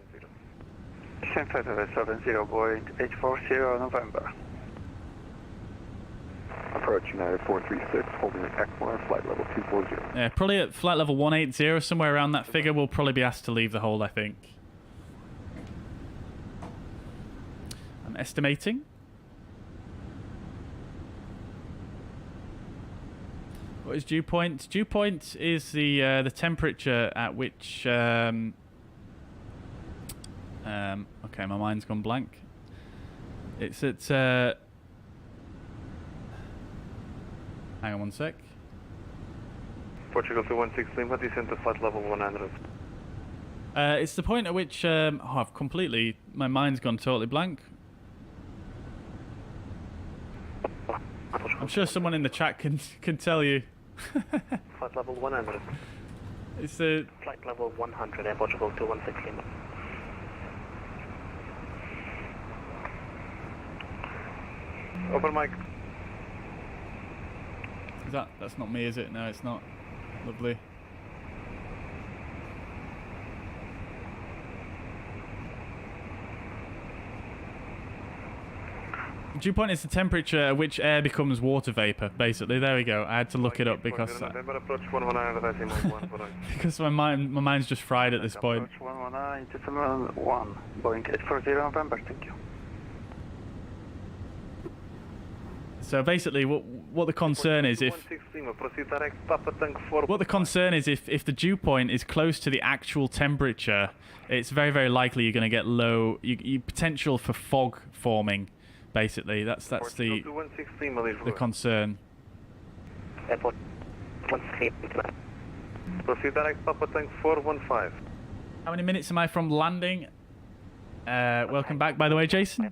Descend flight level 70, Boeing 840 November. Approach United 436, holding an X1, flight level 240. Yeah, probably at flight level 180, somewhere around that figure, we'll probably be asked to leave the hold, I think. I'm estimating. What is dew point? Dew point is the temperature at which okay, my mind's gone blank. It's at hang on one sec. Portugal 216 Lima, descend to flight level 100. It's the point at which I've completely, my mind's gone totally blank. I'm sure someone in the chat can tell you. Flight level 100. It's the Flight level 100, Air Portugal 216 Lima. Open mic. Is that's not me, is it? No, it's not. Lovely. Dew point is the temperature at which air becomes water vapor, basically. There we go. I had to look it up because because my mind's just fried at this point. Approach 119, 1, Boeing 840 November, thank you. So basically, what the concern is if if the dew point is close to the actual temperature, it's very, very likely you're going to get low potential for fog forming. Basically, that's the concern. Airport 116. Proceed direct Papa Tango 415. How many minutes am I from landing? Welcome back, by the way, Jason. I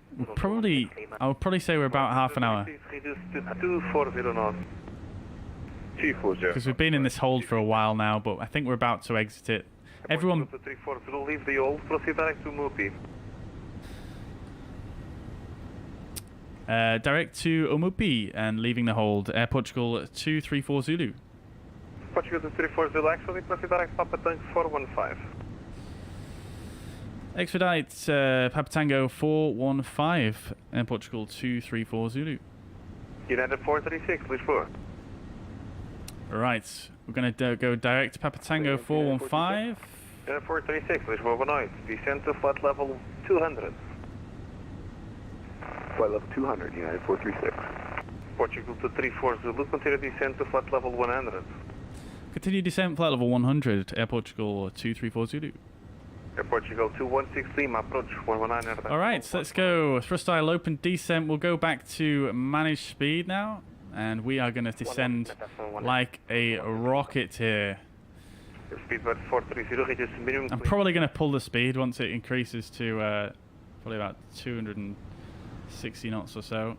would probably say we're about half an hour. Reduced to 240 knots. 240. Because we've been in this hold for a while now, but I think we're about to exit it. Everyone. 340, leave the old. Proceed direct to Mupi. Direct to Omupi and leaving the hold. Air Portugal 234 Zulu. Portugal 234 Zulu, actually, proceed direct Papa Tango 415. Expedite Papa Tango 415. Air Portugal 234 Zulu. United 436, Lisbon. Right, we're going to go direct to Papa Tango 415. United 436, Lisbon overnight. Descend to flight level 200. Flight level 200, United 436. Portugal 234 Zulu, consider descent to flight level 100. Continue descent, flight level 100, Air Portugal 234 Zulu. Air Portugal 216 Lima, approach 119. Alright, so let's go. Thrust dial open, descent. We'll go back to manage speed now. And we are going to descend like a rocket here. Speedbird 430, reduce minimum. I'm probably going to pull the speed once it increases to probably about 260 knots or so.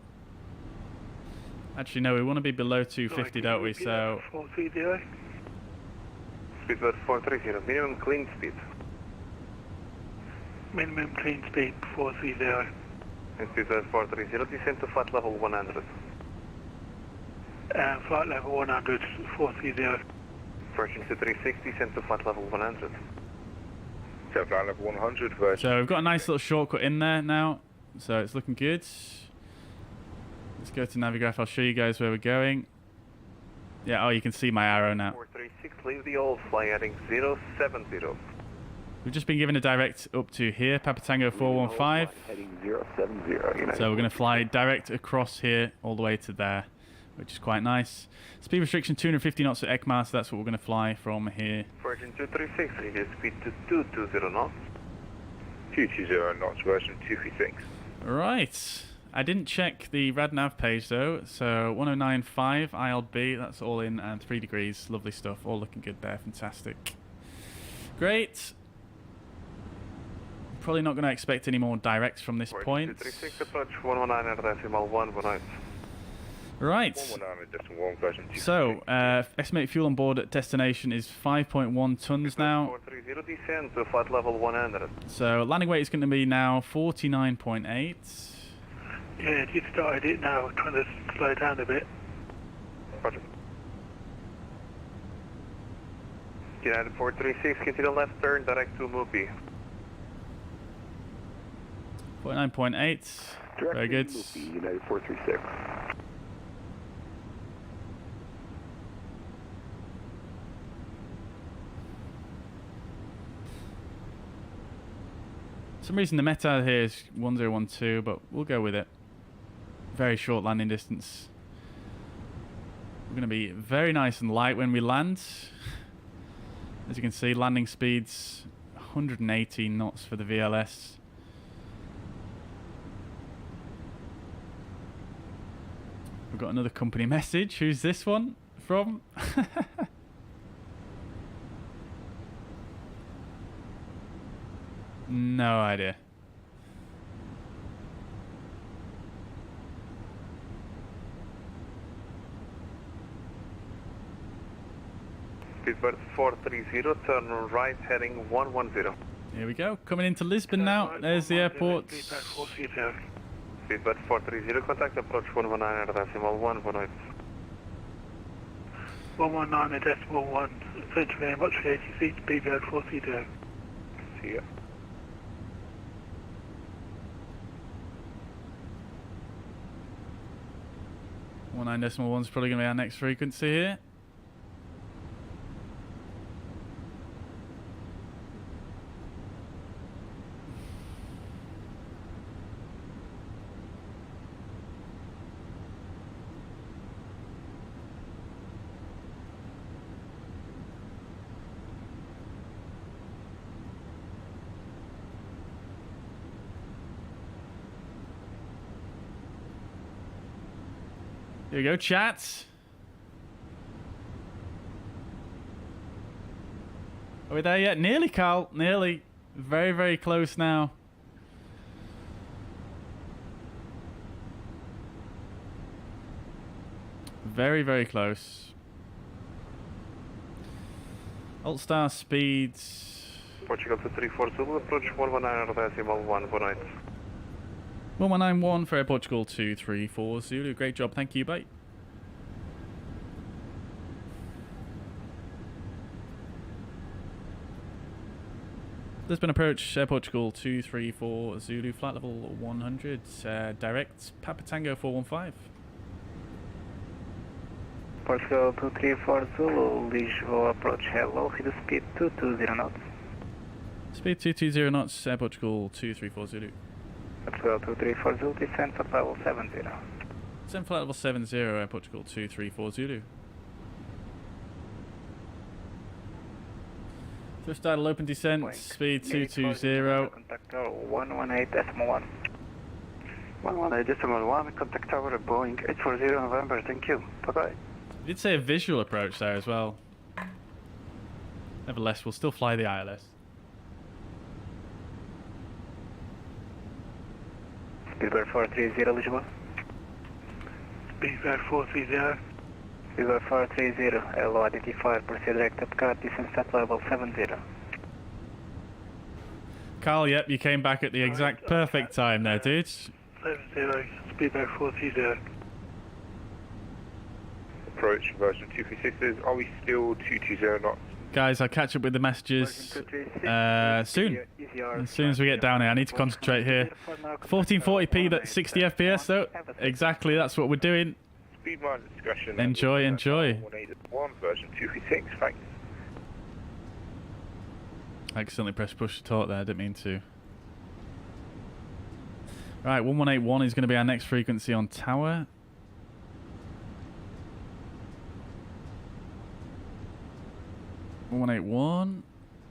Actually, no, we want to be below 250, don't we? So. Speedbird 430, minimum clean speed. Minimum clean speed 430. And Speedbird 430, descend to flight level 100. Flight level 100, 430. Version 236, descend to flight level 100. So flight level 100, version. So we've got a nice little shortcut in there now. So it's looking good. Let's go to Navigraph. I'll show you guys where we're going. Yeah, oh, you can see my arrow now. 436, leave the old, fly heading 070. We've just been given a direct up to here, Papa Tango 415. Heading 070. So we're going to fly direct across here all the way to there, which is quite nice. Speed restriction 250 knots at ECMA, so that's what we're going to fly from here. Virgin 236, reduce speed to 220 knots. 220 knots, version 236. Right. I didn't check the RadNav page though, so 1095 ILB, that's all in, and 3 degrees. Lovely stuff, all looking good there, fantastic. Great. Probably not going to expect any more directs from this point. 236, approach 119.119. Right. 119.1 version 236. So, estimated fuel on board at destination is 5.1 tons now. 430, descend to flight level 100. So, landing weight is going to be now 49.8. Yeah, you started it now, trying to slow down a bit. Roger. United 436, continue left turn, direct to Mupi. 49.8. Very good. United 436. For some reason the meta here is 1012, but we'll go with it. Very short landing distance. We're going to be very nice and light when we land. As you can see, landing speeds 118 knots for the VLS. We've got another company message. Who's this one from? No idea. Speedbird 430, turn right heading 110. Here we go. Coming into Lisbon now. There's the airport. Speedbird 430, contact approach 119.118. 119.1. Thank you very much for ATC, Speedbird 430. See ya. One 9.1 is probably going to be our next frequency here. Here we go, chat. Are we there yet? Nearly, Carl. Nearly. Very, very close now. Very, very close. Alt star speeds. Portugal 234 Zulu, approach 119.118. 1191 for Air Portugal 234 Zulu. Great job, thank you, bye. Lisbon approach, Air Portugal 234 Zulu, flight level 100, direct Papa Tango 415. Portugal 234 Zulu, Lisbon approach, hello, hit the speed 220 knots. Speed 220 knots, Air Portugal 234 Zulu. Portugal 234 Zulu, descent flight level 70. Descent flight level 70, Air Portugal 234 Zulu. Just idle open descent, speed 220. Contact tower 118.1. 118.1, contact tower Boeing 840 November, thank you. Bye-bye. You did say a visual approach there as well. Nevertheless, we'll still fly the ILS. Speedbird 430, Lisbon. Speedbird 430. Speedbird 430, LO identified, proceed direct up cut, descent set level 70. Carl, yep, you came back at the exact perfect time there, dude. 70, Speedbird 430. Approach version 236, are we still 220 knots? Guys, I'll catch up with the messages soon. As soon as we get down here, I need to concentrate here. 1440p, that's 60 FPS though. Exactly, that's what we're doing. Speed mind discretion. Enjoy, enjoy. 181 version 236, thanks. I accidentally pressed push to talk there, I didn't mean to. Right, 1181 is going to be our next frequency on tower. .181,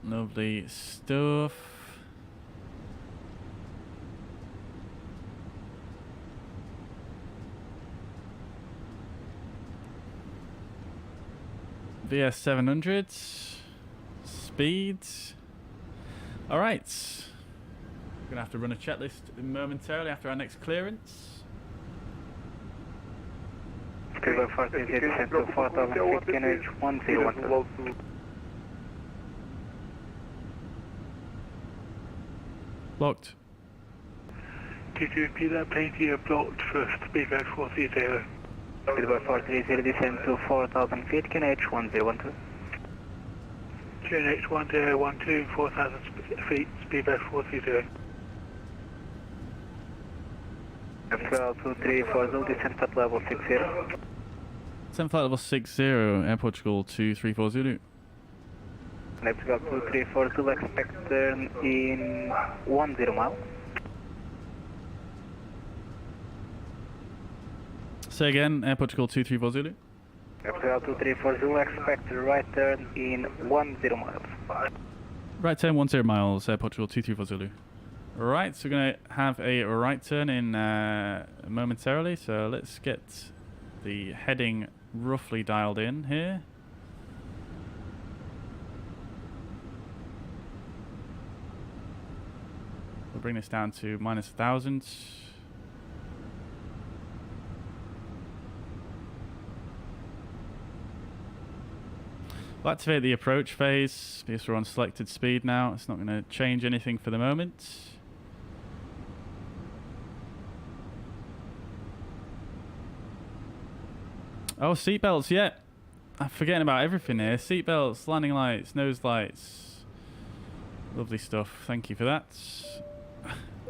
lovely stuff. VS 700 speeds. All right, we're gonna have to run a checklist momentarily after our next clearance. Speedbird 430, set to 4000 feet, QNH 1012. Blocked. Did you repeat that, please? You're blocked for Speedbird 430. Speedbird 430, descend to 4000 feet, QNH 1012. QNH 1012, 4000 feet, Speedbird 430. FSL 2340, descent at level 60. Descent flight level 60, Air Portugal 234 Zulu. Let's go 2340, expect turn in 10 miles. Say again, Air Portugal 234 Zulu. FSL 2340, expect right turn in 10 miles. Right turn 10 miles, Air Portugal 234 Zulu. Right, so we're going to have a right turn in momentarily, so let's get the heading roughly dialed in here. We'll bring this down to -1000. We'll activate the approach phase because we're on selected speed now. It's not going to change anything for the moment. Oh, seatbelts, yeah. I'm forgetting about everything here. Seatbelts, landing lights, nose lights. Lovely stuff. Thank you for that.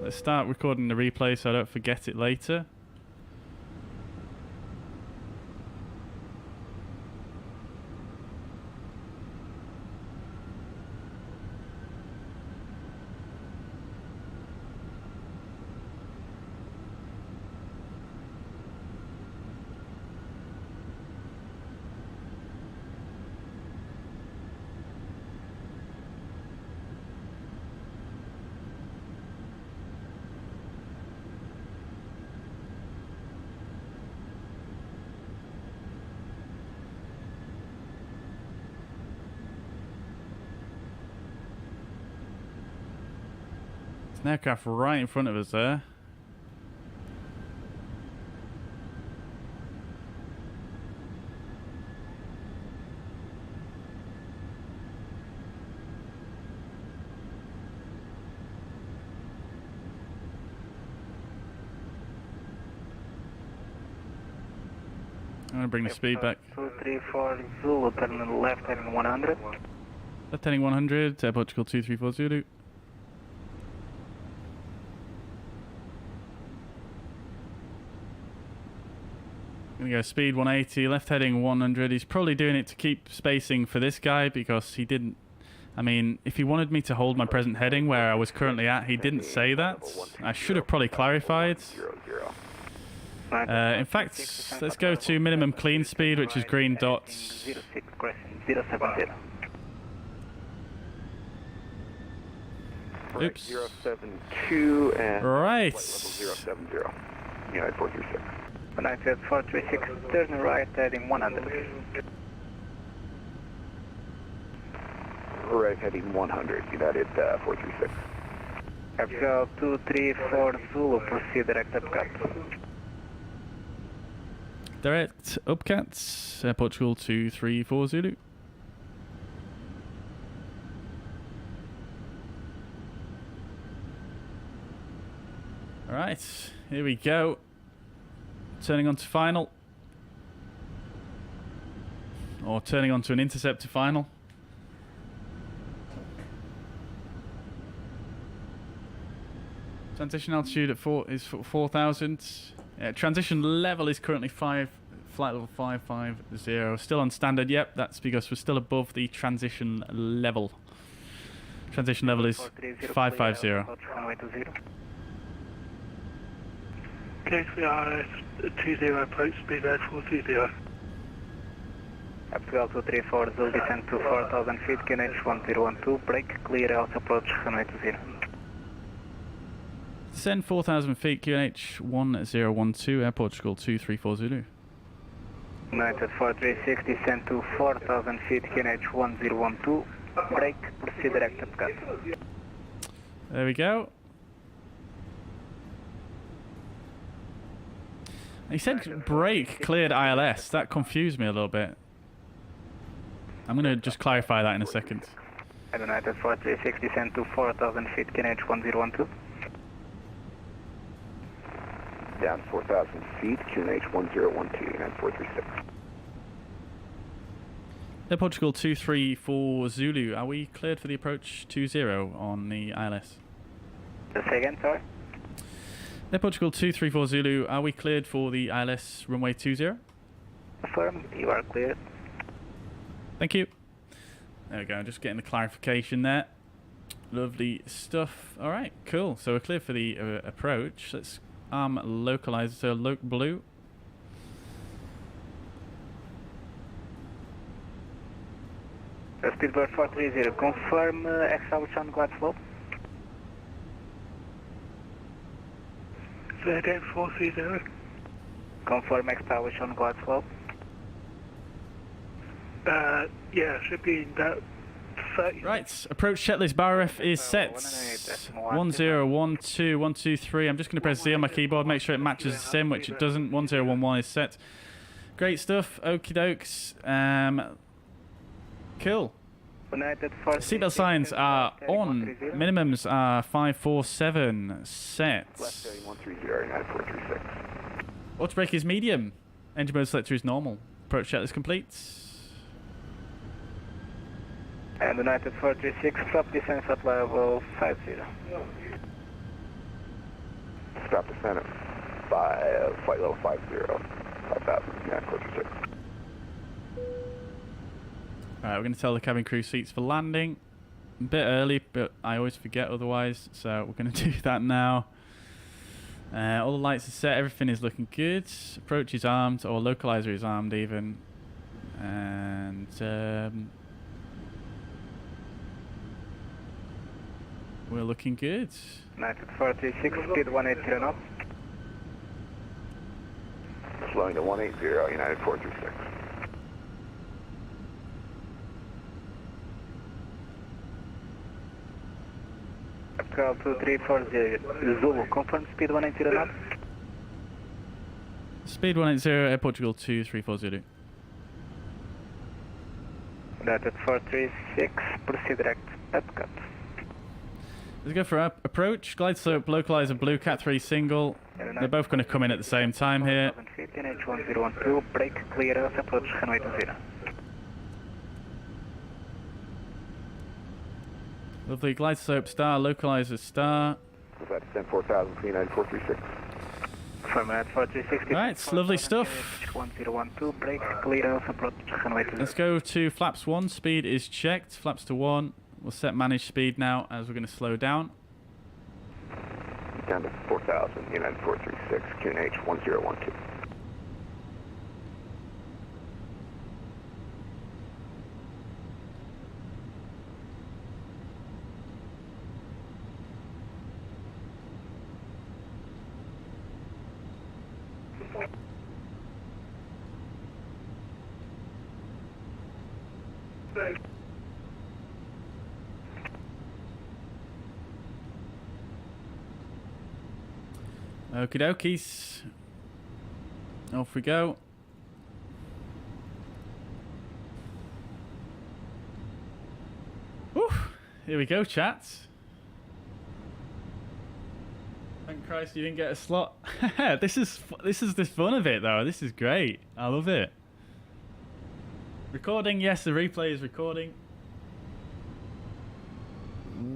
Let's start recording the replay so I don't forget it later. An aircraft right in front of us there. I'm going to bring the speed back. 234 Zulu, turn left heading 100. Left heading 100, Air Portugal 234 Zulu. Gonna go speed 180, left heading 100. He's probably doing it to keep spacing for this guy because he didn't. I mean, if he wanted me to hold my present heading where I was currently at, he didn't say that. I should have probably clarified. In fact, let's go to minimum clean speed, which is green dots. 06, 070. Oops. 072 and Right. flight level 070. United 436. United 436, turn right heading 100. Right heading 100, United 436. FSL 234 Zulu, proceed direct upcut. Direct upcats, Air Portugal 234 Zulu. Alright, here we go. Turning on to final. Or turning on to an interceptor final. Transition altitude at 4,000. Transition level is currently flight level 550. Still on standard, yep, that's because we're still above the transition level. Transition level is 550. KCRS 20 approach speed at 430. FSL 234 Zulu descend to 4,000 feet, QNH 1012, brake, clear out approach runway 20. Descend 4,000 feet, QNH 1012, Air Portugal 234 Zulu. United 436, descend to 4,000 feet, QNH 1012, brake, proceed direct upcut. There we go. He said brake cleared ILS. That confused me a little bit. I'm going to just clarify that in a second. United 436, descend to 4,000 feet, QNH 1012. Down 4,000 feet, QNH 1012, United 436. Air Portugal 234 Zulu. Are we cleared for the approach 20 on the ILS? Say again, sorry? Air Portugal 234 Zulu. Are we cleared for the ILS runway 20? Affirm, you are cleared. Thank you. There we go, just getting the clarification there. Lovely stuff. Alright, cool. So we're clear for the approach. Let's localize, so blue. Speedbird 430, confirm establish on glide slope. Say again, 430. Confirm establish on glide slope. Yeah, should be about 30. Right, approach checklist bar ref is set. 1012, 123. I'm just going to press Z on my keyboard, make sure it matches the sim, which it doesn't. 1011 is set. Great stuff. Okie dokes. Cool. Seatbelt signs are on. Minimums are 547 set. Left heading 130, United 436. Auto brake is medium. Engine mode selector is normal. Approach checklist complete. And United 436, stop descent at level 50. Stop descent at flight level 50, 5,000, United 436. Alright, we're going to tell the cabin crew seats for landing. A bit early, but I always forget otherwise, so we're going to do that now. All the lights are set, everything is looking good. Approach is armed, or localizer is armed even. And we're looking good. United 436, speed 180 knots. Slowing to 180, United 436. Call 2340, Zulu, confirm speed 180 knots. Speed 180, Air Portugal 2340. United 436, proceed direct upcut. Let's go for approach, glide slope, localizer, blue, cat 3 single. They're both going to come in at the same time here. NH1012, brake, clear us, approach runway 20. Lovely, glide slope star, localizer star. That's descent 4,000 for United 436. From at 436. Alright, it's lovely stuff. 1012, brake, clear us, approach runway 20. Let's go to flaps 1, speed is checked, flaps to 1. We'll set manage speed now as we're going to slow down. Down to 4,000, United 436, QNH 1012. Okie dokies. Off we go. Whew. Here we go, chat. Thank Christ you didn't get a slot. This is the fun of it though. This is great. I love it. Recording, yes, the replay is recording.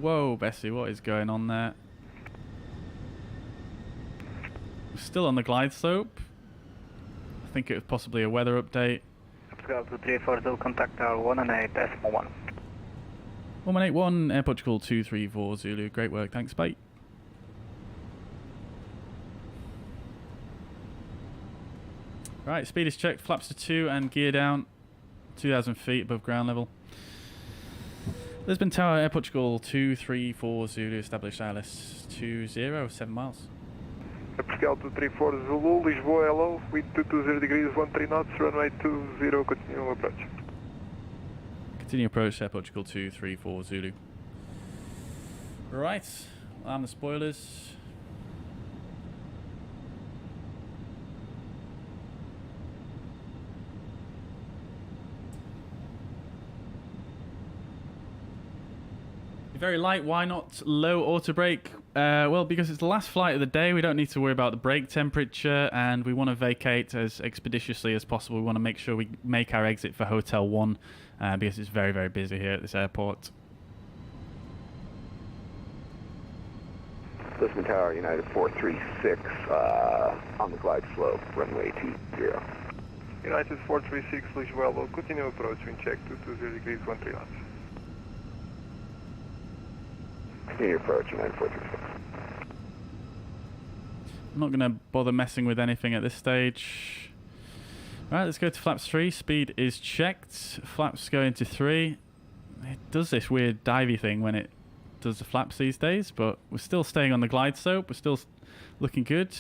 Whoa, Bessie, what is going on there? We're still on the glide slope. I think it was possibly a weather update. Portugal 2340, contact our 118.1. 1181, Air Portugal 234 Zulu. Great work, thanks, bye. Right, speed is checked, flaps to 2 and gear down. 2,000 feet above ground level. Lisbon Tower, Air Portugal 234 Zulu, established ILS 20, 7 miles. Air Portugal 234 Zulu, Lisboa, hello, wind 220 degrees, 13 knots, runway 20, continue approach. Continue approach, Air Portugal 234 Zulu. Right, arm the spoilers. Very light. Why not low auto brake? Well, because it's the last flight of the day, we don't need to worry about the brake temperature, and we want to vacate as expeditiously as possible. We want to make sure we make our exit for Hotel 1 because it's very, very busy here at this airport. Lisbon Tower, United 436, on the glide slope, runway 20. United 436, Lisboa, hello, continue approach, wind check 220 degrees, 13 knots. Continue approach, United 436. I'm not going to bother messing with anything at this stage. Right, let's go to flaps 3. Speed is checked. Flaps go into 3. It does this weird divey thing when it does the flaps these days, but we're still staying on the glide slope. We're still looking good.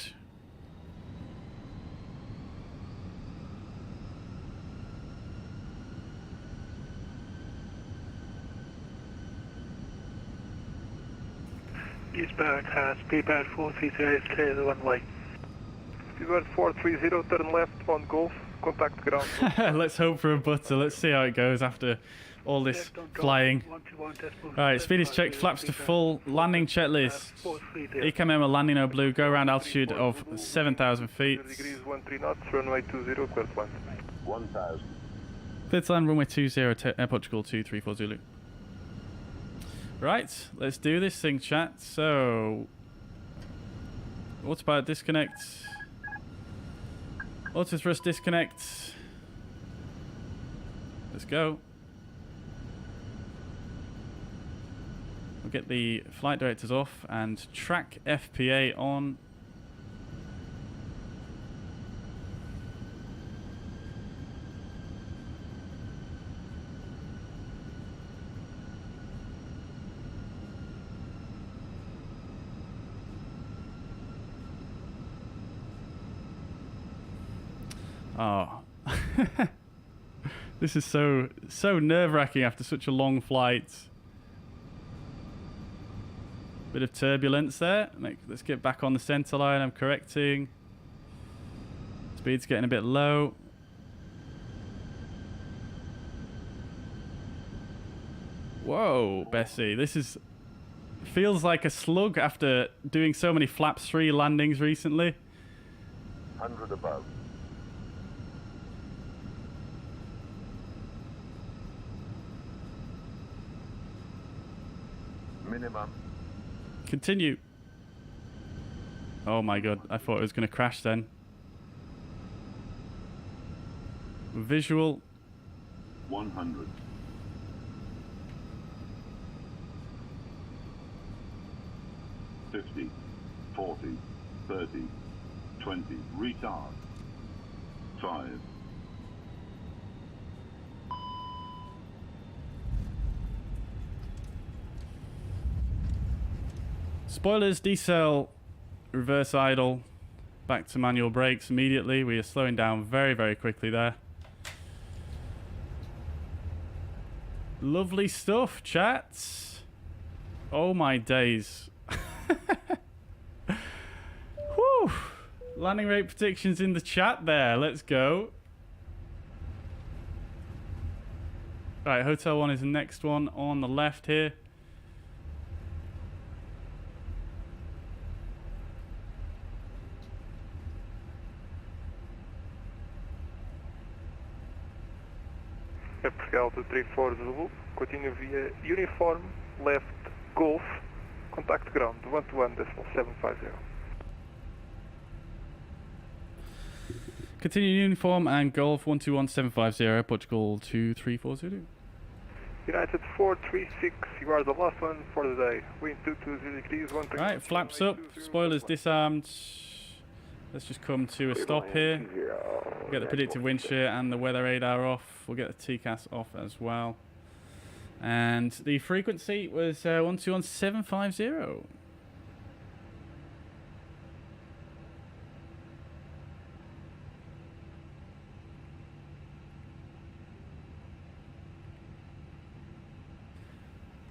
Eastbound, speedbound 430 is clear the one-way. Speedbound 430, turn left on Golf, contact ground. Let's hope for a butter. Let's see how it goes after all this flying. Alright, speed is checked, flaps to full, landing checklist. ECAM landing blue, go around altitude of 7,000 feet. Degrees 13 knots, runway 20, clear to land. 1,000. Clear to land, runway 20, Air Portugal 234 Zulu. Right, let's do this thing, chat. So, autopilot disconnect. Auto thrust disconnect. Let's go. We'll get the flight directors off and track FPA on. Oh, this is so nerve-wracking after such a long flight. Bit of turbulence there. Let's get back on the center line. I'm correcting. Speed's getting a bit low. Whoa, Bessie, this feels like a slug after doing so many flaps 3 landings recently. 100 above. Minimum. Continue. Oh my god, I thought it was going to crash then. Visual. 100. $50, $40, $30, $20. Retard. 5. Spoilers, decel, reverse idle, back to manual brakes immediately. We are slowing down very, very quickly there. Lovely stuff, chat. Oh my days. Whew. Landing rate predictions in the chat there. Let's go. Right, Hotel 1 is the next one on the left here. Air Portugal 234 Zulu, continue via uniform, left, Golf, contact ground, 121.750. Continue uniform and Golf 121750, Portugal 2340. United 436, you are the last one for the day. Wind 220 degrees, 1 Right, flaps up, spoilers disarmed. Let's just come to a stop here. We'll get the predicted wind shear and the weather radar off. We'll get the TCAS off as well. And the frequency was 121750.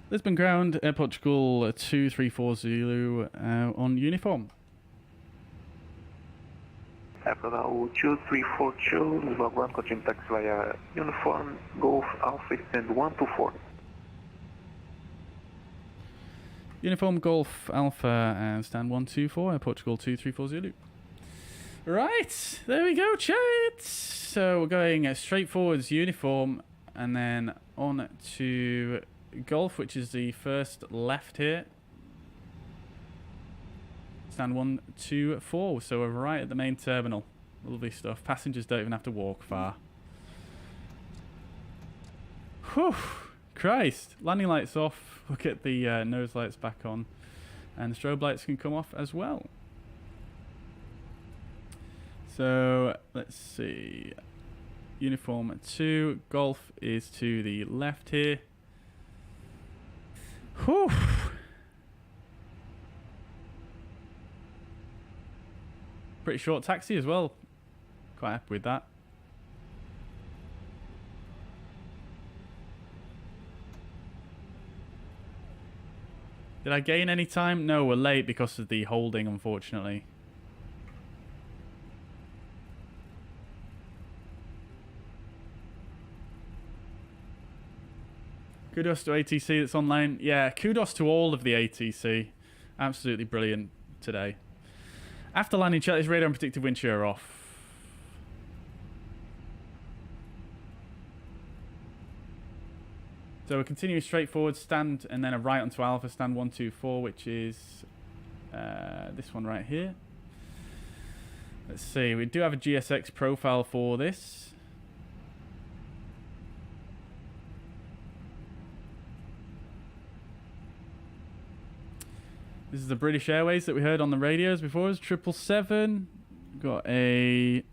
Lisbon ground, Air Portugal 234 Zulu on uniform. Air Portugal 2342, Lisbon ground, continue taxi via uniform, Golf Alpha extend 124. Uniform Golf Alpha and stand 124, Air Portugal 234 Zulu. Right, there we go, chat. So we're going straight forwards uniform and then on to Golf, which is the first left here. Stand 124, so we're right at the main terminal. Lovely stuff. Passengers don't even have to walk far. Whew, Christ. Landing lights off. We'll get the nose lights back on. And the strobe lights can come off as well. So, let's see. Uniform 2. Golf is to the left here. Whew. Pretty short taxi as well. Quite happy with that. Did I gain any time? No, we're late because of the holding, unfortunately. Kudos to ATC that's online. Yeah, kudos to all of the ATC. Absolutely brilliant today. After landing, check this radar and predicted wind shear off. So we're continuing straight forward, stand and then a right onto Alpha, stand 124, which is this one right here. Let's see, we do have a GSX profile for this. This is the British Airways that we heard on the radios before. It's 777. Got a...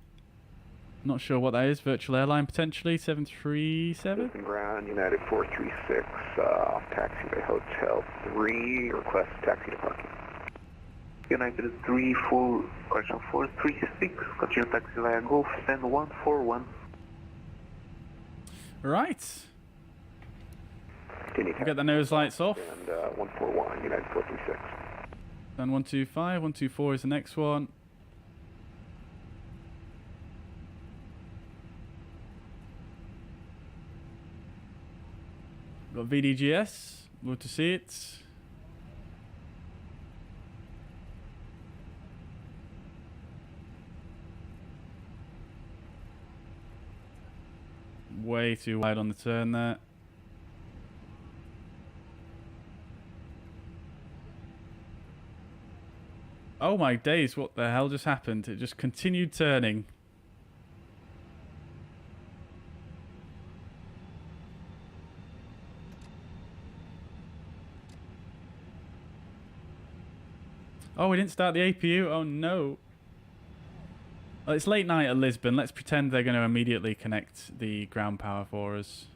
not sure what that is. Virtual airline potentially. 737. Lisbon ground, United 436. Taxiway Hotel 3. Request taxi to parking. United 436. Continue taxi via Golf, stand 141. Right. We'll get the nose lights off. And 141, United 436. Then 125, 124 is the next one. Got VDGS, love to see it. Way too wide on the turn there. Oh my days, what the hell just happened? It just continued turning. Oh, we didn't start the APU? Oh no. Well, it's late night at Lisbon. Let's pretend they're going to immediately connect the ground power for us.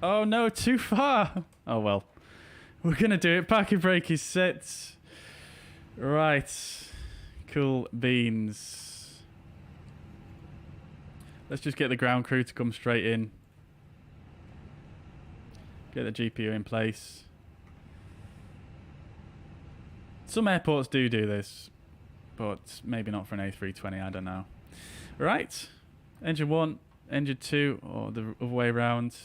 Oh no, too far. Oh well. We're going to do it. Parking brake is set. Right. Cool beans. Let's just get the ground crew to come straight in. Get the GPU in place. Some airports do this, but maybe not for an A320, I don't know. Right. Engine 1, engine 2, or the other way around.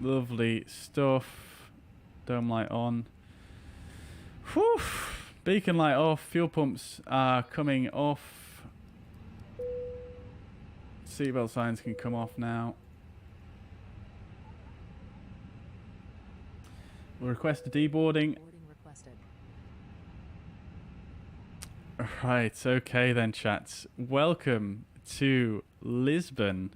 Lovely stuff. Dome light on. Whew. Beacon light off. Fuel pumps are coming off. Seatbelt signs can come off now. We'll request a deboarding. Right, okay then, chats. Welcome to Lisbon.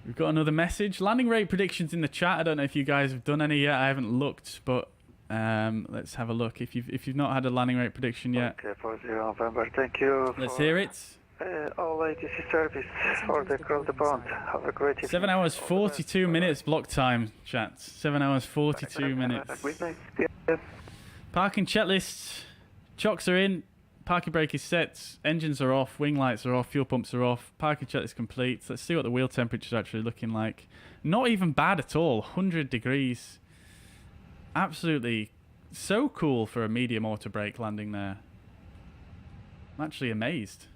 We've got another message. Landing rate predictions in the chat. I don't know if you guys have done any yet. I haven't looked, but let's have a look. If you've not had a landing rate prediction yet. Okay, 40 November. Thank you. Let's hear it. All ATC service for the cross the pond. Have a great evening. 7 hours 42 minutes block time, chat. 7 hours 42 minutes. Parking checklists. Chocks are in. Parking brake is set. Engines are off. Wing lights are off. Fuel pumps are off. Parking checklist complete. Let's see what the wheel temperature is actually looking like. Not even bad at all. 100 degrees. Absolutely so cool for a medium auto brake landing there. I'm actually amazed.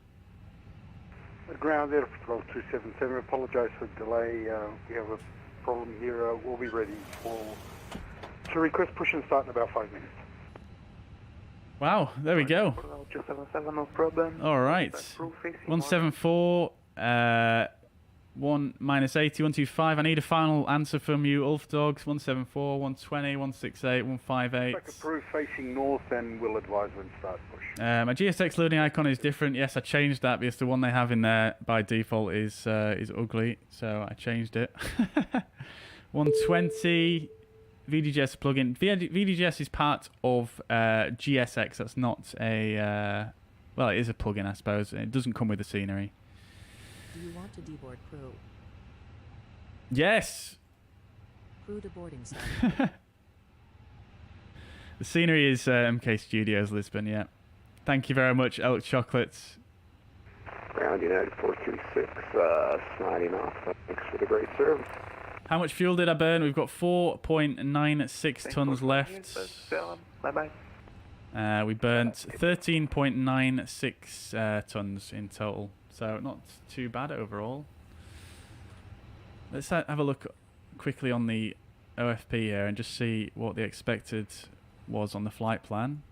Ground Air Portugal 277, apologise for the delay. We have a problem here. We'll be ready to request push and start in about 5 minutes. Wow, there we go. 277, no problem. All right. 174, 1 minus 80, 125. I need a final answer from you, Ulf Dogs. 174, 120, 168, 158. Track approved facing north, and we'll advise when start push. My GSX loading icon is different. Yes, I changed that because the one they have in there by default is ugly, so I changed it. 120 VDGS plugin. VDGS is part of GSX. That's not a well, it is a plugin, I suppose. It doesn't come with the scenery. Do you want to deboard crew? Yes. Crew to boarding side. The scenery is MK Studios Lisbon. Yeah. Thank you very much, Elk Chocolates. Ground United 436, sliding off. Thanks for the great service. How much fuel did I burn? We've got 4.96 tons left. Bye-bye. We burnt 13.96 tons in total. So not too bad overall. Let's have a look quickly on the OFP here and just see what the expected was on the flight plan.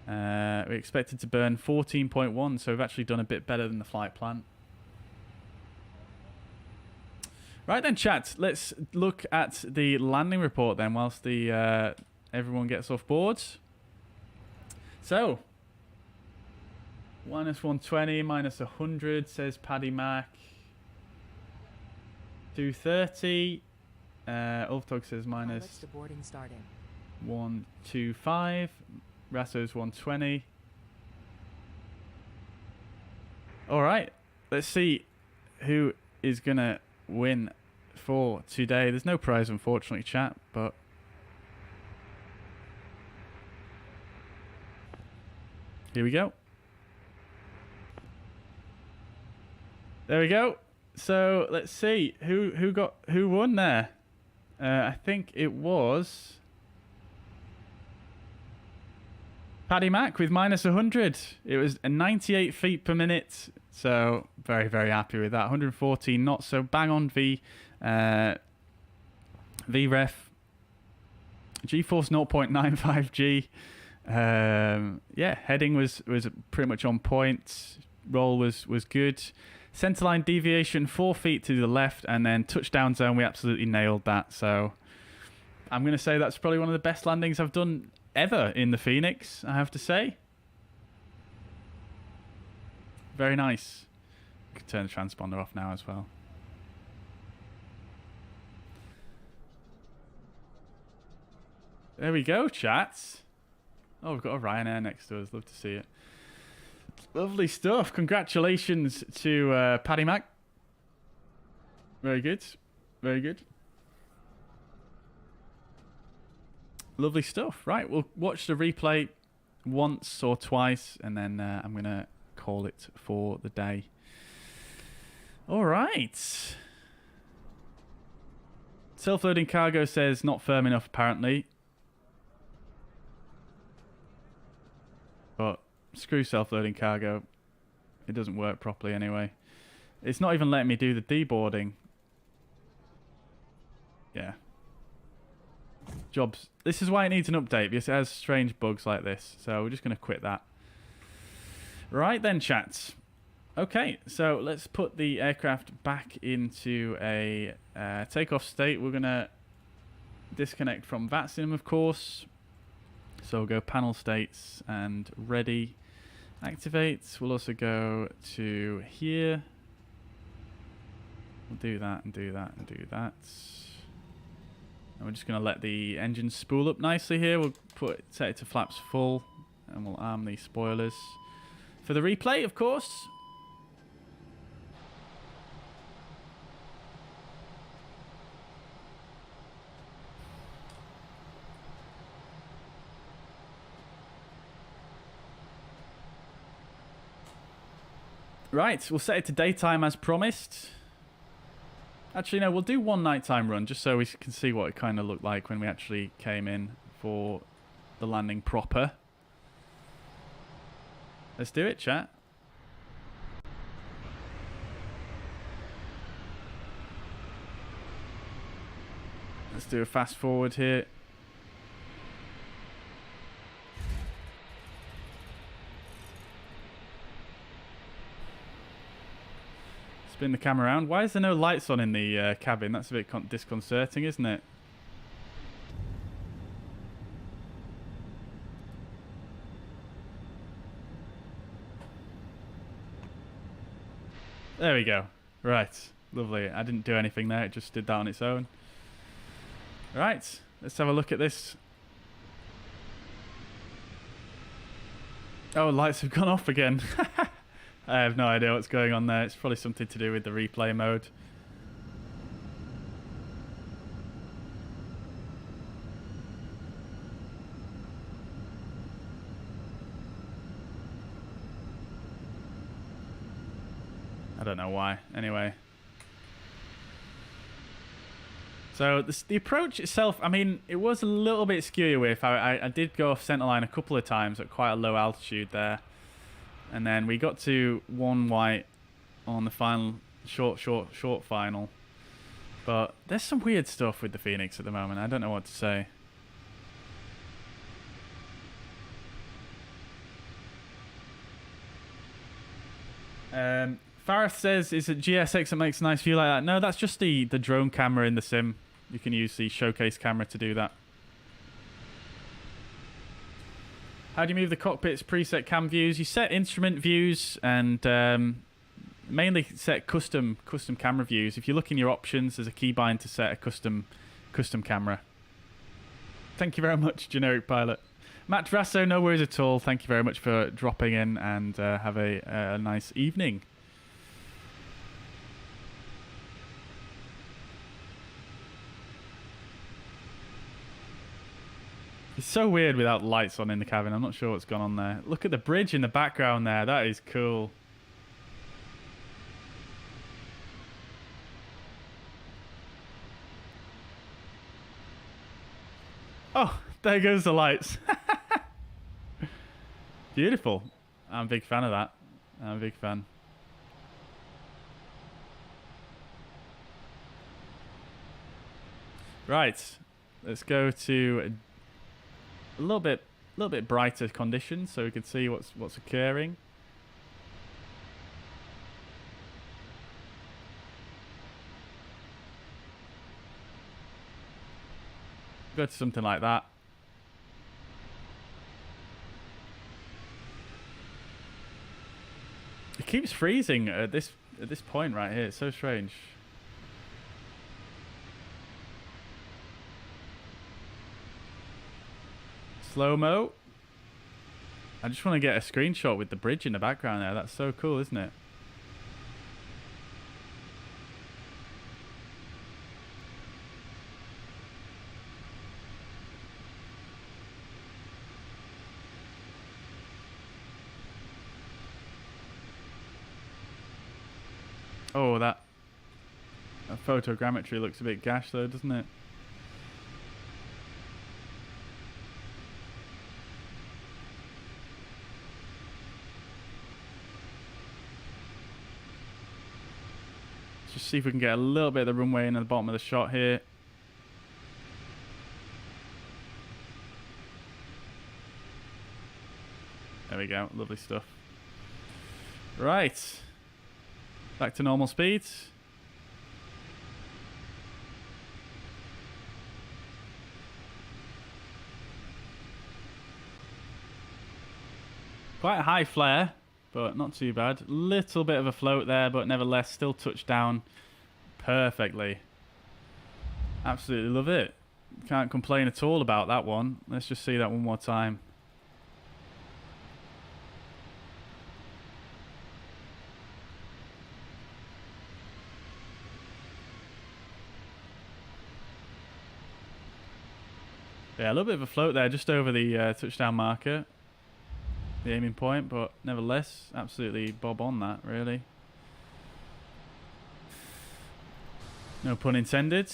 We expected to burn 14.1, so we've actually done a bit better than the flight plan. Right then, chat, let's look at the landing report then whilst the everyone gets off board. So, minus 120, minus 100, says Paddy Mac. 230. Ulftog says minus 125. Rasso's 120. Alright, let's see who is going to win for today. There's no prize, unfortunately, chat, but here we go. There we go. So let's see who won there. I think it was Paddy Mac with minus 100. It was 98 feet per minute. So very, very happy with that. 114 knots. So bang on VREF. G-force 0.95G. Yeah, heading was pretty much on point. Roll was good. Centerline deviation 4 feet to the left, and then touchdown zone, we absolutely nailed that. So I'm going to say that's probably one of the best landings I've done ever in the Phoenix, I have to say. Very nice. You can turn the transponder off now as well. There we go, chats. Oh, we've got a Ryanair next to us. Love to see it. Lovely stuff. Congratulations to Paddy Mac. Very good. Very good. Lovely stuff. Right, we'll watch the replay once or twice, and then I'm going to call it for the day. All right. Self-loading cargo says not firm enough, apparently. But screw self-loading cargo. It doesn't work properly anyway. It's not even letting me do the deboarding. Yeah. Jobs. This is why it needs an update, because it has strange bugs like this. So we're just going to quit that. Right then, chats. Okay, so let's put the aircraft back into a takeoff state. We're going to disconnect from Vatsim, of course. So we'll go panel states and ready. Activate. We'll also go to here. We'll do that and do that and do that. And we're just going to let the engine spool up nicely here. We'll set it to flaps full, and we'll arm the spoilers. For the replay, of course. Right, we'll set it to daytime as promised. Actually, no, we'll do one nighttime run just so we can see what it kind of looked like when we actually came in for the landing proper. Let's do it, chat. Let's do a fast forward here. Spin the camera around. Why is there no lights on in the cabin? That's a bit disconcerting, isn't it? There we go. Right. Lovely. I didn't do anything there. It just did that on its own. Right. Let's have a look at this. Oh, lights have gone off again. I have no idea what's going on there. It's probably something to do with the replay mode. I don't know why. Anyway. So the approach itself, I mean, it was a little bit skewy with. I did go off centerline a couple of times at quite a low altitude there. And then we got to 1 white on the final, short final. But there's some weird stuff with the Fenix at the moment. I don't know what to say. Farah says, is it GSX that makes a nice view like that? No, that's just the drone camera in the sim. You can use the showcase camera to do that. How do you move the cockpit's preset cam views? You set instrument views and mainly set custom camera views. If you look in your options, there's a keybind to set a custom camera. Thank you very much, Generic Pilot. Matt Rasso, no worries at all. Thank you very much for dropping in, and have a nice evening. It's so weird without lights on in the cabin. I'm not sure what's gone on there. Look at the bridge in the background there. That is cool. Oh, there goes the lights. Beautiful. I'm a big fan of that. I'm a big fan. Right. Let's go to a little bit brighter conditions so we can see what's occurring. Go to something like that. It keeps freezing at this point right here. It's so strange. Slow-mo. I just want to get a screenshot with the bridge in the background there. That's so cool, isn't it? Oh, that photogrammetry looks a bit gash though, doesn't it? Let's just see if we can get a little bit of the runway in at the bottom of the shot here. There we go, lovely stuff. Right, back to normal speeds. Quite a high flare, but not too bad. Little bit of a float there, but nevertheless still touched down perfectly. Absolutely love it. Can't complain at all about that one. Let's just see that one more time. Yeah, a little bit of a float there, just over the touchdown marker, the aiming point, but nevertheless, absolutely bob on that, really. No pun intended.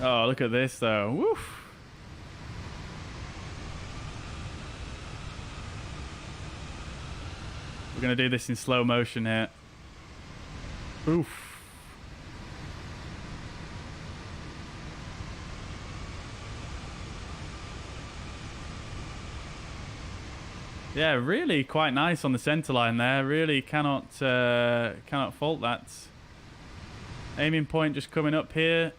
Oh, look at this, though. Woof. We're going to do this in slow motion here. Oof. Yeah, really quite nice on the center line there. Really cannot fault that. Aiming point just coming up here.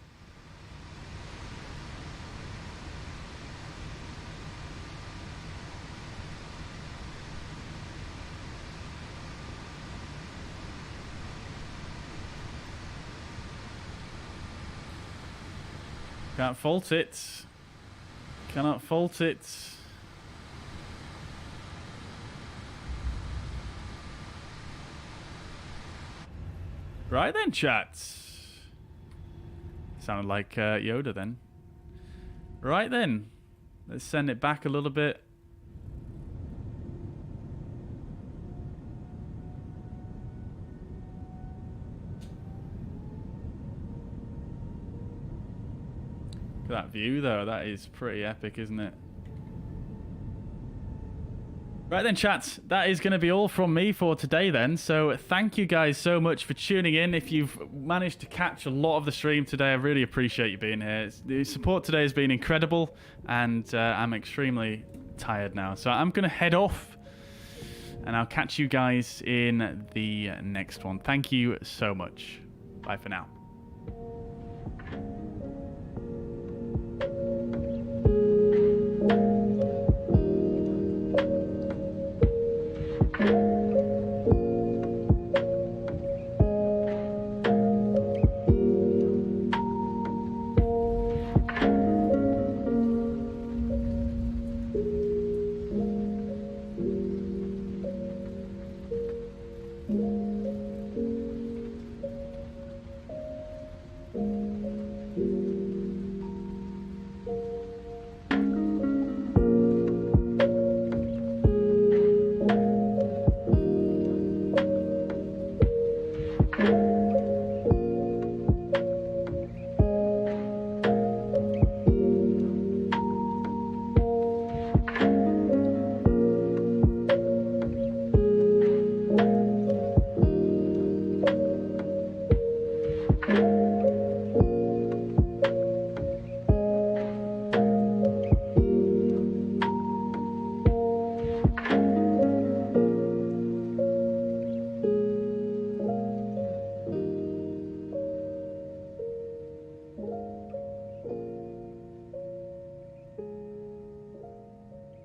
Can't fault it. Cannot fault it. Right then, chats. Sounded like Yoda then. Right then. Let's send it back a little bit. Look at that view though, that is pretty epic, isn't it? Right then, chats, that is going to be all from me for today then. So thank you guys so much for tuning in. If you've managed to catch a lot of the stream today, I really appreciate you being here. The support today has been incredible, and I'm extremely tired now. So I'm going to head off, and I'll catch you guys in the next one. Thank you so much. Bye for now. you